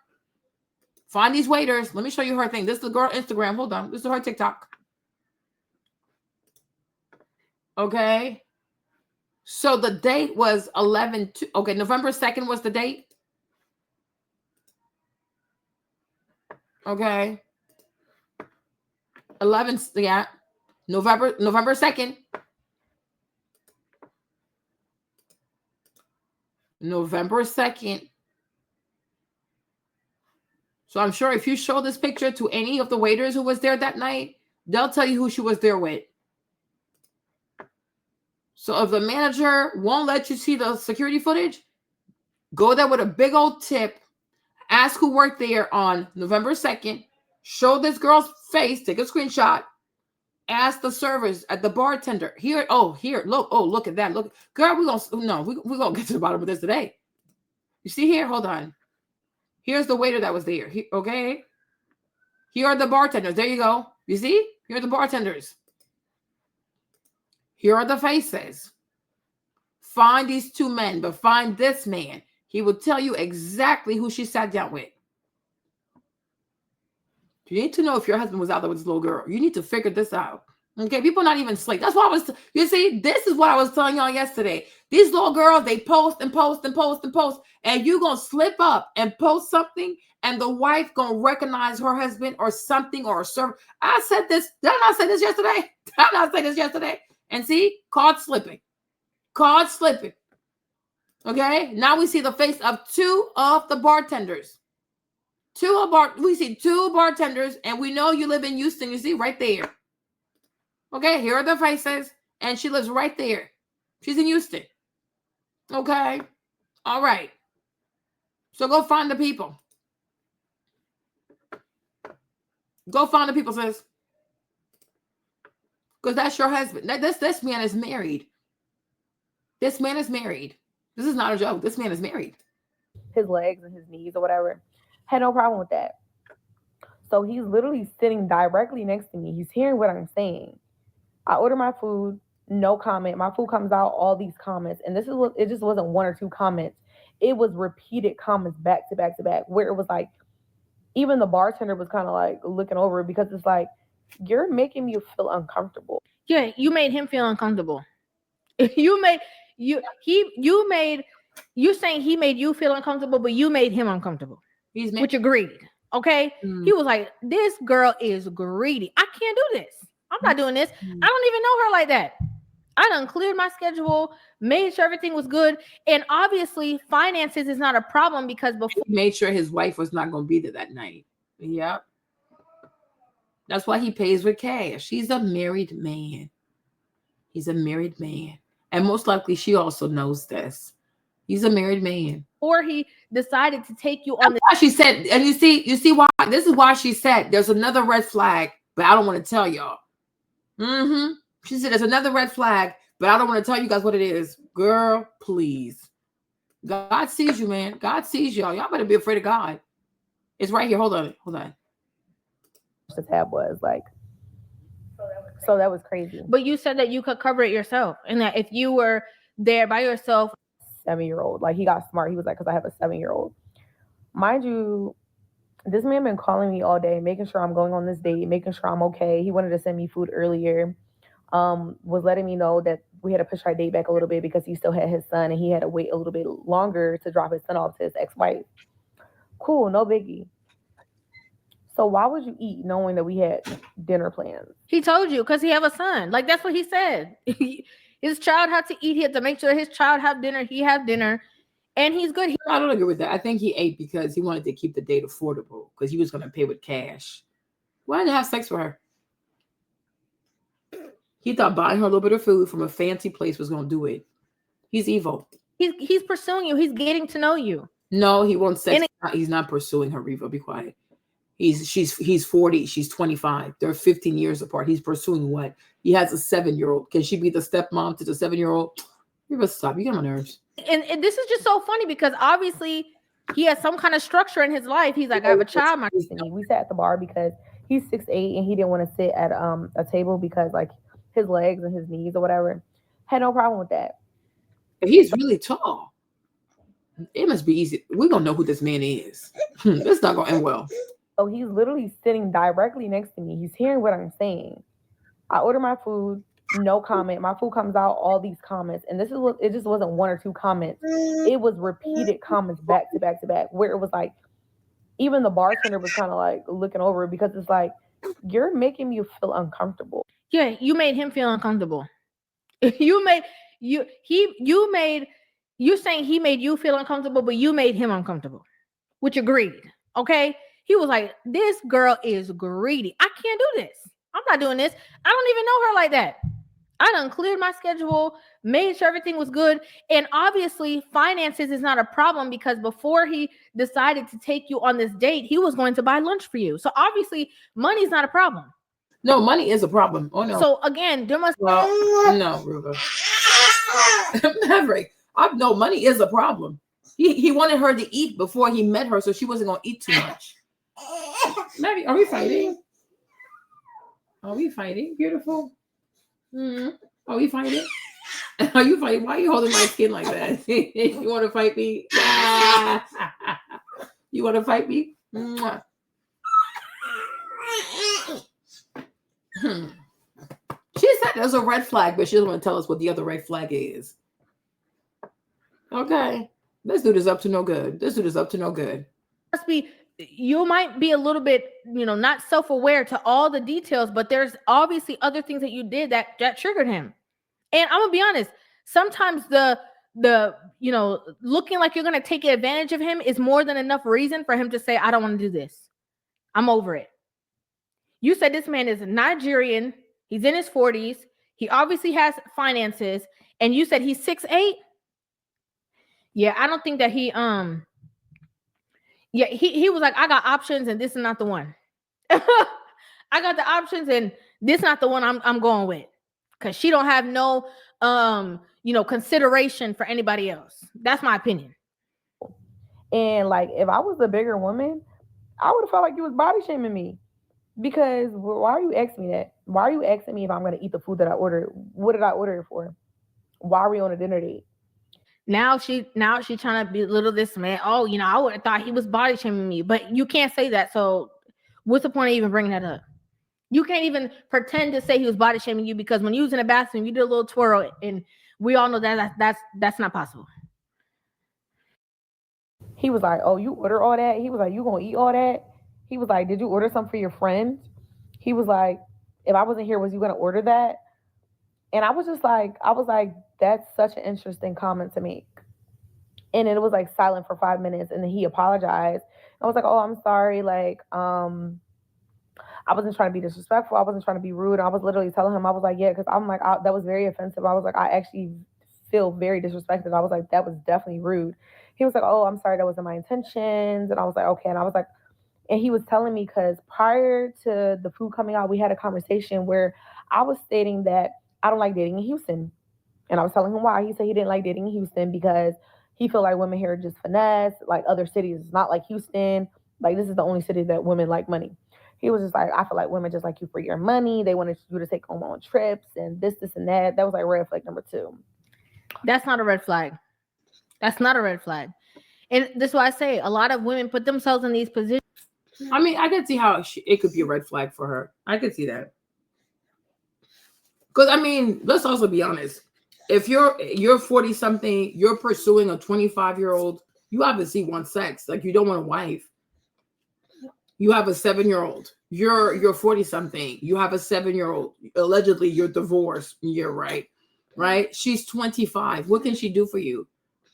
find these waiters. Let me show you her thing. This is the girl Instagram. Hold on. This is her TikTok. Okay. So the date was 11. Okay, November 2nd was the date. Okay. 11. Yeah. November 2nd. November 2nd. So I'm sure if you show this picture to any of the waiters who was there that night, they'll tell you who she was there with. So if the manager won't let you see the security footage, go there with a big old tip. Ask who worked there on November 2nd. Show this girl's face. Take a screenshot. Ask the servers at the bartender. Here, look. Oh, look at that. Look, girl, we're gonna get to the bottom of this today. You see here? Hold on. Here's the waiter that was there. Okay. Here are the bartenders. There you go. You see? Here are the bartenders. Here are the faces. Find these two men, but find this man. He will tell you exactly who she sat down with. You need to know if your husband was out there with this little girl. You need to figure this out. Okay, people not even slick. That's what I was. You see, this is what I was telling y'all yesterday. These little girls, they post and post and post and post, and you gonna slip up and post something, and the wife gonna recognize her husband or something or a servant. I said this. Did I not say this yesterday? Did I not say this yesterday? And see, caught slipping. Caught slipping. Okay, now we see the face of two of the bartenders. We see two bartenders, and we know you live in Houston. You see right there. Okay, here are the faces, and she lives right there. She's in Houston. Okay, all right. So go find the people. Go find the people, sis. Because that's your husband. This man is married. This man is married. This is not a joke. This man is married. His legs and his knees or whatever. Had no problem with that. So he's literally sitting directly next to me. He's hearing what I'm saying. I order my food, no comment. My food comes out, all these comments. And this is what it just wasn't one or two comments. It was repeated comments back to back to back, where it was like, even the bartender was kind of like looking over it because it's like, you're making me feel uncomfortable. Yeah, you made him feel uncomfortable. You saying he made you feel uncomfortable, but you made him uncomfortable. With your greed. Okay. He was like, this girl is greedy. I can't do this. I'm not doing this. I don't even know her like that. I done cleared my schedule, made sure everything was good. And obviously, finances is not a problem because before he made sure his wife was not going to be there that night. Yep. That's why he pays with cash. He's a married man. He's a married man. And most likely she also knows this. He's a married man. Or he decided to take you on. That's why she said, and you see why, this is why she said there's another red flag, but I don't want to tell y'all. She said there's another red flag, but I don't want to tell you guys what it is. Girl, please. God sees you, man. God sees y'all. Y'all better be afraid of God. It's right here. Hold on. The tab was like, so that was crazy. But you said that you could cover it yourself, and that if you were there by yourself. 7-year-old, like he got smart. He was like, because I have a 7-year-old. Mind you, this man been calling me all day, making sure I'm going on this date, making sure I'm okay. He wanted to send me food earlier. Was letting me know that we had to push our date back a little bit because he still had his son and he had to wait a little bit longer to drop his son off to his ex-wife. Cool, no biggie. So why would you eat knowing that we had dinner plans? He told you because he have a son. Like that's what he said. His child had to eat. He had to make sure his child have dinner. He have dinner, and he's good. I don't agree with that. I think he ate because he wanted to keep the date affordable because he was going to pay with cash. Why didn't he have sex with her? He thought buying her a little bit of food from a fancy place was going to do it. He's evil. He's pursuing you. He's getting to know you. No, he won't sex. He's not pursuing her, Reva. Be quiet. He's 40. She's 25. They're 15 years apart. He's pursuing what? He has a 7-year-old. Can she be the stepmom to the 7-year-old? Reva, stop. You get on my nerves. And this is just so funny because obviously he has some kind of structure in his life. He's like, I have a child. We sat at the bar because he's 6'8" and he didn't want to sit at a table because like his legs and his knees or whatever. Had no problem with that. But he's really tall. It must be easy. We don't know who this man is. This not going to end well. So he's literally sitting directly next to me. He's hearing what I'm saying. I order my food, no comment. My food comes out, all these comments. And this is what it just wasn't 1 or 2 comments. It was repeated comments back to back to back, where it was like, even the bartender was kind of like looking over it because it's like, you're making me feel uncomfortable. Yeah, you made him feel uncomfortable. You're saying he made you feel uncomfortable, but you made him uncomfortable with your greed. Okay. He was like, this girl is greedy. I can't do this. I'm not doing this. I don't even know her like that. I done cleared my schedule, made sure everything was good. And obviously finances is not a problem because before he decided to take you on this date, he was going to buy lunch for you. So obviously money's not a problem. No, money is a problem. Oh no. So again, there must no, Ruba. Maverick. No, money is a problem. He wanted her to eat before he met her, so she wasn't gonna eat too much. Maverick, are we fighting? Are we fighting? Beautiful. Are we fighting? Are you fighting? Why are you holding my skin like that? You want to fight me? Yeah. You want to fight me? She said there's a red flag, but she doesn't want to tell us what the other red flag is. Okay. This dude is up to no good. This dude is up to no good. Must be, you might be a little bit, not self-aware to all the details, but there's obviously other things that you did that triggered him. And I'm gonna be honest, sometimes the looking like you're gonna take advantage of him is more than enough reason for him to say, I don't want to do this. I'm over it. You said this man is Nigerian, he's in his 40s, he obviously has finances, and you said he's 6'8". Yeah, I don't think that he was like, I got options and this is not the one. I got the options and this is not the one I'm going with. Cause she don't have no consideration for anybody else. That's my opinion. And like if I was a bigger woman, I would have felt like you was body shaming me. Because why are you asking me that? Why are you asking me if I'm gonna eat the food that I ordered? What did I order it for? Why are we on a dinner date? Now she trying to belittle this man. Oh, I would have thought he was body shaming me, but you can't say that. So what's the point of even bringing that up? You can't even pretend to say he was body shaming you because when you was in the bathroom, you did a little twirl, and we all know that's not possible. He was like, "Oh, you order all that?" He was like, "You gonna eat all that?" He was like, "Did you order something for your friend?" He was like, "If I wasn't here, was you gonna order that?" And I was like, that's such an interesting comment to make. And it was like silent for 5 minutes, and then he apologized. I was like, "Oh, I'm sorry. Like, I wasn't trying to be disrespectful. I wasn't trying to be rude." I was literally telling him, I was like, yeah, because I'm like, that was very offensive. I was like, I actually feel very disrespected. I was like, that was definitely rude. He was like, "Oh, I'm sorry. That wasn't my intentions." And I was like, okay. And I was like, and he was telling me, because prior to the food coming out, we had a conversation where I was stating that I don't like dating in Houston. And I was telling him why. He said he didn't like dating in Houston because he felt like women here are just finesse, like other cities. It's not like Houston. Like, this is the only city that women like money. He was just like, I feel like women just like you for your money. They wanted you to take them on trips and this, and that. That was like red flag number 2. That's not a red flag. That's not a red flag. And this is why I say a lot of women put themselves in these positions. I mean, I could see how it could be a red flag for her. I could see that. Because, I mean, let's also be honest. If you're 40-something, you're pursuing a 25-year-old, you obviously want sex. Like, you don't want a wife. You have a 7-year-old. You're 40 something. You have a 7-year-old. Allegedly, you're divorced. You're right. Right? She's 25. What can she do for you?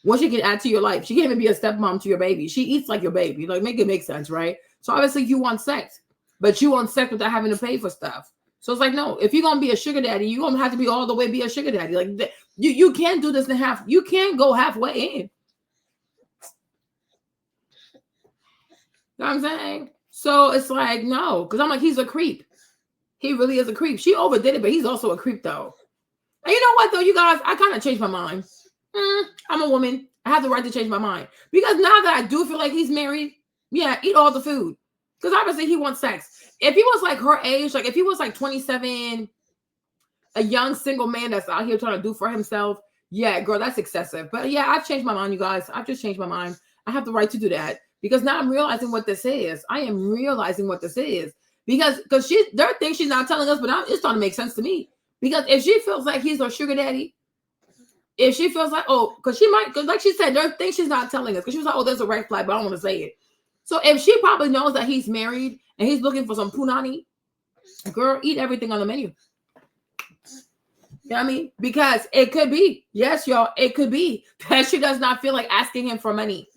What she can add to your life? She can't even be a stepmom to your baby. She eats like your baby. Like, make it make sense, right? So obviously you want sex, but you want sex without having to pay for stuff. So it's like, no, if you're gonna be a sugar daddy, you're gonna have to be all the way be a sugar daddy. Like, you can't do this in half. You can't go halfway in. You know what I'm saying? So it's like, no, because I'm like, he's a creep. He really is a creep. She overdid it, but he's also a creep, though. And you know what, though, you guys? I kind of changed my mind. I'm a woman. I have the right to change my mind. Because now that I do feel like he's married, yeah, eat all the food. Because obviously he wants sex. If he was like her age, like if he was like 27, a young single man that's out here trying to do for himself, yeah, girl, that's excessive. But yeah, I've changed my mind, you guys. I've just changed my mind. I have the right to do that. Because now I'm realizing what this is. I am realizing what this is. Because there are things she's not telling us, but it's starting to make sense to me. Because if she feels like he's her sugar daddy, if she feels like, because like she said, there are things she's not telling us. Because she was like, there's a red flag, but I don't want to say it. So if she probably knows that he's married and he's looking for some punani, girl, eat everything on the menu. You know what I mean? Because it could be, yes, y'all, it could be that she does not feel like asking him for money.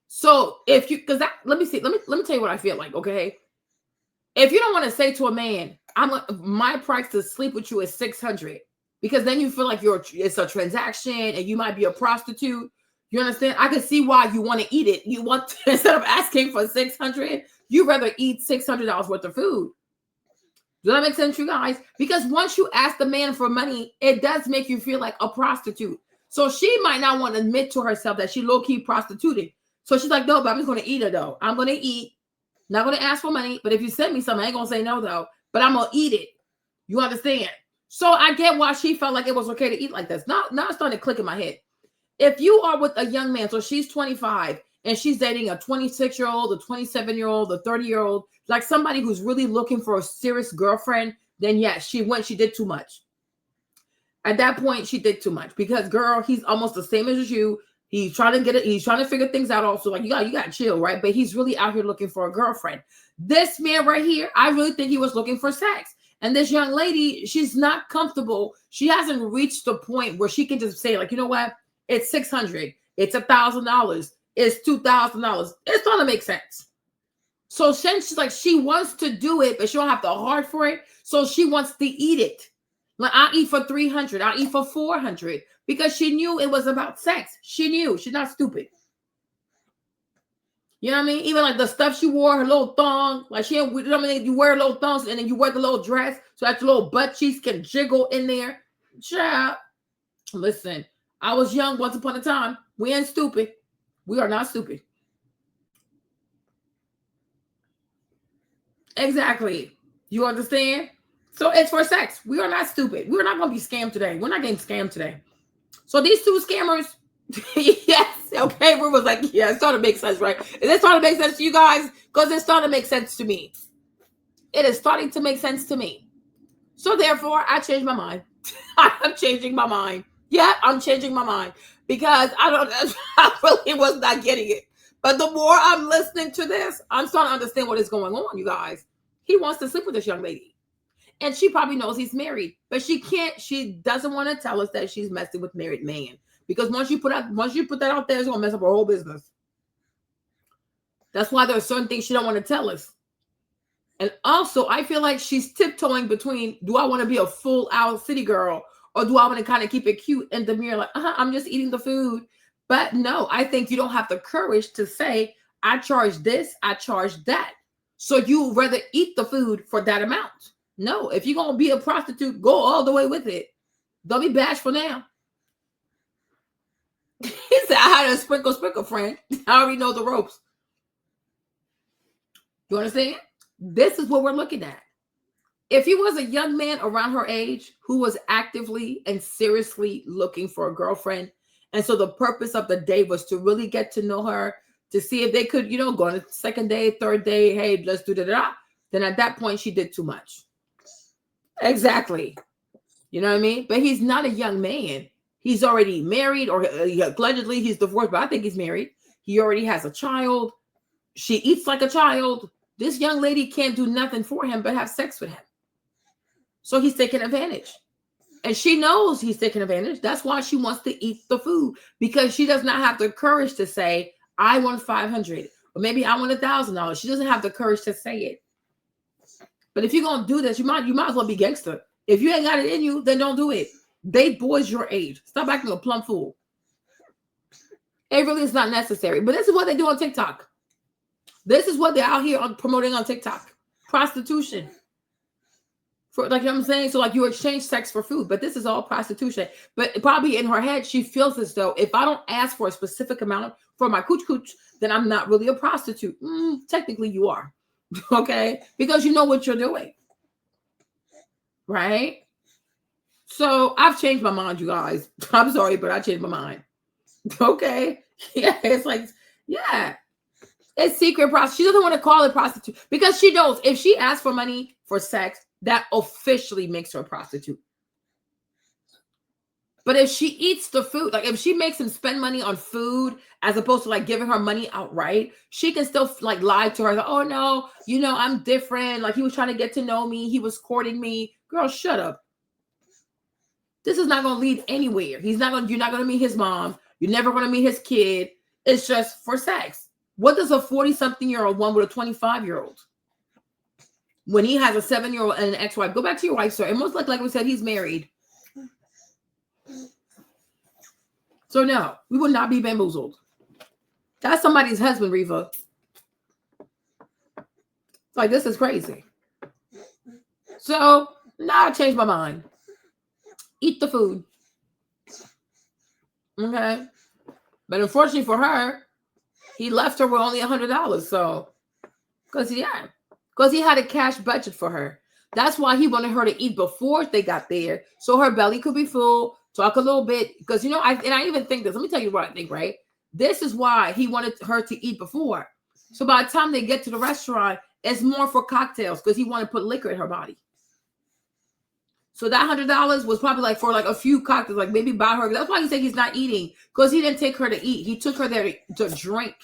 So if you, let me tell you what I feel like, okay? If you don't want to say to a man, my price to sleep with you is $600, because then you feel like it's a transaction and you might be a prostitute. You understand? I can see why you want to eat it. You want to, instead of asking for $600, you rather eat $600 worth of food. Does that make sense, you guys? Because once you ask the man for money, it does make you feel like a prostitute. So she might not want to admit to herself that she low-key prostituted. So she's like, no, but I'm just going to eat it, though. I'm going to eat. Not going to ask for money. But if you send me something, I ain't going to say no, though. But I'm going to eat it. You understand? So I get why she felt like it was okay to eat like this. Now it's starting to click in my head. If you are with a young man, so she's 25, and she's dating a 26-year-old, a 27-year-old, a 30-year-old, like somebody who's really looking for a serious girlfriend, then yes, she did too much. At that point, she did too much because, girl, he's almost the same as you. He's trying to get it. He's trying to figure things out also. Like, you got to chill, right? But he's really out here looking for a girlfriend. This man right here, I really think he was looking for sex. And this young lady, she's not comfortable. She hasn't reached the point where she can just say, like, you know what? It's $600. It's $1,000. It's $2,000. It's going to make sense. So she's like, she wants to do it, but she don't have the heart for it. So she wants to eat it. Like, I'll eat for $300. I'll eat for $400 because she knew it was about sex. She knew. She's not stupid. You know what I mean? Even like the stuff she wore, her little thong, like you know what I mean? You wear little thongs and then you wear the little dress so that your little butt cheeks can jiggle in there. Child, listen, I was young once upon a time. We ain't stupid. We are not stupid. Exactly. You understand? So it's for sex. We are not stupid. We're not going to be scammed today. We're not getting scammed today. So these two scammers, yes, okay, we was like, yeah, it's starting to make sense, right? Is it starting to make sense to you guys? Because it's starting to make sense to me. It is starting to make sense to me. So therefore, I changed my mind. I'm changing my mind. Yeah, I'm changing my mind. Because I really was not getting it. But the more I'm listening to this, I'm starting to understand what is going on, you guys. He wants to sleep with this young lady. And she probably knows he's married. But she doesn't want to tell us that she's messing with married man. Because once you put that out there, it's gonna mess up her whole business. That's why there are certain things she don't want to tell us. And also, I feel like she's tiptoeing between, do I want to be a full out city girl, or do I want to kind of keep it cute and demure, like, I'm just eating the food. But no, I think you don't have the courage to say, I charge this, I charge that. So you rather eat the food for that amount. No, if you're gonna be a prostitute, go all the way with it. Don't be bashful now. He said, I had a sprinkle, friend. I already know the ropes. You understand? This is what we're looking at. If he was a young man around her age who was actively and seriously looking for a girlfriend, and so the purpose of the day was to really get to know her, to see if they could, go on a second day, third day, hey, let's do da-da-da. Then at that point, she did too much. Exactly. You know what I mean? But he's not a young man. He's already married, or allegedly he's divorced, but I think he's married. He already has a child. she eats like a child. This young lady can't do nothing for him but have sex with him. So he's taking advantage. And she knows he's taking advantage. That's why she wants to eat the food, because she does not have the courage to say, I want $500 or maybe I want $1,000. She doesn't have the courage to say it. But if you're going to do this, you might as well be gangster. If you ain't got it in you, then don't do it. Date boys your age. Stop acting a plumb fool. It really is not necessary. But this is what they do on TikTok. This is what they're out here promoting on TikTok. Prostitution. For, like, you know what I'm saying? So, like, you exchange sex for food, but this is all prostitution. But probably in her head, she feels as though if I don't ask for a specific amount for my cooch, then I'm not really a prostitute. Technically, you are. Okay? Because you know what you're doing. Right? So, I've changed my mind, you guys. I'm sorry, but I changed my mind. Okay? Yeah, it's like, yeah. It's secret prostitution. She doesn't want to call it prostitute because she knows if she asks for money for sex, that officially makes her a prostitute. But if she eats the food, like if she makes him spend money on food as opposed to like giving her money outright, she can still like lie to her. Like, oh no, you know, I'm different. Like he was trying to get to know me. He was courting me. Girl, shut up. This is not going to lead anywhere. You're not going to meet his mom. You're never going to meet his kid. It's just for sex. What does a 40-something-year-old want with a 25-year-old? When he has a 7-year-old and an ex-wife. Go back to your wife, sir. And most likely, like we said, he's married. So no, we will not be bamboozled. That's somebody's husband, Reva. Like, this is crazy. So now I changed my mind. Eat the food. Okay. But unfortunately for her, he left her with only $100. So, because he had a cash budget for her. That's why he wanted her to eat before they got there, so her belly could be full, talk a little bit. Because, you know, I even think this. Let me tell you what I think, right? This is why he wanted her to eat before. So by the time they get to the restaurant, it's more for cocktails because he wanted to put liquor in her body. So that $100 was probably like for like a few cocktails, like maybe buy her. That's why he said he's not eating, because he didn't take her to eat. He took her there to drink.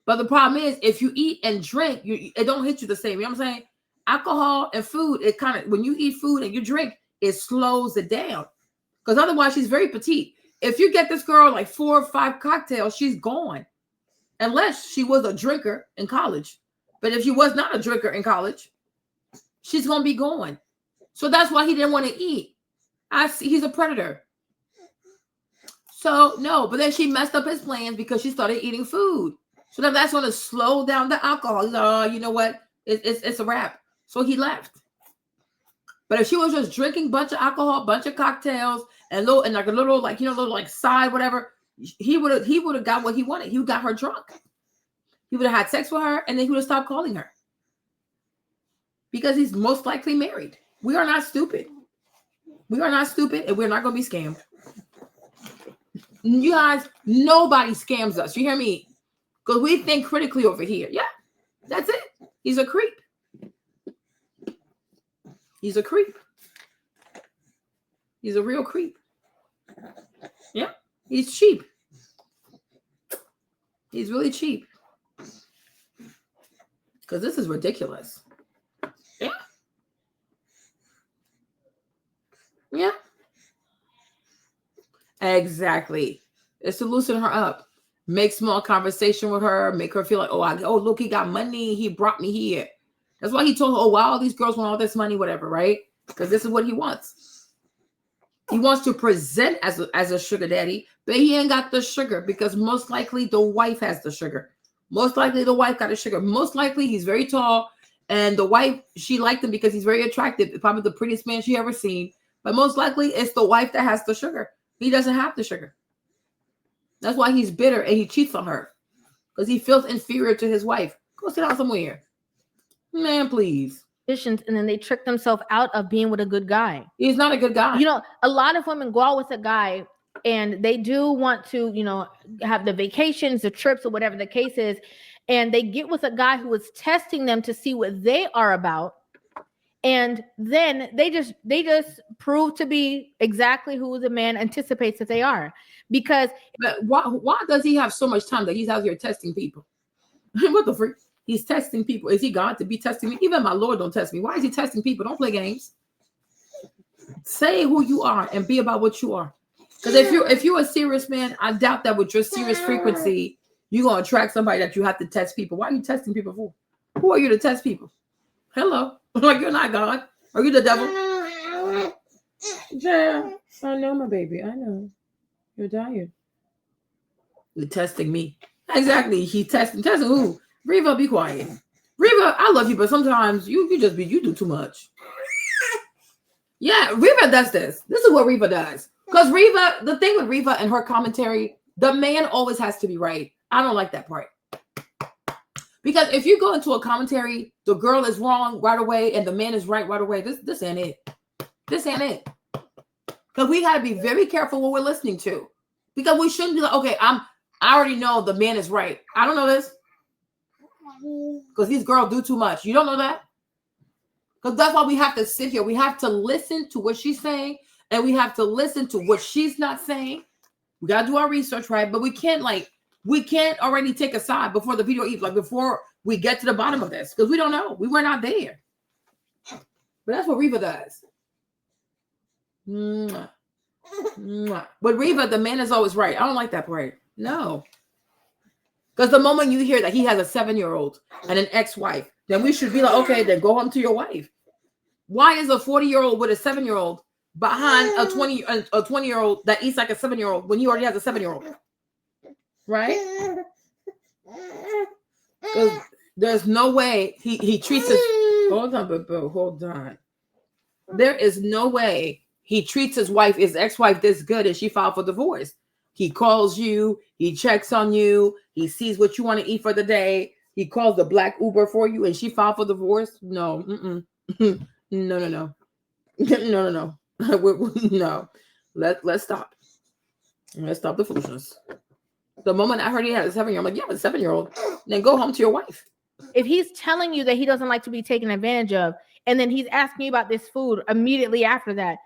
But the problem is, if you eat and drink, it don't hit you the same. You know what I'm saying? Alcohol and food, it kind of, when you eat food and you drink, it slows it down. Because otherwise, she's very petite. If you get this girl like 4 or 5 cocktails, she's gone. Unless she was a drinker in college. But if she was not a drinker in college, she's going to be gone. So that's why he didn't want to eat. He's a predator. So, no. But then she messed up his plans because she started eating food. So then that's going to slow down the alcohol. He's like, oh, you know what? It's a wrap. So he left. But if she was just drinking a bunch of alcohol, bunch of cocktails, and like a little like, you know, little like side, whatever, he would have got what he wanted. He got her drunk. He would have had sex with her, and then he would have stopped calling her. Because he's most likely married. We are not stupid. We are not stupid, and we're not going to be scammed. You guys, nobody scams us. You hear me? Because we think critically over here. Yeah, that's it. He's a creep. He's a creep. He's a real creep. Yeah, he's cheap. He's really cheap. Because this is ridiculous. Yeah. Yeah. Exactly. It's to loosen her up. Make small conversation with her. Make her feel like, oh, look, he got money. He brought me here. That's why he told her, oh, wow, all these girls want all this money, whatever, right? Because this is what he wants. He wants to present as a sugar daddy, but he ain't got the sugar because most likely the wife has the sugar. Most likely the wife got the sugar. Most likely he's very tall, and the wife, she liked him because he's very attractive. Probably the prettiest man she ever seen. But most likely it's the wife that has the sugar. He doesn't have the sugar. That's why he's bitter and he cheats on her. Because he feels inferior to his wife. Go sit down somewhere. Man, please. And then they trick themselves out of being with a good guy. He's not a good guy. You know, a lot of women go out with a guy and they do want to, you know, have the vacations, the trips, or whatever the case is. And they get with a guy who is testing them to see what they are about. And then they just prove to be exactly who the man anticipates that they are. Because but why does he have so much time that he's out here testing people? What the freak? He's testing people. Is he God to be testing me? Even my Lord don't test me. Why is he testing people? Don't play games. Say who you are and be about what you are. Because if you're a serious man, I doubt that with your serious frequency, you're gonna attract somebody that you have to test people. Why are you testing people for? Who are you to test people? Hello. Like, you're not God. Are you the devil? Yeah. I know, my baby. I know. You're tired. You're testing me. Exactly. He testing who? Reva, be quiet. Reva, I love you, but sometimes you do too much. Yeah, Reva does this. This is what Reva does. Because Reva, the thing with Reva and her commentary, the man always has to be right. I don't like that part. Because if you go into a commentary, the girl is wrong right away and the man is right away. This ain't it. This ain't it. Because we got to be very careful what we're listening to. Because we shouldn't be like, okay, I already know the man is right. I don't know this. Because these girls do too much. You don't know that? Because that's why we have to sit here. We have to listen to what she's saying. And we have to listen to what she's not saying. We got to do our research, right? But we can't already take a side before the video even, like before we get to the bottom of this. Because we don't know. We were not there. But that's what Reva does. Mwah. Mwah. With Reva, the man is always right. I don't like that part. No. Because the moment you hear that he has a 7-year-old and an ex-wife, then we should be like, okay, then go home to your wife. Why is a 40-year-old with a 7-year-old behind a 20-year-old that eats like a 7-year-old when he already has a 7-year-old? Right? Because there's no way he treats his... Hold on, Boo. Hold on. There is no way he treats his wife, his ex-wife, this good and she filed for divorce. He calls you. He checks on you. He sees what you want to eat for the day. He calls the black Uber for you and she filed for divorce. No. No. No. No. Let's stop. Let's stop the foolishness. The moment I heard he had a 7-year-old, I'm like, yeah, but a 7-year-old. Then go home to your wife. If he's telling you that he doesn't like to be taken advantage of, and then he's asking you about this food immediately after that,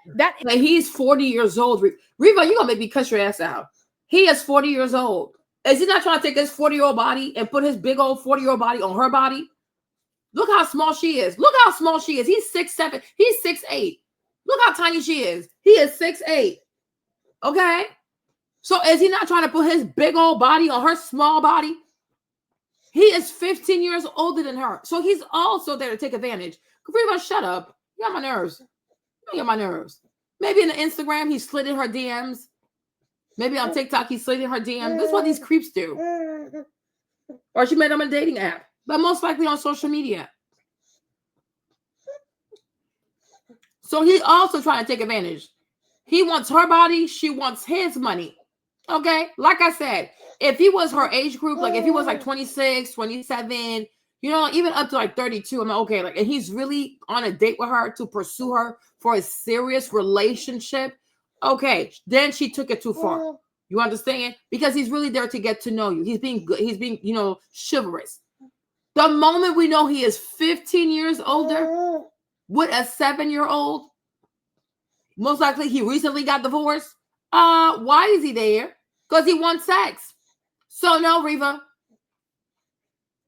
he's 40 years old. Reva, you're gonna make me cuss your ass out. He is 40 years old. Is he not trying to take his 40-year-old body and put his big old 40-year-old body on her body? Look how small she is. Look how small she is. He's 6'7". He's 6'8". Look how tiny she is. He is 6'8". Okay? So is he not trying to put his big old body on her small body? He is 15 years older than her. So he's also there to take advantage. Reva, shut up. You got my nerves. You got my nerves. Maybe in the Instagram, he slid in her DMs. Maybe on TikTok, he slid in her DMs. That's what these creeps do. Or she met him on a dating app. But most likely on social media. So he's also trying to take advantage. He wants her body. She wants his money. Okay? Like I said, if he was her age group, like if he was like 26, 27, you know, even up to like 32, I'm like, okay, like, and he's really on a date with her to pursue her for a serious relationship. Okay, then she took it too far. You understand? Because he's really there to get to know you. He's being good. He's being, you know, chivalrous. The moment we know he is 15 years older with a 7-year-old, most likely he recently got divorced. Why is he there? Because he wants sex. So no, Reva.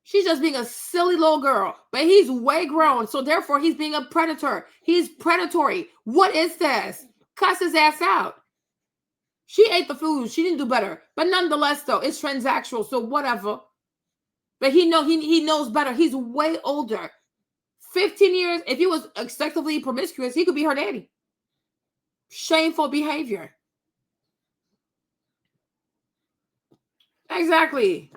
She's just being a silly little girl. But he's way grown. So therefore, he's being a predator. He's predatory. What is this? Cuss his ass out. She ate the food. She didn't do better. But nonetheless, though, it's transactional. So whatever. But he knows better. He's way older. 15 years. If he was excessively promiscuous, he could be her daddy. Shameful behavior. Exactly.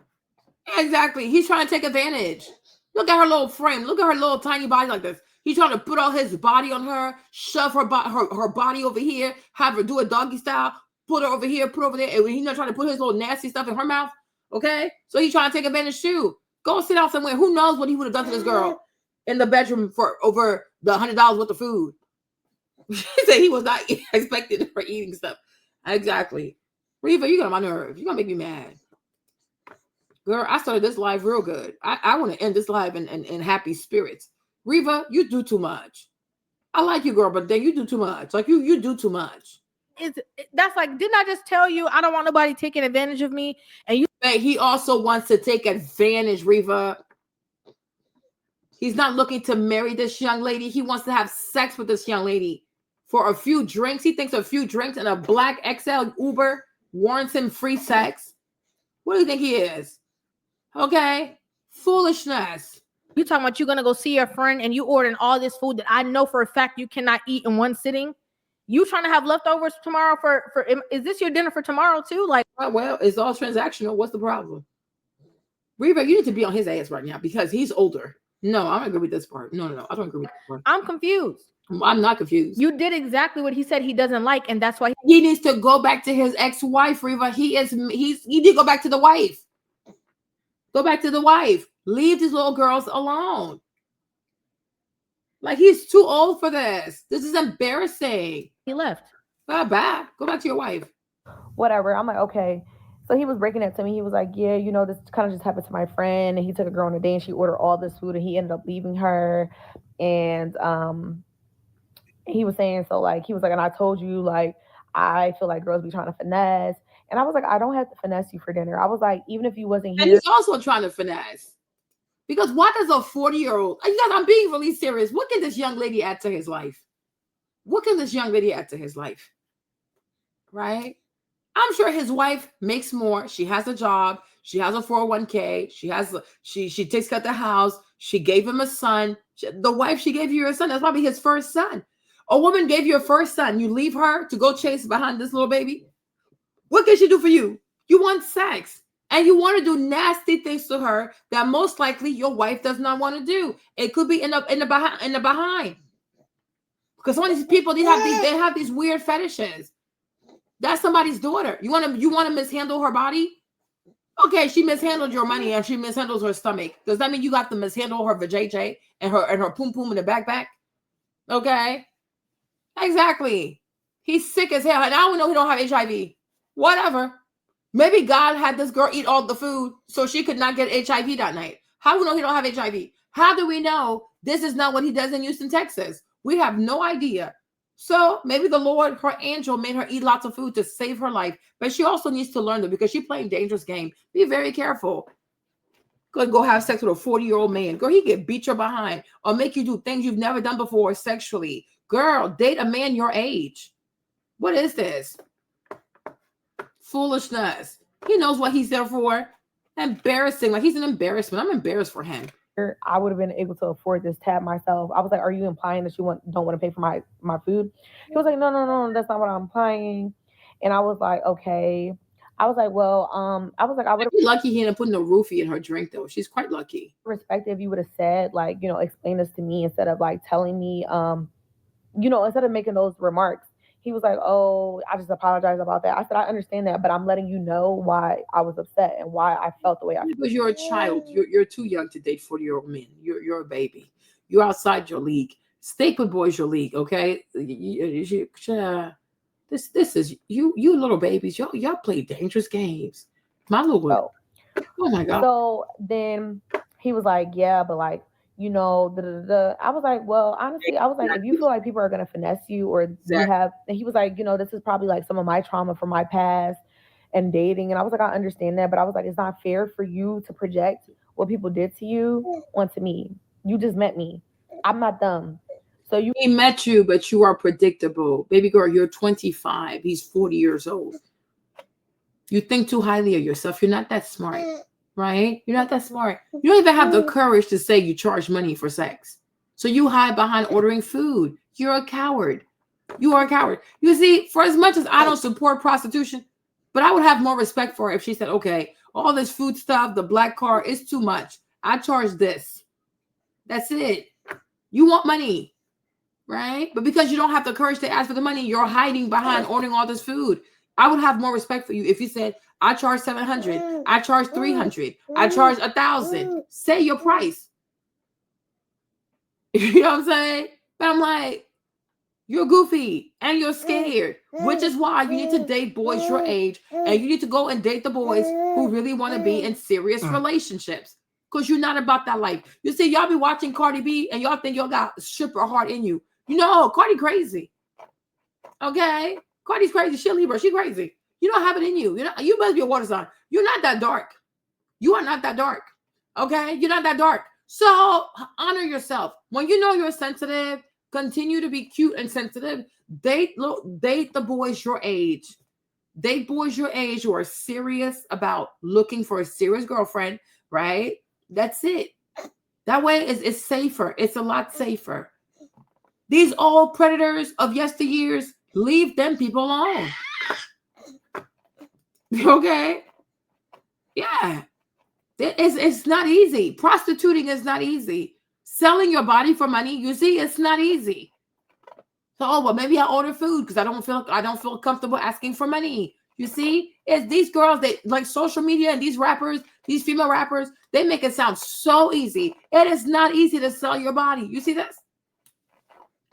He's trying to take advantage. Look at her little frame. Look at her little tiny body like this. He's trying to put all his body on her, shove her body over here, have her do a doggy style, put her over here, put her over there. And he's not trying to put his little nasty stuff in her mouth. Okay? So he's trying to take advantage too. Go sit out somewhere. Who knows what he would have done to this girl in the bedroom for over the $100 worth of food. He said he was not expected for eating stuff. Exactly. Reva, you got on my nerves. You're going to make me mad. Girl, I started this live real good. I want to end this live in happy spirits. Reva, you do too much. I like you, girl, but then you do too much. Like you do too much. that's like, didn't I just tell you I don't want nobody taking advantage of me? And you, but he also wants to take advantage, Reva. He's not looking to marry this young lady. He wants to have sex with this young lady for a few drinks. He thinks a few drinks and a black XL Uber warrants him free sex. What do you think he is? Okay, foolishness. You talking about you're gonna go see your friend and you ordering all this food that I know for a fact you cannot eat in one sitting? You trying to have leftovers tomorrow for is this your dinner for tomorrow too? Like, well, it's all transactional. What's the problem? Reva, you need to be on his ass right now because he's older. No, I don't agree with this part. No, I don't agree with this part. I'm confused. I'm not confused. You did exactly what he said he doesn't like, and that's why he needs to go back to his ex-wife, Reva. He need to go back to the wife. Go back to the wife. Leave these little girls alone. Like, he's too old for this. This is embarrassing. He left. Go back to your wife. Whatever. I'm like, okay. So he was breaking it to me. He was like, yeah, you know, this kind of just happened to my friend. And he took a girl on a date and she ordered all this food and he ended up leaving her. And he was saying, so like, he was like, and I told you, like, I feel like girls be trying to finesse. And I was like, I don't have to finesse you for dinner. I was like, even if you wasn't here. And he's also trying to finesse. Because what does a 40-year-old, you guys, I'm being really serious. What can this young lady add to his life? What can this young lady add to his life? Right? I'm sure his wife makes more. She has a job. She has a 401k. She takes care of the house. She gave him a son. The wife she gave you a son. That's probably his first son. A woman gave you a first son. You leave her to go chase behind this little baby. What can she do for you? You want sex. And you want to do nasty things to her that most likely your wife does not want to do. It could be in the behind. Because some of these people, they have these weird fetishes. That's somebody's daughter. You want to mishandle her body? Okay, she mishandled your money and she mishandles her stomach. Does that mean you got to mishandle her vajayjay and her poom poom in the backpack? Okay, exactly. He's sick as hell, and I don't know he don't have HIV. Whatever. Maybe God had this girl eat all the food so she could not get HIV that night. How do we know he don't have HIV? How do we know this is not what he does in Houston, Texas? We have no idea. So maybe the Lord, her angel, made her eat lots of food to save her life. But she also needs to learn, though, because she's playing dangerous game. Be very careful. Go have sex with a 40-year-old man. Girl, he get beat your behind or make you do things you've never done before sexually. Girl, date a man your age. What is this? Foolishness. He knows what he's there for. Embarrassing. Like, he's an embarrassment. I'm embarrassed for him. I would have been able to afford this tab myself. I was like, are you implying that you don't want to pay for my food? He was like, no, that's not what I'm implying. And I was like, okay. I was like, well, I was like, I would be lucky he didn't put no roofie in her drink, though. She's quite lucky. Respect if you would have said, like, you know, explain this to me instead of like telling me, you know, instead of making those remarks. He was like, oh, I just apologize about that. I said, I understand that, but I'm letting you know why I was upset and why I felt the way I felt. Because you're a child. You're too young to date 40-year-old men. You're a baby. You're outside your league. Steak with boys your league, okay? This is you little babies. Y'all play dangerous games. My little oh my God. So then he was like, yeah, but like, you know, I was like, well, honestly, I was like, if you feel like people are gonna finesse you or you have, and he was like, you know, this is probably like some of my trauma from my past and dating. And I was like, I understand that, but I was like, it's not fair for you to project what people did to you onto me. You just met me. I'm not dumb. So he met you, but you are predictable. Baby girl, you're 25. He's 40 years old. You think too highly of yourself. You're not that smart. Right? You're not that smart. You don't even have the courage to say you charge money for sex. So you hide behind ordering food. You're a coward. You are a coward. You see, for as much as I don't support prostitution, but I would have more respect for her if she said, okay, all this food stuff, the black card is too much. I charge this. That's it. You want money, right? But because you don't have the courage to ask for the money, you're hiding behind ordering all this food. I would have more respect for you if you said, I charge $700. I charge $300. I charge $1,000. Say your price. You know what I'm saying? But I'm like, you're goofy and you're scared, which is why you need to date boys your age and you need to go and date the boys who really want to be in serious relationships because you're not about that life. You see, y'all be watching Cardi B and y'all think y'all got stripper heart in you. You know, Cardi crazy. Okay? Cardi's crazy. She a Libra. She crazy. You don't have it in you. You must be a water sign. You're not that dark. You are not that dark. Okay? You're not that dark. So honor yourself. When you know you're sensitive, continue to be cute and sensitive. Date the boys your age. Date boys your age who are serious about looking for a serious girlfriend, right? That's it. That way it's safer. It's a lot safer. These old predators of yesteryears, leave them people alone. Okay? Yeah. It's not easy. Prostituting is not easy. Selling your body for money, you see, it's not easy. So, well, maybe I order food because I don't feel comfortable asking for money. You see, it's these girls that like social media and these rappers, these female rappers, they make it sound so easy. It is not easy to sell your body. You see this?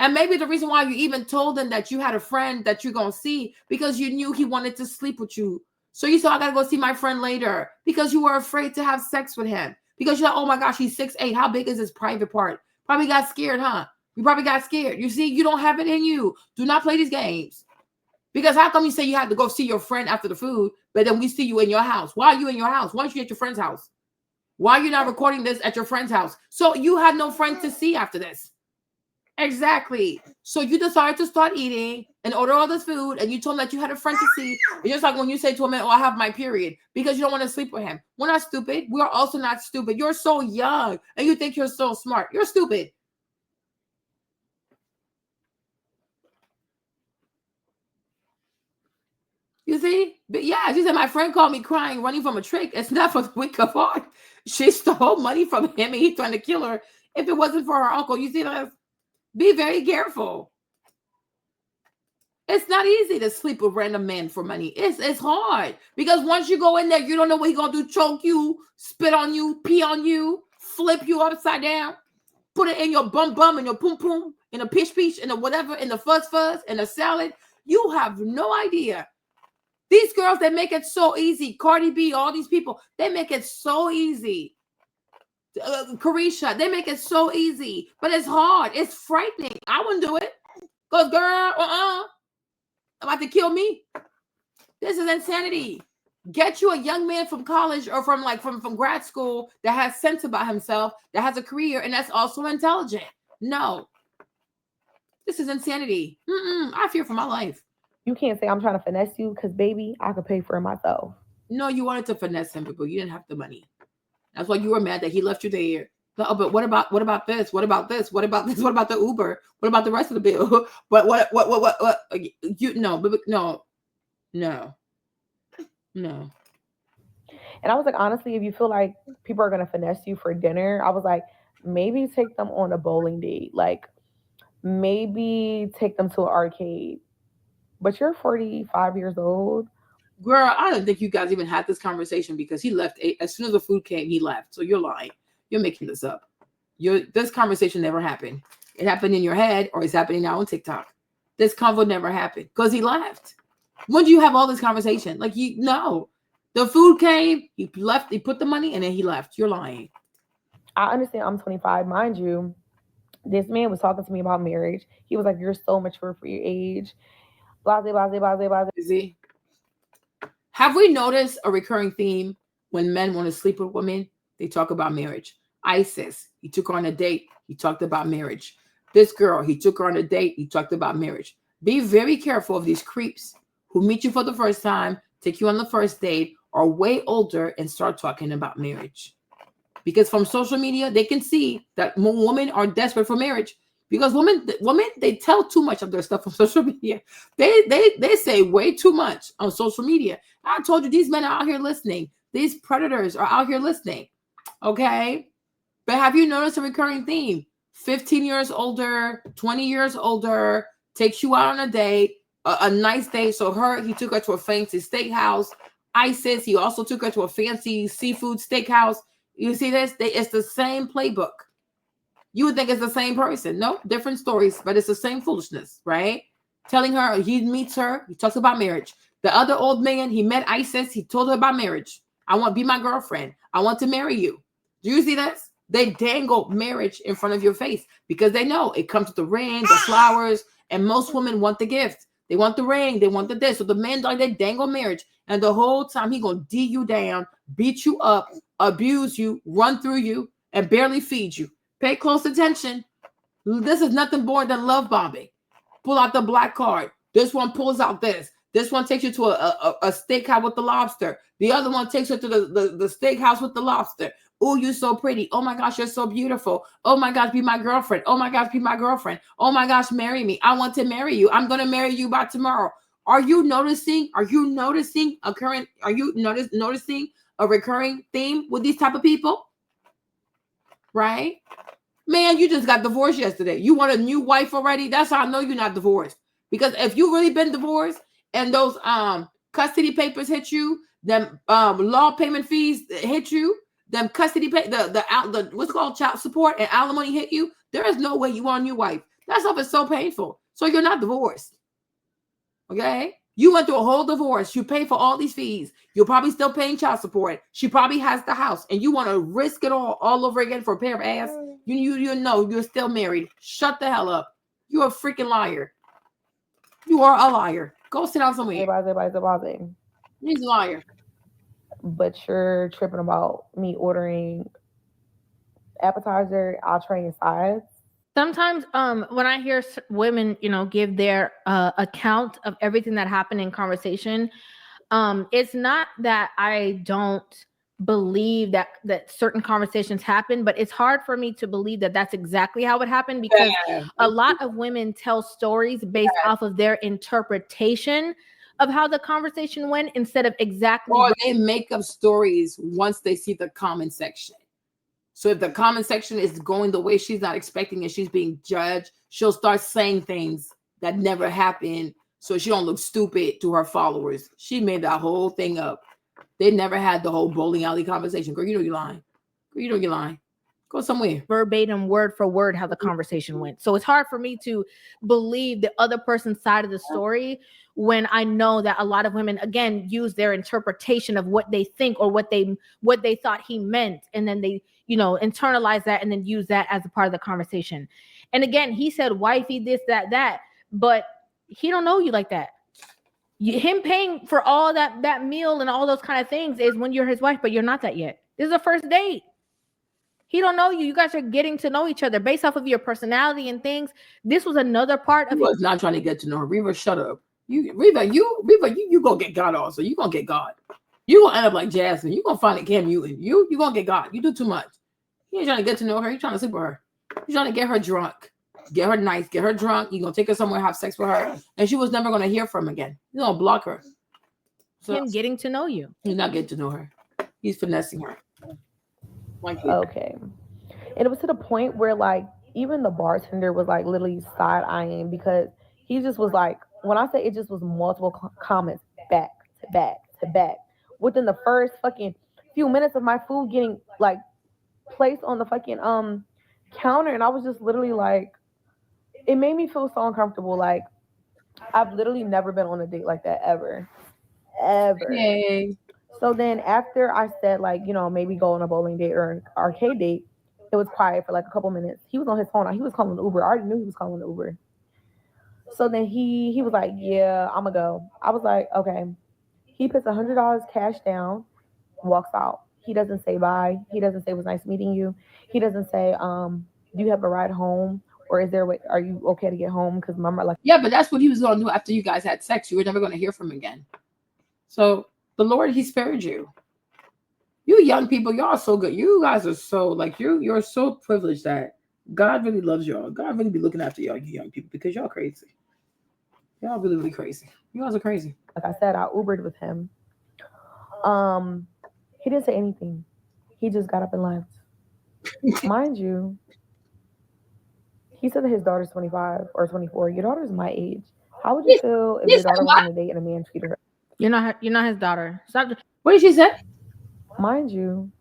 And maybe the reason why you even told them that you had a friend that you're going to see because you knew he wanted to sleep with you. So you said, I got to go see my friend later because you were afraid to have sex with him. Because you're like, oh my gosh, he's 6'8". How big is his private part? Probably got scared, huh? You probably got scared. You see, you don't have it in you. Do not play these games. Because how come you say you have to go see your friend after the food, but then we see you in your house? Why are you in your house? Why aren't you at your friend's house? Why are you not recording this at your friend's house? So you had no friends to see after this. Exactly. So you decided to start eating and order all this food, and you told him that you had a friend to see. It's just like when you say to a man, oh, I have my period, because you don't want to sleep with him. We're not stupid. We're also not stupid. You're so young, and you think you're so smart. You're stupid. You see? But yeah, she said, my friend called me crying, running from a trick. It's not for the weak of heart. She stole money from him, and he's trying to kill her if it wasn't for her uncle. You see that? Be very careful. It's not easy to sleep with random men for money. It's hard because once you go in there, you don't know what he's gonna do. Choke you, spit on you, pee on you, flip you upside down, put it in your bum in your pum pum, in a pish in a whatever, in the fuzz in a salad. You have no idea. These girls, they make it so easy. Cardi B, all these people, they make it so easy. Carisha, they make it so easy, but it's hard. It's frightening. I wouldn't do it. Because, girl, about to kill me. This is insanity. Get you a young man from college or from grad school that has sense about himself, that has a career, and that's also intelligent. No. This is insanity. I fear for my life. You can't say I'm trying to finesse you because, baby, I could pay for it myself. No, you wanted to finesse him, but you didn't have the money. That's why you were mad that he left you there. Oh, but what about this? What about this? What about this? What about the Uber? What about the rest of the bill? What? You no. And I was like, honestly, if you feel like people are gonna finesse you for dinner, I was like, maybe take them on a bowling date. Like, maybe take them to an arcade. But you're 45 years old. Girl, I don't think you guys even had this conversation because he left as soon as the food came. He left. So you're lying. You're making this up. This conversation never happened. It happened in your head, or it's happening now on TikTok. This convo never happened because he left. When do you have all this conversation? Like, no. The food came, he left, he put the money, and then he left. You're lying. I understand I'm 25. Mind you, this man was talking to me about marriage. He was like, you're so mature for your age. Blase, blase, blase, blase. Is he? Have we noticed a recurring theme when men want to sleep with women? They talk about marriage. ISIS, he took her on a date. He talked about marriage. This girl, he took her on a date. He talked about marriage. Be very careful of these creeps who meet you for the first time, take you on the first date, are way older and start talking about marriage. Because from social media, they can see that women are desperate for marriage. Because women, they tell too much of their stuff on social media. They say way too much on social media. I told you, these men are out here listening. These predators are out here listening. Okay? But have you noticed a recurring theme? 15 years older, 20 years older, takes you out on a date, a nice date. So he took her to a fancy steakhouse. ISIS, he also took her to a fancy seafood steakhouse. You see this? It's the same playbook. You would think it's the same person. No, different stories, but it's the same foolishness, right? Telling her, he meets her, he talks about marriage. The other old man, he met ISIS, he told her about marriage. I want to be my girlfriend. I want to marry you. Do you see this? They dangle marriage in front of your face because they know it comes with the ring, the flowers, and most women want the gift. They want the ring. They want the this. So the man like they dangle marriage. And the whole time he gonna D you down, beat you up, abuse you, run through you, and barely feed you. Pay close attention. This is nothing more than love bombing. Pull out the black card. This one pulls out this. This one takes you to a steakhouse with the lobster. The other one takes you to the steakhouse with the lobster. Oh, you're so pretty. Oh my gosh, you're so beautiful. Oh my gosh, be my girlfriend. Oh my gosh, be my girlfriend. Oh my gosh, marry me. I want to marry you. I'm gonna marry you by tomorrow. Are you noticing? Are you noticing a current? Are you noticing a recurring theme with these type of people? Right? Man, you just got divorced yesterday. You want a new wife already? That's how I know you're not divorced. Because if you really been divorced and those custody papers hit you, them law payment fees hit you, them custody pay the what's called child support and alimony hit you, there is no way you want a new wife. That stuff is so painful. So you're not divorced. Okay? You went through a whole divorce. You pay for all these fees. You're probably still paying child support. She probably has the house, and you want to risk it all over again for a pair of ass. You know you're still married. Shut the hell up. You're a freaking liar. You are a liar. Go sit down somewhere. He's a liar. But you're tripping about me ordering appetizer, entree, and sides. Sometimes when I hear women, give their account of everything that happened in conversation, it's not that I don't believe that certain conversations happen, but it's hard for me to believe that that's exactly how it happened, because a lot of women tell stories based off of their interpretation of how the conversation went instead of exactly. Or they make up stories once they see the comment section. So if the comment section is going the way she's not expecting and she's being judged, she'll start saying things that never happened so she don't look stupid to her followers. She made that whole thing up. They never had the whole bowling alley conversation. Girl, you know you're lying. Girl, you know you're lying. Go somewhere. Verbatim, word for word, how the conversation went. So it's hard for me to believe the other person's side of the story when I know that a lot of women, again, use their interpretation of what they think or what they thought he meant, and then they internalize that and then use that as a part of the conversation. And again, he said wifey this, that, but he don't know you like that. Him paying for all that meal and all those kind of things is when you're his wife, but you're not that yet. This is a first date. He don't know you. You guys are getting to know each other based off of your personality and things. This was another part of. He was not trying to get to know her. Reva, shut up. Reva, you gonna get God also. You gonna get God. You gonna end up like Jasmine. You gonna find a Cam Newton. You gonna get God. You do too much. He ain't trying to get to know her. He's trying to sleep with her. He's trying to get her drunk, get her nice, get her drunk. You gonna take her somewhere, have sex with her, and she was never gonna hear from him again. He's gonna block her. So him getting to know you. He's not getting to know her. He's finessing her. Okay. And it was to the point where like even the bartender was like literally side eyeing, because he just was like, when I say it just was multiple comments back to back to back within the first fucking few minutes of my food getting like placed on the fucking counter. And I was just literally like, it made me feel so uncomfortable. Like I've literally never been on a date like that ever. Hey. So then after I said like, maybe go on a bowling date or an arcade date, it was quiet for like a couple minutes. He was on his phone. He was calling the Uber. I already knew he was calling the Uber. So then he was like, yeah, I'm gonna go. I was like, okay. He puts $100 cash down, walks out. He doesn't say bye. He doesn't say it was nice meeting you. He doesn't say, do you have a ride home? Or are you okay to get home? Because remember, like, yeah, but that's what he was going to do after you guys had sex. You were never going to hear from him again. So the Lord, he spared you. You young people, y'all are so good. You guys are so like you're so privileged that God really loves y'all. God really be looking after y'all, you young people, because y'all crazy. Y'all really, really crazy. You guys are crazy. Like I said, I Ubered with him. He didn't say anything. He just got up and left. Mind you, he said that his daughter's 25 or 24. Your daughter's my age. How would you feel if your daughter went on a date and a man treated her? You're not his daughter. Stop. What did she say? Mind you,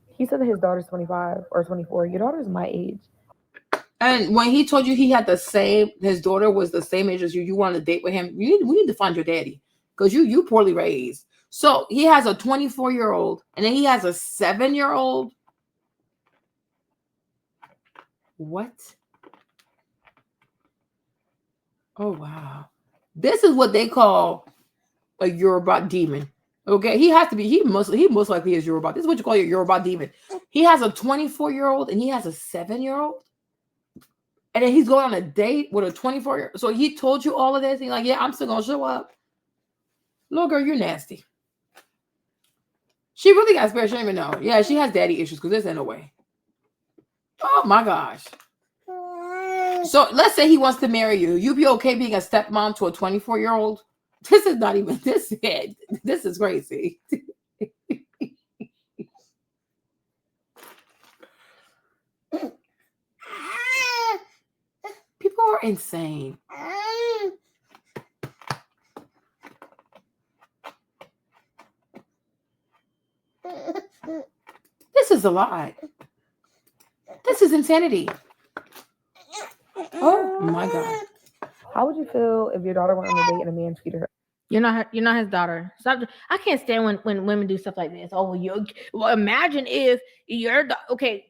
he said that his daughter's 25 or 24. Your daughter's my age. And when he told you he had his daughter was the same age as you, you wanted to date with him, we need to find your daddy, because you poorly raised. So he has a 24-year-old and then he has a 7-year-old. What? Oh wow. This is what they call a Yoruba demon. Okay, he has to be. He most likely is Yoruba. This is what you call your Yoruba demon. He has a 24-year-old and he has a 7-year-old, and then he's going on a date with a 24-year. So he told you all of this. He's like, yeah, I'm still gonna show up. Little girl, you're nasty. She really got scared. She didn't even know. Yeah, she has daddy issues because there's no way. Oh my gosh. So let's say he wants to marry you. You be okay being a stepmom to a 24-year-old? This is not even this. This is crazy. People are insane. This is a lot. This is insanity. Oh my God. How would you feel if your daughter went on a date and a man treated her? You're not his daughter. Stop. I can't stand when women do stuff like this. Oh, well, imagine if okay.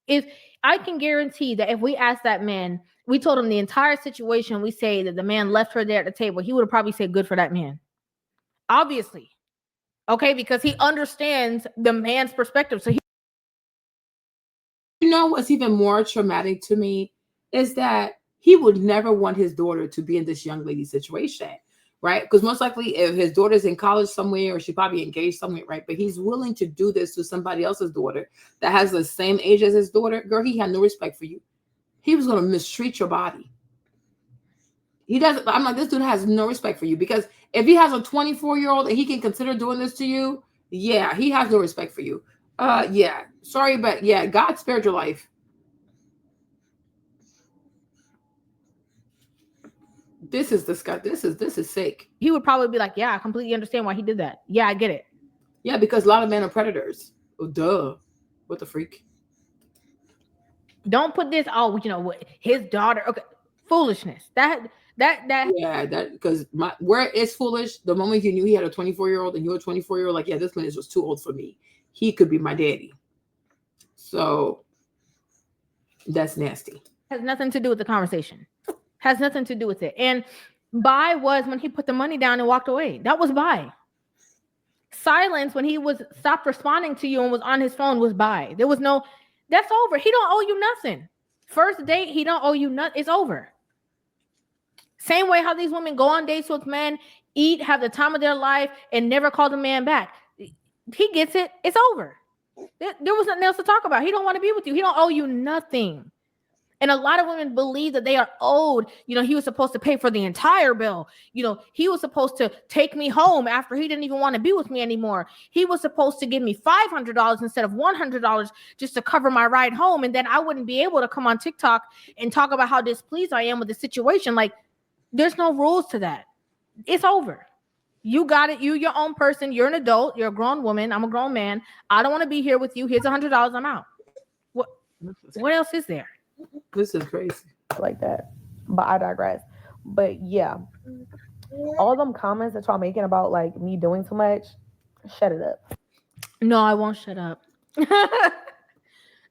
If I can guarantee that if we asked that man, we told him the entire situation, we say that the man left her there at the table, he would have probably said good for that man. Obviously. Okay, because he understands the man's perspective. So you know what's even more traumatic to me is that he would never want his daughter to be in this young lady's situation, right? Because most likely if his daughter's in college somewhere or she probably engaged somewhere, right? But he's willing to do this to somebody else's daughter that has the same age as his daughter. Girl, he had no respect for you. He was going to mistreat your body. He doesn't. I'm like, this dude has no respect for you, because if he has a 24-year-old and he can consider doing this to you, yeah, he has no respect for you. Yeah, sorry, but yeah, God spared your life. This is disgusting. This is sick. He would probably be like, yeah, I completely understand why he did that. Yeah, I get it. Yeah, because a lot of men are predators. Oh, duh. What the freak? Don't put this, what his daughter. Okay, foolishness. That yeah, that because where it's foolish, the moment you knew he had a 24-year-old and you're a 24-year-old, like, yeah, this man is just too old for me. He could be my daddy. So that's nasty. Has nothing to do with the conversation. Has nothing to do with it. And bye was when he put the money down and walked away. That was bye. Silence when he was stopped responding to you and was on his phone was bye. There was no, that's over. He don't owe you nothing. First date, he don't owe you nothing. It's over. Same way how these women go on dates with men, eat, have the time of their life, and never call the man back. He gets it. It's over. There was nothing else to talk about. He don't want to be with you. He don't owe you nothing. And a lot of women believe that they are owed. He was supposed to pay for the entire bill. He was supposed to take me home after he didn't even want to be with me anymore. He was supposed to give me $500 instead of $100 just to cover my ride home. And then I wouldn't be able to come on TikTok and talk about how displeased I am with the situation. Like, there's no rules to that. It's over. You got it. You're your own person. You're an adult. You're a grown woman. I'm a grown man. I don't want to be here with you. Here's $100. I'm out. What else is there? This is crazy. Like that. But I digress. But yeah, all them comments that y'all making about like me doing too much, shut it up. No, I won't shut up.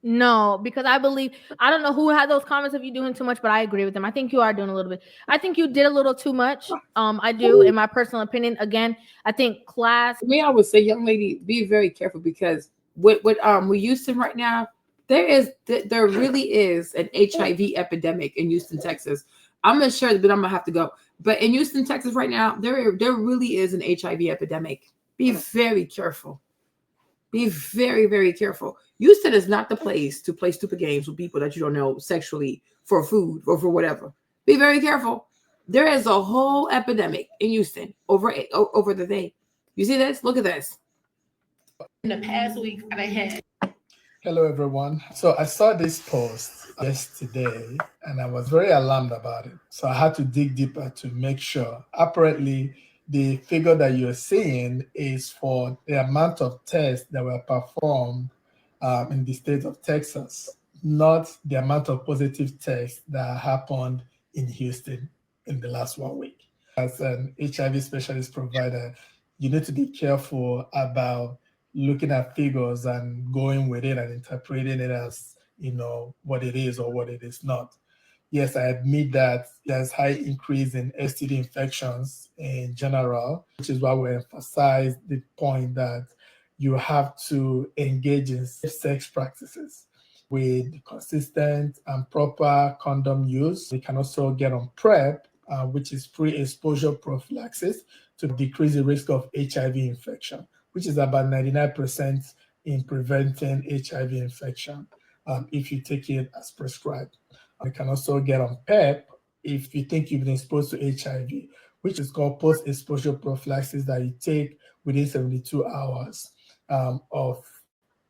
No, because I don't know who had those comments of you doing too much, but I agree with them. I think you are doing a little bit. I think you did a little too much. I do, in my personal opinion. Again, I think class. Me, I would say, young lady, be very careful, because with Houston right now, there really is an HIV epidemic in Houston, Texas. I'm not sure, but I'm gonna have to go. But in Houston, Texas right now, there really is an HIV epidemic. Be very careful. Be very, very careful. Houston is not the place to play stupid games with people that you don't know sexually for food or for whatever. Be very careful. There is a whole epidemic in Houston over the thing. You see this? Look at this. In the past week, I've had. Hello, everyone. So I saw this post yesterday and I was very alarmed about it. So I had to dig deeper to make sure. Apparently, the figure that you're seeing is for the amount of tests that were performed in the state of Texas, not the amount of positive tests that happened in Houston in the last 1 week. As an HIV specialist provider, you need to be careful about looking at figures and going with it and interpreting it as, what it is or what it is not. yes, I admit that there's high increase in STD infections in general, which is why we emphasize the point that you have to engage in safe sex practices with consistent and proper condom use. You can also get on PrEP, which is pre-exposure prophylaxis, to decrease the risk of HIV infection, which is about 99% in preventing HIV infection if you take it as prescribed. You can also get on PEP if you think you've been exposed to HIV, which is called post-exposure prophylaxis that you take within 72 hours of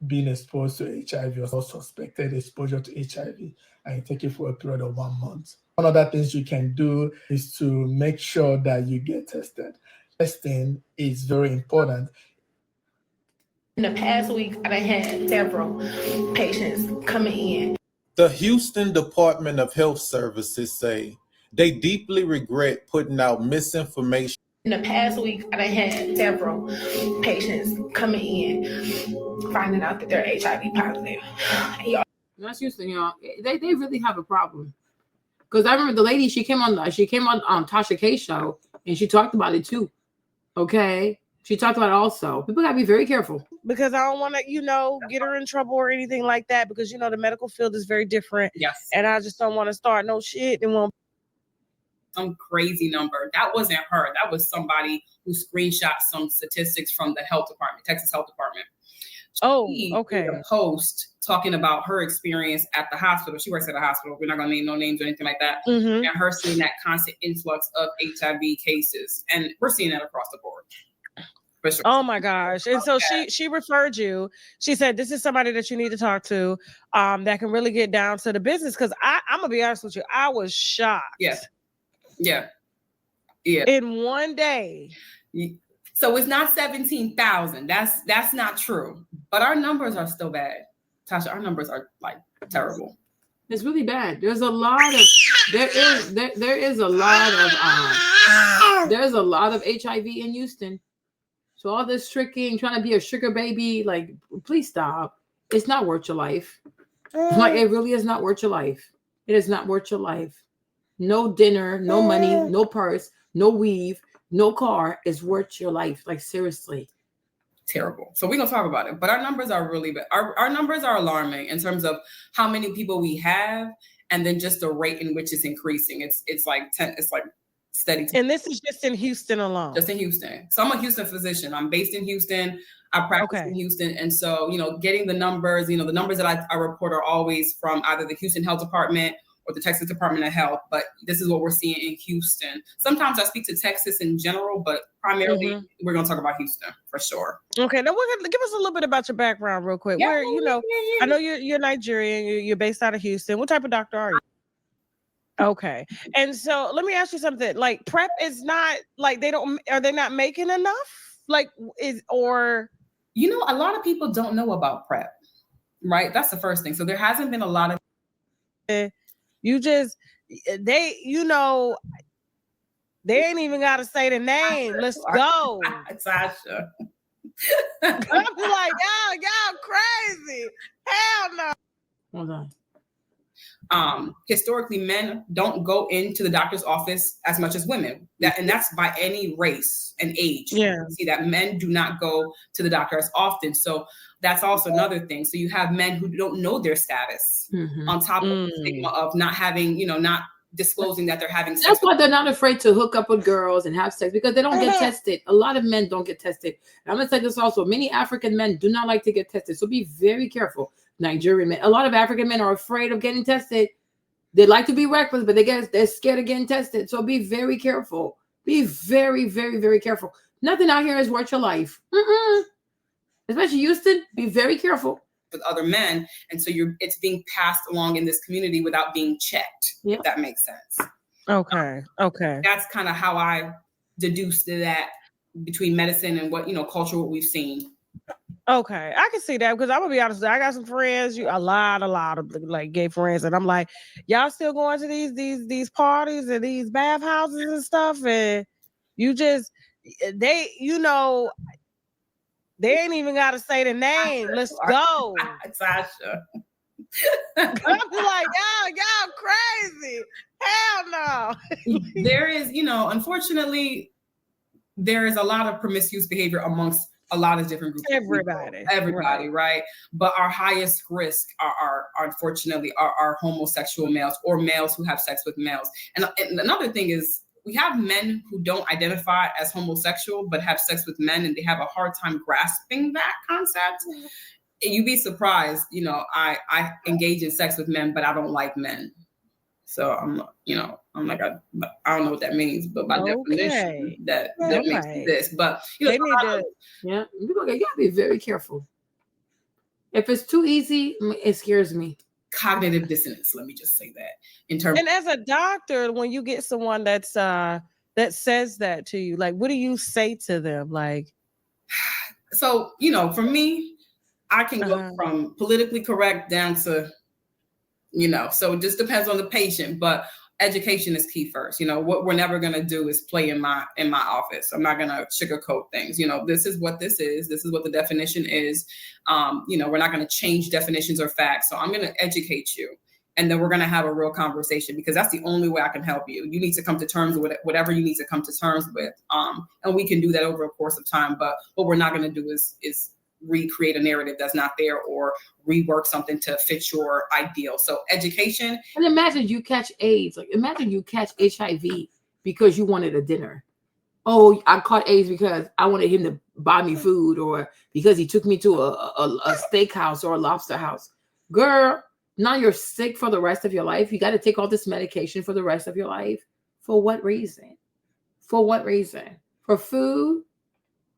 being exposed to HIV or suspected exposure to HIV, and you take it for a period of 1 month. One of the things you can do is to make sure that you get tested. Testing is very important. In the past week, I've had several patients coming in. The Houston Department of Health Services say they deeply regret putting out misinformation. In the past week, I've had several patients coming in, finding out that they're HIV positive. That's Houston, y'all. They really have a problem. Because I remember the lady, she came on Tasha K's show, and she talked about it too. Okay? She talked about it also. People got to be very careful. Because I don't want to, get her in trouble or anything like that, because, the medical field is very different. Yes. And I just don't want to start no shit and won't. Some crazy number. That wasn't her. That was somebody who screenshot some statistics from the health department, Texas Health Department. She okay. Did a post talking about her experience at the hospital. She works at a hospital. We're not going to name no names or anything like that. Mm-hmm. And her seeing that constant influx of HIV cases. And we're seeing that across the board. For sure. Oh my gosh. And so she referred you. She said, this is somebody that you need to talk to that can really get down to the business. Because I'm going to be honest with you. I was shocked. Yeah. In one day. So it's not 17,000. That's not true. But our numbers are still bad. Tasha, our numbers are like terrible. It's really bad. There's a lot of there's a lot of HIV in Houston. So all this tricking, trying to be a sugar baby, like, please stop. It's not worth your life. Like, it really is not worth your life. It is not worth your life. No dinner, no money, no purse, no weave, no car is worth your life. Like, seriously. Terrible. So we're going to talk about it. But our numbers are really bad. Our numbers are alarming in terms of how many people we have and then just the rate in which it's increasing. It's like steady. And this is just in Houston alone. Just in Houston. So I'm a Houston physician. I'm based in Houston. I practice in Houston. And so, getting the numbers, the numbers that I report are always from either the Houston Health Department or the Texas Department of Health. But this is what we're seeing in Houston. Sometimes I speak to Texas in general, but primarily we're going to talk about Houston for sure. Okay. Now we're going to give us a little bit about your background real quick. Yeah, I know you're Nigerian. You're based out of Houston. What type of doctor are you? Okay. And so let me ask you something. Like, PrEP is not like are they not making enough? Like, a lot of people don't know about PrEP, right? That's the first thing. So there hasn't been a lot of. They ain't even got to say the name. Let's go. Sasha. I'm like, y'all crazy. Hell no. Hold on. Historically, men don't go into the doctor's office as much as women. And that's by any race and age. Yeah. You see that men do not go to the doctor as often. So that's also another thing. So you have men who don't know their status on top of the stigma of not having, not disclosing that they're having sex. That's why they're not afraid to hook up with girls and have sex, because they don't get tested. A lot of men don't get tested. And I'm going to say this also. Many African men do not like to get tested. So be very careful. Nigerian men. A lot of African men are afraid of getting tested. They like to be reckless, but they're scared of getting tested. So be very careful. Be very, very, very careful. Nothing out here is worth your life. Especially Houston. Be very careful. With other men, and so it's being passed along in this community without being checked. If that makes sense. Okay. That's kind of how I deduced that between medicine and what culture, what we've seen. Okay, I can see that, because I'm gonna be honest, I got some friends, a lot of like gay friends, and I'm like, y'all still going to these parties and these bathhouses and stuff, and they ain't even got to say the name. Let's go. Sasha. I'm like, y'all crazy. Hell no. There is, unfortunately, there is a lot of promiscuous behavior amongst a lot of different groups. Everybody, right? But our highest risk are unfortunately are homosexual males or males who have sex with males. And another thing is we have men who don't identify as homosexual but have sex with men, and they have a hard time grasping that concept. And you'd be surprised, I engage in sex with men, but I don't like men. So I'm like, I don't know what that means, but by definition, that makes this. But they need to, you gotta be very careful. If it's too easy, it scares me. Cognitive dissonance. Let me just say that. And as a doctor, when you get someone that's that says that to you, like, what do you say to them? Like, so for me, I can go from politically correct down to. So it just depends on the patient, but education is key first. What we're never going to do is play in my office. I'm not going to sugarcoat things. This is what this is. This is what the definition is. We're not going to change definitions or facts. So I'm going to educate you. And then we're going to have a real conversation, because that's the only way I can help you. You need to come to terms with whatever you need to come to terms with. And we can do that over a course of time. But what we're not going to do is recreate a narrative that's not there or rework something to fit your ideal. So education. And imagine you catch AIDS. Like, imagine you catch HIV because you wanted a dinner. Oh, I caught AIDS because I wanted him to buy me food, or because he took me to a steakhouse or a lobster house. Girl, now you're sick for the rest of your life. You got to take all this medication for the rest of your life. For what reason? For what reason? For food?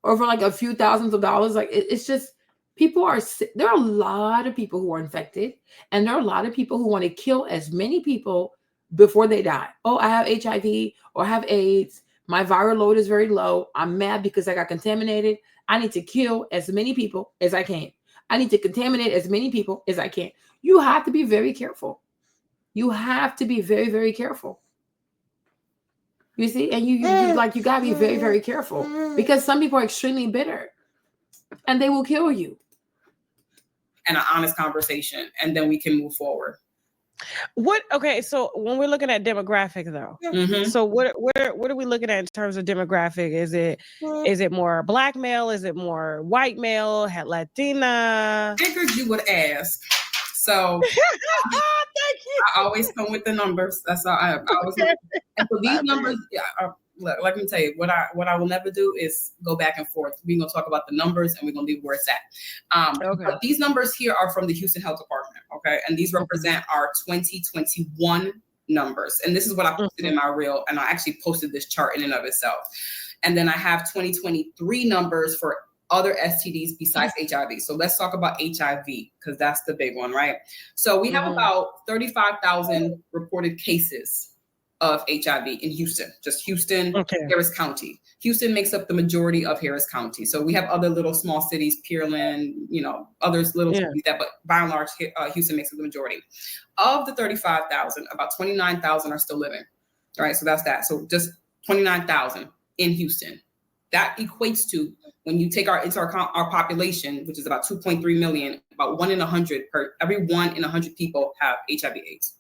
Or for like a few thousands of dollars? Like, it's just, people are sick. There are a lot of people who are infected, and there are a lot of people who want to kill as many people before they die. Oh, I have HIV or I have AIDS. My viral load is very low. I'm mad because I got contaminated. I need to kill as many people as I can. I need to contaminate as many people as I can. You have to be very careful. You have to be very, very careful. You see, and you gotta be very, very careful, because some people are extremely bitter and they will kill you. And an honest conversation, and then we can move forward. Okay, so when we're looking at demographic though, so what are we looking at in terms of demographic? Is it more Black male? Is it more white male? Latina? Figured you would ask. So thank you. I always come with the numbers. That's all I always. And for these numbers, look, let me tell you, what I will never do is go back and forth. We're gonna talk about the numbers, and we're gonna leave where it's at. But these numbers here are from the Houston Health Department, okay? And these represent our 2021 numbers. And this is what I posted in my reel, and I actually posted this chart in and of itself. And then I have 2023 numbers for other STDs besides HIV. So let's talk about HIV, because that's the big one, right? So we have about 35,000 reported cases of HIV in Houston, just Houston, Harris County. Houston makes up the majority of Harris County. So we have other little small cities, Pearland, others little cities but by and large, Houston makes up the majority. Of the 35,000, about 29,000 are still living, all right? So that's that. So just 29,000 in Houston. That equates to, when you take our population, which is about 2.3 million, about 1 in 100 every 1 in 100 people have HIV/AIDS.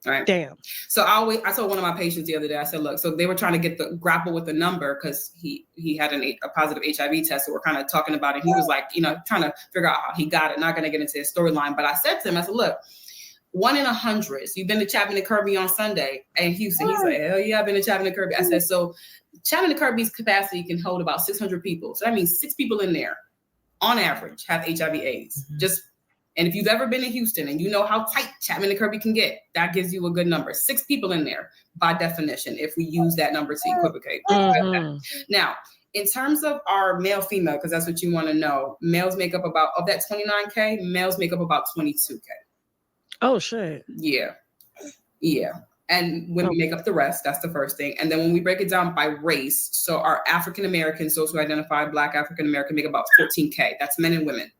All right. Damn. So I told one of my patients the other day, I said, look, so they were trying to grapple with the number, because he had a positive HIV test. So we're kind of talking about it. He was like, trying to figure out how he got it. Not going to get into his storyline, but I said to him, I said, look, 1 in 100. So you've been to Chapman and Kirby on Sunday in Houston. He's like, hell yeah, I've been to Chapman and Kirby. I said, so Chapman and Kirby's capacity can hold about 600 people. So that means 6 people in there, on average, have HIV/AIDS. And if you've ever been to Houston and you know how tight Chapman and Kirby can get, that gives you a good number. 6 people in there, by definition, if we use that number to equivocate. Now, in terms of our male-female, because that's what you want to know, males make up about, of that 29K, males make up about 22K. Oh, shit. Yeah. And women make up the rest. That's the first thing. And then when we break it down by race, so our African Americans, those who identify Black African American, make about 14K. That's men and women.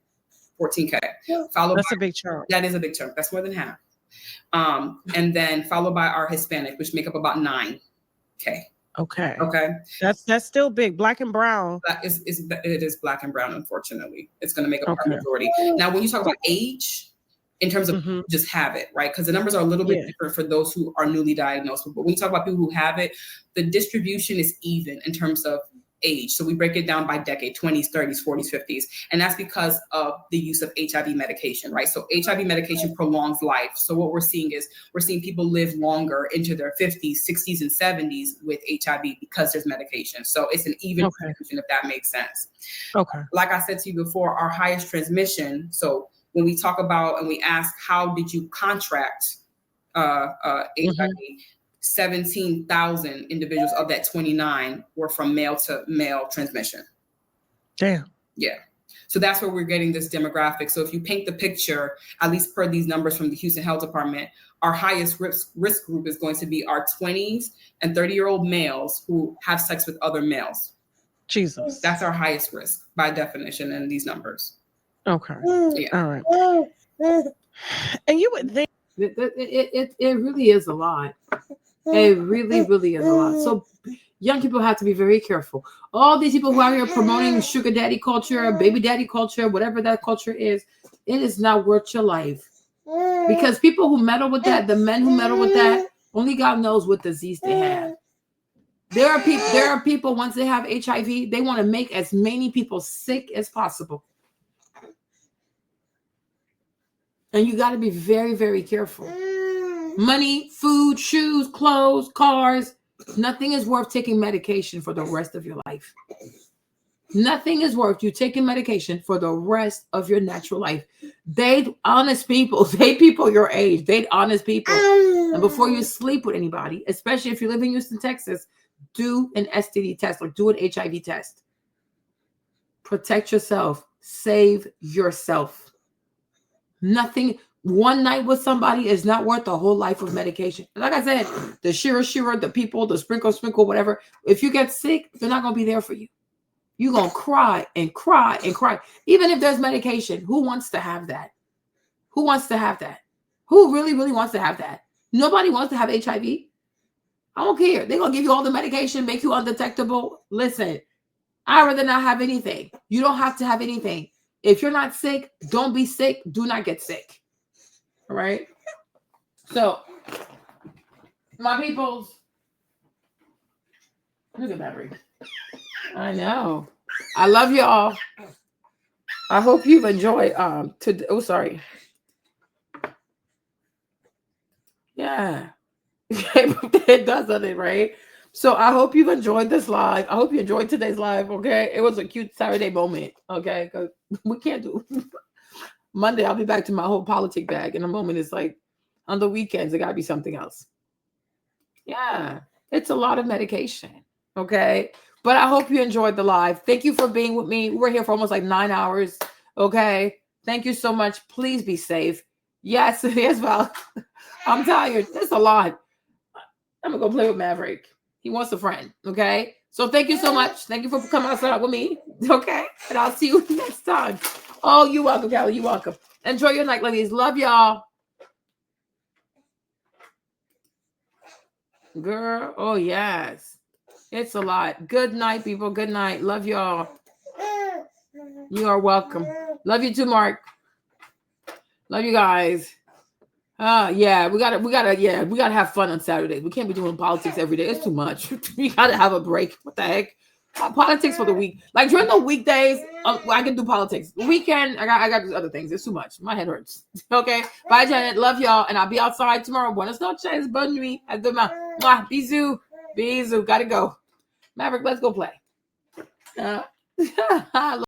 14K. That's a big chunk. That is a big chunk. That's more than half. And then followed by our Hispanic, which make up about 9K. Okay. That's still big. Black and brown. It is Black and brown, unfortunately. It's going to make up our majority. Now, when you talk about age, in terms of who just have it, right? Because the numbers are a little bit different for those who are newly diagnosed. But when we talk about people who have it, the distribution is even in terms of age. So we break it down by decade, 20s, 30s, 40s, 50s. And that's because of the use of HIV medication, right? So HIV medication prolongs life. So what we're seeing people live longer into their 50s, 60s, and 70s with HIV because there's medication. So it's an even distribution, if that makes sense. Okay. Like I said to you before, our highest transmission, so when we talk about and we ask, how did you contract HIV? 17,000 individuals of that 29 were from male to male transmission. Damn. Yeah. So that's where we're getting this demographic. So if you paint the picture, at least per these numbers from the Houston Health Department, our highest risk group is going to be our 20s and 30-year-old males who have sex with other males. Jesus. That's our highest risk by definition in these numbers. Okay. Yeah. All right. And you would think it really is a lot. It really, really is a lot. So young people have to be very careful. All these people who are out here promoting sugar daddy culture, baby daddy culture, whatever that culture is, it is not worth your life. Because people who meddle with that, the men who meddle with that, only God knows what disease they have. There are people, once they have HIV, they want to make as many people sick as possible. And you got to be very, very careful. Money, food, shoes, clothes, cars. Nothing is worth taking medication for the rest of your life. Nothing is worth you taking medication for the rest of your natural life. Date honest people. Date people your age. Date honest people. And before you sleep with anybody, especially if you live in Houston, Texas, do an STD test or do an HIV test. Protect yourself. Save yourself. Nothing. One night with somebody is not worth the whole life of medication. Like I said, the Shera, the people, the sprinkle, whatever. If you get sick, they're not going to be there for you. You're going to cry and cry and cry. Even if there's medication, who wants to have that? Who wants to have that? Who really, really wants to have that? Nobody wants to have HIV. I don't care. They're going to give you all the medication, make you undetectable. Listen, I'd rather not have anything. You don't have to have anything. If you're not sick, don't be sick. Do not get sick. All right. So, my peoples, look at that ring. I know. I love y'all. I hope you've enjoyed. Sorry. Yeah, it does, doesn't it? Right. So I hope you've enjoyed this live. I hope you enjoyed today's live. Okay, it was a cute Saturday moment. Okay, because we can't do. Monday, I'll be back to my whole politic bag. In a moment, it's like on the weekends, it got to be something else. Yeah, it's a lot of medication. Okay, but I hope you enjoyed the live. Thank you for being with me. We're here for almost like 9 hours. Okay, thank you so much. Please be safe. Yes, yes, Val. I'm tired. It's a lot. I'm gonna go play with Maverick. He wants a friend. Okay, so thank you so much. Thank you for coming outside with me. Okay, and I'll see you next time. Oh, you're welcome, Callie. You're welcome. Enjoy your night, ladies. Love y'all. Girl, oh yes. It's a lot. Good night, people. Good night. Love y'all. You are welcome. Love you too, Mark. Love you guys. Yeah, we gotta have fun on Saturdays. We can't be doing politics every day. It's too much. We gotta have a break. What the heck? Politics for the week. Like during the weekdays, I can do politics. The weekend, I got other things. It's too much. My head hurts. Okay. Bye, Janet. Love y'all. And I'll be outside tomorrow. Buenas noches. Bonne nuit. Bisous. Bisous. Gotta go. Maverick, let's go play.